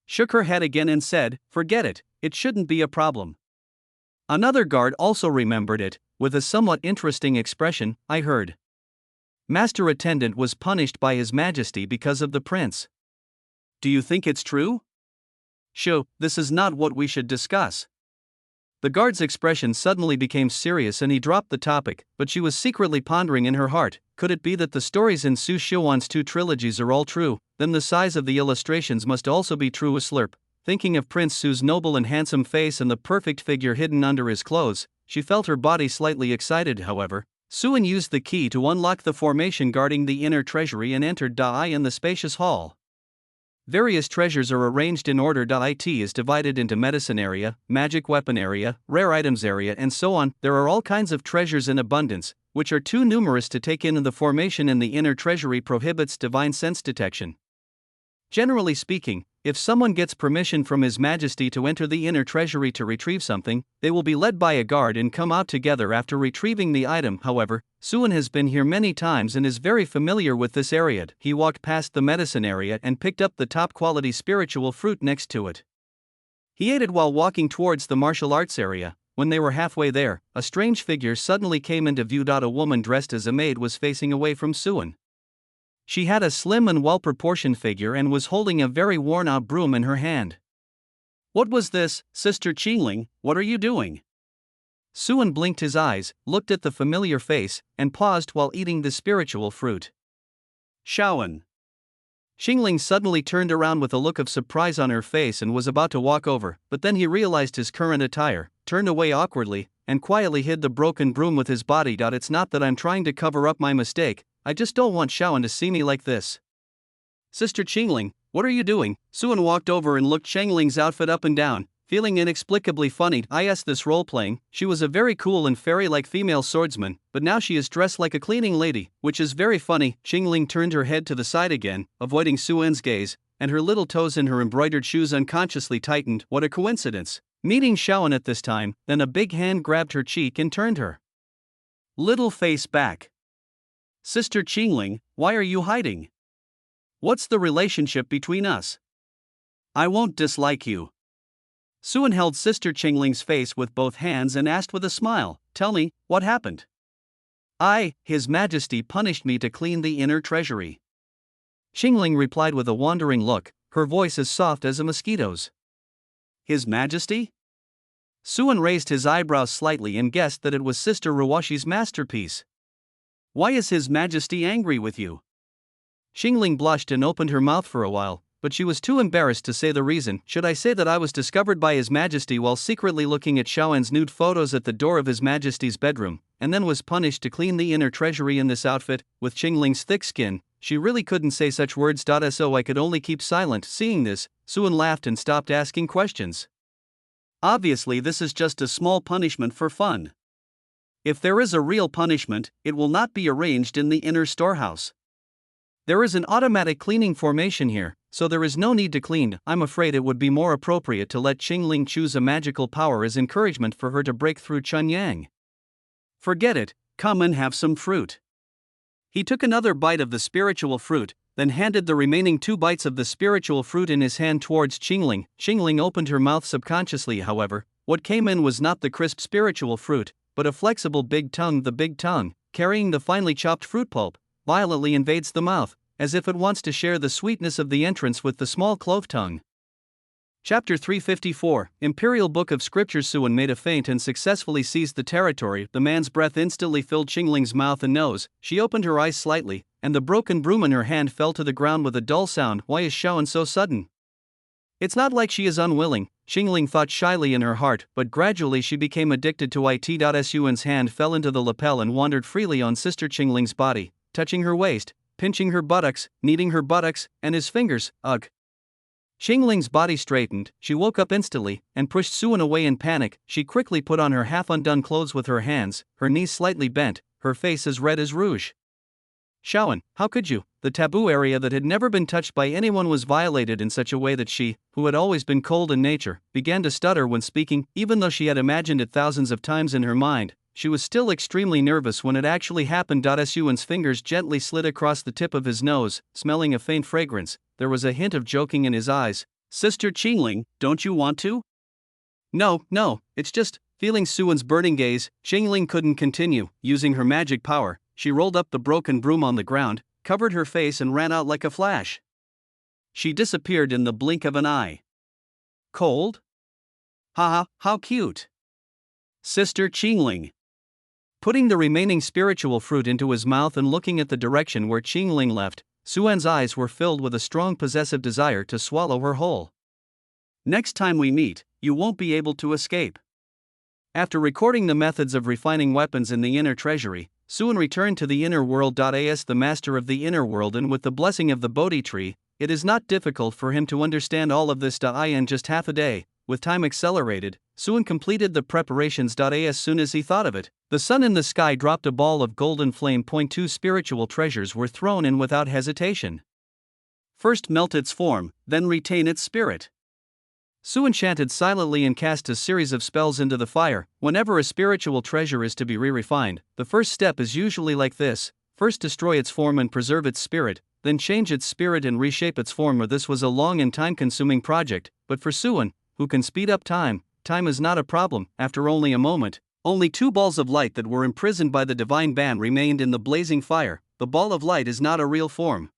Speaker 1: shook her head again and said, "Forget it, it shouldn't be a problem." Another guard also remembered it, with a somewhat interesting expression. "I heard Master attendant was punished by His Majesty because of the prince.
Speaker 2: Do you think it's true?
Speaker 1: Shoo, this is not what we should discuss. The guard's expression suddenly became serious and he dropped the topic, but she was secretly pondering in her heart, could it be that the stories in Su Xiuan's 2 trilogies are all true, then the size of the illustrations must also be true. A slurp. Thinking of Prince Su's noble and handsome face and the perfect figure hidden under his clothes, she felt her body slightly excited. However, Suan used the key to unlock the formation guarding the inner treasury and entered Dai in the spacious hall. Various treasures are arranged in order. It is divided into medicine area, magic weapon area, rare items area, and so on. There are all kinds of treasures in abundance, which are too numerous to take in. The formation in the inner treasury prohibits divine sense detection. Generally speaking, if someone gets permission from His Majesty to enter the inner treasury to retrieve something, they will be led by a guard and come out together after retrieving the item. However, Suan has been here many times and is very familiar with this area. He walked past the medicine area and picked up the top quality spiritual fruit next to it. He ate it while walking towards the martial arts area. When they were halfway there, a strange figure suddenly came into view. A woman dressed as a maid was facing away from Suan. She had a slim and well-proportioned figure and was holding a very worn-out broom in her hand.
Speaker 2: What was this, Sister Qingling? What are you doing?
Speaker 1: Suan blinked his eyes, looked at the familiar face, and paused while eating the spiritual fruit.
Speaker 2: Shaoan.
Speaker 1: Qingling suddenly turned around with a look of surprise on her face and was about to walk over, but then he realized his current attire, turned away awkwardly, and quietly hid the broken broom with his body. It's not that I'm trying to cover up my mistake, I just don't want Shaoan to see me like this.
Speaker 2: Sister Qingling, what are you doing? Suan walked over and looked Qingling's outfit up and down, feeling inexplicably funny. This role-playing, she was a very cool and fairy-like female swordsman, but now she is dressed like a cleaning lady, which is very funny. Qingling turned her head to the side again, avoiding Suan's gaze, and her little toes in her embroidered shoes unconsciously tightened. What a coincidence. Meeting Shaoan at this time, then a big hand grabbed her cheek and turned her little face back. Sister Qingling, why are you hiding? What's the relationship between us? I won't dislike you.
Speaker 1: Suan held Sister Qingling's face with both hands and asked with a smile, tell me, what happened? His Majesty punished me to clean the inner treasury. Qingling replied with a wandering look, her voice as soft as a mosquito's.
Speaker 2: His Majesty?
Speaker 1: Suan raised his eyebrows slightly and guessed that it was Sister Ruwashi's masterpiece.
Speaker 2: Why is His Majesty angry with you?
Speaker 1: Qingling blushed and opened her mouth for a while, but she was too embarrassed to say the reason. Should I say that I was discovered by His Majesty while secretly looking at Shaoan's nude photos at the door of His Majesty's bedroom, and then was punished to clean the inner treasury in this outfit? With Qingling's thick skin, she really couldn't say such words. So I could only keep silent. Seeing this, Suan laughed and stopped asking questions.
Speaker 2: Obviously this is just a small punishment for fun. If there is a real punishment, it will not be arranged in the inner storehouse.
Speaker 1: There is an automatic cleaning formation here, so there is no need to clean. I'm afraid it would be more appropriate to let Qingling choose a magical power as encouragement for her to break through Chunyang.
Speaker 2: Forget it, come and have some fruit. He took another bite of the spiritual fruit, then handed the remaining 2 bites of the spiritual fruit in his hand towards Qingling.
Speaker 1: Qingling opened her mouth subconsciously. However, what came in was not the crisp spiritual fruit, but a flexible big tongue. The big tongue, carrying the finely chopped fruit pulp, violently invades the mouth, as if it wants to share the sweetness of the entrance with the small clove tongue. Chapter 354, Imperial Book of Scriptures. Suan made a feint and successfully seized the territory. The man's breath instantly filled Qingling's mouth and nose. She opened her eyes slightly, and the broken broom in her hand fell to the ground with a dull sound. Why is Shaoan so sudden? It's not like she is unwilling, Qingling thought shyly in her heart, but gradually she became addicted to it. Suan's hand fell into the lapel and wandered freely on Sister Qingling's body, touching her waist, pinching her buttocks, kneading her buttocks, and his fingers. Ugh. Qingling's body straightened, she woke up instantly, and pushed Suan away in panic. She quickly put on her half-undone clothes with her hands, her knees slightly bent, her face as red as rouge. Shaoan, how could you? The taboo area that had never been touched by anyone was violated in such a way that she, who had always been cold in nature, began to stutter when speaking. Even though she had imagined it thousands of times in her mind, she was still extremely nervous when it actually happened. Suan's fingers gently slid across the tip of his nose, smelling a faint fragrance. There was a hint of joking in his eyes.
Speaker 2: Sister Qingling, don't you want to?
Speaker 1: No, it's just. Feeling Suan's burning gaze, Qingling couldn't continue. Using her magic power,
Speaker 2: she rolled up the broken broom on the ground, covered her face and ran out like a flash. She disappeared in the blink of an eye. Cold? Haha, how cute. Sister Qingling. Putting the remaining spiritual fruit into his mouth and looking at the direction where Qingling left, Suan's eyes were filled with a strong possessive desire to swallow her whole. Next time we meet, you won't be able to escape. After recording the methods of refining weapons in the inner treasury, Suan returned to the inner world. As the master of the inner world and with the blessing of the Bodhi tree, it is not difficult for him to understand all of this. In just half a day, with time accelerated, Suan completed the preparations. As soon as he thought of it, the sun in the sky dropped a ball of golden flame. 2 Spiritual treasures were thrown in without hesitation. First melt its form, then retain its spirit. Suan chanted silently and cast a series of spells into the fire. Whenever a spiritual treasure is to be re-refined, the first step is usually like this: first destroy its form and preserve its spirit, then change its spirit and reshape its form. This was a long and time-consuming project, but for Suan, who can speed up time is not a problem. After only a moment, only 2 balls of light that were imprisoned by the divine band remained in the blazing fire. The ball of light is not a real form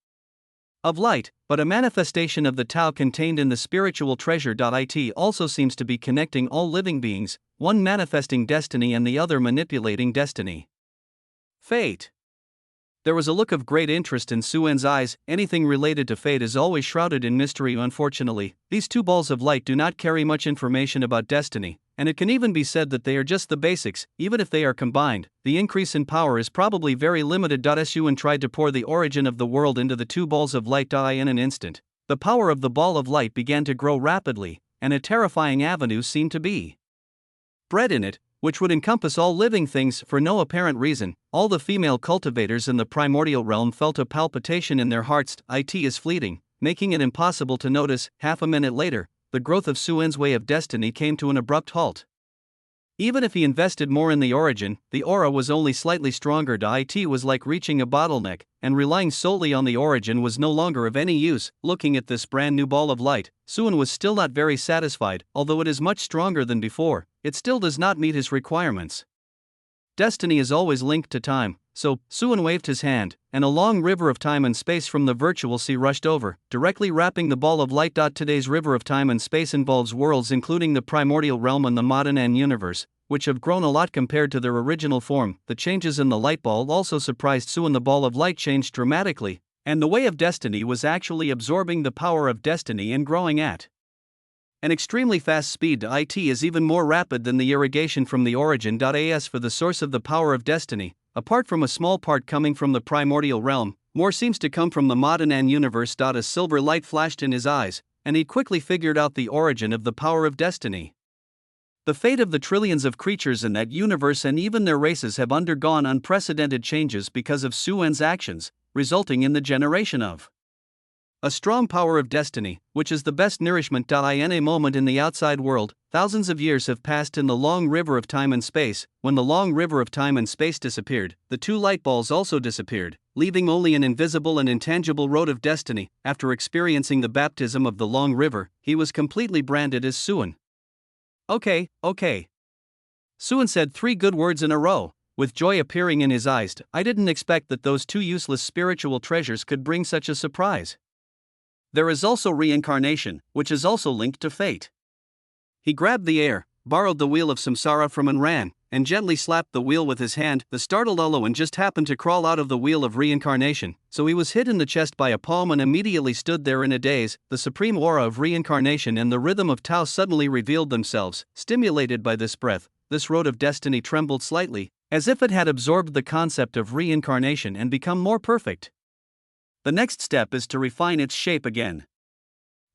Speaker 2: of light, but a manifestation of the Tao contained in the spiritual treasure. It also seems to be connecting all living beings, one manifesting destiny and the other manipulating destiny. Fate. There was a look of great interest in Suan's eyes. Anything related to fate is always shrouded in mystery. Unfortunately, these 2 balls of light do not carry much information about destiny, and it can even be said that they are just the basics. Even if they are combined, the increase in power is probably very limited. Suan tried to pour the origin of the world into the 2 balls of light. In an instant, the power of the ball of light began to grow rapidly, and a terrifying avenue seemed to be bred in it, which would encompass all living things for no apparent reason. All the female cultivators in the primordial realm felt a palpitation in their hearts. It is fleeting, making it impossible to notice. Half a minute later, the growth of Suan's way of destiny came to an abrupt halt. Even if he invested more in the origin, the aura was only slightly stronger. It was like reaching a bottleneck, and relying solely on the origin was no longer of any use. Looking at this brand new ball of light, Suan was still not very satisfied. Although it is much stronger than before, it still does not meet his requirements. Destiny is always linked to time, so Suan waved his hand, and a long river of time and space from the virtual sea rushed over, directly wrapping the ball of light. Today's river of time and space involves worlds including the primordial realm and the modern universe, which have grown a lot compared to their original form. The changes in the light ball also surprised Suan. The ball of light changed dramatically, and the way of destiny was actually absorbing the power of destiny and growing at an extremely fast speed. It is even more rapid than the irrigation from the origin. As for the source of the power of destiny, apart from a small part coming from the primordial realm, more seems to come from the modern universe. A silver light flashed in his eyes, and he quickly figured out the origin of the power of destiny. The fate of the trillions of creatures in that universe and even their races have undergone unprecedented changes because of Suan's actions, resulting in the generation of a strong power of destiny, which is the best nourishment. In a moment in the outside world, thousands of years have passed in the long river of time and space. When the long river of time and space disappeared, the 2 light balls also disappeared, leaving only an invisible and intangible road of destiny. After experiencing the baptism of the long river, he was completely branded as Suan. Okay. Suan said 3 good words in a row, with joy appearing in his eyes. I didn't expect that those 2 useless spiritual treasures could bring such a surprise. There is also reincarnation, which is also linked to fate. He grabbed the air, borrowed the wheel of samsara from and ran, and gently slapped the wheel with his hand. The startled Uluan just happened to crawl out of the wheel of reincarnation, so he was hit in the chest by a palm and immediately stood there in a daze. The supreme aura of reincarnation and the rhythm of Tao suddenly revealed themselves. Stimulated by this breath, this road of destiny trembled slightly, as if it had absorbed the concept of reincarnation and become more perfect. The next step is to refine its shape again.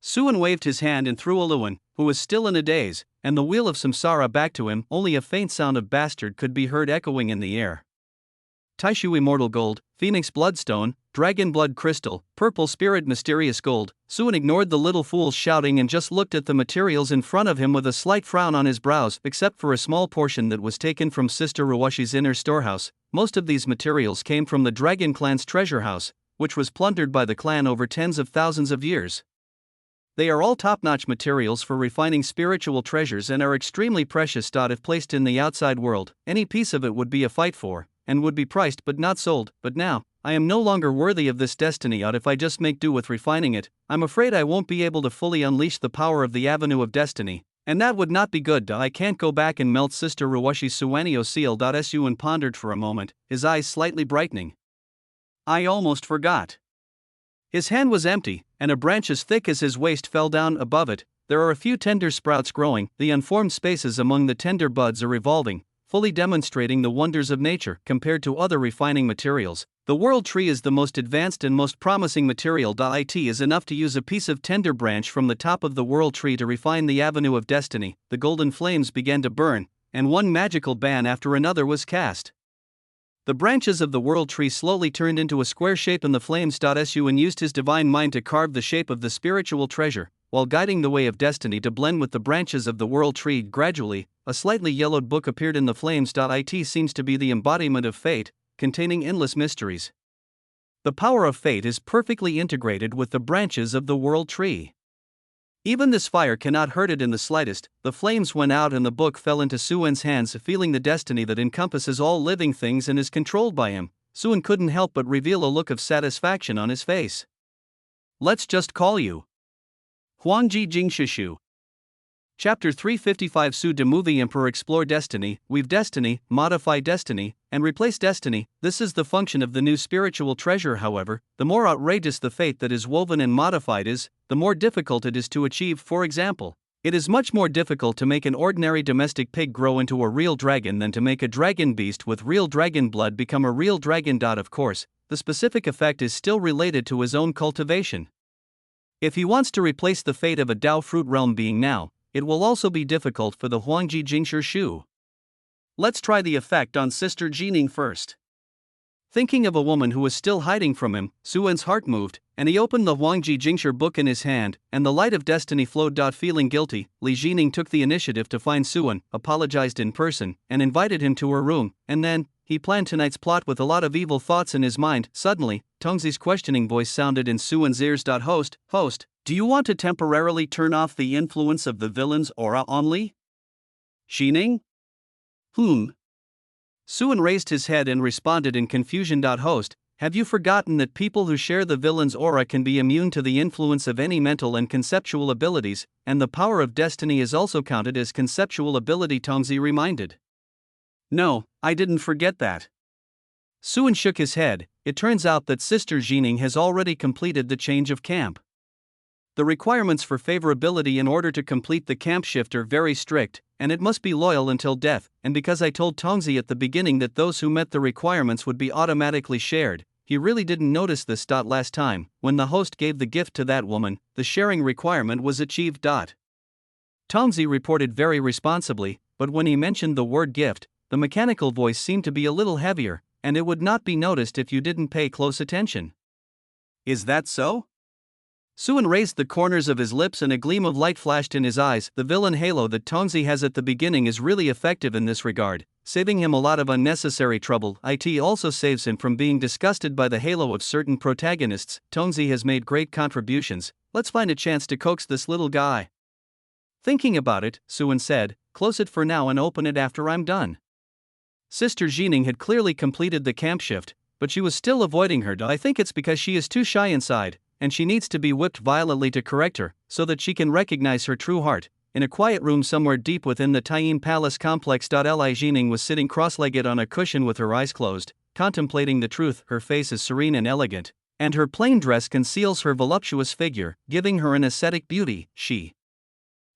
Speaker 2: Suan waved his hand and threw Uluan, who was still in a daze, and the wheel of samsara back to him. Only a faint sound of bastard could be heard echoing in the air. Taishu immortal gold, phoenix bloodstone, dragon blood crystal, purple spirit mysterious gold. Suan ignored the little fool's shouting and just looked at the materials in front of him with a slight frown on his brows. Except for a small portion that was taken from Sister Ruwashi's inner storehouse, most of these materials came from the Dragon Clan's treasure house, which was plundered by the clan over tens of thousands of years. They are all top-notch materials for refining spiritual treasures and are extremely precious. If placed in the outside world, any piece of it would be a fight for,
Speaker 1: and would be priced but not sold, but now, I am no longer worthy of this destiny. If I just make do with refining it, I'm afraid I won't be able to fully unleash the power of the avenue of destiny, and that would not be good. I can't go back and melt Sister Ruwashi Suwanio seal. Suan pondered for a moment, his eyes slightly brightening. I almost forgot. His hand was empty, and a branch as thick as his waist fell down above it. There are a few tender sprouts growing, the unformed spaces among the tender buds are revolving, fully demonstrating the wonders of nature. Compared to other refining materials, the world tree is the most advanced and most promising material. It is enough to use a piece of tender branch from the top of the world tree to refine the avenue of destiny. The golden flames began to burn, and one magical ban after another was cast. The branches of the world tree slowly turned into a square shape in the flames. Suan used his divine mind to carve the shape of the spiritual treasure, while guiding the way of destiny to blend with the branches of the world tree. Gradually, a slightly yellowed book appeared in the flames. It seems to be the embodiment of fate, containing endless mysteries. The power of fate is perfectly integrated with the branches of the world tree. Even this fire cannot hurt it in the slightest. The flames went out and the book fell into Suan's hands. Feeling the destiny that encompasses all living things and is controlled by him, Suan couldn't help but reveal a look of satisfaction on his face. Let's just call you Huangji Jingshishu. Chapter 355. Su de Movie Emperor. Explore destiny, weave destiny, modify destiny, and replace destiny. This is the function of the new spiritual treasure. However, the more outrageous the fate that is woven and modified is, the more difficult it is to achieve. For example, it is much more difficult to make an ordinary domestic pig grow into a real dragon than to make a dragon beast with real dragon blood become a real dragon. Of course, the specific effect is still related to his own cultivation. If he wants to replace the fate of a Dao fruit realm being now, it will also be difficult for the Huangji Jingshishu. Let's try the effect on Sister Jining first. Thinking of a woman who was still hiding from him, Suan's heart moved, and he opened the Huangji Jingshi book in his hand, and the light of destiny flowed. Feeling guilty, Li Jining took the initiative to find Suan, apologized in person, and invited him to her room, and then, he planned tonight's plot with a lot of evil thoughts in his mind. Suddenly, Tongzi's questioning voice sounded in Suan's ears. Host, do you want to temporarily turn off the influence of the villain's aura on Li Jining? Suan raised his head and responded in confusion. Host, have you forgotten that people who share the villain's aura can be immune to the influence of any mental and conceptual abilities, and the power of destiny is also counted as conceptual ability? Tongzi reminded. No, I didn't forget that. Suan shook his head. It turns out that Sister Jining has already completed the change of camp. The requirements for favorability in order to complete the camp shift are very strict, and it must be loyal until death, and because I told Tongzi at the beginning that those who met the requirements would be automatically shared, he really didn't notice this. Last time, when the host gave the gift to that woman, the sharing requirement was achieved. Tongzi reported very responsibly, but when he mentioned the word gift, the mechanical voice seemed to be a little heavier, and it would not be noticed if you didn't pay close attention. Is that so? Suan raised the corners of his lips and a gleam of light flashed in his eyes. The villain halo that Tongzi has at the beginning is really effective in this regard, saving him a lot of unnecessary trouble. It also saves him from being disgusted by the halo of certain protagonists. Tongzi has made great contributions. Let's find a chance to coax this little guy. Thinking about it, Suan said, close it for now and open it after I'm done. Sister Jining had clearly completed the camp shift, but she was still avoiding her. I think it's because she is too shy inside, and she needs to be whipped violently to correct her, so that she can recognize her true heart. In a quiet room somewhere deep within the Taim Palace complex. Li Jining was sitting cross-legged on a cushion with her eyes closed, contemplating the truth. Her face is serene and elegant, and her plain dress conceals her voluptuous figure, giving her an ascetic beauty. She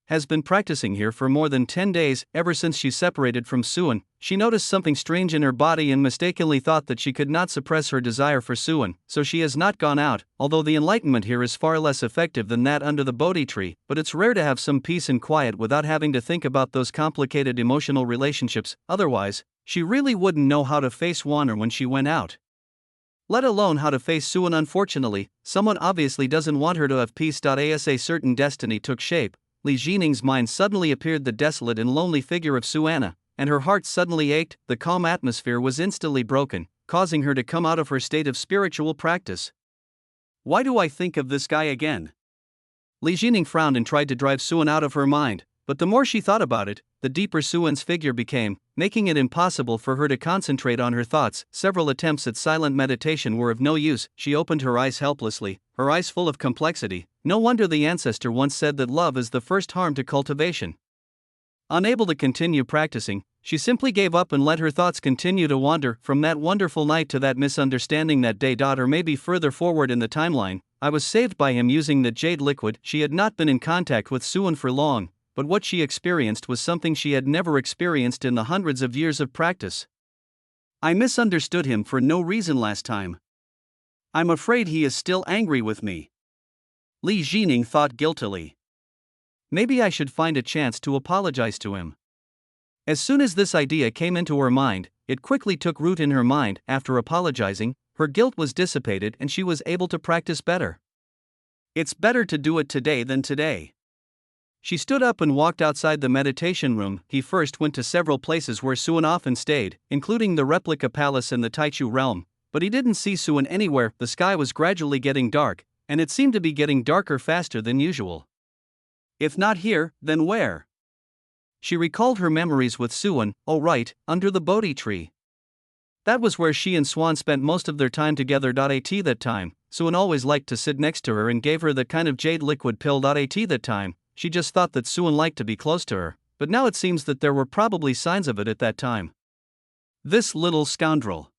Speaker 1: has been practicing here for more than 10 days. Ever since she separated from Suan, she noticed something strange in her body and mistakenly thought that she could not suppress her desire for Suan, so she has not gone out, although the enlightenment here is far less effective than that under the Bodhi tree. But it's rare to have some peace and quiet without having to think about those complicated emotional relationships. Otherwise, she really wouldn't know how to face Wanner when she went out, let alone how to face Suan. Unfortunately, someone obviously doesn't want her to have peace. As a certain destiny took shape, Li Jining's mind suddenly appeared the desolate and lonely figure of Suanna, and her heart suddenly ached. The calm atmosphere was instantly broken, causing her to come out of her state of spiritual practice. Why do I think of this guy again? Li Jining frowned and tried to drive Suan out of her mind, but the more she thought about it, the deeper Suan's figure became, making it impossible for her to concentrate on her thoughts. Several attempts at silent meditation were of no use. She opened her eyes helplessly, her eyes full of complexity. No wonder the ancestor once said that love is the first harm to cultivation. Unable to continue practicing, she simply gave up and let her thoughts continue to wander from that wonderful night to that misunderstanding that day. Or maybe further forward in the timeline, I was saved by him using the jade liquid. She had not been in contact with Suan for long, but what she experienced was something she had never experienced in the hundreds of years of practice. I misunderstood him for no reason last time. I'm afraid he is still angry with me. Li Jining thought guiltily. Maybe I should find a chance to apologize to him. As soon as this idea came into her mind, it quickly took root in her mind. After apologizing, her guilt was dissipated and she was able to practice better. It's better to do it today than today. She stood up and walked outside the meditation room. He first went to several places where Suan often stayed, including the replica palace and the Taichu realm, but he didn't see Suan anywhere. The sky was gradually getting dark, and it seemed to be getting darker faster than usual. If not here, then where? She recalled her memories with Suan. Oh right, under the Bodhi tree. That was where she and Swan spent most of their time together. At that time, Suan always liked to sit next to her and gave her the kind of jade liquid pill. At that time, she just thought that Suan liked to be close to her, but now it seems that there were probably signs of it at that time. This little scoundrel.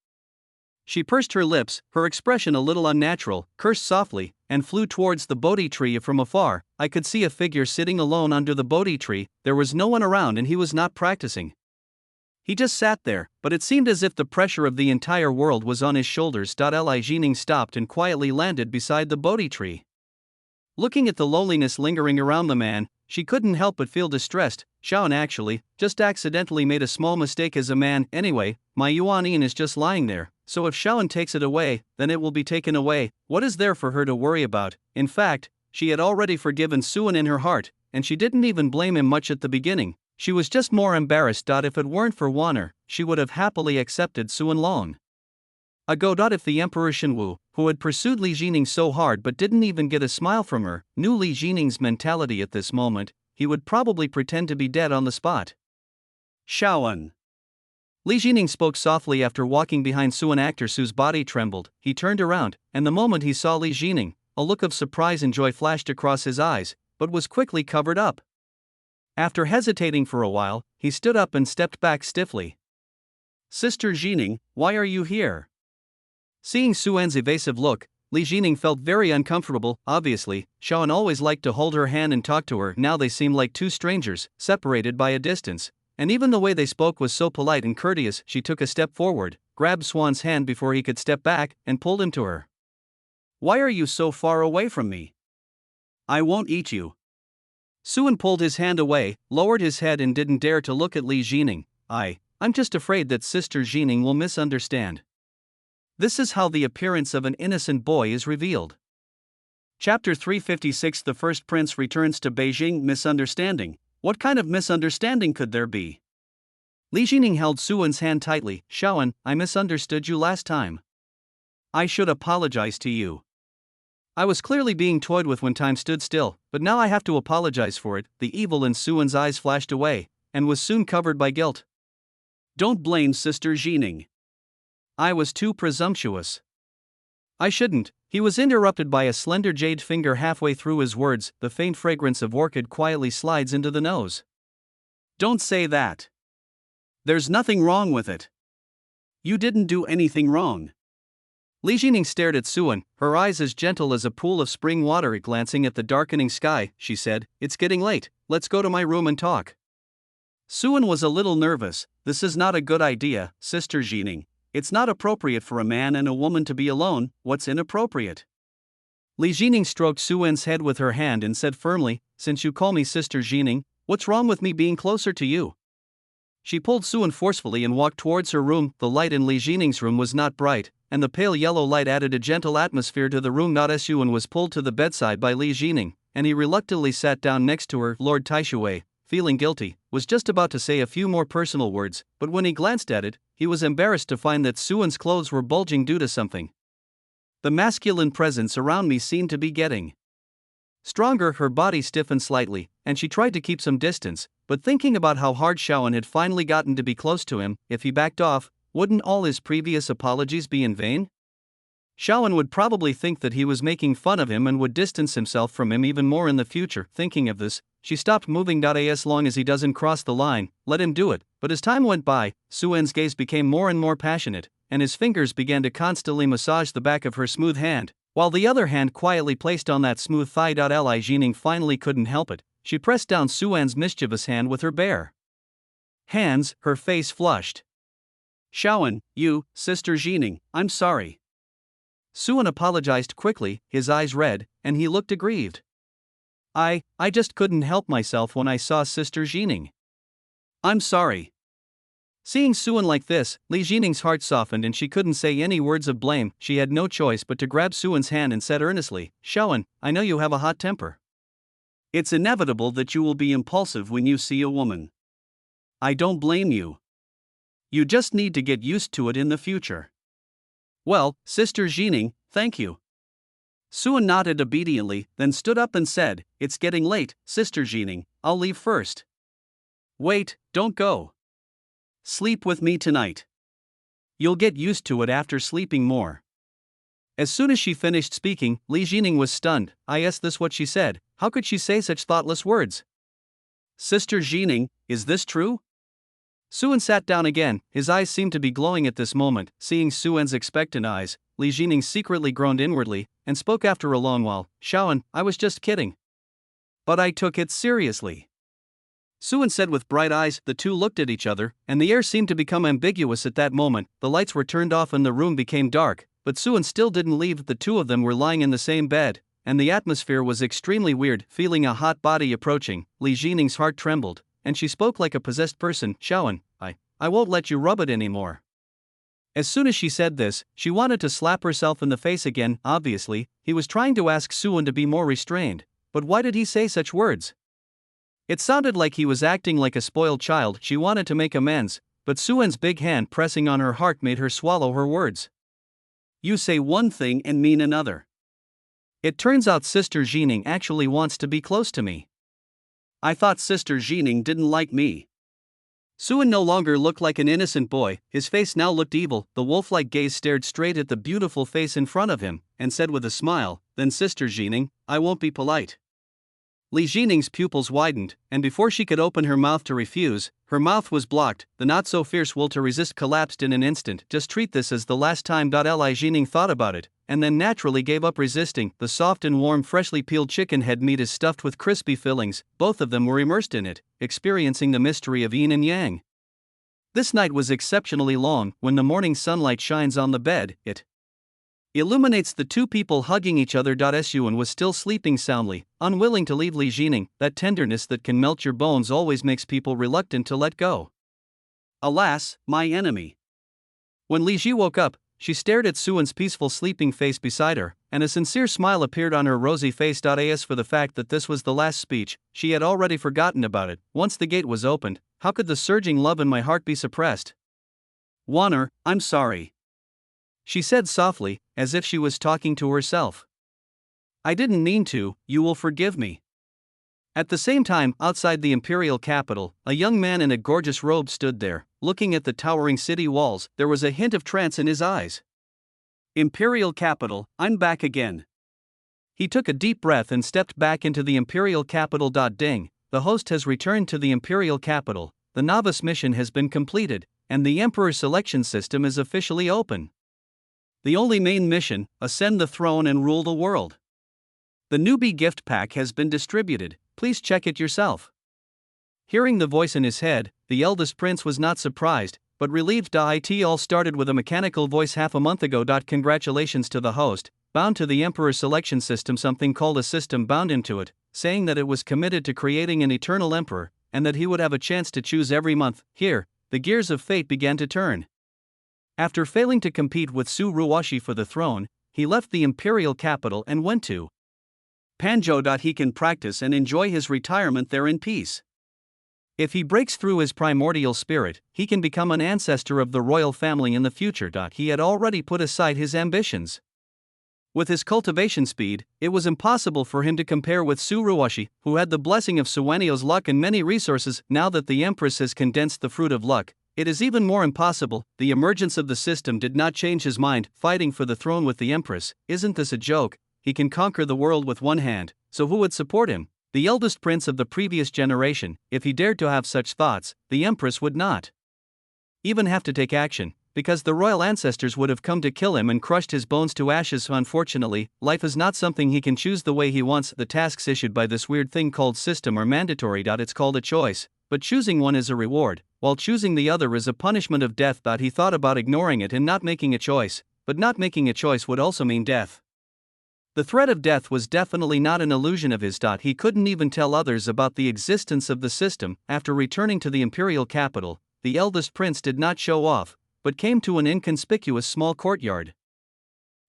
Speaker 1: She pursed her lips, her expression a little unnatural, cursed softly, and flew towards the Bodhi tree. From afar, I could see a figure sitting alone under the Bodhi tree. There was no one around and he was not practicing. He just sat there, but it seemed as if the pressure of the entire world was on his shoulders. Li Jining stopped and quietly landed beside the Bodhi tree. Looking at the loneliness lingering around the man, she couldn't help but feel distressed. Shaoan actually just accidentally made a small mistake as a man. Anyway, my Yuan is just lying there, so if Shaoan takes it away, then it will be taken away. What is there for her to worry about? In fact, she had already forgiven Suan in her heart, and she didn't even blame him much at the beginning. She was just more embarrassed. If it weren't for Wanner, she would have happily accepted Suan long ago. If the Emperor Shenwu, who had pursued Li Jining so hard but didn't even get a smile from her, knew Li Jining's mentality at this moment, he would probably pretend to be dead on the spot. Shaoan. Li Jining spoke softly after walking behind Suan. Actor Su's body trembled. He turned around, and the moment he saw Li Jining, a look of surprise and joy flashed across his eyes, but was quickly covered up. After hesitating for a while, he stood up and stepped back stiffly. Sister Jining, why are you here? Seeing Suan's evasive look, Li Jining felt very uncomfortable. Obviously, Shaoan always liked to hold her hand and talk to her. Now they seemed like two strangers, separated by a distance, and even the way they spoke was so polite and courteous. She took a step forward, grabbed Swan's hand before he could step back, and pulled him to her. Why are you so far away from me? I won't eat you. Suan pulled his hand away, lowered his head and didn't dare to look at Li Jining. I'm just afraid that Sister Jining will misunderstand. This is how the appearance of an innocent boy is revealed. Chapter 356. The First Prince returns to Beijing. Misunderstanding. What kind of misunderstanding could there be? Li Jining held Suan's hand tightly. Shaoan, I misunderstood you last time. I should apologize to you. I was clearly being toyed with when time stood still, but now I have to apologize for it. The evil in Suan's eyes flashed away, and was soon covered by guilt. Don't blame Sister Jining. I was too presumptuous. I shouldn't. He was interrupted by a slender jade finger halfway through his words. The faint fragrance of orchid quietly slides into the nose. Don't say that. There's nothing wrong with it. You didn't do anything wrong. Li Jining stared at Suan, her eyes as gentle as a pool of spring water. Glancing at the darkening sky, she said, It's getting late, let's go to my room and talk. Suan was a little nervous. This is not a good idea, Sister Jining. It's not appropriate for a man and a woman to be alone. What's inappropriate? Li Jining stroked Suan's head with her hand and said firmly, Since you call me Sister Jining, what's wrong with me being closer to you? She pulled Suan forcefully and walked towards her room. The light in Li Jining's room was not bright, and the pale yellow light added a gentle atmosphere to the room. Suan was pulled to the bedside by Li Jining, and he reluctantly sat down next to her. Lord Taishui, feeling guilty, was just about to say a few more personal words, but when he glanced at it, he was embarrassed to find that Suan's clothes were bulging due to something. The masculine presence around me seemed to be getting stronger. Her body stiffened slightly, and she tried to keep some distance, but thinking about how hard Shaoan had finally gotten to be close to him, if he backed off, wouldn't all his previous apologies be in vain? Shaoan would probably think that he was making fun of him and would distance himself from him even more in the future. Thinking of this, she stopped moving. As long as he doesn't cross the line, let him do it. But as time went by, Suan's gaze became more and more passionate, and his fingers began to constantly massage the back of her smooth hand, while the other hand quietly placed on that smooth thigh. Li Jining finally couldn't help it. She pressed down Suan's mischievous hand with her bare hands, her face flushed. Shaoan, Sister Jining, I'm sorry. Suan apologized quickly, his eyes red, and he looked aggrieved. I just couldn't help myself when I saw Sister Jining. I'm sorry. Seeing Suan like this, Li Jining's heart softened and she couldn't say any words of blame. She had no choice but to grab Suan's hand and said earnestly, Shaoan, I know you have a hot temper. It's inevitable that you will be impulsive when you see a woman. I don't blame you. You just need to get used to it in the future. Well, Sister Jining, thank you. Suan nodded obediently, then stood up and said, It's getting late, Sister Jining, I'll leave first. Wait, don't go. Sleep with me tonight. You'll get used to it after sleeping more. As soon as she finished speaking, Li Jining was stunned. Is this what she said? How could she say such thoughtless words? Sister Jining, is this true? Suan sat down again, his eyes seemed to be glowing at this moment. Seeing Suan's expectant eyes, Li Jining secretly groaned inwardly, and spoke after a long while, Shaoan, I was just kidding. But I took it seriously. Suan said with bright eyes. The two looked at each other, and the air seemed to become ambiguous at that moment. The lights were turned off and the room became dark, but Suan still didn't leave. The two of them were lying in the same bed, and the atmosphere was extremely weird. Feeling a hot body approaching, Li Jining's heart trembled, and she spoke like a possessed person, Shaoan, I won't let you rub it anymore. As soon as she said this, she wanted to slap herself in the face again. Obviously, he was trying to ask Suan to be more restrained, but why did he say such words? It sounded like he was acting like a spoiled child. She wanted to make amends, but Suan's big hand pressing on her heart made her swallow her words. You say one thing and mean another. It turns out Sister Jining actually wants to be close to me. I thought Sister Jining didn't like me. Suan no longer looked like an innocent boy, his face now looked evil. The wolf-like gaze stared straight at the beautiful face in front of him, and said with a smile, Then Sister Jining, I won't be polite. Li Jining's pupils widened, and before she could open her mouth to refuse, her mouth was blocked. The not-so-fierce will to resist collapsed in an instant. Just treat this as the last time. Li Jining thought about it, and then naturally gave up resisting. The soft and warm freshly peeled chicken head meat is stuffed with crispy fillings. Both of them were immersed in it, experiencing the mystery of yin and yang. This night was exceptionally long. When the morning sunlight shines on the bed, it illuminates the two people hugging each other. Suan was still sleeping soundly, unwilling to leave Li Jining. That tenderness that can melt your bones always makes people reluctant to let go. Alas, my enemy. When Li Ji woke up, she stared at Suan's peaceful sleeping face beside her, and a sincere smile appeared on her rosy face. As for the fact that this was the last speech, she had already forgotten about it. Once the gate was opened, how could the surging love in my heart be suppressed? Wanner, I'm sorry. She said softly, as if she was talking to herself. I didn't mean to, you will forgive me. At the same time, outside the imperial capital, a young man in a gorgeous robe stood there, looking at the towering city walls. There was a hint of trance in his eyes. Imperial capital, I'm back again. He took a deep breath and stepped back into the imperial capital. Ding, the host has returned to the imperial capital, the novice mission has been completed, and the emperor selection system is officially open. The only main mission, ascend the throne and rule the world. The newbie gift pack has been distributed, please check it yourself. Hearing the voice in his head, the eldest prince was not surprised, but relieved. It all started with a mechanical voice half a month ago. Congratulations to the host, bound to the emperor selection system. Something called a system bound into it, saying that it was committed to creating an eternal emperor, and that he would have a chance to choose every month. Here, the gears of fate began to turn. After failing to compete with Su Ruoshi for the throne, he left the imperial capital and went to Panzhou. He can practice and enjoy his retirement there in peace. If he breaks through his primordial spirit, he can become an ancestor of the royal family in the future. He had already put aside his ambitions.
Speaker 2: With his cultivation speed, it was impossible for him to compare with Suruwashi, who had the blessing of Suwanio's luck and many resources. Now that the Empress has condensed the fruit of luck, it is even more impossible. The emergence of the system did not change his mind. Fighting for the throne with the Empress, isn't this a joke? He can conquer the world with one hand, so who would support him? The eldest prince of the previous generation. If he dared to have such thoughts, the Empress would not even have to take action, because the royal ancestors would have come to kill him and crushed his bones to ashes. Unfortunately, life is not something he can choose the way he wants. The tasks issued by this weird thing called system are mandatory. It's called a choice, but choosing one is a reward, while choosing the other is a punishment of death. He thought about ignoring it and not making a choice, but not making a choice would also mean death. The threat of death was definitely not an illusion of his. He couldn't even tell others about the existence of the system. After returning to the imperial capital, the eldest prince did not show off, but came to an inconspicuous small courtyard.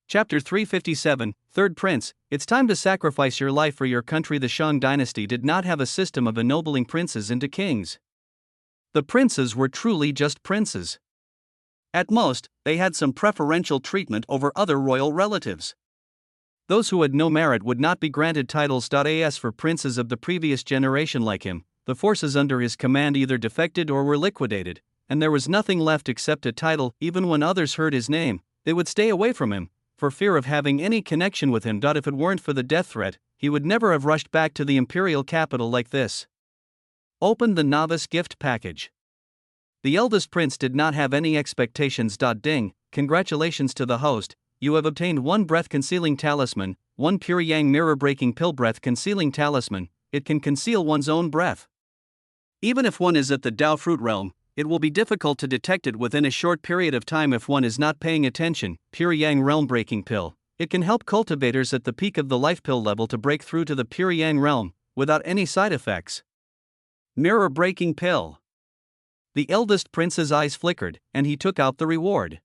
Speaker 2: Chapter 357, Third Prince. It's time to sacrifice your life for your country. The Shang dynasty did not have a system of ennobling princes into kings. The princes were truly just princes. At most, they had some preferential treatment over other royal relatives. Those who had no merit would not be granted titles. As for princes of the previous generation like him, the forces under his command either defected or were liquidated, and there was nothing left except a title. Even when others heard his name, they would stay away from him, for fear of having any connection with him. If it weren't for the death threat, he would never have rushed back to the imperial capital like this. Opened the novice gift package. The eldest prince did not have any expectations. Ding, congratulations to the host, you have obtained one breath concealing talisman, one pure yang mirror breaking pill. Breath concealing talisman, it can conceal one's own breath. Even if one is at the Dao fruit realm, it will be difficult to detect it within a short period of time if one is not paying attention. Pure Yang Realm Breaking Pill. It can help cultivators at the peak of the life pill level to break through to the Pure Yang realm, without any side effects. Mirror Breaking Pill. The eldest prince's eyes flickered, and he took out the reward.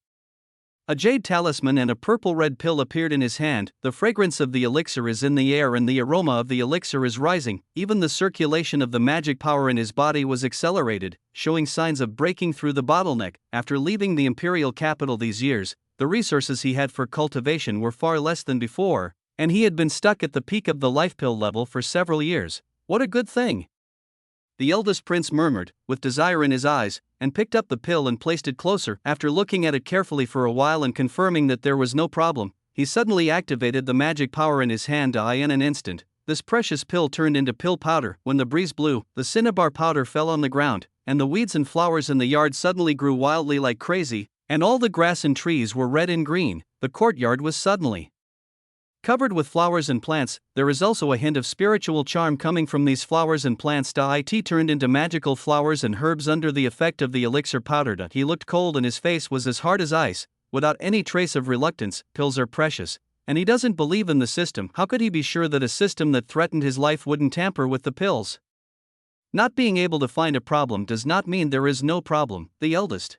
Speaker 2: A jade talisman and a purple-red pill appeared in his hand. The fragrance of the elixir is in the air and the aroma of the elixir is rising. Even the circulation of the magic power in his body was accelerated, showing signs of breaking through the bottleneck. After leaving the imperial capital these years, the resources he had for cultivation were far less than before, and he had been stuck at the peak of the life pill level for several years. What a good thing! The eldest prince murmured, with desire in his eyes, and picked up the pill and placed it closer. After looking at it carefully for a while and confirming that there was no problem, he suddenly activated the magic power in his hand. In an instant, this precious pill turned into pill powder. When the breeze blew, the cinnabar powder fell on the ground, and the weeds and flowers in the yard suddenly grew wildly like crazy, and all the grass and trees were red and green. The courtyard was suddenly covered with flowers and plants. There is also a hint of spiritual charm coming from these flowers and plants. It turned into magical flowers and herbs under the effect of the elixir powder. He looked cold and his face was as hard as ice, without any trace of reluctance. Pills are precious, and he doesn't believe in the system. How could he be sure that a system that threatened his life wouldn't tamper with the pills? Not being able to find a problem does not mean there is no problem. The eldest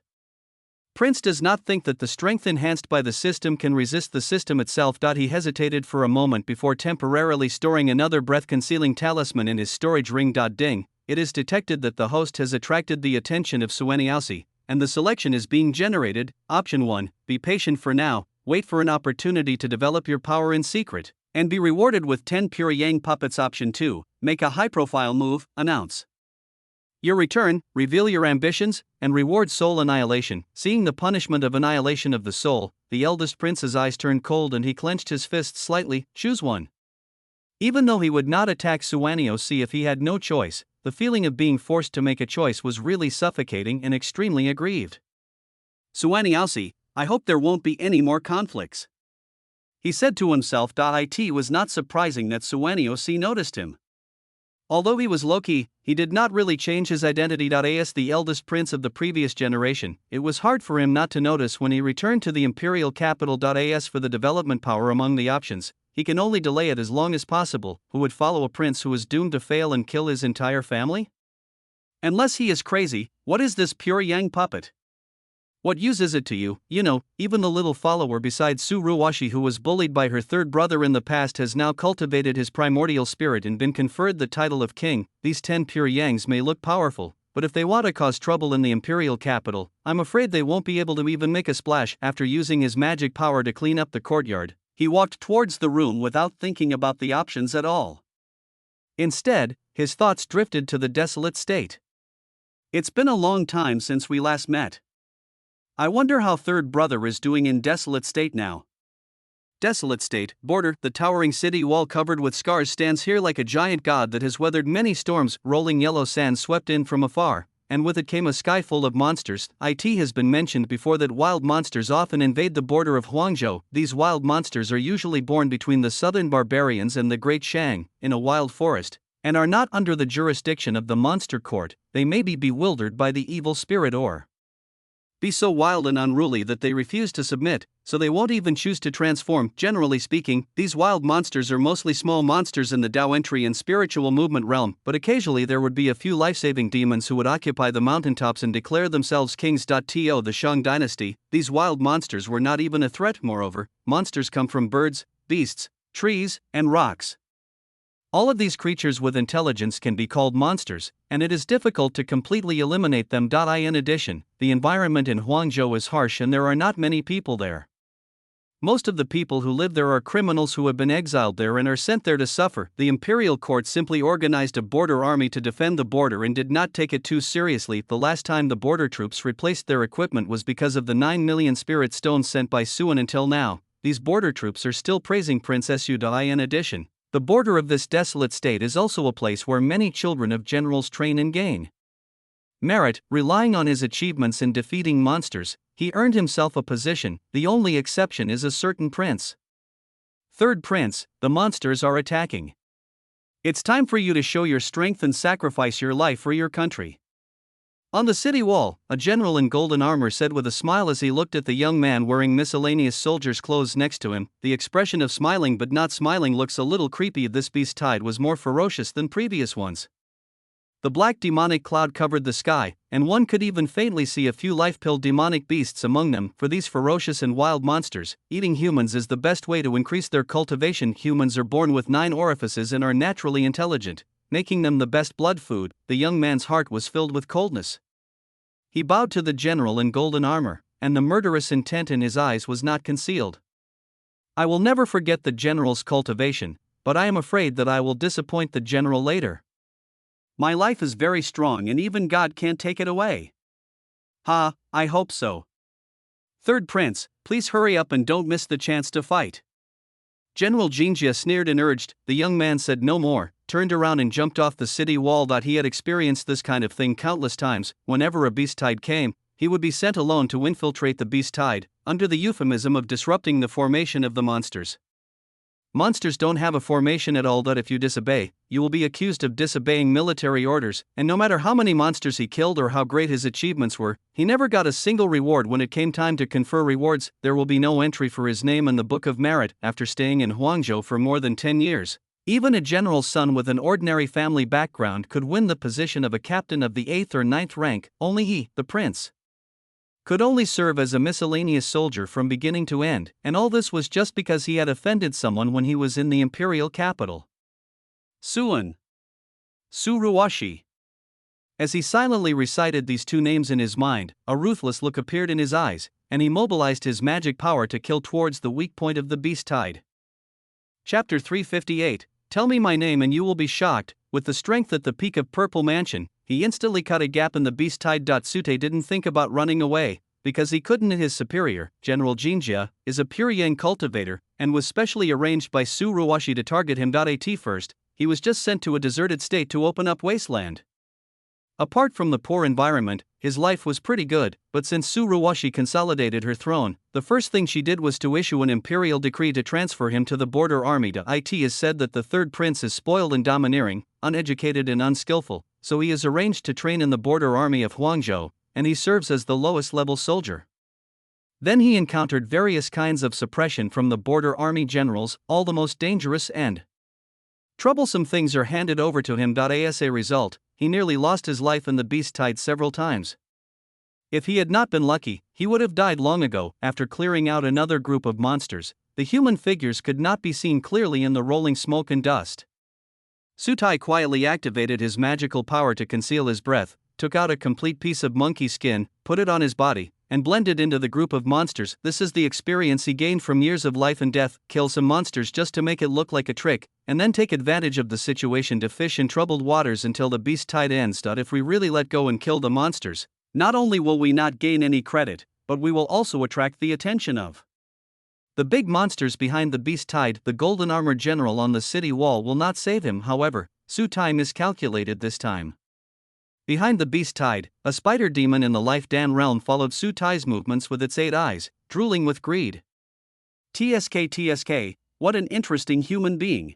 Speaker 2: prince does not think that the strength enhanced by the system can resist the system itself. He hesitated for a moment before temporarily storing another breath-concealing talisman in his storage ring. Ding, it is detected that the host has attracted the attention of Sueniausi, and the selection is being generated. Option 1, be patient for now, wait for an opportunity to develop your power in secret, and be rewarded with 10 pure yang puppets. Option 2, make a high-profile move, announce your return, reveal your ambitions, and reward soul annihilation. Seeing the punishment of annihilation of the soul, the eldest prince's eyes turned cold and he clenched his fists slightly. Choose one. Even though he would not attack Suwaniosi if he had no choice, the feeling of being forced to make a choice was really suffocating and extremely aggrieved. Suwaniosi, I hope there won't be any more conflicts, he said to himself. It was not surprising that Suwaniosi noticed him. Although he was low-key, he did not really change his identity. As the eldest prince of the previous generation, it was hard for him not to notice when he returned to the imperial capital. As for the development power among the options, he can only delay it as long as possible. Who would follow a prince who is doomed to fail and kill his entire family? Unless he is crazy. What is this pure yang puppet? What use is it to you? Even the little follower besides Suruwashi who was bullied by her third brother in the past has now cultivated his primordial spirit and been conferred the title of king. These 10 pure yangs may look powerful, but if they want to cause trouble in the imperial capital, I'm afraid they won't be able to even make a splash. After using his magic power to clean up the courtyard, He walked towards the room without thinking about the options at all. Instead, his thoughts drifted to the desolate state. It's been a long time since we last met. I wonder how third brother is doing in desolate state now. Desolate state, border, the towering city wall covered with scars stands here like a giant god that has weathered many storms. Rolling yellow sand swept in from afar, and with it came a sky full of monsters. It has been mentioned before that wild monsters often invade the border of Huangzhou. These wild monsters are usually born between the southern barbarians and the Great Shang, in a wild forest, and are not under the jurisdiction of the monster court. They may be bewildered by the evil spirit or be so wild and unruly that they refuse to submit, so they won't even choose to transform. Generally speaking, these wild monsters are mostly small monsters in the Tao entry and spiritual movement realm, but occasionally there would be a few life-saving demons who would occupy the mountaintops and declare themselves kings. To the Shang dynasty, these wild monsters were not even a threat. Moreover, monsters come from birds, beasts, trees, and rocks. All of these creatures with intelligence can be called monsters, and it is difficult to completely eliminate them. In addition, the environment in Huangzhou is harsh and there are not many people there. Most of the people who live there are criminals who have been exiled there and are sent there to suffer. The imperial court simply organized a border army to defend the border and did not take it too seriously. The last time the border troops replaced their equipment was because of the 9 million spirit stones sent by Suan. Until now, these border troops are still praising Princess Yu. In addition, the border of this desolate state is also a place where many children of generals train and gain merit. Relying on his achievements in defeating monsters, he earned himself a position. The only exception is a certain prince. Third prince, the monsters are attacking. It's time for you to show your strength and sacrifice your life for your country. On the city wall, a general in golden armor said with a smile as he looked at the young man wearing miscellaneous soldier's clothes next to him. The expression of smiling but not smiling looks a little creepy. This beast tide was more ferocious than previous ones. The black demonic cloud covered the sky, and one could even faintly see a few life-pilled demonic beasts among them. For these ferocious and wild monsters, eating humans is the best way to increase their cultivation. Humans are born with 9 orifices and are naturally intelligent, making them the best blood food. The young man's heart was filled with coldness. He bowed to the general in golden armor, and the murderous intent in his eyes was not concealed. I will never forget the general's cultivation, but I am afraid that I will disappoint the general later. My life is very strong and even God can't take it away. Ha, I hope so. Third prince, please hurry up and don't miss the chance to fight. General Jingjia sneered and urged. The young man said no more, turned around and jumped off the city wall. He had experienced this kind of thing countless times. Whenever a beast tide came, he would be sent alone to infiltrate the beast tide, under the euphemism of disrupting the formation of the monsters. Monsters don't have a formation at all. That if you disobey, you will be accused of disobeying military orders, and no matter how many monsters he killed or how great his achievements were, he never got a single reward. When it came time to confer rewards, there will be no entry for his name in the Book of Merit. After staying in Huangzhou for more than 10 years, even a general's son with an ordinary family background could win the position of a captain of the 8th or 9th rank. Only he, the prince, could only serve as a miscellaneous soldier from beginning to end, and all this was just because he had offended someone when he was in the imperial capital. Suan. Su Ruoshi. As he silently recited these 2 names in his mind, a ruthless look appeared in his eyes, and he mobilized his magic power to kill towards the weak point of the beast tide. Chapter 358. Tell me my name and you will be shocked. With the strength at the peak of Purple Mansion, he instantly cut a gap in the beast tide. Sute didn't think about running away, because he couldn't. His superior, General Jingjia, is a pure yang cultivator, and was specially arranged by Su Ruoshi to target him. At first, he was just sent to a deserted state to open up wasteland. Apart from the poor environment, his life was pretty good, but since Su Ruoshi consolidated her throne, the first thing she did was to issue an imperial decree to transfer him to the border army. It is said that the third prince is spoiled and domineering, uneducated and unskillful, so he is arranged to train in the border army of Huangzhou, and he serves as the lowest level soldier. Then he encountered various kinds of suppression from the border army generals. All the most dangerous and troublesome things are handed over to him. As a result, he nearly lost his life in the beast tide several times. If he had not been lucky, he would have died long ago. After clearing out another group of monsters, the human figures could not be seen clearly in the rolling smoke and dust. Sutai quietly activated his magical power to conceal his breath, took out a complete piece of monkey skin, put it on his body,
Speaker 1: and blended into the group of monsters. This is the experience he gained from years of life and death: kill some monsters just to make it look like a trick, and then take advantage of the situation to fish in troubled waters until the beast tide ends. If we really let go and kill the monsters, not only will we not gain any credit, but we will also attract the attention of the big monsters behind the beast tide. The golden armored general on the city wall will not save him. However, Su Tai miscalculated this time. Behind the beast tide, a spider demon in the Life Dan realm followed Su Tai's movements with its 8 eyes, drooling with greed. TSK, what an interesting human being.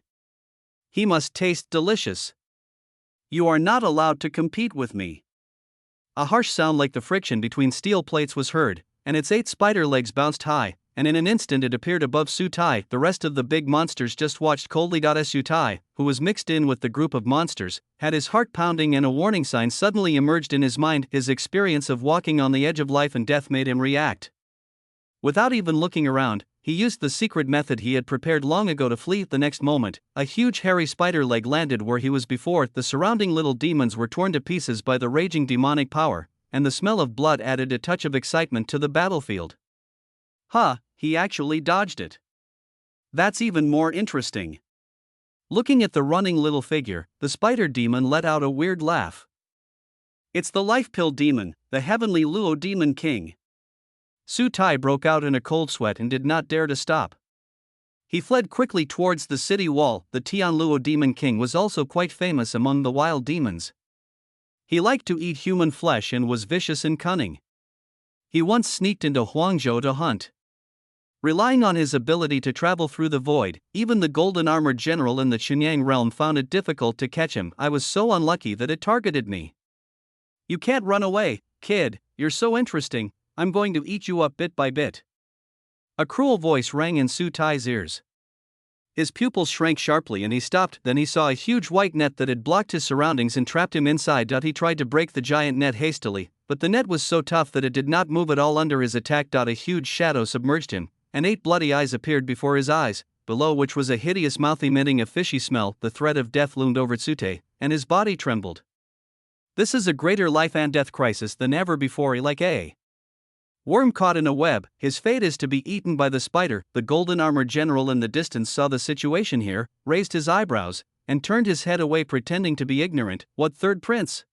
Speaker 1: He must taste delicious. You are not allowed to compete with me. A harsh sound like the friction between steel plates was heard, and its 8 spider legs bounced high, and in an instant it appeared above Su Tai. The rest of the big monsters just watched coldly. Su Tai, who was mixed in with the group of monsters, had his heart pounding, and a warning sign suddenly emerged in his mind. His experience of walking on the edge of life and death made him react. Without even looking around, he used the secret method he had prepared long ago to flee. The next moment, a huge hairy spider leg landed where he was before. The surrounding little demons were torn to pieces by the raging demonic power, and the smell of blood added a touch of excitement to the battlefield. He actually dodged it. That's even more interesting. Looking at the running little figure, the spider demon let out a weird laugh. It's the life pill demon, the heavenly Luo demon king. Su Tai broke out in a cold sweat and did not dare to stop. He fled quickly towards the city wall. The Tian Luo demon king was also quite famous among the wild demons. He liked to eat human flesh and was vicious and cunning. He once sneaked into Huangzhou to hunt. Relying on his ability to travel through the void, even the golden armored general in the Qinyang realm found it difficult to catch him. I was so unlucky that it targeted me. You can't run away, kid, you're so interesting, I'm going to eat you up bit by bit. A cruel voice rang in Su Tai's ears. His pupils shrank sharply and he stopped. Then he saw a huge white net that had blocked his surroundings and trapped him inside. He tried to break the giant net hastily, but the net was so tough that it did not move at all under his attack. A huge shadow submerged him, and 8 bloody eyes appeared before his eyes, below which was a hideous mouth emitting a fishy smell. The threat of death loomed over Su Tai, and his body trembled. This is a greater life and death crisis than ever before. Like a worm caught in a web, his fate is to be eaten by the spider. The golden armored general in the distance saw the situation here, raised his eyebrows, and turned his head away, pretending to be ignorant. What third prince?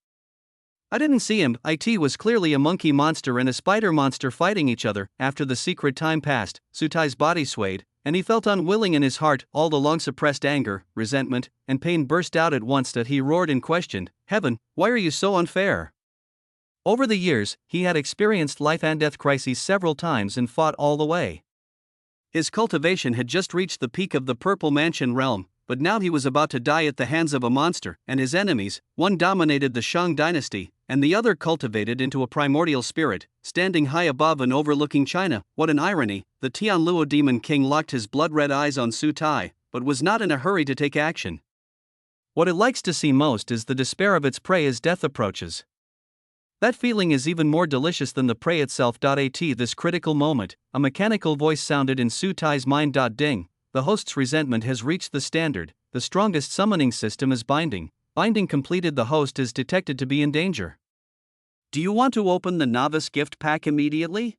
Speaker 1: I didn't see him. It was clearly a monkey monster and a spider monster fighting each other. After the secret time passed, Su Tai's body swayed, and he felt unwilling in his heart. All the long suppressed anger, resentment, and pain burst out at once. He roared and questioned, "Heaven, why are you so unfair?" Over the years, he had experienced life and death crises several times and fought all the way. His cultivation had just reached the peak of the Purple Mansion realm, but now he was about to die at the hands of a monster. And his enemies, one dominated the Shang dynasty, and the other cultivated into a primordial spirit, standing high above and overlooking China. What an irony! The Tian Luo demon king locked his blood-red eyes on Su Tai, but was not in a hurry to take action. What it likes to see most is the despair of its prey as death approaches. That feeling is even more delicious than the prey itself. At this critical moment, a mechanical voice sounded in Su Tai's mind. Ding, the host's resentment has reached the standard. The strongest summoning system is binding. Binding completed. The host is detected to be in danger. Do you want to open the novice gift pack immediately?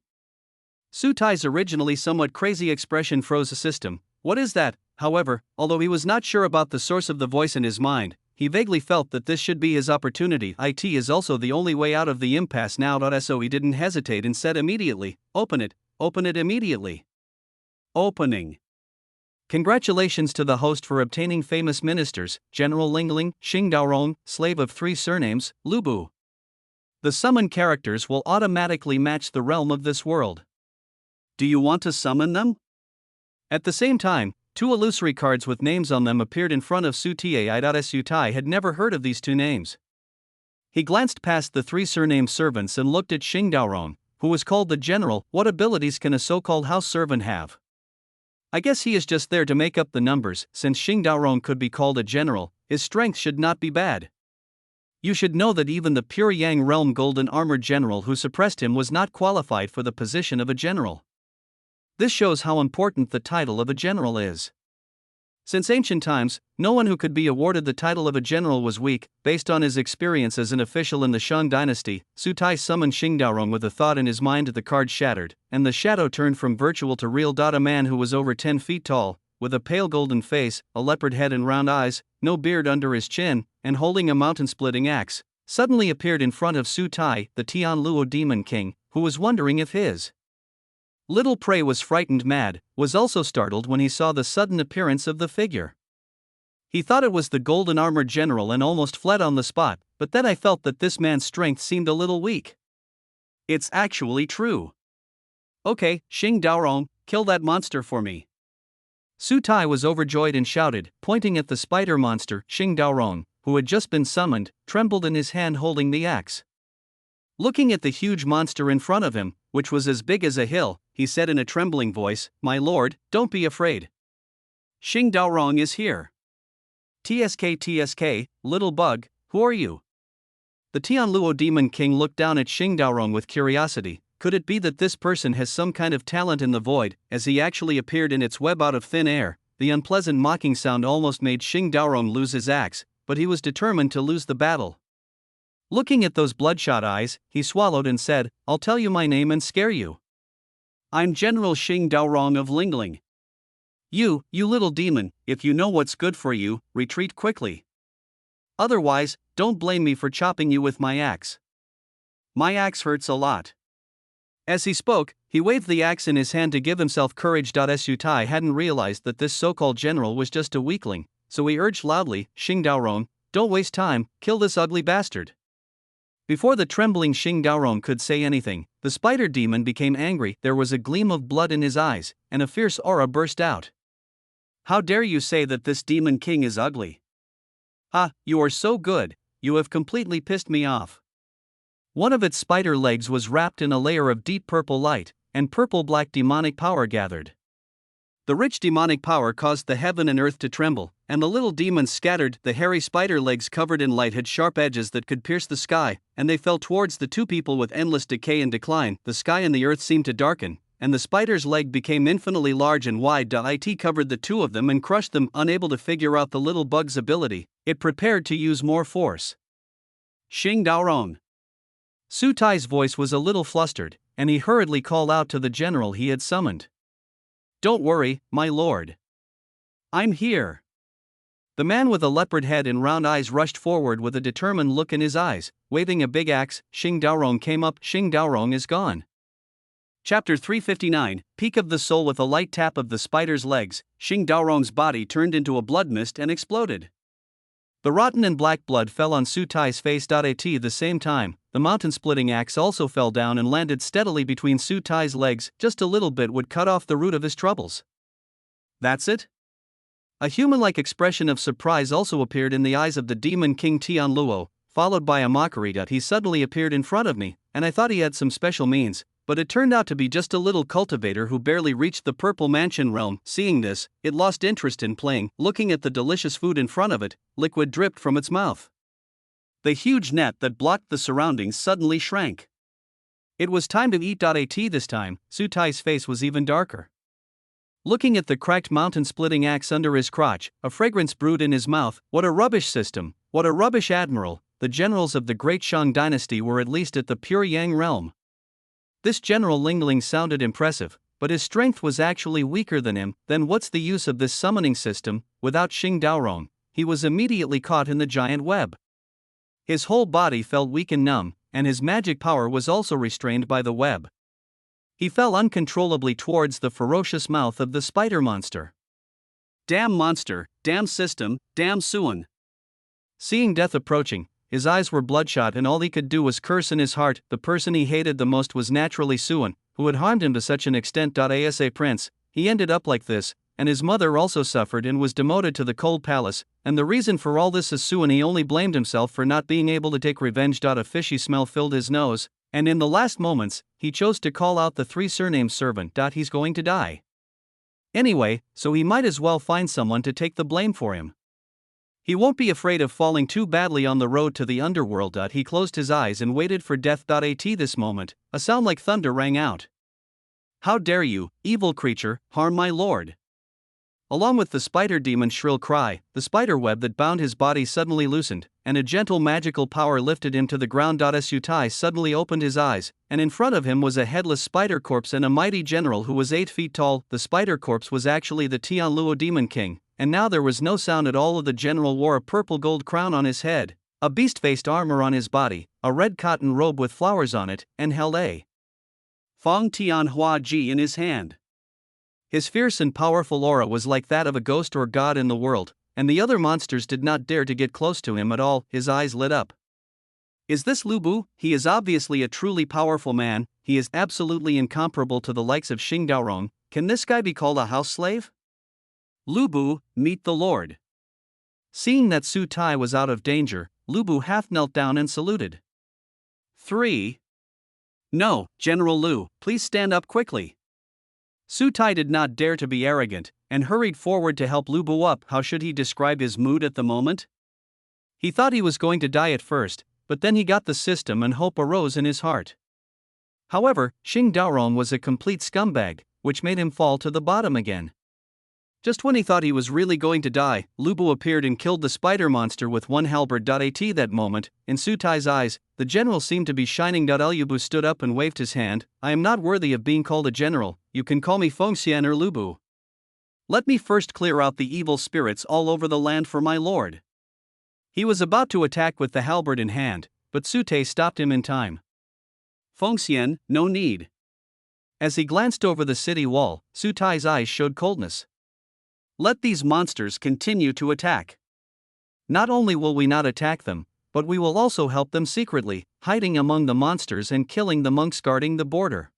Speaker 1: Su Tai's originally somewhat crazy expression froze the system. What is that? However, although he was not sure about the source of the voice in his mind, he vaguely felt that this should be his opportunity. It is also the only way out of the impasse now. So he didn't hesitate and said immediately, open it immediately. Opening. Congratulations to the host for obtaining famous ministers, General Lingling, Xingdaorong, slave of 3 surnames, Lubu. The summoned characters will automatically match the realm of this world. Do you want to summon them? At the same time, 2 illusory cards with names on them appeared in front of Su Tai. Su Tai had never heard of these 2 names. He glanced past the 3 surnamed servants and looked at Xingdaorong, who was called the general. What abilities can a so-called house servant have? I guess he is just there to make up the numbers. Since Xingdaorong could be called a general, his strength should not be bad. You should know that even the pure Yang realm golden armored general who suppressed him was not qualified for the position of a general. This shows how important the title of a general is. Since ancient times, no one who could be awarded the title of a general was weak. Based on his experience as an official in the Shang dynasty, Su Tai summoned Xing Daorong with a thought in his mind. The card shattered, and the shadow turned from virtual to real. A man who was over 10 feet tall, with a pale golden face, a leopard head and round eyes, no beard under his chin, and holding a mountain-splitting axe, suddenly appeared in front of Su Tai, the Tianluo Demon King, who was wondering if his little prey was frightened mad, was also startled when he saw the sudden appearance of the figure. He thought it was the golden armored general and almost fled on the spot, but then I felt that this man's strength seemed a little weak. It's actually true. Okay, Xing Daorong, kill that monster for me. Su Tai was overjoyed and shouted, pointing at the spider monster. Xing Daorong, who had just been summoned, trembled in his hand holding the axe. Looking at the huge monster in front of him, which was as big as a hill, he said in a trembling voice, "My lord, don't be afraid. Xing Daorong is here." TSK, little bug, who are you? The Tianluo Demon King looked down at Xing Daorong with curiosity. Could it be that this person has some kind of talent in the void, as he actually appeared in its web out of thin air? The unpleasant mocking sound almost made Xing Daorong lose his axe, but he was determined to lose the battle. Looking at those bloodshot eyes, he swallowed and said, "I'll tell you my name and scare you. I'm General Xing Daorong of Lingling. You little demon, if you know what's good for you, retreat quickly. Otherwise, don't blame me for chopping you with my axe. My axe hurts a lot." As he spoke, he waved the axe in his hand to give himself courage. Su Tai hadn't realized that this so-called general was just a weakling, so he urged loudly, "Xing Daorong, don't waste time, kill this ugly bastard." Before the trembling Xing Daorong could say anything, the spider demon became angry. There was a gleam of blood in his eyes, and a fierce aura burst out. "How dare you say that this demon king is ugly? Ah, you are so good, you have completely pissed me off." One of its spider legs was wrapped in a layer of deep purple light, and purple-black demonic power gathered. The rich demonic power caused the heaven and earth to tremble, and the little demons scattered. The hairy spider legs covered in light had sharp edges that could pierce the sky, and they fell towards the two people with endless decay and decline. The sky and the earth seemed to darken, and the spider's leg became infinitely large and wide. It covered the two of them and crushed them. Unable to figure out the little bug's ability, it prepared to use more force. "Xing Daorong." Su Tai's voice was a little flustered, and he hurriedly called out to the general he had summoned. "Don't worry, my lord. I'm here." The man with a leopard head and round eyes rushed forward with a determined look in his eyes, waving a big axe. Xing Daorong came up. Xing Daorong is gone. Chapter 359, Peak of the Soul. With a light tap of the spider's legs, Xing Daorong's body turned into a blood mist and exploded. The rotten and black blood fell on Su Tai's face. At the same time, the mountain-splitting axe also fell down and landed steadily between Su Tai's legs. Just a little bit would cut off the root of his troubles. "That's it?" A human-like expression of surprise also appeared in the eyes of the Demon King Tianluo, followed by a mockery. He suddenly appeared in front of me, and I thought he had some special means, but it turned out to be just a little cultivator who barely reached the purple mansion realm. Seeing this, it lost interest in playing. Looking at the delicious food in front of it, liquid dripped from its mouth. The huge net that blocked the surroundings suddenly shrank. It was time to eat. This time, Su Tai's face was even darker. Looking at the cracked mountain-splitting axe under his crotch, a fragrance brewed in his mouth. What a rubbish system, what a rubbish admiral. The generals of the great Shang dynasty were at least at the pure Yang realm. This General Lingling sounded impressive, but his strength was actually weaker than him. Then what's the use of this summoning system? Without Xing Daorong, he was immediately caught in the giant web. His whole body felt weak and numb, and his magic power was also restrained by the web. He fell uncontrollably towards the ferocious mouth of the spider monster. Damn monster, damn system, damn Suan. Seeing death approaching, his eyes were bloodshot and all he could do was curse in his heart. The person he hated the most was naturally Suan, who had harmed him to such an extent. Asa Prince, he ended up like this, and his mother also suffered and was demoted to the cold palace, and the reason for all this is Suan. He only blamed himself for not being able to take revenge. A fishy smell filled his nose, and in the last moments, he chose to call out the three surnamed servant. He's going to die anyway, so he might as well find someone to take the blame for him. He won't be afraid of falling too badly on the road to the underworld. He closed his eyes and waited for death. At this moment, a sound like thunder rang out. "How dare you, evil creature, harm my lord? Along with the spider demon's shrill cry, the spider web that bound his body suddenly loosened, and a gentle magical power lifted him to the ground. Su Tai suddenly opened his eyes, and in front of him was a headless spider corpse and a mighty general who was 8 feet tall. The spider corpse was actually the Tianluo Demon King, and now there was no sound at all. The general wore a purple gold crown on his head, a beast-faced armor on his body, a red cotton robe with flowers on it, and held a Fong Tianhua Ji in his hand. His fierce and powerful aura was like that of a ghost or god in the world, and the other monsters did not dare to get close to him at all. His eyes lit up. Is this Lu Bu? He is obviously a truly powerful man. He is absolutely incomparable to the likes of Xing Daorong. Can this guy be called a house slave? Lu Bu, meet the Lord. Seeing that Su Tai was out of danger, Lu Bu half knelt down and saluted. 3. No, General Lu, please stand up quickly. Su Tai did not dare to be arrogant, and hurried forward to help Lu Bu up. How should he describe his mood at the moment? He thought he was going to die at first, but then he got the system and hope arose in his heart. However, Xing Daorong was a complete scumbag, which made him fall to the bottom again. Just when he thought he was really going to die, Lu Bu appeared and killed the spider monster with one halberd. At that moment, in Su Tai's eyes, the general seemed to be shining. Lu Bu stood up and waved his hand. I am not worthy of being called a general, you can call me Fengxian or Lu Bu. Let me first clear out the evil spirits all over the land for my lord. He was about to attack with the halberd in hand, but Su Tai stopped him in time. Fengxian, no need. As he glanced over the city wall, Su Tai's eyes showed coldness. Let these monsters continue to attack. Not only will we not attack them, but we will also help them secretly, hiding among the monsters and killing the monks guarding the border.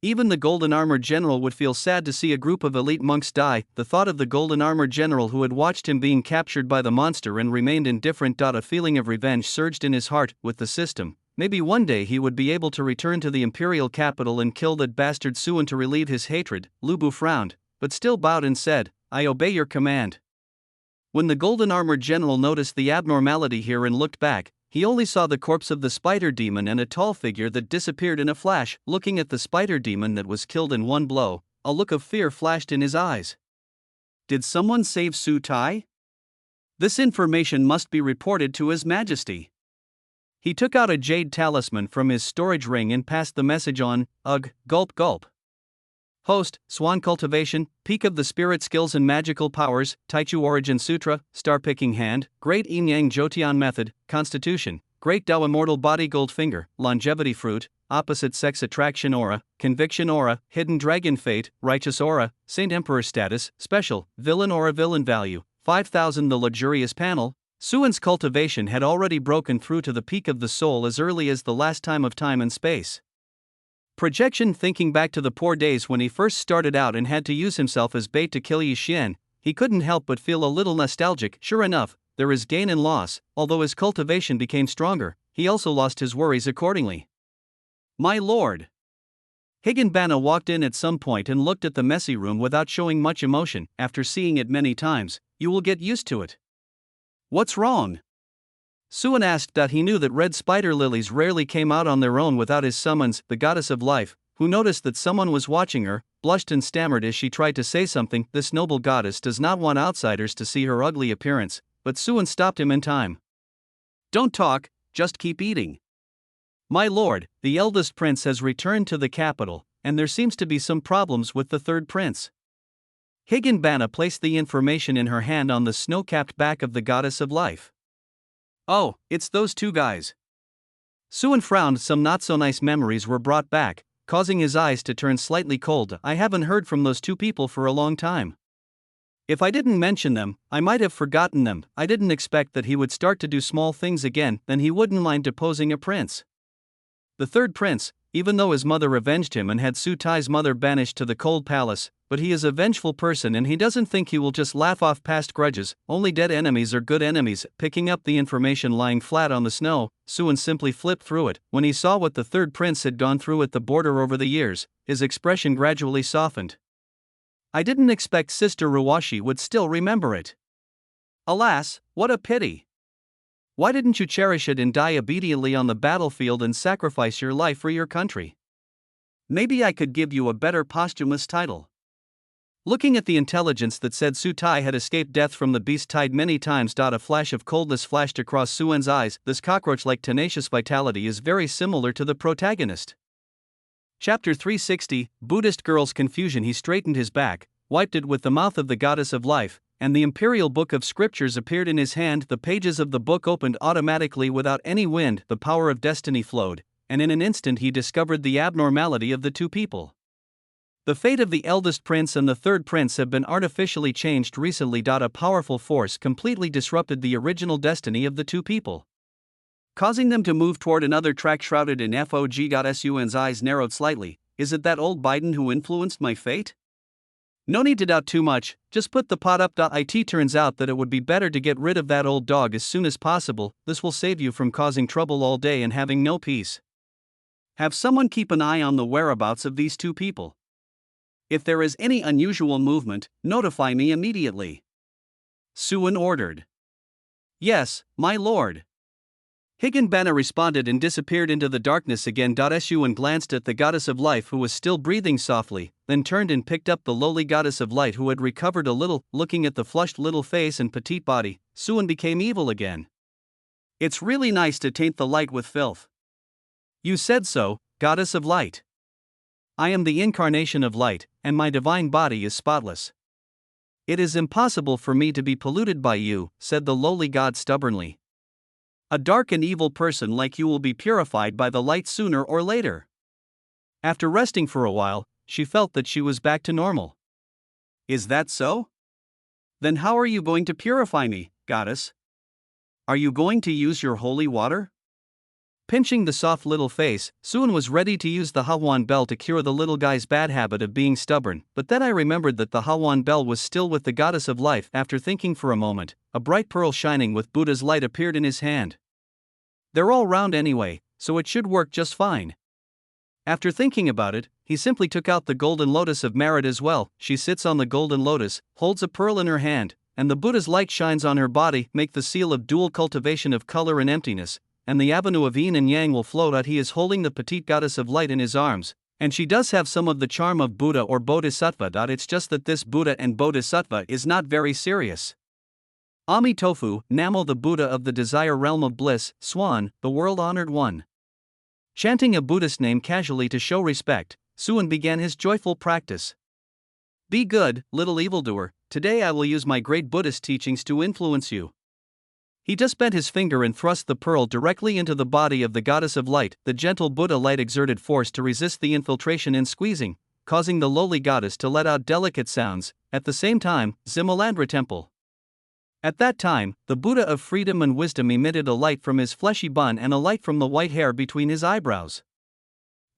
Speaker 1: Even the golden armored general would feel sad to see a group of elite monks die. The thought of the golden armored general who had watched him being captured by the monster and remained indifferent. A feeling of revenge surged in his heart. With the system, maybe one day he would be able to return to the imperial capital and kill that bastard Suan to relieve his hatred. Lu Bu frowned, but still bowed and said, I obey your command. When the golden armored general noticed the abnormality here and looked back, he only saw the corpse of the spider demon and a tall figure that disappeared in a flash. Looking at the spider demon that was killed in one blow, a look of fear flashed in his eyes. Did someone save Su Tai? This information must be reported to His Majesty. He took out a jade talisman from his storage ring and passed the message on. Ugh, gulp gulp. Host, Swan Cultivation, Peak of the Spirit Skills and Magical Powers, Taichu Origin Sutra, Star Picking Hand, Great Yin Yang Jotian Method, Constitution, Great Tao Immortal Body Gold Finger, Longevity Fruit, Opposite Sex Attraction Aura, Conviction Aura, Hidden Dragon Fate, Righteous Aura, Saint Emperor Status, Special, Villain Aura Villain Value, 5000. The luxurious panel. Suan's cultivation had already broken through to the peak of the soul as early as the last time of time and space. Projection. Thinking back to the poor days when he first started out and had to use himself as bait to kill Yi Xian, he couldn't help but feel a little nostalgic. Sure enough, there is gain and loss. Although his cultivation became stronger, he also lost his worries accordingly. My lord. Higginbana walked in at some point and looked at the messy room without showing much emotion. After seeing it many times, you will get used to it. What's wrong? Suan asked. He knew that red spider lilies rarely came out on their own without his summons. The goddess of life, who noticed that someone was watching her, blushed and stammered as she tried to say something. This noble goddess does not want outsiders to see her ugly appearance, but Suan stopped him in time. Don't talk, just keep eating. My lord, the eldest prince has returned to the capital, and there seems to be some problems with the third prince. Higginbana placed the information in her hand on the snow-capped back of the goddess of life. Oh, it's those two guys. Suan frowned. Some not-so-nice memories were brought back, causing his eyes to turn slightly cold. I haven't heard from those two people for a long time. If I didn't mention them, I might have forgotten them. I didn't expect that he would start to do small things again. Then he wouldn't mind deposing a prince. The third prince, even though his mother avenged him and had Su Tai's mother banished to the cold palace, but he is a vengeful person and he doesn't think he will just laugh off past grudges. Only dead enemies are good enemies. Picking up the information lying flat on the snow, Suan simply flipped through it. When he saw what the third prince had gone through at the border over the years, his expression gradually softened. I didn't expect Sister Ruwashi would still remember it. Alas, what a pity. Why didn't you cherish it and die obediently on the battlefield and sacrifice your life for your country? Maybe I could give you a better posthumous title. Looking at the intelligence that said Su Tai had escaped death from the beast tide many times. A flash of coldness flashed across Suen's eyes. This cockroach-like tenacious vitality is very similar to the protagonist. Chapter 360, Buddhist Girl's Confusion. He straightened his back, wiped it with the mouth of the goddess of life, and the imperial book of scriptures appeared in his hand. The pages of the book opened automatically without any wind. The power of destiny flowed, and in an instant he discovered the abnormality of the two people. The fate of the eldest prince and the third prince have been artificially changed recently. A powerful force completely disrupted the original destiny of the two people, causing them to move toward another track shrouded in fog. Sun's eyes narrowed slightly. Is it that old Biden who influenced my fate? No need to doubt too much, just put the pot up. It turns out that it would be better to get rid of that old dog as soon as possible. This will save you from causing trouble all day and having no peace. Have someone keep an eye on the whereabouts of these two people. If there is any unusual movement, notify me immediately. Suen ordered. Yes, my lord. Higanbana responded and disappeared into the darkness again. Suen glanced at the goddess of life who was still breathing softly, then turned and picked up the lowly goddess of light who had recovered a little. Looking at the flushed little face and petite body, Suen became evil again. It's really nice to taint the light with filth. You said so, goddess of light. I am the incarnation of light, and my divine body is spotless. It is impossible for me to be polluted by you, said the lowly god stubbornly. A dark and evil person like you will be purified by the light sooner or later. After resting for a while, she felt that she was back to normal. Is that so? Then how are you going to purify me, goddess? Are you going to use your holy water? Pinching the soft little face, Suen was ready to use the Hawan bell to cure the little guy's bad habit of being stubborn, but then I remembered that the Hawan bell was still with the goddess of life. After thinking for a moment, a bright pearl shining with Buddha's light appeared in his hand. They're all round anyway, so it should work just fine. After thinking about it, he simply took out the golden lotus of merit as well. She sits on the golden lotus, holds a pearl in her hand, and the Buddha's light shines on her body. Make the seal of dual cultivation of color and emptiness, and the avenue of yin and yang will float out. He is holding the petite goddess of light in his arms, and she does have some of the charm of Buddha or Bodhisattva. It's just that this Buddha and Bodhisattva is not very serious. Ami Tofu, Namo, the Buddha of the desire realm of bliss, Swan, the world-honored one. Chanting a Buddhist name casually to show respect, Suen began his joyful practice. Be good, little evildoer, today I will use my great Buddhist teachings to influence you. He just bent his finger and thrust the pearl directly into the body of the goddess of light. The gentle Buddha light exerted force to resist the infiltration and squeezing, causing the lowly goddess to let out delicate sounds. At the same time, Zimalandra Temple. At that time, the Buddha of freedom and wisdom emitted a light from his fleshy bun and a light from the white hair between his eyebrows.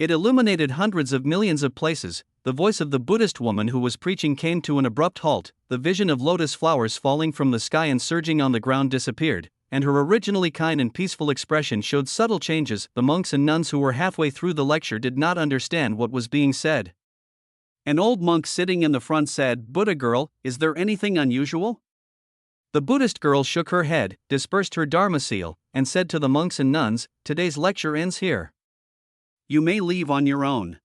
Speaker 1: It illuminated hundreds of millions of places. The voice of the Buddhist woman who was preaching came to an abrupt halt. The vision of lotus flowers falling from the sky and surging on the ground disappeared, and her originally kind and peaceful expression showed subtle changes. The monks and nuns who were halfway through the lecture did not understand what was being said. An old monk sitting in the front said, "Buddha girl, is there anything unusual?" The Buddhist girl shook her head, dispersed her dharma seal, and said to the monks and nuns, "Today's lecture ends here. You may leave on your own."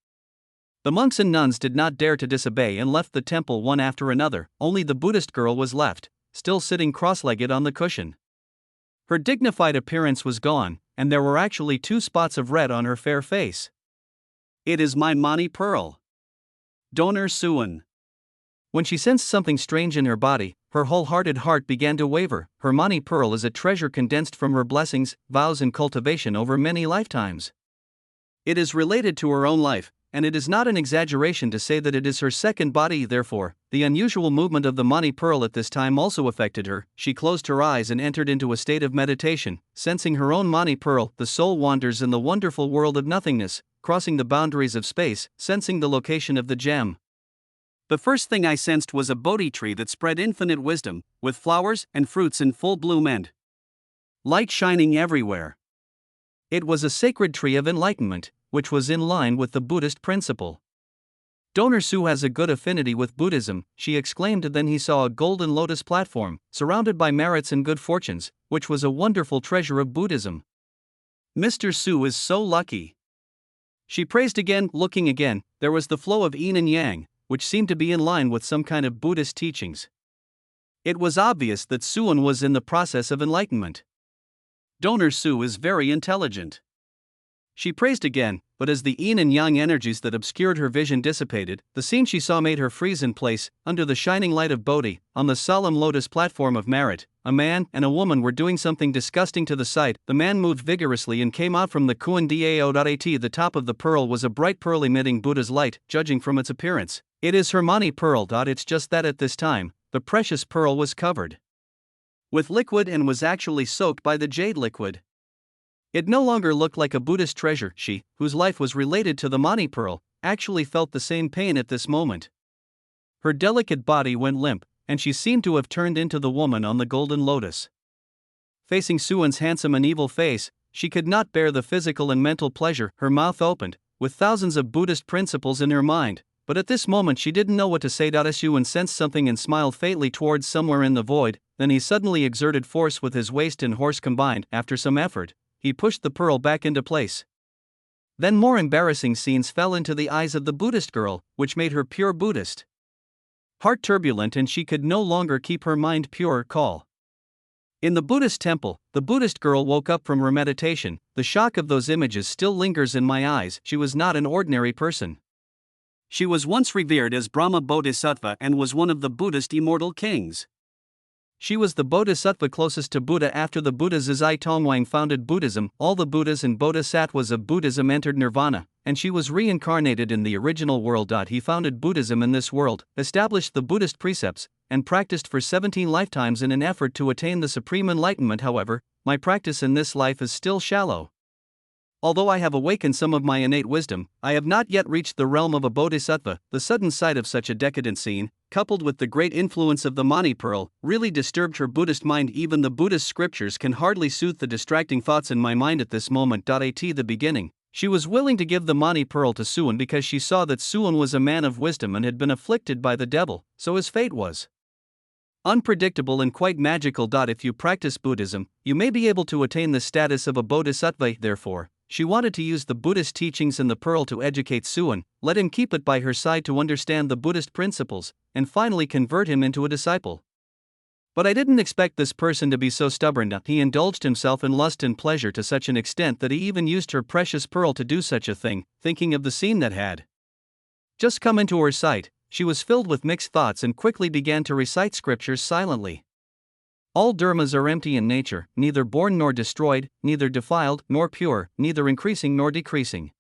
Speaker 1: The monks and nuns did not dare to disobey and left the temple one after another. Only the Buddhist girl was left, still sitting cross-legged on the cushion. Her dignified appearance was gone, and there were actually 2 spots of red on her fair face. It is my Mani Pearl. Donor Suen. When she sensed something strange in her body, her wholehearted heart began to waver. Her Mani Pearl is a treasure condensed from her blessings, vows and cultivation over many lifetimes. It is related to her own life, and it is not an exaggeration to say that it is her second body. Therefore, the unusual movement of the Mani Pearl at this time also affected her. She closed her eyes and entered into a state of meditation, sensing her own Mani Pearl. The soul wanders in the wonderful world of nothingness, crossing the boundaries of space, sensing the location of the gem. The first thing I sensed was a Bodhi tree that spread infinite wisdom, with flowers and fruits in full bloom and light shining everywhere. It was a sacred tree of enlightenment, which was in line with the Buddhist principle. Donor Su has a good affinity with Buddhism, she exclaimed. Then he saw a golden lotus platform, surrounded by merits and good fortunes, which was a wonderful treasure of Buddhism. Mr. Su is so lucky. She praised again. Looking again, there was the flow of yin and yang, which seemed to be in line with some kind of Buddhist teachings. It was obvious that Suan was in the process of enlightenment. Donor Su is very intelligent. She praised again, but as the yin and yang energies that obscured her vision dissipated, the scene she saw made her freeze in place. Under the shining light of Bodhi, on the solemn lotus platform of merit, a man and a woman were doing something disgusting to the sight. The man moved vigorously and came out from the Kuan Dao. The top of the pearl was a bright pearl emitting Buddha's light, judging from its appearance. It is Hermione pearl. It's just that at this time, the precious pearl was covered with liquid and was actually soaked by the jade liquid. It no longer looked like a Buddhist treasure. She, whose life was related to the Mani pearl, actually felt the same pain at this moment. Her delicate body went limp, and she seemed to have turned into the woman on the golden lotus. Facing Suan's handsome and evil face, she could not bear the physical and mental pleasure. Her mouth opened, with thousands of Buddhist principles in her mind, but at this moment she didn't know what to say. Suan sensed something and smiled faintly towards somewhere in the void. Then he suddenly exerted force with his waist and horse combined. After some effort, he pushed the pearl back into place. Then more embarrassing scenes fell into the eyes of the Buddhist girl, which made her pure Buddhist. Heart turbulent, and she could no longer keep her mind pure. Call. In the Buddhist temple, the Buddhist girl woke up from her meditation. The shock of those images still lingers in my eyes. She was not an ordinary person. She was once revered as Brahma Bodhisattva and was one of the Buddhist immortal kings. She was the bodhisattva closest to Buddha after the Buddhas. Zai Tongwang founded Buddhism. All the Buddhas and bodhisattvas of Buddhism entered nirvana, and she was reincarnated in the original world. He founded Buddhism in this world, established the Buddhist precepts, and practiced for 17 lifetimes in an effort to attain the supreme enlightenment. However, my practice in this life is still shallow. Although I have awakened some of my innate wisdom, I have not yet reached the realm of a bodhisattva. The sudden sight of such a decadent scene, coupled with the great influence of the Mani pearl, really disturbed her Buddhist mind. Even the Buddhist scriptures can hardly soothe the distracting thoughts in my mind at this moment. At the beginning, she was willing to give the Mani pearl to Suan because she saw that Suan was a man of wisdom and had been afflicted by the devil, so his fate was unpredictable and quite magical. If you practice Buddhism, you may be able to attain the status of a bodhisattva. Therefore, she wanted to use the Buddhist teachings and the pearl to educate Suan, let him keep it by her side to understand the Buddhist principles, and finally convert him into a disciple. But I didn't expect this person to be so stubborn. He indulged himself in lust and pleasure to such an extent that he even used her precious pearl to do such a thing. Thinking of the scene that had just come into her sight, she was filled with mixed thoughts and quickly began to recite scriptures silently. All dharmas are empty in nature, neither born nor destroyed, neither defiled nor pure, neither increasing nor decreasing.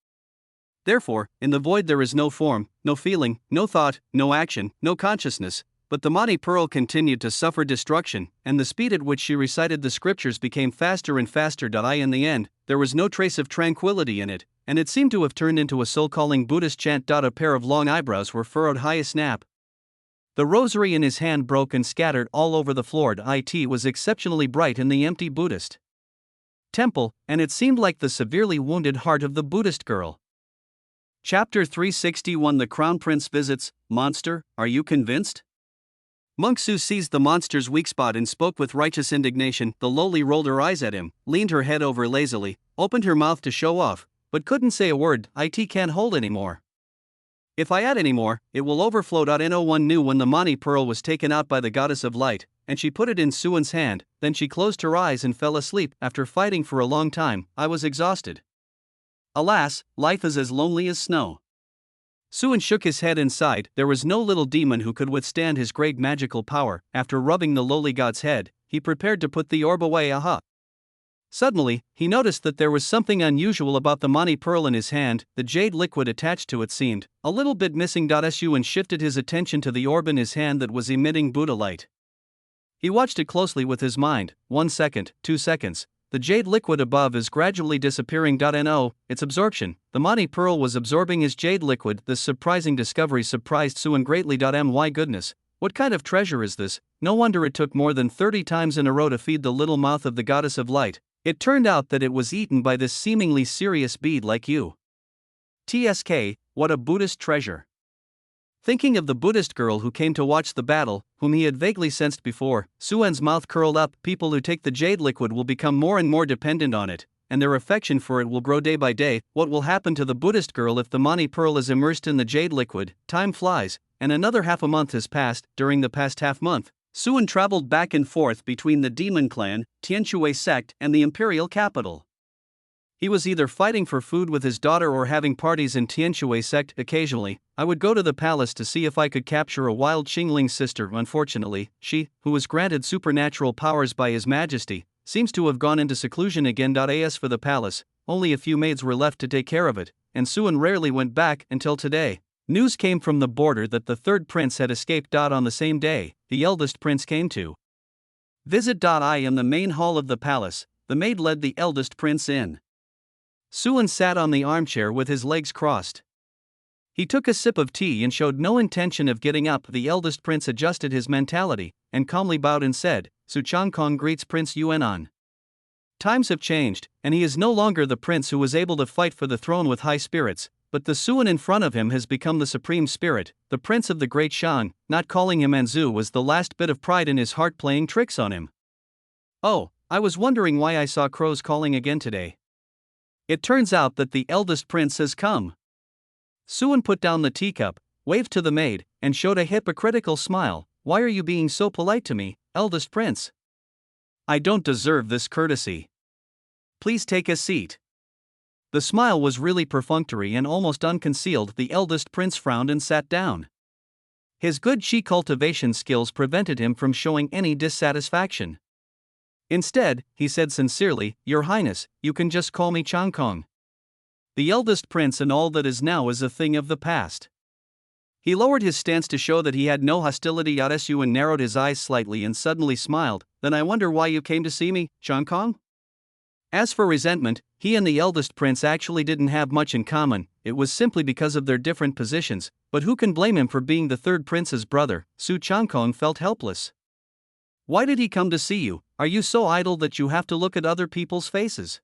Speaker 1: Therefore, in the void there is no form, no feeling, no thought, no action, no consciousness. But the Mani pearl continued to suffer destruction, and the speed at which she recited the scriptures became faster and faster. In the end, there was no trace of tranquility in it, and it seemed to have turned into a soul-calling Buddhist chant. A pair of long eyebrows were furrowed high as snap. The rosary in his hand broke and scattered all over the floor. It was exceptionally bright in the empty Buddhist temple, and it seemed like the severely wounded heart of the Buddhist girl. Chapter 361. The Crown Prince visits. Monster, are you convinced? Monk Su seized the monster's weak spot and spoke with righteous indignation. The lowly rolled her eyes at him, leaned her head over lazily, opened her mouth to show off, but couldn't say a word. It can't hold anymore. If I add any more, it will overflow. No one knew when the Mani pearl was taken out by the goddess of light, and she put it in Suan's hand. Then she closed her eyes and fell asleep. After fighting for a long time, I was exhausted. Alas, life is as lonely as snow. Suan shook his head and sighed. There was no little demon who could withstand his great magical power. After rubbing the lowly god's head, he prepared to put the orb away. Suddenly, he noticed that there was something unusual about the Mani pearl in his hand. The jade liquid attached to it seemed a little bit missing. Suan shifted his attention to the orb in his hand that was emitting Buddha light. He watched it closely with his mind. 1 second, 2 seconds. The jade liquid above is gradually disappearing. Its absorption. The Mani pearl was absorbing his jade liquid. This surprising discovery surprised Suan greatly. My goodness, what kind of treasure is this? No wonder it took more than 30 times in a row to feed the little mouth of the goddess of light. It turned out that it was eaten by this seemingly serious bead like you. TSK, what a Buddhist treasure. Thinking of the Buddhist girl who came to watch the battle, whom he had vaguely sensed before, Suan's mouth curled up. People who take the jade liquid will become more and more dependent on it, and their affection for it will grow day by day. What will happen to the Buddhist girl if the Mani pearl is immersed in the jade liquid? Time flies, and another half a month has passed. During the past half month, Suan traveled back and forth between the demon clan, Tianshui sect, and the imperial capital. He was either fighting for food with his daughter or having parties in Tianshui sect. Occasionally, I would go to the palace to see if I could capture a wild Qingling sister. Unfortunately, she, who was granted supernatural powers by His Majesty, seems to have gone into seclusion again. As for the palace, only a few maids were left to take care of it, and Suan rarely went back until today. News came from the border that the third prince had escaped. On the same day, the eldest prince came to visit. I am the main hall of the palace. The maid led the eldest prince in. Suan sat on the armchair with his legs crossed. He took a sip of tea and showed no intention of getting up. The eldest prince adjusted his mentality and calmly bowed and said, "Su Changkong greets Prince Yuanan. Times have changed, and he is no longer the prince who was able to fight for the throne with high spirits, but the Suan in front of him has become the supreme spirit, the prince of the great Shan." Not calling him Anzu was the last bit of pride in his heart playing tricks on him. "Oh, I was wondering why I saw crows calling again today. It turns out that the eldest prince has come." Suan put down the teacup, waved to the maid, and showed a hypocritical smile. "Why are you being so polite to me, eldest prince? I don't deserve this courtesy. Please take a seat." The smile was really perfunctory and almost unconcealed. The eldest prince frowned and sat down. His good chi cultivation skills prevented him from showing any dissatisfaction. Instead, he said sincerely, "Your Highness, you can just call me Changkong. The eldest prince and all that is now is a thing of the past." He lowered his stance to show that he had no hostility. Yuan narrowed his eyes slightly and suddenly smiled. "Then I wonder why you came to see me, Changkong?" As for resentment, he and the eldest prince actually didn't have much in common. It was simply because of their different positions, but who can blame him for being the third prince's brother? Su Changkong felt helpless. "Why did he come to see you? Are you so idle that you have to look at other people's faces?"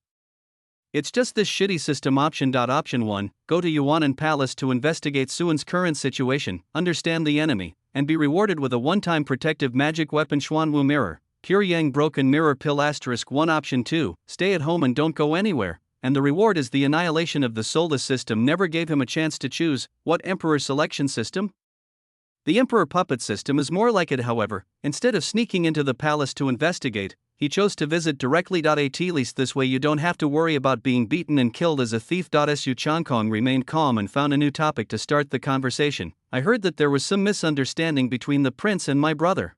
Speaker 1: "It's just this shitty system." Option 1, go to Yuanan Palace to investigate Suan's current situation, understand the enemy, and be rewarded with a one-time protective magic weapon Xuanwu Mirror, Pure Yang Broken Mirror Pill. *1 Option 2, stay at home and don't go anywhere, and the reward is the annihilation of the soulless system. Never gave him a chance to choose. What emperor selection system? The emperor puppet system is more like it. However, instead of sneaking into the palace to investigate, he chose to visit directly. At least this way you don't have to worry about being beaten and killed as a thief. Su Changkong remained calm and found a new topic to start the conversation. "I heard that there was some misunderstanding between the prince and my brother.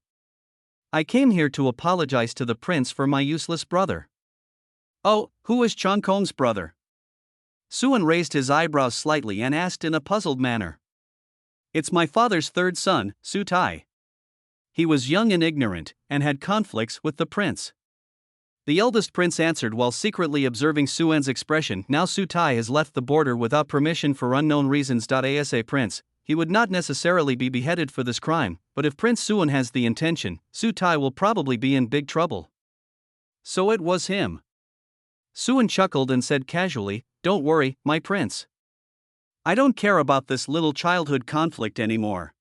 Speaker 1: I came here to apologize to the prince for my useless brother." "Oh, who is Changkong's brother?" Suan raised his eyebrows slightly and asked in a puzzled manner. "It's my father's third son, Su Tai. He was young and ignorant, and had conflicts with the prince." The eldest prince answered while secretly observing Suan's expression. "Now Su Tai has left the border without permission for unknown reasons. Asa Prince, he would not necessarily be beheaded for this crime, but if Prince Suan has the intention, Su Tai will probably be in big trouble." "So it was him." Suan chuckled and said casually, "Don't worry, my prince. I don't care about this little childhood conflict anymore."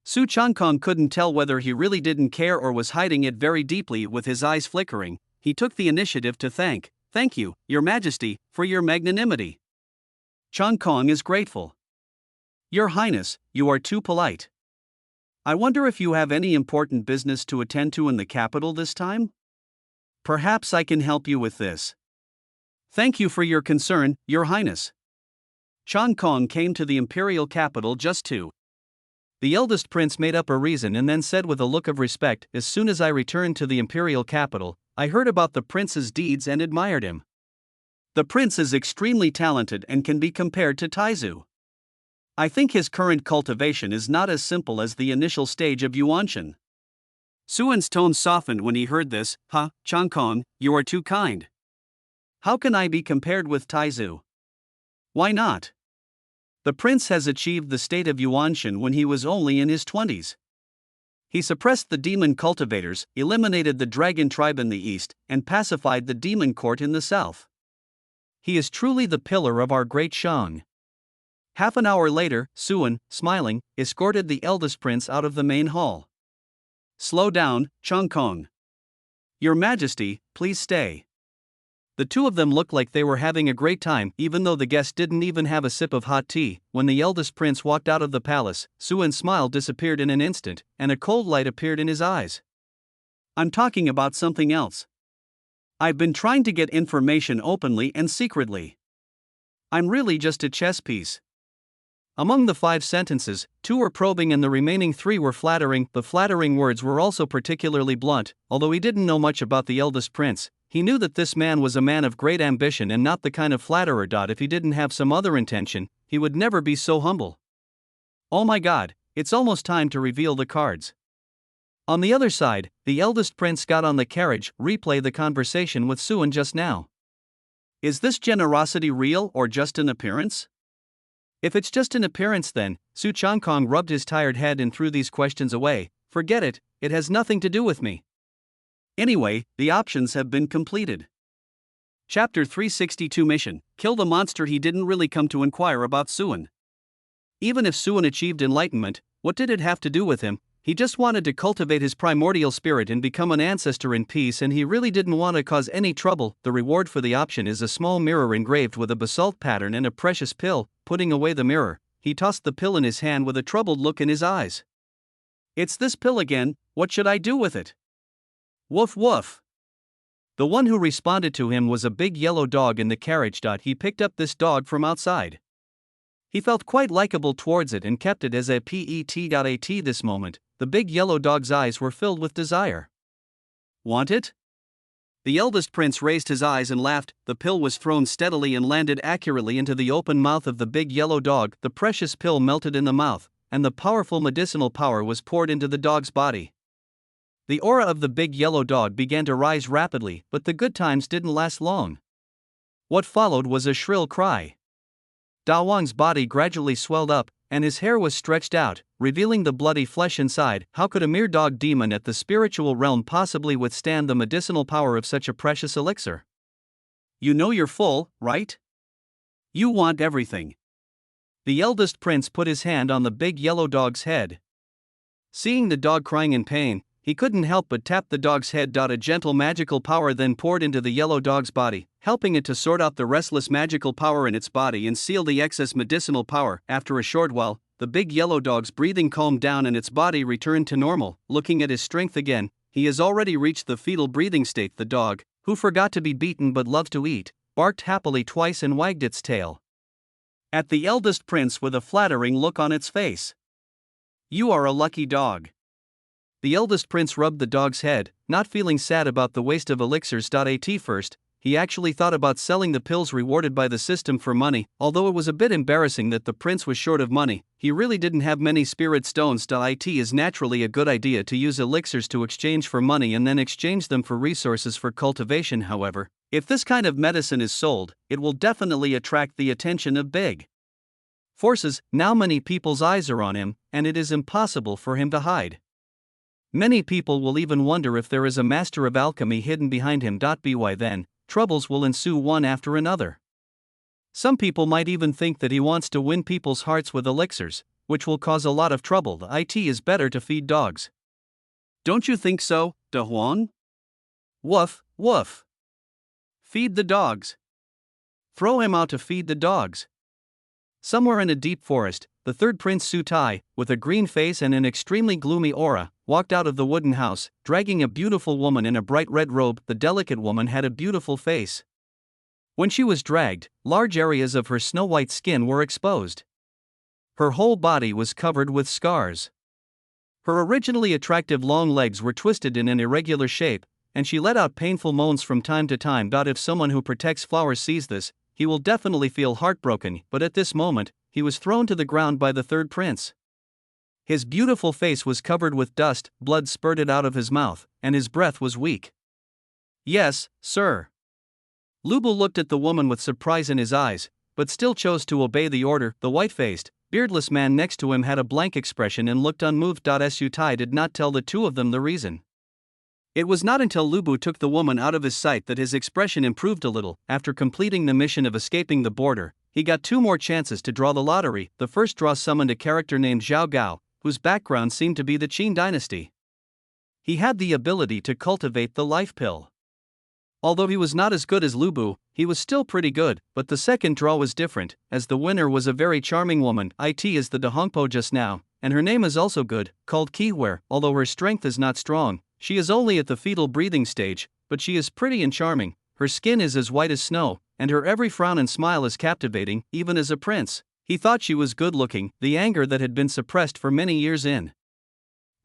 Speaker 1: Su Changkong couldn't tell whether he really didn't care or was hiding it very deeply. With his eyes flickering, he took the initiative to thank you, Your Majesty, for your magnanimity. Changkong is grateful. Your Highness, you are too polite. I wonder if you have any important business to attend to in the capital this time? Perhaps I can help you with this. Thank you for your concern, Your Highness. Changkong came to the imperial capital just to. The eldest prince made up a reason and then said with a look of respect, "As soon as I returned to the imperial capital, I heard about the prince's deeds and admired him. The prince is extremely talented and can be compared to Taizu. I think his current cultivation is not as simple as the initial stage of Yuanshan." Suan's tone softened when he heard this. Changkong, you are too kind. How can I be compared with Taizu? Why not? The prince has achieved the state of Yuanshan when he was only in his 20s. He suppressed the demon cultivators, eliminated the dragon tribe in the east, and pacified the demon court in the south. He is truly the pillar of our great Shang. Half an hour later, Suan, smiling, escorted the eldest prince out of the main hall. "Slow down, Changkong. Your Majesty, please stay." The two of them looked like they were having a great time, even though the guest didn't even have a sip of hot tea. When the eldest prince walked out of the palace, Suan's smile disappeared in an instant, and a cold light appeared in his eyes. I'm talking about something else. I've been trying to get information openly and secretly. I'm really just a chess piece. Among the 5 sentences, 2 were probing and the remaining 3 were flattering. The flattering words were also particularly blunt. Although he didn't know much about the eldest prince, he knew that this man was a man of great ambition and not the kind of flatterer. If he didn't have some other intention, he would never be so humble. Oh my god, it's almost time to reveal the cards. On the other side, the eldest prince got on the carriage. Replay the conversation with Suan just now. Is this generosity real or just an appearance? If it's just an appearance, then, Su Changkong rubbed his tired head and threw these questions away. Forget it, it has nothing to do with me. Anyway, the options have been completed. Chapter 362 Mission: Kill the monster. He didn't really come to inquire about Suan. Even if Suan achieved enlightenment, what did it have to do with him? He just wanted to cultivate his primordial spirit and become an ancestor in peace, and he really didn't want to cause any trouble. The reward for the option is a small mirror engraved with a basalt pattern and a precious pill. Putting away the mirror, he tossed the pill in his hand with a troubled look in his eyes. It's this pill again, what should I do with it? Woof woof. The one who responded to him was a big yellow dog in the carriage. He picked up this dog from outside. He felt quite likable towards it and kept it as a pet. At this moment, the big yellow dog's eyes were filled with desire. Want it? The eldest prince raised his eyes and laughed. The pill was thrown steadily and landed accurately into the open mouth of the big yellow dog. The precious pill melted in the mouth, and the powerful medicinal power was poured into the dog's body. The aura of the big yellow dog began to rise rapidly, but the good times didn't last long. What followed was a shrill cry. Da Wang's body gradually swelled up, and his hair was stretched out, revealing the bloody flesh inside. How could a mere dog demon at the spiritual realm possibly withstand the medicinal power of such a precious elixir? You know you're full, right? You want everything. The eldest prince put his hand on the big yellow dog's head. Seeing the dog crying in pain, he couldn't help but tap the dog's head. A gentle magical power then poured into the yellow dog's body, helping it to sort out the restless magical power in its body and seal the excess medicinal power. After a short while, the big yellow dog's breathing calmed down and its body returned to normal. Looking at his strength again, he has already reached the fetal breathing state. The dog, who forgot to be beaten but loved to eat, barked happily twice and wagged its tail at the eldest prince with a flattering look on its face. You are a lucky dog. The eldest prince rubbed the dog's head, not feeling sad about the waste of elixirs. At first, he actually thought about selling the pills rewarded by the system for money. Although it was a bit embarrassing that the prince was short of money, he really didn't have many spirit stones. It is naturally a good idea to use elixirs to exchange for money and then exchange them for resources for cultivation. However, if this kind of medicine is sold, it will definitely attract the attention of big forces. Now many people's eyes are on him, and it is impossible for him to hide. Many people will even wonder if there is a master of alchemy hidden behind him. By then, troubles will ensue one after another. Some people might even think that he wants to win people's hearts with elixirs, which will cause a lot of trouble. It is better to feed dogs. Don't you think so, Da Huan? Woof, woof. Feed the dogs. Throw him out to feed the dogs. Somewhere in a deep forest, the third prince Su Tai, with a green face and an extremely gloomy aura, walked out of the wooden house, dragging a beautiful woman in a bright red robe. The delicate woman had a beautiful face. When she was dragged, large areas of her snow-white skin were exposed. Her whole body was covered with scars. Her originally attractive long legs were twisted in an irregular shape, and she let out painful moans from time to time. If someone who protects flowers sees this, he will definitely feel heartbroken, but at this moment, he was thrown to the ground by the third prince. His beautiful face was covered with dust, blood spurted out of his mouth, and his breath was weak. Yes, sir. Lubu looked at the woman with surprise in his eyes, but still chose to obey the order. The white-faced, beardless man next to him had a blank expression and looked unmoved. Su Tai did not tell the two of them the reason. It was not until Lubu took the woman out of his sight that his expression improved a little. After completing the mission of escaping the border, he got 2 more chances to draw the lottery. The first draw summoned a character named Zhao Gao, whose background seemed to be the Qin dynasty. He had the ability to cultivate the life pill. Although he was not as good as Lu Bu, he was still pretty good, but the second draw was different, as the winner was a very charming woman. It is the Dahongpo just now, and her name is also good, called Kiware. Although her strength is not strong, she is only at the fetal breathing stage, but she is pretty and charming. Her skin is as white as snow, and her every frown and smile is captivating, even as a prince. He thought she was good looking, the anger that had been suppressed for many years in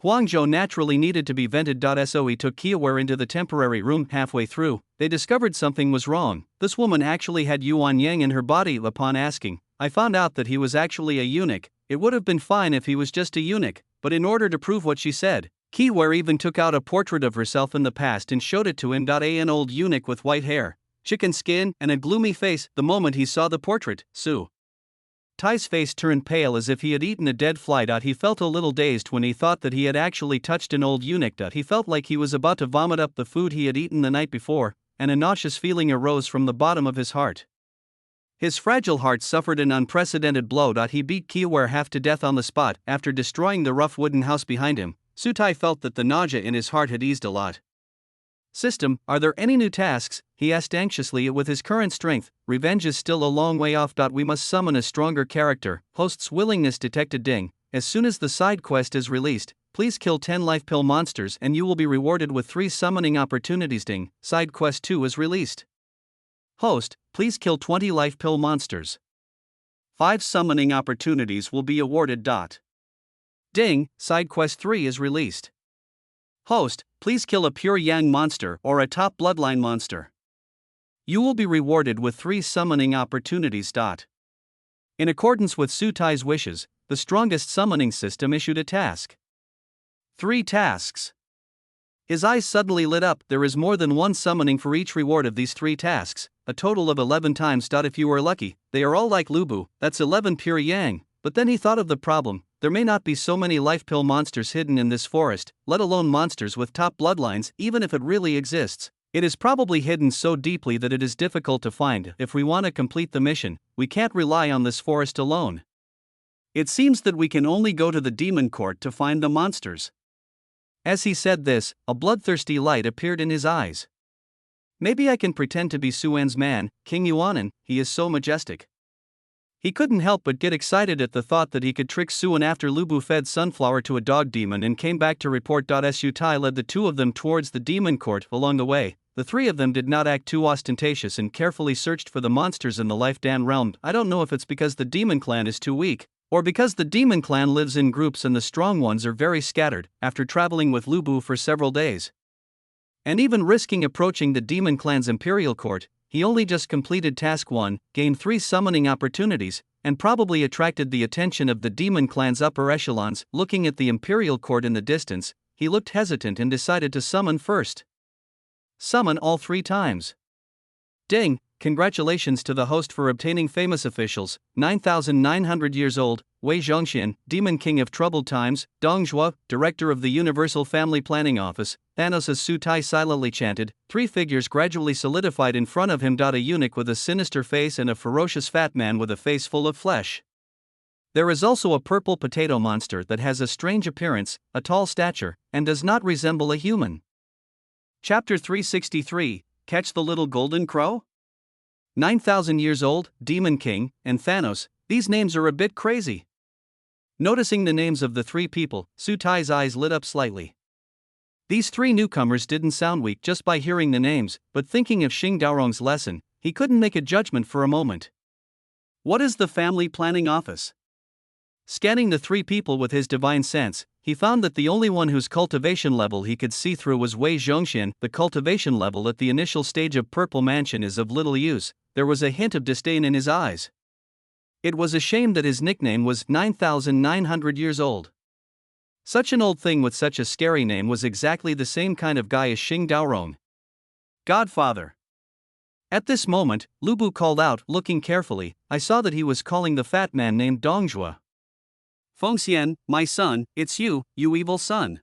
Speaker 1: Guangzhou naturally needed to be vented. So he took Kiware into the temporary room. Halfway through, they discovered something was wrong. This woman actually had Yuan Yang in her body. Upon asking, I found out that he was actually a eunuch. It would have been fine if he was just a eunuch, but in order to prove what she said, Kiware even took out a portrait of herself in the past and showed it to him. An old eunuch with white hair, chicken skin, and a gloomy face. The moment he saw the portrait, Su Tai's face turned pale as if he had eaten a dead fly. He felt a little dazed when he thought that he had actually touched an old eunuch. He felt like he was about to vomit up the food he had eaten the night before, and a nauseous feeling arose from the bottom of his heart. His fragile heart suffered an unprecedented blow. He beat Kiware half to death on the spot. After destroying the rough wooden house behind him, Su Tai felt that the nausea in his heart had eased a lot. System, are there any new tasks? He asked anxiously. With his current strength, revenge is still a long way off. We must summon a stronger character. Host's willingness detected. Ding. As soon as the side quest is released, please kill 10 life pill monsters and you will be rewarded with 3 summoning opportunities. Ding. Side quest 2 is released. Host, please kill 20 life pill monsters. 5 summoning opportunities will be awarded. Ding. Side quest 3 is released. Host, please kill a pure yang monster or a top bloodline monster. You will be rewarded with 3 summoning opportunities. In accordance with Su Tai's wishes, the strongest summoning system issued a task. 3 tasks. His eyes suddenly lit up. There is more than 1 summoning for each reward of these 3 tasks, a total of 11 times. If you are lucky, they are all like Lu Bu, that's 11 pure yang. But then he thought of the problem. There may not be so many life pill monsters hidden in this forest, let alone monsters with top bloodlines. Even if it really exists, it is probably hidden so deeply that it is difficult to find. If we want to complete the mission, we can't rely on this forest alone. It seems that we can only go to the demon court to find the monsters. As he said this, a bloodthirsty light appeared in his eyes. Maybe I can pretend to be Suan's man, King Yuanan. He is so majestic. He couldn't help but get excited at the thought that he could trick Suan. After Lu Bu fed Sunflower to a dog demon and came back to report. Su Tai led the 2 of them towards the demon court. Along the way, the 3 of them did not act too ostentatious and carefully searched for the monsters in the Life Dan realm. I don't know if it's because the demon clan is too weak, or because the demon clan lives in groups and the strong ones are very scattered. After traveling with Lu Bu for several days, and even risking approaching the demon clan's imperial court, he only just completed task 1, gained 3 summoning opportunities, and probably attracted the attention of the demon clan's upper echelons. Looking at the imperial court in the distance, he looked hesitant and decided to summon first. Summon all 3 times. Ding. Congratulations to the host for obtaining famous officials. 9,900 years old, Wei Zhongxian, Demon King of Troubled Times, Dong Zhuo, Director of the Universal Family Planning Office. Thanos, as Su Tai silently chanted. 3 figures gradually solidified in front of him. A eunuch with a sinister face and a ferocious fat man with a face full of flesh. There is also a purple potato monster that has a strange appearance, a tall stature, and does not resemble a human. Chapter 363, Catch the Little Golden Crow? 9,000 years old, Demon King, and Thanos, these names are a bit crazy. Noticing the names of the 3 people, Su Tai's eyes lit up slightly. These 3 newcomers didn't sound weak just by hearing the names, but thinking of Xing Daorong's lesson, he couldn't make a judgment for a moment. What is the family planning office? Scanning the 3 people with his divine sense, he found that the only one whose cultivation level he could see through was Wei Zhongxian. The cultivation level at the initial stage of Purple Mansion is of little use. There was a hint of disdain in his eyes. It was a shame that his nickname was 9,900 years old. Such an old thing with such a scary name was exactly the same kind of guy as Xing Daorong. Godfather. At this moment, Lu Bu called out. Looking carefully, I saw that he was calling the fat man named Dong Zhuo. Fengxian, my son, it's you, you evil son.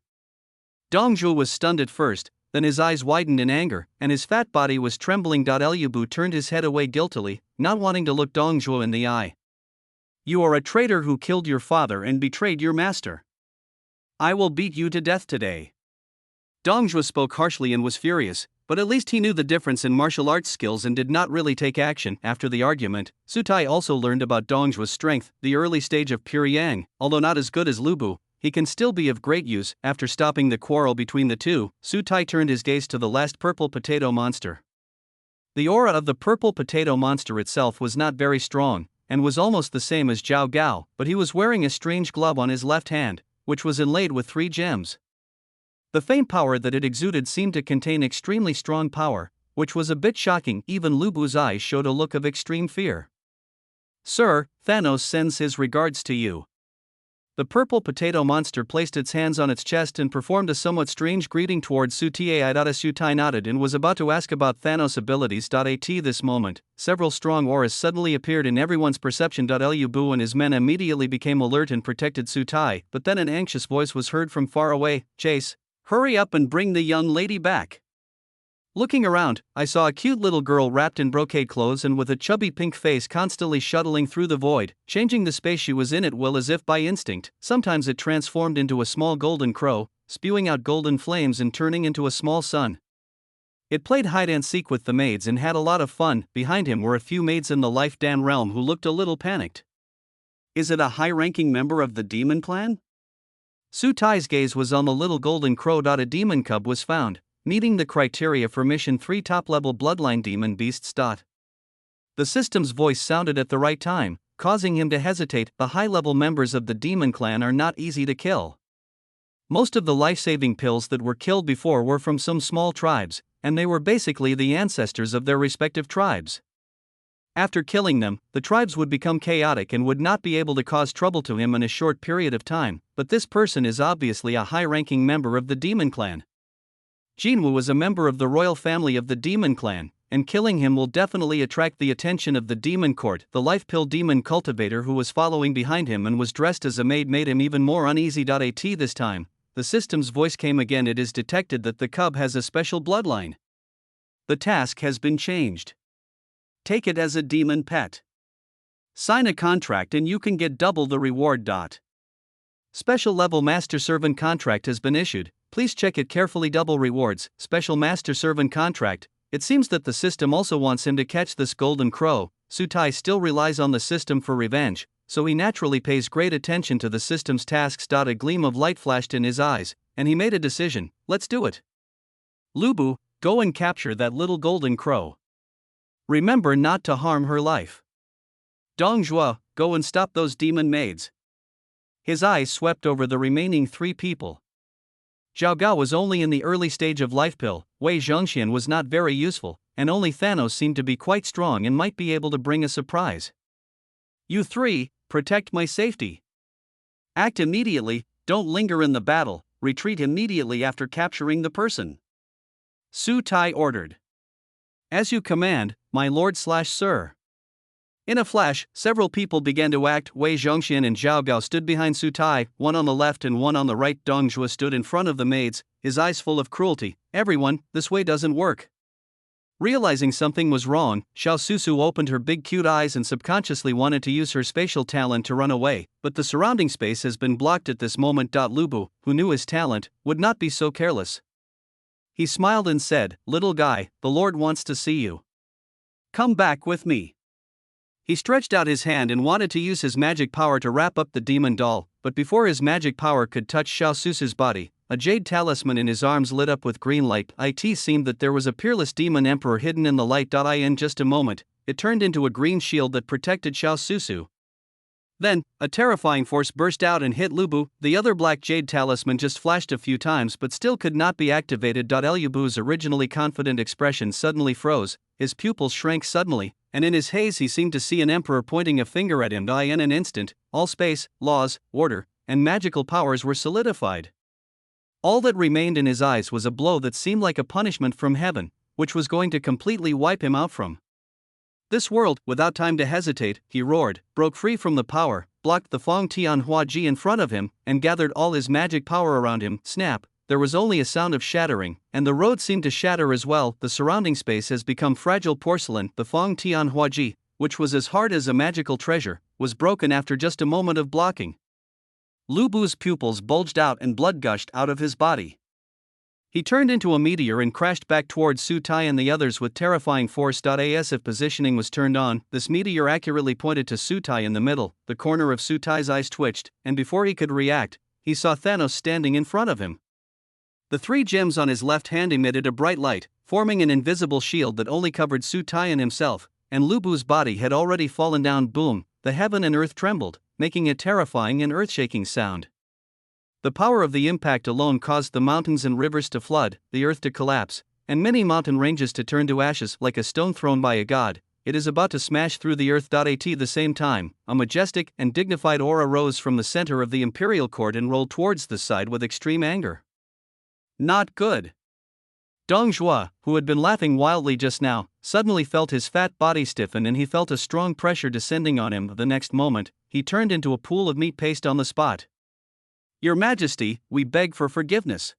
Speaker 1: Dong Zhuo was stunned at first, then his eyes widened in anger, and his fat body was trembling. Lu Bu turned his head away guiltily, not wanting to look Dong Zhuo in the eye. You are a traitor who killed your father and betrayed your master. I will beat you to death today. Dong Zhuo spoke harshly and was furious. But at least he knew the difference in martial arts skills and did not really take action. After the argument, Su Tai also learned about Dongzhuo's strength, the early stage of pure yang. Although not as good as Lu Bu, he can still be of great use. After stopping the quarrel between the two, Su Tai turned his gaze to the last purple potato monster. The aura of the purple potato monster itself was not very strong, and was almost the same as Zhao Gao, but he was wearing a strange glove on his left hand, which was inlaid with 3 gems. The faint power that it exuded seemed to contain extremely strong power, which was a bit shocking. Even Lu Bu's eyes showed a look of extreme fear. "Sir, Thanos sends his regards to you." The purple potato monster placed its hands on its chest and performed a somewhat strange greeting towards Su Tai. Su Tai nodded and was about to ask about Thanos' abilities. At this moment, several strong auras suddenly appeared in everyone's perception. Lu Bu and his men immediately became alert and protected Su Tai, but then an anxious voice was heard from far away, "Chase, hurry up and bring the young lady back." Looking around, I saw a cute little girl wrapped in brocade clothes and with a chubby pink face constantly shuttling through the void, changing the space she was in at will as if by instinct. Sometimes it transformed into a small golden crow, spewing out golden flames and turning into a small sun. It played hide-and-seek with the maids and had a lot of fun. Behind him were a few maids in the Life Dan realm who looked a little panicked. Is it a high-ranking member of the demon clan? Su Tai's gaze was on the little golden crow. A demon cub was found, meeting the criteria for Mission 3 top-level bloodline demon beasts. The system's voice sounded at the right time, causing him to hesitate. The high-level members of the demon clan are not easy to kill. Most of the life-saving pills that were killed before were from some small tribes, and they were basically the ancestors of their respective tribes. After killing them, the tribes would become chaotic and would not be able to cause trouble to him in a short period of time, but this person is obviously a high-ranking member of the demon clan. Jinwu was a member of the royal family of the demon clan, and killing him will definitely attract the attention of the demon court. The life pill demon cultivator who was following behind him and was dressed as a maid made him even more uneasy. This time, the system's voice came again. It is detected that the cub has a special bloodline. The task has been changed. Take it as a demon pet. Sign a contract and you can get double the reward. Special level master servant contract has been issued. Please check it carefully. Double rewards, special master servant contract. It seems that the system also wants him to catch this golden crow. Su Tai still relies on the system for revenge, so he naturally pays great attention to the system's tasks. A gleam of light flashed in his eyes, and he made a decision. Let's do it. Lu Bu, go and capture that little golden crow. Remember not to harm her life. Dongzhuo, go and stop those demon maids. His eyes swept over the remaining 3 people. Zhao Gao was only in the early stage of life pill, Wei Zhongxian was not very useful, and only Thanos seemed to be quite strong and might be able to bring a surprise. You 3, protect my safety. Act immediately, don't linger in the battle, retreat immediately after capturing the person. Su Tai ordered. As you command, my lord/sir. In a flash, several people began to act. Wei Zhongxian and Zhao Gao stood behind Su Tai, one on the left and one on the right. Dongzhuo stood in front of the maids, his eyes full of cruelty. Everyone, this way doesn't work. Realizing something was wrong, Xiao Susu opened her big cute eyes and subconsciously wanted to use her spatial talent to run away, but the surrounding space has been blocked at this moment. Lu Bu, who knew his talent, would not be so careless. He smiled and said, "Little guy, the Lord wants to see you. Come back with me." He stretched out his hand and wanted to use his magic power to wrap up the demon doll, but before his magic power could touch Xiao Susu's body, a jade talisman in his arms lit up with green light. It seemed that there was a peerless demon emperor hidden in the light. In just a moment, it turned into a green shield that protected Xiao Susu. Then, a terrifying force burst out and hit Lu Bu. The other black jade talisman just flashed a few times but still could not be activated. Lu Bu's originally confident expression suddenly froze, his pupils shrank suddenly, and in his haze he seemed to see an emperor pointing a finger at him. In an instant, all space, laws, order, and magical powers were solidified. All that remained in his eyes was a blow that seemed like a punishment from heaven, which was going to completely wipe him out from this world. Without time to hesitate, he roared, broke free from the power, blocked the Fong Tianhua Ji in front of him, and gathered all his magic power around him. Snap! There was only a sound of shattering, and the road seemed to shatter as well. The surrounding space has become fragile porcelain. The Fong Tianhua Ji, which was as hard as a magical treasure, was broken after just a moment of blocking. Lu Bu's pupils bulged out and blood gushed out of his body. He turned into a meteor and crashed back towards Su Tai and the others with terrifying force. As if positioning was turned on, this meteor accurately pointed to Su Tai in the middle. The corner of Su Tai's eyes twitched, and before he could react, he saw Thanos standing in front of him. The three gems on his left hand emitted a bright light, forming an invisible shield that only covered Su Tai and himself, and Lu Bu's body had already fallen down. Boom, the heaven and earth trembled, making a terrifying and earth-shaking sound. The power of the impact alone caused the mountains and rivers to flood, the earth to collapse, and many mountain ranges to turn to ashes like a stone thrown by a god. It is about to smash through the earth. At the same time, a majestic and dignified aura rose from the center of the imperial court and rolled towards the side with extreme anger. Not good. Dong Zhuo, who had been laughing wildly just now, suddenly felt his fat body stiffen and he felt a strong pressure descending on him. The next moment, he turned into a pool of meat paste on the spot. Your Majesty, we beg for forgiveness.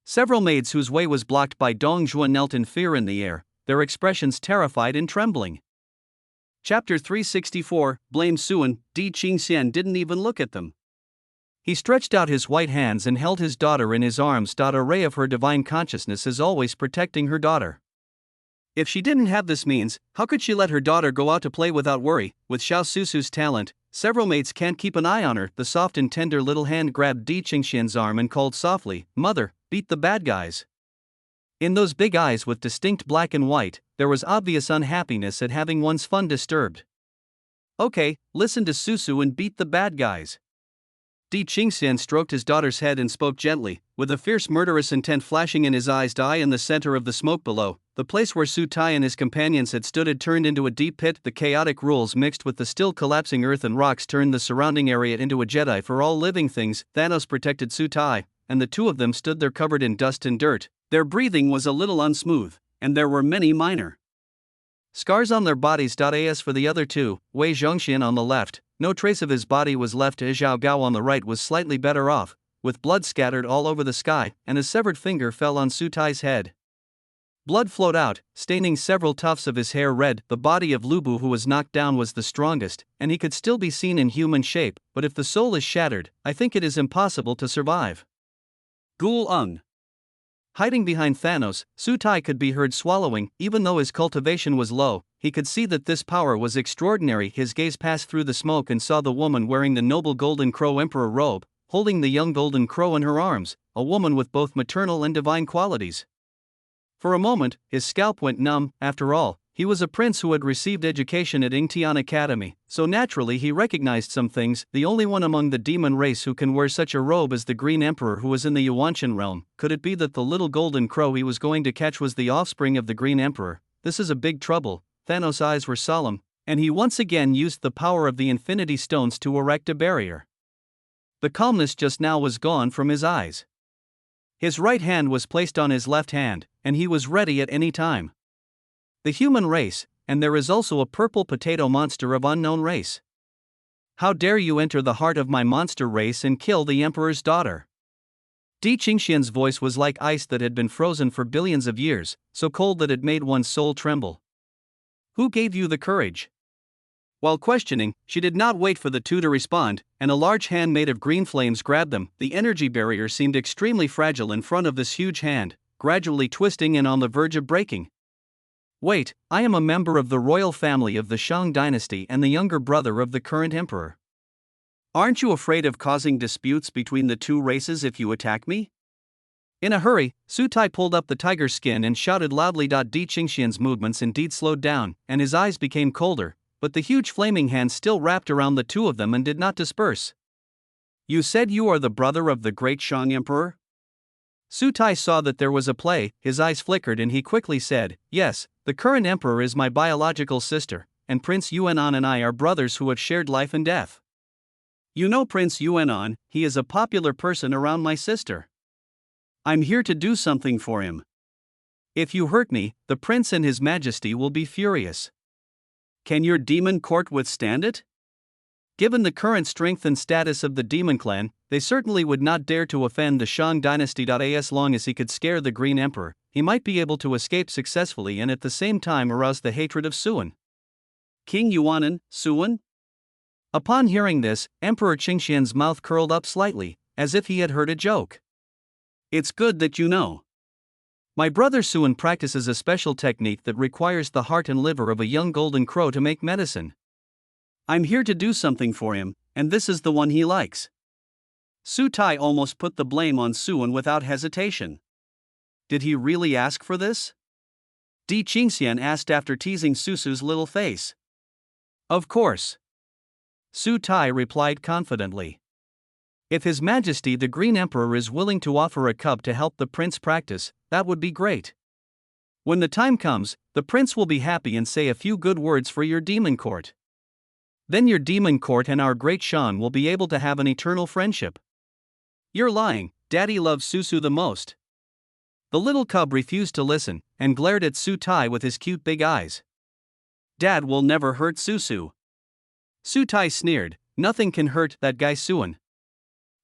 Speaker 1: Several maids whose way was blocked by Dong Zhuo knelt in fear in the air, their expressions terrified and trembling. Chapter 364, Blame Suan. Di Qingxian didn't even look at them. He stretched out his white hands and held his daughter in his arms. A ray of her divine consciousness is always protecting her daughter. If she didn't have this means, how could she let her daughter go out to play without worry? With Xiao Susu's talent, several maids can't keep an eye on her. The soft and tender little hand grabbed Di Qingxian's arm and called softly, "Mother, beat the bad guys." In those big eyes with distinct black and white, there was obvious unhappiness at having one's fun disturbed. Okay, listen to Susu and beat the bad guys. Di Qingxian stroked his daughter's head and spoke gently, with a fierce murderous intent flashing in his eyes. In the center of the smoke below, the place where Su Tai and his companions had stood had turned into a deep pit. The chaotic rules mixed with the still collapsing earth and rocks turned the surrounding area into a Jedi for all living things. Thanos protected Su Tai, and the two of them stood there covered in dust and dirt. Their breathing was a little unsmooth, and there were many minor scars on their bodies. As for the other two, Wei Zhongxian on the left, no trace of his body was left. Zhao Gao on the right was slightly better off, with blood scattered all over the sky, and a severed finger fell on Su Tai's head. Blood flowed out, staining several tufts of his hair red. The body of Lu Bu, who was knocked down, was the strongest, and he could still be seen in human shape, but if the soul is shattered, I think it is impossible to survive. Gul Ung. Hiding behind Thanos, Su Tai could be heard swallowing. Even though his cultivation was low, he could see that this power was extraordinary. His gaze passed through the smoke and saw the woman wearing the noble golden crow emperor robe, holding the young golden crow in her arms, a woman with both maternal and divine qualities. For a moment, his scalp went numb. After all, he was a prince who had received education at Ingtian Academy, so naturally he recognized some things. The only one among the demon race who can wear such a robe is the Green Emperor, who was in the Yuanshan realm. Could it be that the little golden crow he was going to catch was the offspring of the Green Emperor? This is a big trouble. Thanos' eyes were solemn, and he once again used the power of the Infinity Stones to erect a barrier. The calmness just now was gone from his eyes. His right hand was placed on his left hand, and he was ready at any time. The human race, and there is also a purple potato monster of unknown race. How dare you enter the heart of my monster race and kill the Emperor's daughter? Di Qingxian's voice was like ice that had been frozen for billions of years, so cold that it made one's soul tremble. Who gave you the courage? While questioning, she did not wait for the two to respond, and a large hand made of green flames grabbed them. The energy barrier seemed extremely fragile in front of this huge hand, gradually twisting and on the verge of breaking. Wait, I am a member of the royal family of the Shang dynasty and the younger brother of the current emperor. Aren't you afraid of causing disputes between the two races if you attack me? In a hurry, Su Tai pulled up the tiger skin and shouted loudly. Di Qingxian's movements indeed slowed down, and his eyes became colder, but the huge flaming hand still wrapped around the two of them and did not disperse. You said you are the brother of the great Shang emperor? Su Tai saw that there was a play, his eyes flickered and he quickly said, yes, the current emperor is my biological sister, and Prince Yuanan and I are brothers who have shared life and death. You know Prince Yuanan, he is a popular person around my sister. I'm here to do something for him. If you hurt me, the prince and his majesty will be furious. Can your demon court withstand it? Given the current strength and status of the demon clan, they certainly would not dare to offend the Shang dynasty. As long as he could scare the Green Emperor, he might be able to escape successfully and at the same time arouse the hatred of Suan. King Yuanan, Suan? Upon hearing this, Emperor Qingxian's mouth curled up slightly, as if he had heard a joke.
Speaker 2: It's good that you know. My brother Suan practices a special technique that requires the heart and liver of a young golden crow to make medicine. I'm here to do something for him, and this is the one he likes. Su Tai almost put the blame on Suan without hesitation. Did he really ask for this? Di Qingxian asked after teasing Susu's little face. Of course. Su Tai replied confidently. If His Majesty the Green Emperor is willing to offer a cub to help the prince practice, that would be great. When the time comes, the prince will be happy and say a few good words for your demon court. Then your demon court and our great Shan will be able to have an eternal friendship. You're lying, Daddy loves Susu the most. The little cub refused to listen, and glared at Su Tai with his cute big eyes. Dad will never hurt Susu. Su Tai sneered, nothing can hurt that guy Suan.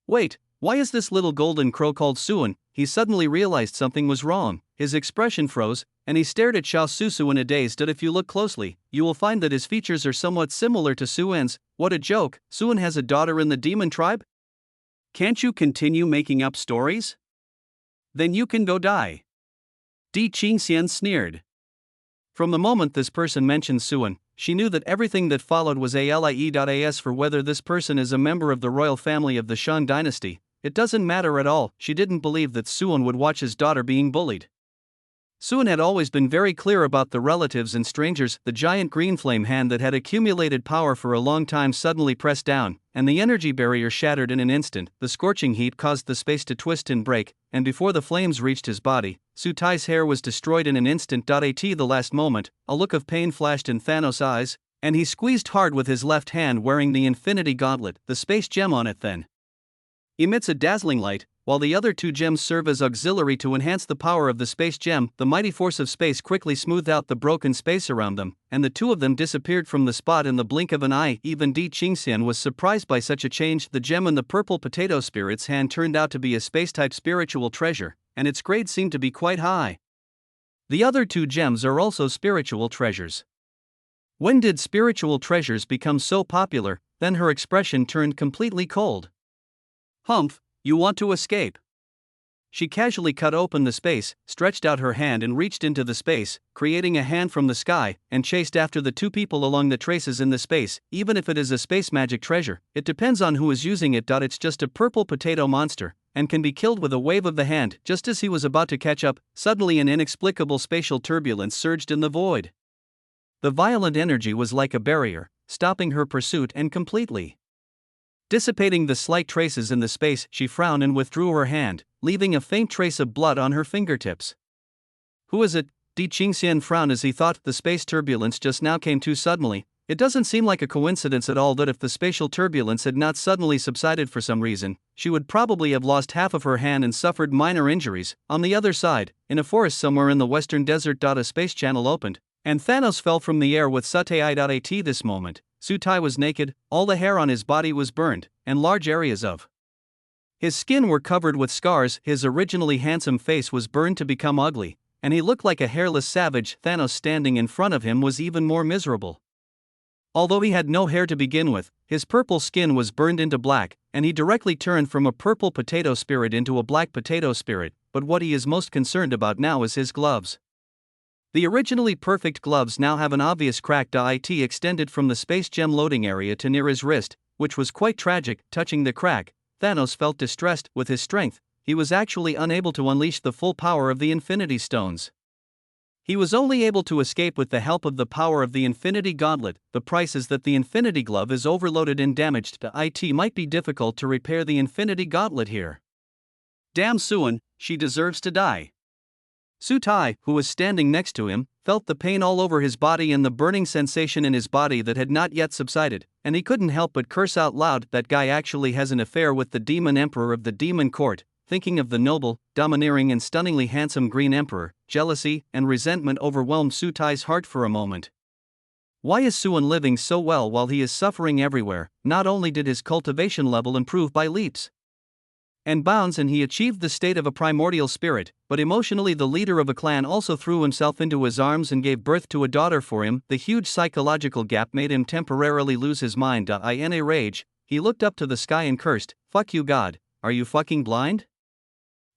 Speaker 2: Wait, why is this little golden crow called Suan? He suddenly realized something was wrong, his expression froze, and he stared at Xiao Susu in a daze that if you look closely, you will find that his features are somewhat similar to Suan's. What a joke, Suan has a daughter in the demon tribe? Can't you continue making up stories? Then you can go die. Di Qingxian sneered. From the moment this person mentioned Suan, she knew that everything that followed was ALIE.AS for whether this person is a member of the royal family of the Shan dynasty. It doesn't matter at all. She didn't believe that Suan would watch his daughter being bullied. Suan had always been very clear about the relatives and strangers. The giant green flame hand that had accumulated power for a long time suddenly pressed down, and the energy barrier shattered in an instant. The scorching heat caused the space to twist and break, and before the flames reached his body, Su Tai's hair was destroyed in an instant. At the last moment, a look of pain flashed in Thanos' eyes, and he squeezed hard with his left hand wearing the Infinity Gauntlet. The space gem on it then emits a dazzling light, while the other two gems serve as auxiliary to enhance the power of the space gem. The mighty force of space quickly smoothed out the broken space around them, and the two of them disappeared from the spot in the blink of an eye. Even Di Qingxian was surprised by such a change. The gem in the purple potato spirit's hand turned out to be a space-type spiritual treasure, and its grade seemed to be quite high. The other two gems are also spiritual treasures. When did spiritual treasures become so popular? Then her expression turned completely cold. Humph, you want to escape? She casually cut open the space, stretched out her hand and reached into the space, creating a hand from the sky, and chased after the two people along the traces in the space. Even if it is a space magic treasure, it depends on who is using it. It's just a purple potato monster, and can be killed with a wave of the hand. Just as he was about to catch up, suddenly an inexplicable spatial turbulence surged in the void. The violent energy was like a barrier, stopping her pursuit and completely dissipating the slight traces in the space. She frowned and withdrew her hand, leaving a faint trace of blood on her fingertips. Who is it? Di Qingxian frowned as he thought the space turbulence just now came too suddenly. It doesn't seem like a coincidence at all that if the spatial turbulence had not suddenly subsided for some reason, she would probably have lost half of her hand and suffered minor injuries. On the other side, in a forest somewhere in the western desert. A space channel opened, and Thanos fell from the air with Sute-I.At this moment. Su Tai was naked, all the hair on his body was burned, and large areas of his skin were covered with scars. His originally handsome face was burned to become ugly, and he looked like a hairless savage. Thanos standing in front of him was even more miserable. Although he had no hair to begin with, his purple skin was burned into black, and he directly turned from a purple potato spirit into a black potato spirit. But what he is most concerned about now is his gloves. The originally perfect gloves now have an obvious crack. It extended from the space gem loading area to near his wrist, which was quite tragic. Touching the crack, Thanos felt distressed. With his strength, he was actually unable to unleash the full power of the Infinity Stones. He was only able to escape with the help of the power of the Infinity Gauntlet. The price is that the Infinity Glove is overloaded and damaged. It might be difficult to repair the Infinity Gauntlet here. Damn Suan, she deserves to die. Su Tai, who was standing next to him, felt the pain all over his body and the burning sensation in his body that had not yet subsided, and he couldn't help but curse out loud. That guy actually has an affair with the demon emperor of the demon court. Thinking of the noble, domineering and stunningly handsome Green Emperor, jealousy and resentment overwhelmed Su Tai's heart for a moment. Why is Suan living so well while he is suffering everywhere? Not only did his cultivation level improve by leaps and bounds and he achieved the state of a primordial spirit, but emotionally the leader of a clan also threw himself into his arms and gave birth to a daughter for him. The huge psychological gap made him temporarily lose his mind. In a rage, he looked up to the sky and cursed, "Fuck you God, are you fucking blind?"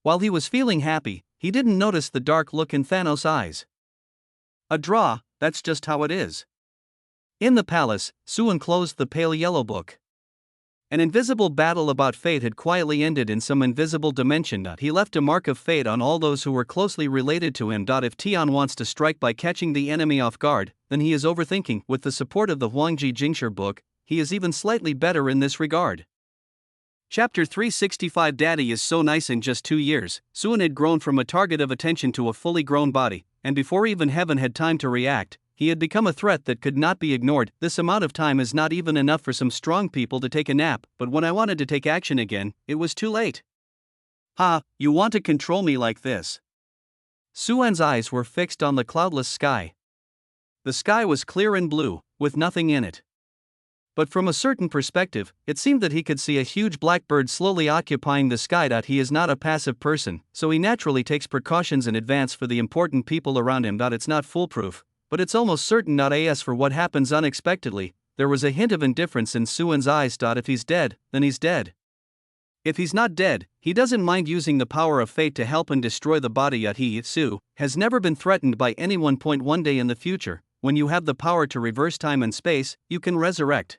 Speaker 1: While he was feeling happy, he didn't notice the dark look in Thanos' eyes. A draw, that's just how it is. In the palace, Suan closed the pale yellow book. An invisible battle about fate had quietly ended in some invisible dimension. He left a mark of fate on all those who were closely related to him. If Tian wants to strike by catching the enemy off guard, then he is overthinking. With the support of the Huangji Jingshi book, he is even slightly better in this regard. Chapter 365. Daddy is so nice. In just 2 years, Suan had grown from a target of attention to a fully grown body, and before even heaven had time to react, he had become a threat that could not be ignored. This amount of time is not even enough for some strong people to take a nap, but when I wanted to take action again, it was too late. Ha, you want to control me like this? Suan's eyes were fixed on the cloudless sky. The sky was clear and blue, with nothing in it. But from a certain perspective, it seemed that he could see a huge black bird slowly occupying the sky. He is not a passive person, so he naturally takes precautions in advance for the important people around him. It's not foolproof, but it's almost certain. As for what happens unexpectedly, there was a hint of indifference in Suan's eyes. If he's dead, then he's dead. If he's not dead, he doesn't mind using the power of fate to help and destroy the body. He, Su, has never been threatened by anyone. One day in the future, when you have the power to reverse time and space, you can resurrect.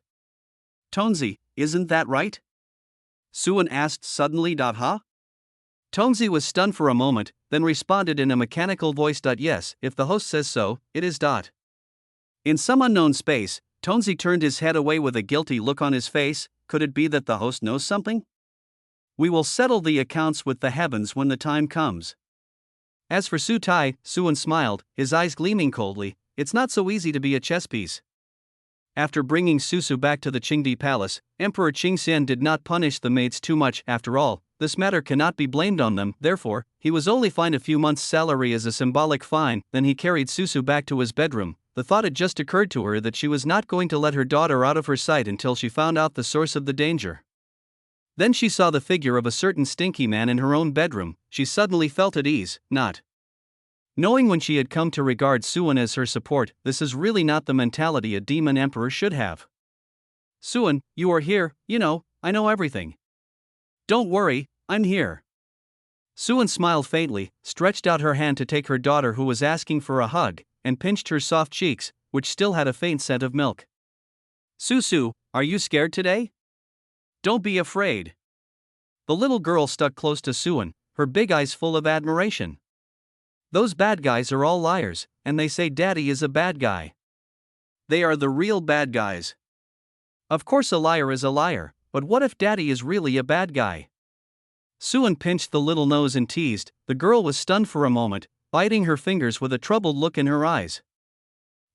Speaker 1: Tonzi, isn't that right? Suan asked suddenly. Huh? Tonzi was stunned for a moment, then responded in a mechanical voice. Yes, if the host says so, it is. In some unknown space, Tonzi turned his head away with a guilty look on his face. Could it be that the host knows something? We will settle the accounts with the heavens when the time comes. As for Su Tai, Suan smiled, his eyes gleaming coldly. It's not so easy to be a chess piece. After bringing Susu back to the Qingdi palace, Emperor Qingxian did not punish the maids too much. After all, this matter cannot be blamed on them. Therefore, he was only fined a few months' salary as a symbolic fine. Then he carried Susu back to his bedroom. The thought had just occurred to her that she was not going to let her daughter out of her sight until she found out the source of the danger. Then she saw the figure of a certain stinky man in her own bedroom. She suddenly felt at ease, not knowing when she had come to regard Suan as her support. This is really not the mentality a demon emperor should have. Suan, you are here, I know everything. Don't worry, I'm here. Suan smiled faintly, stretched out her hand to take her daughter, who was asking for a hug, and pinched her soft cheeks, which still had a faint scent of milk. Susu, are you scared today? Don't be afraid. The little girl stuck close to Suan, her big eyes full of admiration. Those bad guys are all liars, and they say Daddy is a bad guy. They are the real bad guys. Of course a liar is a liar, but what if Daddy is really a bad guy? Suan pinched the little nose and teased. The girl was stunned for a moment, biting her fingers with a troubled look in her eyes.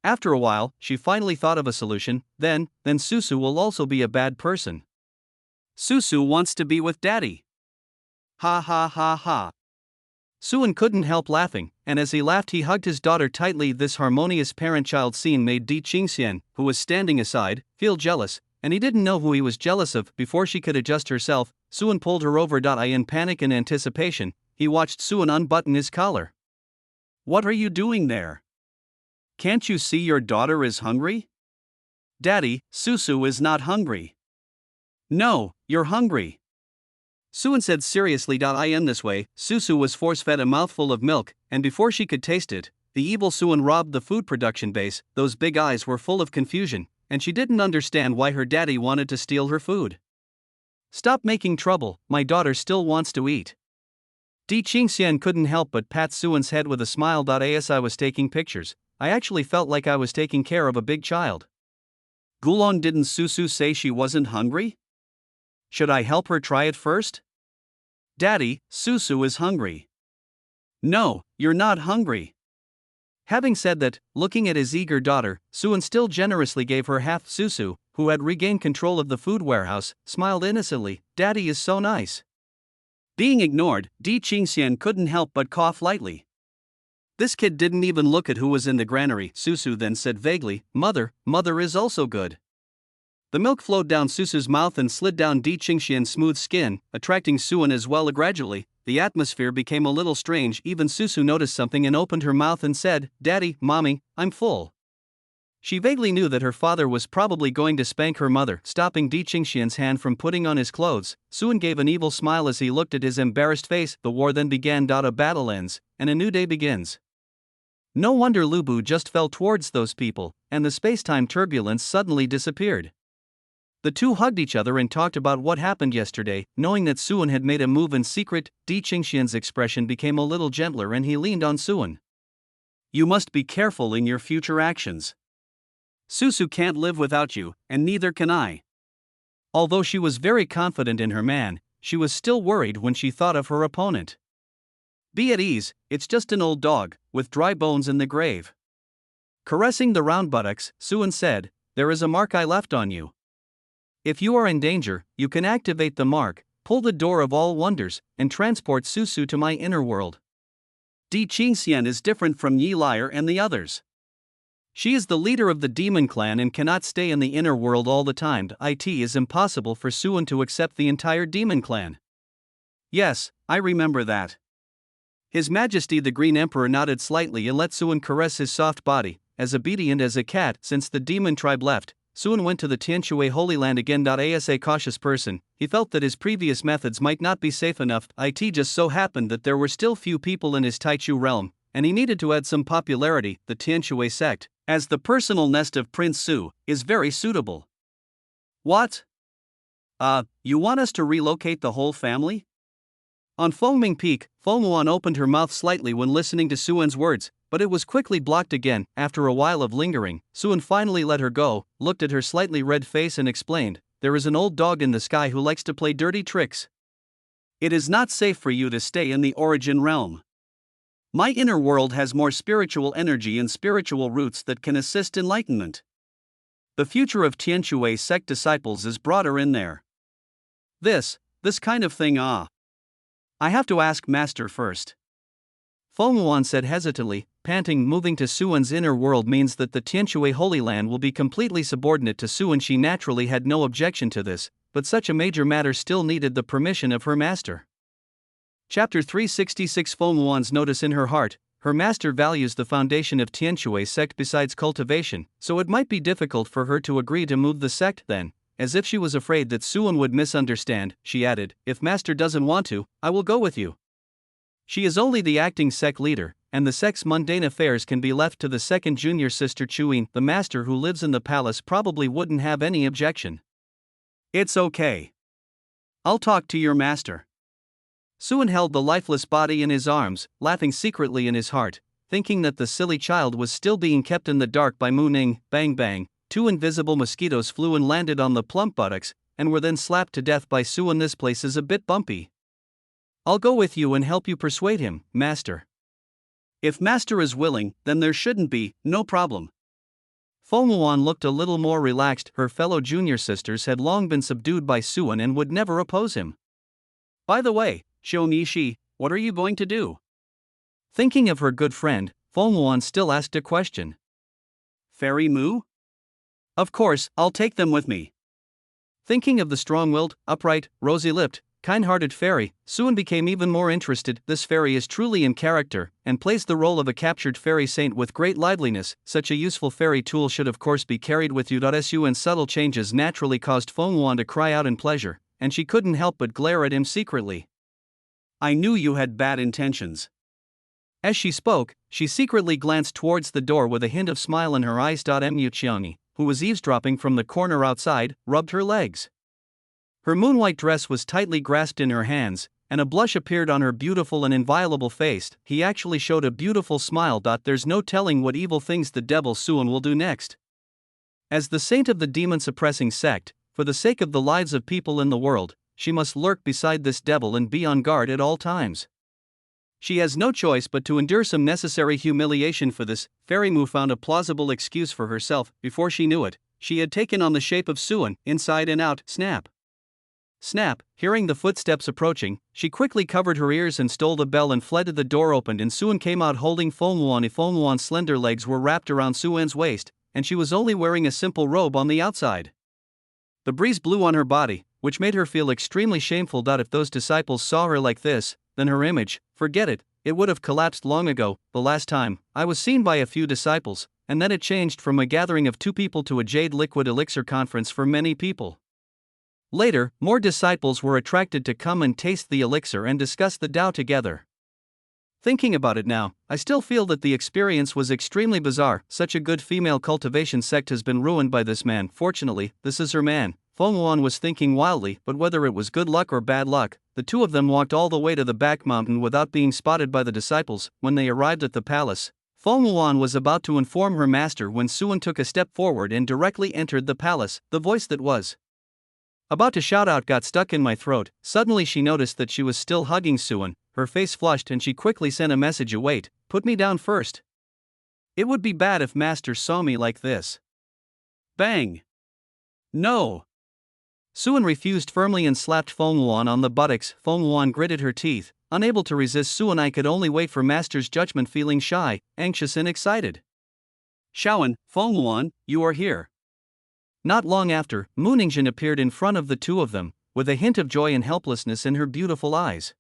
Speaker 1: After a while, she finally thought of a solution. Then Susu will also be a bad person. Susu wants to be with Daddy. Ha ha ha ha. Suan couldn't help laughing, and as he laughed he hugged his daughter tightly. This harmonious parent-child scene made Di Qingxian, who was standing aside, feel jealous, and he didn't know who he was jealous of. Before she could adjust herself, Suan pulled her over. In panic and anticipation, he watched Suan unbutton his collar. What are you doing there? Can't you see your daughter is hungry? Daddy, Susu is not hungry. No, you're hungry. Suan said seriously. I am this way. Susu was force-fed a mouthful of milk, and before she could taste it, the evil Suan robbed the food production base. Those big eyes were full of confusion, and she didn't understand why her daddy wanted to steal her food. Stop making trouble, my daughter still wants to eat. Di Qingxian couldn't help but pat Suan's head with a smile. As I was taking pictures, I actually felt like I was taking care of a big child. Gulon, didn't Susu say she wasn't hungry? Should I help her try it first? Daddy, Susu is hungry. No, you're not hungry. Having said that, looking at his eager daughter, Suan still generously gave her half. Susu, who had regained control of the food warehouse, smiled innocently. Daddy is so nice. Being ignored, Di Qingxian couldn't help but cough lightly. This kid didn't even look at who was in the granary. Susu then said vaguely, Mother is also good. The milk flowed down Susu's mouth and slid down Di Qingxian's smooth skin, attracting Suan as well. Gradually, the atmosphere became a little strange. Even Susu noticed something and opened her mouth and said, Daddy, Mommy, I'm full. She vaguely knew that her father was probably going to spank her mother. Stopping Di Qingxian's hand from putting on his clothes, Suan gave an evil smile as he looked at his embarrassed face. The war then began. A battle ends, and a new day begins. No wonder Lu Bu just fell towards those people, and the space-time turbulence suddenly disappeared. The two hugged each other and talked about what happened yesterday. Knowing that Suan had made a move in secret, Di Qingxian's expression became a little gentler and he leaned on Suan. You must be careful in your future actions. Susu can't live without you, and neither can I. Although she was very confident in her man, she was still worried when she thought of her opponent. Be at ease, it's just an old dog, with dry bones in the grave. Caressing the round buttocks, Suan said, there is a mark I left on you. If you are in danger, you can activate the mark, pull the door of all wonders, and transport Susu to my inner world. Di Qingxian is different from Yi Liar and the others. She is the leader of the demon clan and cannot stay in the inner world all the time. It is impossible for Suan to accept the entire demon clan. Yes, I remember that. His Majesty the Green Emperor nodded slightly and let Suan caress his soft body. As obedient as a cat, since the demon tribe left, Suan went to the Tianshui Holy Land again. As a cautious person, he felt that his previous methods might not be safe enough. It just so happened that there were still few people in his Taichu realm, and he needed to add some popularity. The Tianshui sect, as the personal nest of Prince Su, is very suitable. What? You want us to relocate the whole family? On Fengming Peak, Fengmuan opened her mouth slightly when listening to Suan's words, but it was quickly blocked again. After a while of lingering, Suan finally let her go, looked at her slightly red face and explained, there is an old dog in the sky who likes to play dirty tricks. It is not safe for you to stay in the origin realm. My inner world has more spiritual energy and spiritual roots that can assist enlightenment. The future of Tianshui sect disciples is broader in there. This kind of thing. I have to ask Master first. Fengmuan said hesitantly, panting. Moving to Suan's inner world means that the Tianshui Holy Land will be completely subordinate to Suan. She naturally had no objection to this, but such a major matter still needed the permission of her master. Chapter 366. Fengmuan's notice in her heart, her master values the foundation of Tianshui sect besides cultivation, so it might be difficult for her to agree to move the sect. Then, as if she was afraid that Suan would misunderstand, she added, if master doesn't want to, I will go with you. She is only the acting sect leader, and the sect's mundane affairs can be left to the second junior sister Chuyin. The master who lives in the palace probably wouldn't have any objection. It's okay. I'll talk to your master. Suan held the lifeless body in his arms, laughing secretly in his heart, thinking that the silly child was still being kept in the dark by Mu Ning. Bang bang, two invisible mosquitoes flew and landed on the plump buttocks, and were then slapped to death by Suan. This place is a bit bumpy. I'll go with you and help you persuade him, master. If master is willing, then there shouldn't be no problem. Fengmuan looked a little more relaxed. Her fellow junior sisters had long been subdued by Suan and would never oppose him. By the way, Xiong Yishi, what are you going to do? Thinking of her good friend, Fengmuan still asked a question. Fairy Mu? Of course, I'll take them with me. Thinking of the strong-willed, upright, rosy-lipped, kind-hearted fairy, Suan became even more interested. This fairy is truly in character, and plays the role of a captured fairy saint with great liveliness. Such a useful fairy tool should of course be carried with you. Suan subtle changes naturally caused Fengmuan to cry out in pleasure, and she couldn't help but glare at him secretly. I knew you had bad intentions. As she spoke, she secretly glanced towards the door with a hint of smile in her eyes. Mu Qiangni, who was eavesdropping from the corner outside, rubbed her legs. Her moonwhite dress was tightly grasped in her hands, and a blush appeared on her beautiful and inviolable face. He actually showed a beautiful smile. There's no telling what evil things the devil Suan will do next. As the saint of the demon-suppressing sect, for the sake of the lives of people in the world, she must lurk beside this devil and be on guard at all times. She has no choice but to endure some necessary humiliation for this. Fairy Mu found a plausible excuse for herself. Before she knew it, she had taken on the shape of Suan, inside and out. Snap! Snap! Hearing the footsteps approaching, she quickly covered her ears and stole the bell and fled. The door opened and Suan came out holding Fengmuan. Fengmuan's slender legs were wrapped around Suan's waist, and she was only wearing a simple robe on the outside. The breeze blew on her body, which made her feel extremely shameful. If those disciples saw her like this, then her image, forget it, it would have collapsed long ago. The last time I was seen by a few disciples, and then it changed from a gathering of 2 people to a jade liquid elixir conference for many people. Later, more disciples were attracted to come and taste the elixir and discuss the Tao together. Thinking about it now, I still feel that the experience was extremely bizarre. Such a good female cultivation sect has been ruined by this man. Fortunately, this is her man. Feng Wuan was thinking wildly, but whether it was good luck or bad luck, the 2 of them walked all the way to the back mountain without being spotted by the disciples. When they arrived at the palace, Feng Wuan was about to inform her master when Suan took a step forward and directly entered the palace. The voice that was about to shout out got stuck in my throat. Suddenly she noticed that she was still hugging Suan. Her face flushed and she quickly sent a message. Wait, put me down first. It would be bad if master saw me like this. Bang. No. Suan refused firmly and slapped Feng Wuan on the buttocks. Feng Wuan gritted her teeth, unable to resist Suan. I could only wait for master's judgment, feeling shy, anxious and excited. Shaoan, Feng Wuan, you are here. Not long after, Mu Ningjun appeared in front of the 2 of them, with a hint of joy and helplessness in her beautiful eyes.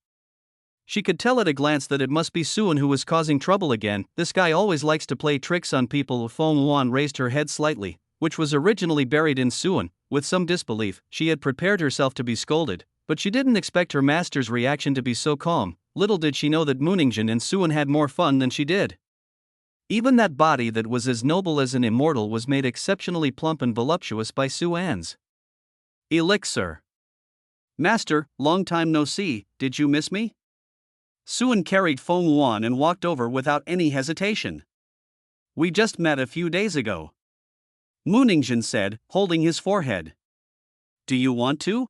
Speaker 1: She could tell at a glance that it must be Suan who was causing trouble again. This guy always likes to play tricks on people. Feng Wuan raised her head slightly, which was originally buried in Suan. With some disbelief, she had prepared herself to be scolded, but she didn't expect her master's reaction to be so calm. Little did she know that Mu Ningjun and Suan had more fun than she did. Even that body that was as noble as an immortal was made exceptionally plump and voluptuous by Suan's elixir. Master, long time no see, did you miss me? Suan carried Feng Wuan and walked over without any hesitation. We just met a few days ago. Mu Ningjun said, holding his forehead. Do you want to?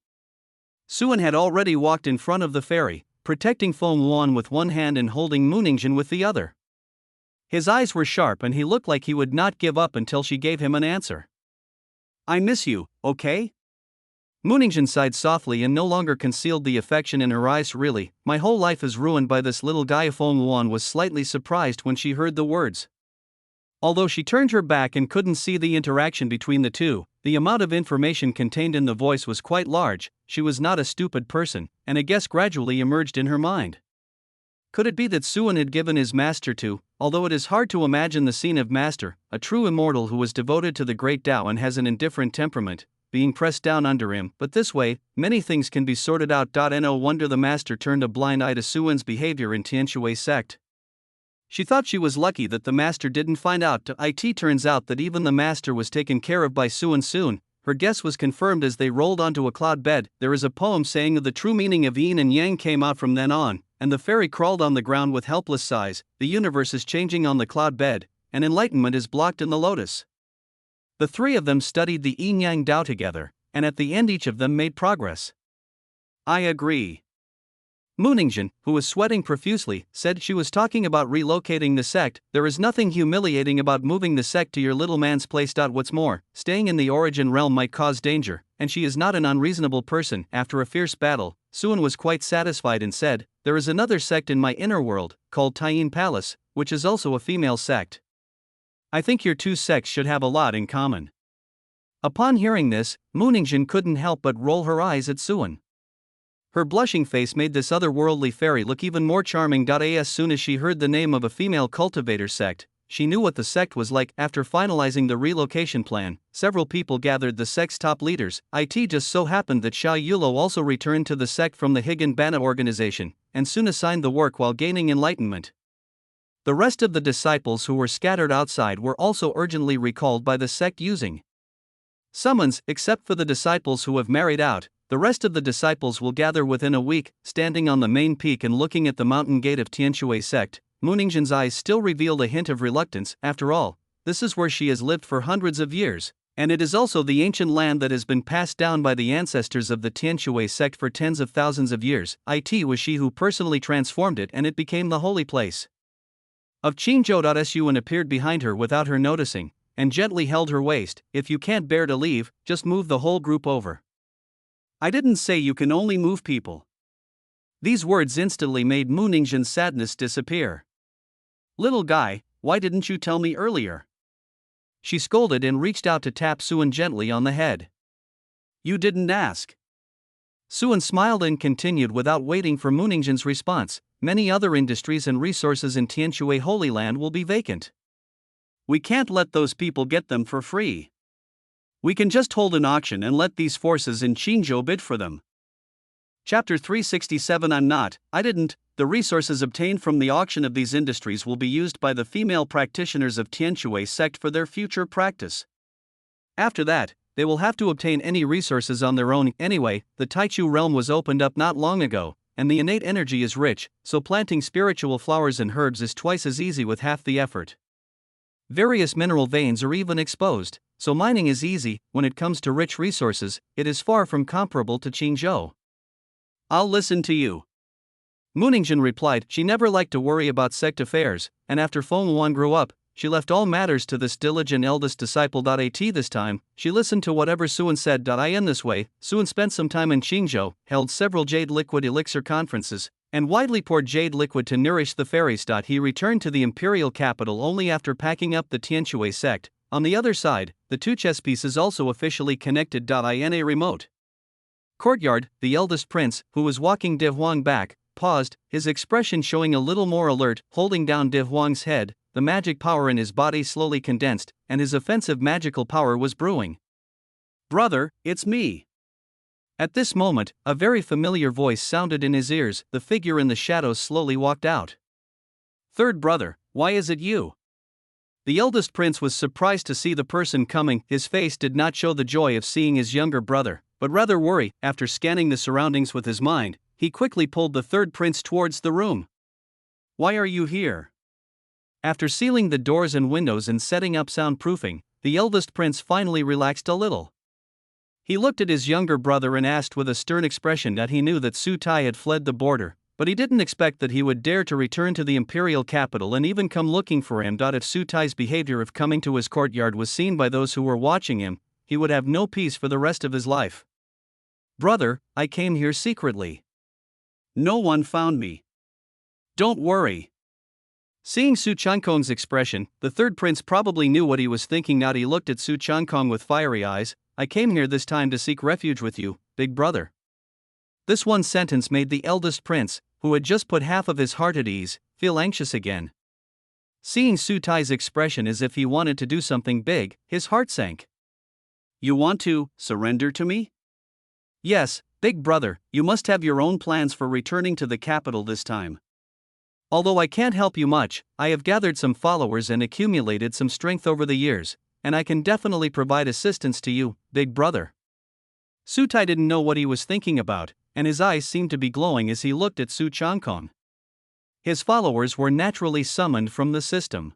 Speaker 1: Suan had already walked in front of the fairy, protecting Feng Wuan with one hand and holding Mu Ningjun with the other. His eyes were sharp and he looked like he would not give up until she gave him an answer. I miss you, okay? Mu Ningjun sighed softly and no longer concealed the affection in her eyes. Really, my whole life is ruined by this little guy. Feng Wuan was slightly surprised when she heard the words. Although she turned her back and couldn't see the interaction between the 2, the amount of information contained in the voice was quite large. She was not a stupid person, and a guess gradually emerged in her mind. Could it be that Suan had given his master to, although it is hard to imagine the scene of master, a true immortal who was devoted to the great Tao and has an indifferent temperament, being pressed down under him, but this way, many things can be sorted out. No wonder the master turned a blind eye to Suan's behavior in Tianshui sect. She thought she was lucky that the master didn't find out. It turns out that even the master was taken care of by Suan soon. Her guess was confirmed as they rolled onto a cloud bed. There is a poem saying that the true meaning of yin and yang came out from then on, and the fairy crawled on the ground with helpless sighs. The universe is changing on the cloud bed, and enlightenment is blocked in the lotus. The 3 of them studied the yin-yang Tao together, and at the end each of them made progress. I agree. Mu Ningjun, who was sweating profusely, said she was talking about relocating the sect. There is nothing humiliating about moving the sect to your little man's place. What's more, staying in the origin realm might cause danger, and she is not an unreasonable person. After a fierce battle, Suan was quite satisfied and said, there is another sect in my inner world, called Taiyin Palace, which is also a female sect. I think your 2 sects should have a lot in common. Upon hearing this, Mu Ningjun couldn't help but roll her eyes at Suan. Her blushing face made this otherworldly fairy look even more charming. As soon as she heard the name of a female cultivator sect, she knew what the sect was like. After finalizing the relocation plan, several people gathered, the sect's top leaders. It just so happened that Xiao Yulo also returned to the sect from the Higan Bana organization, and soon assigned the work while gaining enlightenment. The rest of the disciples who were scattered outside were also urgently recalled by the sect using summons. Except for the disciples who have married out, the rest of the disciples will gather within a week. Standing on the main peak and looking at the mountain gate of Tianshui sect, Mu Ningjun's eyes still revealed a hint of reluctance. After all, this is where she has lived for hundreds of years, and it is also the ancient land that has been passed down by the ancestors of the Tianshui sect for tens of thousands of years. It was she who personally transformed it, and it became the holy place of Qingzhou. Suan appeared behind her without her noticing, and gently held her waist. If you can't bear to leave, just move the whole group over. I didn't say you can only move people. These words instantly made Mu Ningjun's sadness disappear. Little guy, why didn't you tell me earlier? She scolded and reached out to tap Suan gently on the head. You didn't ask. Suan smiled and continued without waiting for Mu Ningjun's response. Many other industries and resources in Tianshui Holy Land will be vacant.
Speaker 2: We can't let those people get them for free. We can just hold an auction and let these forces in Qingzhou bid for them. Chapter 367 I didn't. The resources obtained from the auction of these industries will be used by the female practitioners of Tianshui sect for their future practice. After that, they will have to obtain any resources on their own. Anyway, the Taichu realm was opened up not long ago, and the innate energy is rich, so planting spiritual flowers and herbs is twice as easy with half the effort. Various mineral veins are even exposed, so mining is easy. When it comes to rich resources, it is far from comparable to Qingzhou. I'll listen to you. Muningzhen replied. She never liked to worry about sect affairs, and after Feng Wan grew up, she left all matters to this diligent eldest disciple. At this time, she listened to whatever Suan said. In this way, Suan spent some time in Qingzhou, held several jade liquid elixir conferences, and widely poured jade liquid to nourish the fairies. He returned to the imperial capital only after packing up the Tianshui sect. On the other side, the two chess pieces also officially connected. In a remote courtyard, the eldest prince, who was walking Div Huang back, paused, his expression showing a little more alert. Holding down Div Huang's head, the magic power in his body slowly condensed, and his offensive magical power was brewing. Brother, it's me. At this moment, a very familiar voice sounded in his ears. The figure in the shadows slowly walked out. Third brother, why is it you? The eldest prince was surprised to see the person coming. His face did not show the joy of seeing his younger brother, but rather worry. After scanning the surroundings with his mind, he quickly pulled the third prince towards the room. Why are you here? After sealing the doors and windows and setting up soundproofing, the eldest prince finally relaxed a little. He looked at his younger brother and asked with a stern expression that he knew that Su Tai had fled the border, but he didn't expect that he would dare to return to the imperial capital and even come looking for him. If Su Tai's behavior of coming to his courtyard was seen by those who were watching him, he would have no peace for the rest of his life. Brother, I came here secretly. No one found me. Don't worry. Seeing Su Chankong's expression, the third prince probably knew what he was thinking. He looked at Su Chankong with fiery eyes. I came here this time to seek refuge with you, big brother. This one sentence made the eldest prince, who had just put half of his heart at ease, feel anxious again. Seeing Su Tai's expression as if he wanted to do something big, his heart sank. You want to surrender to me? Yes, big brother, you must have your own plans for returning to the capital this time. Although I can't help you much, I have gathered some followers and accumulated some strength over the years, and I can definitely provide assistance to you, big brother. Su Tai didn't know what he was thinking about, and his eyes seemed to be glowing as he looked at Su Chankong. His followers were naturally summoned from the system.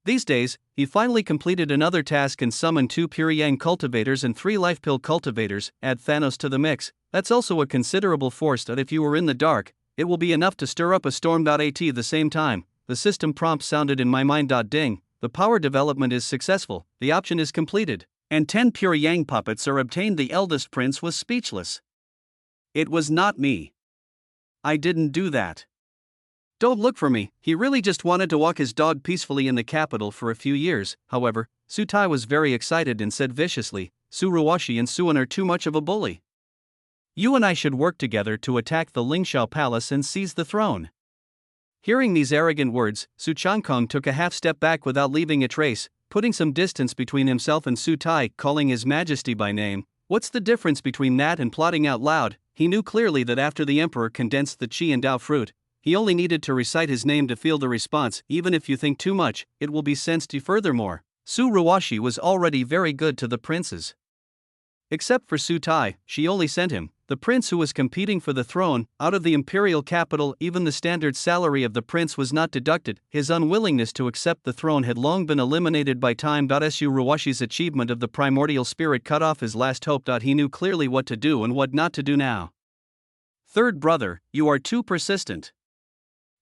Speaker 2: These days, he finally completed another task and summoned 2 Pure Yang cultivators and 3 Life Pill cultivators. Add Thanos to the mix, that's also a considerable force. That if you were in the dark, it will be enough to stir up a storm. At the same time, the system prompt sounded in my mind. Ding, the power development is successful, the option is completed, and 10 Pure Yang puppets are obtained. The eldest prince was speechless. It was not me. I didn't do that. Don't look for me. He really just wanted to walk his dog peacefully in the capital for a few years. However, Su Tai was very excited and said viciously, Su Ruoshi and Suan are too much of a bully. You and I should work together to attack the Lingxiao Palace and seize the throne. Hearing these arrogant words, Su Chankong took a half step back without leaving a trace, putting some distance between himself and Su Tai, calling His Majesty by name. What's the difference between that and plotting out loud? He knew clearly that after the emperor condensed the Qi and Dao fruit, he only needed to recite his name to feel the response. Even if you think too much, it will be sensed. Furthermore, Su Ruoshi was already very good to the princes. Except for Su Tai, she only sent him, the prince who was competing for the throne, out of the imperial capital. Even the standard salary of the prince was not deducted. His unwillingness to accept the throne had long been eliminated by time. Su Ruoshi's achievement of the primordial spirit cut off his last hope. He knew clearly what to do and what not to do now. Third brother, you are too persistent.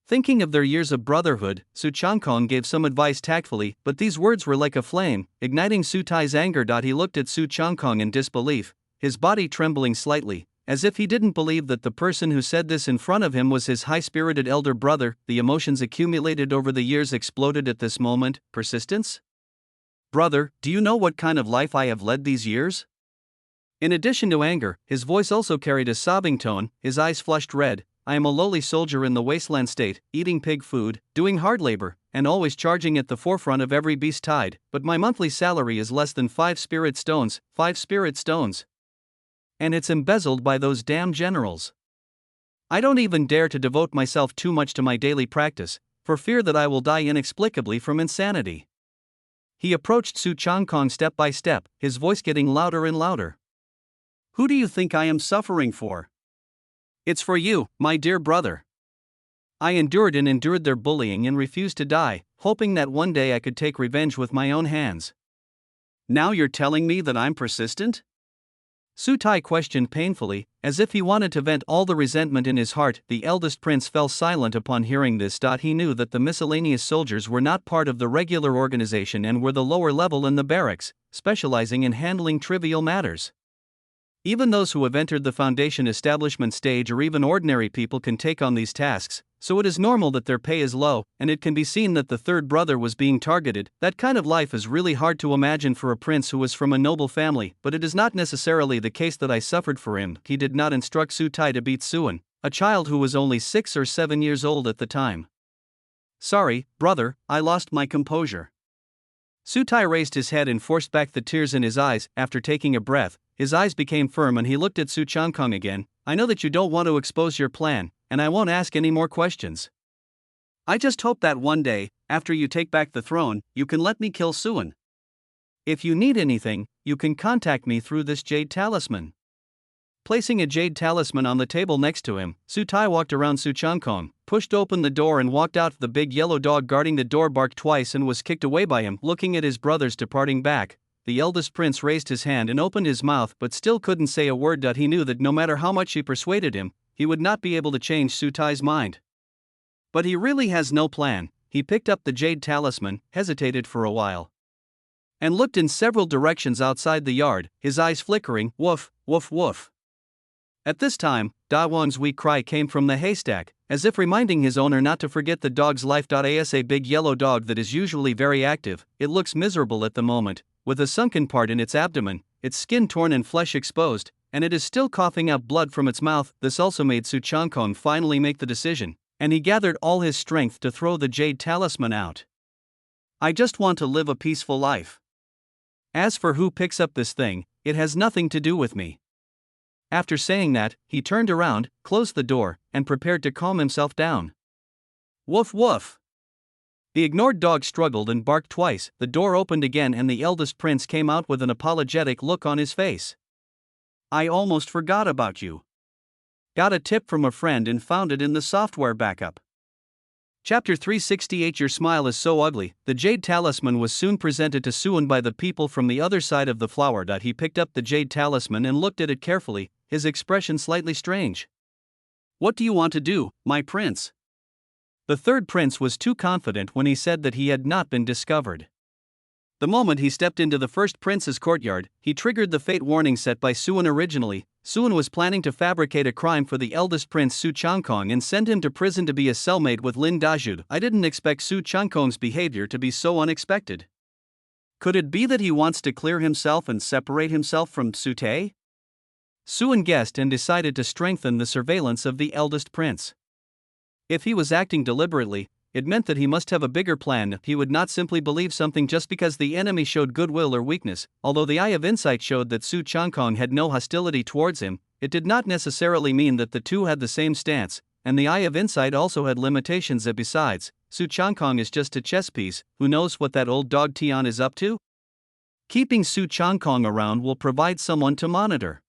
Speaker 2: Thinking of their years of brotherhood, Su Chankong gave some advice tactfully, but these words were like a flame, igniting Su Tai's anger. He looked at Su Chankong in disbelief, his body trembling slightly, as if he didn't believe that the person who said this in front of him was his high-spirited elder brother. The emotions accumulated over the years exploded at this moment. Persistence? Brother, do you know what kind of life I have led these years? In addition to anger, his voice also carried a sobbing tone, his eyes flushed red. I am a lowly soldier in the wasteland state, eating pig food, doing hard labor,
Speaker 1: and always charging at the forefront of every beast tide, but my monthly salary is less than 5 spirit stones, 5 spirit stones. And it's embezzled by those damn generals. I don't even dare to devote myself too much to my daily practice, for fear that I will die inexplicably from insanity." He approached Su Changkong step by step, his voice getting louder and louder. "Who do you think I am suffering for? It's for you, my dear brother. I endured their bullying and refused to die, hoping that one day I could take revenge with my own hands. Now you're telling me that I'm persistent?" Su Tai questioned painfully, as if he wanted to vent all the resentment in his heart. The eldest prince fell silent upon hearing this. He knew that the miscellaneous soldiers were not part of the regular organization and were the lower level in the barracks, specializing in handling trivial matters. Even those who have entered the foundation establishment stage or even ordinary people can take on these tasks, so it is normal that their pay is low, and it can be seen that the third brother was being targeted. That kind of life is really hard to imagine for a prince who is from a noble family, but it is not necessarily the case that I suffered for him. He did not instruct Su Tai to beat Suan, a child who was only 6 or 7 years old at the time. "Sorry, brother, I lost my composure." Su Tai raised his head and forced back the tears in his eyes. After taking a breath, his eyes became firm and he looked at Su Changkong again. "I know that you don't want to expose your plan, and I won't ask any more questions. I just hope that one day, after you take back the throne, you can let me kill Suan. If you need anything, you can contact me through this jade talisman." Placing a jade talisman on the table next to him, Su Tai walked around Su Changkong, pushed open the door and walked out. The big yellow dog guarding the door barked twice and was kicked away by him. Looking at his brothers departing back, the eldest prince raised his hand and opened his mouth but still couldn't say a word. He knew that no matter how much he persuaded him, he would not be able to change Su Tai's mind. But he really has no plan. He picked up the jade talisman, hesitated for a while, and looked in several directions outside the yard, his eyes flickering. Woof, woof, woof. At this time, Da Wang's weak cry came from the haystack, as if reminding his owner not to forget the dog's life. As a big yellow dog that is usually very active, it looks miserable at the moment, with a sunken part in its abdomen, its skin torn and flesh exposed, and it is still coughing out blood from its mouth. This also made Su Changkong finally make the decision, and he gathered all his strength to throw the jade talisman out. "I just want to live a peaceful life. As for who picks up this thing, it has nothing to do with me." After saying that, he turned around, closed the door, and prepared to calm himself down. Woof woof. The ignored dog struggled and barked twice. The door opened again and the eldest prince came out with an apologetic look on his face. "I almost forgot about you. Got a tip from a friend and found it in the software backup." Chapter 368. Your smile is so ugly. The jade talisman was soon presented to Suan by the people from the other side of the flower. He picked up the jade talisman and looked at it carefully, his expression slightly strange. "What do you want to do, my prince?" The third prince was too confident when he said that he had not been discovered. The moment he stepped into the first prince's courtyard, he triggered the fate warning set by Suan originally. Suan was planning to fabricate a crime for the eldest prince Su Changkong and send him to prison to be a cellmate with Lin Dajud. I didn't expect Su Changkong's behavior to be so unexpected. Could it be that he wants to clear himself and separate himself from Su Tai? Suan guessed and decided to strengthen the surveillance of the eldest prince. If he was acting deliberately, it meant that he must have a bigger plan. He would not simply believe something just because the enemy showed goodwill or weakness. Although the Eye of Insight showed that Su Changkong had no hostility towards him, it did not necessarily mean that the two had the same stance, and the Eye of Insight also had limitations. Besides, Su Changkong is just a chess piece. Who knows what that old dog Tian is up to? Keeping Su Changkong around will provide someone to monitor.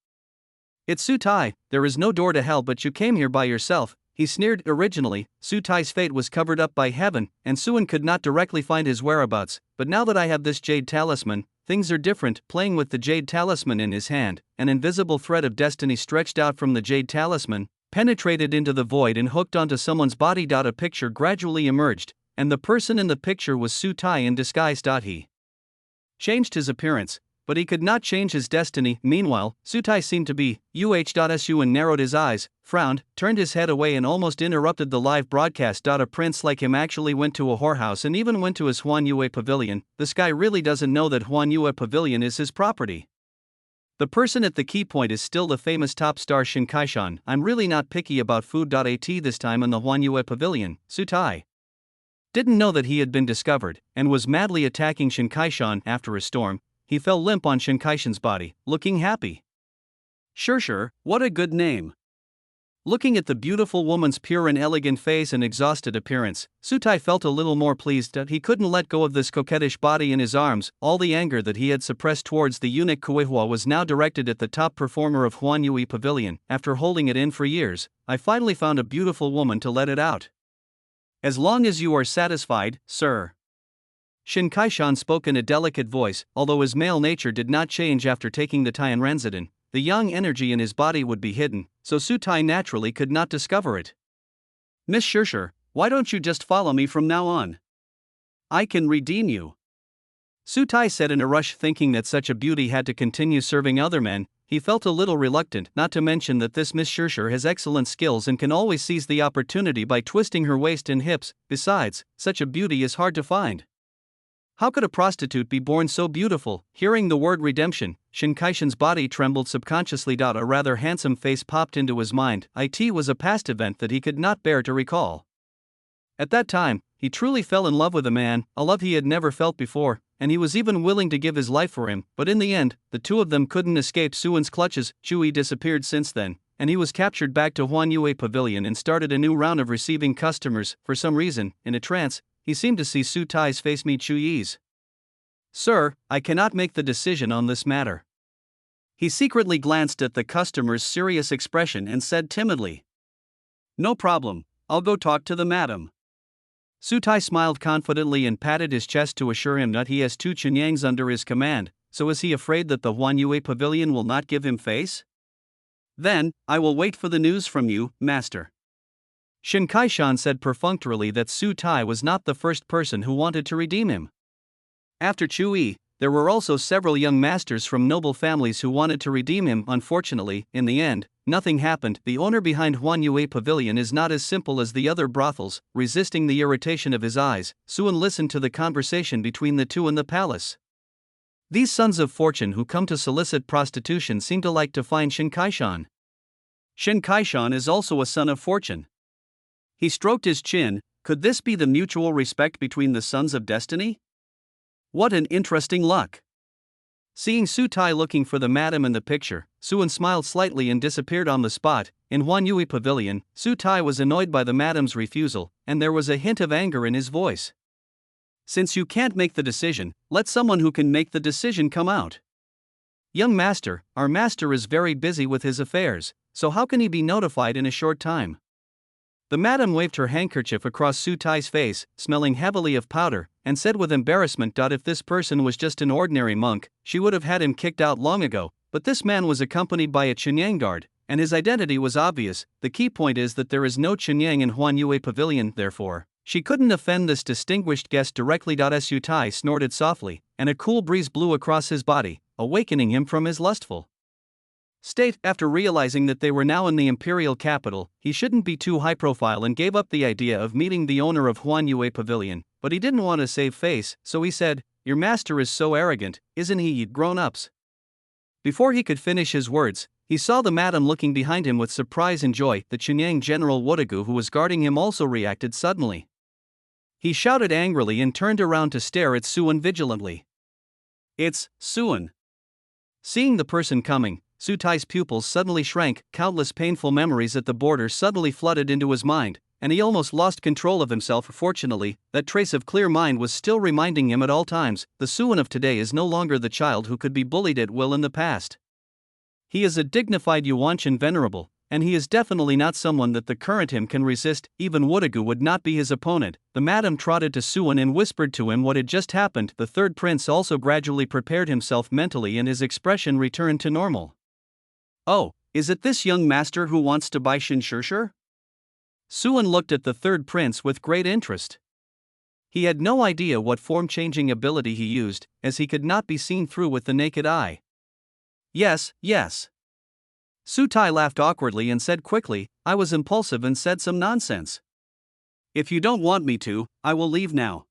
Speaker 1: "It's Su Tai, there is no door to hell, but you came here by yourself," he sneered. Originally, Su Tai's fate was covered up by heaven, and Suan could not directly find his whereabouts, but now that I have this jade talisman, things are different. Playing with the jade talisman in his hand, an invisible thread of destiny stretched out from the jade talisman, penetrated into the void and hooked onto someone's body. A picture gradually emerged, and the person in the picture was Su Tai in disguise. He changed his appearance, but he could not change his destiny. Meanwhile, Su Tai seemed to be Su and narrowed his eyes, frowned, turned his head away and almost interrupted the live broadcast. A prince like him actually went to a whorehouse and even went to his Huan Yue pavilion. This guy really doesn't know that Huan Yue pavilion is his property. The person at the key point is still the famous top star Shin Kaishan. I'm really not picky about food. At this time in the Huan Yue pavilion, Su Tai didn't know that he had been discovered, and was madly attacking Shinkai-shan after a storm. He fell limp on Shinkai-shan's body, looking happy.
Speaker 2: Sure, what a good name.
Speaker 1: Looking at the beautiful woman's pure and elegant face and exhausted appearance, Sutai felt a little more pleased that he couldn't let go of this coquettish body in his arms. All the anger that he had suppressed towards the eunuch Kuehua was now directed at the top performer of Huanyue Pavilion. After holding it in for years, I finally found a beautiful woman to let it out.
Speaker 2: As long as you are satisfied, sir.
Speaker 1: Shinkai-shan spoke in a delicate voice, although his male nature did not change after taking the Taianrenzaden. The young energy in his body would be hidden, so Sutai naturally could not discover it.
Speaker 2: Miss Shursher, why don't you just follow me from now on? I can redeem you.
Speaker 1: Sutai said in a rush, thinking that such a beauty had to continue serving other men. He felt a little reluctant, not to mention that this Miss Shursher has excellent skills and can always seize the opportunity by twisting her waist and hips. Besides, such a beauty is hard to find. How could a prostitute be born so beautiful? Hearing the word redemption, Shinkai-shan's body trembled subconsciously. A rather handsome face popped into his mind. It was a past event that he could not bear to recall. At that time, he truly fell in love with a man, a love he had never felt before, and he was even willing to give his life for him. But in the end, the two of them couldn't escape Suan's clutches. Chui disappeared since then, and he was captured back to Huanyue Pavilion and started a new round of receiving customers. For some reason, in a trance, he seemed to see Sutai's face meet Chuyi's.
Speaker 2: Sir, I cannot make the decision on this matter. He secretly glanced at the customer's serious expression and said timidly. No problem, I'll go talk to the madam.
Speaker 1: Sutai smiled confidently and patted his chest to assure him that he has 2 Chunyangs under his command. So is he afraid that the Huanyue Pavilion will not give him face?
Speaker 2: Then, I will wait for the news from you, master.
Speaker 1: Shinkai-shan said perfunctorily that Sutai was not the first person who wanted to redeem him. After Chui, there were also several young masters from noble families who wanted to redeem him. Unfortunately, in the end, nothing happened. The owner behind Huanyue Pavilion is not as simple as the other brothels. Resisting the irritation of his eyes, Suan listened to the conversation between the two in the palace. These sons of fortune who come to solicit prostitution seem to like to find Shinkai-shan.
Speaker 2: Shinkai-shan is also a son of fortune. He stroked his chin. Could this be the mutual respect between the sons of destiny? What an interesting luck.
Speaker 1: Seeing Sutai looking for the madam in the picture, Suan smiled slightly and disappeared on the spot. In Huanyue Pavilion, Sutai was annoyed by the madam's refusal, and there was a hint of anger in his voice.
Speaker 2: Since you can't make the decision, let someone who can make the decision come out.
Speaker 1: Young master, our master is very busy with his affairs, so how can he be notified in a short time? The madam waved her handkerchief across Sutai's face, smelling heavily of powder, and said with embarrassment. If this person was just an ordinary monk, she would have had him kicked out long ago, but this man was accompanied by a Chunyang guard, and his identity was obvious. The key point is that there is no Chunyang in Huanyue Pavilion, therefore she couldn't offend this distinguished guest directly. Sutai snorted softly, and a cool breeze blew across his body, awakening him from his lustful state. After realizing that they were now in the imperial capital, he shouldn't be too high profile and gave up the idea of meeting the owner of Huanyue Pavilion, but he didn't want to save face, so he said, "Your master is so arrogant, isn't he, you grown-ups?" Before he could finish his words, he saw the madam looking behind him with surprise and joy. The Chunyang General Wodagu who was guarding him also reacted suddenly. He shouted angrily and turned around to stare at Suan vigilantly.
Speaker 2: It's Suan.
Speaker 1: Seeing the person coming, Sutai's pupils suddenly shrank. Countless painful memories at the border suddenly flooded into his mind, and he almost lost control of himself. Fortunately, that trace of clear mind was still reminding him at all times, the Suan of today is no longer the child who could be bullied at will in the past. He is a dignified Yuanshan venerable, and he is definitely not someone that the current him can resist. Even Wodagu would not be his opponent. The madam trotted to Suan and whispered to him what had just happened. The third prince also gradually prepared himself mentally and his expression returned to normal.
Speaker 2: Oh, is it this young master who wants to buy Shinshirshir?
Speaker 1: Suan looked at the third prince with great interest. He had no idea what form-changing ability he used, as he could not be seen through with the naked eye.
Speaker 2: Yes.
Speaker 1: Sutai laughed awkwardly and said quickly, "I was impulsive and said some nonsense.
Speaker 2: If you don't want me to, I will leave now."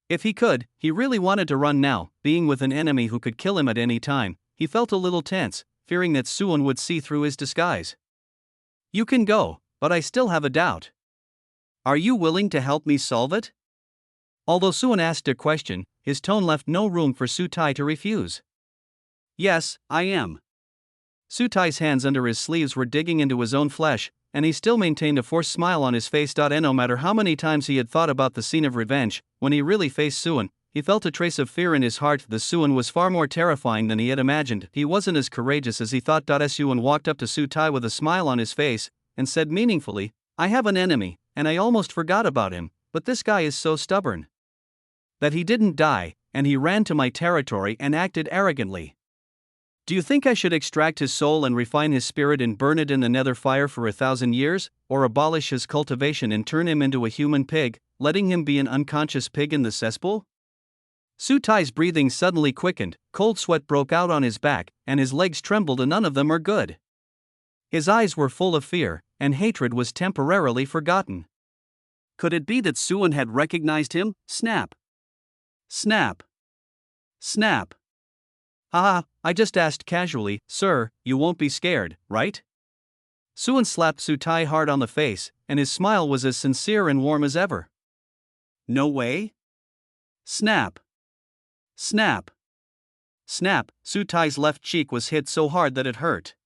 Speaker 1: If he could, he really wanted to run now. Being with an enemy who could kill him at any time, he felt a little tense, fearing that Suan would see through his disguise.
Speaker 2: "You can go, but I still have a doubt. Are you willing to help me solve it?"
Speaker 1: Although Suan asked a question, his tone left no room for Su Tai to refuse.
Speaker 2: Yes, I am.
Speaker 1: Su Tai's hands under his sleeves were digging into his own flesh, and he still maintained a forced smile on his face. And no matter how many times he had thought about the scene of revenge, when he really faced Suan, he felt a trace of fear in his heart. The Suan was far more terrifying than he had imagined. He wasn't as courageous as he thought. Suan walked up to Su Tai with a smile on his face, and said meaningfully, "I have an enemy, and I almost forgot about him, but this guy is so stubborn that he didn't die, and he ran to my territory and acted arrogantly. Do you think I should extract his soul and refine his spirit and burn it in the nether fire for 1,000 years, or abolish his cultivation and turn him into a human pig, letting him be an unconscious pig in the cesspool?" Su Tai's breathing suddenly quickened, cold sweat broke out on his back, and his legs trembled, and none of them are good. His eyes were full of fear, and hatred was temporarily forgotten.
Speaker 2: Could it be that Suan had recognized him? Snap. Snap. Snap.
Speaker 1: "Haha, I just asked casually, sir, you won't be scared, right?" Suan slapped Su Tai hard on the face, and his smile was as sincere and warm as ever.
Speaker 2: "No way?" Snap. Snap.
Speaker 1: Snap, Su Tai's left cheek was hit so hard that it hurt.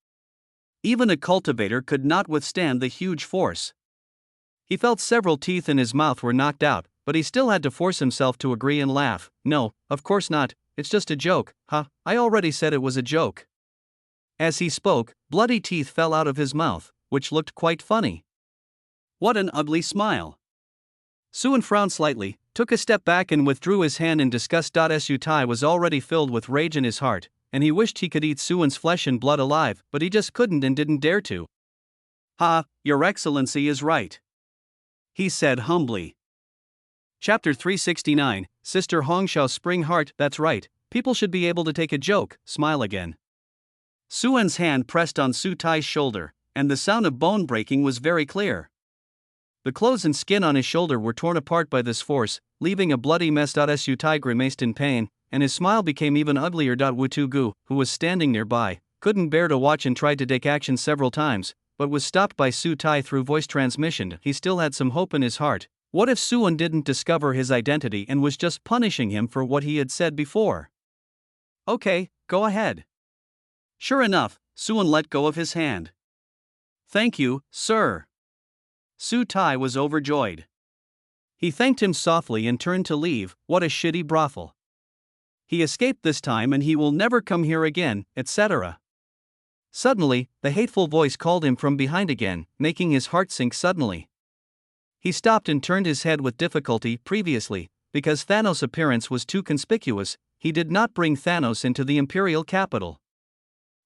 Speaker 1: Even a cultivator could not withstand the huge force. He felt several teeth in his mouth were knocked out, but he still had to force himself to agree and laugh. "No, of course not, it's just a joke, huh? I already said it was a joke." As he spoke, bloody teeth fell out of his mouth, which looked quite funny.
Speaker 2: What an ugly smile.
Speaker 1: Suan frowned slightly, took a step back and withdrew his hand in disgust. Su Tai was already filled with rage in his heart, and he wished he could eat Suan's flesh and blood alive, but he just couldn't and didn't dare to.
Speaker 2: "Ha, Your Excellency is right," he said humbly.
Speaker 1: Chapter 369, Sister Hongshao's Spring Heart. That's right, people should be able to take a joke, smile again.
Speaker 2: Suan's hand pressed on Su Tai's shoulder, and the sound of bone breaking was very clear.
Speaker 1: The clothes and skin on his shoulder were torn apart by this force, leaving a bloody mess. Su Tai grimaced in pain, and his smile became even uglier. Wu Tugu, who was standing nearby, couldn't bear to watch and tried to take action several times, but was stopped by Su Tai through voice transmission. He still had some hope in his heart. What if Suan didn't discover his identity and was just punishing him for what he had said before?
Speaker 2: "Okay, go ahead." Sure enough, Suan let go of his hand. "Thank you, sir." Su Tai was overjoyed.
Speaker 1: He thanked him softly and turned to leave. What a shitty brothel. He escaped this time and he will never come here again, etc. Suddenly, the hateful voice called him from behind again, making his heart sink suddenly. He stopped and turned his head with difficulty. Previously, because Thanos' appearance was too conspicuous, he did not bring Thanos into the Imperial capital.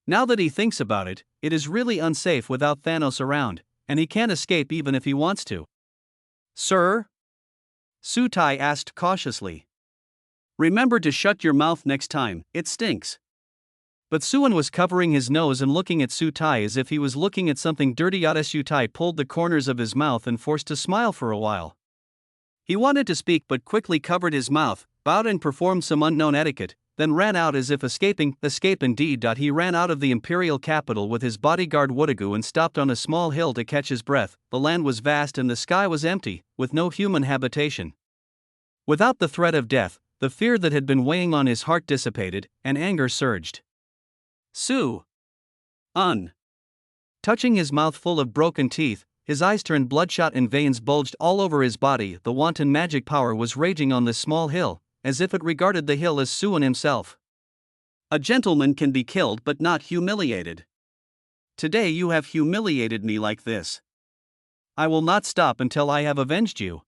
Speaker 1: Now that he thinks about it, it is really unsafe without Thanos around, and he can't escape even if he wants to.
Speaker 2: "Sir?" Su Tai asked cautiously. "Remember to shut your mouth next time, it stinks."
Speaker 1: But Suan was covering his nose and looking at Su Tai as if he was looking at something dirty. Su Tai pulled the corners of his mouth and forced a smile for a while. He wanted to speak but quickly covered his mouth, bowed and performed some unknown etiquette, then ran out as if escaping. Escape indeed. He ran out of the Imperial capital with his bodyguard Woodigu and stopped on a small hill to catch his breath. The land was vast and the sky was empty, with no human habitation. Without the threat of death, the fear that had been weighing on his heart dissipated, and anger surged. Touching his mouth full of broken teeth, his eyes turned bloodshot and veins bulged all over his body. The wanton magic power was raging on this small hill, as if it regarded the hill as Suan himself.
Speaker 2: "A gentleman can be killed but not humiliated. Today you have humiliated me like this.
Speaker 1: I will not stop until I have avenged you.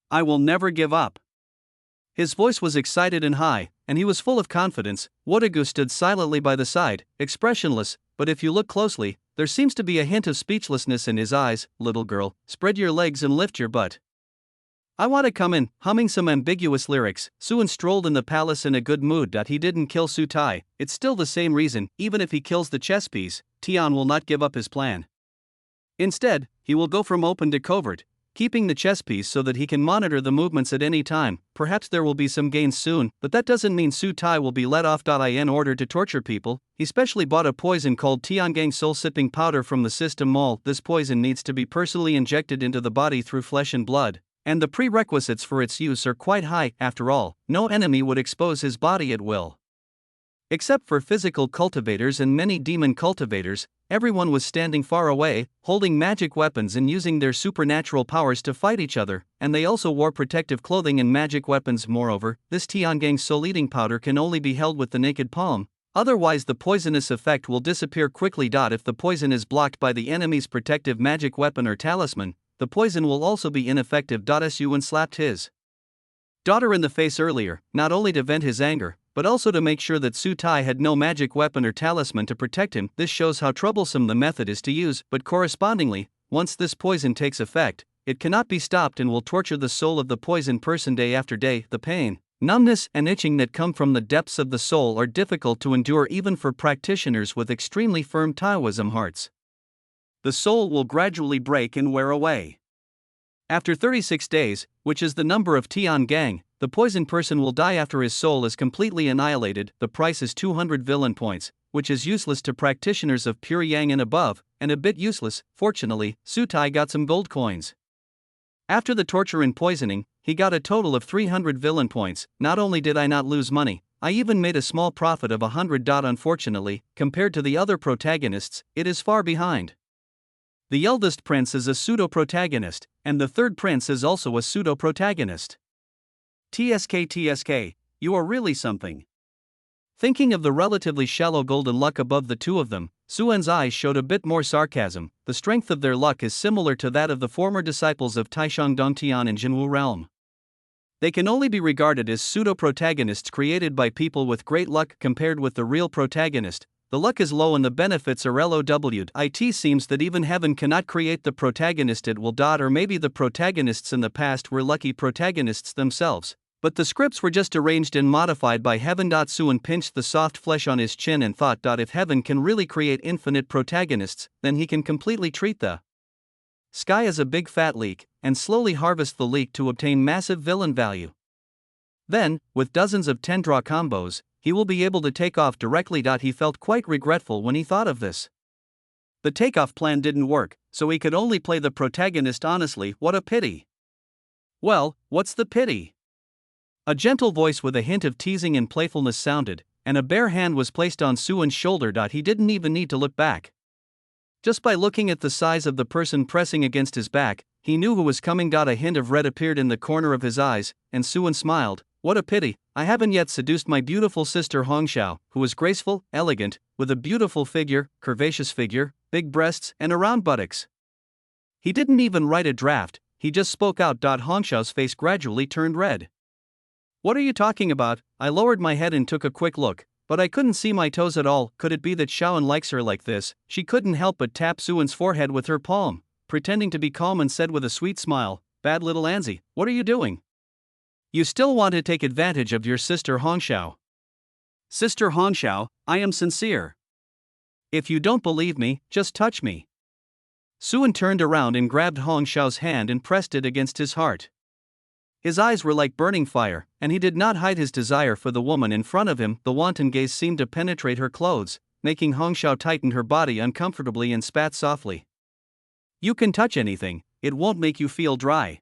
Speaker 2: I will never give up."
Speaker 1: His voice was excited and high, and he was full of confidence. Woodigu stood silently by the side, expressionless, but if you look closely, there seems to be a hint of speechlessness in his eyes. "Little girl, spread your legs and lift your butt. I want to come in," humming some ambiguous lyrics. Suan strolled in the palace in a good mood. He didn't kill Su Tai, it's still the same reason. Even if he kills the chess piece, Tian will not give up his plan. Instead, he will go from open to covert, keeping the chess piece so that he can monitor the movements at any time. Perhaps there will be some gains soon, but that doesn't mean Su Tai will be let off. In order to torture people, he specially bought a poison called Tiangang soul-sipping powder from the system mall. This poison needs to be personally injected into the body through flesh and blood, And the prerequisites for its use are quite high. After all, no enemy would expose his body at will. Except for physical cultivators and many demon cultivators, everyone was standing far away, holding magic weapons and using their supernatural powers to fight each other, and they also wore protective clothing and magic weapons. Moreover, this Tiangang soul-eating powder can only be held with the naked palm, otherwise the poisonous effect will disappear quickly. If the poison is blocked by the enemy's protective magic weapon or talisman, the poison will also be ineffective. Sun slapped his daughter in the face earlier, not only to vent his anger, but also to make sure that Su Tai had no magic weapon or talisman to protect him. This shows how troublesome the method is to use, but correspondingly, once this poison takes effect, it cannot be stopped and will torture the soul of the poisoned person day after day. The pain, numbness, and itching that come from the depths of the soul are difficult to endure even for practitioners with extremely firm Taoism hearts. The soul will gradually break and wear away. After 36 days, which is the number of Tiangang, the poisoned person will die after his soul is completely annihilated. The price is 200 villain points, which is useless to practitioners of pure yang and above, and a bit useless. Fortunately, Su Tai got some gold coins. After the torture and poisoning, he got a total of 300 villain points. Not only did I not lose money, I even made a small profit of 100. Unfortunately, compared to the other protagonists, it is far behind. The eldest prince is a pseudo-protagonist, and the third prince is also a pseudo-protagonist. TSK, you are really something. Thinking of the relatively shallow golden luck above the two of them, Suan's eyes showed a bit more sarcasm. The strength of their luck is similar to that of the former disciples of Taishang Dongtian in Jinwu realm. They can only be regarded as pseudo-protagonists created by people with great luck compared with the real protagonist. The luck is low and the benefits are lowed. It seems that even heaven cannot create the protagonist it will. Or maybe the protagonists in the past were lucky protagonists themselves, but the scripts were just arranged and modified by heaven. Suan pinched the soft flesh on his chin and thought, if heaven can really create infinite protagonists, then he can completely treat the sky as a big fat leak, and slowly harvest the leak to obtain massive villain value. Then, with dozens of 10-draw combos, he will be able to take off directly. He felt quite regretful when he thought of this. The takeoff plan didn't work, so he could only play the protagonist. Honestly, what a pity. Well, what's the pity? A gentle voice with a hint of teasing and playfulness sounded, and a bare hand was placed on Suan's shoulder. He didn't even need to look back. Just by looking at the size of the person pressing against his back, he knew who was coming. A hint of red appeared in the corner of his eyes, and Suan smiled. What a pity, I haven't yet seduced my beautiful sister Hongxiao, who is graceful, elegant, with a beautiful figure, curvaceous figure, big breasts, and a round buttocks. He didn't even write a draft, he just spoke out. Hongxiao's face gradually turned red. What are you talking about? I lowered my head and took a quick look, but I couldn't see my toes at all. Could it be that Xiaoan likes her like this? She couldn't help but tap Suan's forehead with her palm, pretending to be calm, and said with a sweet smile, "Bad little Anzi, what are you doing? You still want to take advantage of your sister Hongxiao?" "Sister Hongxiao, I am sincere. If you don't believe me, just touch me." Suan turned around and grabbed Hongxiao's hand and pressed it against his heart. His eyes were like burning fire, and he did not hide his desire for the woman in front of him. The wanton gaze seemed to penetrate her clothes, making Hongxiao tighten her body uncomfortably and spat softly. "You can touch anything, it won't make you feel dry."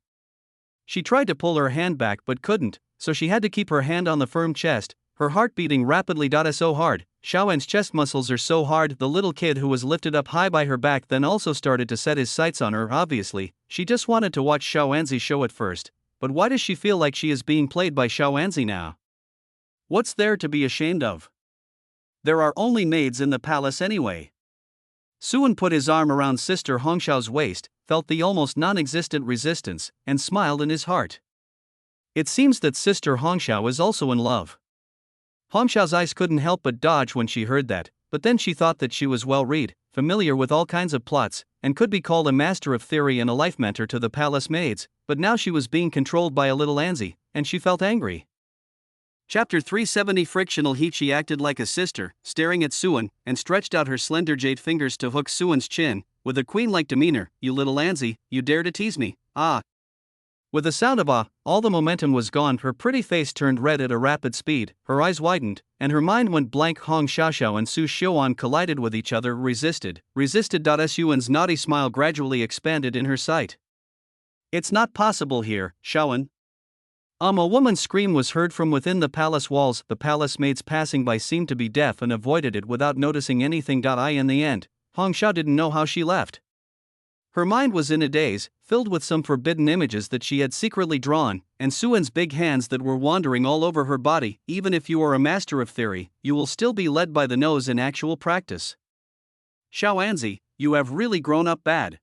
Speaker 1: She tried to pull her hand back but couldn't, so she had to keep her hand on the firm chest, her heart beating rapidly. So hard, Xiaoan's chest muscles are so hard. The little kid who was lifted up high by her back then also started to set his sights on her. Obviously, she just wanted to watch Xiaoanzi show at first, but why does she feel like she is being played by Xiaoanzi now? What's there to be ashamed of? There are only maids in the palace anyway. Suan put his arm around Sister Hongxiao's waist, felt the almost non-existent resistance, and smiled in his heart. It seems that Sister Hongxiao is also in love. Hongxiao's eyes couldn't help but dodge when she heard that, but then she thought that she was well-read, familiar with all kinds of plots, and could be called a master of theory and a life mentor to the palace maids, but now she was being controlled by a little Anzi, and she felt angry. Chapter 370 Frictional Heat. She acted like a sister, staring at Suan, and stretched out her slender jade fingers to hook Suan's chin, with a queen-like demeanor. "You little Anzi, you dare to tease me, ah." With a sound of ah, all the momentum was gone. Her pretty face turned red at a rapid speed, her eyes widened, and her mind went blank. Hong Xiaoxiao and Su Xiuan collided with each other. Resisted. Suan's naughty smile gradually expanded in her sight.
Speaker 2: It's not possible here, Shaoan. A woman's scream was heard from within the palace walls. The palace maids passing by seemed to be deaf and avoided it without noticing anything. In the end, Hong Xiao didn't know how she left. Her mind was in a daze, filled with some forbidden images that she had secretly drawn, and Suan's big hands that were wandering all over her body. Even if you are a master of theory, you will still be led by the nose in actual practice. Xiaoanzi, you have really grown up bad.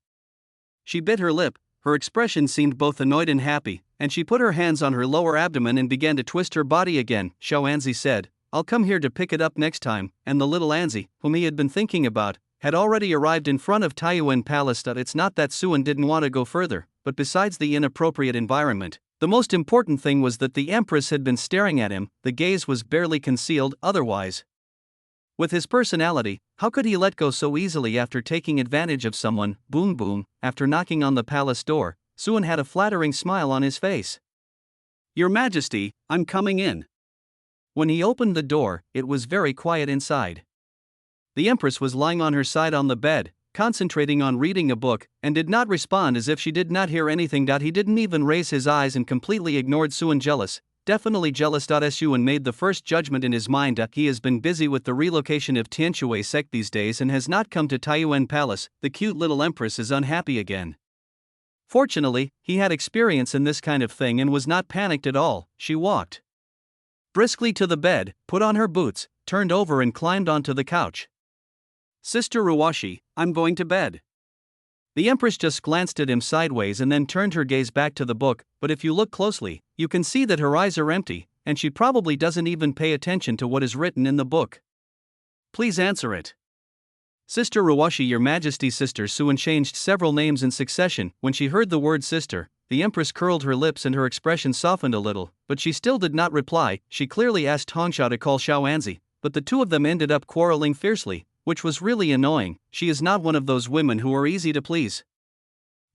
Speaker 2: She bit her lip, her expression seemed both annoyed and happy, and she put her hands on her lower abdomen and began to twist her body again. Xiaoanzi said, I'll come here to pick it up next time, and the little Anzi, whom he had been thinking about, had already arrived in front of Taiyuan Palace. It's not that Suan didn't want to go further, but besides the inappropriate environment, the most important thing was that the Empress had been staring at him. The gaze was barely concealed otherwise. With his personality, how could he let go so easily after taking advantage of someone? Boom boom, after knocking on the palace door, Suan had a flattering smile on his face. Your Majesty, I'm coming in. When he opened the door, it was very quiet inside. The Empress was lying on her side on the bed, concentrating on reading a book, and did not respond as if she did not hear anything. He didn't even raise his eyes and completely ignored Suan. Jealous, definitely jealous. Suan made the first judgment in his mind. He has been busy with the relocation of Tianshui sect these days and has not come to Taiyuan Palace. The cute little Empress is unhappy again. Fortunately, he had experience in this kind of thing and was not panicked at all. She walked briskly to the bed, put on her boots, turned over and climbed onto the couch. Sister Ruwashi, I'm going to bed. The Empress just glanced at him sideways and then turned her gaze back to the book, but if you look closely, you can see that her eyes are empty, and she probably doesn't even pay attention to what is written in the book. Please answer it. Sister Ruwashi, Your Majesty. Sister Suan changed several names in succession. When she heard the word sister, the Empress curled her lips and her expression softened a little, but she still did not reply. She clearly asked Hongxiao to call Xiaoanzi, but the two of them ended up quarreling fiercely, which was really annoying. She is not one of those women who are easy to please.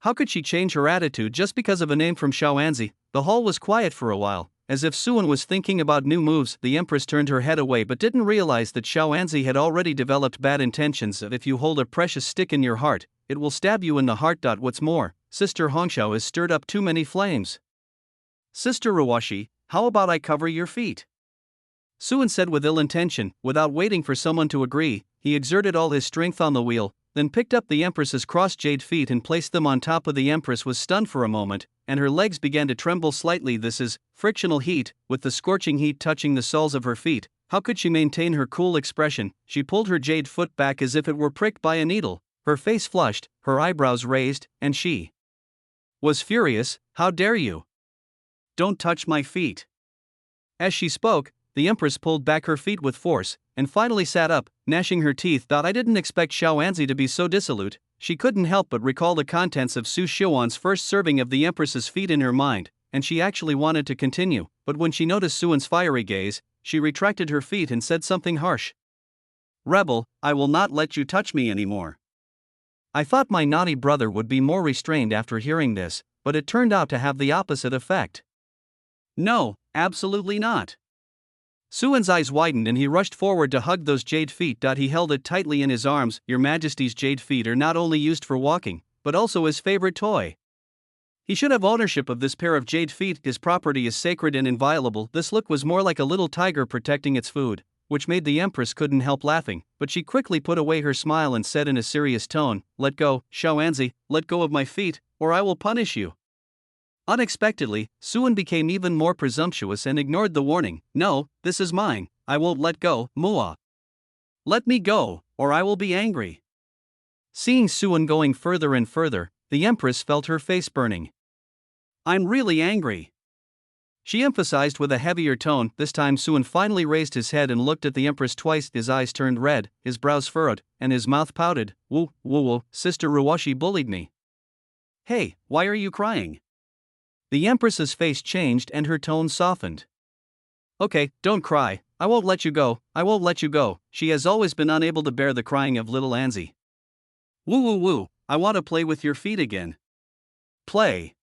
Speaker 2: How could she change her attitude just because of a name from Xiaoanzi? The hall was quiet for a while, as if Suan was thinking about new moves. The Empress turned her head away but didn't realize that Xiaoanzi had already developed bad intentions. If you hold a precious stick in your heart, it will stab you in the heart. What's more, Sister Hongxiao has stirred up too many flames. Sister Ruwashi, how about I cover your feet? Suan said with ill intention. Without waiting for someone to agree, he exerted all his strength on the wheel, then picked up the Empress's crossed jade feet and placed them on top of the Empress. Was stunned for a moment, and her legs began to tremble slightly. This is frictional heat, with the scorching heat touching the soles of her feet. How could she maintain her cool expression? She pulled her jade foot back as if it were pricked by a needle, her face flushed, her eyebrows raised, and she was furious. How dare you? Don't touch my feet. As she spoke, the Empress pulled back her feet with force, and finally sat up, gnashing her teeth. I didn't expect Xiaoanzi to be so dissolute. She couldn't help but recall the contents of Su Xiuan's first serving of the Empress's feet in her mind, and she actually wanted to continue, but when she noticed Suan's fiery gaze, she retracted her feet and said something harsh. Rebel, I will not let you touch me anymore. I thought my naughty brother would be more restrained after hearing this, but it turned out to have the opposite effect. No, absolutely not. Suan's eyes widened and he rushed forward to hug those jade feet. He held it tightly in his arms. Your Majesty's jade feet are not only used for walking, but also his favorite toy. He should have ownership of this pair of jade feet. His property is sacred and inviolable. This look was more like a little tiger protecting its food, which made the Empress couldn't help laughing, but she quickly put away her smile and said in a serious tone, Let go, Xiaoanzi, let go of my feet, or I will punish you. Unexpectedly, Suan became even more presumptuous and ignored the warning. No, this is mine, I won't let go, Mua. Let me go, or I will be angry. Seeing Suan going further and further, the Empress felt her face burning. I'm really angry. She emphasized with a heavier tone. This time Suan finally raised his head and looked at the Empress twice. His eyes turned red, his brows furrowed, and his mouth pouted. Woo, Sister Ruwashi bullied me. Hey, why are you crying? The Empress's face changed and her tone softened. Okay, don't cry, I won't let you go, I won't let you go. She has always been unable to bear the crying of little Anzi. Woo, I want to play with your feet again. Play.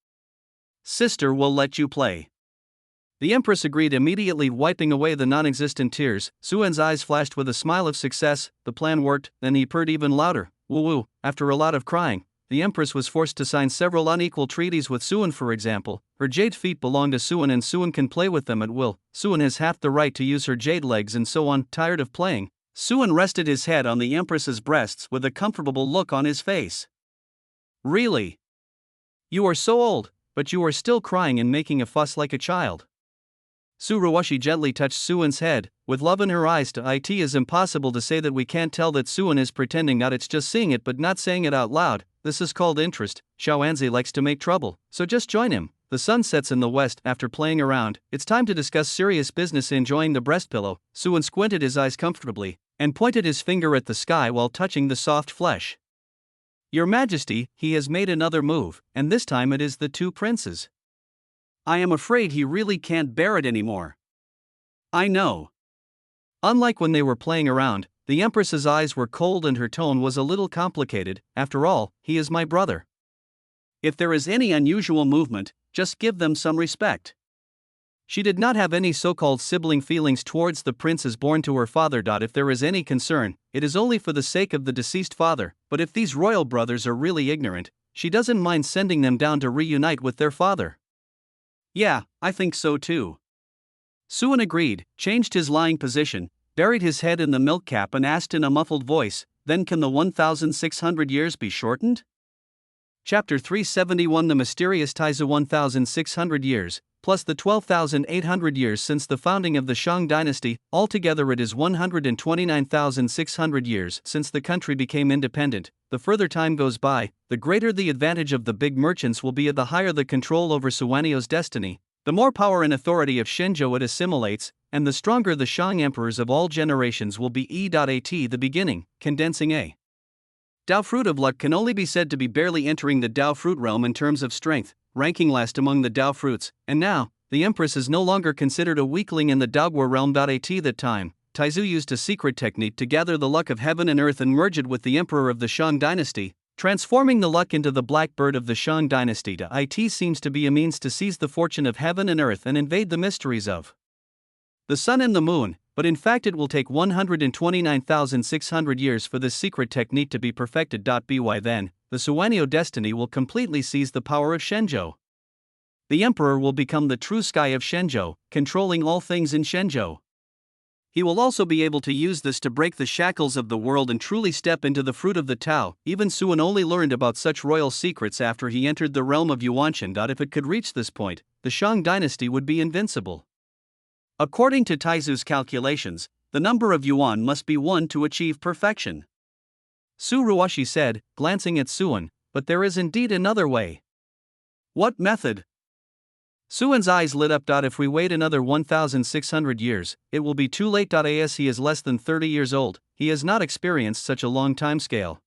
Speaker 2: Sister will let you play. The Empress agreed immediately, wiping away the non-existent tears. Suan's eyes flashed with a smile of success. The plan worked. Then he purred even louder. Woo, after a lot of crying,
Speaker 1: the empress was forced to sign several unequal treaties with Suan. For example, her jade feet belong to Suan and Suan can play with them at will. Suan has half the right to use her jade legs and so on. Tired of playing, Suan rested his head on the empress's breasts with a comfortable look on his face. Really? You are so old, but you are still crying and making a fuss like a child. Suruwashi gently touched Suan's head, with love in her eyes. It is impossible to say that we can't tell that Suan is pretending not. It's just seeing it but not saying it out loud. This is called interest. Xiaoanzi likes to make trouble, so just join him. The sun sets in the west. After playing around, it's time to discuss serious business. Enjoying the breast pillow, Suan squinted his eyes comfortably, and pointed his finger at the sky while touching the soft flesh. Your Majesty, he has made another move, and this time it is the two princes. I am afraid he really can't bear it anymore. I know. Unlike when they were playing around, the Empress's eyes were cold and her tone was a little complicated. After all, he is my brother. If there is any unusual movement, just give them some respect. She did not have any so-called sibling feelings towards the princes born to her father. If there is any concern, it is only for the sake of the deceased father, but if these royal brothers are really ignorant, she doesn't mind sending them down to reunite with their father. Yeah, I think so too. Suan agreed, changed his lying position, buried his head in the milk cap and asked in a muffled voice, then can the 1,600 years be shortened? Chapter 371 The Mysterious Taizu 1,600 years, plus the 12,800 years since the founding of the Shang dynasty, altogether it is 129,600 years since the country became independent. The further time goes by, the greater the advantage of the big merchants will be, the higher the control over Suwanio's destiny, the more power and authority of Shenzhou it assimilates, and the stronger the Shang emperors of all generations will be. At the beginning, condensing a Dao fruit of luck can only be said to be barely entering the Dao fruit realm in terms of strength, ranking last among the Dao fruits, and now, the Empress is no longer considered a weakling in the Daoguo realm. At that time, Taizu used a secret technique to gather the luck of heaven and earth and merge it with the emperor of the Shang dynasty, transforming the luck into the black bird of the Shang dynasty. It seems to be a means to seize the fortune of heaven and earth and invade the mysteries of the sun and the moon, but in fact it will take 129,600 years for this secret technique to be perfected. By then, the Suwanio destiny will completely seize the power of Shenzhou. The emperor will become the true sky of Shenzhou, controlling all things in Shenzhou. He will also be able to use this to break the shackles of the world and truly step into the fruit of the Tao. Even Suan only learned about such royal secrets after he entered the realm of Yuanshan. If it could reach this point, the Shang dynasty would be invincible. According to Taizu's calculations, the number of yuan must be 1 to achieve perfection. Suruwashi said, glancing at Suan, but there is indeed another way. What method? Suan's eyes lit up. If we wait another 1,600 years, it will be too late. As he is less than 30 years old, he has not experienced such a long time scale.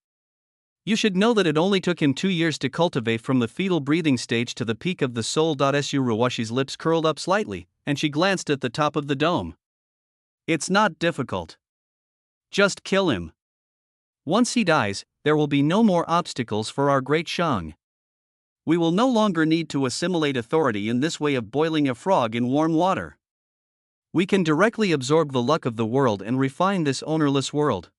Speaker 1: You should know that it only took him 2 years to cultivate from the fetal breathing stage to the peak of the soul. Suruwashi's lips curled up slightly, and she glanced at the top of the dome. It's not difficult. Just kill him. Once he dies, there will be no more obstacles for our great Shang. We will no longer need to assimilate authority in this way of boiling a frog in warm water. We can directly absorb the luck of the world and refine this ownerless world.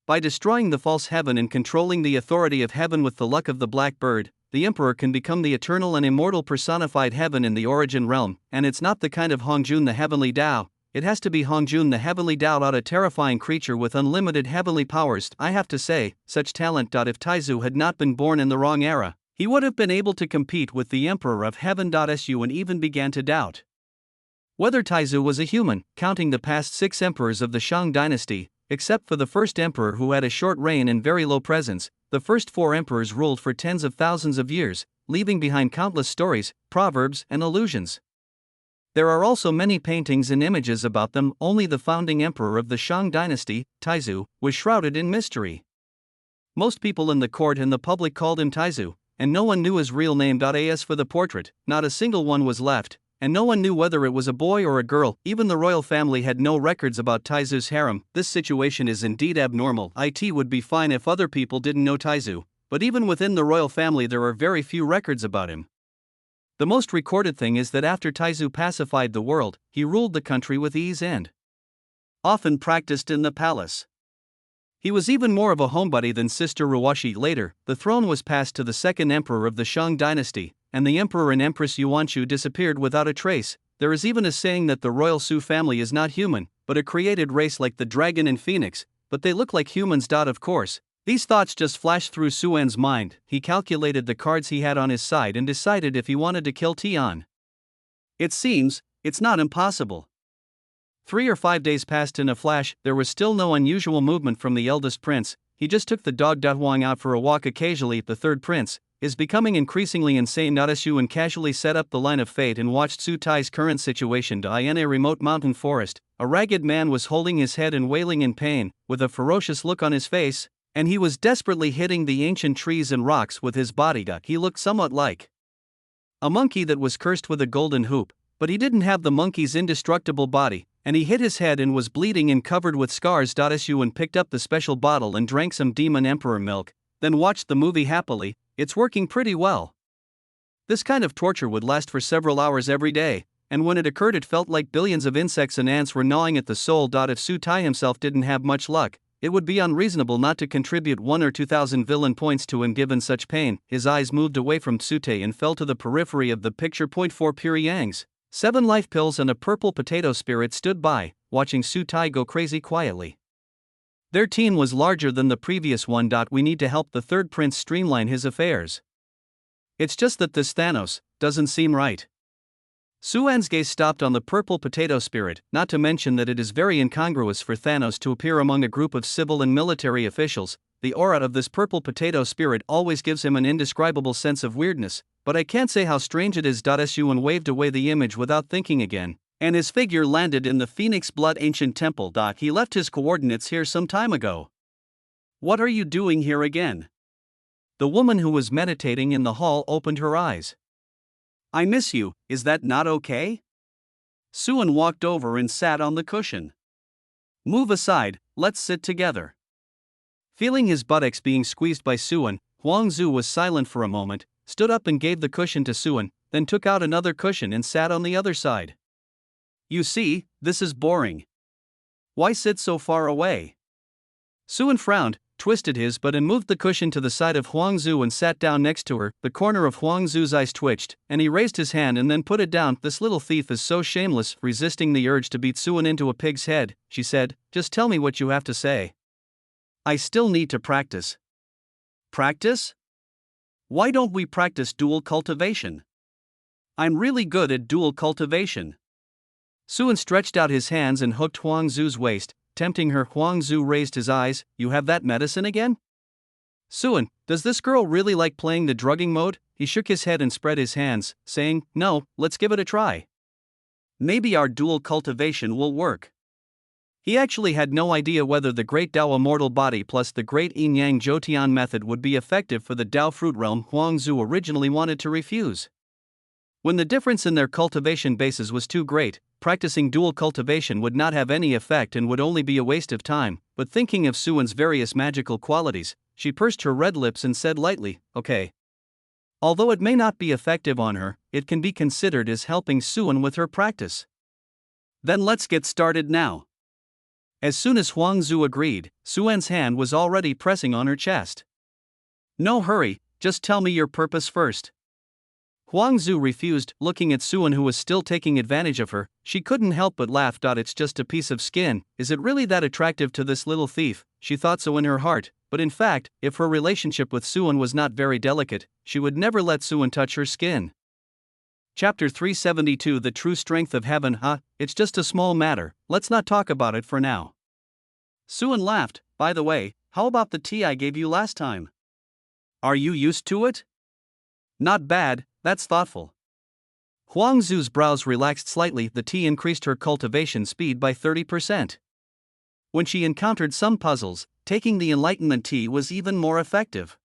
Speaker 1: By destroying the false heaven and controlling the authority of heaven with the luck of the black bird, the emperor can become the eternal and immortal personified heaven in the origin realm. And it's not the kind of Hongjun the heavenly Tao, it has to be Hongjun the heavenly Tao. A terrifying creature with unlimited heavenly powers. I have to say, such talent. If Taizu had not been born in the wrong era, he would have been able to compete with the emperor of heaven. Suan even began to doubt whether Taizu was a human, counting the past 6 emperors of the Shang dynasty. Except for the first emperor who had a short reign and very low presence, the first 4 emperors ruled for tens of thousands of years, leaving behind countless stories, proverbs, and allusions. There are also many paintings and images about them. Only the founding emperor of the Shang dynasty, Taizu, was shrouded in mystery. Most people in the court and the public called him Taizu, and no one knew his real name. As for the portrait, not a single one was left, and no one knew whether it was a boy or a girl. Even the royal family had no records about Taizu's harem. This situation is indeed abnormal. It would be fine if other people didn't know Taizu, but even within the royal family there are very few records about him. The most recorded thing is that after Taizu pacified the world, he ruled the country with ease and often practiced in the palace. He was even more of a homebody than Sister Ruwashi. Later, the throne was passed to the second emperor of the Shang dynasty, and the emperor and empress Yuanshu disappeared without a trace. There is even a saying that the royal Su family is not human, but a created race like the dragon and phoenix, but they look like humans. Of course, these thoughts just flashed through Suan's mind. He calculated the cards he had on his side and decided if he wanted to kill Tian. It seems, it's not impossible. 3 or 5 days passed in a flash. There was still no unusual movement from the eldest prince. He just took the dog Huang out for a walk occasionally. The third prince is becoming increasingly insane. Suen casually set up the line of fate and watched Su Tai's current situation. In a remote mountain forest, a ragged man was holding his head and wailing in pain, with a ferocious look on his face, and he was desperately hitting the ancient trees and rocks with his body. He looked somewhat like a monkey that was cursed with a golden hoop, but he didn't have the monkey's indestructible body, and he hit his head and was bleeding and covered with scars. Suen picked up the special bottle and drank some demon emperor milk, then watched the movie happily. It's working pretty well. This kind of torture would last for several hours every day, and when it occurred it felt like billions of insects and ants were gnawing at the soul. If Su Tai himself didn't have much luck, it would be unreasonable not to contribute 1 or 2,000 villain points to him given such pain. His eyes moved away from Su Tai and fell to the periphery of the picture. Point 4 Piri Yang's 7 life pills and a purple potato spirit stood by, watching Su Tai go crazy quietly. Their team was larger than the previous one. We need to help the third prince streamline his affairs. It's just that this Thanos doesn't seem right. Suan's gaze stopped on the purple potato spirit, not to mention that it is very incongruous for Thanos to appear among a group of civil and military officials. The aura of this purple potato spirit always gives him an indescribable sense of weirdness, but I can't say how strange it is. Suan waved away the image without thinking again, and his figure landed in the Phoenix Blood Ancient Temple. He left his coordinates here some time ago. What are you doing here again? The woman who was meditating in the hall opened her eyes. I miss you, is that not okay? Suan walked over and sat on the cushion. Move aside, let's sit together. Feeling his buttocks being squeezed by Suan, Huang Zhu was silent for a moment, stood up and gave the cushion to Suan, then took out another cushion and sat on the other side. You see, this is boring. Why sit so far away? Suan frowned, twisted his butt and moved the cushion to the side of Huang Zhu and sat down next to her. The corner of Huang Zhu's eyes twitched, and he raised his hand and then put it down. This little thief is so shameless. Resisting the urge to beat Suan into a pig's head, she said, just tell me what you have to say. I still need to practice. Practice? Why don't we practice dual cultivation? I'm really good at dual cultivation. Suan stretched out his hands and hooked Huang Zhu's waist, tempting her. Huang Zhu raised his eyes. You have that medicine again? Suan, does this girl really like playing the drugging mode? He shook his head and spread his hands, saying, no, let's give it a try. Maybe our dual cultivation will work. He actually had no idea whether the Great Dao Immortal Body plus the Great Yin Yang Jotian method would be effective for the Dao Fruit Realm. Huang Zhu originally wanted to refuse. When the difference in their cultivation bases was too great, practicing dual cultivation would not have any effect and would only be a waste of time. But thinking of Suan's various magical qualities, she pursed her red lips and said lightly, okay. Although it may not be effective on her, it can be considered as helping Suan with her practice. Then let's get started now. As soon as Huang Zhu agreed, Suan's hand was already pressing on her chest. No hurry, just tell me your purpose first. Huang Zhu refused, looking at Suan who was still taking advantage of her. She couldn't help but laugh. It's just a piece of skin, is it really that attractive to this little thief? She thought so in her heart, but in fact, if her relationship with Suan was not very delicate, she would never let Suan touch her skin. Chapter 372 The True Strength of Heaven. It's just a small matter, let's not talk about it for now. Suan laughed. By the way, how about the tea I gave you last time? Are you used to it? Not bad, that's thoughtful. Huang Zhu's brows relaxed slightly. The tea increased her cultivation speed by 30%. When she encountered some puzzles, taking the enlightenment tea was even more effective.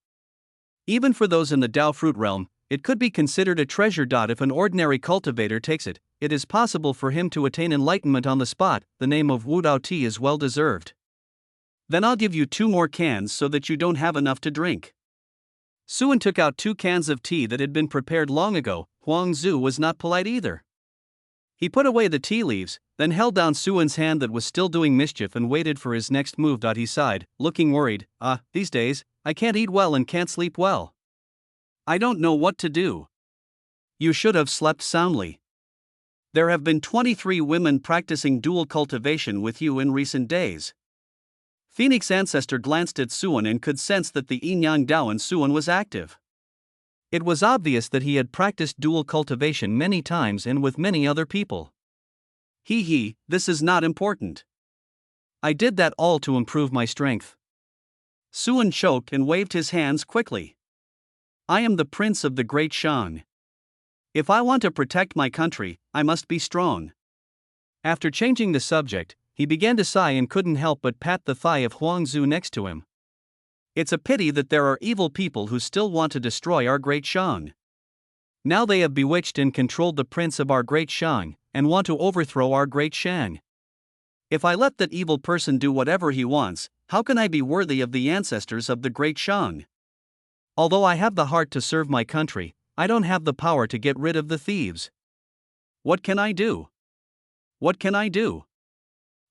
Speaker 1: Even for those in the Dao Fruit Realm, it could be considered a treasure. If an ordinary cultivator takes it, it is possible for him to attain enlightenment on the spot. The name of Wu Dao tea is well deserved. Then I'll give you 2 more cans so that you don't have enough to drink. Suan took out 2 cans of tea that had been prepared long ago. Huang Zhu was not polite either.
Speaker 2: He put away the tea leaves, then held down Suan's hand that was still doing mischief and waited for his next move. He sighed, looking worried. These days, I can't eat well and can't sleep well. I don't know what to do. You should have slept soundly. There have been 23 women practicing dual cultivation with you in recent days. Phoenix Ancestor glanced at Suan and could sense that the yin-yang Dao in Suan was active. It was obvious that he had practiced dual cultivation many times and with many other people. This is not important. I did that all to improve my strength. Suan choked and waved his hands quickly. I am the prince of the great Shan. If I want to protect my country, I must be strong. After changing the subject, he began to sigh and couldn't help but pat the thigh of Huangzu next to him. It's a pity that there are evil people who still want to destroy our great Shang. Now they have bewitched and controlled the prince of our great Shang, and want to overthrow our great Shang. If I let that evil person do whatever he wants, how can I be worthy of the ancestors of the great Shang? Although I have the heart to serve my country, I don't have the power to get rid of the thieves. What can I do? What can I do?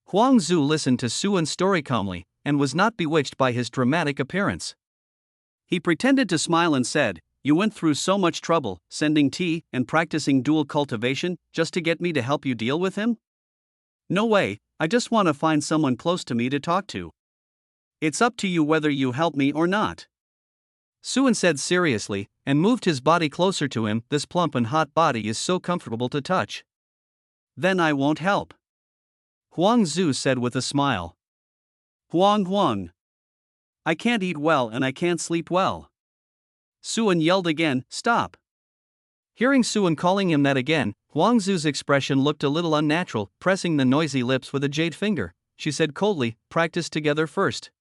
Speaker 2: Huangzu listened to Suan's story calmly, and was not bewitched by his dramatic appearance. He pretended to smile and said, You went through so much trouble, sending tea and practicing dual cultivation, just to get me to help you deal with him? No way, I just want to find someone close to me to talk to. It's up to you whether you help me or not. Suan said seriously, and moved his body closer to him. This plump and hot body is so comfortable to touch. Then I won't help. Huangzu said with a smile. Huang. I can't eat well and I can't sleep well. Suan yelled again, Stop. Hearing Suan calling him that again, Huangzu's expression looked a little unnatural. Pressing the noisy lips with a jade finger, she said coldly, Practice together first.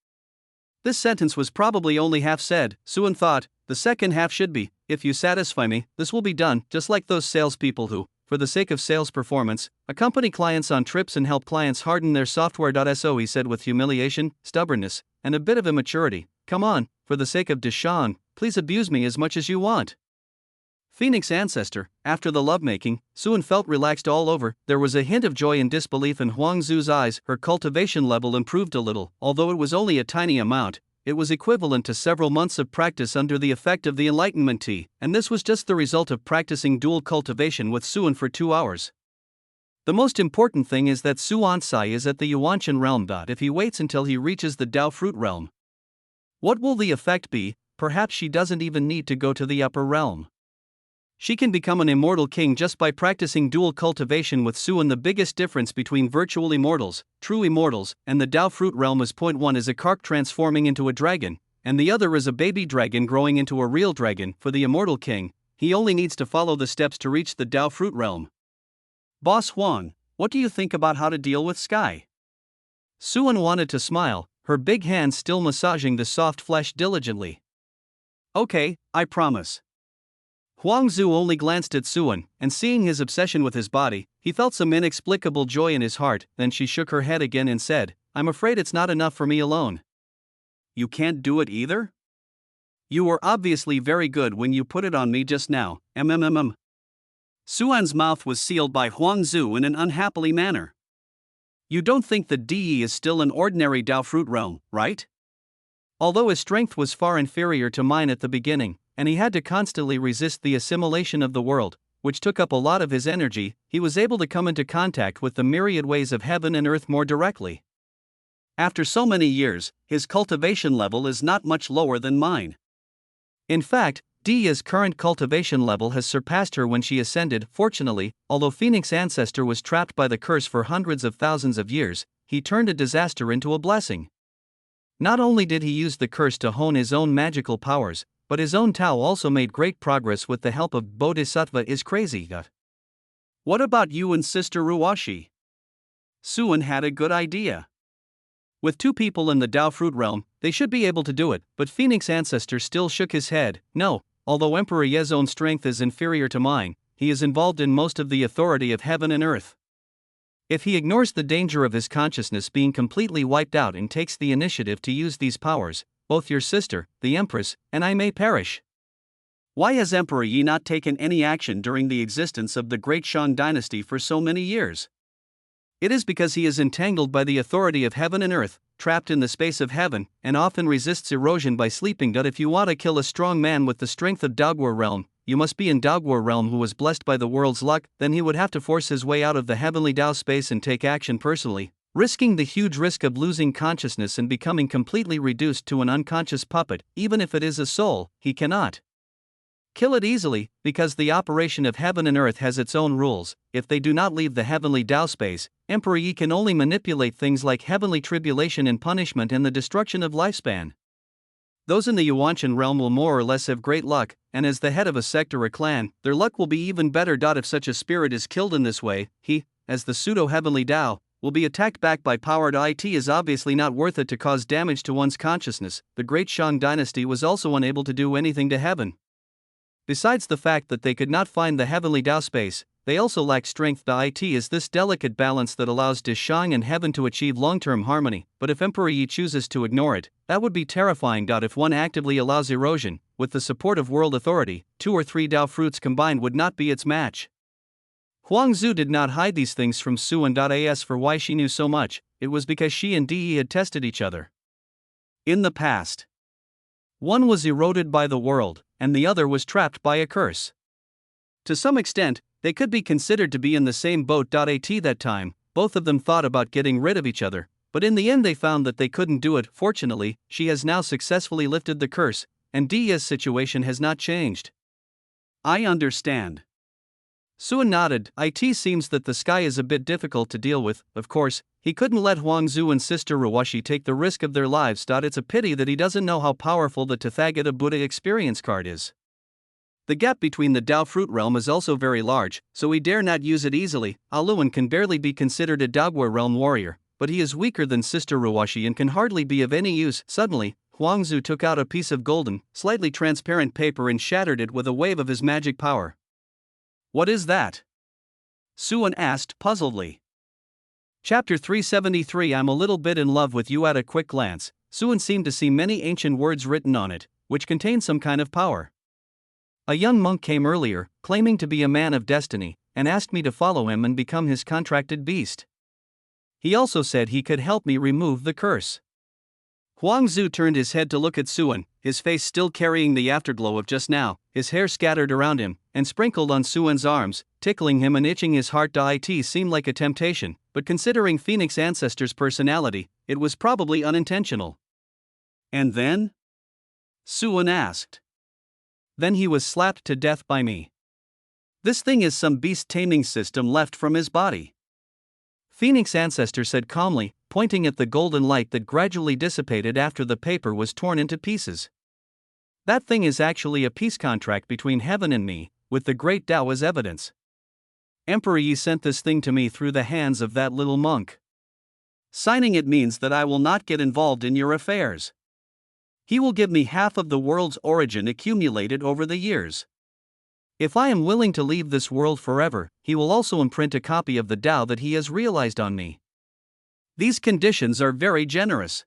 Speaker 2: This sentence was probably only half said. Suan thought, the second half should be, if you satisfy me, this will be done, just like those salespeople who, for the sake of sales performance, accompany clients on trips and help clients harden their software. So he said with humiliation, stubbornness, and a bit of immaturity, Come on, for the sake of Deshan, please abuse me as much as you want. Phoenix Ancestor, after the lovemaking, Suan felt relaxed all over. There was a hint of joy and disbelief in Huangzu's eyes. Her cultivation level improved a little, although it was only a tiny amount. It was equivalent to several months of practice under the effect of the Enlightenment tea, and this was just the result of practicing dual cultivation with Suan for 2 hours. The most important thing is that Suan Sai is at the Yuanshan realm. If he waits until he reaches the Dao fruit realm, what will the effect be? Perhaps she doesn't even need to go to the upper realm. She can become an immortal king just by practicing dual cultivation with Suan. The biggest difference between virtual immortals, true immortals, and the Dao fruit realm is point 1 is a carp transforming into a dragon, and the other is a baby dragon growing into a real dragon. For the immortal king, he only needs to follow the steps to reach the Dao fruit realm. Boss Huang, what do you think about how to deal with Sky? Suan wanted to smile, her big hands still massaging the soft flesh diligently. Okay, I promise. Huangzu only glanced at Suan, and seeing his obsession with his body, he felt some inexplicable joy in his heart. Then she shook her head again and said, I'm afraid it's not enough for me alone. You can't do it either? You were obviously very good when you put it on me just now, Suan's mouth was sealed by Huangzu in an unhappy manner. You don't think the DE is still an ordinary Dao fruit realm, right? Although his strength was far inferior to mine at the beginning, and he had to constantly resist the assimilation of the world, which took up a lot of his energy, he was able to come into contact with the myriad ways of heaven and earth more directly. After so many years, his cultivation level is not much lower than mine. In fact, Dia's current cultivation level has surpassed her when she ascended. Fortunately, although Phoenix Ancestor was trapped by the curse for hundreds of thousands of years, he turned a disaster into a blessing. Not only did he use the curse to hone his own magical powers, but his own Tao also made great progress with the help of Bodhisattva is crazy. What about you and Sister Ruashi? Suan had a good idea. With 2 people in the Dao fruit realm, they should be able to do it, but Phoenix Ancestor still shook his head. No, although Emperor Ye's own strength is inferior to mine, he is involved in most of the authority of heaven and earth. If he ignores the danger of his consciousness being completely wiped out and takes the initiative to use these powers, both your sister, the empress, and I may perish. Why has Emperor Yi not taken any action during the existence of the Great Shang dynasty for so many years?
Speaker 1: It is because he is entangled by the authority of heaven and earth, trapped in the space of heaven, and often resists erosion by sleeping. If you want to kill a strong man with the strength of Dogwar realm, you must be in Dogwar realm who was blessed by the world's luck. Then he would have to force his way out of the heavenly Dao space and take action personally, risking the huge risk of losing consciousness and becoming completely reduced to an unconscious puppet. Even if it is a soul, he cannot kill it easily, because the operation of heaven and earth has its own rules. If they do not leave the heavenly Dao space, Emperor Yi can only manipulate things like heavenly tribulation and punishment and the destruction of lifespan. Those in the Yuanshan realm will more or less have great luck, and as the head of a sect or a clan, their luck will be even better. If such a spirit is killed in this way, he, as the pseudo-heavenly Dao, will be attacked back by power. It is obviously not worth it to cause damage to one's consciousness. The Great Shang dynasty was also unable to do anything to heaven. Besides the fact that they could not find the heavenly Dao space, they also lack strength. It is this delicate balance that allows De Shang and heaven to achieve long-term harmony, but if Emperor Yi chooses to ignore it, that would be terrifying. If one actively allows erosion, with the support of world authority, 2 or 3 Dao fruits combined would not be its match. Huangzu did not hide these things from Su and As for why she knew so much. It was because she and De had tested each other in the past. One was eroded by the world, and the other was trapped by a curse. To some extent, they could be considered to be in the same boat. At that time, both of them thought about getting rid of each other, but in the end they found that they couldn't do it. Fortunately, she has now successfully lifted the curse, and Dia's situation has not changed.
Speaker 2: I understand.
Speaker 1: Suan nodded. It seems that the sky is a bit difficult to deal with. Of course, he couldn't let Huangzu and Sister Ruwashi take the risk of their lives. It's a pity that he doesn't know how powerful the Tathagata Buddha experience card is. The gap between the Dao fruit realm is also very large, so he dare not use it easily. Aluan can barely be considered a Dogwar realm warrior, but he is weaker than Sister Ruwashi and can hardly be of any use. Suddenly, Huangzu took out a piece of golden, slightly transparent paper and shattered it with a wave of his magic power.
Speaker 2: What is that?
Speaker 1: Suan asked puzzledly. Chapter 373. I'm a little bit in love with you. At a quick glance, Suan seemed to see many ancient words written on it, which contained some kind of power. A young monk came earlier, claiming to be a man of destiny, and asked me to follow him and become his contracted beast. He also said he could help me remove the curse. Huangzu turned his head to look at Suan, his face still carrying the afterglow of just now, his hair scattered around him, and sprinkled on Suan's arms, tickling him and itching his heart. It seemed like a temptation, but considering Phoenix Ancestor's personality, it was probably unintentional.
Speaker 2: And then?
Speaker 1: Suan asked. Then he was slapped to death by me. This thing is some beast taming system left from his body. Phoenix Ancestor said calmly, pointing at the golden light that gradually dissipated after the paper was torn into pieces. That thing is actually a peace contract between heaven and me, with the great Tao as evidence. Emperor Yi sent this thing to me through the hands of that little monk. Signing it means that I will not get involved in your affairs. He will give me half of the world's origin accumulated over the years. If I am willing to leave this world forever, he will also imprint a copy of the Tao that he has realized on me. These conditions are very generous.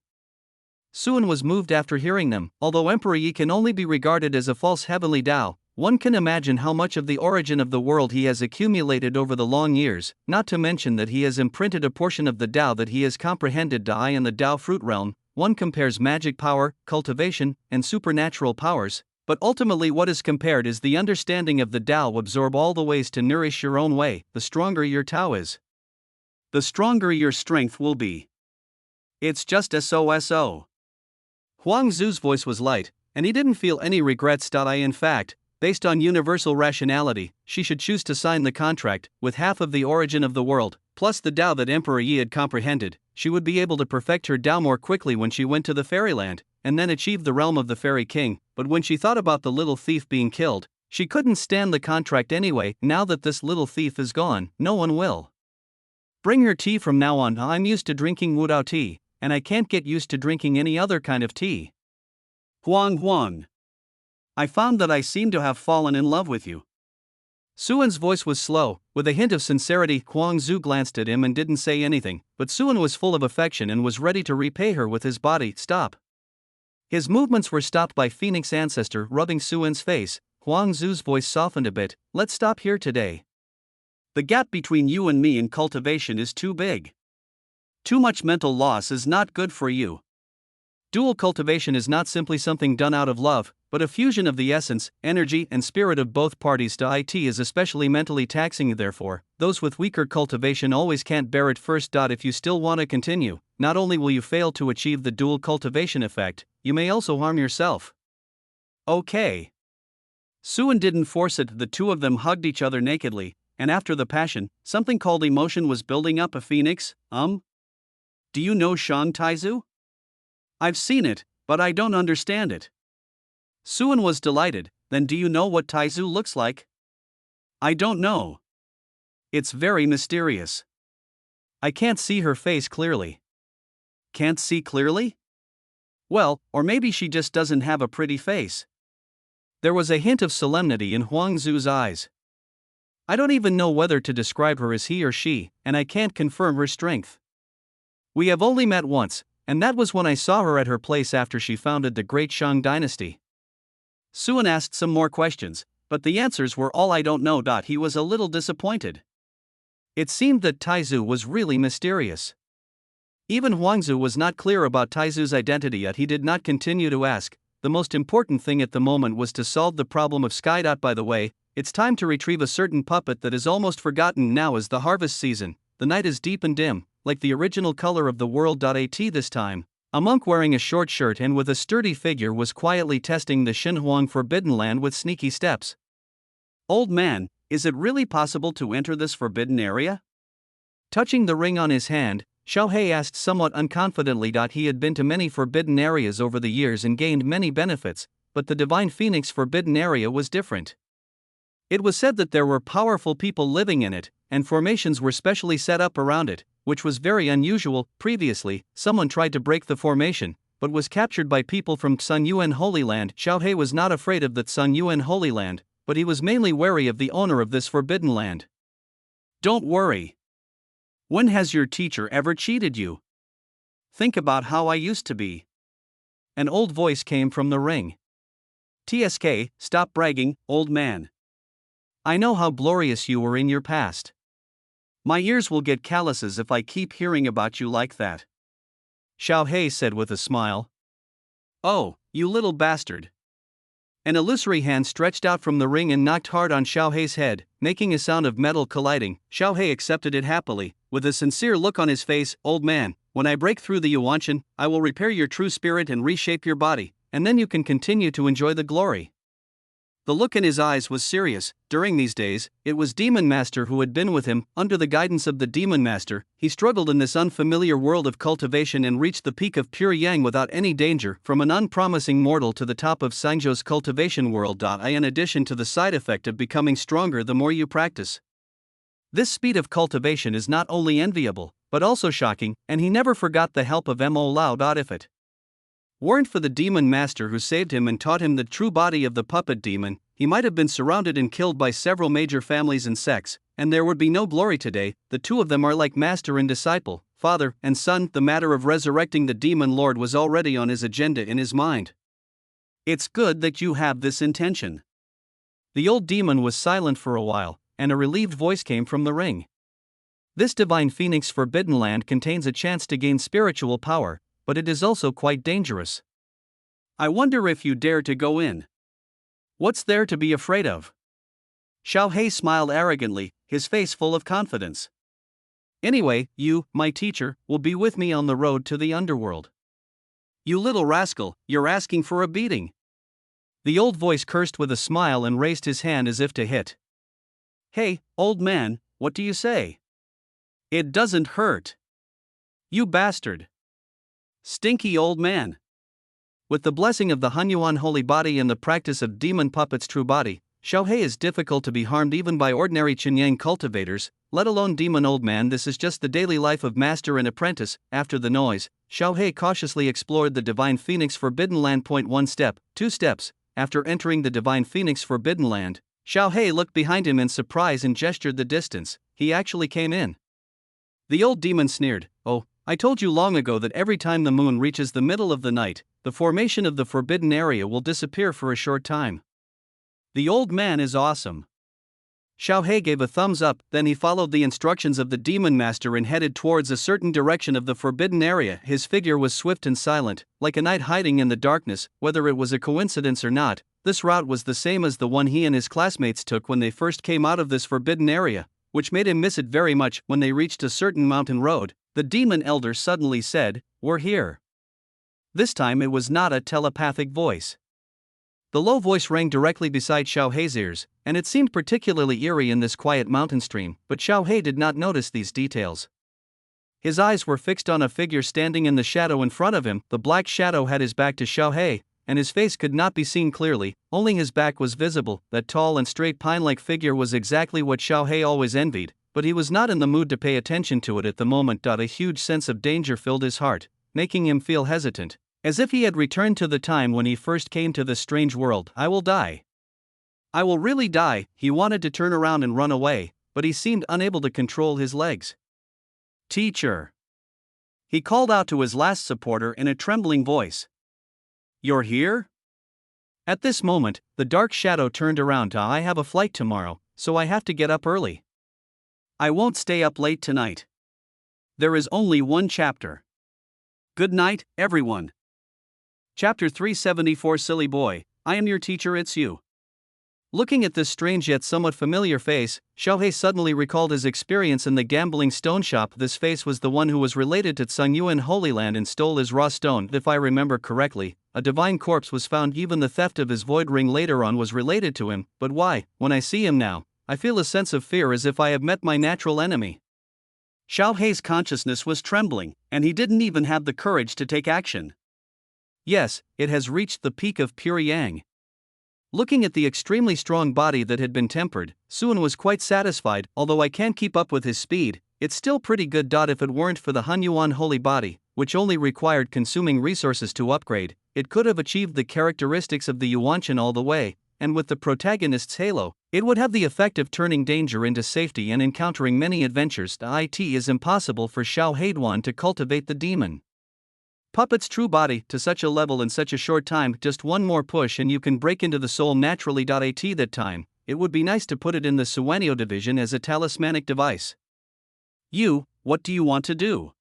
Speaker 1: Suan was moved after hearing them. Although Emperor Yi can only be regarded as a false heavenly Tao, one can imagine how much of the origin of the world he has accumulated over the long years, not to mention that he has imprinted a portion of the Tao that he has comprehended. In the Tao fruit realm, one compares magic power, cultivation, and supernatural powers, but ultimately what is compared is the understanding of the Tao. Absorb all the ways to nourish your own way. The stronger your Tao is, the stronger your strength will be. It's just so. Huangzu's voice was light, and he didn't feel any regrets. In fact, based on universal rationality, she should choose to sign the contract. With half of the origin of the world, plus the Tao that Emperor Yi had comprehended, she would be able to perfect her Tao more quickly when she went to the fairyland, and then achieve the realm of the fairy king. But when she thought about the little thief being killed, she couldn't stand the contract anyway. Now that this little thief is gone, no one will bring her tea from now on. I'm used to drinking Wudao tea, and I can't get used to drinking any other kind of tea.
Speaker 2: Huang. I found that I seem to have fallen in love with you.
Speaker 1: Suan's voice was slow, with a hint of sincerity. Huangzu glanced at him and didn't say anything, but Suan was full of affection and was ready to repay her with his body. Stop. His movements were stopped by Phoenix Ancestor rubbing Suan's face. Huang Zu's voice softened a bit. Let's stop here today.
Speaker 2: The gap between you and me in cultivation is too big. Too much mental loss is not good for you.
Speaker 1: Dual cultivation is not simply something done out of love, but a fusion of the essence, energy, and spirit of both parties. It is especially mentally taxing, therefore, those with weaker cultivation always can't bear it first. If you still want to continue, not only will you fail to achieve the dual cultivation effect, you may also harm yourself.
Speaker 2: Okay. Suan didn't force it, the two of them hugged each other nakedly, and after the passion, something called emotion was building up. A phoenix, Do you know Shang Taizu? I've seen it, but I don't understand it. Suan was delighted. Then do you know what Taizu looks like? I don't know. It's very mysterious.
Speaker 1: I can't see her face clearly.
Speaker 2: Can't see clearly? Well, or maybe she just doesn't have a pretty face.
Speaker 1: There was a hint of solemnity in Huang Zu's eyes. I don't even know whether to describe her as he or she, and I can't confirm her strength. We have only met once, and that was when I saw her at her place after she founded the great Shang dynasty.
Speaker 2: Suan asked some more questions, but the answers were all I don't know. He was a little disappointed.
Speaker 1: It seemed that Taizu was really mysterious. Even Huangzu was not clear about Taizu's identity, yet he did not continue to ask. The most important thing at the moment was to solve the problem of Sky. By the way, it's time to retrieve a certain puppet that is almost forgotten. Now is the harvest season, the night is deep and dim, like the original color of the world. This time, a monk wearing a short shirt and with a sturdy figure was quietly testing the Xinhuang Forbidden Land with sneaky steps.
Speaker 2: Old man, is it really possible to enter this forbidden area?
Speaker 1: Touching the ring on his hand, Xiao He asked somewhat unconfidently. He had been to many forbidden areas over the years and gained many benefits, but the Divine Phoenix Forbidden Area was different. It was said that there were powerful people living in it, and formations were specially set up around it, which was very unusual. Previously, someone tried to break the formation, but was captured by people from Sun Yuan Holy Land. Xiao He was not afraid of the Sun Yuan Holy Land, but he was mainly wary of the owner of this forbidden land.
Speaker 2: Don't worry. When has your teacher ever cheated you? Think about how I used to be.
Speaker 1: An old voice came from the ring.
Speaker 2: TSK, stop bragging, old man.
Speaker 1: I know how glorious you were in your past.
Speaker 2: My ears will get calluses if I keep hearing about you like that.
Speaker 1: Xiao He said with a smile.
Speaker 2: Oh, you little bastard.
Speaker 1: An illusory hand stretched out from the ring and knocked hard on Xiao He's head, making a sound of metal colliding. Xiao He accepted it happily, with a sincere look on his face. Old man, when I break through the Yuanshan, I will repair your true spirit and reshape your body, and then you can continue to enjoy the glory. The look in his eyes was serious. During these days, it was Demon Master who had been with him. Under the guidance of the Demon Master, he struggled in this unfamiliar world of cultivation and reached the peak of pure yang without any danger, from an unpromising mortal to the top of Sangzhou's cultivation world. In addition to the side effect of becoming stronger the more you practice. This speed of cultivation is not only enviable, but also shocking, and he never forgot the help of Mo Lao. If it weren't for the Demon Master who saved him and taught him the true body of the puppet demon, he might have been surrounded and killed by several major families and sects, and there would be no glory today. The two of them are like master and disciple, father and son. The matter of resurrecting the demon lord was already on his agenda in his mind. It's good that you have this intention. The old demon was silent for a while, and a relieved voice came from the ring. This Divine Phoenix Forbidden Land contains a chance to gain spiritual power, but it is also quite dangerous.
Speaker 2: I wonder if you dare to go in. What's there to be afraid of? Xiao He smiled arrogantly, his face full of confidence.
Speaker 1: Anyway, you, my teacher, will be with me on the road to the underworld.
Speaker 2: You little rascal, you're asking for a beating.
Speaker 1: The old voice cursed with a smile and raised his hand as if to hit.
Speaker 2: Hey, old man, what do you say? It doesn't hurt. You bastard. Stinky old man.
Speaker 1: With the blessing of the Hunyuan holy body and the practice of demon puppet's true body, Xiao He is difficult to be harmed even by ordinary Qinyang cultivators, let alone demon old man. This is just the daily life of master and apprentice. After the noise, Xiao He cautiously explored the Divine Phoenix Forbidden Land. 1 step, 2 steps. After entering the Divine Phoenix Forbidden Land, Xiao He looked behind him in surprise and gestured the distance. He actually came in.
Speaker 2: The old demon sneered, "Oh, I told you long ago that every time the moon reaches the middle of the night, the formation of the forbidden area will disappear for a short time." The old man is awesome. Xiao He gave a thumbs up, then he followed the instructions of the demon master and headed towards a certain direction of the forbidden area. His figure was swift and silent, like a knight hiding in the darkness. Whether it was a coincidence or not, this route was the same as the one he and his classmates took when they first came out of this forbidden area, which made him miss it very much. When they reached a certain mountain road, the demon elder suddenly said, "We're here." This time it was not a telepathic voice. The low voice rang directly beside Xiao Hei's ears, and it seemed particularly eerie in this quiet mountain stream, but Xiao Hei did not notice these details. His eyes were fixed on a figure standing in the shadow in front of him. The black shadow had his back to Xiao Hei, and his face could not be seen clearly, only his back was visible. That tall and straight pine-like figure was exactly what Xiao Hei always envied, but he was not in the mood to pay attention to it at the moment. A huge sense of danger filled his heart, making him feel hesitant, as if he had returned to the time when he first came to this strange world. I will die. I will really die. He wanted to turn around and run away, but he seemed unable to control his legs. Teacher. He called out to his last supporter in a trembling voice. You're here? At this moment, the dark shadow turned around. I have a flight tomorrow, so I have to get up early. I won't stay up late tonight. There is only one chapter. Good night, everyone. Chapter 374. Silly boy, I am your teacher, it's you. Looking at this strange yet somewhat familiar face, Xiao Hei suddenly recalled his experience in the gambling stone shop. This face was the one who was related to Tsung Yuan Holy Land and stole his raw stone. If I remember correctly, a divine corpse was found. Even the theft of his void ring later on was related to him. But why, when I see him now, I feel a sense of fear as if I have met my natural enemy. Xiao Hei's consciousness was trembling, and he didn't even have the courage to take action. Yes, it has reached the peak of pure yang. Looking at the extremely strong body that had been tempered, Suan was quite satisfied. Although I can't keep up with his speed, it's still pretty good. If it weren't for the Hunyuan holy body, which only required consuming resources to upgrade, it could have achieved the characteristics of the Yuanshan all the way, and with the protagonist's halo, it would have the effect of turning danger into safety and encountering many adventures. It is impossible for Xiao Heiduan to cultivate the demon puppet's true body to such a level in such a short time. Just one more push and you can break into the soul naturally. That time, it would be nice to put it in the Suenio division as a talismanic device. What do you want to do?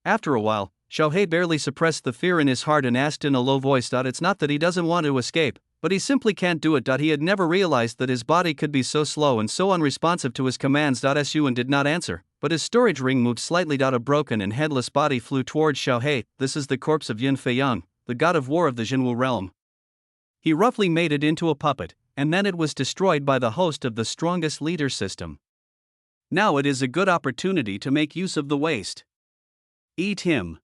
Speaker 2: After a while, Xiao Hei barely suppressed the fear in his heart and asked in a low voice. It's not that he doesn't want to escape, but he simply can't do it. He had never realized that his body could be so slow and so unresponsive to his commands. Suan did not answer, but his storage ring moved slightly. A broken and headless body flew towards Xiao Hei. This is the corpse of Yin Feiyang, the god of war of the Jinwu realm. He roughly made it into a puppet, and then it was destroyed by the host of the strongest leader system. Now it is a good opportunity to make use of the waste. Eat him.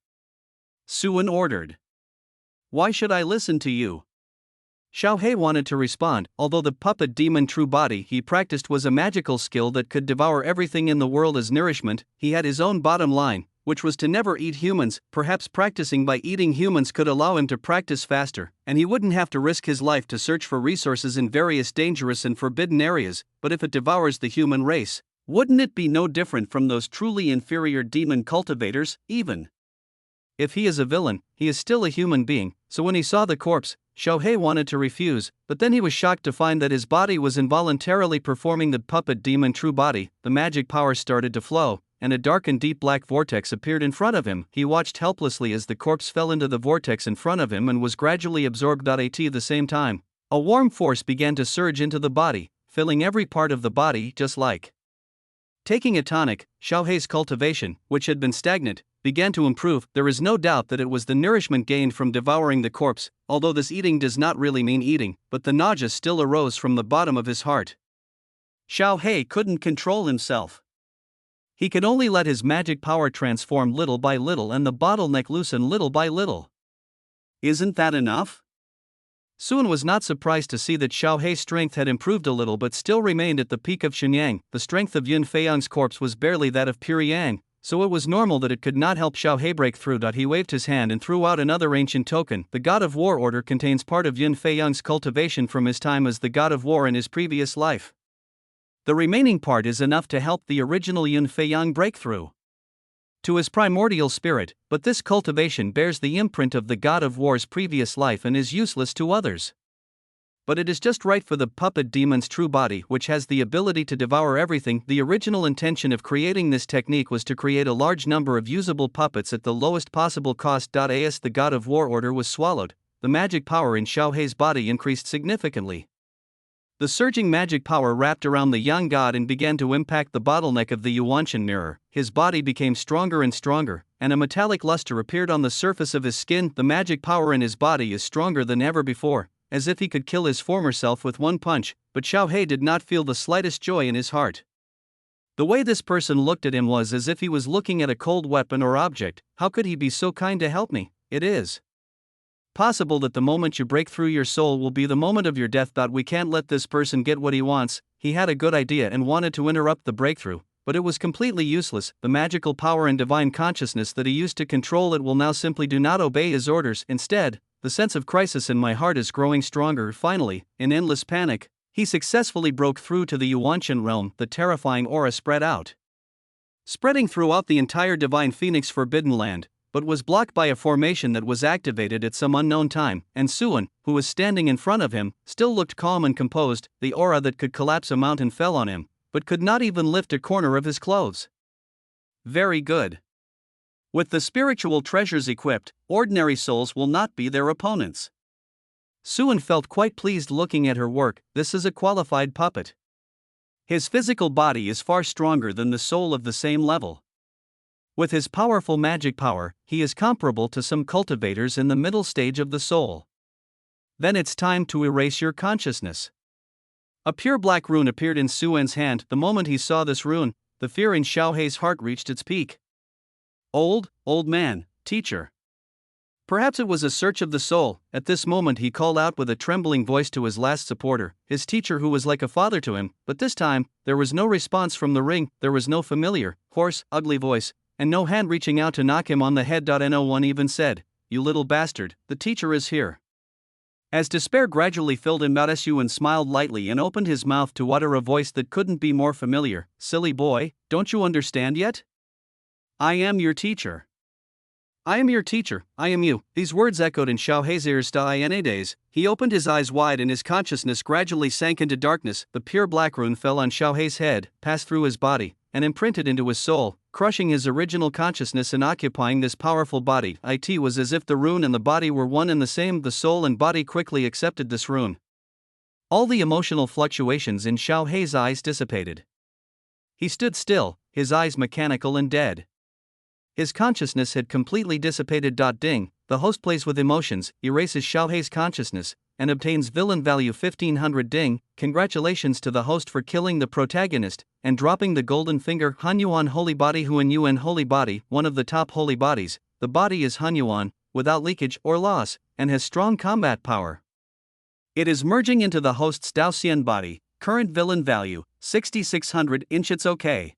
Speaker 2: Suan ordered. Why should I listen to you? Xiao Hei wanted to respond. Although the puppet demon true body he practiced was a magical skill that could devour everything in the world as nourishment, he had his own bottom line, which was to never eat humans. Perhaps practicing by eating humans could allow him to practice faster, and he wouldn't have to risk his life to search for resources in various dangerous and forbidden areas. But if it devours the human race, wouldn't it be no different from those truly inferior demon cultivators? Even if he is a villain, he is still a human being. So when he saw the corpse, Xiao Hei wanted to refuse, but then he was shocked to find that his body was involuntarily performing the puppet demon true body. The magic power started to flow, and a dark and deep black vortex appeared in front of him. He watched helplessly as the corpse fell into the vortex in front of him and was gradually absorbed. At the same time, a warm force began to surge into the body, filling every part of the body. Just like taking a tonic, Xiao Hei's cultivation, which had been stagnant, began to improve. There is no doubt that it was the nourishment gained from devouring the corpse, although this eating does not really mean eating, but the nausea still arose from the bottom of his heart. Xiao Hei couldn't control himself. He could only let his magic power transform little by little and the bottleneck loosen little by little. Isn't that enough? Suan was not surprised to see that Xiao Hei's strength had improved a little but still remained at the peak of Xinyang. The strength of Yin Feiyang's corpse was barely that of pure yang, so it was normal that it could not help Xiao Hei break through. He waved his hand and threw out another ancient token. The God of War order contains part of Yin Feiyang's cultivation from his time as the God of War in his previous life. The remaining part is enough to help the original Yin Feiyang break through to his primordial spirit, but this cultivation bears the imprint of the God of War's previous life and is useless to others.
Speaker 1: But it is just right for the puppet demon's true body, which has the ability to devour everything. The original intention of creating this technique was to create a large number of usable puppets at the lowest possible cost. As the God of War order was swallowed, the magic power in Xiao Hei's body increased significantly. The surging magic power wrapped around the young god and began to impact the bottleneck of the Yuanshan mirror. His body became stronger and stronger, and a metallic luster appeared on the surface of his skin. The magic power in his body is stronger than ever before, as if he could kill his former self with one punch, but Xiao Hei did not feel the slightest joy in his heart. The way this person looked at him was as if he was looking at a cold weapon or object. How could he be so kind to help me? It is possible that the moment you break through your soul will be the moment of your death. We can't let this person get what he wants. He had a good idea and wanted to interrupt the breakthrough, but it was completely useless. The magical power and divine consciousness that he used to control it will now simply do not obey his orders. Instead, the sense of crisis in my heart is growing stronger. Finally, in endless panic, he successfully broke through to the Yuanshan realm. The terrifying aura spread out, spreading throughout the entire Divine Phoenix Forbidden Land, but was blocked by a formation that was activated at some unknown time, and Suan, who was standing in front of him, still looked calm and composed. The aura that could collapse a mountain fell on him, but could not even lift a corner of his clothes. Very good. With the spiritual treasures equipped, ordinary souls will not be their opponents. Suan felt quite pleased looking at her work. This is a qualified puppet. His physical body is far stronger than the soul of the same level. With his powerful magic power, he is comparable to some cultivators in the middle stage of the soul. Then it's time to erase your consciousness. A pure black rune appeared in Suan's hand. The moment he saw this rune, the fear in Xiao Hei's heart reached its peak. Old man, teacher. Perhaps it was a search of the soul. At this moment he called out with a trembling voice to his last supporter, his teacher who was like a father to him, but this time, there was no response from the ring. There was no familiar, hoarse, ugly voice, and no hand reaching out to knock him on the head. No one even said, "You little bastard, the teacher is here." As despair gradually filled him out, Suan smiled lightly and opened his mouth to utter a voice that couldn't be more familiar. "Silly boy, don't you understand yet? I am your teacher. I am your teacher, I am you." These words echoed in Xiao Hei's ears. Days. He opened his eyes wide and his consciousness gradually sank into darkness. The pure black rune fell on Xiao Hei's head, passed through his body, and imprinted into his soul, crushing his original consciousness and occupying this powerful body. It was as if the rune and the body were one and the same. The soul and body quickly accepted this rune. All the emotional fluctuations in Xiao Hei's eyes dissipated. He stood still, his eyes mechanical and dead. His consciousness had completely dissipated. Ding, the host plays with emotions, erases Xiao Hei's consciousness, and obtains villain value 1500. Ding, congratulations to the host for killing the protagonist, and dropping the golden finger. Hanyuan Holy Body. Huan Yuan Holy Body, one of the top holy bodies. The body is Hanyuan, without leakage or loss, and has strong combat power. It is merging into the host's Daoxian body, current villain value, 6600 inch. It's okay.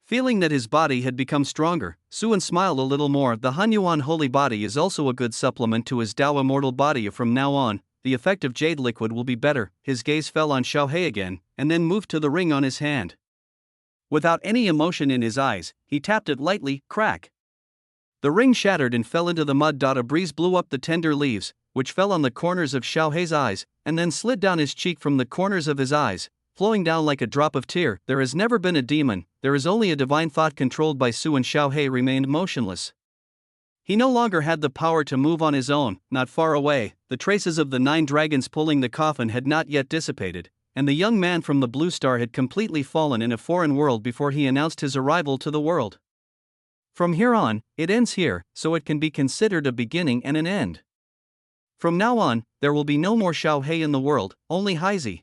Speaker 1: Feeling that his body had become stronger, Suan smiled a little more. The Hanyuan Holy Body is also a good supplement to his Dao Immortal Body. From now on, the effect of jade liquid will be better. His gaze fell on Xiao Hei again, and then moved to the ring on his hand. Without any emotion in his eyes, he tapped it lightly. Crack. The ring shattered and fell into the mud. A breeze blew up the tender leaves, which fell on the corners of Xiao Hei's eyes, and then slid down his cheek from the corners of his eyes, flowing down like a drop of tear. There has never been a demon, there is only a divine thought controlled by Suan. Xiao Hei remained motionless. He no longer had the power to move on his own. Not far away, the traces of the 9 dragons pulling the coffin had not yet dissipated, and the young man from the blue star had completely fallen in a foreign world before he announced his arrival to the world. From here on, it ends here, so it can be considered a beginning and an end. From now on, there will be no more Xiao Hei in the world, only Heizi.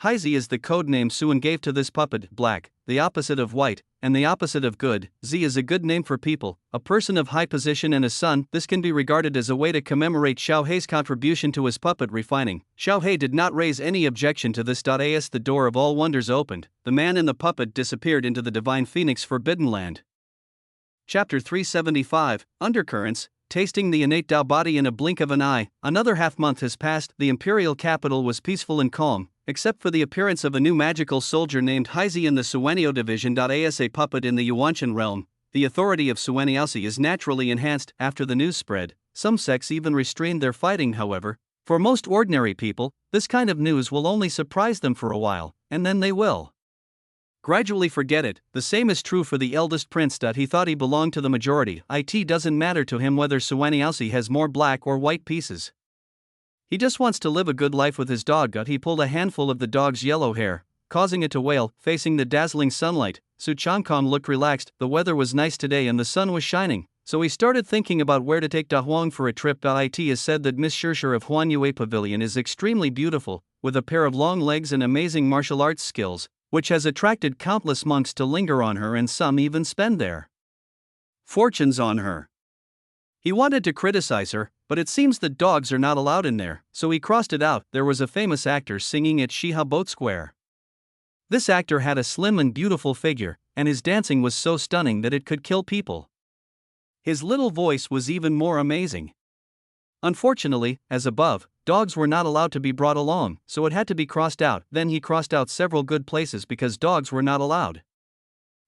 Speaker 1: Heizi is the code name Suan gave to this puppet. Black, the opposite of white, and the opposite of good. Z is a good name for people, a person of high position and a son. This can be regarded as a way to commemorate Xiao Hei's contribution to his puppet refining. Xiao Hei did not raise any objection to this. As the door of all wonders opened, the man in the puppet disappeared into the Divine Phoenix Forbidden Land. Chapter 375, Undercurrents. Tasting the innate Dao body in a blink of an eye. Another half-month has passed. The imperial capital was peaceful and calm, except for the appearance of a new magical soldier named Heizi in the Suenio division. As a puppet in the Yuanshan realm, the authority of Sueniaosi is naturally enhanced. After the news spread, some sects even restrained their fighting. However, For most ordinary people, this kind of news will only surprise them for a while, and then they will gradually forget it. The same is true for the eldest prince. He thought he belonged to the majority. It doesn't matter to him whether Suwaniausi has more black or white pieces. He just wants to live a good life with his dog. He pulled a handful of the dog's yellow hair, causing it to wail, facing the dazzling sunlight. Su Changkong looked relaxed. The weather was nice today and the sun was shining, so he started thinking about where to take Da Huang for a trip. It is said that Miss Shirshir of Huanyue Pavilion is extremely beautiful, with a pair of long legs and amazing martial arts skills, which has attracted countless monks to linger on her, and some even spend their fortunes on her. He wanted to criticize her, but it seems that dogs are not allowed in there, so he crossed it out. There was a famous actor singing at Shiha Boat Square. This actor had a slim and beautiful figure, and his dancing was so stunning that it could kill people. His little voice was even more amazing. Unfortunately, as above, dogs were not allowed to be brought along, so it had to be crossed out. Then he crossed out several good places because dogs were not allowed.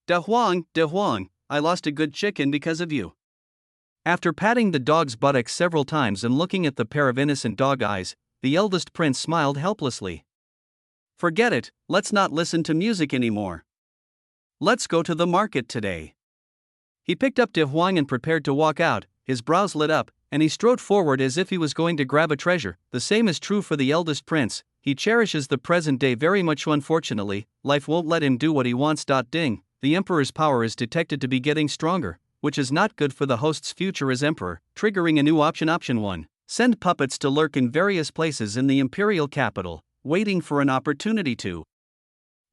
Speaker 1: Da Huang, I lost a good chicken because of you. After patting the dog's buttocks several times and looking at the pair of innocent dog eyes, the eldest prince smiled helplessly. Forget it, let's not listen to music anymore. Let's go to the market today. He picked up Da Huang and prepared to walk out. His brows lit up, and he strode forward as if he was going to grab a treasure. The same is true for the eldest prince. He cherishes the present day very much. Unfortunately, life won't let him do what he wants. Ding, the emperor's power is detected to be getting stronger, which is not good for the host's future as emperor, triggering a new option. Option 1. Send puppets to lurk in various places in the imperial capital, waiting for an opportunity to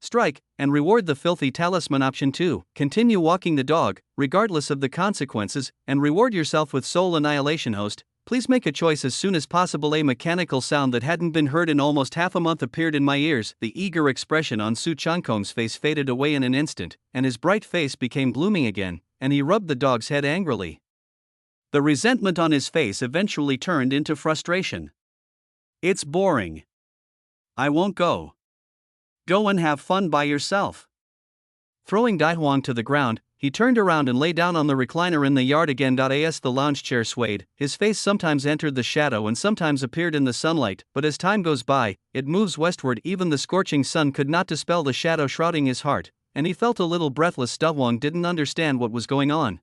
Speaker 1: strike, and reward the filthy talisman. Option 2. Continue walking the dog, regardless of the consequences, and reward yourself with soul annihilation. Host, please make a choice as soon as possible. A mechanical sound that hadn't been heard in almost half a month appeared in my ears. The eager expression on Su Changkong's face faded away in an instant, and his bright face became blooming again, and he rubbed the dog's head angrily. The resentment on his face eventually turned into frustration. It's boring. I won't go. Go and have fun by yourself. Throwing Da Huang to the ground, he turned around and lay down on the recliner in the yard again. As the lounge chair swayed, his face sometimes entered the shadow and sometimes appeared in the sunlight, but as time goes by, it moves westward. Even the scorching sun could not dispel the shadow shrouding his heart, and he felt a little breathless. Da Huang didn't understand what was going on.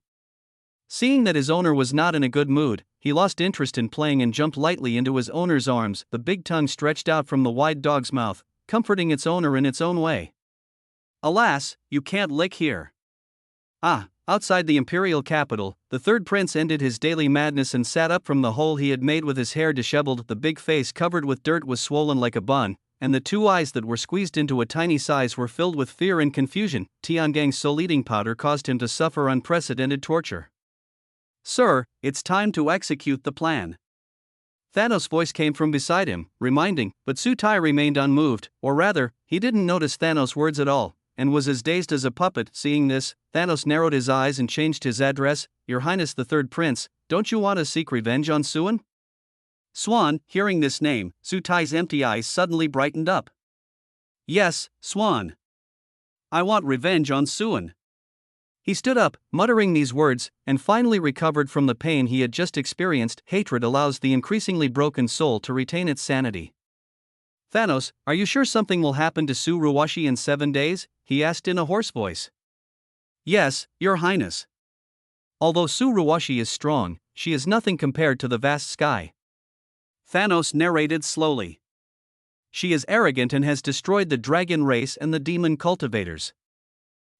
Speaker 1: Seeing that his owner was not in a good mood, he lost interest in playing and jumped lightly into his owner's arms. The big tongue stretched out from the wide dog's mouth, comforting its owner in its own way. Alas, you can't lick here. Outside the imperial capital, the third prince ended his daily madness and sat up from the hole he had made with his hair disheveled. The big face covered with dirt was swollen like a bun, and the two eyes that were squeezed into a tiny size were filled with fear and confusion. Tiangang's soul-eating powder caused him to suffer unprecedented torture. Sir, it's time to execute the plan. Thanos' voice came from beside him, reminding, but Su Tai remained unmoved, or rather, he didn't notice Thanos' words at all, and was as dazed as a puppet. Seeing this, Thanos narrowed his eyes and changed his address. Your Highness the Third Prince, don't you want to seek revenge on Suan? Swan, hearing this name, Su Tai's empty eyes suddenly brightened up. Yes, Swan. I want revenge on Suan. He stood up, muttering these words, and finally recovered from the pain he had just experienced. Hatred allows the increasingly broken soul to retain its sanity. Thanos, are you sure something will happen to Su Ruwashi in 7 days? He asked in a hoarse voice. Yes, Your Highness. Although Su Ruwashi is strong, she is nothing compared to the vast sky. Thanos narrated slowly. She is arrogant and has destroyed the dragon race and the demon cultivators.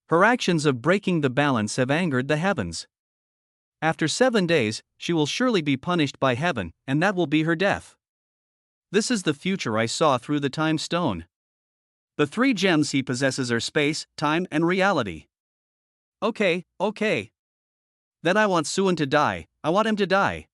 Speaker 1: Her actions of breaking the balance have angered the heavens. After 7 days, she will surely be punished by heaven, and that will be her death. This is the future I saw through the time stone. The 3 gems he possesses are space, time, and reality. Okay. Then I want Suan to die. I want him to die.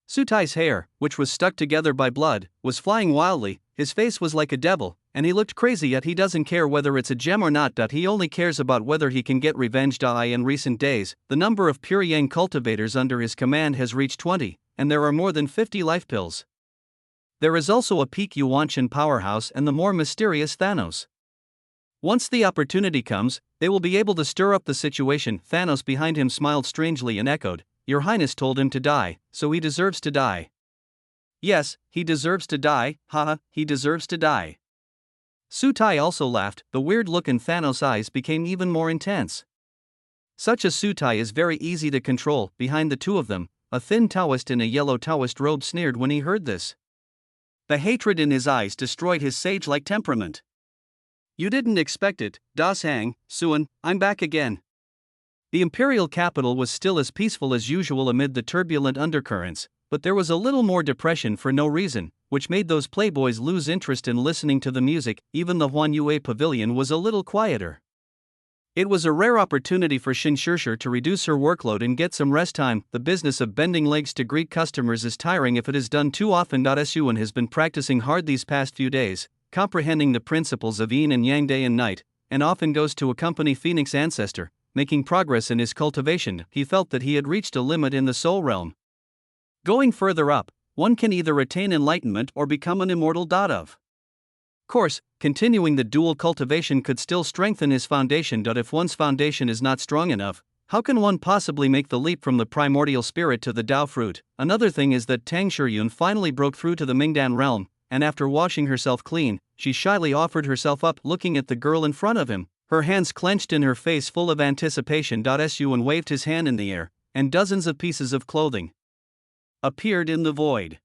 Speaker 1: Su Tai's hair, which was stuck together by blood, was flying wildly. His face was like a devil, and he looked crazy, yet he doesn't care whether it's a gem or not. He only cares about whether he can get revenge. In recent days, the number of pure Yang cultivators under his command has reached 20, and there are more than 50 life pills. There is also a peak Yuanshan powerhouse and the more mysterious Thanos. Once the opportunity comes, they will be able to stir up the situation. Thanos behind him smiled strangely and echoed, Your Highness told him to die, so he deserves to die.
Speaker 2: Yes, he deserves to die, haha, he deserves to die. Su Tai also laughed, the weird look in Thanos' eyes became even more intense. Such a Su Tai is very easy to control. Behind the two of them, a thin Taoist in a yellow Taoist robe sneered when he heard this. The hatred in his eyes destroyed his sage-like temperament. You didn't expect it, Da Sang, Suan, I'm back again. The imperial capital was still as peaceful as usual amid the turbulent undercurrents, but there was a little more depression for no reason, which made those playboys lose interest in listening to the music. Even the Huan Yue pavilion was a little quieter. It was a rare opportunity for Xin Shishir to reduce her workload and get some rest time. The business of bending legs to greet customers is tiring if it is done too often. Suan has been practicing hard these past few days, comprehending the principles of yin and yang day and night, and often goes to accompany Phoenix Ancestor, making progress in his cultivation. He felt that he had reached a limit in the soul realm. Going further up, one can either attain enlightenment or become an immortal. Of course, continuing the dual cultivation could still strengthen his foundation. If one's foundation is not strong enough, how can one possibly make the leap from the primordial spirit to the Tao fruit? Another thing is that Tang Shiyun finally broke through to the Mingdan realm, and after washing herself clean, she shyly offered herself up, looking at the girl in front of him, her hands clenched in her face full of anticipation. Shiyun waved his hand in the air, and dozens of pieces of clothing appeared in the void.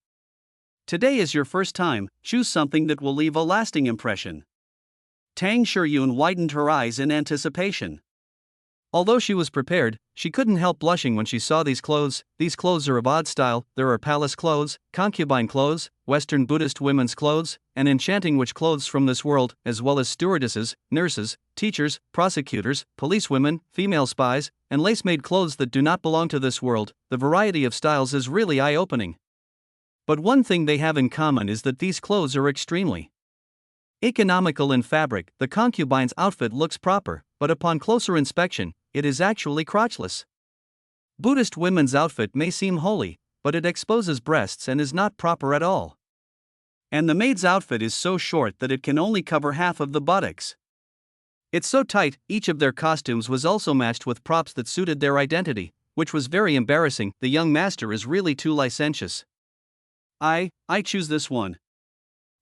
Speaker 2: Today is your first time, choose something that will leave a lasting impression. Tang Shiyun widened her eyes in anticipation. Although she was prepared, she couldn't help blushing when she saw these clothes. These clothes are of odd style. There are palace clothes, concubine clothes, Western Buddhist women's clothes, and enchanting witch clothes from this world, as well as stewardesses, nurses, teachers, prosecutors, policewomen, female spies, and lace-made clothes that do not belong to this world. The variety of styles is really eye-opening. But one thing they have in common is that these clothes are extremely economical in fabric. The concubine's outfit looks proper, but upon closer inspection, it is actually crotchless. Buddhist women's outfit may seem holy, but it exposes breasts and is not proper at all. And the maid's outfit is so short that it can only cover half of the buttocks. It's so tight. Each of their costumes was also matched with props that suited their identity, which was very embarrassing. The young master is really too licentious. I choose this one.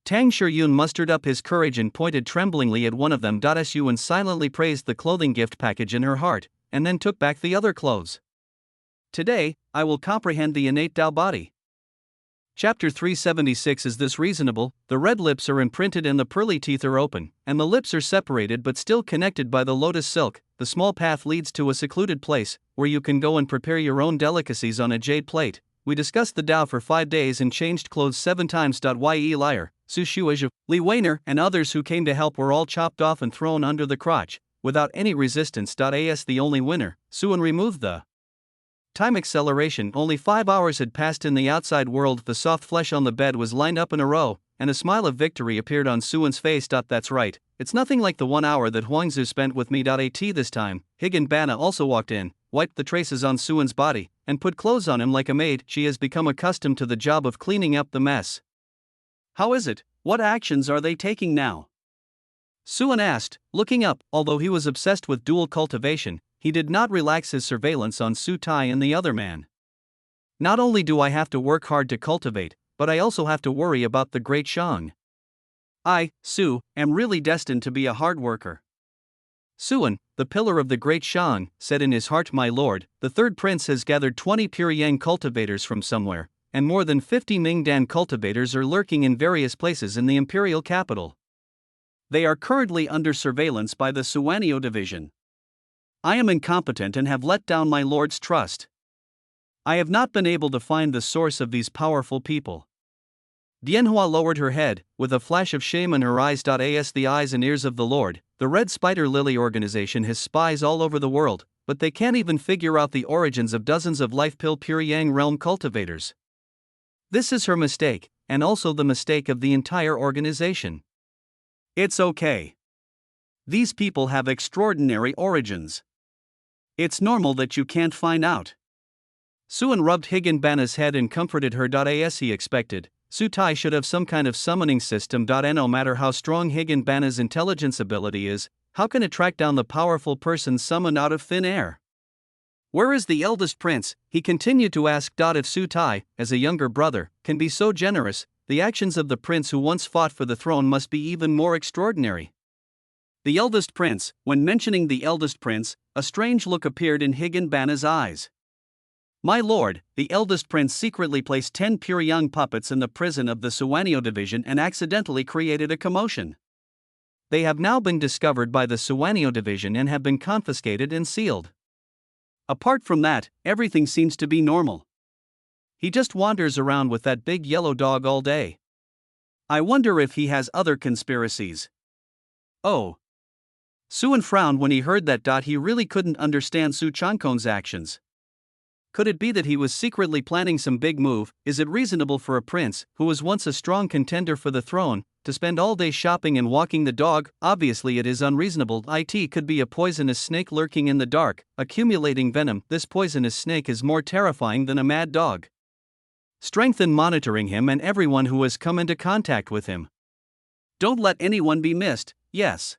Speaker 2: Tang Shiyun mustered up his courage and pointed tremblingly at one of them. Shiyun silently praised the clothing gift package in her heart, and then took back the other clothes. Today, I will comprehend the innate Tao body. Chapter 376. Is this reasonable? The red lips are imprinted and the pearly teeth are open, and the lips are separated but still connected by the lotus silk. The small path leads to a secluded place, where you can go and prepare your own delicacies on a jade plate. We discussed the Tao for 5 days and changed clothes 7 times. Ye Liar, Su Shuizhu, Li Weiner, and others who came to help were all chopped off and thrown under the crotch, without any resistance. As the only winner, Suan removed the time acceleration. Only 5 hours had passed in the outside world. The soft flesh on the bed was lined up in a row, and a smile of victory appeared on Suan's face. That's right, it's nothing like the 1 hour that Huangzu spent with me. At this time, Higan Bana also walked in, wiped the traces on Suan's body, and put clothes on him like a maid. She has become accustomed to the job of cleaning up the mess. How is it? What actions are they taking now? Suan asked, looking up. Although he was obsessed with dual cultivation, he did not relax his surveillance on Su Tai and the other man. Not only do I have to work hard to cultivate, but I also have to worry about the great Shang. I, Su, am really destined to be a hard worker. Suan, the pillar of the great Shang, said in his heart, my lord, the third prince has gathered 20 pure yang cultivators from somewhere, and more than 50 Mingdan cultivators are lurking in various places in the imperial capital. They are currently under surveillance by the Suanio division. I am incompetent and have let down my lord's trust. I have not been able to find the source of these powerful people. Dianhua lowered her head, with a flash of shame in her eyes. As the eyes and ears of the Lord, the Red Spider Lily organization has spies all over the world, but they can't even figure out the origins of dozens of life pill pure yang realm cultivators. This is her mistake, and also the mistake of the entire organization. It's okay. These people have extraordinary origins. It's normal that you can't find out. Suan rubbed Higan Bana's head and comforted her. As he expected, Su Tai should have some kind of summoning system. And no matter how strong Higan Bana's intelligence ability is, how can it track down the powerful person summoned out of thin air?
Speaker 1: Where is the eldest prince? He continued to ask. If Su Tai, as a younger brother, can be so generous, the actions of the prince who once fought for the throne must be even more extraordinary. The eldest prince. When mentioning the eldest prince, a strange look appeared in Higanbana's eyes. My lord, the eldest prince secretly placed 10 pure young puppets in the prison of the Suwanio division and accidentally created a commotion. They have now been discovered by the Suwanio division and have been confiscated and sealed. Apart from that, everything seems to be normal. He just wanders around with that big yellow dog all day. I wonder if he has other conspiracies. Oh. Suan frowned when he heard that. He really couldn't understand Su Changkon's actions. Could it be that he was secretly planning some big move? Is it reasonable for a prince, who was once a strong contender for the throne, to spend all day shopping and walking the dog? Obviously it is unreasonable. It could be a poisonous snake lurking in the dark, accumulating venom. This poisonous snake is more terrifying than a mad dog. Strengthen monitoring him and everyone who has come into contact with him. Don't let anyone be missed. Yes.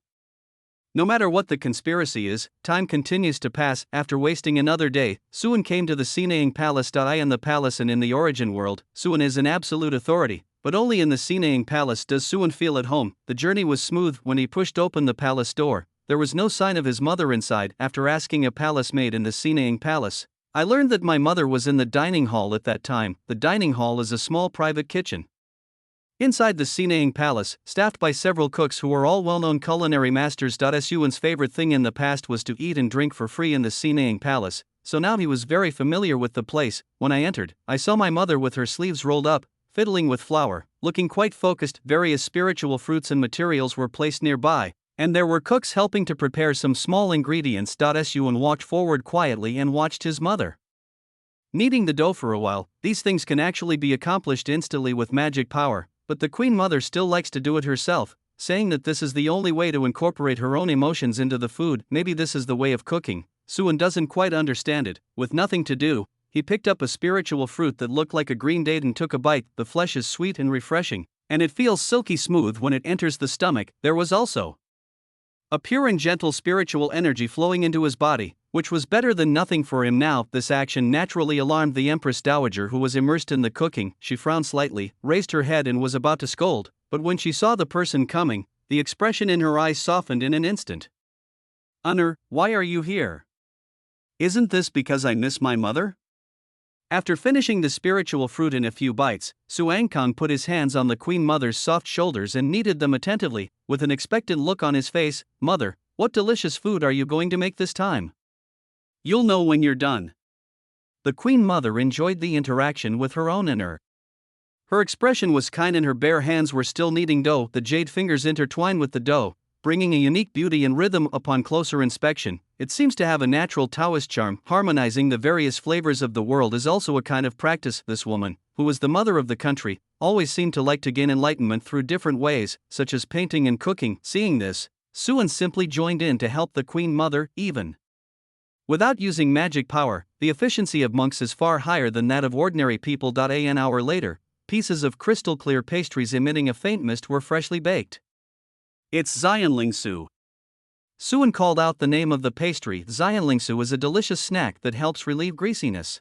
Speaker 1: No matter what the conspiracy is, time continues to pass. After wasting another day, Suan came to the Sinayang Palace. In the palace and in the origin world, Suan is an absolute authority, but only in the Sinayang Palace does Suan feel at home. The journey was smooth. When he pushed open the palace door, there was no sign of his mother inside. After asking a palace maid in the Sinayang Palace, I learned that my mother was in the dining hall at that time. The dining hall is a small private kitchen. Inside the Sinayang Palace, staffed by several cooks who are all well-known culinary masters. Suan's favorite thing in the past was to eat and drink for free in the Sinayang Palace, so now he was very familiar with the place. When I entered, I saw my mother with her sleeves rolled up, fiddling with flour, looking quite focused. Various spiritual fruits and materials were placed nearby, and there were cooks helping to prepare some small ingredients. Suan walked forward quietly and watched his mother kneading the dough for a while. These things can actually be accomplished instantly with magic power. But the Queen Mother still likes to do it herself, saying that this is the only way to incorporate her own emotions into the food. Maybe this is the way of cooking. Suan doesn't quite understand it. With nothing to do, he picked up a spiritual fruit that looked like a green date and took a bite. The flesh is sweet and refreshing, and it feels silky smooth when it enters the stomach. There was also a pure and gentle spiritual energy flowing into his body, which was better than nothing for him now. This action naturally alarmed the Empress Dowager, who was immersed in the cooking. She frowned slightly, raised her head and was about to scold, but when she saw the person coming, the expression in her eyes softened in an instant. Honor, why are you here? Isn't this because I miss my mother? After finishing the spiritual fruit in a few bites, Suangkong put his hands on the Queen Mother's soft shoulders and kneaded them attentively, with an expectant look on his face. Mother, what delicious food are you going to make this time? You'll know when you're done. The Queen Mother enjoyed the interaction with her own inner. Her expression was kind and her bare hands were still kneading dough. The jade fingers intertwined with the dough, bringing a unique beauty and rhythm. Upon closer inspection, it seems to have a natural Taoist charm. Harmonizing the various flavors of the world is also a kind of practice. This woman, who was the mother of the country, always seemed to like to gain enlightenment through different ways, such as painting and cooking. Seeing this, Suan simply joined in to help the Queen Mother, even without using magic power. The efficiency of monks is far higher than that of ordinary people. An hour later, pieces of crystal clear pastries emitting a faint mist were freshly baked. It's Xianlingsu. Suan called out the name of the pastry. Xianlingsu is a delicious snack that helps relieve greasiness.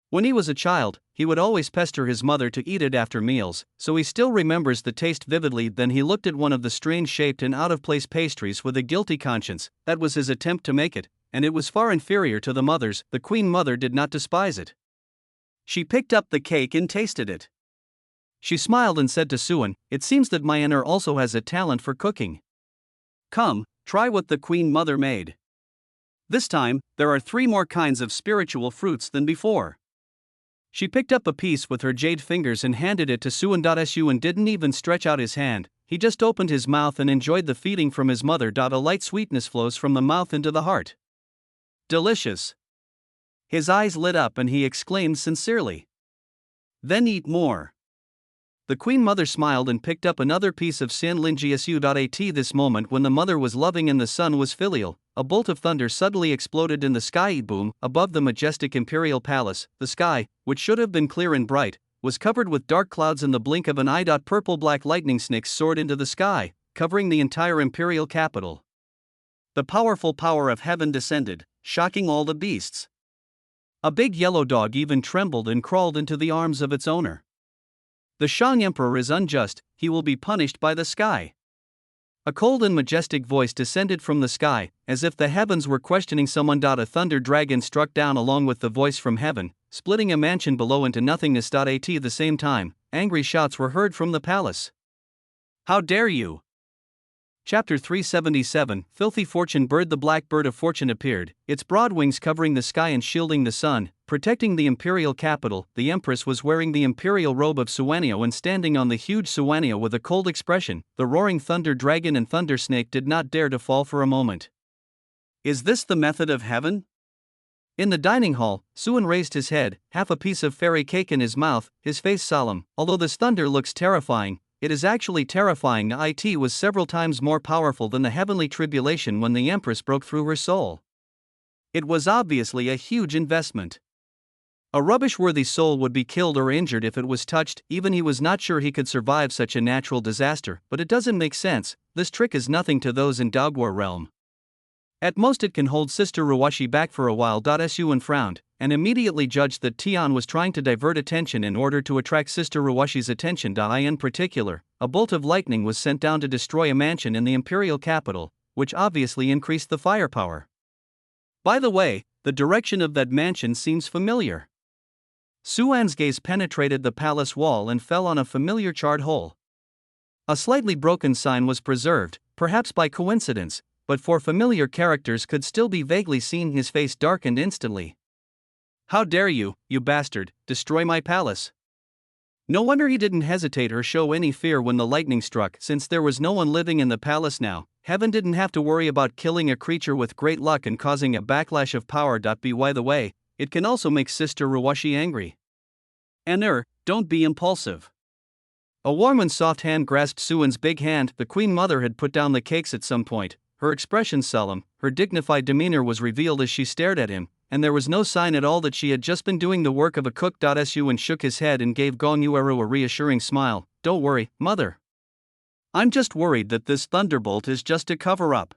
Speaker 1: When he was a child, he would always pester his mother to eat it after meals, so he still remembers the taste vividly. Then he looked at one of the strange-shaped and out-of-place pastries with a guilty conscience. That was his attempt to make it, and it was far inferior to the mother's. The Queen Mother did not despise it. She picked up the cake and tasted it. She smiled and said to Suan, "It seems that my Honor also has a talent for cooking. Come, try what the Queen Mother made. This time, there are 3 more kinds of spiritual fruits than before." She picked up a piece with her jade fingers and handed it to Suan. Suan didn't even stretch out his hand, he just opened his mouth and enjoyed the feeding from his mother. A light sweetness flows from the mouth into the heart. Delicious. His eyes lit up and he exclaimed sincerely, "Then eat more." The Queen Mother smiled and picked up another piece of Xianlingsu. At this moment, when the mother was loving and the son was filial, a bolt of thunder suddenly exploded in the sky. Boom! Above the majestic imperial palace, the sky, which should have been clear and bright, was covered with dark clouds in the blink of an eye. Purple-black lightning snakes soared into the sky, covering the entire imperial capital. The powerful power of heaven descended, shocking all the beasts. A big yellow dog even trembled and crawled into the arms of its owner. The Shang Emperor is unjust, he will be punished by the sky. A cold and majestic voice descended from the sky, as if the heavens were questioning someone. A thunder dragon struck down along with the voice from heaven, splitting a mansion below into nothingness. At the same time, angry shouts were heard from the palace. How dare you! Chapter 377, Filthy Fortune Bird. The black bird of fortune appeared, its broad wings covering the sky and shielding the sun, protecting the imperial capital. The empress was wearing the imperial robe of Suwanio and standing on the huge Suwanio with a cold expression. The roaring thunder dragon and thunder snake did not dare to fall for a moment. Is this the method of heaven? In the dining hall, Suwan raised his head, half a piece of fairy cake in his mouth, his face solemn. Although this thunder looks terrifying, it is actually terrifying. It was several times more powerful than the heavenly tribulation when the empress broke through her soul. It was obviously a huge investment. A rubbish-worthy soul would be killed or injured if it was touched. Even he was not sure he could survive such a natural disaster, but it doesn't make sense. This trick is nothing to those in Dogwar realm. At most it can hold Sister Ruwashi back for a while. Suwan frowned, and immediately judged that Tian was trying to divert attention in order to attract Sister Ruwashi's attention. In particular, a bolt of lightning was sent down to destroy a mansion in the imperial capital, which obviously increased the firepower. By the way, the direction of that mansion seems familiar. Suwan's gaze penetrated the palace wall and fell on a familiar charred hole. A slightly broken sign was preserved, perhaps by coincidence, but four familiar characters could still be vaguely seen. His face darkened instantly. How dare you, you bastard, destroy my palace? No wonder he didn't hesitate or show any fear when the lightning struck. Since there was no one living in the palace now, heaven didn't have to worry about killing a creature with great luck and causing a backlash of power. By the way, it can also make Sister Ruwashi angry. Don't be impulsive. A warm and soft hand grasped Suwan's big hand. The Queen Mother had put down the cakes at some point. Her expression solemn, her dignified demeanor was revealed as she stared at him, and there was no sign at all that she had just been doing the work of a cook. Suwan shook his head and gave Gong Yueru a reassuring smile. Don't worry, Mother. I'm just worried that this thunderbolt is just a cover-up.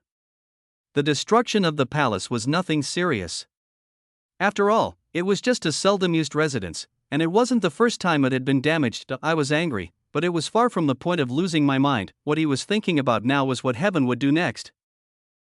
Speaker 1: The destruction of the palace was nothing serious. After all, it was just a seldom-used residence, and it wasn't the first time it had been damaged. I was angry, but it was far from the point of losing my mind. What he was thinking about now was what heaven would do next.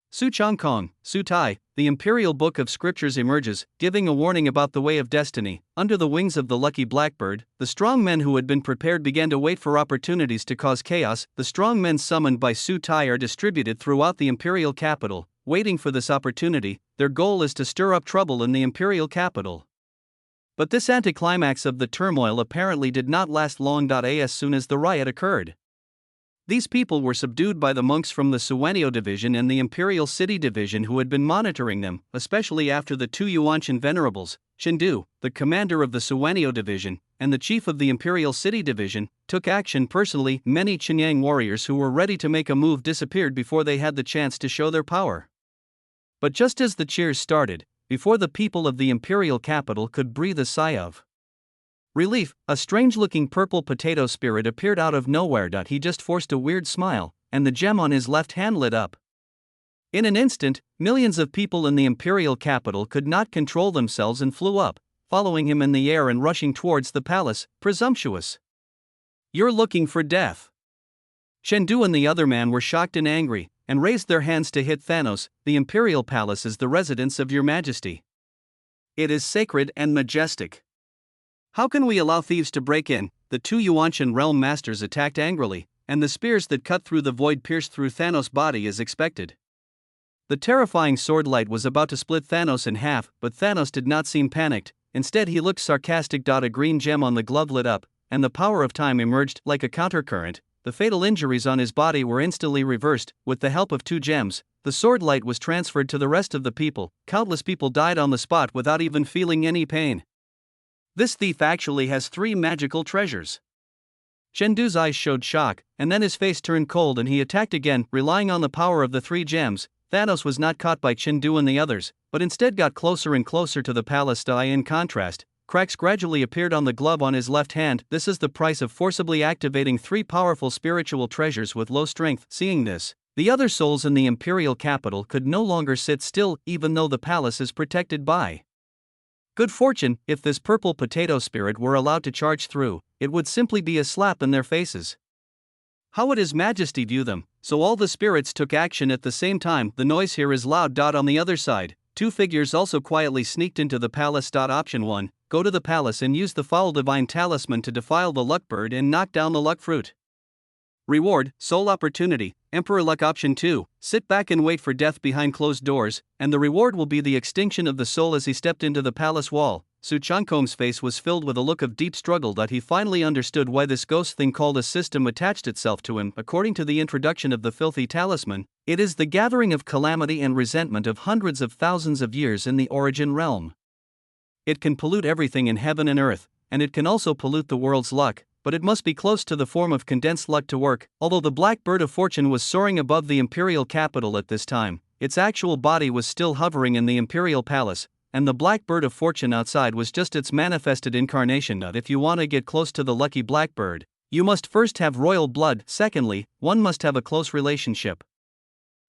Speaker 1: Su Changkong, Su Tai, the imperial book of scriptures emerges, giving a warning about the way of destiny. Under the wings of the lucky blackbird, the strong men who had been prepared began to wait for opportunities to cause chaos. The strong men summoned by Su Tai are distributed throughout the imperial capital, waiting for this opportunity. Their goal is to stir up trouble in the imperial capital. But this anticlimax of the turmoil apparently did not last long. As soon as the riot occurred, these people were subdued by the monks from the Suwanio division and the Imperial City division who had been monitoring them, especially after the two Yuanshan venerables, Shendu, the commander of the Suwanio division, and the chief of the Imperial City division, took action personally. Many Qinyang warriors who were ready to make a move disappeared before they had the chance to show their power. But just as the cheers started, before the people of the imperial capital could breathe a sigh of relief, a strange-looking purple potato spirit appeared out of nowhere. He just forced a weird smile, and the gem on his left hand lit up. In an instant, millions of people in the imperial capital could not control themselves and flew up, following him in the air and rushing towards the palace, presumptuous. You're looking for death. Shendu and the other man were shocked and angry, and raised their hands to hit Thanos. The imperial palace is the residence of your majesty. It is sacred and majestic. How can we allow thieves to break in? The two Yuanshan realm masters attacked angrily, and the spears that cut through the void pierced through Thanos' body as expected. The terrifying sword light was about to split Thanos in half, but Thanos did not seem panicked. Instead he looked sarcastic. A green gem on the glove lit up, and the power of time emerged like a countercurrent. The fatal injuries on his body were instantly reversed. With the help of two gems, the sword light was transferred to the rest of the people. Countless people died on the spot without even feeling any pain. This thief actually has 3 magical treasures. Shendu's eyes showed shock, and then his face turned cold and he attacked again, relying on the power of the 3 gems. Thanos was not caught by Shendu and the others, but instead got closer and closer to the palace. In contrast, cracks gradually appeared on the glove on his left hand. This is the price of forcibly activating 3 powerful spiritual treasures with low strength. Seeing this, the other souls in the imperial capital could no longer sit still, even though the palace is protected by Good fortune, if this purple potato spirit were allowed to charge through, it would simply be a slap in their faces. How would His Majesty view them? So all the spirits took action at the same time. The noise here is loud. On the other side, two figures also quietly sneaked into the palace. Option 1, go to the palace and use the foul divine talisman to defile the luck bird and knock down the luck fruit. Reward, soul opportunity, Emperor Luck. Option 2, sit back and wait for death behind closed doors, and the reward will be the extinction of the soul. As he stepped into the palace wall, Su Changkong's face was filled with a look of deep struggle. He finally understood why this ghost thing called a system attached itself to him. According to the introduction of the filthy talisman, it is the gathering of calamity and resentment of hundreds of thousands of years in the origin realm. It can pollute everything in heaven and earth, and it can also pollute the world's luck, but it must be close to the form of condensed luck to work. Although the black bird of fortune was soaring above the imperial capital at this time, its actual body was still hovering in the imperial palace, and the black bird of fortune outside was just its manifested incarnation. If you want to get close to the lucky blackbird, you must first have royal blood. Secondly, one must have a close relationship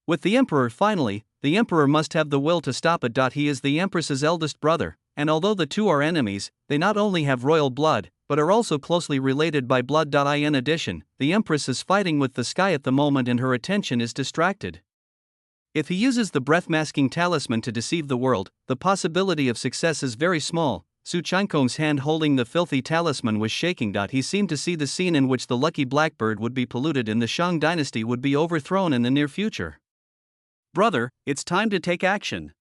Speaker 1: with the emperor. Finally, the emperor must have the will to stop it. He is the empress's eldest brother, and although the two are enemies, they not only have royal blood, but are also closely related by blood. In addition, the empress is fighting with the sky at the moment and her attention is distracted. If he uses the breath-masking talisman to deceive the world, the possibility of success is very small. Su Changkong's hand holding the filthy talisman was shaking. He seemed to see the scene in which the lucky blackbird would be polluted and the Shang dynasty would be overthrown in the near future. Brother, it's time to take action.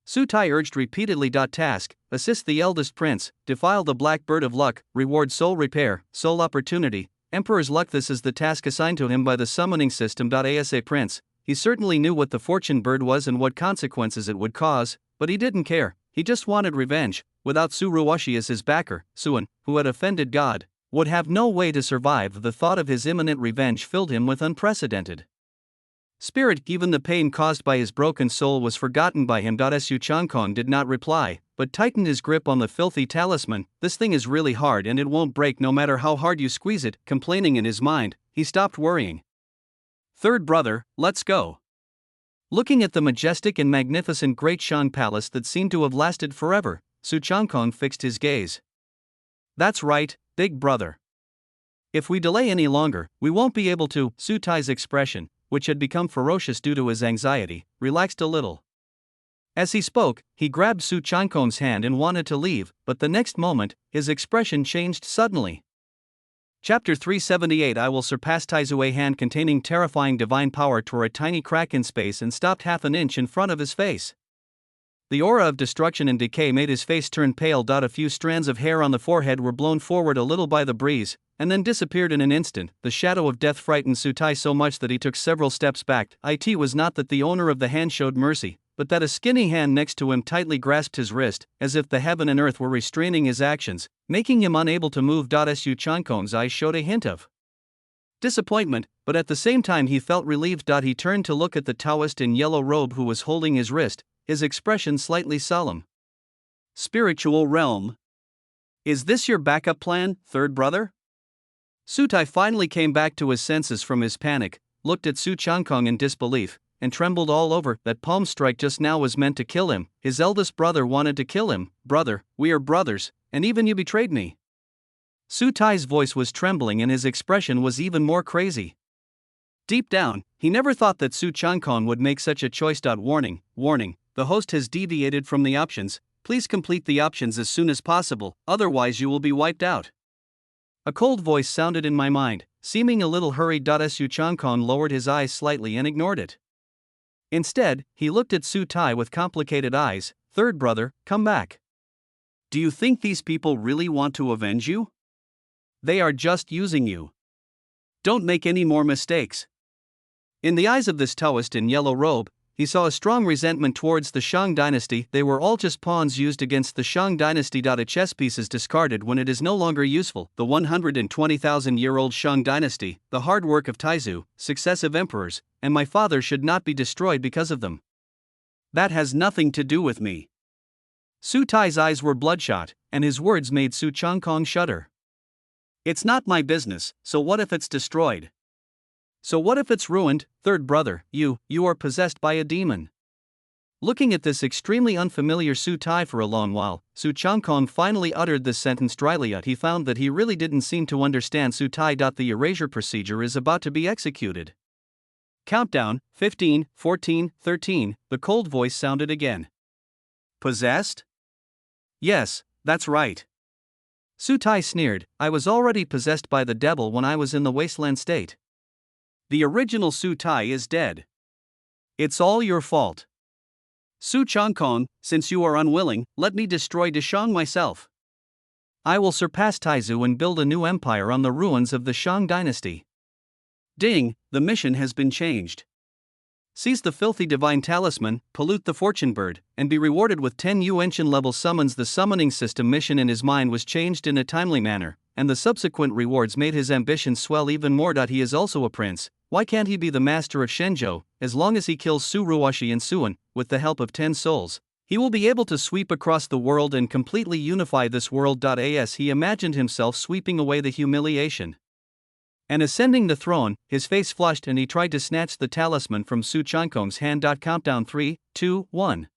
Speaker 1: Su Tai urged repeatedly. Task, assist the eldest prince, defile the black bird of luck, reward soul repair, soul opportunity, emperor's luck. This is the task assigned to him by the summoning system. Asa Prince, he certainly knew what the fortune bird was and what consequences it would cause, but he didn't care. He just wanted revenge. Without Su Ruoshi as his backer, Suan, who had offended God, would have no way to survive. The thought of his imminent revenge filled him with unprecedented spirit. Even the pain caused by his broken soul was forgotten by him. Su Changkong did not reply, but tightened his grip on the filthy talisman. This thing is really hard and it won't break no matter how hard you squeeze it. Complaining in his mind, he stopped worrying. Third brother, let's go. Looking at the majestic and magnificent Great Shang Palace that seemed to have lasted forever, Su Changkong fixed his gaze. That's right, big brother. If we delay any longer, we won't be able to. Su Tai's expression, which had become ferocious due to his anxiety, relaxed a little. As he spoke, he grabbed Su Changkong's hand and wanted to leave, but the next moment, his expression changed suddenly. Chapter 378. I will surpass. Taizu's hand containing terrifying divine power tore a tiny crack in space and stopped half an inch in front of his face. The aura of destruction and decay made his face turn pale. A few strands of hair on the forehead were blown forward a little by the breeze, and then disappeared in an instant. The shadow of death frightened Su Tai so much that he took several steps back. It was not that the owner of the hand showed mercy, but that a skinny hand next to him tightly grasped his wrist, as if the heaven and earth were restraining his actions, making him unable to move. Su Changkong's eyes showed a hint of disappointment, but at the same time he felt relieved. He turned to look at the Taoist in yellow robe who was holding his wrist, his expression slightly solemn. Spiritual realm. Is this your backup plan, third brother? Su Tai finally came back to his senses from his panic, looked at Su Changkong in disbelief, and trembled all over. That palm strike just now was meant to kill him. His eldest brother wanted to kill him. Brother, we are brothers, and even you betrayed me. Su Tai's voice was trembling and his expression was even more crazy. Deep down, he never thought that Su Changkong would make such a choice. Warning, the host has deviated from the options. Please complete the options as soon as possible, otherwise you will be wiped out. A cold voice sounded in my mind, seeming a little hurried. Su Changkong lowered his eyes slightly and ignored it. Instead, he looked at Su Tai with complicated eyes. Third brother, come back. Do you think these people really want to avenge you? They are just using you. Don't make any more mistakes. In the eyes of this Taoist in yellow robe, he saw a strong resentment towards the Shang dynasty. They were all just pawns used against the Shang dynasty. A chess piece is discarded when it is no longer useful. The 120,000-year-old Shang dynasty, the hard work of Taizu, successive emperors, and my father should not be destroyed because of them. That has nothing to do with me. Su Tai's eyes were bloodshot, and his words made Su Changkong shudder. It's not my business, so what if it's destroyed? So what if it's ruined? Third brother, you are possessed by a demon. Looking at this extremely unfamiliar Su Tai for a long while, Su Changkong finally uttered this sentence dryly. He found that he really didn't seem to understand Su Tai. The erasure procedure is about to be executed. Countdown, 15, 14, 13, the cold voice sounded again. Possessed? Yes, that's right. Su Tai sneered, I was already possessed by the devil when I was in the wasteland state. The original Su Tai is dead. It's all your fault. Su Changkong, since you are unwilling, let me destroy Deshang myself. I will surpass Taizu and build a new empire on the ruins of the Shang dynasty. Ding, the mission has been changed. Seize the filthy divine talisman, pollute the fortune bird, and be rewarded with 10 Yuantian level summons. The summoning system mission in his mind was changed in a timely manner, and the subsequent rewards made his ambitions swell even more. He is also a prince. Why can't he be the master of Shenzhou? As long as he kills Su Ruoshi and Suan, with the help of 10 souls, he will be able to sweep across the world and completely unify this world. As he imagined himself sweeping away the humiliation and ascending the throne, his face flushed and he tried to snatch the talisman from Su Changkong's hand. Countdown 3, 2, 1.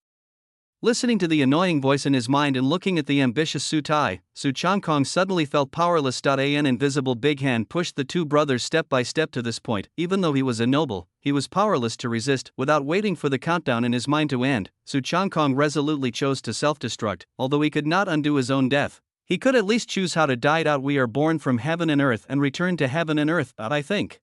Speaker 1: Listening to the annoying voice in his mind and looking at the ambitious Su Tai, Su Changkong suddenly felt powerless. An invisible big hand pushed the two brothers step by step to this point. Even though he was a noble, he was powerless to resist. Without waiting for the countdown in his mind to end, Su Changkong resolutely chose to self-destruct. Although he could not undo his own death, he could at least choose how to die. We are born from heaven and earth and return to heaven and earth. I think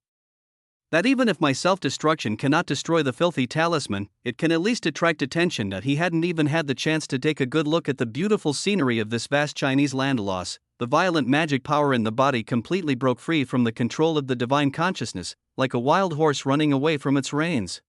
Speaker 1: that even if my self-destruction cannot destroy the filthy talisman, it can at least attract attention. He hadn't even had the chance to take a good look at the beautiful scenery of this vast Chinese land. Loss. The violent magic power in the body completely broke free from the control of the divine consciousness, like a wild horse running away from its reins.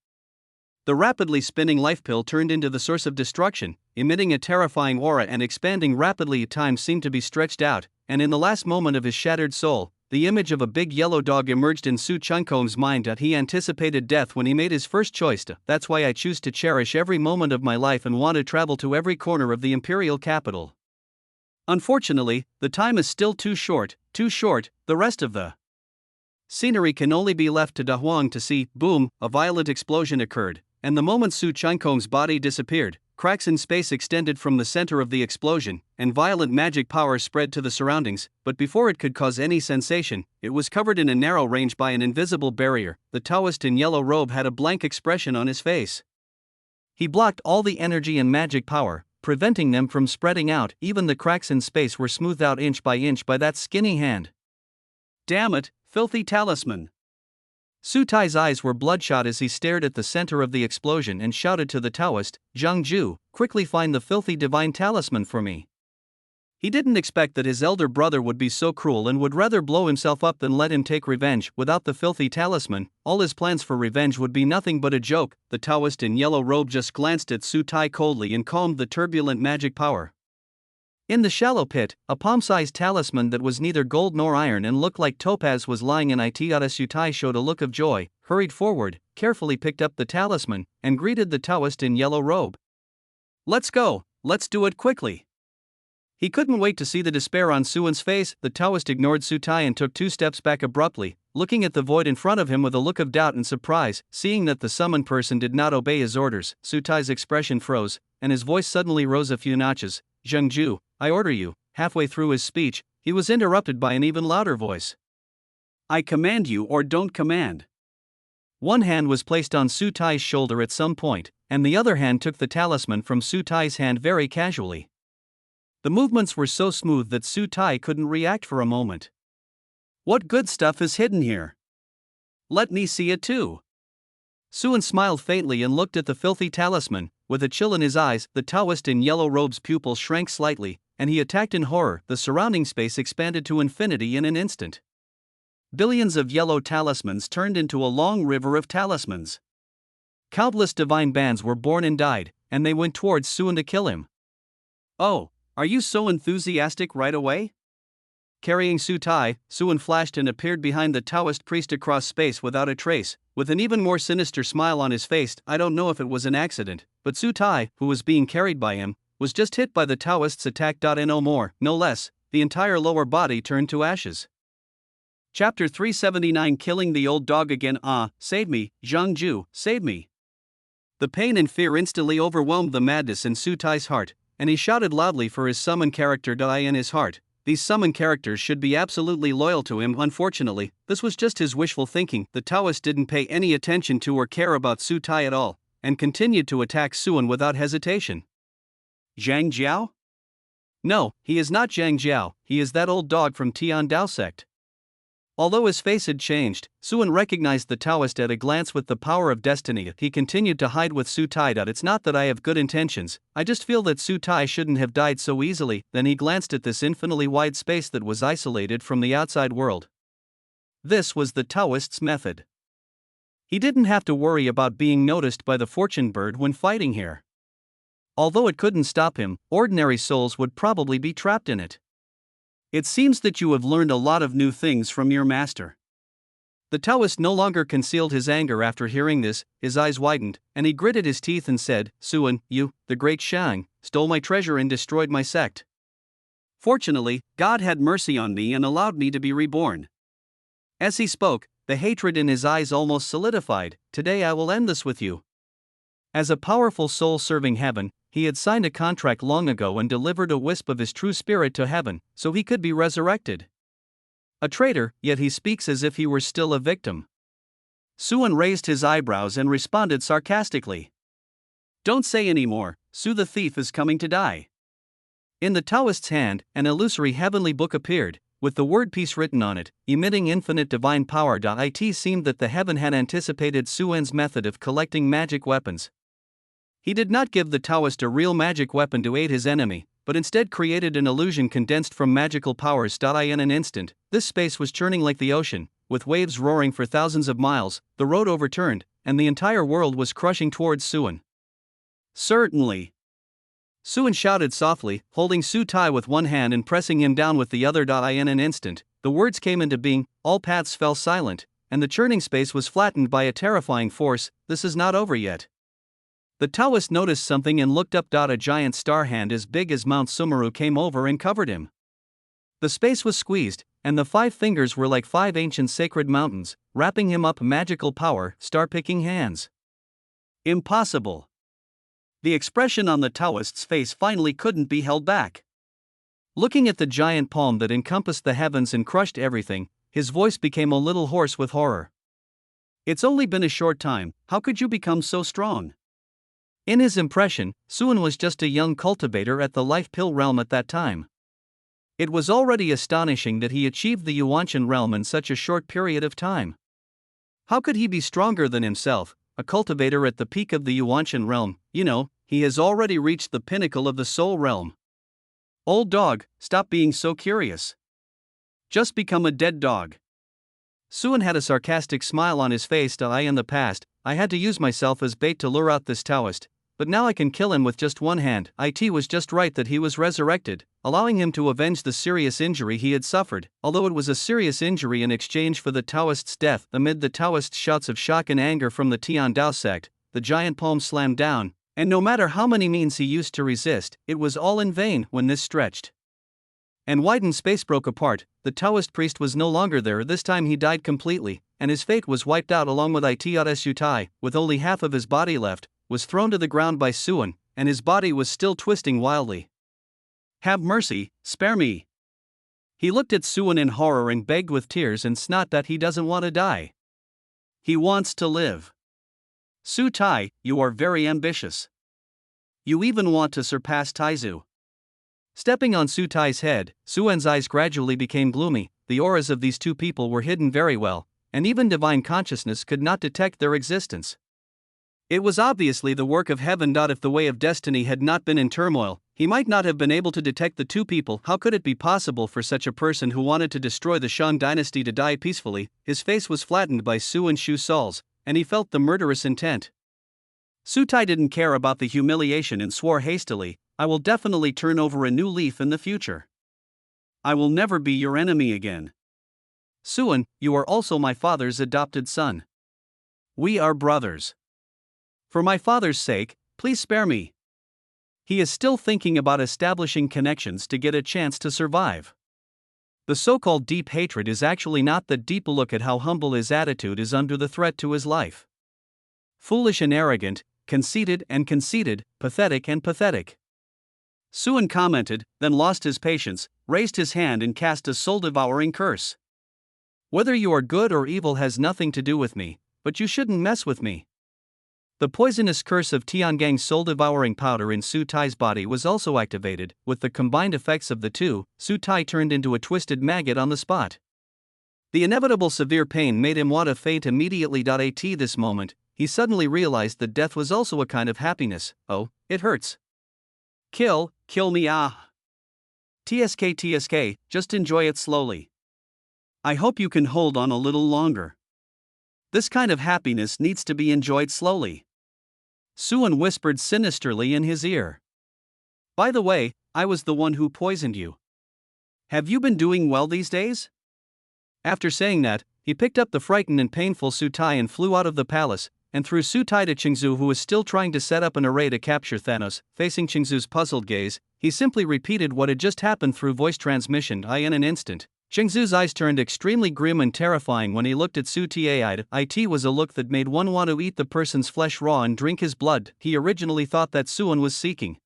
Speaker 1: The rapidly spinning life pill turned into the source of destruction, emitting a terrifying aura and expanding rapidly. Time seemed to be stretched out, and in the last moment of his shattered soul, the image of a big yellow dog emerged in Su Changkong's mind. He anticipated death when he made his first choice. That's why I choose to cherish every moment of my life and want to travel to every corner of the imperial capital. Unfortunately, the time is still too short. The rest of the scenery can only be left to Da Huang to see. Boom, a violent explosion occurred, and the moment Su Changkong's body disappeared, cracks in space extended from the center of the explosion, and violent magic power spread to the surroundings. But before it could cause any sensation, it was covered in a narrow range by an invisible barrier. The Taoist in yellow robe had a blank expression on his face. He blocked all the energy and magic power, preventing them from spreading out. Even the cracks in space were smoothed out inch by that skinny hand. Damn it, filthy talisman! Su Tai's eyes were bloodshot as he stared at the center of the explosion and shouted to the Taoist, Zhang Ju, quickly find the filthy divine talisman for me. He didn't expect that his elder brother would be so cruel and would rather blow himself up than let him take revenge. Without the filthy talisman, all his plans for revenge would be nothing but a joke. The Taoist in yellow robe just glanced at Su Tai coldly and calmed the turbulent magic power. In the shallow pit, a palm-sized talisman that was neither gold nor iron and looked like topaz was lying in it. Su Tai showed a look of joy, hurried forward, carefully picked up the talisman, and greeted the Taoist in yellow robe. Let's go, let's do it quickly. He couldn't wait to see the despair on Suan's face. The Taoist ignored Su Tai and took 2 steps back abruptly, looking at the void in front of him with a look of doubt and surprise. Seeing that the summoned person did not obey his orders, Su Tai's expression froze, and his voice suddenly rose a few notches. Zheng Ju, I order you. Halfway through his speech, he was interrupted by an even louder voice. I command you or don't command. One hand was placed on Su Tai's shoulder at some point, and the other hand took the talisman from Su Tai's hand very casually. The movements were so smooth that Su Tai couldn't react for a moment. What good stuff is hidden here? Let me see it too. Suan smiled faintly and looked at the filthy talisman. With a chill in his eyes, the Taoist in yellow robe's pupil shrank slightly, and he attacked in horror. The surrounding space expanded to infinity in an instant. Billions of yellow talismans turned into a long river of talismans. Countless divine bands were born and died, and they went towards Suan to kill him. Oh, are you so enthusiastic right away? Carrying Su Tai, Suan flashed and appeared behind the Taoist priest across space without a trace, with an even more sinister smile on his face. I don't know if it was an accident, but Su Tai, who was being carried by him, was just hit by the Taoist's attack. No more, no less, the entire lower body turned to ashes. Chapter 379 Killing the Old Dog Again. Ah, save me, Zhang Ju, save me.
Speaker 2: The pain and fear instantly overwhelmed the madness in Su Tai's heart, and he shouted loudly for his summon character in his heart. These summon characters should be absolutely loyal to him. Unfortunately, this was just his wishful thinking. The Taoist didn't pay any attention to or care about Su Tai at all, and continued to attack Suan without hesitation. Zhang Jiao? No, he is not Zhang Jiao, he is that old dog from Tian Dao sect. Although his face had changed, Suan recognized the Taoist at a glance. With the power of destiny, he continued to hide with Su Tai. It's not that I have good intentions, I just feel that Su Tai shouldn't have died so easily. Then he glanced at this infinitely wide space that was isolated from the outside world. This was the Taoist's method. He didn't have to worry about being noticed by the fortune bird when fighting here. Although it couldn't stop him, ordinary souls would probably be trapped in it. It seems that you have learned a lot of new things from your master. The Taoist no longer concealed his anger after hearing this. His eyes widened, and he gritted his teeth and said, Suan, you, the great Shang, stole my treasure and destroyed my sect. Fortunately, God had mercy on me and allowed me to be reborn. As he spoke, the hatred in his eyes almost solidified. Today I will end this with you. As a powerful soul serving heaven, he had signed a contract long ago and delivered a wisp of his true spirit to heaven, so he could be resurrected. A traitor, yet he speaks as if he were still a victim. Suan raised his eyebrows and responded sarcastically. Don't say any more, Su the thief is coming to die. In the Taoist's hand, an illusory heavenly book appeared, with the word peace written on it, emitting infinite divine power. It seemed that the heaven had anticipated Suan's method of collecting magic weapons. He did not give the Taoist a real magic weapon to aid his enemy, but instead created an illusion condensed from magical powers. In an instant, this space was churning like the ocean, with waves roaring for thousands of miles. The road overturned, and the entire world was crushing towards Suan. Certainly. Suan shouted softly, holding Su Tai with one hand and pressing him down with the other. In an instant, the words came into being, all paths fell silent, and the churning space was flattened by a terrifying force. This is not over yet. The Taoist noticed something and looked up. A giant star hand as big as Mount Sumeru came over and covered him. The space was squeezed, and the 5 fingers were like 5 ancient sacred mountains, wrapping him up. Magical power, star-picking hands. Impossible. The expression on the Taoist's face finally couldn't be held back. Looking at the giant palm that encompassed the heavens and crushed everything, his voice became a little hoarse with horror. It's only been a short time, how could you become so strong? In his impression, Suan was just a young cultivator at the life pill realm at that time. It was already astonishing that he achieved the Yuanshan realm in such a short period of time. How could he be stronger than himself, a cultivator at the peak of the Yuanshan realm? He has already reached the pinnacle of the soul realm. Old dog, stop being so curious. Just become a dead dog. Suan had a sarcastic smile on his face. In the past, I had to use myself as bait to lure out this Taoist, but now I can kill him with just one hand. It was just right that he was resurrected, allowing him to avenge the serious injury he had suffered, although it was a serious injury in exchange for the Taoist's death. Amid the Taoist's shouts of shock and anger from the Tian Dao sect, the giant palm slammed down, and no matter how many means he used to resist, it was all in vain. When this stretched and widened space broke apart, the Taoist priest was no longer there. This time he died completely, and his fate was wiped out along with Su Tai, with only half of his body left, was thrown to the ground by Suan, and his body was still twisting wildly. Have mercy, spare me. He looked at Suan in horror and begged with tears and snot that he doesn't want to die. He wants to live. Su Tai, you are very ambitious. You even want to surpass Taizu. Stepping on Su Tai's head, Suan's eyes gradually became gloomy. The auras of these two people were hidden very well, and even divine consciousness could not detect their existence. It was obviously the work of heaven. If the way of destiny had not been in turmoil, he might not have been able to detect the two people. How could it be possible for such a person who wanted to destroy the Shang dynasty to die peacefully? His face was flattened by Suan Shu Sol's, and he felt the murderous intent. Su Tai didn't care about the humiliation and swore hastily, I will definitely turn over a new leaf in the future. I will never be your enemy again. Suan, you are also my father's adopted son. We are brothers. For my father's sake, please spare me. He is still thinking about establishing connections to get a chance to survive. The so-called deep hatred is actually not that deep. Look at how humble his attitude is under the threat to his life. Foolish and arrogant, conceited and conceited, pathetic and pathetic. Suan commented, then lost his patience, raised his hand and cast a soul-devouring curse. Whether you are good or evil has nothing to do with me, but you shouldn't mess with me. The poisonous curse of Tiangang's soul-devouring powder in Su Tai's body was also activated. With the combined effects of the two, Su Tai turned into a twisted maggot on the spot. The inevitable severe pain made him want to faint immediately. At this moment, he suddenly realized that death was also a kind of happiness. Oh, it hurts. Kill me, ah. TSK, just enjoy it slowly. I hope you can hold on a little longer. This kind of happiness needs to be enjoyed slowly. Suan whispered sinisterly in his ear. By the way, I was the one who poisoned you. Have you been doing well these days? After saying that, he picked up the frightened and painful Su Tai and flew out of the palace, and threw Su Tai to Qingzu, who was still trying to set up an array to capture Thanos. Facing Qingzu's puzzled gaze, he simply repeated what had just happened through voice transmission. In an instant, Qingzu's eyes turned extremely grim and terrifying when he looked at Su Tai. It was a look that made one want to eat the person's flesh raw and drink his blood. He originally thought that Suan was seeking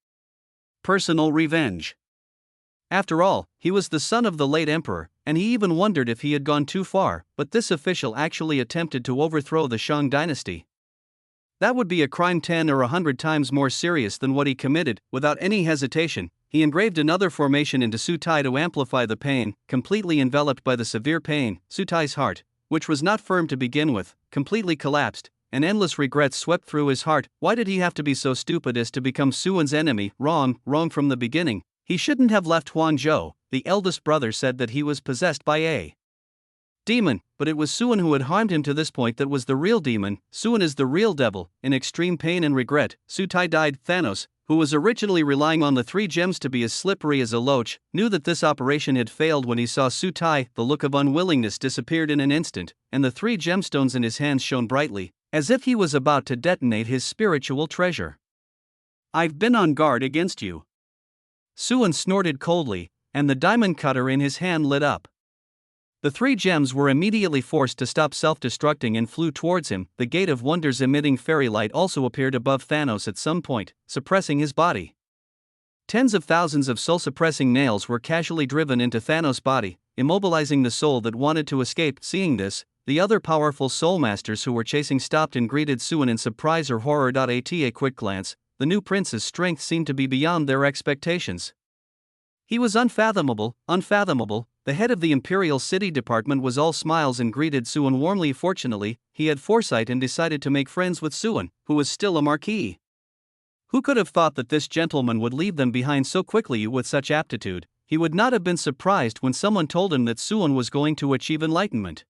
Speaker 2: personal revenge. After all, he was the son of the late emperor, and he even wondered if he had gone too far, but this official actually attempted to overthrow the Shang dynasty. That would be a crime 10 or 100 times more serious than what he committed. Without any hesitation, he engraved another formation into Su Tai to amplify the pain. Completely enveloped by the severe pain, Su Tai's heart, which was not firm to begin with, completely collapsed, and endless regrets swept through his heart. Why did he have to be so stupid as to become Suan's enemy? Wrong from the beginning. He shouldn't have left Huangzhou. The eldest brother said that he was possessed by a demon, but it was Suan who had harmed him to this point that was the real demon. Suan is the real devil. In extreme pain and regret, Su Tai died. Thanos, who was originally relying on the 3 gems to be as slippery as a loach, knew that this operation had failed when he saw Su Tai. The look of unwillingness disappeared in an instant, and the 3 gemstones in his hands shone brightly, as if he was about to detonate his spiritual treasure. I've been on guard against you. Suan snorted coldly, and the diamond cutter in his hand lit up. The 3 gems were immediately forced to stop self-destructing and flew towards him. The Gate of Wonders emitting fairy light also appeared above Thanos at some point, suppressing his body. Tens of thousands of soul-suppressing nails were casually driven into Thanos' body, immobilizing the soul that wanted to escape. Seeing this, the other powerful soul masters who were chasing stopped and greeted Suan in surprise or horror. At a quick glance, the new prince's strength seemed to be beyond their expectations. He was unfathomable. The head of the Imperial City Department was all smiles and greeted Suan warmly. Fortunately, he had foresight and decided to make friends with Suan, who was still a marquis. Who could have thought that this gentleman would leave them behind so quickly with such aptitude? He would not have been surprised when someone told him that Suan was going to achieve enlightenment.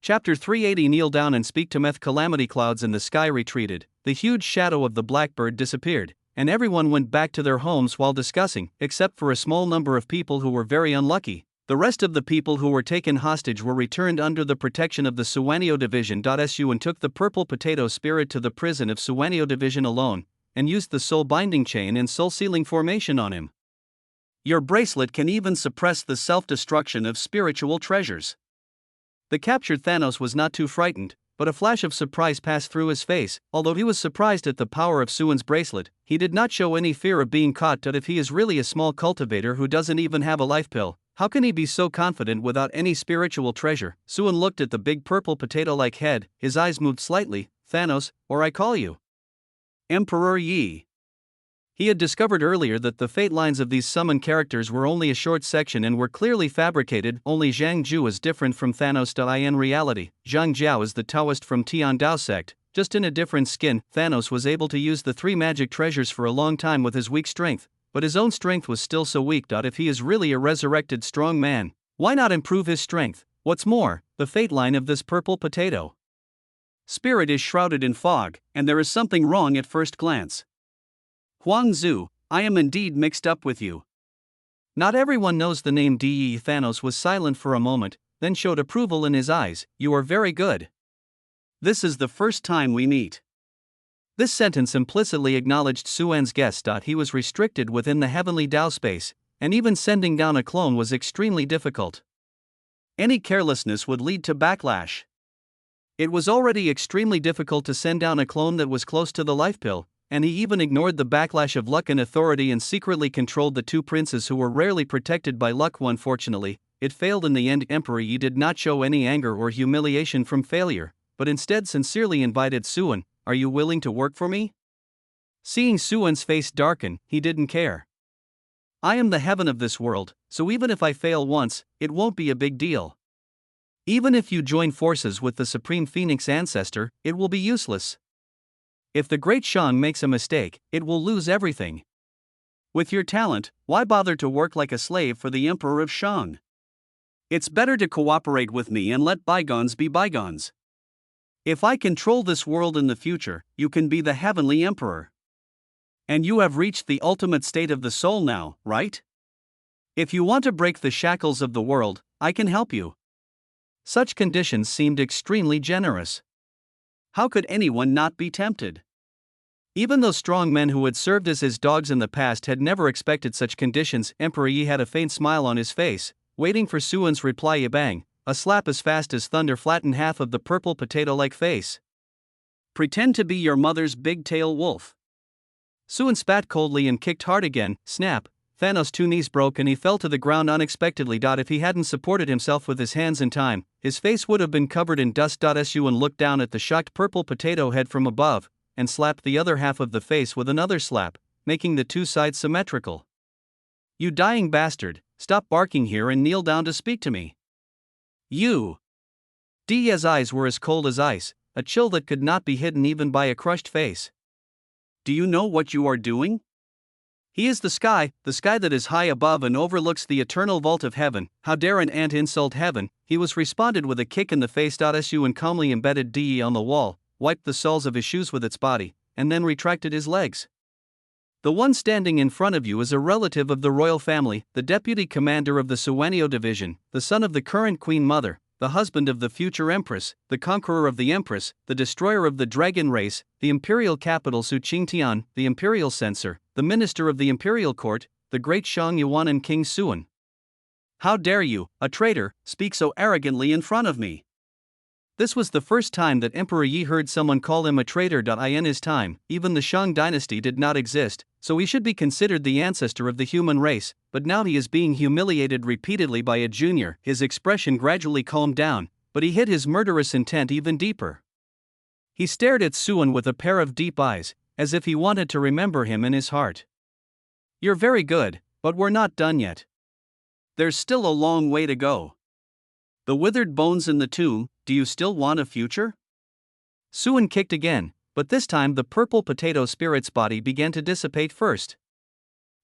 Speaker 2: Chapter 380. Kneel down and speak to Meth. Calamity clouds in the sky retreated, the huge shadow of the blackbird disappeared, and everyone went back to their homes while discussing, except for a small number of people who were very unlucky. The rest of the people who were taken hostage were returned under the protection of the Suwanio Division. Suan took the purple potato spirit to the prison of Suwanio Division alone, and used the soul binding chain and soul sealing formation on him. Your bracelet can even suppress the self-destruction of spiritual treasures. The captured Thanos was not too frightened, but a flash of surprise passed through his face. Although he was surprised at the power of Suan's bracelet, he did not show any fear of being caught. If he is really a small cultivator who doesn't even have a life pill, how can he be so confident without any spiritual treasure? Suan looked at the big purple potato-like head, his eyes moved slightly. Thanos, or I call you Emperor Yi. He had discovered earlier that the fate lines of these summon characters were only a short section and were clearly fabricated. Only Zhang Zhu is different from Thanos. In reality, Zhang Jiao is the Taoist from Tian Dao sect, just in a different skin. Thanos was able to use the 3 magic treasures for a long time with his weak strength, but his own strength was still so weak. If he is really a resurrected strong man, why not improve his strength? What's more, the fate line of this purple potato spirit is shrouded in fog, and there is something wrong at first glance. Huang Zhu, I am indeed mixed up with you. Not everyone knows the name De. Thanos was silent for a moment, then showed approval in his eyes. You are very good. This is the first time we meet. This sentence implicitly acknowledged Suan's guess. He was restricted within the heavenly Dao space, and even sending down a clone was extremely difficult. Any carelessness would lead to backlash. It was already extremely difficult to send down a clone that was close to the life pill, and he even ignored the backlash of luck and authority and secretly controlled the two princes who were rarely protected by luck. Unfortunately, it failed in the end. Emperor Yi did not show any anger or humiliation from failure, but instead sincerely invited Suan, "Are you willing to work for me?" Seeing Suan's face darken, he didn't care. "I am the heaven of this world, so even if I fail once, it won't be a big deal. Even if you join forces with the Supreme Phoenix Ancestor, it will be useless. If the Great Shang makes a mistake, it will lose everything. With your talent, why bother to work like a slave for the Emperor of Shang? It's better to cooperate with me and let bygones be bygones. If I control this world in the future, you can be the Heavenly Emperor. And you have reached the ultimate state of the soul now, right? If you want to break the shackles of the world, I can help you." Such conditions seemed extremely generous. How could anyone not be tempted? Even those strong men who had served as his dogs in the past had never expected such conditions. Emperor Yi had a faint smile on his face, waiting for Suan's reply. Bang! A slap as fast as thunder flattened half of the purple potato-like face. "Pretend to be your mother's big-tail wolf." Suan spat coldly and kicked hard again. Snap! Thanos' two knees broke and he fell to the ground unexpectedly. If he hadn't supported himself with his hands in time, his face would have been covered in dust. Suan looked down at the shocked purple potato head from above, and slapped the other half of the face with another slap, making the two sides symmetrical. "You dying bastard, stop barking here and kneel down to speak to me." "You!" Dia's eyes were as cold as ice, a chill that could not be hidden even by a crushed face. "Do you know what you are doing? He is the sky that is high above and overlooks the eternal vault of heaven. How dare an ant insult heaven?" He was responded with a kick in the face. Suan calmly embedded Di on the wall, wiped the soles of his shoes with its body, and then retracted his legs. "The one standing in front of you is a relative of the royal family, the deputy commander of the Suwanio division, the son of the current queen mother, the husband of the future empress, the conqueror of the empress, the destroyer of the dragon race, the imperial capital Su Qingtian, the imperial censor, the minister of the imperial court, the great Shang Yuan and King Suan. How dare you, a traitor, speak so arrogantly in front of me?" This was the first time that Emperor Yi heard someone call him a traitor. In his time, even the Shang dynasty did not exist, so he should be considered the ancestor of the human race, but now he is being humiliated repeatedly by a junior. His expression gradually calmed down, but he hid his murderous intent even deeper. He stared at Suan with a pair of deep eyes, as if he wanted to remember him in his heart. "You're very good, but we're not done yet. There's still a long way to go. The withered bones in the tomb, do you still want a future?" Suan kicked again, but this time the purple potato spirit's body began to dissipate first.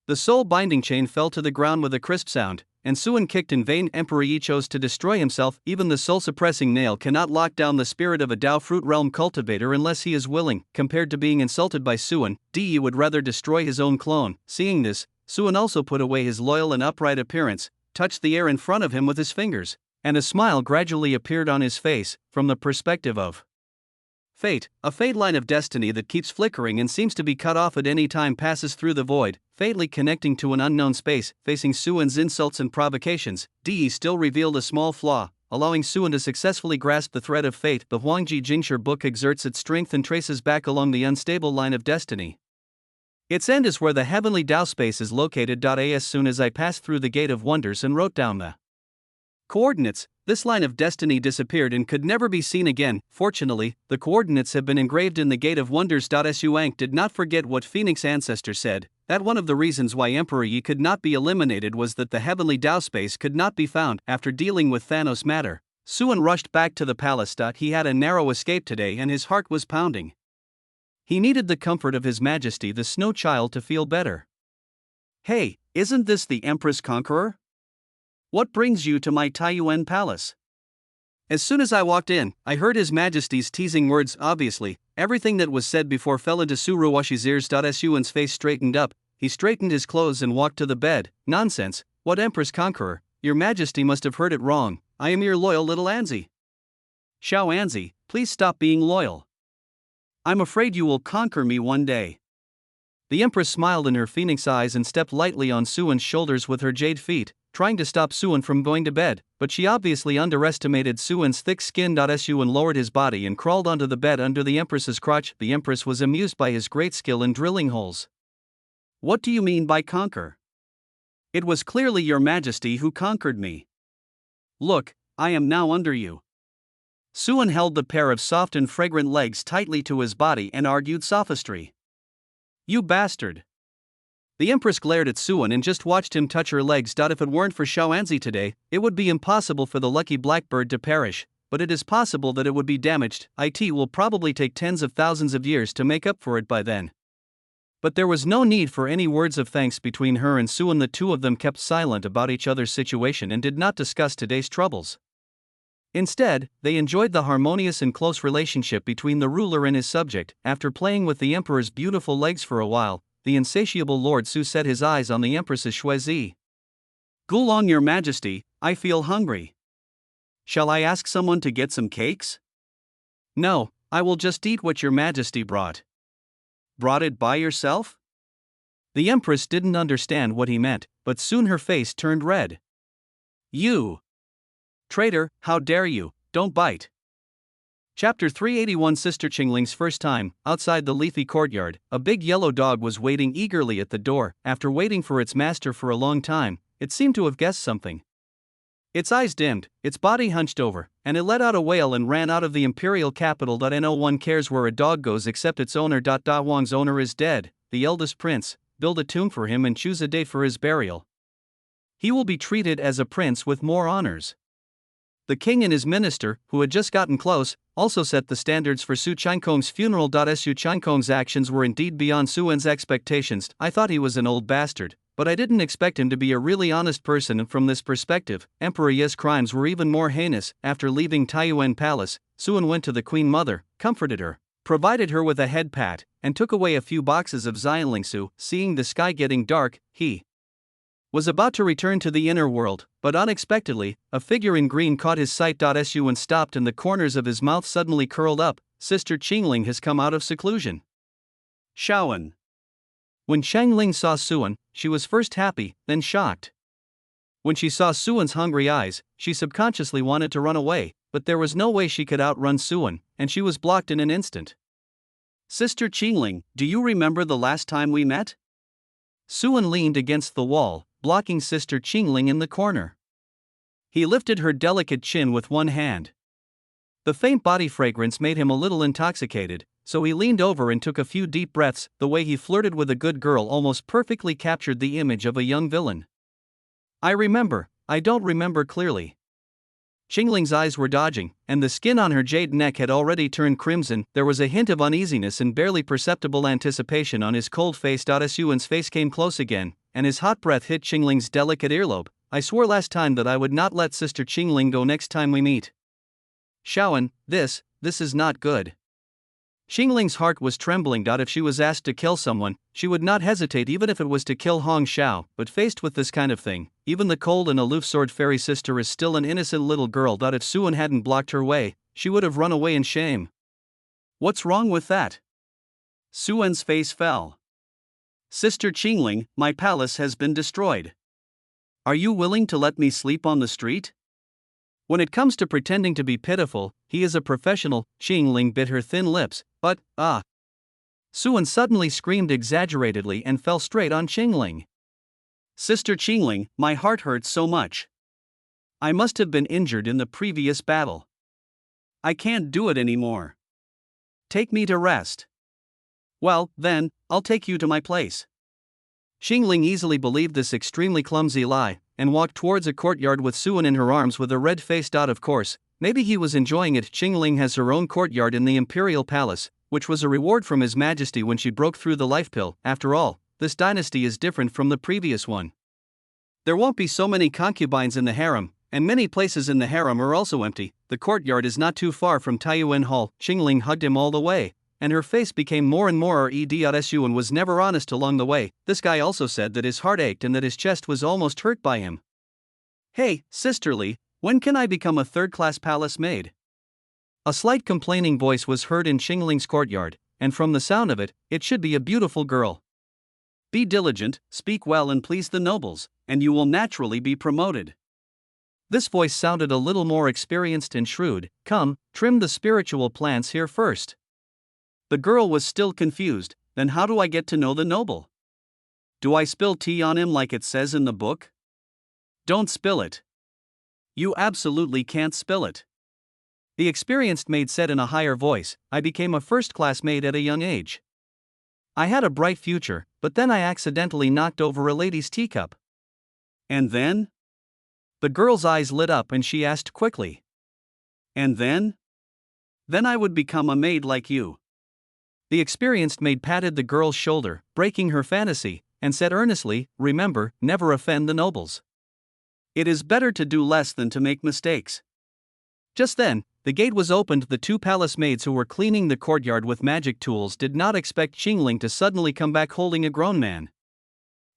Speaker 2: The soul binding chain fell to the ground with a crisp sound, and Suan kicked in vain. Emperor Yi chose to destroy himself. Even the soul-suppressing nail cannot lock down the spirit of a Dao fruit realm cultivator unless he is willing. Compared to being insulted by Suan, Di would rather destroy his own clone. Seeing this, Suan also put away his loyal and upright appearance, touched the air in front of him with his fingers, and a smile gradually appeared on his face. From the perspective of fate, a fade line of destiny that keeps flickering and seems to be cut off at any time passes through the void, fatally connecting to an unknown space. Facing Suan's insults and provocations, Di still revealed a small flaw, allowing Suan to successfully grasp the thread of fate. The Huangji Jingshi book exerts its strength and traces back along the unstable line of destiny. Its end is where the heavenly Dao space is located. As soon as I passed through the Gate of Wonders and wrote down the coordinates, this line of destiny disappeared and could never be seen again. Fortunately, the coordinates have been engraved in the Gate of Wonders. Suang did not forget what Phoenix Ancestor said, that one of the reasons why Emperor Yi could not be eliminated was that the heavenly Dao space could not be found. After dealing with Thanos' matter, Suan rushed back to the palace. He had a narrow escape today and his heart was pounding. He needed the comfort of His Majesty the Snow Child to feel better. "Hey, isn't this the Empress Conqueror? What brings you to my Taiyuan palace?" As soon as I walked in, I heard His Majesty's teasing words. Obviously, everything that was said before fell into Suruwashi's ears. Suan's face straightened up, he straightened his clothes and walked to the bed. "Nonsense, what Empress Conqueror? Your Majesty must have heard it wrong. I am your loyal little Anzi." "Xiao Anzi, please stop being loyal. I'm afraid you will conquer me one day." The Empress smiled in her phoenix eyes and stepped lightly on Suan's shoulders with her jade feet.
Speaker 1: trying to stop Suan from going to bed, but she obviously underestimated Suan's thick skin. Suan lowered his body and crawled onto the bed under the Empress's crotch. The Empress was amused by his great skill in drilling holes.
Speaker 2: What do you mean by conquer? It was clearly your majesty who conquered me. Look, I am now under you. Suan held the pair of soft and fragrant legs tightly to his body and argued sophistry. You bastard! The Empress glared at Suan and just watched him touch her legs. If it weren't for Shaoanzi today, it would be impossible for the lucky blackbird to perish, but it is possible that it would be damaged. It will probably take tens of thousands of years to make up for it by then. But there was no need for any words of thanks between her and Suan. The two of them kept silent about each other's situation and did not discuss today's troubles. Instead, they enjoyed the harmonious and close relationship between the ruler and his subject. After playing with the emperor's beautiful legs for a while, the insatiable Lord Su set his eyes on the Empress's Shuizi. Gulong, your majesty, I feel hungry. Shall I ask someone to get some cakes?
Speaker 1: No, I will just eat what your majesty brought.
Speaker 2: Brought it by yourself?
Speaker 1: The Empress didn't understand what he meant, but soon her face turned red.
Speaker 2: You! Traitor, how dare you, don't bite.
Speaker 1: Chapter 381. Sister Qingling's first time. Outside the leafy courtyard, a big yellow dog was waiting eagerly at the door. After waiting for its master for a long time, it seemed to have guessed something. Its eyes dimmed, its body hunched over, and it let out a wail and ran out of the imperial capital. No one cares where a dog goes except its owner. Wang's owner is dead, the eldest prince. Build a tomb for him and choose a date for his burial. He will be treated as a prince with more honors. The king and his minister, who had just gotten close, also set the standards for Su Qiankong's funeral. Su Qiankong's actions were indeed beyond Suan's expectations. I thought he was an old bastard, but I didn't expect him to be a really honest person. And from this perspective, Emperor Ye's crimes were even more heinous. After leaving Taiyuan Palace, Suan went to the Queen Mother, comforted her, provided her with a head pat, and took away a few boxes of Xianlingsu. Seeing the sky getting dark, he was about to return to the inner world, but unexpectedly, a figure in green caught his sight. Suan stopped and the corners of his mouth suddenly curled up. Sister Qingling has come out of seclusion.
Speaker 2: Shaoan.
Speaker 1: When Shangling saw Suan, she was first happy, then shocked. When she saw Suan's hungry eyes, she subconsciously wanted to run away, but there was no way she could outrun Suan, and she was blocked in an instant.
Speaker 2: Sister Qingling, do you remember the last time we met?
Speaker 1: Suan leaned against the wall, blocking Sister Qingling in the corner. He lifted her delicate chin with one hand. The faint body fragrance made him a little intoxicated, so he leaned over and took a few deep breaths. The way he flirted with a good girl almost perfectly captured the image of a young villain. I remember, I don't remember clearly. Qingling's eyes were dodging, and the skin on her jade neck had already turned crimson. There was a hint of uneasiness and barely perceptible anticipation on his cold face. Suan's face came close again, and his hot breath hit Qingling's delicate earlobe. I swore last time that I would not let Sister Qingling go next time we meet. Shaoan, this is not good. Qingling's heart was trembling. If she was asked to kill someone, she would not hesitate even if it was to kill Hong Xiao, but faced with this kind of thing, even the cold and aloof sword fairy sister is still an innocent little girl. If Suan hadn't blocked her way, she would have run away in shame.
Speaker 2: What's wrong with that? Suan's face fell. Sister Qingling, my palace has been destroyed. Are you willing to let me sleep on the street?
Speaker 1: When it comes to pretending to be pitiful, he is a professional. Qingling bit her thin lips, but, Suan suddenly screamed exaggeratedly and fell straight on Qingling.
Speaker 2: Sister Qingling, my heart hurts so much. I must have been injured in the previous battle. I can't do it anymore. Take me to rest. Well, then, I'll take you to my place.
Speaker 1: Qingling easily believed this extremely clumsy lie, and walked towards a courtyard with Suan in her arms with a red face. Of course, maybe he was enjoying it. Qingling has her own courtyard in the imperial palace, which was a reward from his majesty when she broke through the life pill. After all, this dynasty is different from the previous one. There won't be so many concubines in the harem, and many places in the harem are also empty. The courtyard is not too far from Taiyuan Hall. Qingling hugged him all the way, and her face became more and more red. Suan was never honest along the way. This guy also said that his heart ached and that his chest was almost hurt by him. Hey, sisterly, when can I become a third-class palace maid? A slight complaining voice was heard in Qingling's courtyard, and from the sound of it, it should be a beautiful girl.
Speaker 2: Be diligent, speak well and please the nobles, and you will naturally be promoted.
Speaker 1: This voice sounded a little more experienced and shrewd. Come, trim the spiritual plants here first.
Speaker 2: The girl was still confused. Then how do I get to know the noble? Do I spill tea on him like it says in the book? Don't spill it. You absolutely can't spill it.
Speaker 1: The experienced maid said in a higher voice, I became a first-class maid at a young age. I had a bright future, but then I accidentally knocked over a lady's teacup.
Speaker 2: And then?
Speaker 1: The girl's eyes lit up and she asked quickly.
Speaker 2: And then? Then I would become a maid like you.
Speaker 1: The experienced maid patted the girl's shoulder, breaking her fantasy, and said earnestly, remember, never offend the nobles.
Speaker 2: It is better to do less than to make mistakes.
Speaker 1: Just then, the gate was opened. The two palace maids who were cleaning the courtyard with magic tools did not expect Qingling to suddenly come back holding a grown man.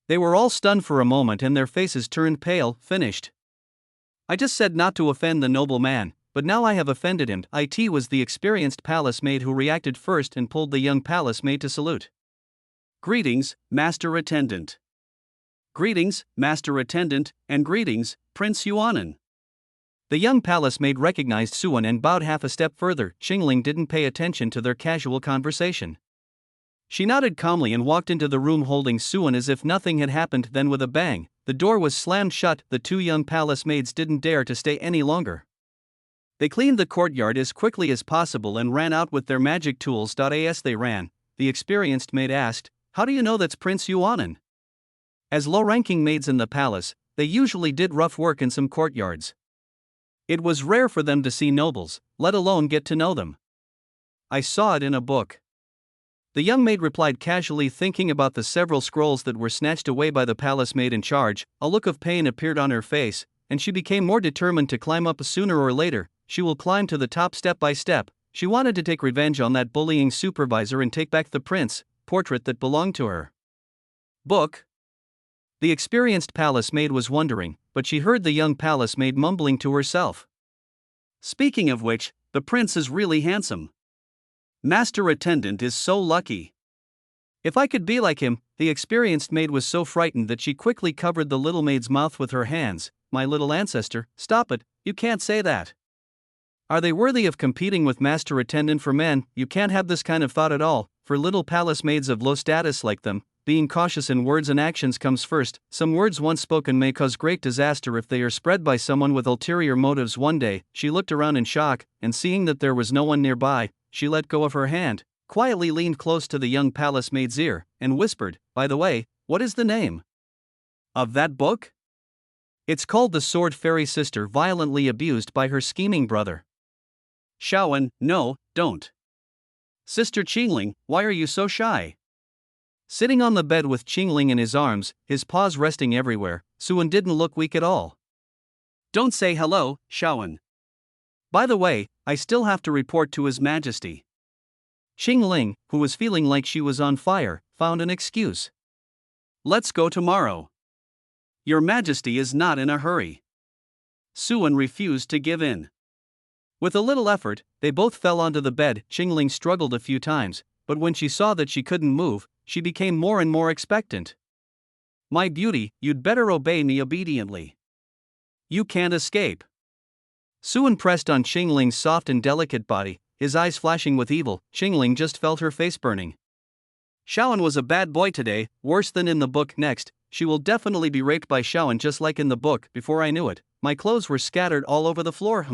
Speaker 1: They were all stunned for a moment and their faces turned pale. Finished. I just said not to offend the noble man, but now I have offended him. It was the experienced palace maid who reacted first and pulled the young palace maid to salute.
Speaker 2: Greetings, Master Attendant. Greetings, Master Attendant, and greetings, Prince Yuanan.
Speaker 1: The young palace maid recognized Suan and bowed half a step further. Qingling didn't pay attention to their casual conversation. She nodded calmly and walked into the room holding Suan as if nothing had happened. Then with a bang, the door was slammed shut. The two young palace maids didn't dare to stay any longer. They cleaned the courtyard as quickly as possible and ran out with their magic tools. As they ran, the experienced maid asked, how do you know that's Prince Yuanan? As low-ranking maids in the palace, they usually did rough work in some courtyards. It was rare for them to see nobles, let alone get to know them. I saw it in a book. The young maid replied casually, thinking about the several scrolls that were snatched away by the palace maid in charge. A look of pain appeared on her face, and she became more determined to climb up. Sooner or later, she will climb to the top step by step. She wanted to take revenge on that bullying supervisor and take back the prince portrait that belonged to her. Book? The experienced palace maid was wondering, but she heard the young palace maid mumbling to herself.
Speaker 2: Speaking of which, the prince is really handsome. Master Attendant is so lucky.
Speaker 1: If I could be like him. The experienced maid was so frightened that she quickly covered the little maid's mouth with her hands. My little ancestor, stop it, you can't say that. Are they worthy of competing with Master Attendant for men? You can't have this kind of thought at all. For little palace maids of low status like them, being cautious in words and actions comes first. Some words once spoken may cause great disaster if they are spread by someone with ulterior motives. One day, she looked around in shock, and seeing that there was no one nearby, she let go of her hand, quietly leaned close to the young palace maid's ear, and whispered, by the way, what is the name
Speaker 2: of that book?
Speaker 1: It's called The Sword Fairy Sister Violently Abused by Her Scheming Brother.
Speaker 2: Shaoan, no, don't. Sister Qingling, why are you so shy?
Speaker 1: Sitting on the bed with Qingling in his arms, his paws resting everywhere, Suan didn't look weak at all.
Speaker 2: Don't say hello, Shaoan.
Speaker 1: By the way, I still have to report to His Majesty. Qingling, who was feeling like she was on fire, found an excuse.
Speaker 2: Let's go tomorrow. Your Majesty is not in a hurry. Suan refused to give in.
Speaker 1: With a little effort, they both fell onto the bed. Qingling struggled a few times, but when she saw that she couldn't move, she became more and more expectant. My beauty, you'd better obey me obediently. You can't escape. Suan pressed on Qingling's soft and delicate body, his eyes flashing with evil. Qingling just felt her face burning. Shaoan was a bad boy today, worse than in the book. Next, she will definitely be raped by Shaoan just like in the book. Before I knew it, my clothes were scattered all over the floor.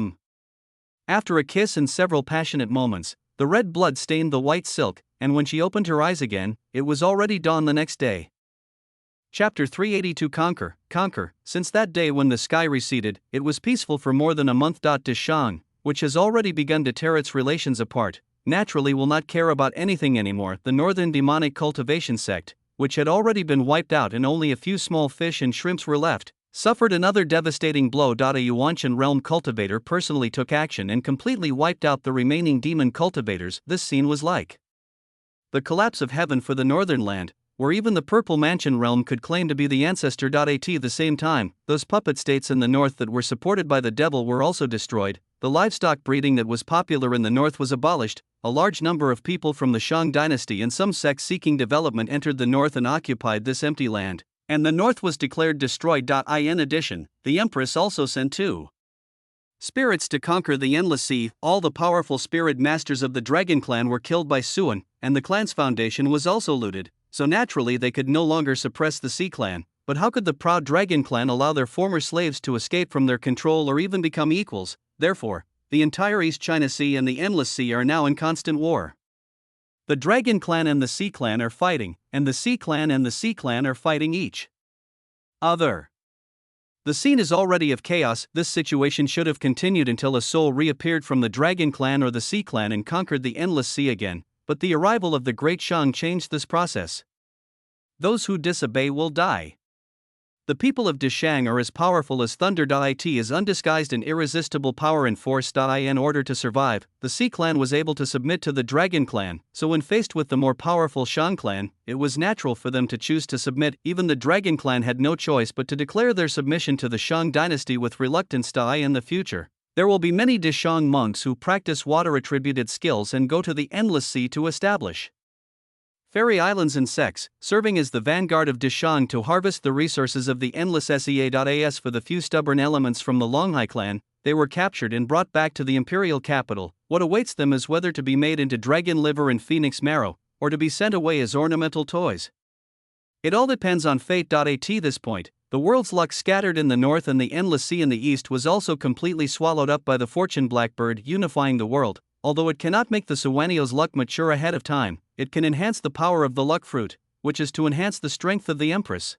Speaker 1: After a kiss and several passionate moments, the red blood stained the white silk, and when she opened her eyes again, it was already dawn the next day. Chapter 382 Conquer. Since that day when the sky receded, it was peaceful for more than a month. Dishang, which has already begun to tear its relations apart, naturally will not care about anything anymore. The northern demonic cultivation sect, which had already been wiped out and only a few small fish and shrimps were left, suffered another devastating blow. A Yuanshan realm cultivator personally took action and completely wiped out the remaining demon cultivators. This scene was like the collapse of heaven for the northern land. where even the Purple Mansion realm could claim to be the ancestor. At the same time, those puppet states in the north that were supported by the devil were also destroyed, the livestock breeding that was popular in the north was abolished, a large number of people from the Shang dynasty and some sects seeking development entered the north and occupied this empty land, and the north was declared destroyed. In addition, the empress also sent two spirits to conquer the Endless Sea. All the powerful spirit masters of the Dragon Clan were killed by Suan, and the clan's foundation was also looted, so naturally they could no longer suppress the Sea Clan. But how could the proud Dragon Clan allow their former slaves to escape from their control or even become equals? Therefore, the entire East China Sea and the Endless Sea are now in constant war. The Dragon Clan and the Sea Clan are fighting, and the Sea Clan and the Sea Clan are fighting each other. The scene is already of chaos. This situation should have continued until a soul reappeared from the Dragon Clan or the Sea Clan and conquered the Endless Sea again, but the arrival of the Great Shang changed this process. Those who disobey will die. The people of Deshang are as powerful as thunder. It is undisguised and irresistible power and force. In order to survive, the Sea Clan was able to submit to the Dragon Clan, so when faced with the more powerful Shang Clan, it was natural for them to choose to submit. Even the Dragon Clan had no choice but to declare their submission to the Shang dynasty with reluctance. In the future, there will be many Deshang monks who practice water-attributed skills and go to the Endless Sea to establish fairy islands and sects, serving as the vanguard of Deshang to harvest the resources of the Endless Sea. As for the few stubborn elements from the Longhai clan, they were captured and brought back to the imperial capital. What awaits them is whether to be made into dragon liver and phoenix marrow, or to be sent away as ornamental toys. It all depends on fate. At this point, the world's luck scattered in the north and the Endless Sea in the east was also completely swallowed up by the fortune blackbird unifying the world. Although it cannot make the Suwanio's luck mature ahead of time, it can enhance the power of the luck fruit, which is to enhance the strength of the empress.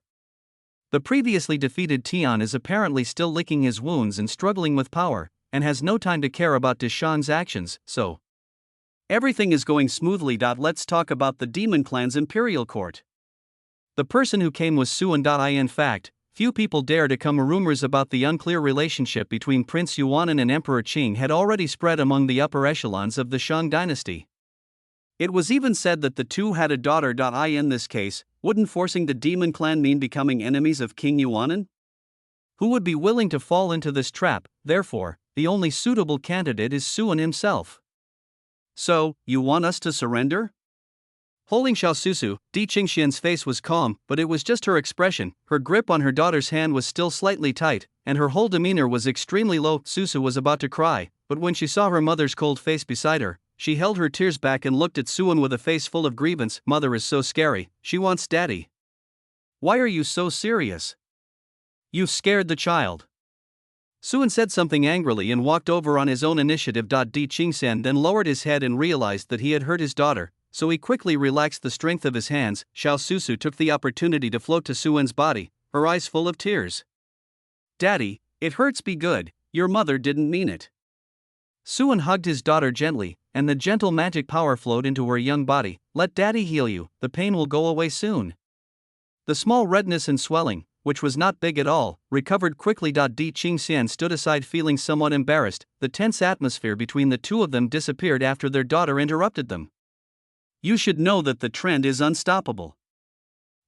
Speaker 1: The previously defeated Tian is apparently still licking his wounds and struggling with power, and has no time to care about Deshang's actions, so everything is going smoothly. Let's talk about the Demon Clan's imperial court. The person who came was Suan. In fact, few people dare to come. Rumors about the unclear relationship between Prince Yuanan and Emperor Qing had already spread among the upper echelons of the Shang dynasty. It was even said that the two had a daughter. In this case, wouldn't forcing the Demon Clan mean becoming enemies of King Yuanan? Who would be willing to fall into this trap? Therefore, the only suitable candidate is Suan himself. So, you want us to surrender? Holding Xiaosusu, Di Qingxian's face was calm, but it was just her expression. Her grip on her daughter's hand was still slightly tight, and her whole demeanor was extremely low. Susu was about to cry, but when she saw her mother's cold face beside her, she held her tears back and looked at Suan with a face full of grievance. Mother is so scary, she wants daddy. Why are you so serious? You've scared the child. Suan said something angrily and walked over on his own initiative. Di Qingxian then lowered his head and realized that he had hurt his daughter, so he quickly relaxed the strength of his hands. Xiaosusu took the opportunity to float to Suan's body, her eyes full of tears. Daddy, it hurts. Be good, your mother didn't mean it. Suan hugged his daughter gently, and the gentle magic power flowed into her young body. Let daddy heal you, the pain will go away soon. The small redness and swelling, which was not big at all, recovered quickly. Di Qingxian stood aside feeling somewhat embarrassed. The tense atmosphere between the two of them disappeared after their daughter interrupted them. You should know that the trend is unstoppable.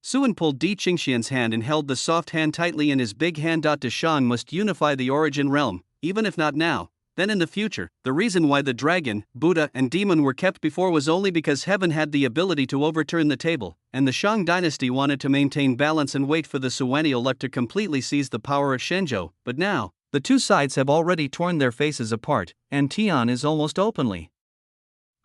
Speaker 1: Suan pulled Di Qingxian's hand and held the soft hand tightly in his big hand. Deshang must unify the origin realm, even if not now, then in the future. The reason why the dragon, Buddha, and demon were kept before was only because heaven had the ability to overturn the table, and the Shang dynasty wanted to maintain balance and wait for the Suwanio luck to completely seize the power of Shenzhou. But now, the two sides have already torn their faces apart, and Tian is almost openly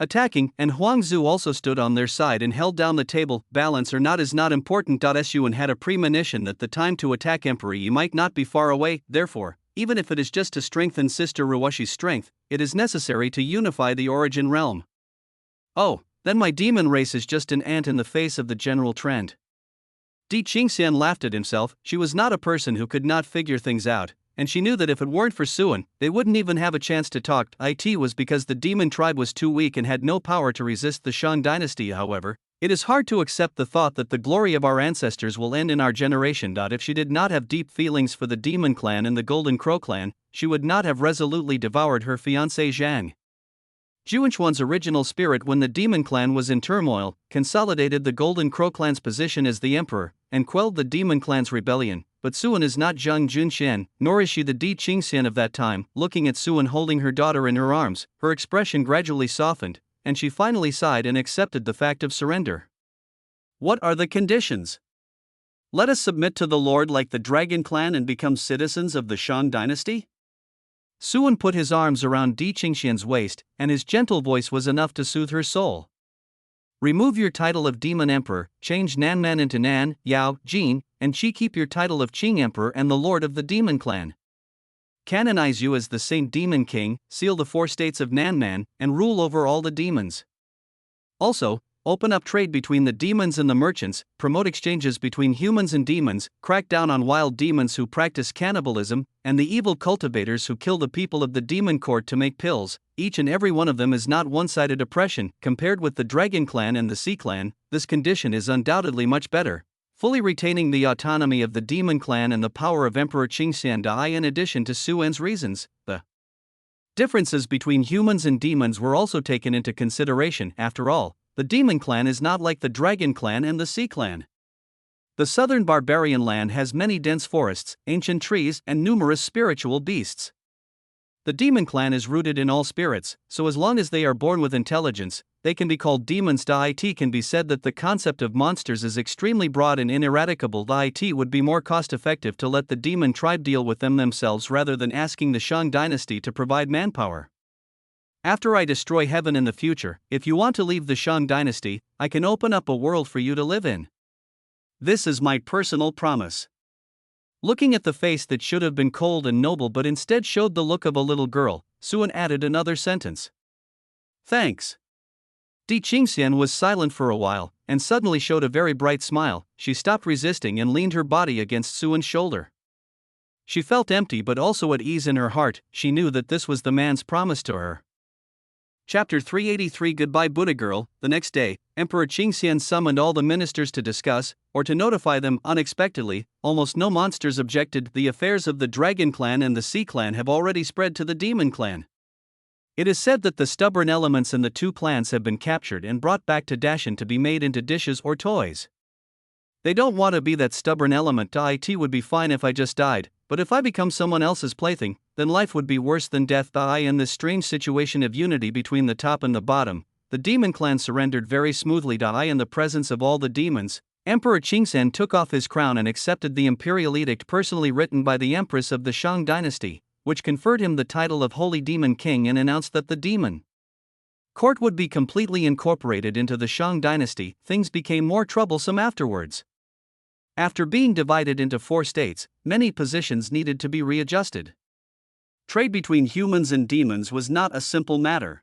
Speaker 1: attacking, and Huangzu also stood on their side and held down the table. Balance or not is not important. Suan had a premonition that the time to attack Emperor Yi might not be far away. Therefore, even if it is just to strengthen Sister Ruwashi's strength, it is necessary to unify the origin realm. Oh, then my demon race is just an ant in the face of the general trend. Di Qingxian laughed at himself. She was not a person who could not figure things out, and she knew that if it weren't for Suan, they wouldn't even have a chance to talk. It was because the demon tribe was too weak and had no power to resist the Shang dynasty. However, it is hard to accept the thought that the glory of our ancestors will end in our generation. If she did not have deep feelings for the Demon Clan and the Golden Crow Clan, she would not have resolutely devoured her fiancé Zhang.
Speaker 2: Juan's original spirit when the demon clan was in turmoil, consolidated the Golden Crow clan's position as the emperor, and quelled the demon clan's rebellion. But Suan is not Zhang Junxian, nor is she the Di Qingxian of that time. Looking at Suan holding her daughter in her arms, her expression gradually softened, and she finally sighed and accepted the fact of surrender. What are the conditions? Let us submit to the Lord like the Dragon Clan and become citizens of the Shang dynasty? Suan put his arms around Di Qingxian's waist, and his gentle voice was enough to soothe her soul. Remove your title of Demon Emperor, change Nanman into Nan, Yao, Jin, and Qi. Keep your title of Qing Emperor and the Lord of the Demon Clan. Canonize you as the Saint Demon King, seal the 4 states of Nanman, and rule over all the demons. Also, open up trade between the demons and the merchants, promote exchanges between humans and demons, crack down on wild demons who practice cannibalism, and the evil cultivators who kill the people of the demon court to make pills. Each and every one of them is not one-sided oppression. Compared with the Dragon Clan and the Sea Clan, this condition is undoubtedly much better, fully retaining the autonomy of the Demon Clan and the power of Emperor Qingxian Dai. In addition to Suan's reasons, the differences between humans and demons were also taken into consideration. After all, the Demon Clan is not like the Dragon Clan and the Sea Clan. The southern barbarian land has many dense forests, ancient trees, and numerous spiritual beasts. The Demon Clan is rooted in all spirits, so as long as they are born with intelligence, they can be called demons. It can be said that the concept of monsters is extremely broad and ineradicable. It would be more cost-effective to let the demon tribe deal with them themselves rather than asking the Shang dynasty to provide manpower. After I destroy heaven in the future, if you want to leave the Shang dynasty, I can open up a world for you to live in. This is my personal promise. Looking at the face that should have been cold and noble but instead showed the look of a little girl, Suan added another sentence. Thanks. Di Qingxian was silent for a while, and suddenly showed a very bright smile. She stopped resisting and leaned her body against Suan's shoulder. She felt empty but also at ease in her heart. She knew that this was the man's promise to her. Chapter 383 Goodbye Buddha Girl. The next day, Emperor Qingxian summoned all the ministers to discuss, or to notify them. Unexpectedly, almost no monsters objected. The affairs of the Dragon Clan and the Sea Clan have already spread to the Demon Clan. It is said that the stubborn elements in the 2 clans have been captured and brought back to Dashan to be made into dishes or toys. They don't want to be that stubborn element. It would be fine if I just died, but if I become someone else's plaything, then life would be worse than death. In this strange situation of unity between the top and the bottom, the Demon Clan surrendered very smoothly. In the presence of all the demons, Emperor Qingxian took off his crown and accepted the imperial edict personally written by the empress of the Shang dynasty, which conferred him the title of Holy Demon King and announced that the demon court would be completely incorporated into the Shang dynasty. Things became more troublesome afterwards. After being divided into 4 states, many positions needed to be readjusted. Trade between humans and demons was not a simple matter.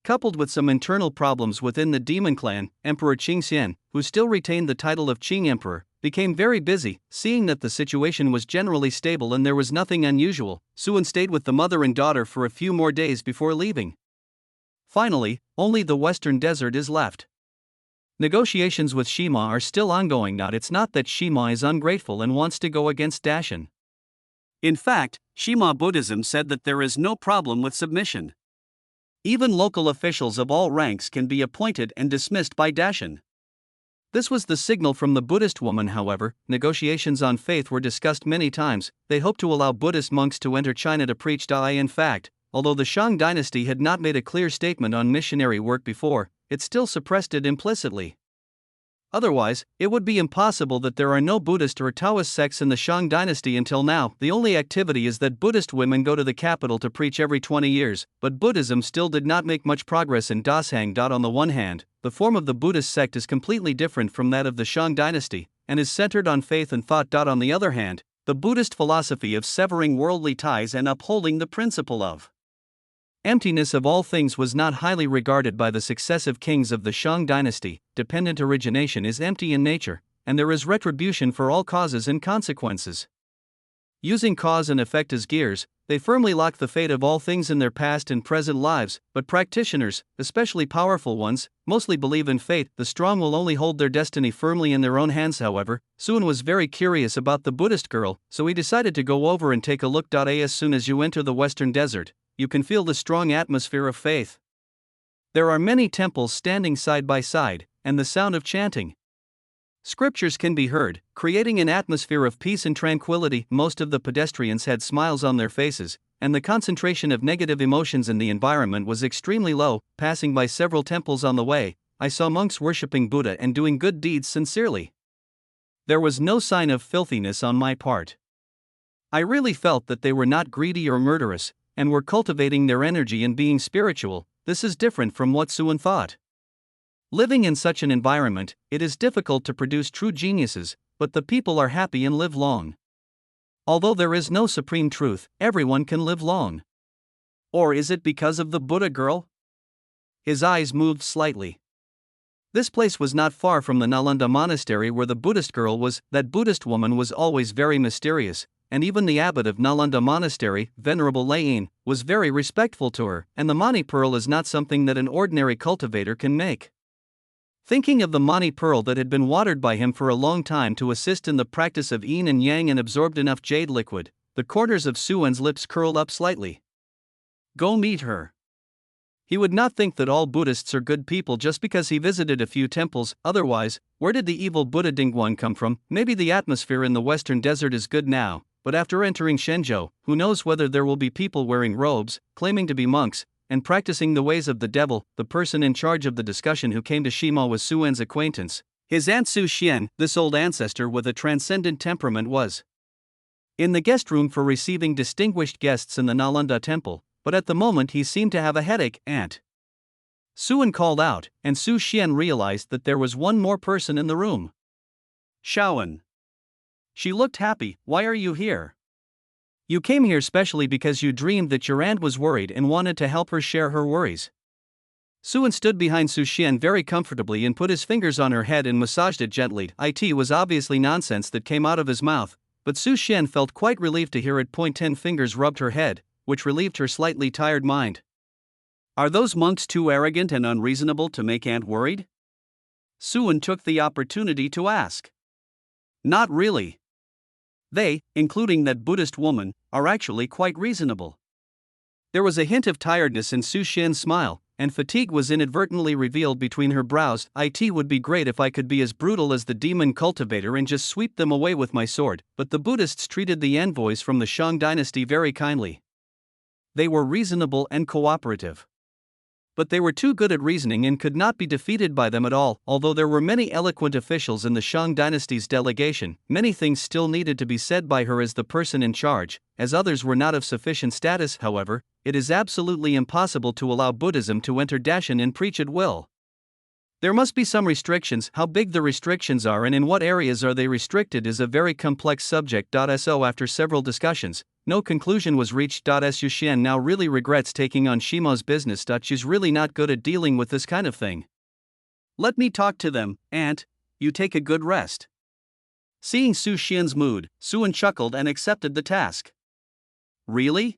Speaker 2: Coupled with some internal problems within the Demon Clan, Emperor Qingxian, who still retained the title of Qing Emperor, became very busy. Seeing that the situation was generally stable and there was nothing unusual, Suan stayed with the mother and daughter for a few more days before leaving. Finally, only the Western Desert is left. Negotiations with Shima are still ongoing. It's not that Shima is ungrateful and wants to go against Dashan. In fact, Shima Buddhism said that there is no problem with submission. Even local officials of all ranks can be appointed and dismissed by Dashan. This was the signal from the Buddhist woman. However, negotiations on faith were discussed many times. They hoped to allow Buddhist monks to enter China to preach. In fact, although the Shang dynasty had not made a clear statement on missionary work before, it still suppressed it implicitly. Otherwise, it would be impossible that there are no Buddhist or Taoist sects in the Shang dynasty until now. The only activity is that Buddhist women go to the capital to preach every 20 years, but Buddhism still did not make much progress in Dashang. On the one hand, the form of the Buddhist sect is completely different from that of the Shang dynasty, and is centered on faith and thought. On the other hand, the Buddhist philosophy of severing worldly ties and upholding the principle of emptiness of all things was not highly regarded by the successive kings of the Shang dynasty. Dependent origination is empty in nature, and there is retribution for all causes and consequences. Using cause and effect as gears, they firmly lock the fate of all things in their past and present lives. But practitioners, especially powerful ones, mostly believe in fate. The strong will only hold their destiny firmly in their own hands. However, Suan was very curious about the Buddhist girl, so he decided to go over and take a look. As soon as you enter the Western Desert, you can feel the strong atmosphere of faith.
Speaker 1: There are many temples standing side by side, and the sound of chanting scriptures can be heard, creating an atmosphere of peace and tranquility. Most of the pedestrians had smiles on their faces, and the concentration of negative emotions in the environment was extremely low. Passing by several temples on the way, I saw monks worshipping Buddha and doing good deeds sincerely. There was no sign of filthiness on my part. I really felt that they were not greedy or murderous, and were cultivating their energy and being spiritual. This is different from what Suan thought. Living in such an environment, it is difficult to produce true geniuses, but the people are happy and live long. Although there is no supreme truth, everyone can live long. Or is it because of the Buddha girl? His eyes moved slightly. This place was not far from the Nalanda monastery where the Buddhist girl was. That Buddhist woman was always very mysterious, and even the abbot of Nalanda monastery, Venerable Lain, was very respectful to her, and the Mani pearl is not something that an ordinary cultivator can make. Thinking of the Mani pearl that had been watered by him for a long time to assist in the practice of yin and yang and absorbed enough jade liquid, the corners of Suan's lips curled up slightly. Go meet her. He would not think that all Buddhists are good people just because he visited a few temples. Otherwise, where did the evil Buddha Dingguan come from? Maybe the atmosphere in the western desert is good now, but after entering Shenzhou, who knows whether there will be people wearing robes, claiming to be monks, and practicing the ways of the devil. The person in charge of the discussion who came to Shima was Suan's acquaintance. His aunt Su Xian, this old ancestor with a transcendent temperament, was in the guest room for receiving distinguished guests in the Nalanda temple, but at the moment he seemed to have a headache. Aunt Suan called out, and Su Xian realized that there was one more person in the room. Shaoan. She looked happy. Why are you here? You came here specially because you dreamed that your aunt was worried and wanted to help her share her worries. Suan stood behind Su Xian very comfortably and put his fingers on her head and massaged it gently. It was obviously nonsense that came out of his mouth, but Su Xian felt quite relieved to hear it. 10 fingers rubbed her head, which relieved her slightly tired mind. Are those monks too arrogant and unreasonable to make aunt worried? Suan took the opportunity to ask. Not really. They, including that Buddhist woman, are actually quite reasonable. There was a hint of tiredness in Su Xian's smile, and fatigue was inadvertently revealed between her brows. It would be great if I could be as brutal as the demon cultivator and just sweep them away with my sword, but the Buddhists treated the envoys from the Shang dynasty very kindly. They were reasonable and cooperative. But they were too good at reasoning and could not be defeated by them at all. Although there were many eloquent officials in the Shang dynasty's delegation, many things still needed to be said by her as the person in charge, as others were not of sufficient status. However, it is absolutely impossible to allow Buddhism to enter Dashan and preach at will. There must be some restrictions. How big the restrictions are and in what areas are they restricted is a very complex subject. So after several discussions, no conclusion was reached. Su Xian now really regrets taking on Shima's business. She's really not good at dealing with this kind of thing. Let me talk to them, aunt. You take a good rest. Seeing Su Xian's mood, Suan chuckled and accepted the task. Really?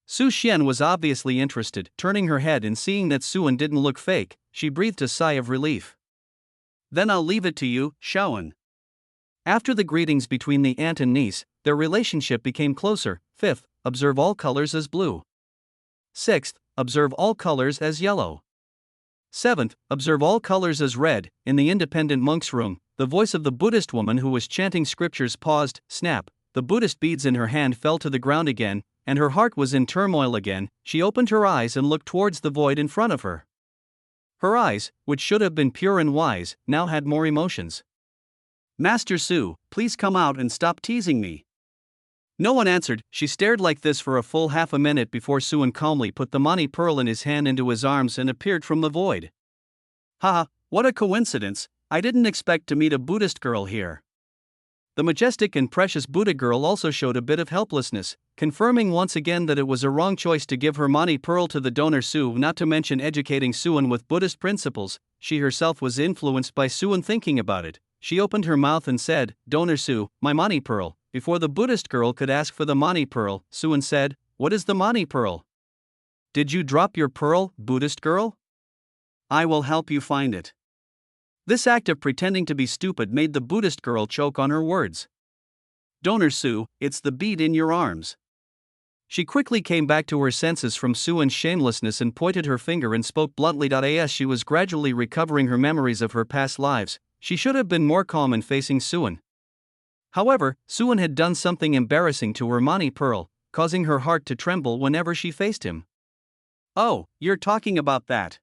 Speaker 1: Su Xian was obviously interested. Turning her head and seeing that Suan didn't look fake, she breathed a sigh of relief. Then I'll leave it to you, Shaoan. After the greetings between the aunt and niece, their relationship became closer. 5th, observe all colors as blue. 6th, observe all colors as yellow. 7th, observe all colors as red. In the independent monk's room, the voice of the Buddhist woman who was chanting scriptures paused. Snap, the Buddhist beads in her hand fell to the ground again, and her heart was in turmoil again. She opened her eyes and looked towards the void in front of her. Her eyes, which should have been pure and wise, now had more emotions. Master Su, please come out and stop teasing me. No one answered. She stared like this for a full half a minute before Suan calmly put the Mani pearl in his hand into his arms and appeared from the void. Haha, what a coincidence, I didn't expect to meet a Buddhist girl here. The majestic and precious Buddha girl also showed a bit of helplessness, confirming once again that it was a wrong choice to give her Mani pearl to the donor Su. Not to mention educating Suan with Buddhist principles, she herself was influenced by Suan thinking about it. She opened her mouth and said, Donor Su, my Mani pearl. Before the Buddhist girl could ask for the Mani pearl, Suan said, What is the Mani pearl? Did you drop your pearl, Buddhist girl? I will help you find it. This act of pretending to be stupid made the Buddhist girl choke on her words. Donor Su, it's the bead in your arms. She quickly came back to her senses from Suan's shamelessness and pointed her finger and spoke bluntly. As she was gradually recovering her memories of her past lives, she should have been more calm in facing Suan. However, Suan had done something embarrassing to her Money Pearl, causing her heart to tremble whenever she faced him.
Speaker 2: Oh, you're talking about that.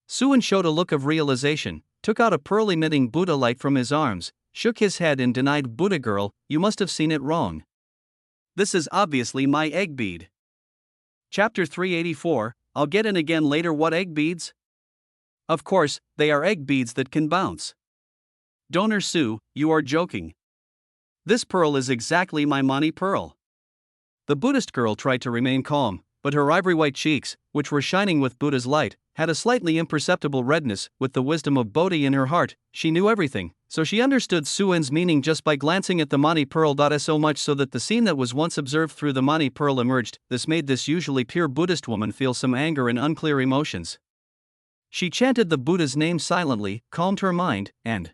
Speaker 1: Suan showed a look of realization, took out a pearl-emitting Buddha light from his arms, shook his head and denied. Buddha girl, you must have seen it wrong.
Speaker 2: This is obviously my egg bead. Chapter 384, I'll get in again later. What egg beads? Of course, they are egg beads that can bounce. Donor Sue, you are joking. This pearl is exactly my Money Pearl.
Speaker 1: The Buddhist girl tried to remain calm, but her ivory-white cheeks, which were shining with Buddha's light, had a slightly imperceptible redness. With the wisdom of Bodhi in her heart, she knew everything, so she understood Suan's meaning just by glancing at the Money Pearl. So much so that the scene that was once observed through the Money Pearl emerged. This made this usually pure Buddhist woman feel some anger and unclear emotions. She chanted the Buddha's name silently, calmed her mind, and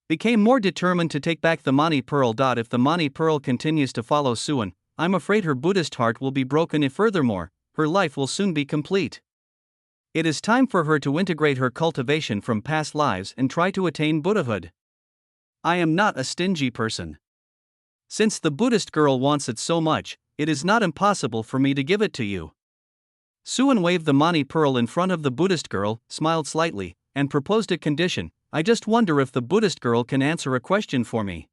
Speaker 1: became more determined to take back the Money Pearl. If the Money Pearl continues to follow Suan, I'm afraid her Buddhist heart will be broken. If furthermore, her life will soon be complete. It is time for her to integrate her cultivation from past lives and try to attain Buddhahood. I am not a stingy person. Since the Buddhist girl wants it so much, it is not impossible for me to give it to you. Suan waved the Money Pearl in front of the Buddhist girl, smiled slightly, and proposed a condition. I just wonder if the Buddhist girl can answer a question for me.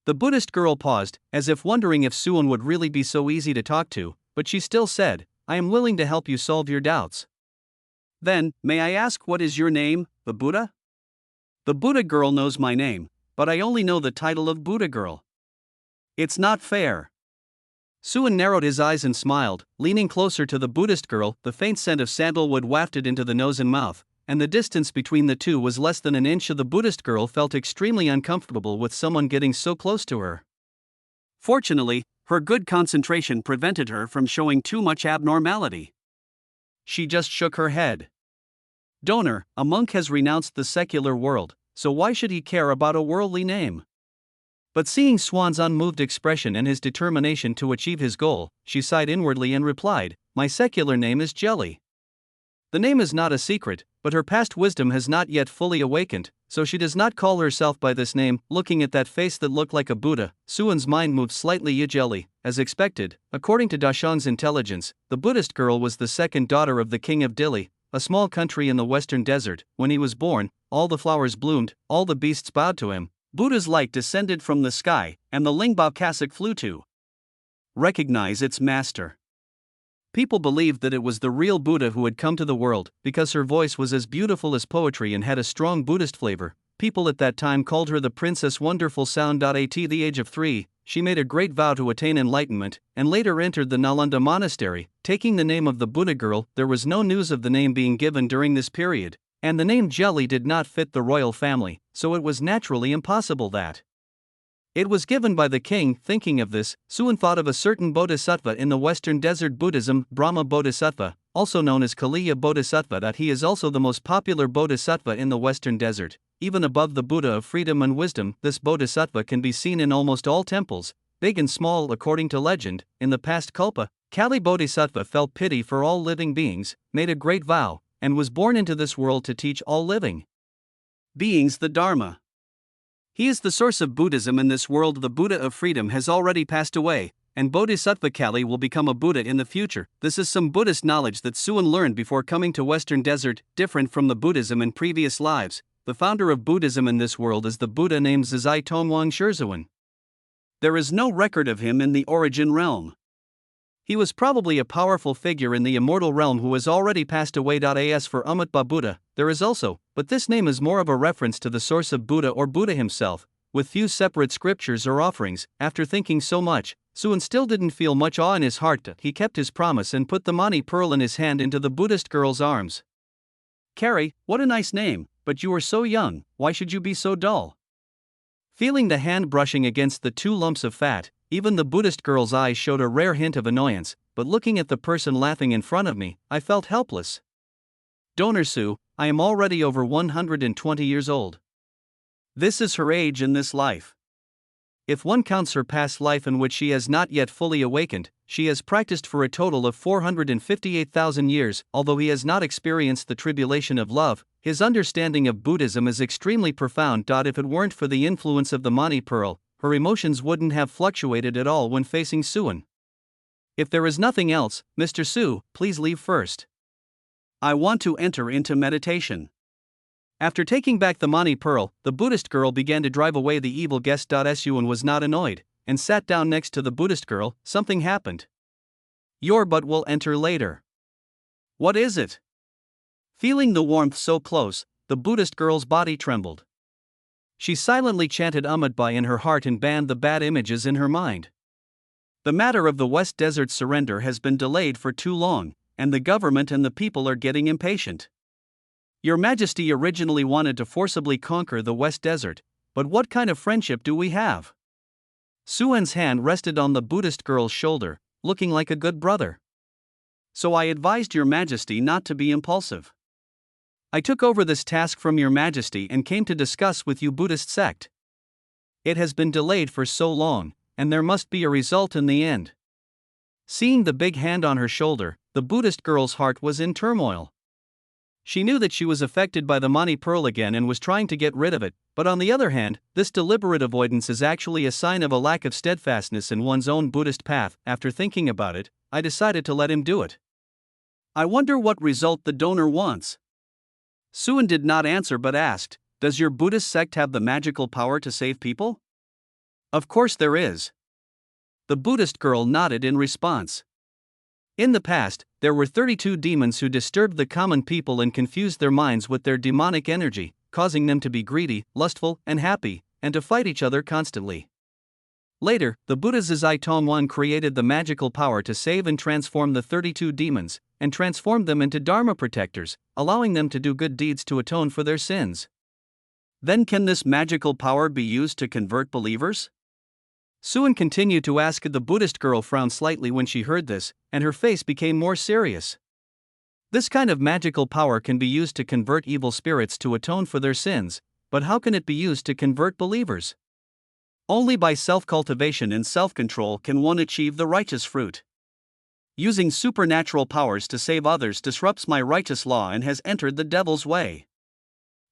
Speaker 1: The Buddhist girl paused, as if wondering if Suan would really be so easy to talk to, but she still said, I am willing to help you solve your doubts.
Speaker 2: Then, may I ask what is your name, the Buddha? The Buddha girl knows my name, but I only know the title of Buddha girl. It's not fair.
Speaker 1: Suan narrowed his eyes and smiled, leaning closer to the Buddhist girl. The faint scent of sandalwood wafted into the nose and mouth, and the distance between the two was less than an inch. The Buddhist girl felt extremely uncomfortable with someone getting so close to her.
Speaker 2: Fortunately, her good concentration prevented her from showing too much abnormality. She just shook her head. Donor, a monk has renounced the secular world, so why should he care about a worldly name?
Speaker 1: But seeing Suan's unmoved expression and his determination to achieve his goal, she sighed inwardly and replied, my secular name is Jelly. The name is not a secret, but her past wisdom has not yet fully awakened, so she does not call herself by this name. Looking at that face that looked like a Buddha, Suan's mind moved slightly. Jelly, as expected, according to Dashang's intelligence, the Buddhist girl was the second daughter of the king of Dili, a small country in the western desert. When he was born, all the flowers bloomed, all the beasts bowed to him, Buddha's light descended from the sky, and the Lingbao cassock flew to recognize its master. People believed that it was the real Buddha who had come to the world, because her voice was as beautiful as poetry and had a strong Buddhist flavor. People at that time called her the Princess Wonderful Sound. At the age of 3, she made a great vow to attain enlightenment, and later entered the Nalanda monastery, taking the name of the Buddha girl. There was no news of the name being given during this period, and the name Jelly did not fit the royal family, so it was naturally impossible that it was given by the king. Thinking of this, Suan thought of a certain bodhisattva in the western desert Buddhism, Brahma Bodhisattva, also known as Kaliya Bodhisattva. He is also the most popular bodhisattva in the western desert. Even above the Buddha of freedom and wisdom, this bodhisattva can be seen in almost all temples, big and small. According to legend, in the past Kalpa, Kali Bodhisattva felt pity for all living beings, made a great vow, and was born into this world to teach all living beings the Dharma. He is the source of Buddhism in this world. The Buddha of freedom has already passed away, and Bodhisattva Kali will become a Buddha in the future. This is some Buddhist knowledge that Suan learned before coming to Western Desert, different from the Buddhism in previous lives. The founder of Buddhism in this world is the Buddha named Zizai Tongwang Shirzuan. There is no record of him in the origin realm. He was probably a powerful figure in the immortal realm who has already passed away. As for Umatba Buddha, there is also, but this name is more of a reference to the source of Buddha or Buddha himself, with few separate scriptures or offerings. After thinking so much, Suan still didn't feel much awe in his heart. He kept his promise and put the Money Pearl in his hand into the Buddhist girl's arms. Carrie, what a nice name, but you are so young, why should you be so dull? Feeling the hand brushing against the 2 lumps of fat, even the Buddhist girl's eyes showed a rare hint of annoyance, but looking at the person laughing in front of me, I felt helpless. Donor Sue, I am already over 120 years old. This is her age in this life. If one counts her past life in which she has not yet fully awakened, she has practiced for a total of 458,000 years. Although he has not experienced the tribulation of love, his understanding of Buddhism is extremely profound. If it weren't for the influence of the Mani Pearl, her emotions wouldn't have fluctuated at all when facing Suan. If there is nothing else, Mr. Su, please leave first.
Speaker 2: I want to enter into meditation.
Speaker 1: After taking back the Mani Pearl, the Buddhist girl began to drive away the evil guest. Suan was not annoyed, and sat down next to the Buddhist girl. Something happened.
Speaker 2: Your butt will enter later. What is it? Feeling the warmth so close, the Buddhist girl's body trembled.
Speaker 1: She silently chanted Bai in her heart and banned the bad images in her mind.
Speaker 2: The matter of the West Desert's surrender has been delayed for too long, and the government and the people are getting impatient. Your Majesty originally wanted to forcibly conquer the West Desert, but what kind of friendship do we have?
Speaker 1: Suan's hand rested on the Buddhist girl's shoulder, looking like a good brother.
Speaker 2: So I advised Your Majesty not to be impulsive.
Speaker 1: I took over this task from Your Majesty and came to discuss with you Buddhist sect. It has been delayed for so long, and there must be a result in the end. Seeing the big hand on her shoulder, the Buddhist girl's heart was in turmoil. She knew that she was affected by the Mani Pearl again and was trying to get rid of it, but on the other hand, this deliberate avoidance is actually a sign of a lack of steadfastness in one's own Buddhist path. After thinking about it, I decided to let him do it.
Speaker 2: I wonder what result the donor wants. Suan did not answer but asked, does your Buddhist sect have the magical power to save people?
Speaker 1: Of course there is. The Buddhist girl nodded in response. In the past, there were 32 demons who disturbed the common people and confused their minds with their demonic energy, causing them to be greedy, lustful, and happy, and to fight each other constantly. Later, the Buddha Zizai Tongwan created the magical power to save and transform the 32 demons, and transformed them into Dharma protectors, allowing them to do good deeds to atone for their sins.
Speaker 2: Then can this magical power be used to convert believers?
Speaker 1: Suan continued to ask. The Buddhist girl frowned slightly when she heard this, and her face became more serious. This kind of magical power can be used to convert evil spirits to atone for their sins, but how can it be used to convert believers?
Speaker 2: Only by self-cultivation and self-control can one achieve the righteous fruit. Using supernatural powers to save others disrupts my righteous law and has entered the devil's way.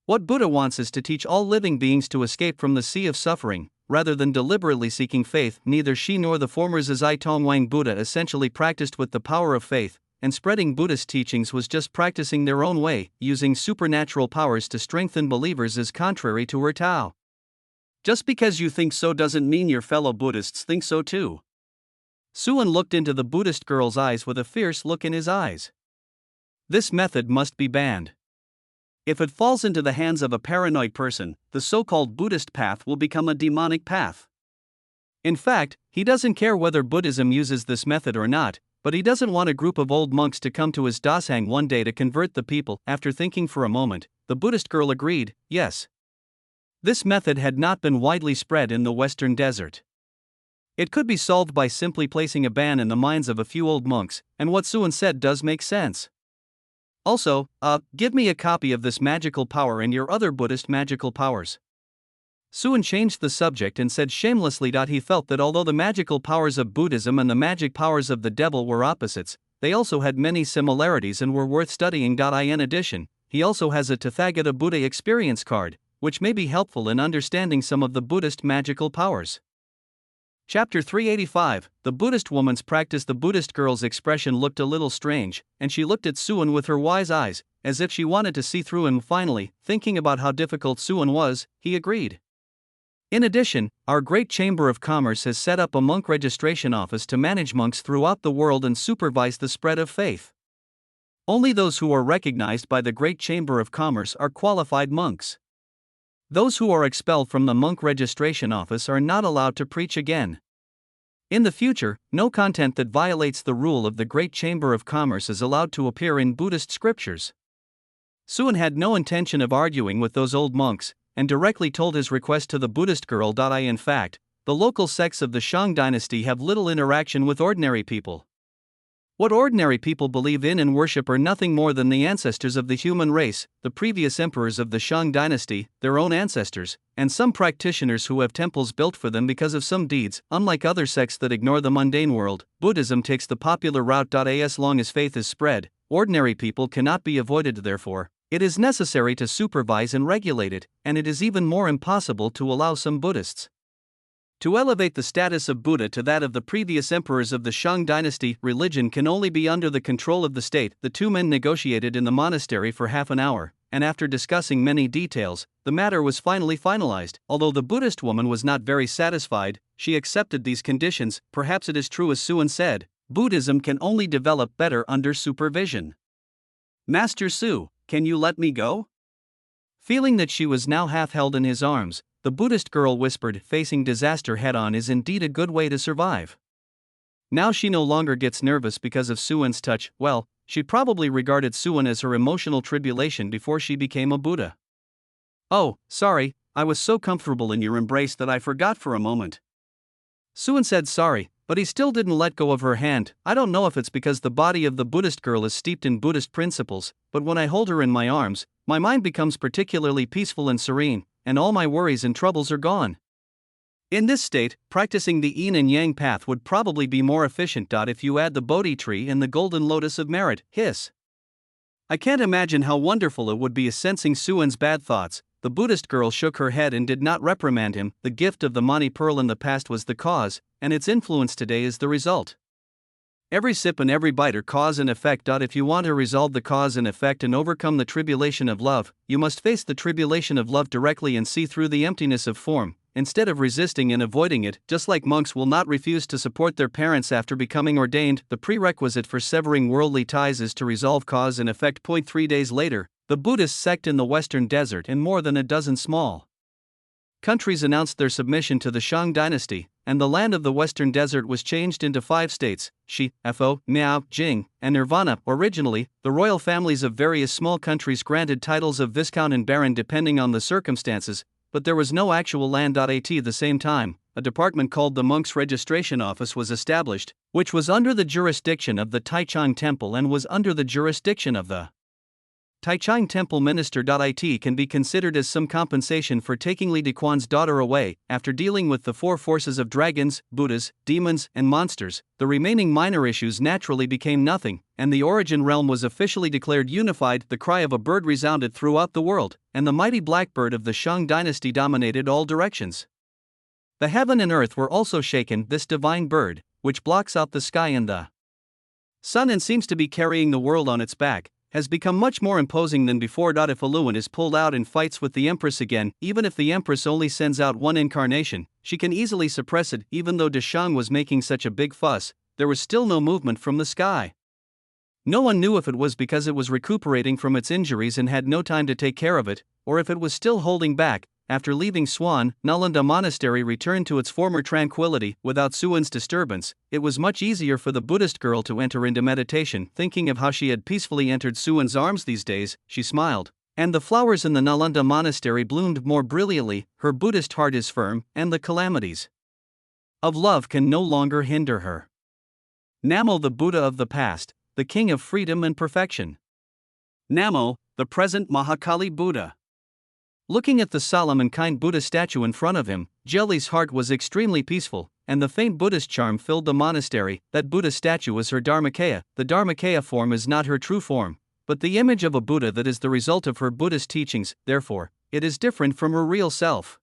Speaker 1: What Buddha wants is to teach all living beings to escape from the sea of suffering, rather than deliberately seeking faith. Neither she nor the former Zizai Tongwang Buddha essentially practiced with the power of faith, and spreading Buddhist teachings was just practicing their own way. Using supernatural powers to strengthen believers is contrary to her Tao.
Speaker 2: Just because you think so doesn't mean your fellow Buddhists think so too.
Speaker 1: Suan looked into the Buddhist girl's eyes with a fierce look in his eyes. This method must be banned.
Speaker 2: If it falls into the hands of a paranoid person, the so-called Buddhist path will become a demonic path.
Speaker 1: In fact, he doesn't care whether Buddhism uses this method or not, but he doesn't want a group of old monks to come to his dashang one day to convert the people. After thinking for a moment, the Buddhist girl agreed, yes. This method had not been widely spread in the Western Desert. It could be solved by simply placing a ban in the minds of a few old monks, and what Suan said does make sense. Also, give me a copy of this magical power and your other Buddhist magical powers. Suan changed the subject and said shamelessly he felt that although the magical powers of Buddhism and the magic powers of the devil were opposites, they also had many similarities and were worth studying. In addition, he also has a Tathagata Buddha experience card, which may be helpful in understanding some of the Buddhist magical powers. Chapter 385, The Buddhist Woman's Practice. The Buddhist girl's expression looked a little strange, and she looked at Suan with her wise eyes, as if she wanted to see through him. Finally, thinking about how difficult Suan was, he agreed. In addition, our Great Chamber of Commerce has set up a monk registration office to manage monks throughout the world and supervise the spread of faith. Only those who are recognized by the Great Chamber of Commerce are qualified monks. Those who are expelled from the monk registration office are not allowed to preach again. In the future, no content that violates the rule of the Great Chamber of Commerce is allowed to appear in Buddhist scriptures. Suan had no intention of arguing with those old monks, and directly told his request to the Buddhist girl. In fact, the local sects of the Shang dynasty have little interaction with ordinary people. What ordinary people believe in and worship are nothing more than the ancestors of the human race, the previous emperors of the Shang dynasty, their own ancestors, and some practitioners who have temples built for them because of some deeds. Unlike other sects that ignore the mundane world, Buddhism takes the popular route. As long as faith is spread, ordinary people cannot be avoided. Therefore, it is necessary to supervise and regulate it, and it is even more impossible to allow some Buddhists to elevate the status of Buddha to that of the previous emperors of the Shang dynasty. Religion can only be under the control of the state. The two men negotiated in the monastery for half an hour, and after discussing many details, the matter was finally finalized. Although the Buddhist woman was not very satisfied, she accepted these conditions. Perhaps it is true as Suan said, Buddhism can only develop better under supervision. Master Su, can you let me go? Feeling that she was now half held in his arms, the Buddhist girl whispered, facing disaster head-on is indeed a good way to survive. Now she no longer gets nervous because of Suan's touch. Well, she probably regarded Suan as her emotional tribulation before she became a Buddha. Oh, sorry, I was so comfortable in your embrace that I forgot for a moment. Suan said sorry, but he still didn't let go of her hand. I don't know if it's because the body of the Buddhist girl is steeped in Buddhist principles, but when I hold her in my arms, my mind becomes particularly peaceful and serene, and all my worries and troubles are gone. In this state, practicing the yin and yang path would probably be more efficient. If you add the Bodhi tree and the golden lotus of merit, hiss. I can't imagine how wonderful it would be. Sensing Suan's bad thoughts, the Buddhist girl shook her head and did not reprimand him. The gift of the Mani pearl in the past was the cause, and its influence today is the result. Every sip and every bite are cause and effect. If you want to resolve the cause and effect and overcome the tribulation of love, you must face the tribulation of love directly and see through the emptiness of form, instead of resisting and avoiding it. Just like monks will not refuse to support their parents after becoming ordained, the prerequisite for severing worldly ties is to resolve cause and effect. 3 days later, the Buddhist sect in the Western Desert and more than a dozen small countries announced their submission to the Shang dynasty, and the land of the Western Desert was changed into 5 states: Shi, Fo, Miao, Jing, and Nirvana. Originally, the royal families of various small countries granted titles of Viscount and Baron depending on the circumstances, but there was no actual land. At the same time, a department called the Monks Registration Office was established, which was under the jurisdiction of the Taichung Temple and was under the jurisdiction of the Taichung Temple Minister. It can be considered as some compensation for taking Li Dequan's daughter away. After dealing with the 4 forces of dragons, Buddhas, demons, and monsters, the remaining minor issues naturally became nothing, and the origin realm was officially declared unified. The cry of a bird resounded throughout the world, and the mighty blackbird of the Shang dynasty dominated all directions. The heaven and earth were also shaken. This divine bird, which blocks out the sky and the sun and seems to be carrying the world on its back, has become much more imposing than before. If Aluan is pulled out and fights with the Empress again, even if the Empress only sends out one incarnation, she can easily suppress it. Even though Deshang was making such a big fuss, there was still no movement from the sky. No one knew if it was because it was recuperating from its injuries and had no time to take care of it, or if it was still holding back. After leaving Swan, Nalanda Monastery returned to its former tranquility. Without Suan's disturbance, it was much easier for the Buddhist girl to enter into meditation. Thinking of how she had peacefully entered Suan's arms these days, she smiled. And the flowers in the Nalanda Monastery bloomed more brilliantly. Her Buddhist heart is firm, and the calamities of love can no longer hinder her. Namo, the Buddha of the past, the king of freedom and perfection. Namo, the present Mahakali Buddha. Looking at the solemn and kind Buddha statue in front of him, Jelly's heart was extremely peaceful, and the faint Buddhist charm filled the monastery. That Buddha statue was her Dharmakaya. The Dharmakaya form is not her true form, but the image of a Buddha that is the result of her Buddhist teachings. Therefore, it is different from her real self.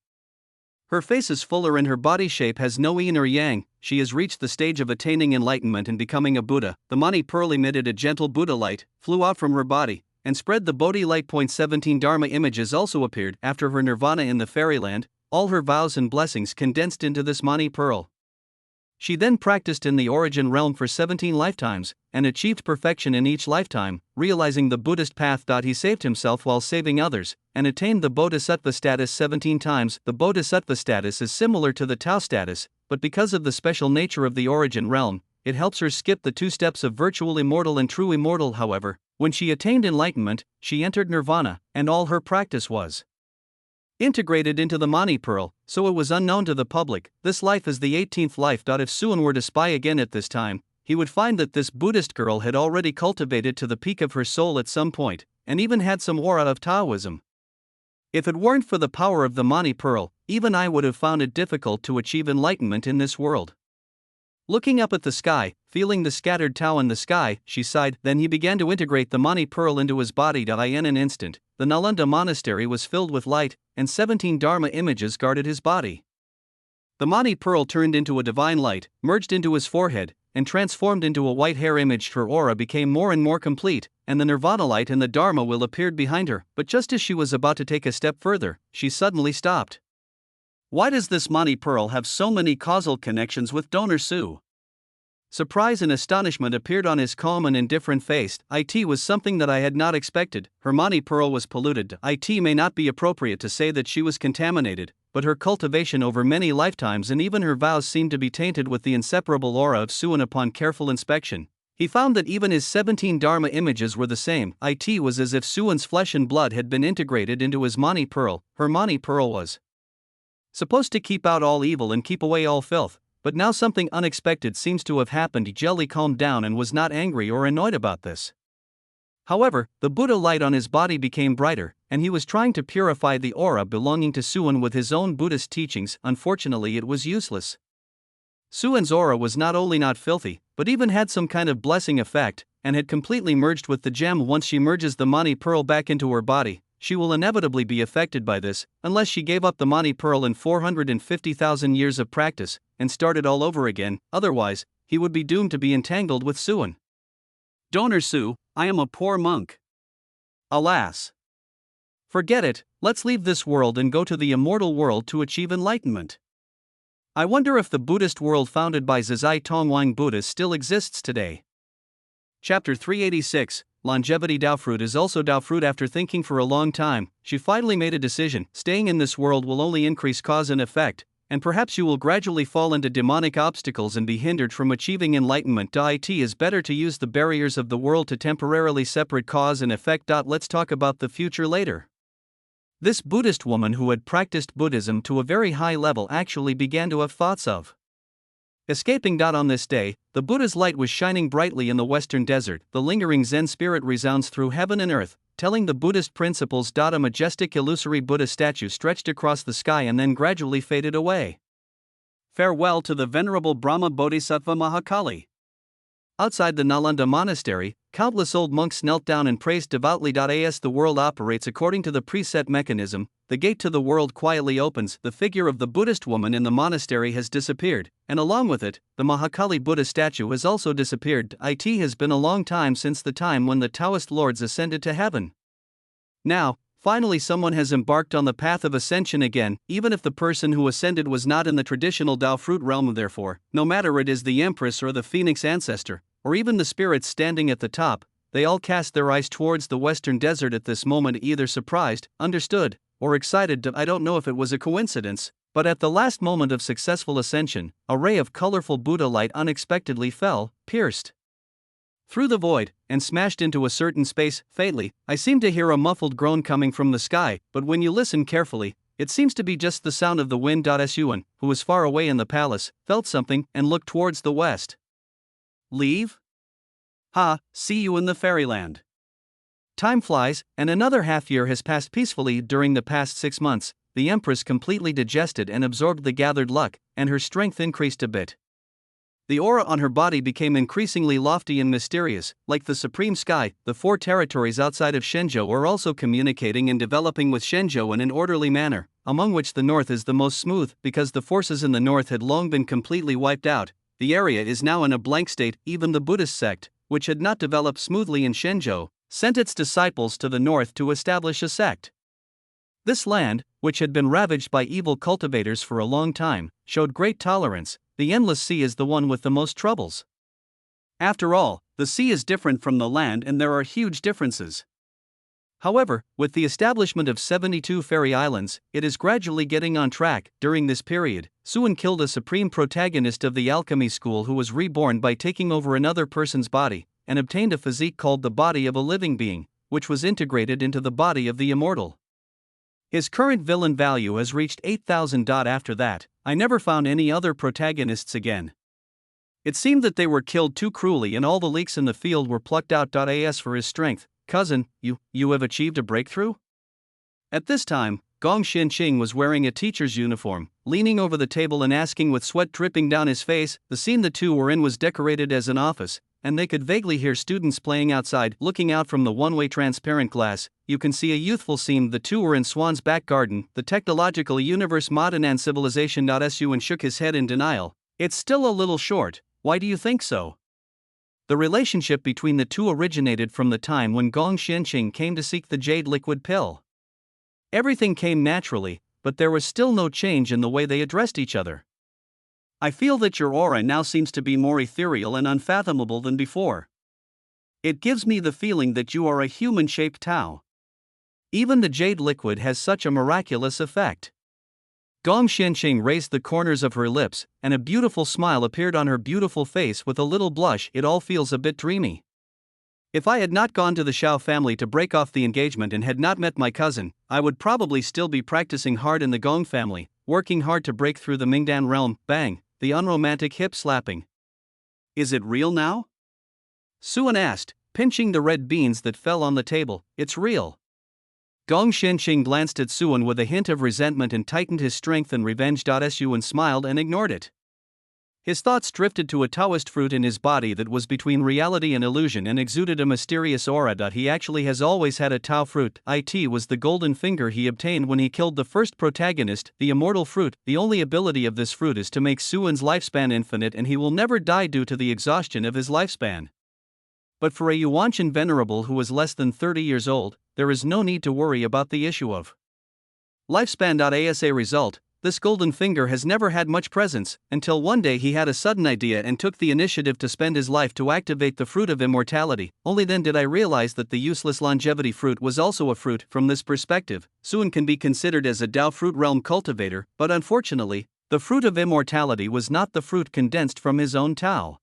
Speaker 1: Her face is fuller and her body shape has no yin or yang. She has reached the stage of attaining enlightenment and becoming a Buddha. The Mani pearl emitted a gentle Buddha light, flew out from her body, and spread the Bodhi light. 17 Dharma images also appeared after her nirvana in the fairyland, all her vows and blessings condensed into this Mani pearl. She then practiced in the origin realm for 17 lifetimes, and achieved perfection in each lifetime, realizing the Buddhist path. He saved himself while saving others, and attained the Bodhisattva status 17 times. The Bodhisattva status is similar to the Tao status, but because of the special nature of the origin realm, it helps her skip the 2 steps of virtual immortal and true immortal. However, when she attained enlightenment, she entered nirvana, and all her practice was integrated into the Mani pearl, so it was unknown to the public. This life is the 18th life. If Suan were to spy again at this time, he would find that this Buddhist girl had already cultivated to the peak of her soul at some point, and even had some aura of Taoism. If it weren't for the power of the Mani Pearl, even I would have found it difficult to achieve enlightenment in this world. Looking up at the sky, feeling the scattered Tao in the sky, she sighed. Then he began to integrate the Mani Pearl into his body. In an instant, the Nalanda monastery was filled with light, and 17 Dharma images guarded his body. The Mani Pearl turned into a divine light, merged into his forehead, and transformed into a white hair image. Her aura became more and more complete, and the Nirvana light and the Dharma will appeared behind her. But just as she was about to take a step further, she suddenly stopped. Why does this Mani Pearl have so many causal connections with Donor Su? Surprise and astonishment appeared on his calm and indifferent face. It was something that I had not expected. Her Mani Pearl was polluted. It may not be appropriate to say that she was contaminated, but her cultivation over many lifetimes and even her vows seemed to be tainted with the inseparable aura of Suan. Upon careful inspection, he found that even his 17 Dharma images were the same. It was as if Suan's flesh and blood had been integrated into his Mani Pearl. Her Mani Pearl was supposed to keep out all evil and keep away all filth, but now something unexpected seems to have happened. Jelly calmed down and was not angry or annoyed about this. However, the Buddha light on his body became brighter, and he was trying to purify the aura belonging to Suan with his own Buddhist teachings. Unfortunately, it was useless. Suan's aura was not only not filthy, but even had some kind of blessing effect, and had completely merged with the gem. Once she merges the Mani Pearl back into her body, she will inevitably be affected by this, unless she gave up the Mani Pearl in 450,000 years of practice, and started all over again. Otherwise, he would be doomed to be entangled with Suan. Donor Su, I am a poor monk. Alas. Forget it, let's leave this world and go to the immortal world to achieve enlightenment. I wonder if the Buddhist world founded by Zizai Tongwang Buddha still exists today. Chapter 386, Longevity. Daofruit is also Daofruit. After thinking for a long time, she finally made a decision. Staying in this world will only increase cause and effect, and perhaps you will gradually fall into demonic obstacles and be hindered from achieving enlightenment. It is better to use the barriers of the world to temporarily separate cause and effect. Let's talk about the future later. This Buddhist woman who had practiced Buddhism to a very high level actually began to have thoughts of escaping. On this day, the Buddha's light was shining brightly in the western desert. The lingering Zen spirit resounds through heaven and earth, telling the Buddhist principles. A majestic illusory Buddha statue stretched across the sky and then gradually faded away. Farewell to the venerable Brahma Bodhisattva Mahakali. Outside the Nalanda monastery, countless old monks knelt down and praised devoutly. As the world operates according to the preset mechanism, the gate to the world quietly opens. The figure of the Buddhist woman in the monastery has disappeared, and along with it, the Mahakali Buddha statue has also disappeared. It has been a long time since the time when the Taoist lords ascended to heaven. Now, finally someone has embarked on the path of ascension again, even if the person who ascended was not in the traditional Daofruit realm. Therefore, no matter it is the empress or the phoenix ancestor, or even the spirits standing at the top, they all cast their eyes towards the western desert at this moment, either surprised, understood, or excited. I don't know if it was a coincidence, but at the last moment of successful ascension, a ray of colorful Buddha light unexpectedly fell, pierced through the void, and smashed into a certain space. Faintly, I seem to hear a muffled groan coming from the sky, but when you listen carefully, it seems to be just the sound of the wind. Suan, who was far away in the palace, felt something and looked towards the west. Leave? Ha, see you in the fairyland. Time flies, and another half year has passed peacefully. During the past 6 months, the empress completely digested and absorbed the gathered luck, and her strength increased a bit. The aura on her body became increasingly lofty and mysterious. Like the supreme sky, the 4 territories outside of Shenzhou are also communicating and developing with Shenzhou in an orderly manner, among which the north is the most smooth. Because the forces in the north had long been completely wiped out, the area is now in a blank state. Even the Buddhist sect, which had not developed smoothly in Shenzhou, sent its disciples to the north to establish a sect. This land, which had been ravaged by evil cultivators for a long time, showed great tolerance. The endless sea is the one with the most troubles. After all, the sea is different from the land and there are huge differences. However, with the establishment of 72 fairy islands, it is gradually getting on track. During this period, Suan killed a supreme protagonist of the alchemy school who was reborn by taking over another person's body, and obtained a physique called the body of a living being, which was integrated into the body of the immortal. His current villain value has reached 8,000. After that, I never found any other protagonists again.
Speaker 2: It seemed that they were killed too cruelly and all the leeks in the field were plucked out. As for his strength, cousin, you have achieved a breakthrough? At this time, Gong Xinqing was wearing a teacher's uniform, leaning over the table and asking with sweat dripping down his face. The scene the two were in was decorated as an office, and they could vaguely hear students playing outside. Looking out from the one-way transparent glass, you can see a youthful scene. The two were in Swan's back garden, the technological universe modern and civilization. Sun shook his head in denial. It's still a little short. Why do you think so? The relationship between the two originated from the time when Gong Xinqing came to seek the jade liquid pill. Everything came naturally, but there was still no change in the way they addressed each other. I feel that your aura now seems to be more ethereal and unfathomable than before. It gives me the feeling that you are a human-shaped Tao. Even the jade liquid has such a miraculous effect. Gong Xinqing raised the corners of her lips, and a beautiful smile appeared on her beautiful face with a little blush. It all feels a bit dreamy. If I had not gone to the Xiao family to break off the engagement and had not met my cousin, I would probably still be practicing hard in the Gong family, working hard to break through the Mingdan realm. Bang, the unromantic hip slapping. Is it real now? Sun asked, pinching the red beans that fell on the table. It's real. Gong Xinqing glanced at Sun with a hint of resentment and tightened his strength and revenge. Sun smiled and ignored it. His thoughts drifted to a Taoist fruit in his body that was between reality and illusion and exuded a mysterious aura. He actually has always had a Tao fruit. It was the golden finger he obtained when he killed the first protagonist, the immortal fruit. The only ability of this fruit is to make Sun's lifespan infinite, and he will never die due to the exhaustion of his lifespan. But for a Yuanshan venerable who is less than 30 years old, there is no need to worry about the issue of lifespan. As a result, this golden finger has never had much presence, until one day he had a sudden idea and took the initiative to spend his life to activate the fruit of immortality. Only then did I realize that the useless longevity fruit was also a fruit. From this perspective, Sun can be considered as a Tao fruit realm cultivator, but unfortunately, the fruit of immortality was not the fruit condensed from his own Tao.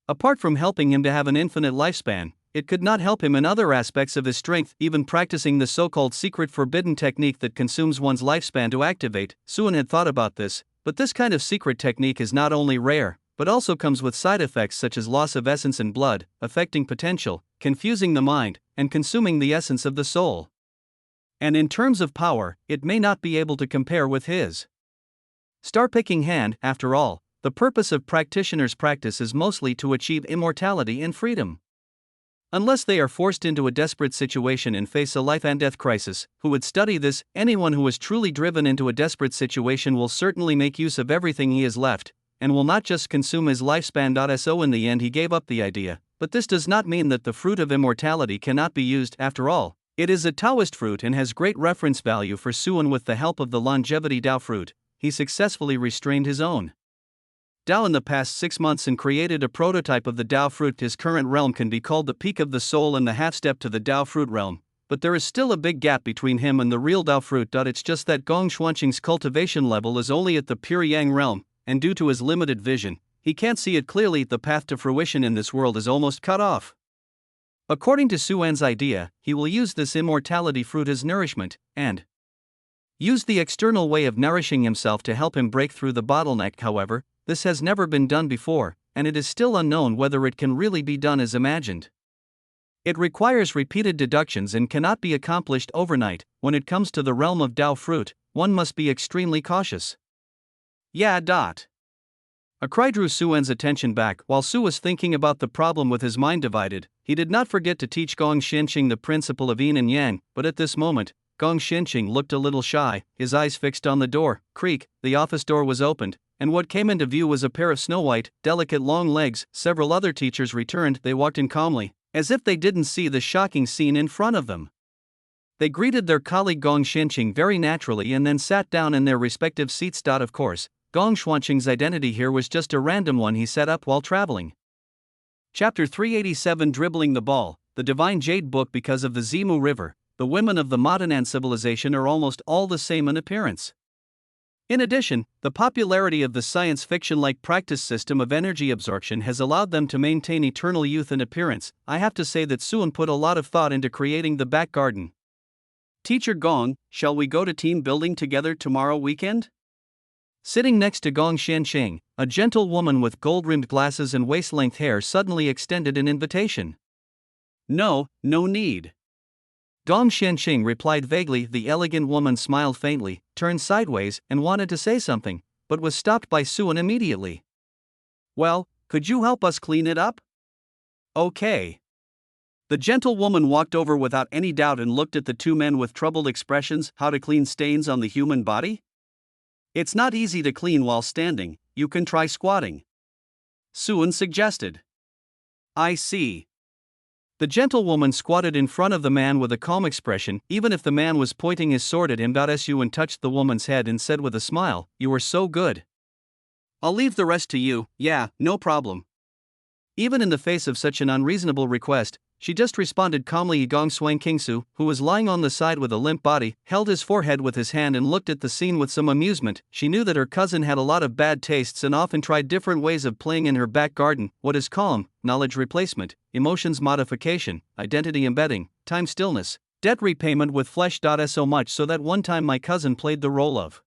Speaker 2: Apart from helping him to have an infinite lifespan, it could not help him in other aspects of his strength. Even practicing the so-called secret forbidden technique that consumes one's lifespan to activate, Sun had thought about this, but this kind of secret technique is not only rare, but also comes with side effects such as loss of essence in blood, affecting potential, confusing the mind, and consuming the essence of the soul. And in terms of power, it may not be able to compare with his star-picking hand. After all, the purpose of practitioners' practice is mostly to achieve immortality and freedom. Unless they are forced into a desperate situation and face a life and death crisis, who would study this? Anyone who is truly driven into a desperate situation will certainly make use of everything he has left, and will not just consume his lifespan. So in the end he gave up the idea, but this does not mean that the fruit of immortality cannot be used. After all, it is a Taoist fruit and has great reference value for Sun. With the help of the longevity Tao fruit, he successfully restrained his own Tao in the past 6 months and created a prototype of the Tao fruit. His current realm can be called the peak of the soul and the half-step to the Tao fruit realm, but there is still a big gap between him and the real Tao fruit. It's just that Gong Xinqing's cultivation level is only at the pure Yang realm, and due to his limited vision, he can't see it clearly. The path to fruition in this world is almost cut off. According to Sun's idea, he will use this immortality fruit as nourishment, and use the external way of nourishing himself to help him break through the bottleneck. However, this has never been done before, and it is still unknown whether it can really be done as imagined. It requires repeated deductions and cannot be accomplished overnight. When it comes to the realm of Tao fruit, one must be extremely cautious. Yeah. A cry drew Sun's attention back. While Su was thinking about the problem with his mind divided, he did not forget to teach Gong Xinqing the principle of yin and yang, but at this moment, Gong Xinqing looked a little shy, his eyes fixed on the door. Creak, the office door was opened, and what came into view was a pair of snow-white, delicate long legs. Several other teachers returned. They walked in calmly, as if they didn't see the shocking scene in front of them. They greeted their colleague Gong Xinqing very naturally and then sat down in their respective seats. Of course, Gong Xinqing's identity here was just a random one he set up while traveling. Chapter 387. Dribbling the Ball, the Divine Jade Book. Because of the Zimu River, the women of the modern civilization are almost all the same in appearance. In addition, the popularity of the science fiction-like practice system of energy absorption has allowed them to maintain eternal youth and appearance. I have to say that Sun put a lot of thought into creating the back garden. Teacher Gong, shall we go to team building together tomorrow weekend? Sitting next to Gong Xianqing, a gentle woman with gold-rimmed glasses and waist-length hair suddenly extended an invitation.
Speaker 1: No, no need.
Speaker 2: Gong Xianqing replied vaguely. The elegant woman smiled faintly, turned sideways, and wanted to say something, but was stopped by Suan immediately.
Speaker 1: Well, could you help us clean it up?
Speaker 2: Okay.
Speaker 1: The gentle woman walked over without any doubt and looked at the two men with troubled expressions. How to clean stains on the human body? It's not easy to clean while standing, you can try squatting. Suan suggested.
Speaker 2: I see. The gentlewoman squatted in front of the man with a calm expression, even if the man was pointing his sword at him. Suan touched the woman's head and said with a smile, "You are so good.
Speaker 1: I'll leave the rest to you, yeah, no problem."
Speaker 2: Even in the face of such an unreasonable request, she just responded calmly. Gong Shuang Kingsu, who was lying on the side with a limp body, held his forehead with his hand and looked at the scene with some amusement. She knew that her cousin had a lot of bad tastes and often tried different ways of playing in her back garden: what is calm, knowledge replacement, emotions modification, identity embedding, time stillness, debt repayment with flesh. So much so that one time my cousin played the role of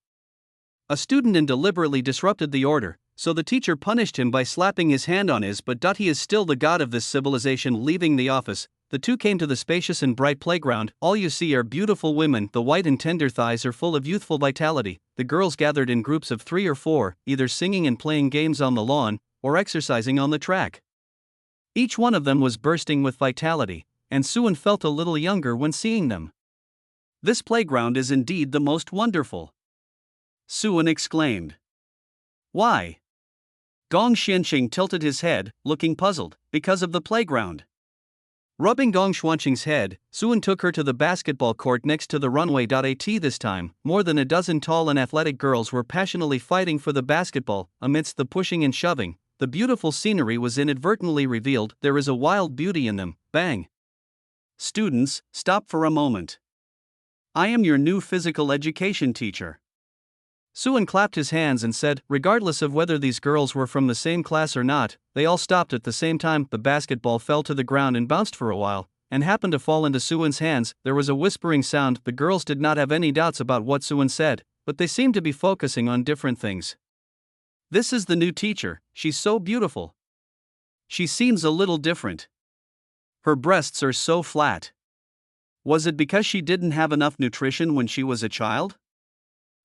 Speaker 2: a student and deliberately disrupted the order, so the teacher punished him by slapping his hand on his butt. He is still the god of this civilization. Leaving the office, the two came to the spacious and bright playground. All you see are beautiful women. The white and tender thighs are full of youthful vitality. The girls gathered in groups of 3 or 4, either singing and playing games on the lawn, or exercising on the track. Each one of them was bursting with vitality, and Suan felt a little younger when seeing them.
Speaker 1: This playground is indeed the most wonderful, Suan exclaimed. Why? Gong Xianqing tilted his head, looking puzzled. Because of the playground.
Speaker 2: Rubbing Gong Xuanqing's head, Suan took her to the basketball court next to the runway. This time, more than a dozen tall and athletic girls were passionately fighting for the basketball. Amidst the pushing and shoving, the beautiful scenery was inadvertently revealed. There is a wild beauty in them. Bang!
Speaker 1: Students, stop for a moment. I am your new physical education teacher.
Speaker 2: Suan clapped his hands and said, regardless of whether these girls were from the same class or not, they all stopped at the same time. The basketball fell to the ground and bounced for a while, and happened to fall into Suan's hands. There was a whispering sound. The girls did not have any doubts about what Suan said, but they seemed to be focusing on different things.
Speaker 1: This is the new teacher, she's so beautiful. She seems a little different. Her breasts are so flat. Was it because she didn't have enough nutrition when she was a child?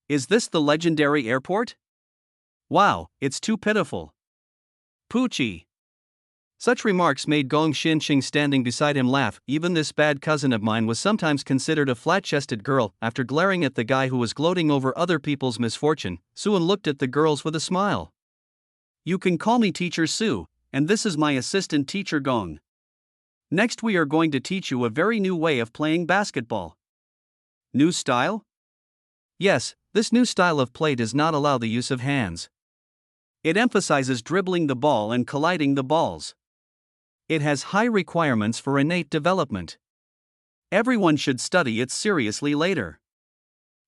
Speaker 1: Is this the legendary airport? Wow, it's too pitiful. Poochie.
Speaker 2: Such remarks made Gong Xianqing standing beside him laugh. Even this bad cousin of mine was sometimes considered a flat-chested girl. After glaring at the guy who was gloating over other people's misfortune, Suan looked at the girls with a smile.
Speaker 1: You can call me Teacher Su, and this is my assistant teacher Gong. Next we are going to teach you a very new way of playing basketball. New style?
Speaker 2: Yes, this new style of play does not allow the use of hands.
Speaker 1: It emphasizes dribbling the ball and colliding the balls.
Speaker 2: It has high requirements for innate development.
Speaker 1: Everyone should study it seriously later.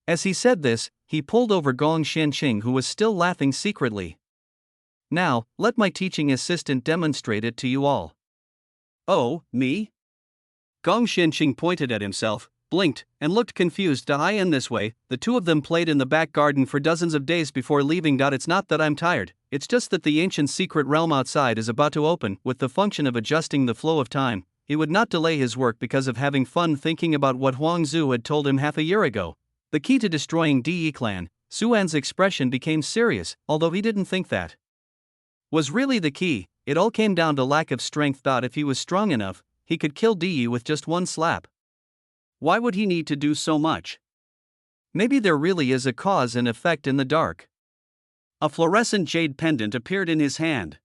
Speaker 2: As he said this, he pulled over Gong Xianqing, who was still laughing secretly. Now, let my teaching assistant demonstrate it to you all.
Speaker 1: Oh, me?
Speaker 2: Gong Xianqing pointed at himself, blinked, and looked confused. In this way, the two of them played in the back garden for dozens of days before leaving. It's not that I'm tired, it's just that the ancient secret realm outside is about to open, with the function of adjusting the flow of time. He would not delay his work because of having fun thinking about what Huang Zhu had told him half a year ago. The key to destroying Di clan. Suan's expression became serious, although he didn't think that was really the key. It all came down to lack of strength. If he was strong enough, he could kill Di with just one slap.
Speaker 1: Why would he need to do so much?
Speaker 2: Maybe there really is a cause and effect in the dark.
Speaker 1: A fluorescent jade pendant appeared in his hand.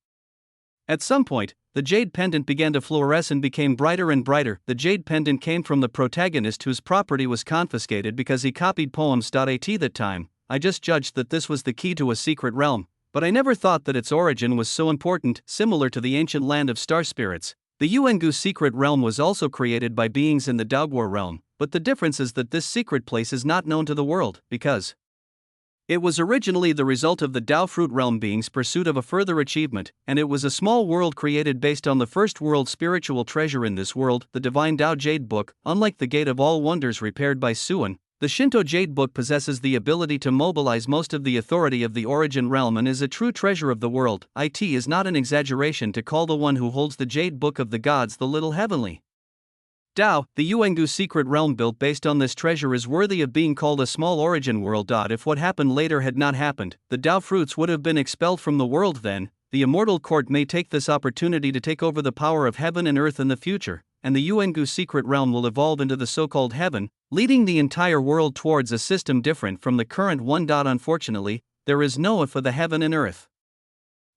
Speaker 2: At some point, the jade pendant began to fluoresce and became brighter and brighter. The jade pendant came from the protagonist whose property was confiscated because he copied poems. At that time, I just judged that this was the key to a secret realm, but I never thought that its origin was so important. Similar to the ancient land of star spirits, the Yuangu secret realm was also created by beings in the Daoguo realm, but the difference is that this secret place is not known to the world, because it was originally the result of the Dao Fruit Realm beings' pursuit of a further achievement, and it was a small world created based on the first world spiritual treasure in this world, the Divine Dao Jade Book. Unlike the Gate of All Wonders repaired by Suan,
Speaker 1: The Shinto Jade Book possesses the ability to mobilize most of the authority of the Origin Realm and is a true treasure of the world. It is not an exaggeration to call the one who holds the Jade Book of the Gods the Little Heavenly. Dao, the Yuengu secret realm built based on this treasure, is worthy of being called a small origin world. If what happened later had not happened, the Dao fruits would have been expelled from the world then. The Immortal Court may take this opportunity to take over the power of heaven and earth in the future, and the Yuengu secret realm will evolve into the so-called heaven, leading the entire world towards a system different from the current one. Unfortunately, there is no if for the heaven and earth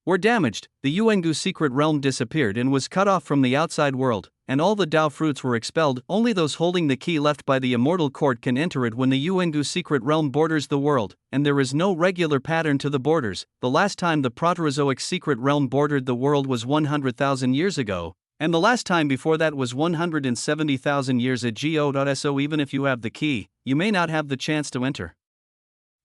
Speaker 1: were damaged. The Yuengu secret realm disappeared and was cut off from the outside world, and all the Dao fruits were expelled. Only those holding the key left by the Immortal Court can enter it when the Yuengu secret realm borders the world, and there is no regular pattern to the borders. The last time the Proterozoic secret realm bordered the world was 100,000 years ago, and the last time before that was 170,000 years ago. So even if you have the key, you may not have the chance to enter.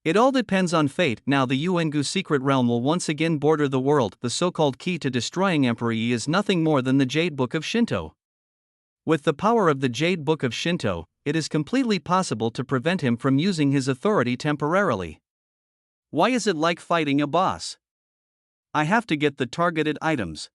Speaker 1: It all depends on fate. Now the Yuengu secret realm will once again border the world. The so-called key to destroying Emperor Yi is nothing more than the Jade Book of Shinto. With the power of the Jade Book of Shinto, it is completely possible to prevent him from using his authority temporarily. Why is it like fighting a boss? I have to get the targeted items.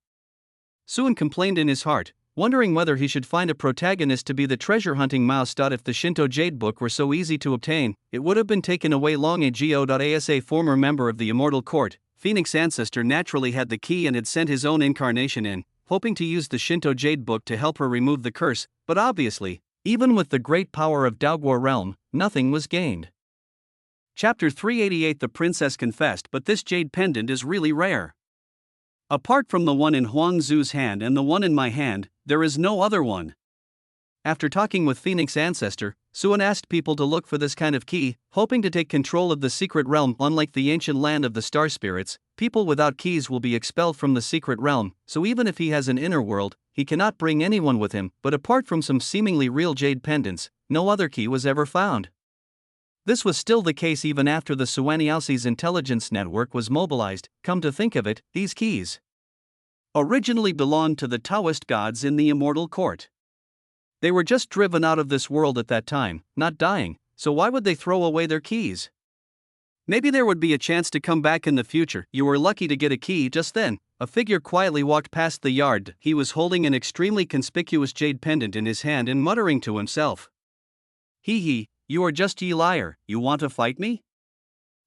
Speaker 1: Suin complained in his heart, wondering whether he should find a protagonist to be the treasure-hunting mouse. If the Shinto Jade Book were so easy to obtain, it would have been taken away long ago. As a former member of the Immortal Court, Phoenix Ancestor naturally had the key and had sent his own incarnation in, hoping to use the Shinto Jade Book to help her remove the curse, but obviously, even with the great power of Daoguo realm, nothing was gained. Chapter 388. The princess confessed, but this jade pendant is really rare. Apart from the one in Huang Zu's hand and the one in my hand, there is no other one. After talking with Phoenix Ancestor, Suin asked people to look for this kind of key, hoping to take control of the secret realm. Unlike the ancient land of the star spirits, people without keys will be expelled from the secret realm, so even if he has an inner world, he cannot bring anyone with him. But apart from some seemingly real jade pendants, no other key was ever found. This was still the case even after the Suaniausi's intelligence network was mobilized. Come to think of it, these keys originally belonged to the Taoist gods in the Immortal Court. They were just driven out of this world at that time, not dying, so why would they throw away their keys? Maybe there would be a chance to come back in the future. You were lucky to get a key. Just then, a figure quietly walked past the yard. He was holding an extremely conspicuous jade pendant in his hand and muttering to himself. Hee, you are just ye liar. You want to fight me?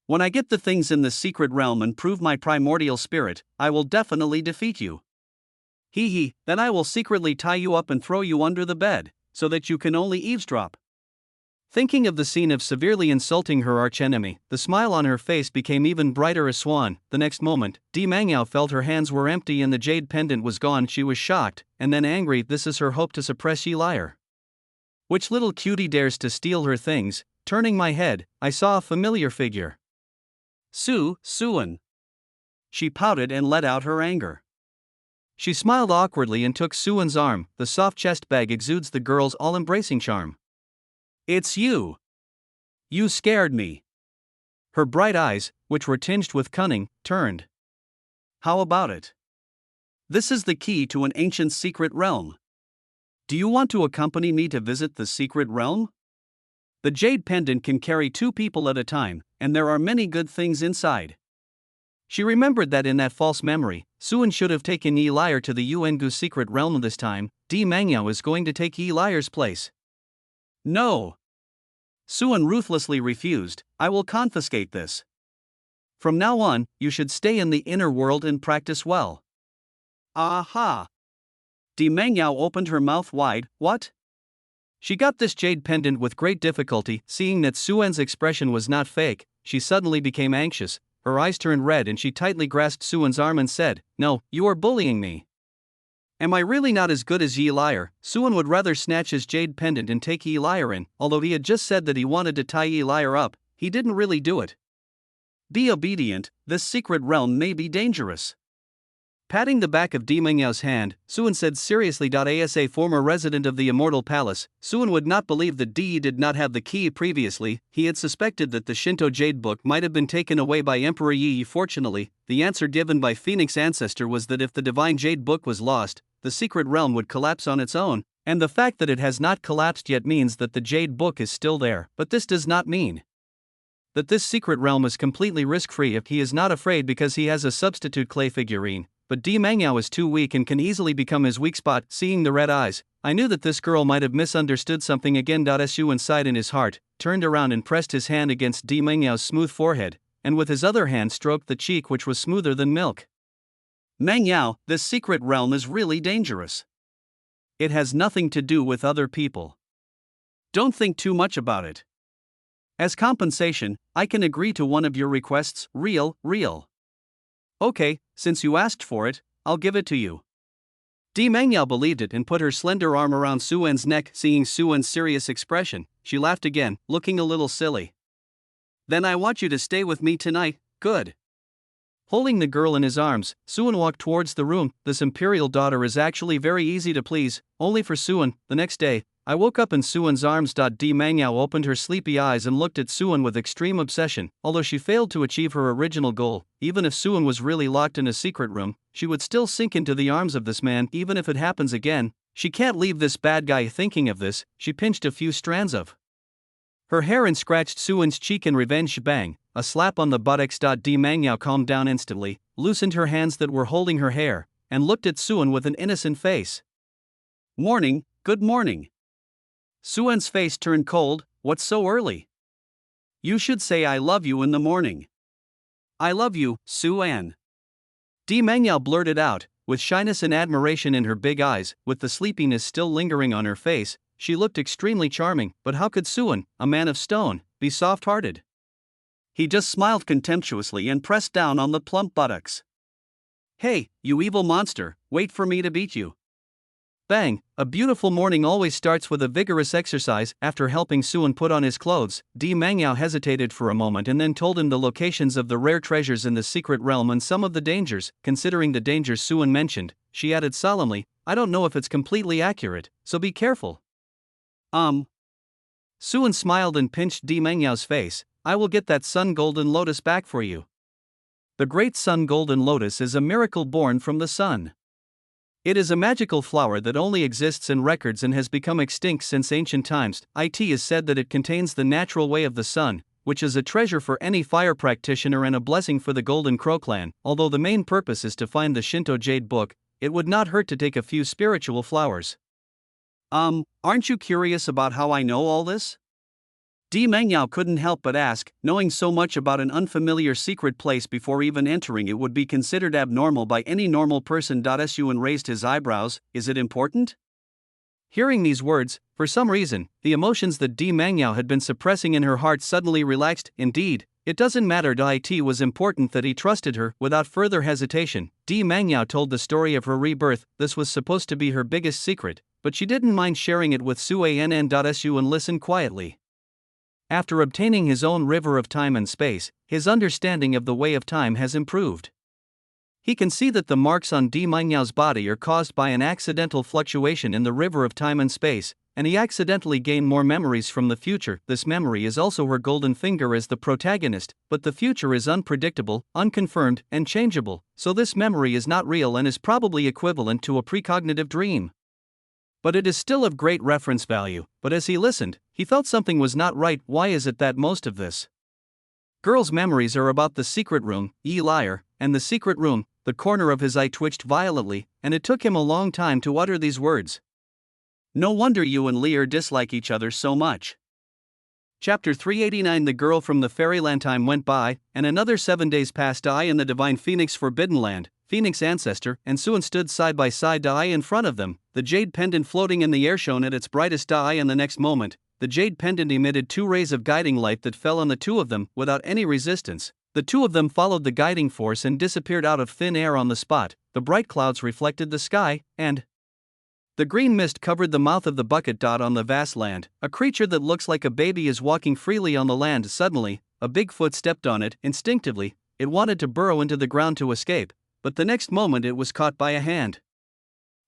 Speaker 1: When I get the things in the secret realm and prove my primordial spirit, I will definitely defeat you. Then I will secretly tie you up and throw you under the bed, so that you can only eavesdrop. Thinking of the scene of severely insulting her archenemy, the smile on her face became even brighter as swan. The next moment, Di Mangyao felt her hands were empty and the jade pendant was gone. She was shocked, and then angry. This is her hope to suppress ye liar. Which little cutie dares to steal her things? Turning my head, I saw a familiar figure. Suin. She pouted and let out her anger. She smiled awkwardly and took Suin's arm. The soft chest bag exudes the girl's all-embracing charm. It's you. You scared me. Her bright eyes, which were tinged with cunning, turned. How about it? This is the key to an ancient secret realm. Do you want to accompany me to visit the secret realm? The jade pendant can carry 2 people at a time, and there are many good things inside. She remembered that in that false memory, Suin should have taken Yi Liar to the Yuengu secret realm. This time, Di Mangyao is going to take Yi Liar's place. No. Suin ruthlessly refused. I will confiscate this. From now on, you should stay in the inner world and practice well. Aha! Di Mangyao opened her mouth wide. What? She got this jade pendant with great difficulty. Seeing that Suin's expression was not fake, she suddenly became anxious. Her eyes turned red and she tightly grasped Suin's arm and said, No, you are bullying me. Am I really not as good as Yi Liar? Suin would rather snatch his jade pendant and take Yi Liar in. Although he had just said that he wanted to tie Yi Liar up, he didn't really do it. Be obedient, this secret realm may be dangerous. Patting the back of Di Mengyao's hand, Suin said seriously. As a former resident of the Immortal Palace, Suin would not believe that Di did not have the key previously. He had suspected that the Shinto Jade Book might have been taken away by Emperor Yi. Fortunately, the answer given by Phoenix Ancestor was that if the Divine Jade Book was lost, the secret realm would collapse on its own. And the fact that it has not collapsed yet means that the Jade Book is still there, but this does not mean that this secret realm is completely risk-free if he is not afraid because he has a substitute clay figurine. But Di Mangyao is too weak and can easily become his weak spot. Seeing the red eyes, I knew that this girl might have misunderstood something again. Su sighed in his heart, turned around and pressed his hand against Di Mengyao's smooth forehead, and with his other hand stroked the cheek which was smoother than milk. Mengyao, this secret realm is really dangerous. It has nothing to do with other people. Don't think too much about it. As compensation, I can agree to one of your requests, real. Okay, since you asked for it, I'll give it to you. Di Mengyao believed it and put her slender arm around Su Wen's neck. Seeing Su Wen's serious expression, she laughed again, looking a little silly. Then I want you to stay with me tonight, good. Holding the girl in his arms, Su Wen walked towards the room. This imperial daughter is actually very easy to please, only for Su Wen. The next day, I woke up in Su Wen's arms. Di Mengyao opened her sleepy eyes and looked at Su Wen with extreme obsession. Although she failed to achieve her original goal, even if Su Wen was really locked in a secret room, she would still sink into the arms of this man. Even if it happens again, she can't leave this bad guy. Thinking of this, she pinched a few strands of her hair and scratched Su Wen's cheek in revenge. Bang! A slap on the buttocks. Di Mengyao calmed down instantly, loosened her hands that were holding her hair, and looked at Su Wen with an innocent face. Morning, good morning. Su Wen's face turned cold. What's so early? You should say I love you in the morning. I love you, Su Wen. Di Mengyao blurted out, with shyness and admiration in her big eyes. With the sleepiness still lingering on her face, she looked extremely charming. But how could Su Wen, a man of stone, be soft-hearted? He just smiled contemptuously and pressed down on the plump buttocks. Hey, you evil monster, wait for me to beat you. Bang! A beautiful morning always starts with a vigorous exercise. After helping Su Wen put on his clothes, Di Mengyao hesitated for a moment and then told him the locations of the rare treasures in the secret realm and some of the dangers. Considering the dangers Su Wen mentioned, she added solemnly, I don't know if it's completely accurate, so be careful. Su Wen smiled and pinched Di Mengyao's face. I will get that sun golden lotus back for you. The great sun golden lotus is a miracle born from the sun. It is a magical flower that only exists in records and has become extinct since ancient times. It is said that it contains the natural way of the sun, which is a treasure for any fire practitioner and a blessing for the Golden Crow clan. Although the main purpose is to find the Shinto Jade Book, it would not hurt to take a few spiritual flowers. Aren't you curious about how I know all this? Di Mengyao couldn't help but ask. Knowing so much about an unfamiliar secret place before even entering it would be considered abnormal by any normal person. Su Wen raised his eyebrows. Is it important? Hearing these words, for some reason, the emotions that Di Mengyao had been suppressing in her heart suddenly relaxed. Indeed, it doesn't matter. It was important that he trusted her. Without further hesitation, Di Mengyao told the story of her rebirth. This was supposed to be her biggest secret, but she didn't mind sharing it with Su Wen. Su Wen listened quietly. After obtaining his own river of time and space, his understanding of the way of time has improved. He can see that the marks on Di Mengyao's body are caused by an accidental fluctuation in the river of time and space, and he accidentally gained more memories from the future. This memory is also her golden finger as the protagonist, but the future is unpredictable, unconfirmed, and changeable, so this memory is not real and is probably equivalent to a precognitive dream. But it is still of great reference value. But as he listened, he felt something was not right. Why is it that most of this girl's memories are about the secret room, ye liar, and the secret room? The corner of his eye twitched violently, and it took him a long time to utter these words. No wonder you and Lear dislike each other so much. Chapter 389. The girl from the fairyland. Time went by, and another 7 days passed. I and the divine Phoenix Forbidden Land, Phoenix ancestor, and Su Wen stood side by side. In front of them, the jade pendant floating in the air shone at its brightest. And the next moment, the jade pendant emitted 2 rays of guiding light that fell on the two of them without any resistance. The two of them followed the guiding force and disappeared out of thin air on the spot. The bright clouds reflected the sky, and the green mist covered the mouth of the bucket. On the vast land, a creature that looks like a baby is walking freely on the land. Suddenly, a big foot stepped on it. Instinctively, it wanted to burrow into the ground to escape, but the next moment it was caught by a hand.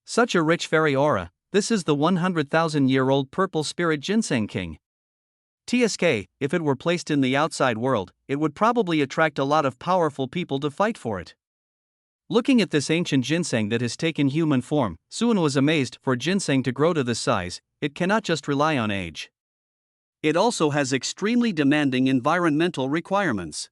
Speaker 1: Such a rich fairy aura. This is the 100,000-year-old purple spirit ginseng king. TSK, if it were placed in the outside world, it would probably attract a lot of powerful people to fight for it. Looking at this ancient ginseng that has taken human form, Suan was amazed. For ginseng to grow to this size, it cannot just rely on age.
Speaker 2: It also has extremely demanding environmental requirements.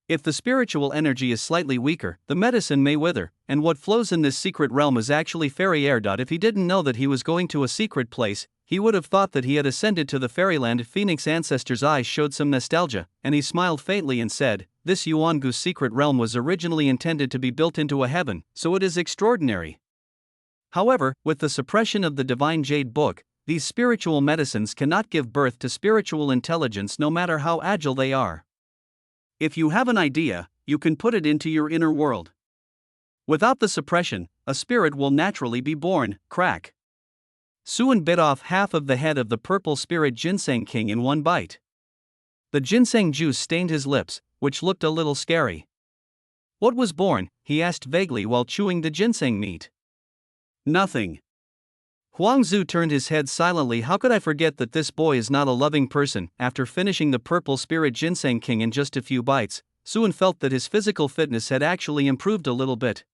Speaker 1: If the spiritual energy is slightly weaker, the medicine may wither, and what flows in this secret realm is actually fairy air. If he didn't know that he was going to a secret place, he would have thought that he had ascended to the fairyland. Phoenix ancestor's eyes showed some nostalgia, and he smiled faintly and said, "This Yuangu's secret realm was originally intended to be built into a heaven, so it is extraordinary." However, with the suppression of the divine jade book, these spiritual medicines cannot give birth to spiritual intelligence no matter how agile they are.
Speaker 2: If you have an idea, you can put it into your inner world. Without the suppression, a spirit will naturally be born. Crack.
Speaker 1: Suan bit off half of the head of the purple spirit ginseng king in one bite. The ginseng juice stained his lips, which looked a little scary. "What was born?" he asked vaguely while chewing the ginseng meat.
Speaker 2: "Nothing."
Speaker 1: Huangzu turned his head silently. "How could I forget that this boy is not a loving person?" After finishing the purple spirit ginseng king in just a few bites, Suan felt that his physical fitness had actually improved a little bit.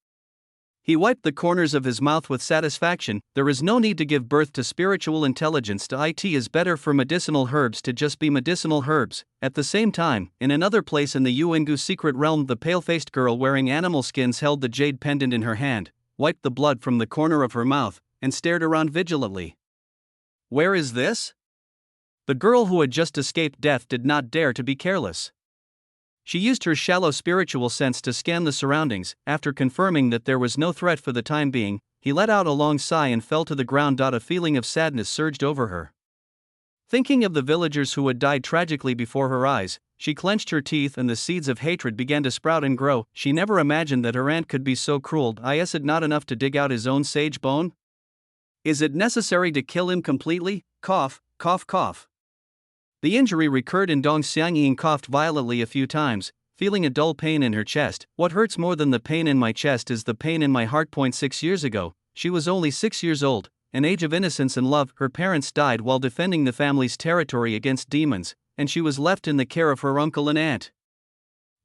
Speaker 1: He wiped the corners of his mouth with satisfaction. There is no need to give birth to spiritual intelligence. It is better for medicinal herbs to just be medicinal herbs. At the same time, in another place in the Yuangu secret realm, the pale-faced girl wearing animal skins held the jade pendant in her hand, wiped the blood from the corner of her mouth, and stared around vigilantly.
Speaker 2: "Where is this?"
Speaker 1: The girl who had just escaped death did not dare to be careless. She used her shallow spiritual sense to scan the surroundings. After confirming that there was no threat for the time being, he let out a long sigh and fell to the ground. A feeling of sadness surged over her. Thinking of the villagers who had died tragically before her eyes, she clenched her teeth and the seeds of hatred began to sprout and grow. She never imagined that her aunt could be so cruel. Is it not enough to dig out his own sage bone?
Speaker 2: Is it necessary to kill him completely? Cough, cough, cough.
Speaker 1: The injury recurred and Dong Xiangying coughed violently a few times, feeling a dull pain in her chest. "What hurts more than the pain in my chest is the pain in my heart." 6 years ago, she was only 6 years old, an age of innocence and love. Her parents died while defending the family's territory against demons, and she was left in the care of her uncle and aunt.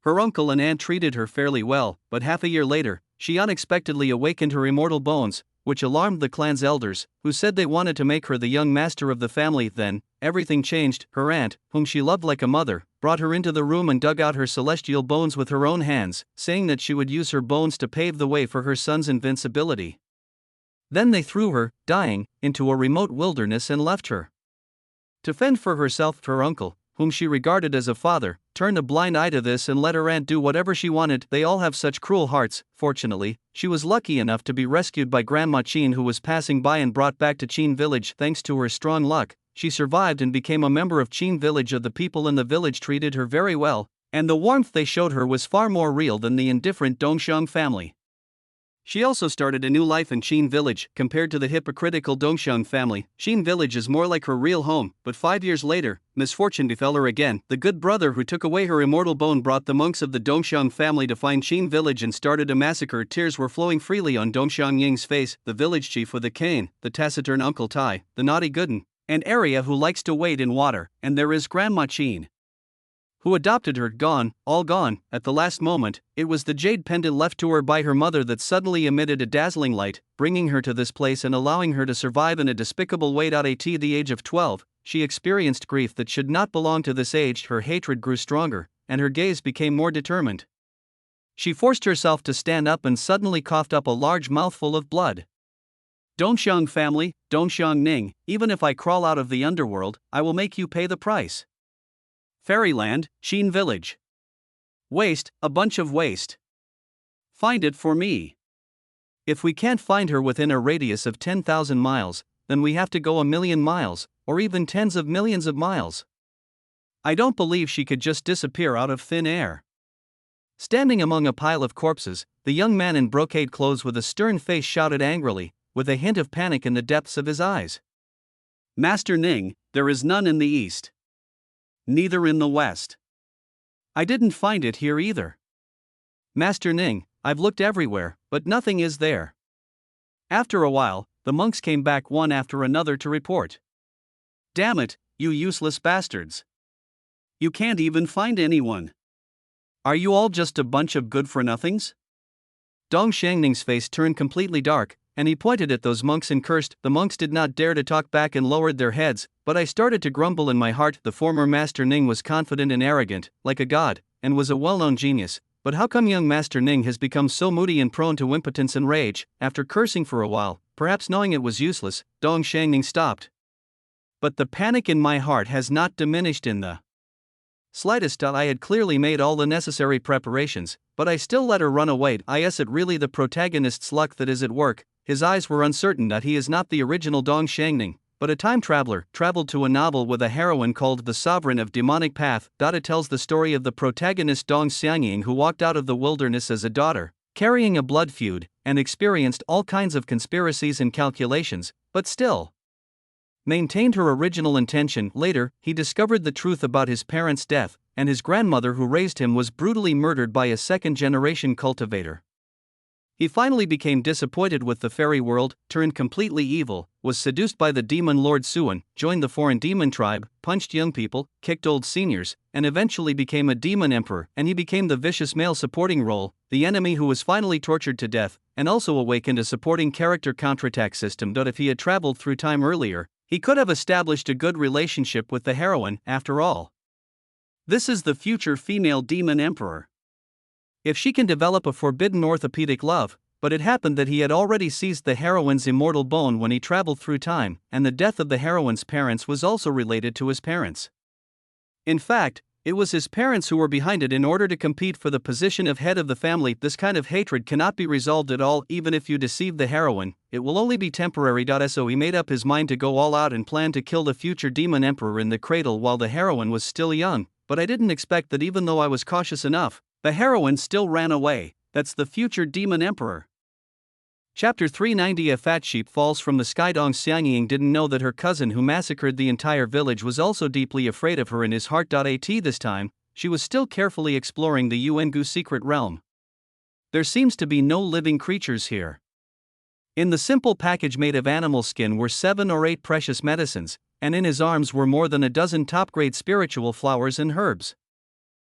Speaker 1: Her uncle and aunt treated her fairly well, but half a year later, she unexpectedly awakened her immortal bones, which alarmed the clan's elders, who said they wanted to make her the young master of the family. Then, everything changed. Her aunt, whom she loved like a mother, brought her into the room and dug out her celestial bones with her own hands, saying that she would use her bones to pave the way for her son's invincibility. Then they threw her, dying, into a remote wilderness and left her to fend for herself. Her uncle, whom she regarded as a father, turned a blind eye to this and let her aunt do whatever she wanted. They all have such cruel hearts. Fortunately, she was lucky enough to be rescued by Grandma Qin, who was passing by, and brought back to Qin village. Thanks to her strong luck, she survived and became a member of Qin village. The people in the village treated her very well, and the warmth they showed her was far more real than the indifferent Dongxiang family. She also started a new life in Qin village. Compared to the hypocritical Dongxiang family, Qin village is more like her real home. But 5 years later, misfortune befell her again. The good brother who took away her immortal bone brought the monks of the Dongxiang family to find Qin village and started a massacre. Tears were flowing freely on Dongxiang Ying's face. The village chief with a cane, the taciturn Uncle Tai, the naughty Gooden, an area who likes to wade in water, and there is Grandma Qin, who adopted her. Gone, all gone. At the last moment, it was the jade pendant left to her by her mother that suddenly emitted a dazzling light, bringing her to this place and allowing her to survive in a despicable way. At the age of 12, she experienced grief that should not belong to this age. Her hatred grew stronger, and her gaze became more determined. She forced herself to stand up and suddenly coughed up a large mouthful of blood. "Dongxiang family, Dongxiang Ning, even if I crawl out of the underworld, I will make you pay the price." Fairyland, Qin village. Waste, a bunch of waste. Find it for me. If we can't find her within a radius of 10,000 miles, then we have to go 1,000,000 miles, or even tens of millions of miles. I don't believe she could just disappear out of thin air. Standing among a pile of corpses, the young man in brocade clothes with a stern face shouted angrily, with a hint of panic in the depths of his eyes. "Master Ning, there is none in the east. Neither in the west. I didn't find it here either. Master Ning, I've looked everywhere, but nothing is there." After a while, the monks came back one after another to report. "Damn it, you useless bastards. You can't even find anyone. Are you all just a bunch of good-for-nothings? Dong Xiangning's face turned completely dark, and he pointed at those monks and cursed. The monks did not dare to talk back and lowered their heads, but I started to grumble in my heart. The former Master Ning was confident and arrogant, like a god, and was a well-known genius. But how come young Master Ning has become so moody and prone to impotence and rage? After cursing for a while, perhaps knowing it was useless, Dong Xiangning stopped. But the panic in my heart has not diminished in the slightest. I had clearly made all the necessary preparations, but I still let her run away. Is it really the protagonist's luck that is at work? His eyes were uncertain that he is not the original Dong Xiangning, but a time traveler, traveled to a novel with a heroine called The Sovereign of Demonic Path. It tells the story of the protagonist Dong Xiangning, who walked out of the wilderness as a daughter, carrying a blood feud, and experienced all kinds of conspiracies and calculations, but still maintained her original intention. Later, he discovered the truth about his parents' death, and his grandmother who raised him was brutally murdered by a second-generation cultivator. He finally became disappointed with the fairy world, turned completely evil, was seduced by the demon Lord Suan, joined the foreign demon tribe, punched young people, kicked old seniors, and eventually became a demon emperor. And he became the vicious male supporting role, the enemy who was finally tortured to death, and also awakened a supporting character counterattack system. If he had traveled through time earlier, he could have established a good relationship with the heroine. After all, this is the future female demon emperor. If she can develop a forbidden orthopedic love, but it happened that he had already seized the heroine's immortal bone when he traveled through time, and the death of the heroine's parents was also related to his parents. In fact, it was his parents who were behind it in order to compete for the position of head of the family. This kind of hatred cannot be resolved at all. Even if you deceive the heroine, it will only be temporary. So he made up his mind to go all out and planned to kill the future demon emperor in the cradle while the heroine was still young. But I didn't expect that even though I was cautious enough, the heroine still ran away. That's the future demon emperor. Chapter 390. A fat sheep falls from the sky. Dong Xiangying didn't know that her cousin who massacred the entire village was also deeply afraid of her in his heart. This time, she was still carefully exploring the Yuangu secret realm. There seems to be no living creatures here. In the simple package made of animal skin were 7 or 8 precious medicines, and in his arms were more than a dozen top-grade spiritual flowers and herbs.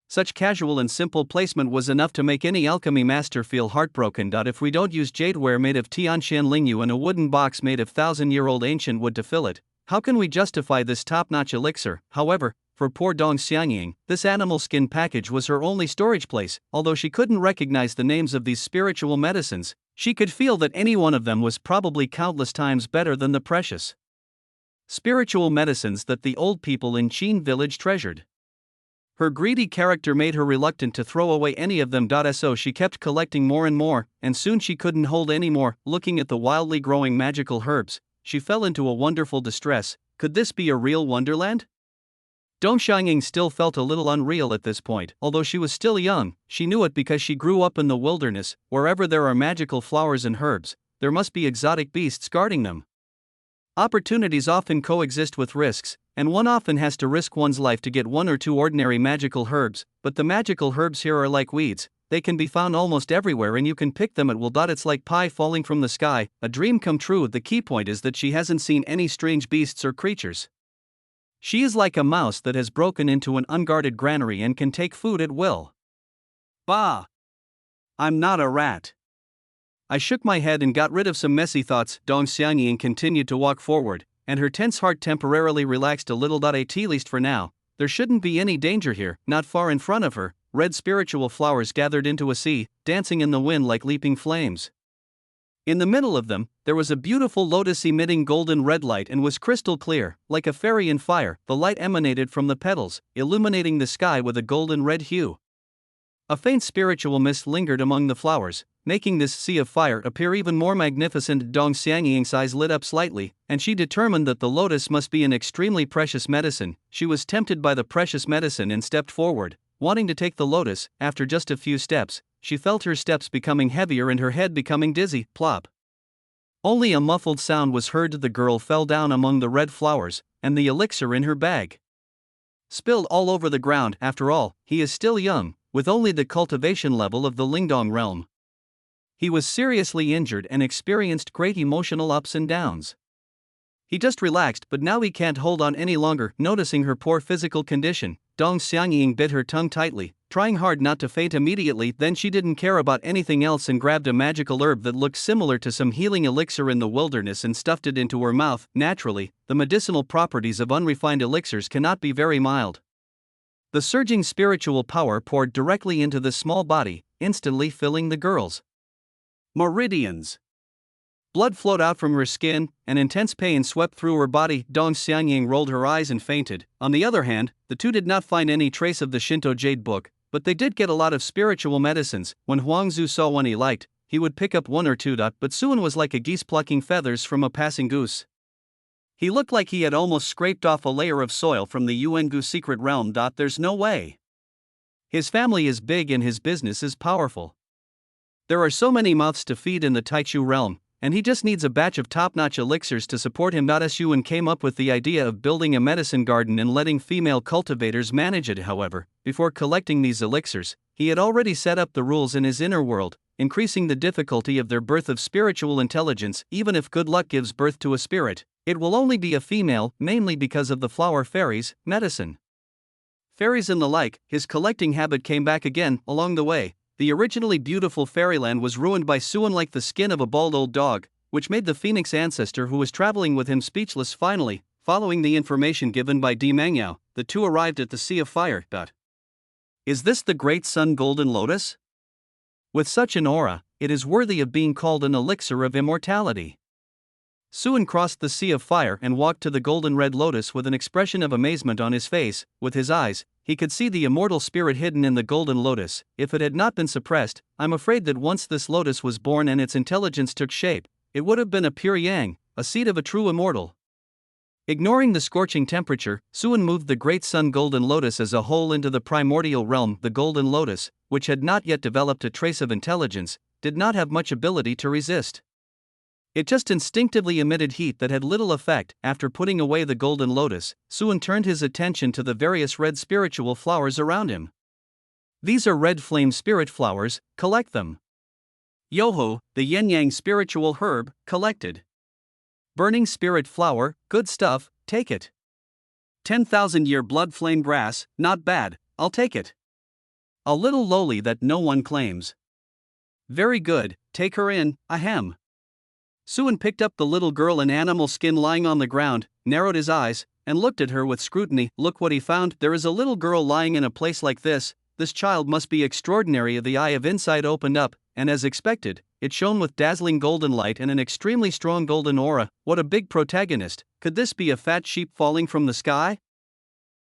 Speaker 1: Such casual and simple placement was enough to make any alchemy master feel heartbroken. If we don't use jadeware made of Tianxian Lingyu and a wooden box made of 1,000-year-old ancient wood to fill it, how can we justify this top-notch elixir? However, for poor Dong Xiangying, this animal skin package was her only storage place. Although she couldn't recognize the names of these spiritual medicines, she could feel that any one of them was probably countless times better than the precious spiritual medicines that the old people in Qin village treasured. Her greedy character made her reluctant to throw away any of them. So she kept collecting more and more, and soon she couldn't hold any more. Looking at the wildly growing magical herbs, she fell into a wonderful distress. Could this be a real wonderland? Dong Xiangying still felt a little unreal at this point. Although she was still young, she knew it because she grew up in the wilderness. Wherever there are magical flowers and herbs, there must be exotic beasts guarding them. Opportunities often coexist with risks, and one often has to risk one's life to get 1 or 2 ordinary magical herbs, but the magical herbs here are like weeds. They can be found almost everywhere and you can pick them at will. It's like pie falling from the sky, a dream come true. The key point is that she hasn't seen any strange beasts or creatures. She is like a mouse that has broken into an unguarded granary and can take food at will. Bah! I'm not a rat. I shook my head and got rid of some messy thoughts. Dong Xiangying continued to walk forward, and her tense heart temporarily relaxed a little. At least for now, there shouldn't be any danger here. Not far in front of her, red spiritual flowers gathered into a sea, dancing in the wind like leaping flames. In the middle of them, there was a beautiful lotus emitting golden red light and was crystal clear, like a fairy in fire. The light emanated from the petals, illuminating the sky with a golden red hue. A faint spiritual mist lingered among the flowers, making this sea of fire appear even more magnificent. Dong Xiangying's eyes lit up slightly, and she determined that the lotus must be an extremely precious medicine. She was tempted by the precious medicine and stepped forward, wanting to take the lotus. After just a few steps, she felt her steps becoming heavier and her head becoming dizzy. Plop! Only a muffled sound was heard. The girl fell down among the red flowers, and the elixir in her bag spilled all over the ground. After all, he is still young, with only the cultivation level of the Lingdong realm. He was seriously injured and experienced great emotional ups and downs. He just relaxed, but now he can't hold on any longer. Noticing her poor physical condition, Dong Xiangying bit her tongue tightly,
Speaker 2: trying hard not to faint immediately. Then she didn't care about anything else and grabbed a magical herb that looked similar to some healing elixir in the wilderness and stuffed it into her mouth. Naturally, the medicinal properties of unrefined elixirs cannot be very mild. The surging spiritual power poured directly into the small body, instantly filling the girl's meridians. Blood flowed out from her skin, and intense pain swept through her body. Dong Xiangying rolled her eyes and fainted. On the other hand, the two did not find any trace of the Shinto jade book, but they did get a lot of spiritual medicines. When Huangzu saw one he liked, he would pick up one or two. But Suan was like a geese plucking feathers from a passing goose. He looked like he had almost scraped off a layer of soil from the Yuangu secret realm. There's no way. His family is big and his business is powerful. There are so many mouths to feed in the Taichu realm, and he just needs a batch of top-notch elixirs to support him. Yuan came up with the idea of building a medicine garden and letting female cultivators manage it. However, before collecting these elixirs, he had already set up the rules in his inner world, increasing the difficulty of their birth of spiritual intelligence. Even if good luck gives birth to a spirit, it will only be a female, mainly because of the flower fairies, medicine fairies and the like. His collecting habit came back again. Along the way, the originally beautiful fairyland was ruined by Suan like the skin of a bald old dog, which made the phoenix ancestor who was traveling with him speechless. Finally, following the information given by Di Mangyao, the two arrived at the Sea of Fire. Is this the Great Sun Golden Lotus? With such an aura, it is worthy of being called an elixir of immortality. Suan crossed the Sea of Fire and walked to the golden red lotus with an expression of amazement on his face. With his eyes, he could see the immortal spirit hidden in the golden lotus. If it had not been suppressed, I'm afraid that once this lotus was born and its intelligence took shape, it would have been a pure yang, a seed of a true immortal. Ignoring the scorching temperature, Suan moved the great sun golden lotus as a whole into the primordial realm. The golden lotus, which had not yet developed a trace of intelligence, did not have much ability to resist. It just instinctively emitted heat that had little effect. After putting away the golden lotus, Suan turned his attention to the various red spiritual flowers around him. These are red flame spirit flowers, collect them. Yoho, the yin-yang spiritual herb, collected. Burning spirit flower, good stuff, take it. 10,000-year blood flame grass, not bad, I'll take it. A little lowly that no one claims. Very good, take her in, ahem. Suan picked up the little girl in animal skin lying on the ground, narrowed his eyes, and looked at her with scrutiny. Look what he found. There is a little girl lying in a place like this. This child must be extraordinary. The eye of insight opened up, and as expected, it shone with dazzling golden light and an extremely strong golden aura. What a big protagonist. Could this be a fat sheep falling from the sky?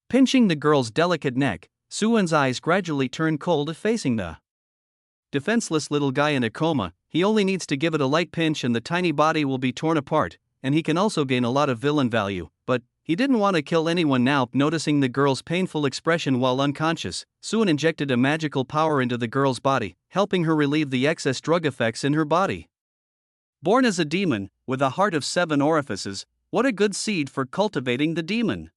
Speaker 2: Pinching the girl's delicate neck, Suan's eyes gradually turned cold, facing the defenseless little guy in a coma. He only needs to give it a light pinch and the tiny body will be torn apart, and he can also gain a lot of villain value. But he didn't want to kill anyone now. Noticing the girl's painful expression while unconscious, Suan injected a magical power into the girl's body, helping her relieve the excess drug effects in her body. Born as a demon, with a heart of 7 orifices, what a good seed for cultivating the demon.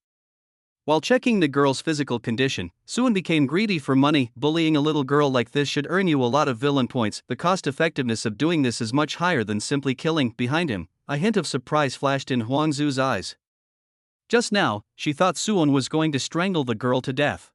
Speaker 2: While checking the girl's physical condition, Suan became greedy for money. Bullying a little girl like this should earn you a lot of villain points. The cost effectiveness of doing this is much higher than simply killing. Behind him, a hint of surprise flashed in Huangzu's eyes. Just now, she thought Suan was going to strangle the girl to death.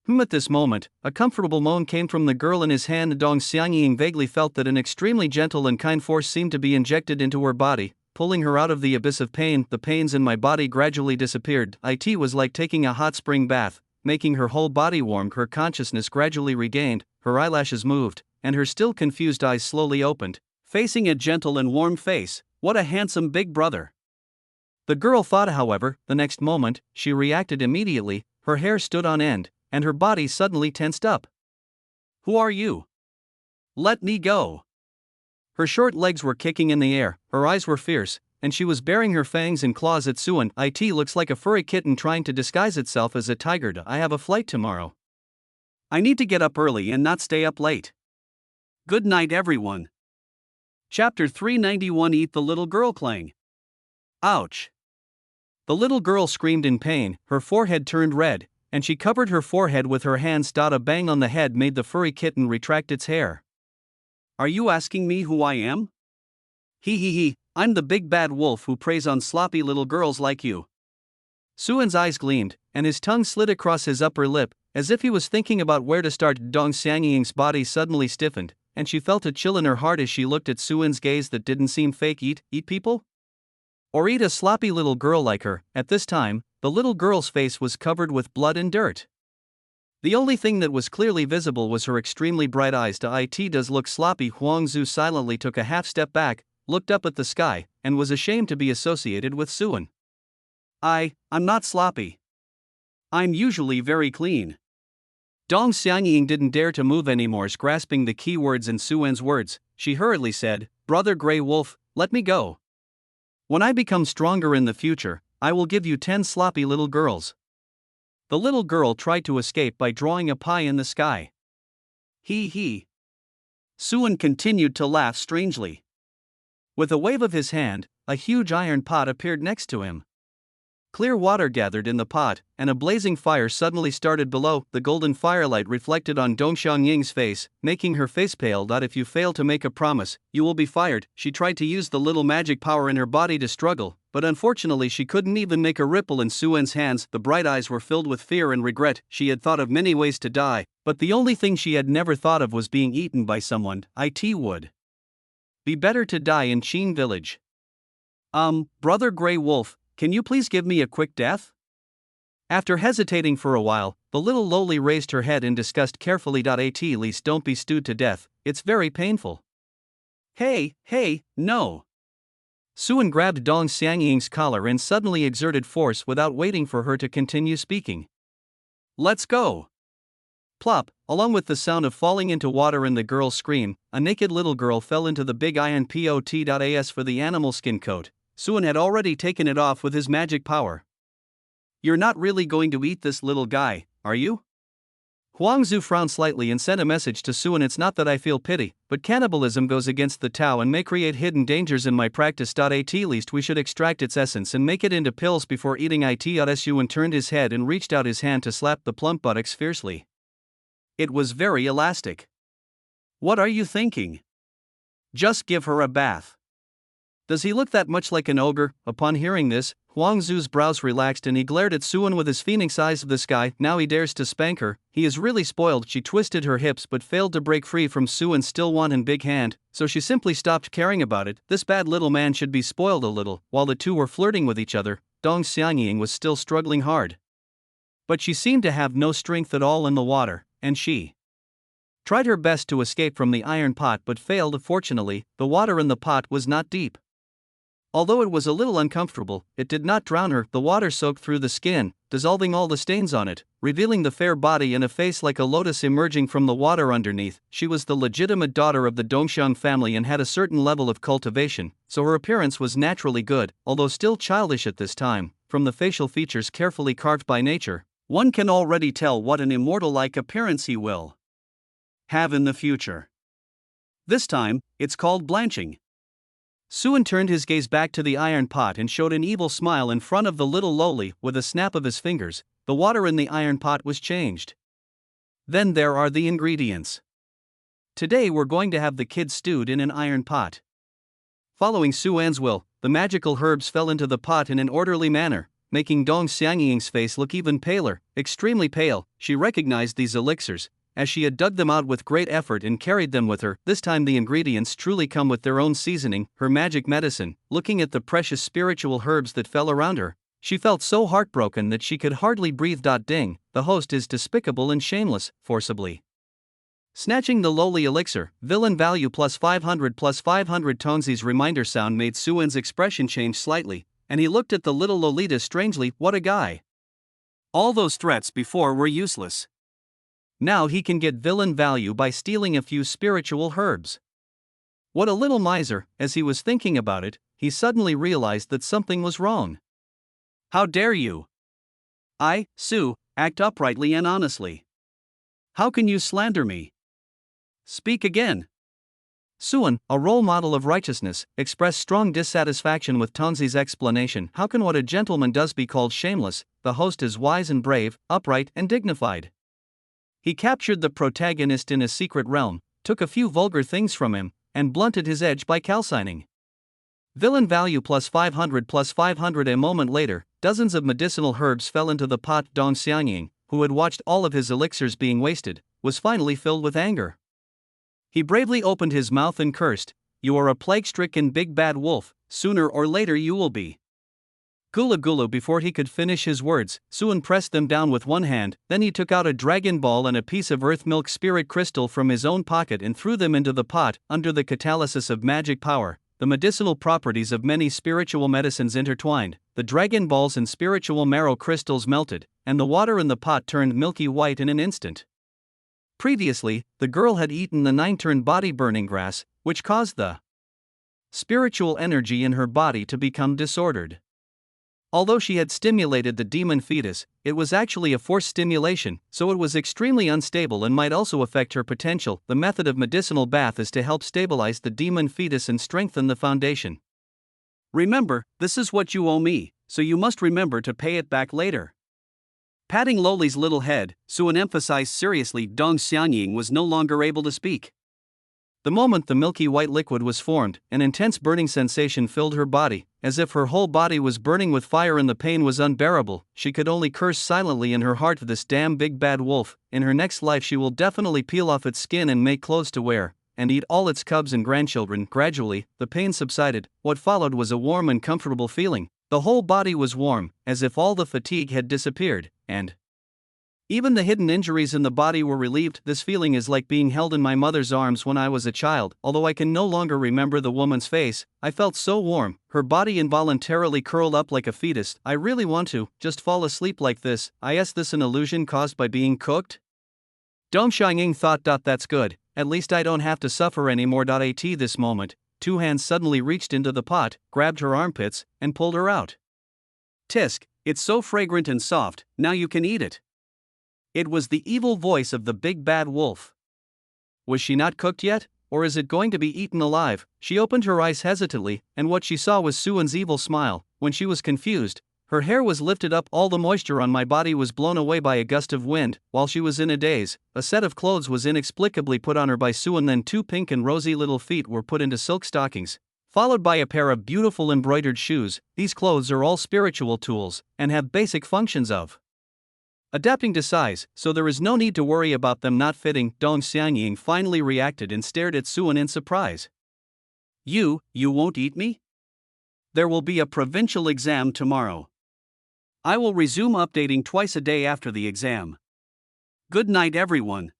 Speaker 2: At this moment, a comfortable moan came from the girl in his hand. Dong Xiangying vaguely felt that an extremely gentle and kind force seemed to be injected into her body, pulling her out of the abyss of pain. The pains in my body gradually disappeared. It was like taking a hot spring bath, making her whole body warm. Her consciousness gradually regained, her eyelashes moved, and her still confused eyes slowly opened, facing a gentle and warm face. What a handsome big brother. The girl thought, however. The next moment, she reacted immediately. Her hair stood on end, and her body suddenly tensed up. Who are you? Let me go. Her short legs were kicking in the air, her eyes were fierce, and she was baring her fangs and claws at Suan. It looks like a furry kitten trying to disguise itself as a tiger. I have a flight tomorrow. I need to get up early and not stay up late. Good night, everyone. Chapter 391. Eat the little girl clang. Ouch. The little girl screamed in pain, her forehead turned red, and she covered her forehead with her hands. A bang on the head made the furry kitten retract its hair. Are you asking me who I am? He, I'm the big bad wolf who preys on sloppy little girls like you. Suan's eyes gleamed, and his tongue slid across his upper lip,
Speaker 1: As if he was thinking about where to start, Dong Xiangying's body suddenly stiffened, and she felt a chill in her heart as she looked at Suan's gaze that didn't seem fake. Eat people? Or eat a sloppy little girl like her? At this time, the little girl's face was covered with blood and dirt. The only thing that was clearly visible was her extremely bright eyes. It does look sloppy. Huangzu silently took a half step back, looked up at the sky, and was ashamed to be associated with Suan. I'm not sloppy. I'm usually very clean. Dong Xiangying didn't dare to move anymore. Grasping the key words in Suan's words, she hurriedly said, "Brother Grey Wolf, let me go. When I become stronger in the future, I will give you 10 sloppy little girls." The little girl tried to escape by drawing a pie in the sky. He. Suan continued to laugh strangely. With a wave of his hand, a huge iron pot appeared next to him. Clear water gathered in the pot, and a blazing fire suddenly started below. The golden firelight reflected on Dong Xiangying's face, making her face pale. If you fail to make a promise, you will be fired. She tried to use the little magic power in her body to struggle, but unfortunately she couldn't even make a ripple in Suan's hands. The bright eyes were filled with fear and regret. She had thought of many ways to die, but the only thing she had never thought of was being eaten by someone. It would be better to die in Qin village. Brother Grey Wolf, can you please give me a quick death? After hesitating for a while, the little lowly raised her head in disgust carefully. At least don't be stewed to death, it's very painful. Hey, no. Suan grabbed Dong Xiangying's collar and suddenly exerted force without waiting for her to continue speaking. Let's go. Plop, along with the sound of falling into water and the girl's scream, a naked little girl fell into the big iron pot. As for the animal skin coat, Suan had already taken it off with his magic power. You're not really going to eat this little guy, are you? Huangzu frowned slightly and sent a message to Suan. It's not that I feel pity, but cannibalism goes against the Tao and may create hidden dangers in my practice. At least we should extract its essence and make it into pills before eating it. Suan turned his head and reached out his hand to slap the plump buttocks fiercely. It was very elastic. What are you thinking? Just give her a bath. Does he look that much like an ogre? Upon hearing this, Huangzu's brows relaxed and he glared at Suan with his phoenix eyes. This guy, now he dares to spank her, he is really spoiled. She twisted her hips but failed to break free from Suan's still wanton big hand, so she simply stopped caring about it. This bad little man should be spoiled a little. While the two were flirting with each other, Dong Xiangying was still struggling hard. But she seemed to have no strength at all in the water, and she tried her best to escape from the iron pot but failed. Fortunately, the water in the pot was not deep. Although it was a little uncomfortable, it did not drown her. The water soaked through the skin, dissolving all the stains on it, revealing the fair body and a face like a lotus emerging from the water underneath. She was the legitimate daughter of the Dongxiang family and had a certain level of cultivation, so her appearance was naturally good, although still childish at this time. From the facial features carefully carved by nature, one can already tell what an immortal-like appearance he will have in the future. This time, it's called blanching. Suan turned his gaze back to the iron pot and showed an evil smile in front of the little lowly. With a snap of his fingers, the water in the iron pot was changed. Then there are the ingredients. Today we're going to have the kids stewed in an iron pot. Following Suan's will, the magical herbs fell into the pot in an orderly manner, making Dong Xiangying's face look even paler, extremely pale. She recognized these elixirs, as she had dug them out with great effort and carried them with her. This time the ingredients truly come with their own seasoning, her magic medicine. Looking at the precious spiritual herbs that fell around her, she felt so heartbroken that she could hardly breathe. Ding, the host is despicable and shameless. Forcibly snatching the lowly elixir, villain value plus 500 plus 500. Tonzi's reminder sound made Suan's expression change slightly, and he looked at the little Lolita strangely. What a guy. All those threats before were useless. Now he can get villain value by stealing a few spiritual herbs. What a little miser. As he was thinking about it, he suddenly realized that something was wrong. How dare you? Su, act uprightly and honestly. How can you slander me? Speak again. Suan, a role model of righteousness, expressed strong dissatisfaction with Tonzi's explanation. How can what a gentleman does be called shameless? The host is wise and brave, upright and dignified. He captured the protagonist in a secret realm, took a few vulgar things from him, and blunted his edge by calcining. Villain value plus 500 plus 500. A moment later, dozens of medicinal herbs fell into the pot. Dong Xiangying, who had watched all of his elixirs being wasted, was finally filled with anger. He bravely opened his mouth and cursed, "You are a plague-stricken big bad wolf, sooner or later you will be." Gulu Gulu. Before he could finish his words, Suan pressed them down with one hand, then he took out a dragon ball and a piece of earth milk spirit crystal from his own pocket and threw them into the pot. Under the catalysis of magic power, the medicinal properties of many spiritual medicines intertwined, the dragon balls and spiritual marrow crystals melted, and the water in the pot turned milky white in an instant. Previously, the girl had eaten the 9-turn body-burning grass, which caused the spiritual energy in her body to become disordered. Although she had stimulated the demon fetus, it was actually a forced stimulation, so it was extremely unstable and might also affect her potential. The method of medicinal bath is to help stabilize the demon fetus and strengthen the foundation. Remember, this is what you owe me, so you must remember to pay it back later. Patting Loli's little head, Suan emphasized seriously. Dong Xianying was no longer able to speak. The moment the milky white liquid was formed, an intense burning sensation filled her body, as if her whole body was burning with fire and the pain was unbearable. She could only curse silently in her heart, "This damn big bad wolf, in her next life she will definitely peel off its skin and make clothes to wear, and eat all its cubs and grandchildren." Gradually, the pain subsided. What followed was a warm and comfortable feeling. The whole body was warm, as if all the fatigue had disappeared, and even the hidden injuries in the body were relieved. This feeling is like being held in my mother's arms when I was a child. Although I can no longer remember the woman's face, I felt so warm. Her body involuntarily curled up like a fetus. I really want to just fall asleep like this. Is this an illusion caused by being cooked? Dong Xianying thought. That's good, at least I don't have to suffer anymore. At this moment, two hands suddenly reached into the pot, grabbed her armpits, and pulled her out. "Tisk, it's so fragrant and soft, now you can eat it." It was the evil voice of the big bad wolf. Was she not cooked yet, or is it going to be eaten alive? She opened her eyes hesitantly, and what she saw was Suan's evil smile. When she was confused, her hair was lifted up. "All the moisture on my body was blown away by a gust of wind." While she was in a daze, a set of clothes was inexplicably put on her by Suan. Then 2 pink and rosy little feet were put into silk stockings, followed by a pair of beautiful embroidered shoes. These clothes are all spiritual tools, and have basic functions of adapting to size, so there is no need to worry about them not fitting. Dong Xianying finally reacted and stared at Suan in surprise. You won't eat me? There will be a provincial exam tomorrow. I will resume updating twice a day after the exam. Good night, everyone.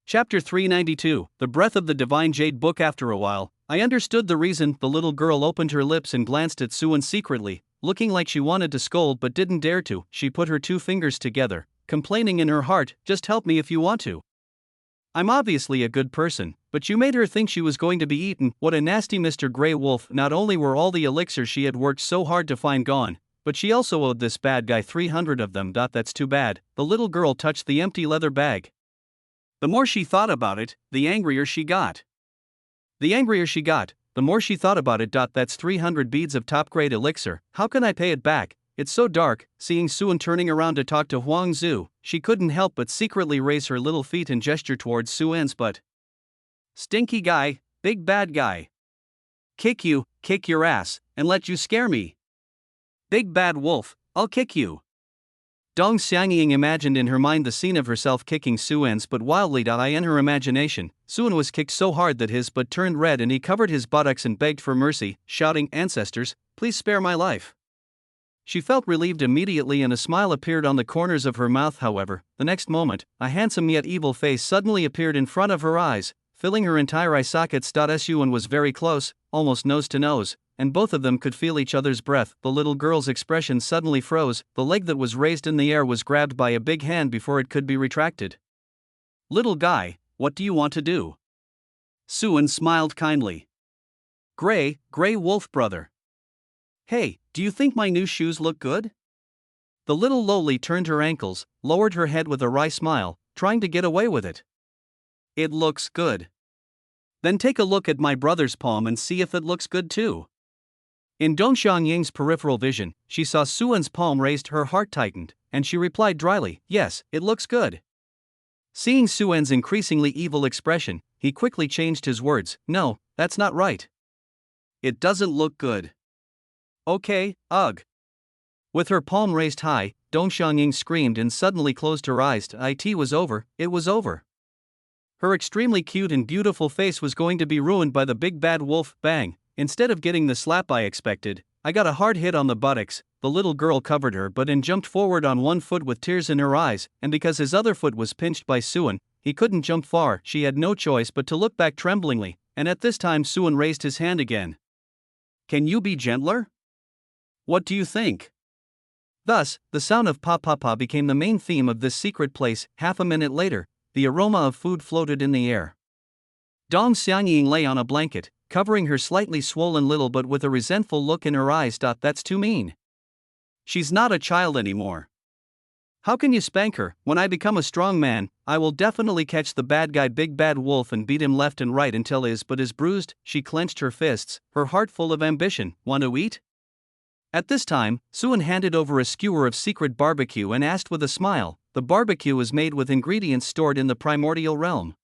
Speaker 1: Chapter 392, The Breath of the Divine Jade Book. After a while, I understood the reason. The little girl opened her lips and glanced at Suan secretly, looking like she wanted to scold but didn't dare to. She put her 2 fingers together, complaining in her heart, "Just help me if you want to. I'm obviously a good person, but you made her think she was going to be eaten." What a nasty Mr. Grey Wolf. Not only were all the elixirs she had worked so hard to find gone, but she also owed this bad guy 300 of them. That's too bad. The little girl touched the empty leather bag. The more she thought about it, the angrier she got. The more she thought about it. That's 300 beads of top-grade elixir. How can I pay it back? It's so dark. Seeing Suan turning around to talk to Huang Zhu, she couldn't help but secretly raise her little feet and gesture towards Suan's butt. "Stinky guy, big bad guy. Kick your ass, and let you scare me. Big bad wolf, I'll kick you." Dong Xianying imagined in her mind the scene of herself kicking Suan's butt wildly. In her imagination, Suan was kicked so hard that his butt turned red and he covered his buttocks and begged for mercy, shouting, "Ancestors, please spare my life." She felt relieved immediately and a smile appeared on the corners of her mouth. However, the next moment, a handsome yet evil face suddenly appeared in front of her eyes, filling her entire eye sockets. Suan was very close, almost nose to nose, and both of them could feel each other's breath. The little girl's expression suddenly froze. The leg that was raised in the air was grabbed by a big hand before it could be retracted. "Little guy, what do you want to do?" Suan smiled kindly. Grey Wolf brother. "Hey, do you think my new shoes look good?" The little lowly turned her ankles, lowered her head with a wry smile, trying to get away with it. "It looks good." "Then take a look at my brother's palm and see if it looks good too." In Dong Xianying's peripheral vision, she saw Suan's palm raised. Her heart tightened, and she replied dryly, "Yes, it looks good." Seeing Suan's increasingly evil expression, he quickly changed his words, "No, that's not right. It doesn't look good." "Okay, ugh." With her palm raised high,
Speaker 2: Dong Xiangying screamed and suddenly closed her eyes. It was over, it was over. Her extremely cute and beautiful face was going to be ruined by the big bad wolf. Bang! Instead of getting the slap I expected, I got a hard hit on the buttocks. The little girl covered her butt and jumped forward on one foot with tears in her eyes, and because his other foot was pinched by Suan, he couldn't jump far. She had no choice but to look back tremblingly, and at this time Suan raised his hand again. Can you be gentler? What do you think? Thus, the sound of pa pa pa became the main theme of this secret place. Half a minute later, the aroma of food floated in the air. Dong Xiangying lay on a blanket, covering her slightly swollen little butt with a resentful look in her eyes. That's too mean. She's not a child anymore. How can you spank her? When I become a strong man, I will definitely catch the bad guy big bad wolf and beat him left and right until his butt is bruised. She clenched her fists, her heart full of ambition. Want to eat? At this time, Suan handed over a skewer of secret barbecue and asked with a smile. The barbecue is made with ingredients stored in the primordial realm.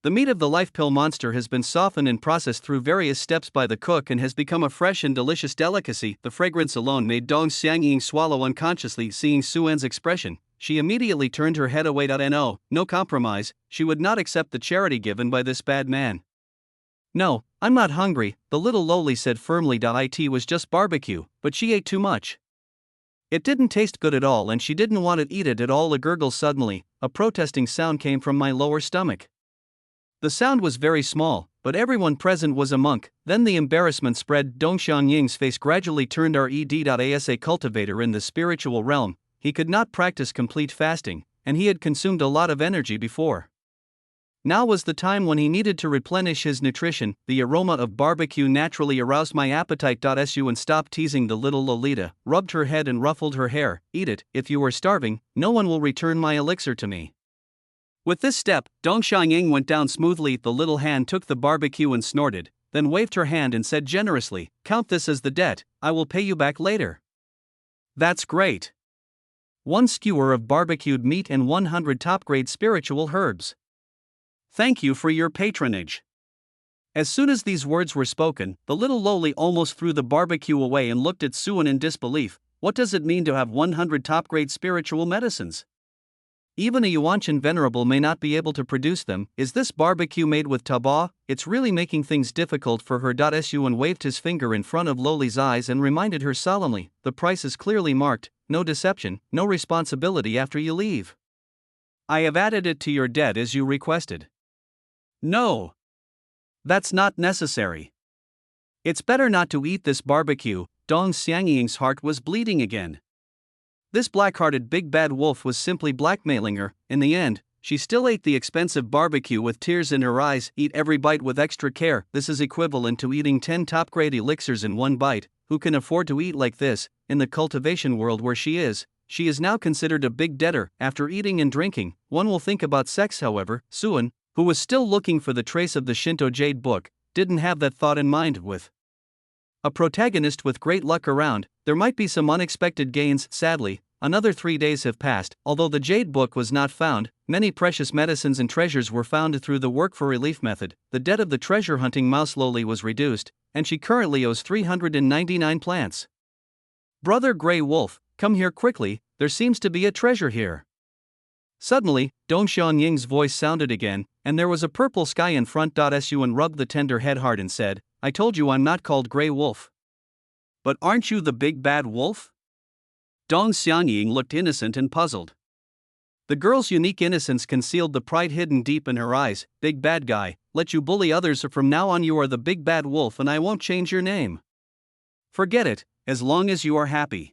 Speaker 2: The meat of the life pill monster has been softened and processed through various steps by the cook and has become a fresh and delicious delicacy. The fragrance alone made Dong Xiangying swallow unconsciously. Seeing Suan's expression, she immediately turned her head away. No compromise, she would not accept the charity given by this bad man. No, I'm not hungry, the little lowly said firmly. It was just barbecue, but she ate too much. It didn't taste good at all and she didn't want to eat it at all. A gurgle. Suddenly, a protesting sound came from my lower stomach. The sound was very small, but everyone present was a monk. Then the embarrassment spread. Dong Xiangying's face gradually turned red. As a cultivator in the spiritual realm, he could not practice complete fasting, and he had consumed a lot of energy before. Now was the time when he needed to replenish his nutrition. The aroma of barbecue naturally aroused my appetite. Suan stopped teasing the little Lolita, rubbed her head and ruffled her hair. Eat it, if you are starving, no one will return my elixir to me. With this step, Dong Xiangying went down smoothly. The little hand took the barbecue and snorted, then waved her hand and said generously, count this as the debt, I will pay you back later. That's great. 1 skewer of barbecued meat and 100 top-grade spiritual herbs. Thank you for your patronage. As soon as these words were spoken, the little lowly almost threw the barbecue away and looked at Suan in disbelief. What does it mean to have 100 top-grade spiritual medicines? Even a Yuanshan venerable may not be able to produce them. Is this barbecue made with taba? It's really making things difficult for her. Suan waved his finger in front of Loli's eyes and reminded her solemnly, the price is clearly marked, no deception, no responsibility after you leave. I have added it to your debt as you requested. No. That's not necessary. It's better not to eat this barbecue. Dong Xiangying's heart was bleeding again. This black-hearted big bad wolf was simply blackmailing her. In the end, she still ate the expensive barbecue with tears in her eyes. Eat every bite with extra care. This is equivalent to eating 10 top-grade elixirs in one bite. Who can afford to eat like this? In the cultivation world where she is now considered a big debtor. After eating and drinking, one will think about sex. However, Suan, who was still looking for the trace of the Shinto jade book, didn't have that thought in mind. With a protagonist with great luck around, there might be some unexpected gains. Sadly, another 3 days have passed. Although the jade book was not found, many precious medicines and treasures were found through the work for relief method. The debt of the treasure hunting mouse Loli was reduced, and she currently owes 399 plants. Brother Grey Wolf, come here quickly, there seems to be a treasure here. Suddenly, Dong Xiangying's voice sounded again, and there was a purple sky in front. Suan rubbed the tender head hard and said, I told you I'm not called Grey Wolf. But aren't you the big bad wolf? Dong Xiangying looked innocent and puzzled. The girl's unique innocence concealed the pride hidden deep in her eyes. Big bad guy, let you bully others. From now on you are the big bad wolf and I won't change your name. Forget it, as long as you are happy.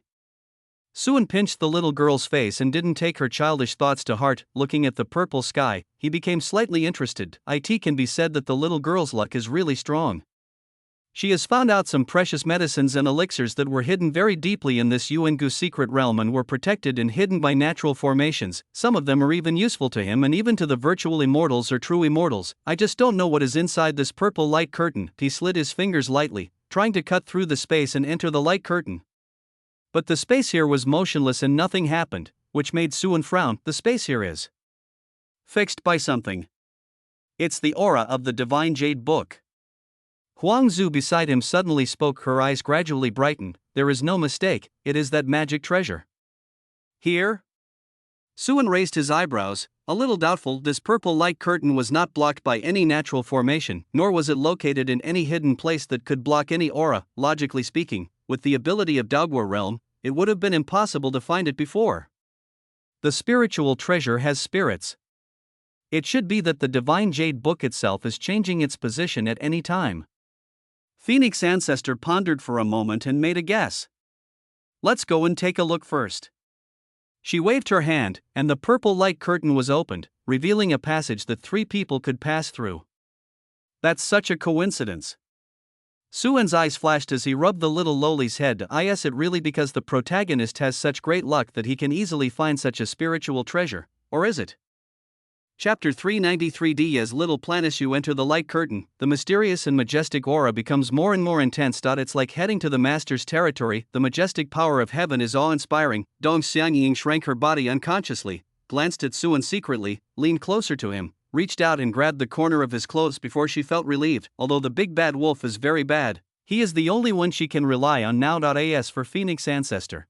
Speaker 2: Suan pinched the little girl's face and didn't take her childish thoughts to heart. Looking at the purple sky, he became slightly interested. It can be said that the little girl's luck is really strong. She has found out some precious medicines and elixirs that were hidden very deeply in this Yuangu secret realm and were protected and hidden by natural formations. Some of them are even useful to him and even to the virtual immortals or true immortals. I just don't know what is inside this purple light curtain. He slid his fingers lightly, trying to cut through the space and enter the light curtain. But the space here was motionless and nothing happened, which made Suan frown. The space here is fixed by something. It's the aura of the divine jade book. Huang Zhu beside him suddenly spoke. Her eyes gradually brightened. There is no mistake, it is that magic treasure. Here? Suan raised his eyebrows, a little doubtful. This purple light curtain was not blocked by any natural formation, nor was it located in any hidden place that could block any aura. Logically speaking, with the ability of Dogwar realm, it would have been impossible to find it before. The spiritual treasure has spirits. It should be that the divine jade book itself is changing its position at any time. Phoenix Ancestor pondered for a moment and made a guess. Let's go and take a look first. She waved her hand, and the purple light curtain was opened, revealing a passage that 3 people could pass through. That's such a coincidence. Suan's eyes flashed as he rubbed the little lowly's head. Is it really because the protagonist has such great luck that he can easily find such a spiritual treasure, or is it? Chapter 393D. As little Planishu enter the light curtain, the mysterious and majestic aura becomes more and more intense. It's like heading to the master's territory. The majestic power of heaven is awe-inspiring. Dong Xiangying shrank her body unconsciously, glanced at Suan secretly, leaned closer to him, reached out and grabbed the corner of his clothes before she felt relieved. Although the big bad wolf is very bad, he is the only one she can rely on now. As for Phoenix Ancestor,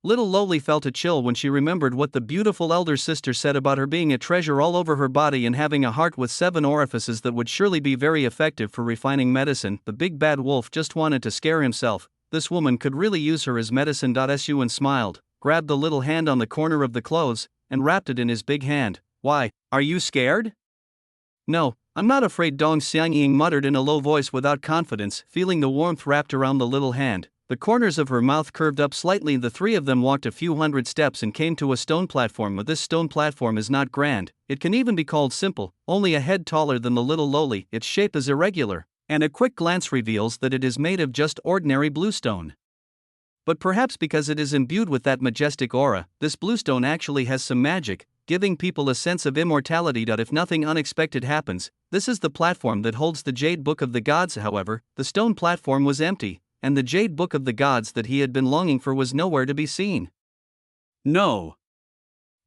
Speaker 2: Little Lowly felt a chill when she remembered what the beautiful elder sister said about her being a treasure all over her body and having a heart with 7 orifices that would surely be very effective for refining medicine. The big bad wolf just wanted to scare himself. This woman could really use her as medicine. Suan smiled, grabbed the little hand on the corner of the clothes, and wrapped it in his big hand. Why, are you scared? No, I'm not afraid, Dong Xiangying muttered in a low voice without confidence, feeling the warmth wrapped around the little hand. The corners of her mouth curved up slightly. The 3 of them walked a few hundred steps and came to a stone platform. But this stone platform is not grand, it can even be called simple, only a head taller than the little lowly. Its shape is irregular, and a quick glance reveals that it is made of just ordinary bluestone. But perhaps because it is imbued with that majestic aura, this bluestone actually has some magic, giving people a sense of immortality. If nothing unexpected happens, this is the platform that holds the Jade Book of the Gods. However, the stone platform was empty, and the Jade Book of the Gods that he had been longing for was nowhere to be seen. No.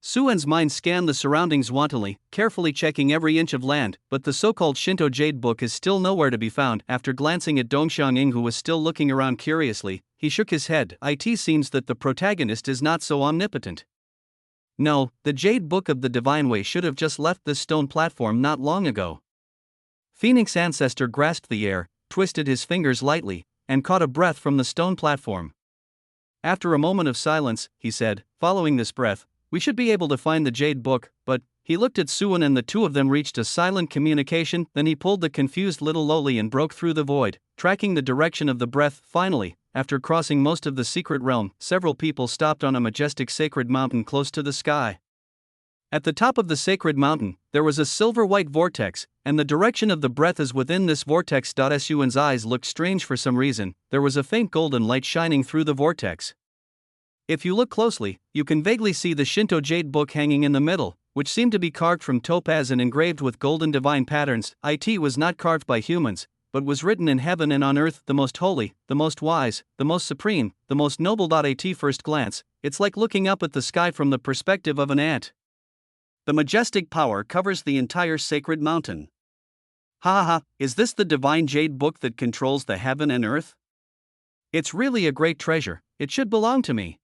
Speaker 2: Suan's mind scanned the surroundings wantonly, carefully checking every inch of land, but the so-called Shinto Jade Book is still nowhere to be found. After glancing at Dongxiangying, who was still looking around curiously, he shook his head. It seems that the protagonist is not so omnipotent. No, the Jade Book of the Divine Way should have just left this stone platform not long ago. Phoenix Ancestor grasped the air, twisted his fingers lightly, and caught a breath from the stone platform. After a moment of silence, he said, following this breath, we should be able to find the Jade Book. But he looked at Suan and the 2 of them reached a silent communication. Then he pulled the confused little lowly and broke through the void, tracking the direction of the breath. Finally, after crossing most of the secret realm, several people stopped on a majestic sacred mountain close to the sky. At the top of the sacred mountain, there was a silver-white vortex, and the direction of the breath is within this vortex. Suan's eyes looked strange for some reason. There was a faint golden light shining through the vortex. If you look closely, you can vaguely see the Shinto Jade Book hanging in the middle, which seemed to be carved from topaz and engraved with golden divine patterns. It was not carved by humans, but was written in heaven and on earth, the most holy, the most wise, the most supreme, the most noble. At first glance, it's like looking up at the sky from the perspective of an ant. The majestic power covers the entire sacred mountain. Is this the divine Jade Book that controls the heaven and earth? It's really a great treasure, it should belong to me.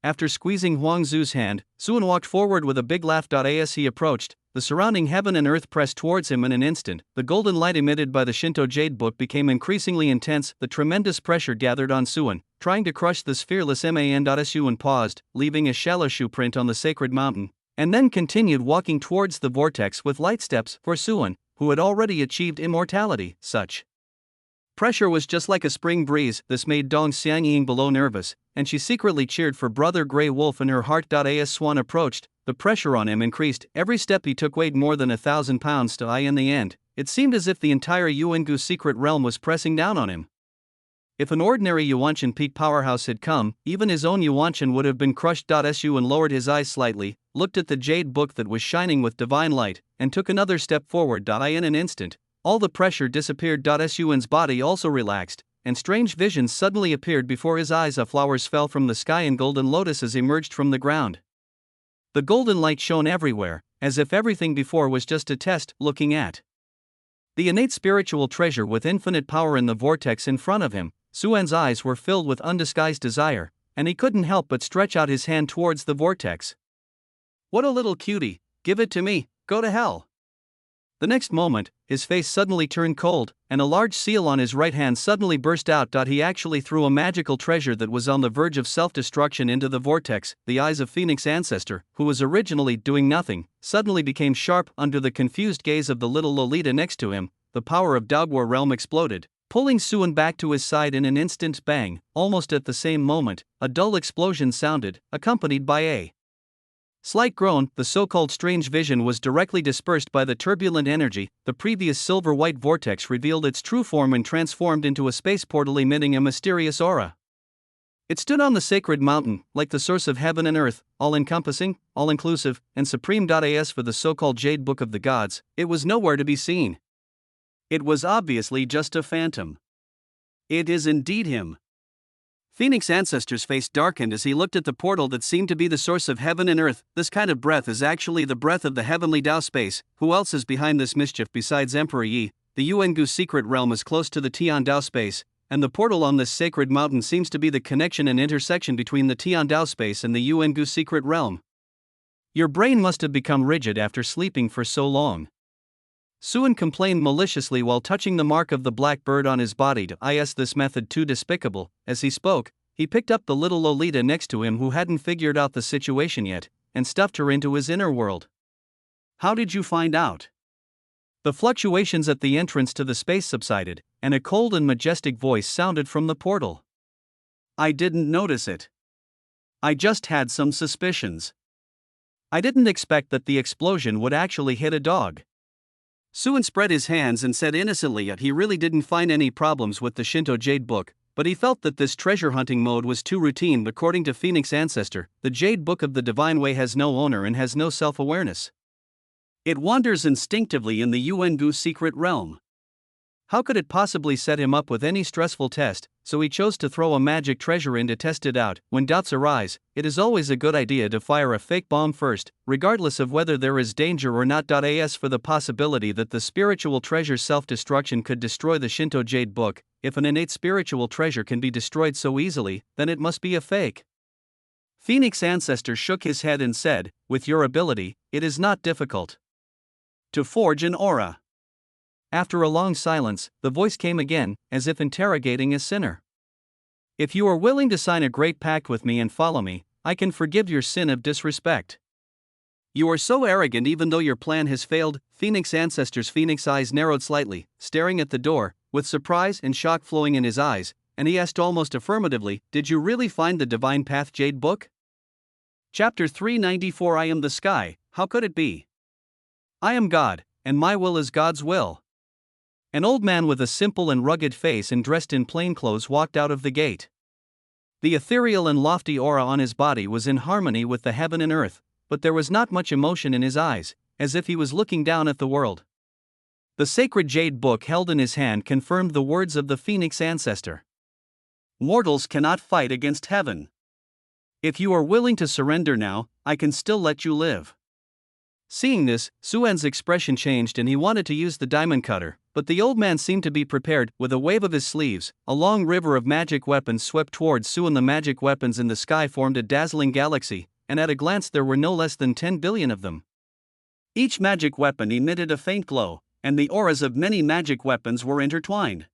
Speaker 2: After squeezing Huangzu's hand, Suan walked forward with a big laugh. As he approached, the surrounding heaven and earth pressed towards him in an instant. The golden light emitted by the Shinto Jade Book became increasingly intense. The tremendous pressure gathered on Suan, trying to crush this fearless man. Suan paused, leaving a shallow shoe print on the sacred mountain, and then continued walking towards the vortex with light steps. For Suan, who had already achieved immortality, such pressure was just like a spring breeze. This made Dong Xiangying below nervous, and she secretly cheered for Brother Grey Wolf in her heart. As Suan approached, the pressure on him increased. Every step he took weighed more than 1,000 pounds. In the end, it seemed as if the entire Yuangu secret realm was pressing down on him. If an ordinary Yuanshan peak powerhouse had come, even his own Yuanshan would have been crushed. Suan lowered his eyes slightly, looked at the Jade Book that was shining with divine light, and took another step forward. In an instant, all the pressure disappeared. Suan's body also relaxed, and strange visions suddenly appeared before his eyes. Flowers fell from the sky and golden lotuses emerged from the ground. The golden light shone everywhere, as if everything before was just a test. Looking at the innate spiritual treasure with infinite power in the vortex in front of him, Suan's eyes were filled with undisguised desire.
Speaker 1: and he couldn't help but stretch out his hand towards the vortex. What a little cutie, give it to me, go to hell. The next moment, his face suddenly turned cold, and a large seal on his right hand suddenly burst out. He actually threw a magical treasure that was on the verge of self-destruction into the vortex. The eyes of Phoenix Ancestor, who was originally doing nothing, suddenly became sharp under the confused gaze of the little Lolita next to him. The power of Dogwar Realm exploded, pulling Suan back to his side in an instant. Bang! Almost at the same moment, a dull explosion sounded, accompanied by a slight groan. The so-called strange vision was directly dispersed by the turbulent energy. The previous silver-white vortex revealed its true form and transformed into a space portal emitting a mysterious aura. It stood on the sacred mountain, like the source of heaven and earth, all-encompassing, all-inclusive, and supreme. As for the so-called Jade Book of the Gods, it was nowhere to be seen. It was obviously just a phantom. It is indeed him. Phoenix Ancestor's face darkened as he looked at the portal that seemed to be the source of heaven and earth. This kind of breath is actually the breath of the heavenly Tao space. Who else is behind this mischief besides Emperor Yi? The Yuangu's secret realm is close to the Tian Dao space, and the portal on this sacred mountain seems to be the connection and intersection between the Tian Dao space and the Yuangu secret realm. Your brain must have become rigid after sleeping for so long. Suan complained maliciously while touching the mark of the black bird on his body. Is this method too despicable? As he spoke, he picked up the little Lolita next to him who hadn't figured out the situation yet, and stuffed her into his inner world. How did you find out? The fluctuations at the entrance to the space subsided, and a cold and majestic voice sounded from the portal. I didn't notice it. I just had some suspicions. I didn't expect that the explosion would actually hit a dog. Suan spread his hands and said innocently that he really didn't find any problems with the Shinto Jade Book, but he felt that this treasure hunting mode was too routine. According to Phoenix Ancestor, the Jade Book of the Divine Way has no owner and has no self-awareness. It wanders instinctively in the Yuangu secret realm. How could it possibly set him up with any stressful test? So he chose to throw a magic treasure in to test it out. When doubts arise, it is always a good idea to fire a fake bomb first, regardless of whether there is danger or not. As for the possibility that the spiritual treasure's self-destruction could destroy the Shinto Jade Book, if an innate spiritual treasure can be destroyed so easily, then it must be a fake. Phoenix Ancestor shook his head and said, with your ability, it is not difficult to forge an aura. After a long silence, the voice came again, as if interrogating a sinner. If you are willing to sign a great pact with me and follow me, I can forgive your sin of disrespect. You are so arrogant even though your plan has failed. Phoenix Ancestor's phoenix eyes narrowed slightly, staring at the door, with surprise and shock flowing in his eyes, and he asked almost affirmatively, did you really find the Divine Path Jade Book? Chapter 394 I am the sky, how could it be? I am God, and my will is God's will. An old man with a simple and rugged face and dressed in plain clothes walked out of the gate. The ethereal and lofty aura on his body was in harmony with the heaven and earth, but there was not much emotion in his eyes, as if he was looking down at the world. The sacred jade book held in his hand confirmed the words of the Phoenix Ancestor. Mortals cannot fight against heaven. If you are willing to surrender now, I can still let you live. Seeing this, Suan's expression changed and he wanted to use the diamond cutter, but the old man seemed to be prepared. With a wave of his sleeves, a long river of magic weapons swept towards Suan. The magic weapons in the sky formed a dazzling galaxy, and at a glance there were no less than 10 billion of them. Each magic weapon emitted a faint glow, and the auras of many magic weapons were intertwined.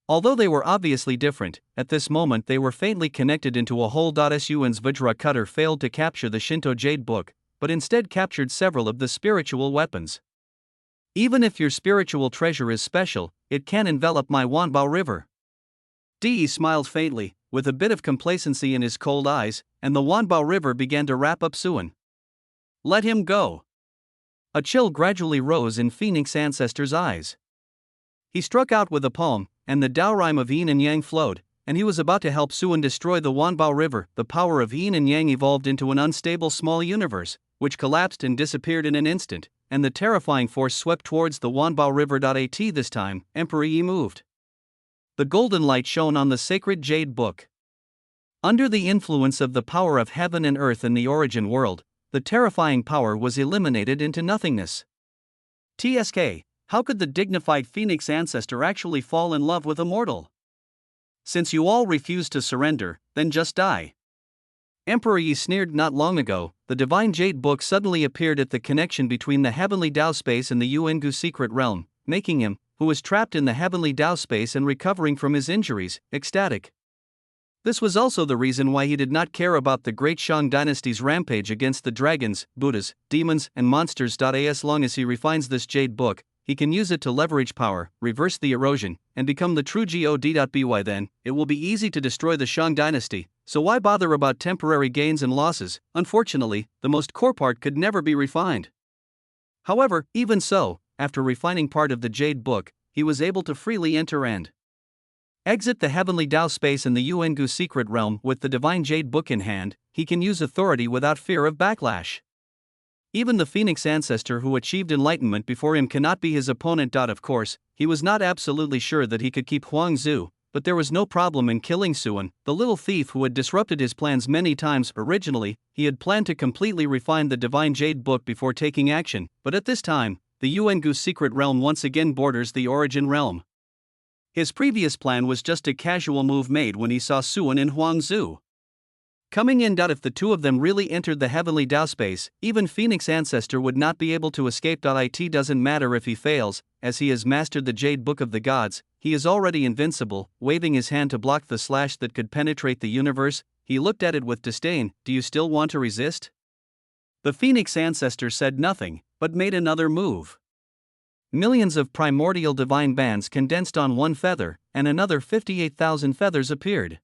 Speaker 1: Although they were obviously different, at this moment they were faintly connected into a whole. Suan's Vajra cutter failed to capture the Shinto Jade Book, but instead captured several of the spiritual weapons. Even if your spiritual treasure is special, it can envelop my Wanbao River. Di smiled faintly, with a bit of complacency in his cold eyes, and the Wanbao River began to wrap up Suan. Let him go. A chill gradually rose in Phoenix Ancestor's eyes. He struck out with a palm, and the Tao rhyme of yin and yang flowed, and he was about to help Suan destroy the Wanbao River. The power of yin and yang evolved into an unstable small universe, which collapsed and disappeared in an instant, and the terrifying force swept towards the Wanbao River. This time, Emperor Yi moved. The golden light shone on the sacred jade book. Under the influence of the power of heaven and earth in the origin world, the terrifying power was eliminated into nothingness. TSK, how could the dignified Phoenix Ancestor actually fall in love with a mortal? Since you all refuse to surrender,
Speaker 2: then just die. Emperor Yi sneered. Not long ago, the Divine Jade Book suddenly appeared at the connection between the Heavenly Tao Space and the Yuangu Secret Realm, making him, who was trapped in the Heavenly Tao Space and recovering from his injuries, ecstatic. This was also the reason why he did not care about the Great Shang Dynasty's rampage against the dragons, Buddhas, demons, and monsters. As long as he refines this Jade Book, he can use it to leverage power, reverse the erosion, and become the true God. Then, it will be easy to destroy the Shang Dynasty, so why bother about temporary gains and losses? Unfortunately, the most core part could never be refined. However, even so, after refining part of the Jade Book, he was able to freely enter and exit the Heavenly Tao Space in the Yuangu Secret Realm. With the Divine Jade Book in hand, he can use authority without fear of backlash. Even the Phoenix Ancestor who achieved enlightenment before him cannot be his opponent. Of course, he was not absolutely sure that he could keep Huang Zhu, but there was no problem in killing Suan, the little thief who had disrupted his plans many times. Originally, he had planned to completely refine the Divine Jade Book before taking action, but at this time, the Yuangu Secret Realm once again borders the Origin Realm. His previous plan was just a casual move made when he saw Suan and Huang Zhu coming in. If the two of them really entered the Heavenly Tao Space, even Phoenix Ancestor would not be able to escape. It doesn't matter if he fails, as he has mastered the Jade Book of the Gods, he is already invincible. Waving his hand to block the slash that could penetrate the universe, he looked at it with disdain. Do you still want to resist? The Phoenix Ancestor said nothing, but made another move. Millions of primordial divine bands condensed on one feather, and another 58,000 feathers appeared.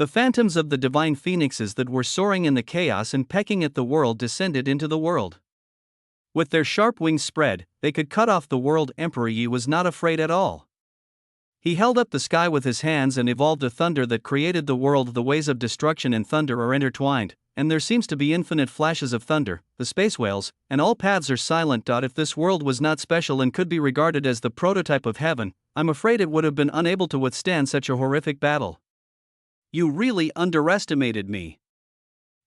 Speaker 2: The phantoms of the divine phoenixes that were soaring in the chaos and pecking at the world descended into the world. With their sharp wings spread, they could cut off the world. Emperor Yi was not afraid at all. He held up the sky with his hands and evolved a thunder that created the world. The ways of destruction and thunder are intertwined, and there seems to be infinite flashes of thunder, the space whales, and all paths are silent. If this world was not special and could be regarded as the prototype of heaven, I'm afraid it would have been unable to withstand such a horrific battle. You really underestimated me.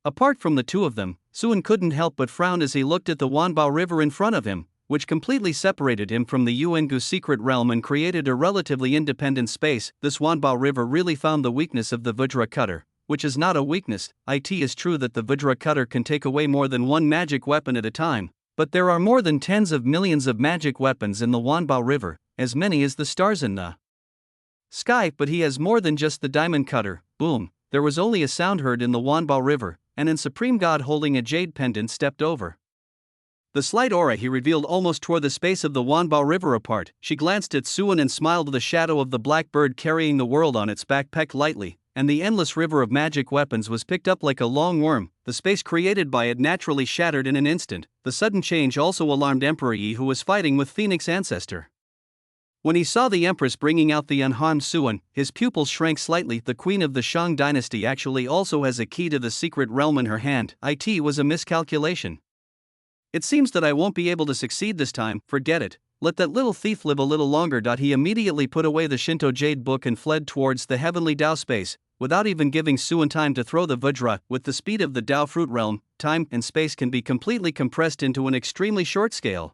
Speaker 2: Apart from the two of them, Suan couldn't help but frown as he looked at the Wanbao River in front of him, which completely separated him from the Yuangu Secret Realm and created a relatively independent space. This Wanbao River really found the weakness of the Vajra Cutter, which is not a weakness. It is true that the Vajra Cutter can take away more than one magic weapon at a time, but there are more than tens of millions of magic weapons in the Wanbao River, as many as the stars in the sky. But he has more than just the diamond cutter. Boom, there was only a sound heard in the Wanbao River, and an supreme god holding a jade pendant stepped over. The slight aura he revealed almost tore the space of the Wanbao River apart. She glanced at Suan and smiled. The shadow of the black bird carrying the world on its back pecked lightly, and the endless river of magic weapons was picked up like a long worm. The space created by it naturally shattered in an instant. The sudden change also alarmed Emperor Yi, who was fighting with Phoenix Ancestor. When he saw the Empress bringing out the unharmed Suan, his pupils shrank slightly. The Queen of the Shang Dynasty actually also has a key to the secret realm in her hand. It was a miscalculation. It seems that I won't be able to succeed this time. Forget it. Let that little thief live a little longer. He immediately put away the Shinto Jade Book and fled towards the Heavenly Tao Space, without even giving Suan time to throw the Vajra. With the speed of the Tao Fruit Realm, time and space can be completely compressed into an extremely short scale.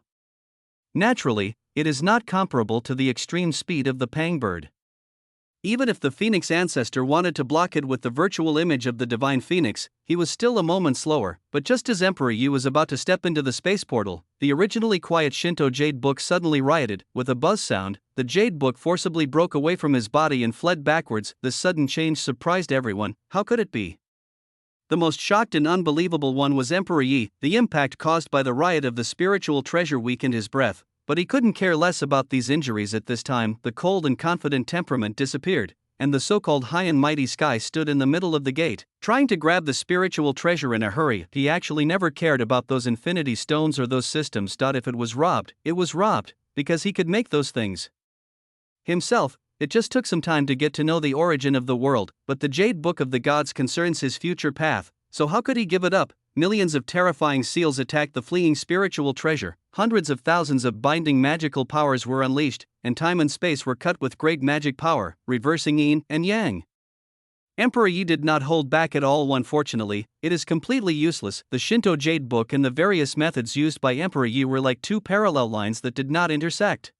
Speaker 2: Naturally, it is not comparable to the extreme speed of the Pang Bird. Even if the Phoenix Ancestor wanted to block it with the virtual image of the Divine Phoenix, he was still a moment slower. But just as Emperor Yi was about to step into the space portal, the originally quiet Shinto Jade Book suddenly rioted. With a buzz sound, the Jade Book forcibly broke away from his body and fled backwards. This sudden change surprised everyone. How could it be? The most shocked and unbelievable one was Emperor Yi. The impact caused by the riot of the spiritual treasure weakened his breath, but he couldn't care less about these injuries at this time. The cold and confident temperament disappeared, and the so-called high and mighty Sky stood in the middle of the gate, trying to grab the spiritual treasure in a hurry. He actually never cared about those infinity stones or those systems. If it was robbed, because he could make those things himself. It just took some time to get to know the origin of the world, but the Jade Book of the Gods concerns his future path, so how could he give it up? Millions of terrifying seals attacked the fleeing spiritual treasure, hundreds of thousands of binding magical powers were unleashed, and time and space were cut with great magic power, reversing yin and yang. Emperor Yi did not hold back at all. Unfortunately, it is completely useless. The Shinto Jade Book and the various methods used by Emperor Yi were like two parallel lines that did not intersect.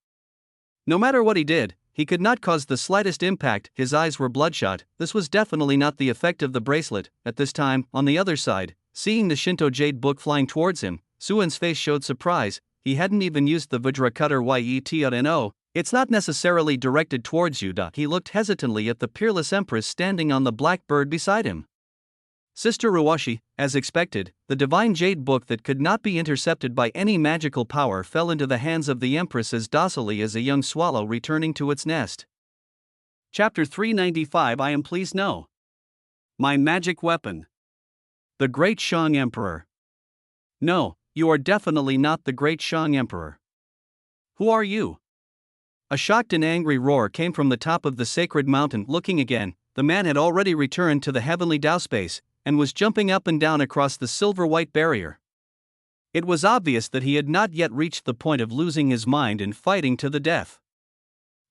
Speaker 2: No matter what he did,
Speaker 1: He could not cause the slightest impact, his eyes were bloodshot. This was definitely not the effect of the bracelet. At this time, on the other side, seeing the Shinto jade book flying towards him, Suwon's face showed surprise. He hadn't even used the Vajra cutter yet. It's not necessarily directed towards you. He looked hesitantly at the peerless empress standing on the black bird beside him. Sister Ruwashi, as expected, the divine jade book that could not be intercepted by any magical power fell into the hands of the empress as docilely as a young swallow returning to its nest. Chapter 395. I am pleased no. My magic weapon. The Great Shang Emperor. No, you are definitely not the Great Shang Emperor. Who are you? A shocked and angry roar came from the top of the sacred mountain. Looking again, the man had already returned to the heavenly Tao space, and was jumping up and down across the silver-white barrier. It was obvious that he had not yet reached the point of losing his mind and fighting to the death.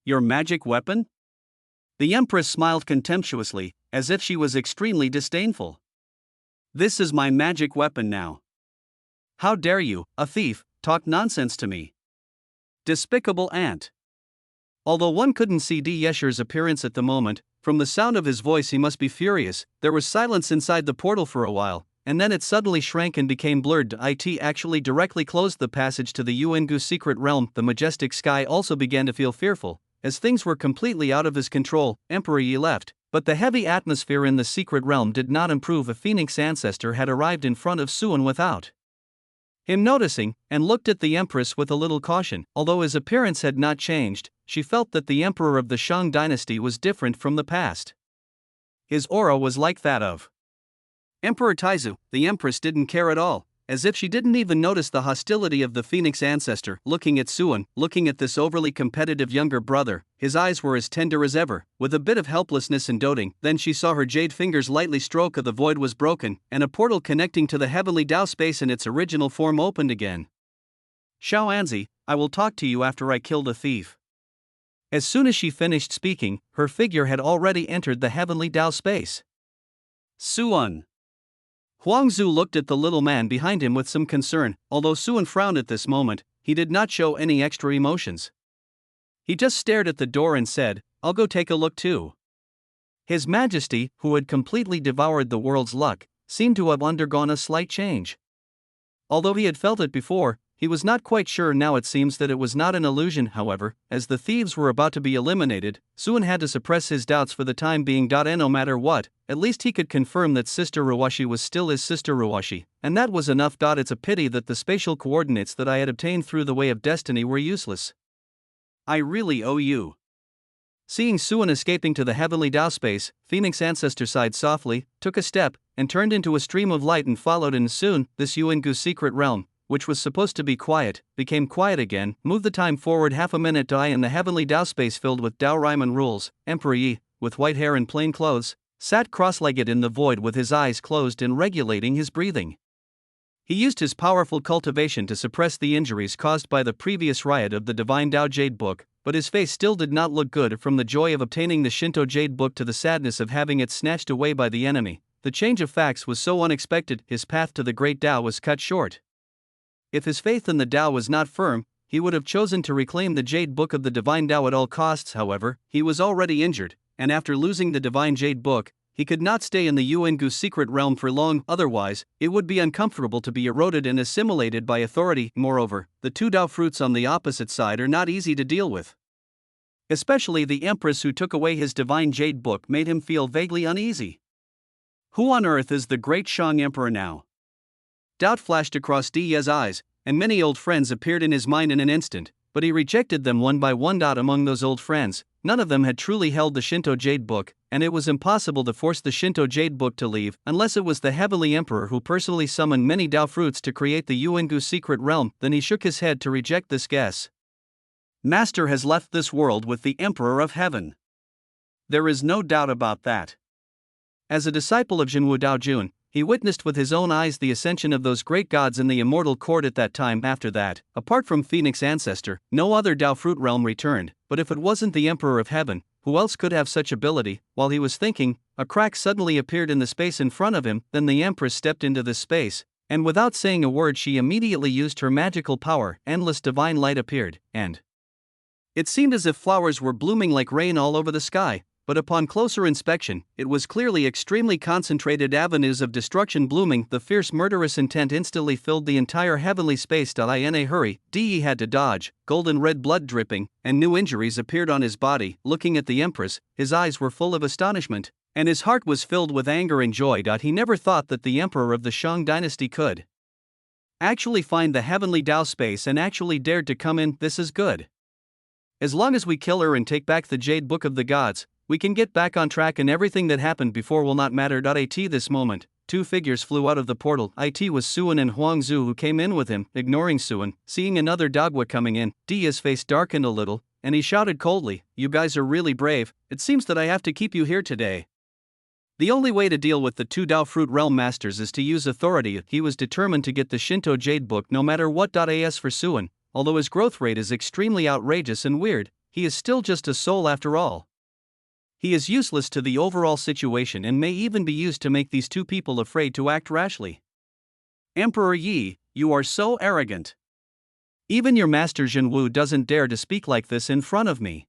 Speaker 1: Your magic weapon? The empress smiled contemptuously, as if she was extremely disdainful. This is my magic weapon now. How dare you, a thief, talk nonsense to me? Despicable ant. Although one couldn't see D. Yesher's appearance at the moment, from the sound of his voice he must be furious. There was silence inside the portal for a while, and then it suddenly shrank and became blurred. It actually directly closed the passage to the Yuengu secret realm. The majestic sky also began to feel fearful, as things were completely out of his control. Emperor Yi left, but the heavy atmosphere in the secret realm did not improve. A phoenix ancestor had arrived in front of Suwon without him noticing, and looked at the empress with a little caution. Although his appearance had not changed, she felt that the emperor of the Shang dynasty was different from the past. His aura was like that of Emperor Taizu. The empress didn't care at all, as if she didn't even notice the hostility of the phoenix ancestor. Looking at Suwon, looking at this overly competitive younger brother, his eyes were as tender as ever, with a bit of helplessness and doting. Then she saw her jade fingers lightly stroke. The void was broken, and a portal connecting to the heavenly Tao space in its original form opened again. Xiao Anzi, I will talk to you after I kill the thief. As soon as she finished speaking, her figure had already entered the heavenly Tao space. Suwon. Huangzu looked at the little man behind him with some concern. Although Suwon frowned at this moment, he did not show any extra emotions. He just stared at the door and said, I'll go take a look too. His Majesty, who had completely devoured the world's luck, seemed to have undergone a slight change. Although he had felt it before, he was not quite sure now. It seems that it was not an illusion. However, as the thieves were about to be eliminated, Suwon had to suppress his doubts for the time being. No matter what, at least he could confirm that Sister Ruwashi was still his Sister Ruwashi, and that was enough. It's a pity that the spatial coordinates that I had obtained through the way of destiny were useless. I really owe you. Seeing Suwon escaping to the heavenly Tao space, Phoenix Ancestor sighed softly, took a step, and turned into a stream of light and followed. And soon, this Yuengu secret realm, which was supposed to be quiet, became quiet again. Move the time forward half a minute. In the heavenly Tao space filled with Tao Riemann rules, Emperor Yi, with white hair and plain clothes, sat cross-legged in the void with his eyes closed and regulating his breathing. He used his powerful cultivation to suppress the injuries caused by the previous riot of the divine Tao Jade Book, but his face still did not look good. From the joy of obtaining the Shinto Jade Book to the sadness of having it snatched away by the enemy, the change of facts was so unexpected. His path to the great Tao was cut short. If his faith in the Tao was not firm, he would have chosen to reclaim the Jade Book of the Divine Tao at all costs. However, he was already injured, and after losing the Divine Jade Book, he could not stay in the Yuengu secret realm for long. Otherwise, it would be uncomfortable to be eroded and assimilated by authority. Moreover, the two Tao fruits on the opposite side are not easy to deal with. Especially the Empress who took away his Divine Jade Book made him feel vaguely uneasy. Who on earth is the Great Shang Emperor now? Doubt flashed across Di's eyes, and many old friends appeared in his mind in an instant, but he rejected them one by one. Among those old friends, none of them had truly held the Shinto Jade Book, and it was impossible to force the Shinto Jade Book to leave unless it was the Heavenly Emperor who personally summoned many Tao fruits to create the Yuengu secret realm. Then he shook his head to reject this guess. Master has left this world with the Emperor of Heaven. There is no doubt about that. As a disciple of Jinwu Daojun, he witnessed with his own eyes the ascension of those great gods in the immortal court at that time. After that, apart from Phoenix Ancestor, no other Tao fruit realm returned. But if it wasn't the Emperor of Heaven, who else could have such ability? While he was thinking, a crack suddenly appeared in the space in front of him. Then the Empress stepped into this space, and without saying a word she immediately used her magical power. Endless divine light appeared, and It seemed as if flowers were blooming like rain all over the sky, but upon closer inspection, it was clearly extremely concentrated avenues of destruction blooming. The fierce murderous intent instantly filled the entire heavenly space. In a hurry, he had to dodge, golden red blood dripping, and new injuries appeared on his body. Looking at the Empress, his eyes were full of astonishment, and his heart was filled with anger and joy. He never thought that the emperor of the Shang dynasty could actually find the heavenly Dao space and actually dared to come in. This is good. As long as we kill her and take back the Jade Book of the Gods, we can get back on track and everything that happened before will not matter. At this moment, two figures flew out of the portal. It was Suan and Huang Zhu who came in with him. Ignoring Suan, seeing another Dagwa coming in, Dia's face darkened a little, and he shouted coldly, "You guys are really brave. It seems that I have to keep you here today." The only way to deal with the two Dao Fruit Realm Masters is to use authority. He was determined to get the Shinto Jade Book no matter what. As for Suan, although his growth rate is extremely outrageous and weird, he is still just a soul after all. He is useless to the overall situation and may even be used to make these two people afraid to act rashly. Emperor Yi, you are so arrogant. Even your master Zhenwu doesn't dare to speak like this in front of me.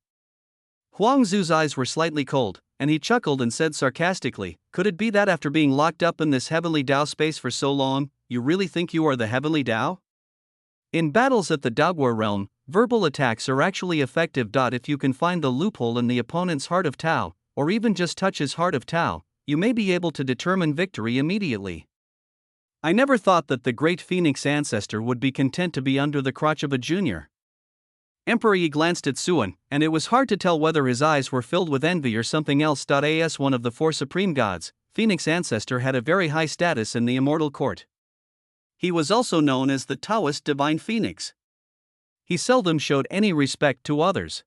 Speaker 1: Huang Zu's eyes were slightly cold, and he chuckled and said sarcastically, "Could it be that after being locked up in this heavenly Dao space for so long, you really think you are the heavenly Dao?" In battles at the Dagwa realm, verbal attacks are actually effective. If you can find the loophole in the opponent's heart of Tao, or even just touch his heart of Tao, you may be able to determine victory immediately. I never thought that the great Phoenix ancestor would be content to be under the crotch of a junior. Emperor Yi glanced at Suan, and it was hard to tell whether his eyes were filled with envy or something else. As one of the four supreme gods, Phoenix ancestor had a very high status in the immortal court. He was also known as the Taoist divine phoenix. He seldom showed any respect to others.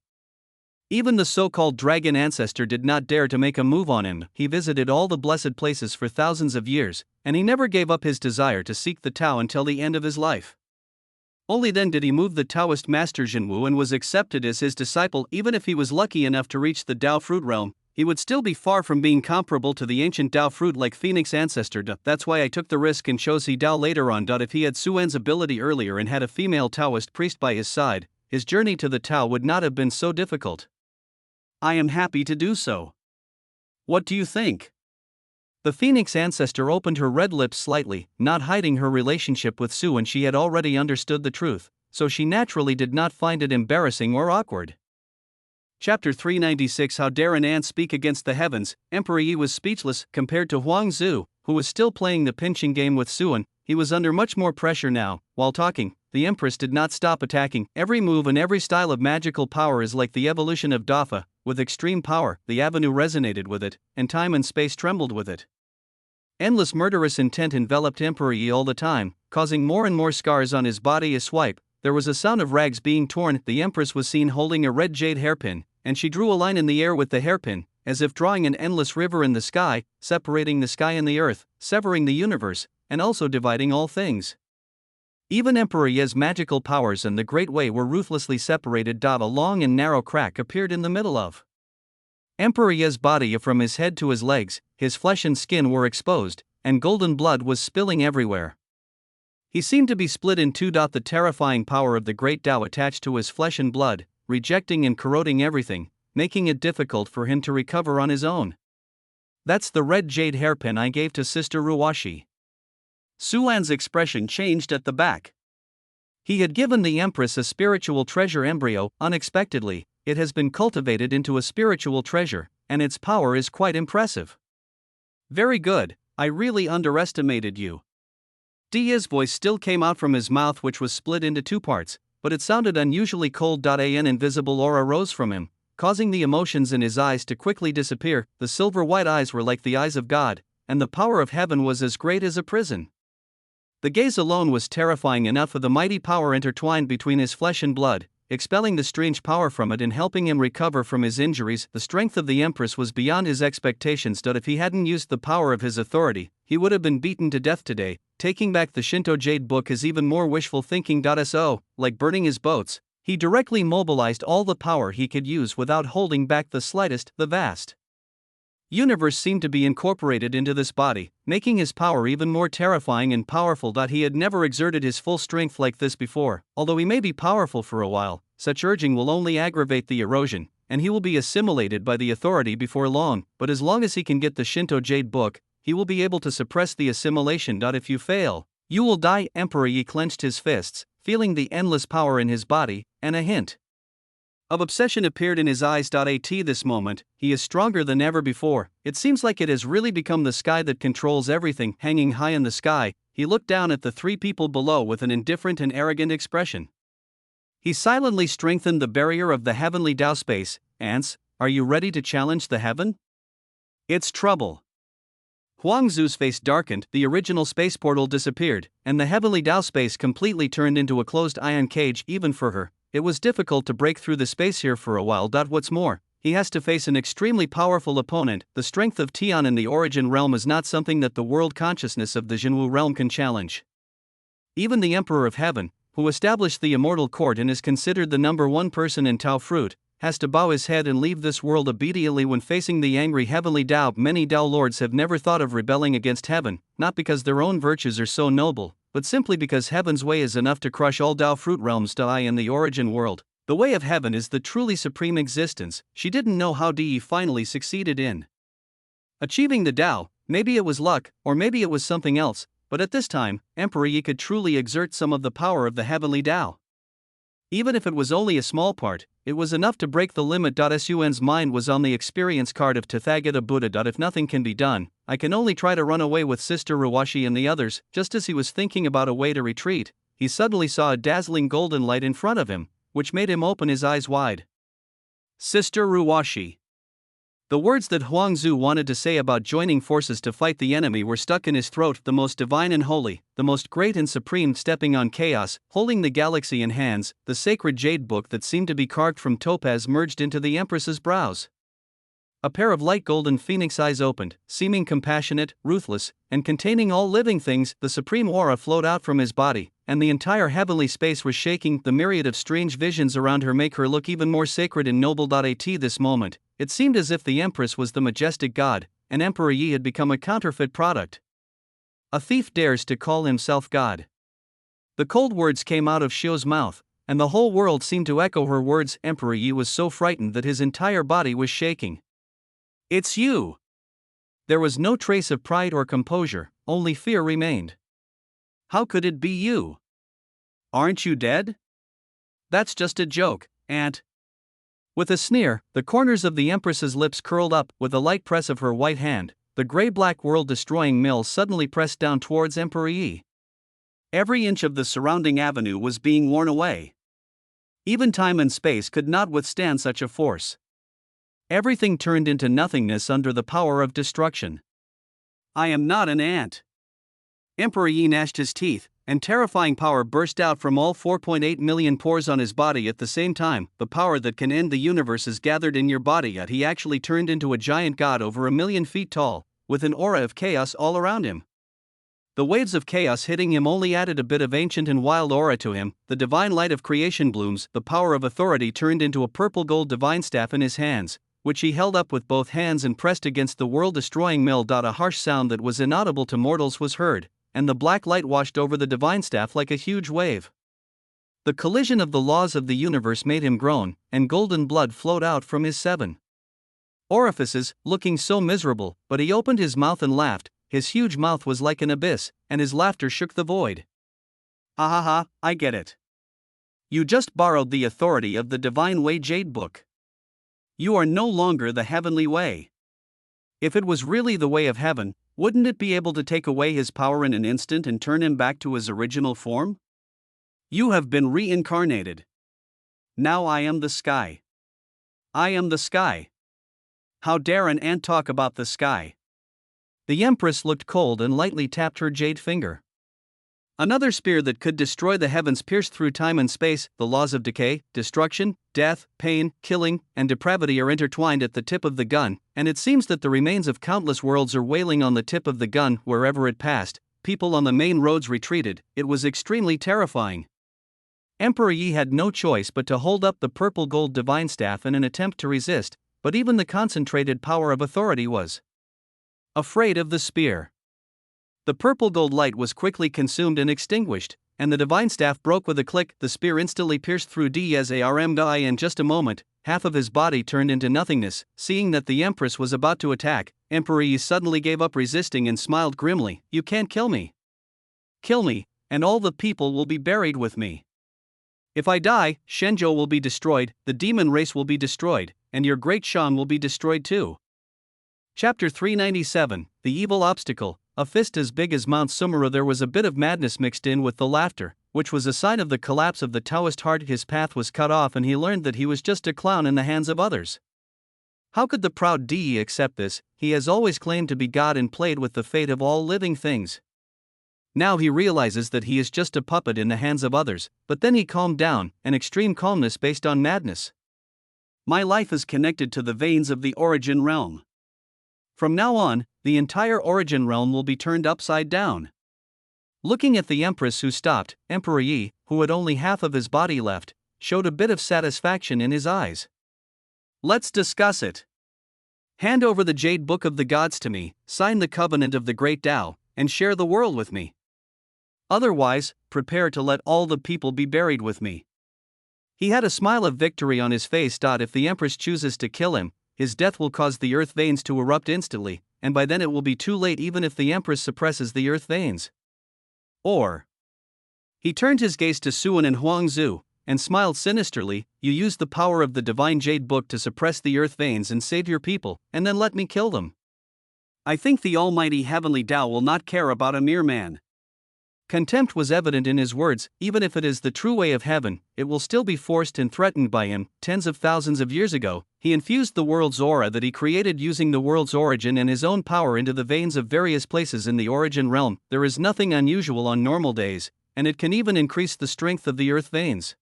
Speaker 1: Even the so-called dragon ancestor did not dare to make a move on him. He visited all the blessed places for thousands of years, and he never gave up his desire to seek the Tao until the end of his life. Only then did he move the Taoist master Zhenwu and was accepted as his disciple. Even if he was lucky enough to reach the Dao fruit realm, he would still be far from being comparable to the ancient Dao fruit like Phoenix ancestor. That's why I took the risk and chose He Dao later on. If he had Suan's ability earlier and had a female Taoist priest by his side, his journey to the Tao would not have been so difficult. I am happy to do so. What do you think? The Phoenix ancestor opened her red lips slightly, not hiding her relationship with Suan. She had already understood the truth, so she naturally did not find it embarrassing or awkward. Chapter 396. How dare an ant speak against the heavens? Emperor Yi was speechless. Compared to Huang Zhu, who was still playing the pinching game with Suan, he was under much more pressure now. While talking, the Empress did not stop attacking. Every move and every style of magical power is like the evolution of Dafa. With extreme power, the avenue resonated with it, and time and space trembled with it. Endless murderous intent enveloped Emperor Yi all the time, causing more and more scars on his body. A swipe, there was a sound of rags being torn. The Empress was seen holding a red jade hairpin, and she drew a line in the air with the hairpin, as if drawing an endless river in the sky, separating the sky and the earth, severing the universe, and also dividing all things. Even Emperor Yi's magical powers and the Great Way were ruthlessly separated. A long and narrow crack appeared in the middle of Emperor Yi's body. From his head to his legs, his flesh and skin were exposed, and golden blood was spilling everywhere. He seemed to be split in two. The terrifying power of the Great Tao attached to his flesh and blood, rejecting and corroding everything, making it difficult for him to recover on his own. That's the red jade hairpin I gave to Sister Ruwashi. Suan's expression changed at the back. He had given the Empress a spiritual treasure embryo. Unexpectedly, it has been cultivated into a spiritual treasure, and its power is quite impressive. Very good, I really underestimated you. Dia's voice still came out from his mouth, which was split into two parts, but it sounded unusually cold. An invisible aura rose from him, causing the emotions in his eyes to quickly disappear. The silver-white eyes were like the eyes of God, and the power of heaven was as great as a prison. The gaze alone was terrifying enough. Of the mighty power intertwined between his flesh and blood, expelling the strange power from it and helping him recover from his injuries. The strength of the Empress was beyond his expectations. If he hadn't used the power of his authority, he would have been beaten to death today. Taking back the Shinto Jade Book is even more wishful thinking. So, like burning his boats, he directly mobilized all the power he could use without holding back the slightest. The vast universe seemed to be incorporated into this body, making his power even more terrifying and powerful. He had never exerted his full strength like this before. Although he may be powerful for a while, such urging will only aggravate the erosion, and he will be assimilated by the authority before long. But as long as he can get the Shinto Jade Book, he will be able to suppress the assimilation. If you fail, you will die. Emperor Yi clenched his fists, feeling the endless power in his body, and a hint of obsession appeared in his eyes. At this moment, he is stronger than ever before. It seems like it has really become the sky that controls everything. Hanging high in the sky, he looked down at the three people below with an indifferent and arrogant expression. He silently strengthened the barrier of the heavenly Tao space. Ants, are you ready to challenge the heaven? It's trouble. Huangzu's face darkened, the original space portal disappeared, and the heavenly Tao space completely turned into a closed ion cage. Even for her, it was difficult to break through the space here for a while. What's more, he has to face an extremely powerful opponent. The strength of Tian in the origin realm is not something that the world consciousness of the Jinwu realm can challenge. Even the Emperor of Heaven, who established the immortal court and is considered the #1 person in Tao fruit, has to bow his head and leave this world obediently when facing the angry heavenly Tao. Many Tao lords have never thought of rebelling against heaven, not because their own virtues are so noble, but simply because heaven's way is enough to crush all Tao fruit realms. In the origin world, the way of heaven is the truly supreme existence. She didn't know how Di finally succeeded in achieving the Tao. Maybe it was luck, or maybe it was something else, but at this time, Emperor Yi could truly exert some of the power of the heavenly Tao. Even if it was only a small part, it was enough to break the limit. Sun's mind was on the experience card of Tathagata Buddha. If nothing can be done, I can only try to run away with Sister Ruwashi and the others. Just as he was thinking about a way to retreat, he suddenly saw a dazzling golden light in front of him, which made him open his eyes wide. Sister Ruwashi. The words that Huangzu wanted to say about joining forces to fight the enemy were stuck in his throat. The most divine and holy, the most great and supreme, stepping on chaos, holding the galaxy in hands, the sacred jade book that seemed to be carved from topaz merged into the Empress's brows. A pair of light golden phoenix eyes opened, seeming compassionate, ruthless, and containing all living things. The supreme aura flowed out from his body, and the entire heavenly space was shaking. The myriad of strange visions around her make her look even more sacred and noble. At this moment, it seemed as if the Empress was the majestic god, and Emperor Yi had become a counterfeit product. A thief dares to call himself God. The cold words came out of Xiu's mouth, and the whole world seemed to echo her words. Emperor Yi was so frightened that his entire body was shaking. It's you! There was no trace of pride or composure, only fear remained. How could it be you? Aren't you dead? That's just a joke, Aunt. With a sneer, the corners of the Empress's lips curled up. With a light press of her white hand, the gray-black world-destroying mill suddenly pressed down towards Emperor Yi. Every inch of the surrounding avenue was being worn away. Even time and space could not withstand such a force. Everything turned into nothingness under the power of destruction. I am not an ant. Emperor Yi gnashed his teeth, and terrifying power burst out from all 4.8 million pores on his body at the same time. The power that can end the universe is gathered in your body. Yet he actually turned into a giant god over 1,000,000 feet tall, with an aura of chaos all around him. The waves of chaos hitting him only added a bit of ancient and wild aura to him. The divine light of creation blooms. The power of authority turned into a purple gold divine staff in his hands, which he held up with both hands and pressed against the world-destroying mill. A harsh sound that was inaudible to mortals was heard, and the black light washed over the divine staff like a huge wave. The collision of the laws of the universe made him groan, and golden blood flowed out from his 7 orifices, looking so miserable. But he opened his mouth and laughed. His huge mouth was like an abyss, and his laughter shook the void. Ha ha ha, I get it. You just borrowed the authority of the Divine Way Jade Book. You are no longer the heavenly way. If it was really the way of heaven, wouldn't it be able to take away his power in an instant and turn him back to his original form? You have been reincarnated. Now I am the sky. I am the sky. How dare an ant talk about the sky? The Empress looked cold and lightly tapped her jade finger. Another spear that could destroy the heavens pierced through time and space. The laws of decay, destruction, death, pain, killing, and depravity are intertwined at the tip of the gun, and it seems that the remains of countless worlds are wailing on the tip of the gun. Wherever it passed, people on the main roads retreated. It was extremely terrifying. Emperor Yi had no choice but to hold up the purple gold divine staff in an attempt to resist, but even the concentrated power of authority was afraid of the spear. The purple gold light was quickly consumed and extinguished, and the divine staff broke with a click. The spear instantly pierced through Diaz's arm. In just a moment, half of his body turned into nothingness. Seeing that the Empress was about to attack, Emperor Yi suddenly gave up resisting and smiled grimly. "You can't kill me. Kill me, and all the people will be buried with me. If I die, Shenzhou will be destroyed, the demon race will be destroyed, and your great Shan will be destroyed too." Chapter 397, The Evil Obstacle. A fist as big as Mount Sumera. There was a bit of madness mixed in with the laughter, which was a sign of the collapse of the Taoist heart. His path was cut off and he learned that he was just a clown in the hands of others. How could the proud Di accept this? He has always claimed to be God and played with the fate of all living things. Now he realizes that he is just a puppet in the hands of others, but then he calmed down, an extreme calmness based on madness. My life is connected to the veins of the origin realm. From now on, the entire origin realm will be turned upside down. Looking at the Empress who stopped, Emperor Yi, who had only half of his body left, showed a bit of satisfaction in his eyes. "Let's discuss it. Hand over the Jade Book of the Gods to me, sign the covenant of the Great Tao, and share the world with me. Otherwise, prepare to let all the people be buried with me." He had a smile of victory on his face. If the Empress chooses to kill him, his death will cause the earth veins to erupt instantly, and by then it will be too late even if the Empress suppresses the earth veins. Or. He turned his gaze to Suan and Huangzu, and smiled sinisterly. "You use the power of the divine Jade Book to suppress the earth veins and save your people, and then let me kill them. I think the almighty heavenly Tao will not care about a mere man." Contempt was evident in his words. Even if it is the true way of heaven, it will still be forced and threatened by him. Tens of thousands of years ago, he infused the world's aura that he created using the world's origin and his own power into the veins of various places in the origin realm. There is nothing unusual on normal days, and it can even increase the strength of the earth veins.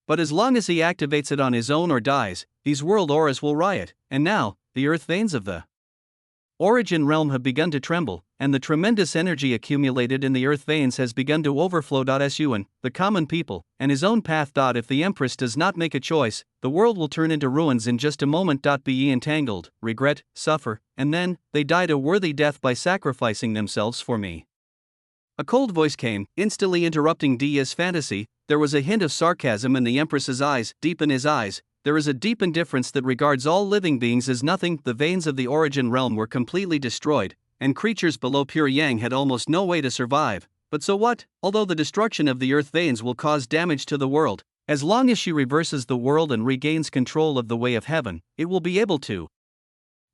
Speaker 1: But as long as he activates it on his own or dies, these world auras will riot, and now, the earth veins of the origin realm have begun to tremble, and the tremendous energy accumulated in the earth veins has begun to overflow. Suan, the common people, and his own path. If the Empress does not make a choice, the world will turn into ruins in just a moment. Be entangled, regret, suffer, and then, they died a worthy death by sacrificing themselves for me. A cold voice came, instantly interrupting Dia's fantasy. There was a hint of sarcasm in the Empress's eyes. Deep in his eyes, there is a deep indifference that regards all living beings as nothing. The veins of the origin realm were completely destroyed, and creatures below pure yang had almost no way to survive. But so what? Although the destruction of the earth veins will cause damage to the world, as long as she reverses the world and regains control of the way of heaven, it will be able to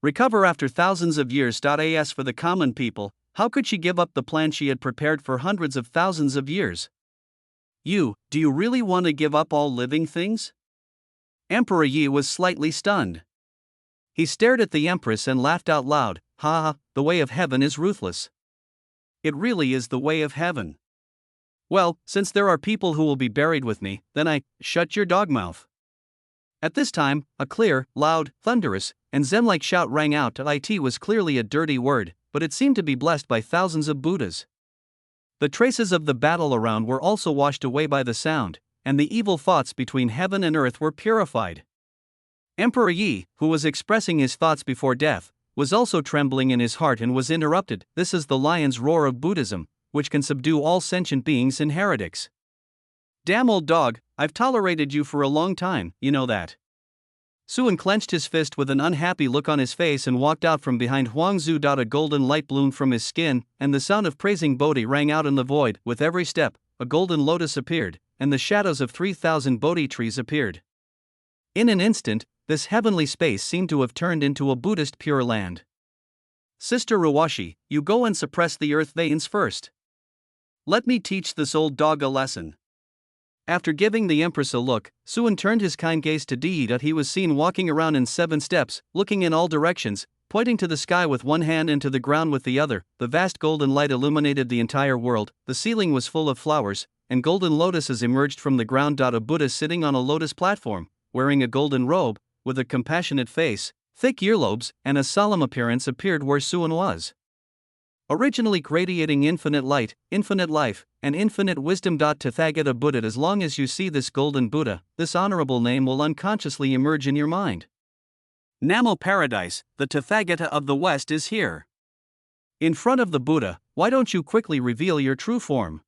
Speaker 1: recover after thousands of years. As for the common people, how could she give up the plan she had prepared for hundreds of thousands of years? Do you really want to give up all living things? Emperor Yi was slightly stunned. He stared at the Empress and laughed out loud. "Ha ha, the way of heaven is ruthless. It really is the way of heaven. Well, since there are people who will be buried with me, then shut your dog mouth." At this time, a clear, loud, thunderous, and Zen-like shout rang out. It was clearly a dirty word, but it seemed to be blessed by thousands of Buddhas. The traces of the battle around were also washed away by the sound, and the evil thoughts between heaven and earth were purified. Emperor Yi, who was expressing his thoughts before death, was also trembling in his heart and was interrupted. "This is the lion's roar of Buddhism, which can subdue all sentient beings and heretics. Damn old dog, I've tolerated you for a long time, you know that." Suan clenched his fist with an unhappy look on his face and walked out from behind Huangzu. A golden light bloomed from his skin, and the sound of praising Bodhi rang out in the void. With every step, a golden lotus appeared, and the shadows of 3,000 Bodhi trees appeared. In an instant, this heavenly space seemed to have turned into a Buddhist Pure Land. "Sister Ruwashi, you go and suppress the earth veins first. Let me teach this old dog a lesson." After giving the Empress a look, Suan turned his kind gaze to Di. He was seen walking around in 7 steps, looking in all directions, pointing to the sky with one hand and to the ground with the other. The vast golden light illuminated the entire world. The ceiling was full of flowers, and golden lotuses emerged from the ground. A Buddha sitting on a lotus platform, wearing a golden robe, with a compassionate face, thick earlobes, and a solemn appearance appeared where Suan was. Originally radiating infinite light, infinite life, and infinite wisdom. Tathagata Buddha. As long as you see this golden Buddha, this honorable name will unconsciously emerge in your mind.
Speaker 2: Namo Paradise, the Tathagata of the West is here. In front of the Buddha, why don't you quickly reveal your true form?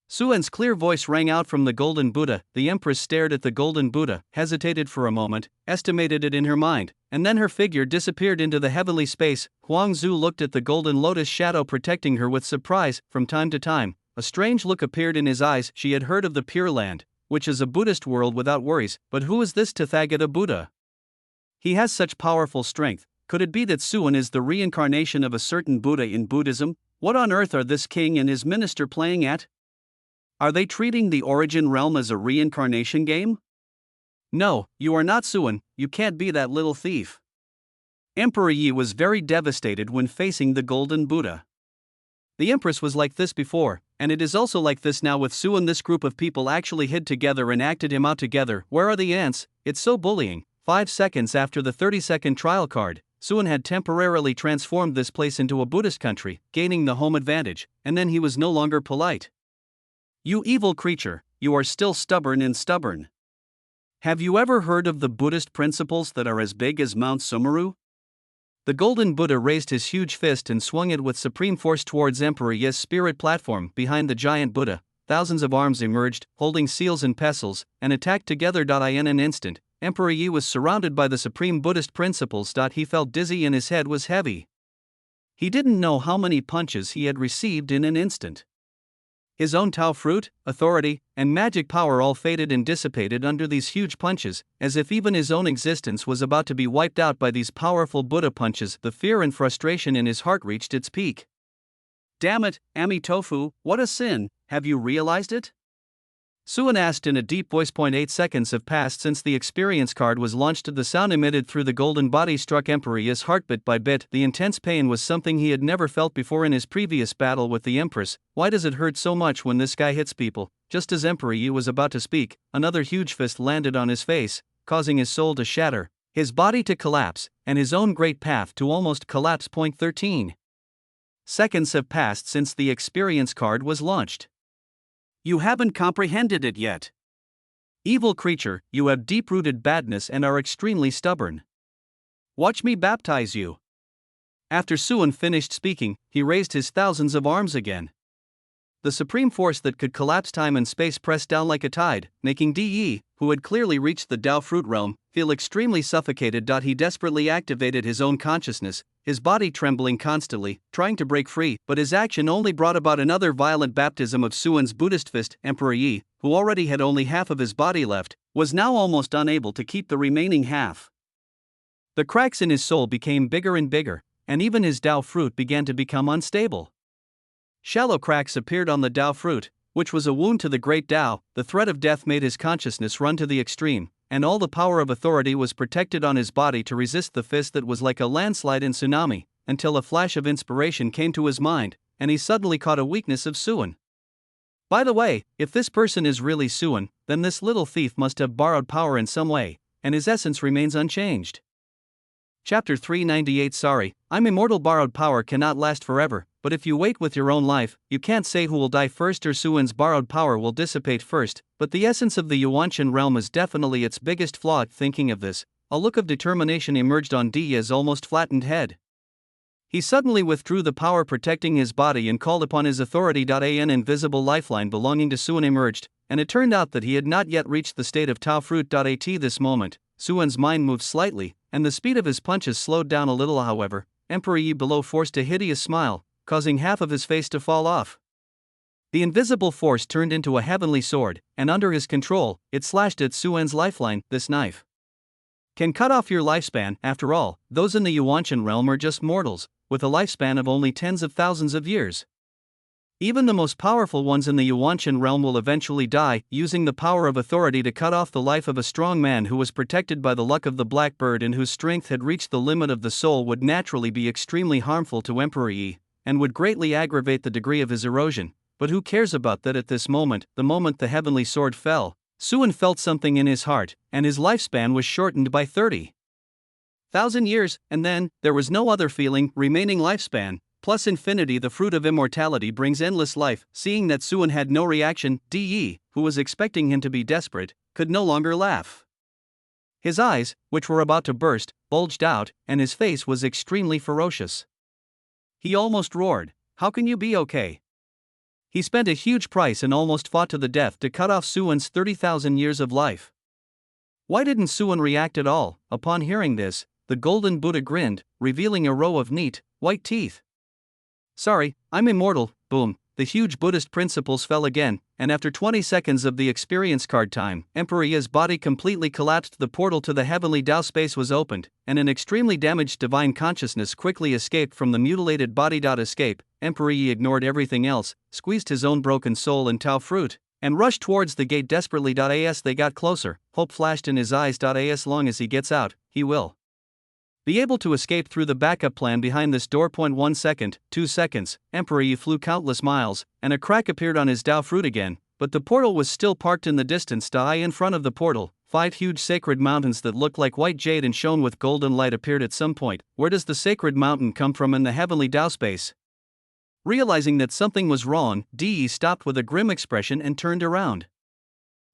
Speaker 2: Suan's clear voice rang out from the golden Buddha. The empress stared at the golden Buddha, hesitated for a moment, estimated it in her mind, and then her figure disappeared into the heavenly space. Huangzu looked at the golden lotus shadow protecting her with surprise. From time to time, a strange look appeared in his eyes. She had heard of the Pure Land, which is a Buddhist world without worries, but who is this Tathagata Buddha? He has such powerful strength. Could it be that Suan is the reincarnation of a certain Buddha in Buddhism? What on earth are this king and his minister playing at? Are they treating the origin realm as a reincarnation game? No, you are not Suan, you can't be that little thief. Emperor Yi was very devastated when facing the golden Buddha. The empress was like this before, and it is also like this now with Suan. This group of people actually hid together and acted him out together. Where are the ants? It's so bullying. 5 seconds after the 30-second trial card, Suan had temporarily transformed this place into a Buddhist country, gaining the home advantage, and then he was no longer polite. You evil creature, you are still stubborn and stubborn. Have you ever heard of the Buddhist principles that are as big as Mount Sumeru? The golden Buddha raised his huge fist and swung it with supreme force towards Emperor Yi's spirit platform. Behind the giant Buddha, thousands of arms emerged, holding seals and pestles, and attacked together. In an instant, Emperor Yi was surrounded by the supreme Buddhist principles. He felt dizzy and his head was heavy. He didn't know how many punches he had received in an instant. His own Tao fruit, authority, and magic power all faded and dissipated under these huge punches, as if even his own existence was about to be wiped out by these powerful Buddha punches. The fear and frustration in his heart reached its peak. Damn it, Ami Tofu, what a sin, have you realized it? Suan asked in a deep voice. 8 seconds have passed since the experience card was launched. The sound emitted through the golden body struck Emperor Yi's heart bit by bit. The intense pain was something he had never felt before in his previous battle with the Empress. Why does it hurt so much when this guy hits people? Just as Emperor Yi was about to speak, another huge fist landed on his face, causing his soul to shatter, his body to collapse, and his own great path to almost collapse. 13 seconds have passed since the experience card was launched. You haven't comprehended it yet. Evil creature, you have deep-rooted badness and are extremely stubborn. Watch me baptize you. After Suan finished speaking, he raised his thousands of arms again. The supreme force that could collapse time and space pressed down like a tide, making Yi, who had clearly reached the Tao fruit realm, feel extremely suffocated. He desperately activated his own consciousness, his body trembling constantly, trying to break free, but his action only brought about another violent baptism of Suan's Buddhist fist. Emperor Yi, who already had only half of his body left, was now almost unable to keep the remaining half. The cracks in his soul became bigger and bigger, and even his Tao fruit began to become unstable. Shallow cracks appeared on the Tao fruit, which was a wound to the great Tao. The threat of death made his consciousness run to the extreme, and all the power of authority was protected on his body to resist the fist that was like a landslide in tsunami, until a flash of inspiration came to his mind, and he suddenly caught a weakness of Suan. By the way, if this person is really Suan, then this little thief must have borrowed power in some way, and his essence remains unchanged. Chapter 398. Sorry, I'm immortal. Borrowed power cannot last forever, but if you wait with your own life, you can't say who will die first or Suan's borrowed power will dissipate first, but the essence of the Yuanshan realm is definitely its biggest flaw. Thinking of this, a look of determination emerged on Diya's almost flattened head. He suddenly withdrew the power protecting his body and called upon his authority. An invisible lifeline belonging to Suan emerged, and it turned out that he had not yet reached the state of Tao fruit. At this moment, Suan's mind moved slightly, and the speed of his punches slowed down a little. However, Emperor Yi below forced a hideous smile, causing half of his face to fall off. The invisible force turned into a heavenly sword, and under his control, it slashed at Suan's lifeline. This knife can cut off your lifespan. After all, those in the Yuanshan realm are just mortals, with a lifespan of only tens of thousands of years. Even the most powerful ones in the Yuanshan realm will eventually die. Using the power of authority to cut off the life of a strong man who was protected by the luck of the black bird and whose strength had reached the limit of the soul would naturally be extremely harmful to Emperor Yi, and would greatly aggravate the degree of his erosion. But who cares about that at this moment? The moment the heavenly sword fell, Suan felt something in his heart, and his lifespan was shortened by 30,000 years, and then, there was no other feeling. Remaining lifespan, plus infinity. The fruit of immortality brings endless life. Seeing that Suan had no reaction, Yi, who was expecting him to be desperate, could no longer laugh. His eyes, which were about to burst,
Speaker 1: bulged out, and his face was extremely ferocious. He almost roared, "How can you be okay?" He spent a huge price and almost fought to the death to cut off Suwon's 30,000 years of life. Why didn't Suwon react at all? Upon hearing this, the golden Buddha grinned, revealing a row of neat, white teeth. "Sorry, I'm immortal." Boom. The huge Buddhist principles fell again, and after 20 seconds of the experience card time, Emperor Yi's body completely collapsed. The portal to the heavenly Tao space was opened, and an extremely damaged divine consciousness quickly escaped from the mutilated body. Escape. Emperor Yi ignored everything else, squeezed his own broken soul and Tao fruit, and rushed towards the gate desperately. As they got closer, hope flashed in his eyes. As long as he gets out, he will be able to escape through the backup plan behind this door. 1 second, 2 seconds, Emperor Yi flew countless miles, and a crack appeared on his Tao fruit again, but the portal was still parked in the distance. In front of the portal, 5 huge sacred mountains that looked like white jade and shone with golden light appeared at some point. Where does the sacred mountain come from in the heavenly Tao space? Realizing that something was wrong, Yi stopped with a grim expression and turned around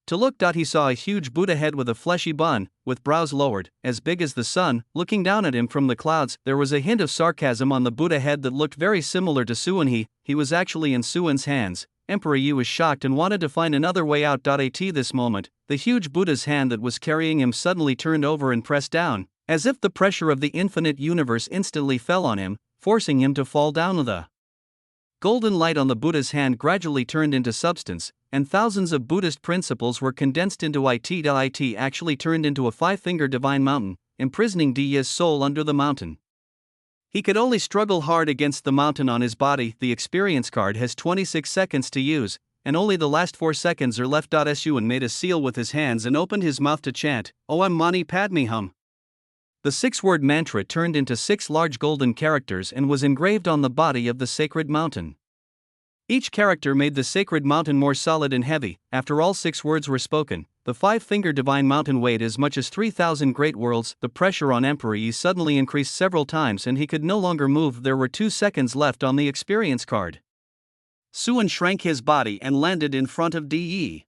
Speaker 1: to look. He saw a huge Buddha head with a fleshy bun, with brows lowered, as big as the sun, looking down at him from the clouds. There was a hint of sarcasm on the Buddha head that looked very similar to Suwon. He was actually in Suwon's hands. Emperor Yi was shocked and wanted to find another way out. At this moment, the huge Buddha's hand that was carrying him suddenly turned over and pressed down, as if the pressure of the infinite universe instantly fell on him, forcing him to fall down. The golden light on the Buddha's hand gradually turned into substance, and thousands of Buddhist principles were condensed into it. It actually turned into a 5-finger divine mountain, imprisoning Yi's soul under the mountain. He could only struggle hard against the mountain on his body. The experience card has 26 seconds to use, and only the last 4 seconds are left. Suwon made a seal with his hands and opened his mouth to chant, "Om Mani Padme Hum." The 6-word mantra turned into 6 large golden characters and was engraved on the body of the sacred mountain. Each character made the sacred mountain more solid and heavy. After all 6 words were spoken, the 5-finger divine mountain weighed as much as 3,000 great worlds. The pressure on Emperor Yi suddenly increased several times and he could no longer move. There were 2 seconds left on the experience card. Suwon shrank his body and landed in front of Yi.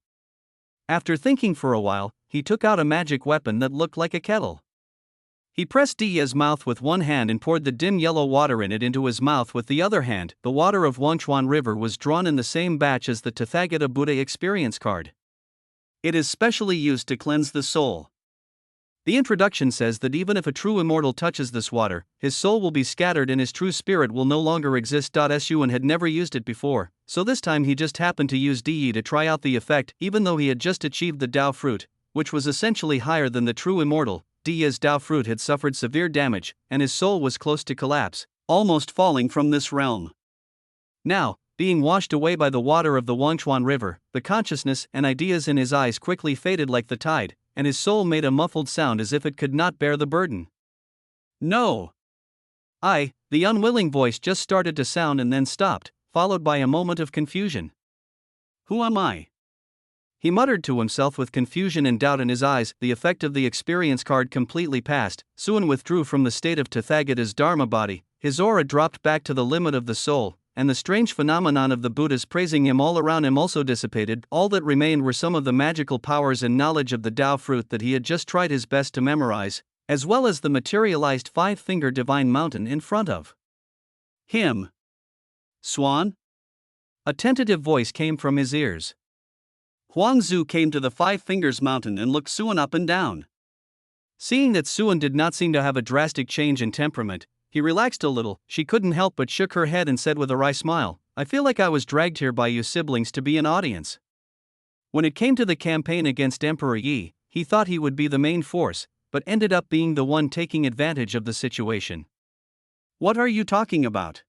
Speaker 1: After thinking for a while, he took out a magic weapon that looked like a kettle. He pressed Yi's mouth with one hand and poured the dim yellow water in it into his mouth with the other hand. The water of Wanchuan River was drawn in the same batch as the Tathagata Buddha experience card. It is specially used to cleanse the soul. The introduction says that even if a true immortal touches this water, his soul will be scattered and his true spirit will no longer exist. Suwon had never used it before, so this time he just happened to use Yi to try out the effect. Even though he had just achieved the Tao fruit, which was essentially higher than the true immortal, Yi's Tao fruit had suffered severe damage, and his soul was close to collapse, almost falling from this realm. Now, being washed away by the water of the Wanchuan River, the consciousness and ideas in his eyes quickly faded like the tide, and his soul made a muffled sound as if it could not bear the burden. "No. The unwilling voice just started to sound and then stopped, followed by a moment of confusion. "Who am I?" He muttered to himself with confusion and doubt in his eyes. The effect of the experience card completely passed. Suwon withdrew from the state of Tathagata's Dharma body, his aura dropped back to the limit of the soul, and the strange phenomenon of the Buddhas praising him all around him also dissipated. All that remained were some of the magical powers and knowledge of the Tao fruit that he had just tried his best to memorize, as well as the materialized 5-finger divine mountain in front of him. "Swan?" A tentative voice came from his ears. Huangzu came to the 5 Fingers Mountain and looked Suwon up and down. Seeing that Suwon did not seem to have a drastic change in temperament, he relaxed a little. She couldn't help but shook her head and said with a wry smile, "I feel like I was dragged here by you siblings to be an audience." When it came to the campaign against Emperor Yi, he thought he would be the main force, but ended up being the one taking advantage of the situation. "What are you talking about?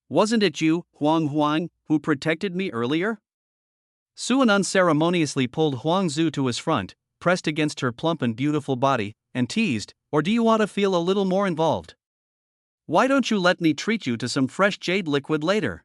Speaker 1: Wasn't it you, Huang, who protected me earlier?" Suwon unceremoniously pulled Huangzu to his front, pressed against her plump and beautiful body, and teased, "Or do you want to feel a little more involved? Why don't you let me treat you to some fresh jade liquid later?"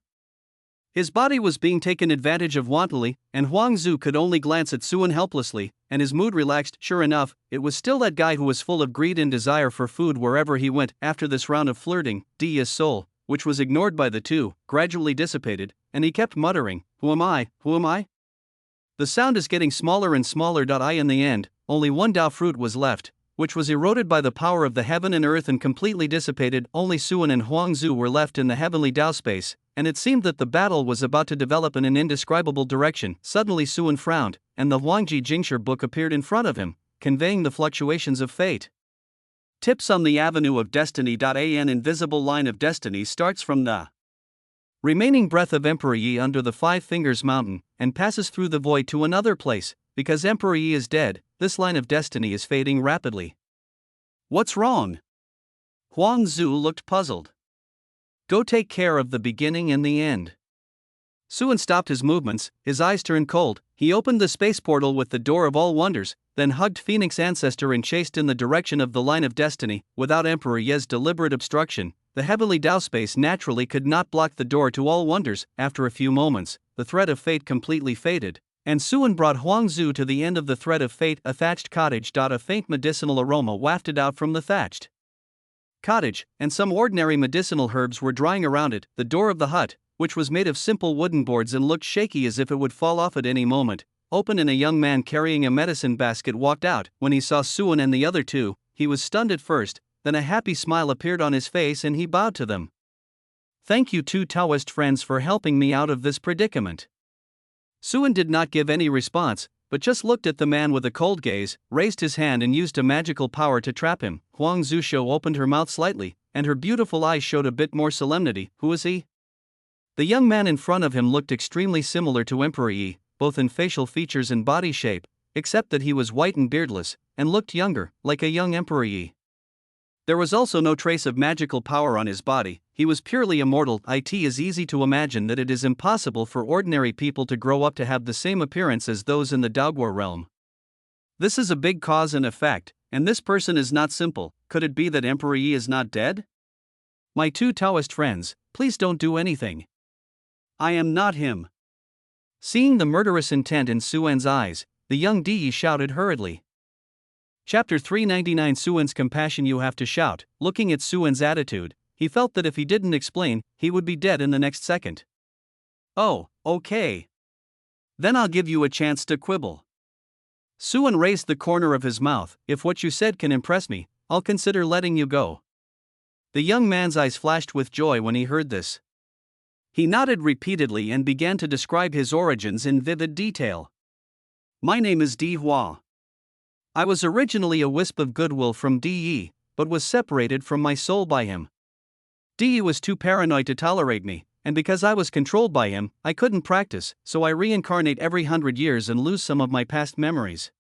Speaker 1: His body was being taken advantage of wantonly, and Huangzu could only glance at Suwon helplessly, and his mood relaxed. Sure enough, it was still that guy who was full of greed and desire for food wherever he went. After this round of flirting, Yi's soul, which was ignored by the two, gradually dissipated, and he kept muttering, "Who am I? Who am I?" The sound is getting smaller and smaller. In the end, only one Tao fruit was left, which was eroded by the power of the heaven and earth and completely dissipated. Only Suan and Huangzu were left in the heavenly Tao space, and it seemed that the battle was about to develop in an indescribable direction. Suddenly Suan frowned, and the Huangji Jingshi book appeared in front of him, conveying the fluctuations of fate. Tips on the Avenue of Destiny. An invisible line of destiny starts from the remaining breath of Emperor Yi under the Five Fingers Mountain, and passes through the void to another place. Because Emperor Yi is dead, this line of destiny is fading rapidly. What's wrong? Huangzu looked puzzled. Go take care of the beginning and the end. Suan stopped his movements, his eyes turned cold. He opened the space portal with the door of all wonders, then hugged Phoenix Ancestor and chased in the direction of the line of destiny. Without Emperor Ye's deliberate obstruction, the heavenly Tao space naturally could not block the door to all wonders. After a few moments, the thread of fate completely faded, and Suan brought Huangzu to the end of the thread of fate. A thatched cottage. A faint medicinal aroma wafted out from the thatched cottage, and some ordinary medicinal herbs were drying around it. The door of the hut, which was made of simple wooden boards and looked shaky as if it would fall off at any moment, opened, and a young man carrying a medicine basket walked out. When he saw Suan and the other two, he was stunned at first, then a happy smile appeared on his face and he bowed to them. Thank you, two Taoist friends, for helping me out of this predicament. Suan did not give any response, but just looked at the man with a cold gaze, raised his hand and used a magical power to trap him. Huang Zhuxiu opened her mouth slightly, and her beautiful eyes showed a bit more solemnity. Who is he? The young man in front of him looked extremely similar to Emperor Yi, both in facial features and body shape, except that he was white and beardless, and looked younger, like a young Emperor Yi. There was also no trace of magical power on his body. He was purely immortal. It is easy to imagine that it is impossible for ordinary people to grow up to have the same appearance as those in the Daoguo realm. This is a big cause and effect, and this person is not simple. Could it be that Emperor Yi is not dead? My two Taoist friends, please don't do anything. I am not him. Seeing the murderous intent in Suan's eyes, the young Di shouted hurriedly. Chapter 399. Suan's compassion. You have to shout. Looking at Suan's attitude, he felt that if he didn't explain, he would be dead in the next second. Oh, okay. Then I'll give you a chance to quibble. Suan raised the corner of his mouth. If what you said can impress me, I'll consider letting you go. The young man's eyes flashed with joy when he heard this. He nodded repeatedly and began to describe his origins in vivid detail. My name is Di Hua. I was originally a wisp of goodwill from Di Yi, but was separated from my soul by him. Di Yi was too paranoid to tolerate me, and because I was controlled by him, I couldn't practice, so I reincarnate every 100 years and lose some of my past memories.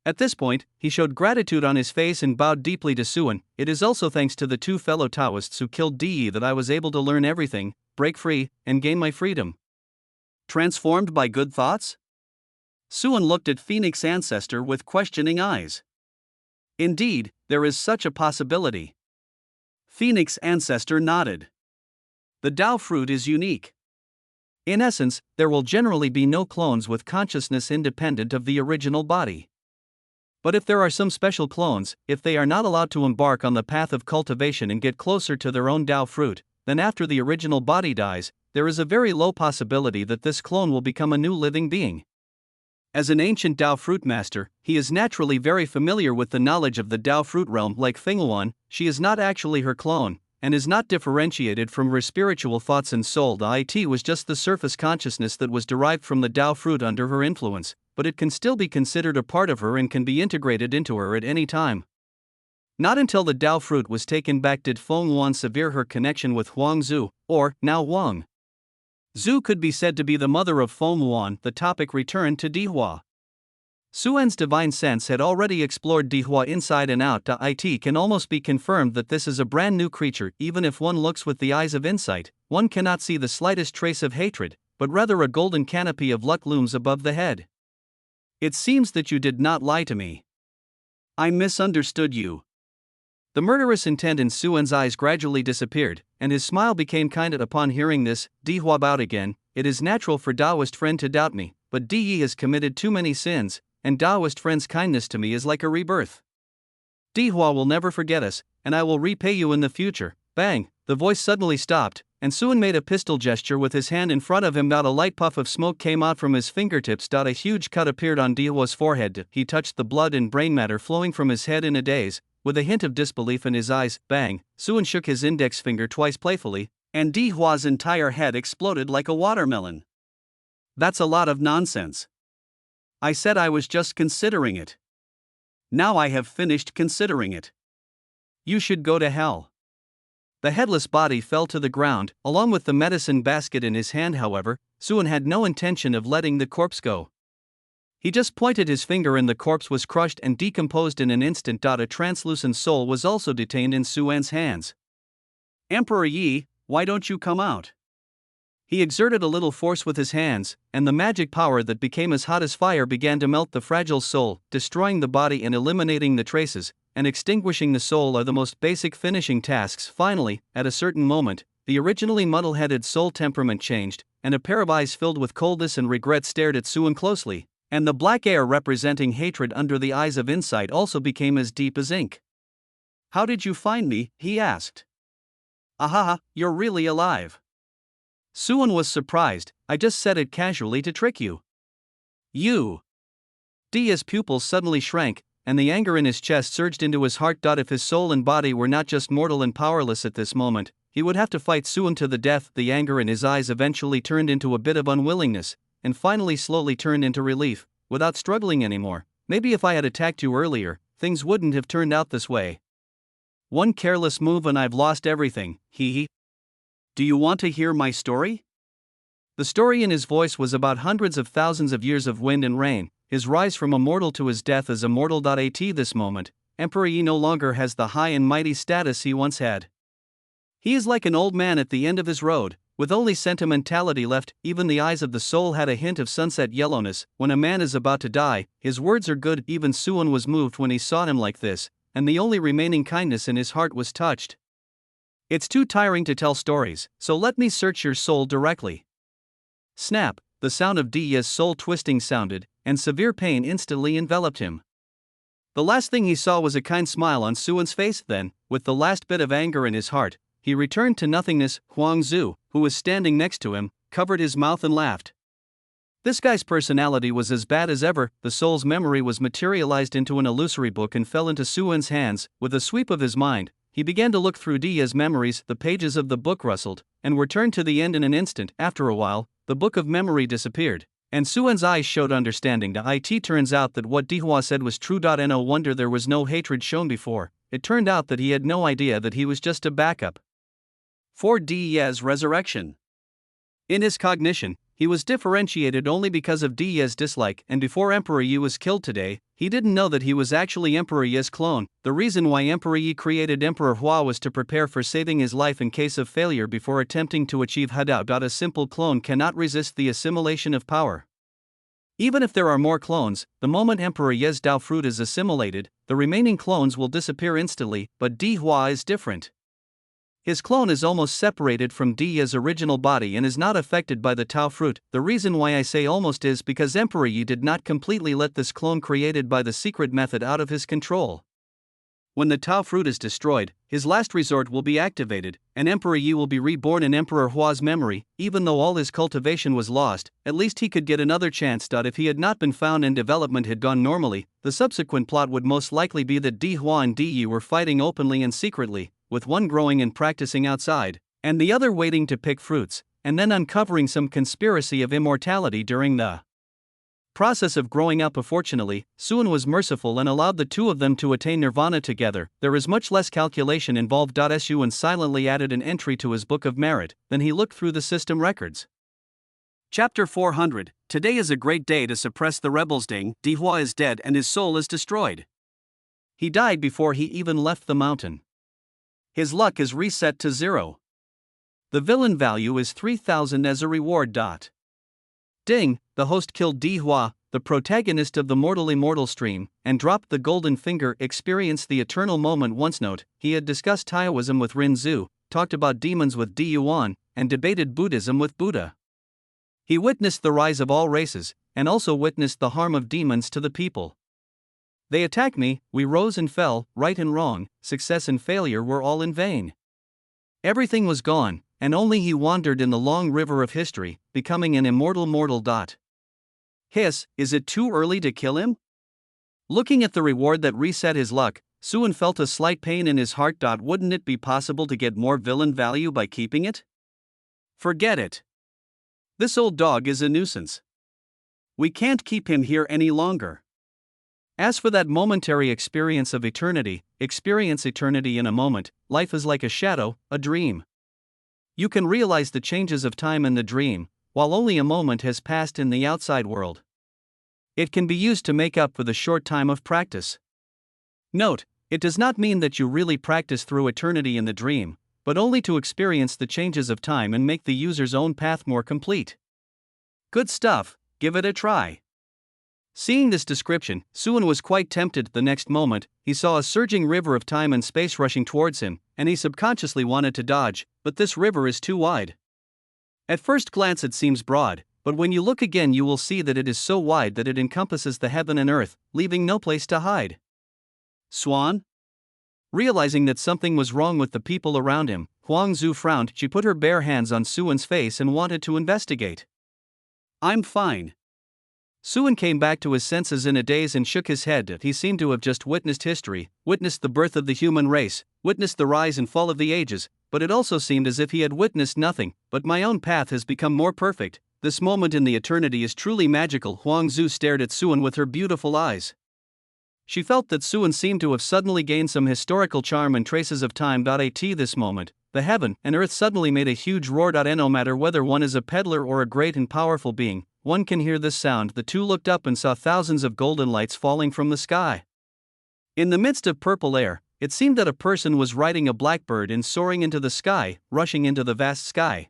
Speaker 1: At this point, he showed gratitude on his face and bowed deeply to Suan. It is also thanks to the two fellow Taoists who killed Di Yi that I was able to learn everything, break free, and gain my freedom. Transformed by good thoughts? Suan looked at Phoenix Ancestor with questioning eyes. Indeed, there is such a possibility. Phoenix Ancestor nodded. The Tao fruit is unique. In essence, there will generally be no clones with consciousness independent of the original body. But if there are some special clones, if they are not allowed to embark on the path of cultivation and get closer to their own Tao fruit, then after the original body dies, there is a very low possibility that this clone will become a new living being. As an ancient Tao fruit master, he is naturally very familiar with the knowledge of the Tao fruit realm. Like Fenghuan, she is not actually her clone, and is not differentiated from her spiritual thoughts and soul. The it was just the surface consciousness that was derived from the Tao fruit under her influence, but it can still be considered a part of her and can be integrated into her at any time. Not until the Tao fruit was taken back did Fenghuan sever her connection with Huangzu, or, now Huang. Zhu could be said to be the mother of Fenghuan. The topic returned to Dihua. Suan's divine sense had already explored Dihua inside and out. It can almost be confirmed that this is a brand new creature. Even if one looks with the eyes of insight, one cannot see the slightest trace of hatred, but rather a golden canopy of luck looms above the head. It seems that you did not lie to me. I misunderstood you. The murderous intent in Suan's eyes gradually disappeared, and his smile became kind. Upon hearing this, Dihua bowed again. It is natural for Taoist friend to doubt me, but Di Yi has committed too many sins, and Taoist friend's kindness to me is like a rebirth. Dihua will never forget us, and I will repay you in the future. Bang! The voice suddenly stopped, and Suan made a pistol gesture with his hand in front of him. A light puff of smoke came out from his fingertips. A huge cut appeared on Dihua's forehead. He touched the blood and brain matter flowing from his head in a daze, with a hint of disbelief in his eyes. Bang! Suan shook his index finger twice playfully, and Dihua's entire head exploded like a watermelon. That's a lot of nonsense. I said I was just considering it. Now I have finished considering it. You should go to hell. The headless body fell to the ground, along with the medicine basket in his hand. However, Suan had no intention of letting the corpse go. He just pointed his finger and the corpse was crushed and decomposed in an instant. A translucent soul was also detained in Suan's hands. Emperor Yi, why don't you come out? He exerted a little force with his hands, and the magic power that became as hot as fire began to melt the fragile soul, destroying the body and eliminating the traces, and extinguishing the soul are the most basic finishing tasks. Finally, at a certain moment, the originally muddle-headed soul temperament changed, and a pair of eyes filled with coldness and regret stared at Suan closely, and the black air representing hatred under the eyes of insight also became as deep as ink. How did you find me? He asked. Ahaha, you're really alive. Suan was surprised. I just said it casually to trick you. You. Dia's pupils suddenly shrank, and the anger in his chest surged into his heart. If his soul and body were not just mortal and powerless at this moment, he would have to fight Suan to the death. The anger in his eyes eventually turned into a bit of unwillingness, and finally slowly turned into relief, without struggling anymore. Maybe if I had attacked you earlier, things wouldn't have turned out this way. One careless move and I've lost everything, hee. Do you want to hear my story? The story in his voice was about hundreds of thousands of years of wind and rain, his rise from a mortal to his death as a mortal. At this moment, Emperor Yi no longer has the high and mighty status he once had. He is like an old man at the end of his road, with only sentimentality left. Even the eyes of the soul had a hint of sunset yellowness. When a man is about to die, his words are good. Even Suan was moved when he saw him like this, and the only remaining kindness in his heart was touched. It's too tiring to tell stories, so let me search your soul directly. Snap, the sound of Dia's soul twisting sounded, and severe pain instantly enveloped him. The last thing he saw was a kind smile on Suan's face. Then, with the last bit of anger in his heart, he returned to nothingness. Huang Zhu, who was standing next to him, covered his mouth and laughed. This guy's personality was as bad as ever. The soul's memory was materialized into an illusory book and fell into Suan's hands. With a sweep of his mind, he began to look through Dia's memories. The pages of the book rustled, and were turned to the end in an instant. After a while, the book of memory disappeared, and Suan's eyes showed understanding. It turns out that what Dihua said was true. No wonder there was no hatred shown before. It turned out that he had no idea that he was just a backup for Dia's resurrection. In his cognition, he was differentiated only because of Dia's dislike, and before Emperor Yi was killed today, he didn't know that he was actually Emperor Yi's clone. The reason why Emperor Yi created Emperor Hua was to prepare for saving his life in case of failure before attempting to achieve Hadao. A simple clone cannot resist the assimilation of power. Even if there are more clones, the moment Emperor Yi's Dao fruit is assimilated, the remaining clones will disappear instantly. But Dihua is different. His clone is almost separated from Dia's original body and is not affected by the Tao fruit. The reason why I say almost is because Emperor Yi did not completely let this clone created by the secret method out of his control. When the Tao fruit is destroyed, his last resort will be activated, and Emperor Yi will be reborn in Emperor Hua's memory. Even though all his cultivation was lost, at least he could get another chance. If he had not been found and development had gone normally, the subsequent plot would most likely be that Dihua and Di Yi were fighting openly and secretly, with one growing and practicing outside, and the other waiting to pick fruits, and then uncovering some conspiracy of immortality during the process of growing up. Fortunately, Suan was merciful and allowed the two of them to attain nirvana together. There is much less calculation involved. Suan silently added an entry to his book of merit, then he looked through the system records. Chapter 400. Today is a great day to suppress the rebels. Dihua is dead and his soul is destroyed. He died before he even left the mountain. His luck is reset to 0. The villain value is 3000 as a reward. Ding, the host killed Dihua, the protagonist of the Mortal Immortal stream, and dropped the golden finger. Experienced the eternal moment once. Note, he had discussed Taoism with Rin Zhu, talked about demons with Di Yuan, and debated Buddhism with Buddha. He witnessed the rise of all races, and also witnessed the harm of demons to the people. They attacked me, we rose and fell, right and wrong, success and failure were all in vain. Everything was gone, and only he wandered in the long river of history, becoming an immortal mortal. Hiss, is it too early to kill him? Looking at the reward that reset his luck, Suan felt a slight pain in his heart. Wouldn't it be possible to get more villain value by keeping it? Forget it. This old dog is a nuisance. We can't keep him here any longer. As for that momentary experience of eternity, experience eternity in a moment. Life is like a shadow, a dream. You can realize the changes of time in the dream, while only a moment has passed in the outside world. It can be used to make up for the short time of practice. Note, it does not mean that you really practice through eternity in the dream, but only to experience the changes of time and make the user's own path more complete. Good stuff, give it a try. Seeing this description, Suan was quite tempted. The next moment, he saw a surging river of time and space rushing towards him, and he subconsciously wanted to dodge, but this river is too wide. At first glance it seems broad, but when you look again you will see that it is so wide that it encompasses the heaven and earth, leaving no place to hide. Swan? Realizing that something was wrong with the people around him, Huang Zhu frowned. She put her bare hands on Suan's face and wanted to investigate. I'm fine. Suan came back to his senses in a daze and shook his head. He seemed to have just witnessed history, witnessed the birth of the human race, witnessed the rise and fall of the ages, but it also seemed as if he had witnessed nothing. But my own path has become more perfect. This moment in the eternity is truly magical. Huang Zhu stared at Suan with her beautiful eyes. She felt that Suan seemed to have suddenly gained some historical charm and traces of time. At this moment, the heaven and earth suddenly made a huge roar. No matter whether one is a peddler or a great and powerful being, one can hear this sound. The two looked up and saw thousands of golden lights falling from the sky. In the midst of purple air, it seemed that a person was riding a blackbird and soaring into the sky, rushing into the vast sky.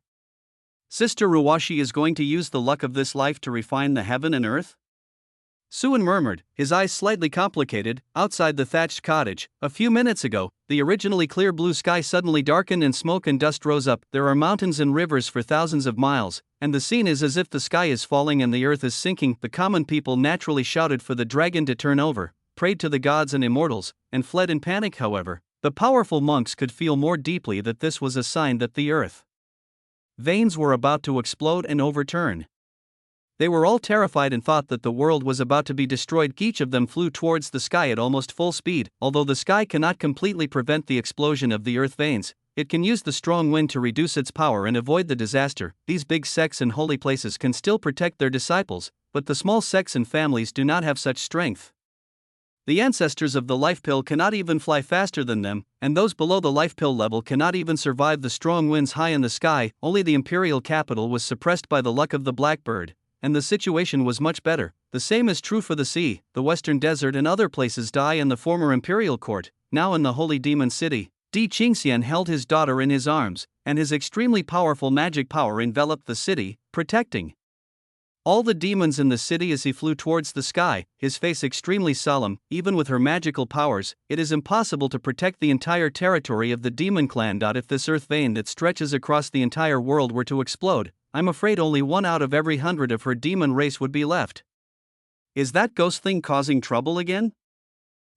Speaker 1: Sister Ruwashi is going to use the luck of this life to refine the heaven and earth? Suan murmured, his eyes slightly complicated. Outside the thatched cottage, a few minutes ago, the originally clear blue sky suddenly darkened and smoke and dust rose up. There are mountains and rivers for thousands of miles, and the scene is as if the sky is falling and the earth is sinking. The common people naturally shouted for the dragon to turn over, prayed to the gods and immortals, and fled in panic. However, the powerful monks could feel more deeply that this was a sign that the earth veins were about to explode and overturn. They were all terrified and thought that the world was about to be destroyed. Each of them flew towards the sky at almost full speed. Although the sky cannot completely prevent the explosion of the earth veins, it can use the strong wind to reduce its power and avoid the disaster. These big sects and holy places can still protect their disciples, but the small sects and families do not have such strength. The ancestors of the life pill cannot even fly faster than them, and those below the life pill level cannot even survive the strong winds high in the sky. Only the imperial capital was suppressed by the luck of the blackbird, and the situation was much better. The same is true for the sea, the western desert and other places. In the former imperial court, now in the holy demon city, Di Qingxian held his daughter in his arms, and his extremely powerful magic power enveloped the city, protecting all the demons in the city as he flew towards the sky, his face extremely solemn. Even with her magical powers, it is impossible to protect the entire territory of the demon clan. If this earth vein that stretches across the entire world were to explode, I'm afraid only 1 out of every 100 of her demon race would be left. Is that ghost thing causing trouble again?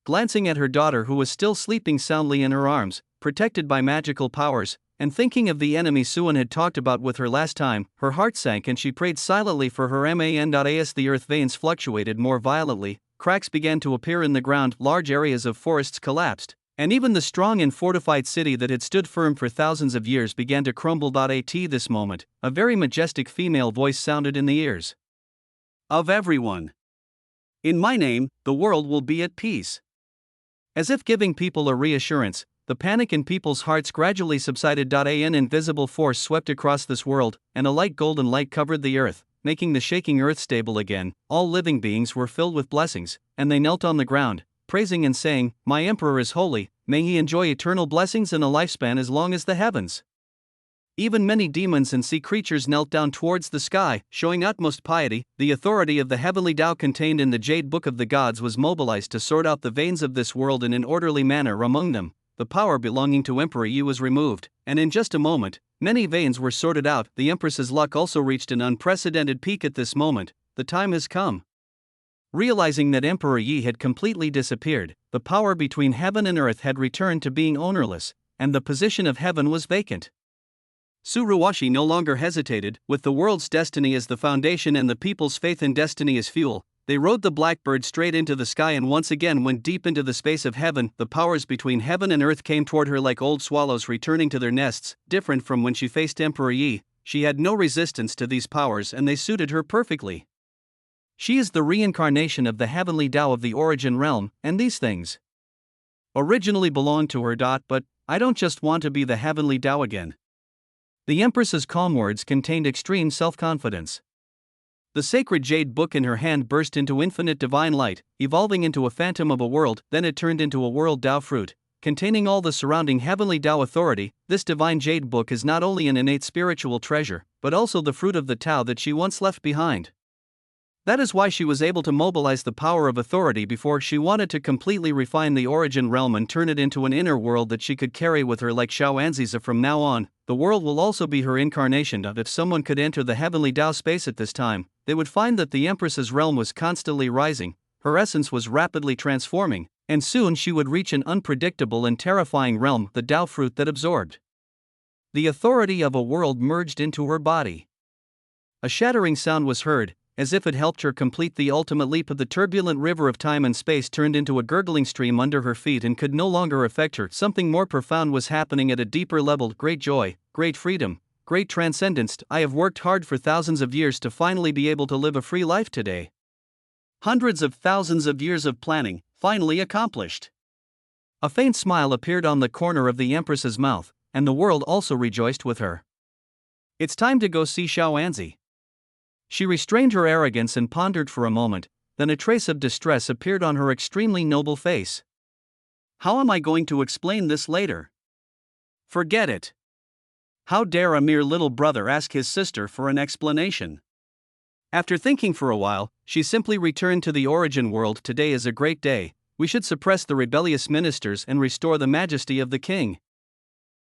Speaker 1: Glancing at her daughter who was still sleeping soundly in her arms, protected by magical powers, and thinking of the enemy Suan had talked about with her last time, her heart sank and she prayed silently for her man. As the earth veins fluctuated more violently, cracks began to appear in the ground, large areas of forests collapsed, and even the strong and fortified city that had stood firm for thousands of years began to crumble. At this moment, a very majestic female voice sounded in the ears of everyone. In my name, the world will be at peace. As if giving people a reassurance, the panic in people's hearts gradually subsided. An invisible force swept across this world, and a light golden light covered the earth, making the shaking earth stable again. All living beings were filled with blessings, and they knelt on the ground, praising and saying, "My emperor is holy, may he enjoy eternal blessings and a lifespan as long as the heavens." Even many demons and sea creatures knelt down towards the sky, showing utmost piety. The authority of the heavenly Tao contained in the Jade Book of the Gods was mobilized to sort out the veins of this world in an orderly manner. Among them, the power belonging to Emperor Yi was removed, and in just a moment, many veins were sorted out. The Empress's luck also reached an unprecedented peak at this moment. The time has come. Realizing that Emperor Yi had completely disappeared, the power between heaven and earth had returned to being ownerless, and the position of heaven was vacant. Suruwashi no longer hesitated. With the world's destiny as the foundation and the people's faith in destiny as fuel, they rode the blackbird straight into the sky and once again went deep into the space of heaven. The powers between heaven and earth came toward her like old swallows returning to their nests. Different from when she faced Emperor Yi, she had no resistance to these powers and they suited her perfectly. She is the reincarnation of the heavenly Tao of the origin realm, and these things originally belonged to her. But I don't just want to be the heavenly Tao again. The Empress's calm words contained extreme self-confidence. The sacred jade book in her hand burst into infinite divine light, evolving into a phantom of a world. Then it turned into a world Tao fruit, containing all the surrounding heavenly Tao authority. This divine jade book is not only an innate spiritual treasure, but also the fruit of the Tao that she once left behind. That is why she was able to mobilize the power of authority before. She wanted to completely refine the origin realm and turn it into an inner world that she could carry with her like Xiaoanziza. From now on, the world will also be her incarnation. If someone could enter the heavenly Tao space at this time, they would find that the Empress's realm was constantly rising, her essence was rapidly transforming, and soon she would reach an unpredictable and terrifying realm, the Tao fruit that absorbed the authority of a world merged into her body. A shattering sound was heard, as if it helped her complete the ultimate leap. Of the turbulent river of time and space turned into a gurgling stream under her feet and could no longer affect her. Something more profound was happening at a deeper level. Great joy, great freedom, great transcendence. I have worked hard for thousands of years to finally be able to live a free life today. Hundreds of thousands of years of planning, finally accomplished. A faint smile appeared on the corner of the Empress's mouth, and the world also rejoiced with her. It's time to go see Xiaoanzi. She restrained her arrogance and pondered for a moment, then a trace of distress appeared on her extremely noble face. How am I going to explain this later? Forget it. How dare a mere little brother ask his sister for an explanation? After thinking for a while, she simply returned to the origin world. Today is a great day. We should suppress the rebellious ministers and restore the majesty of the king.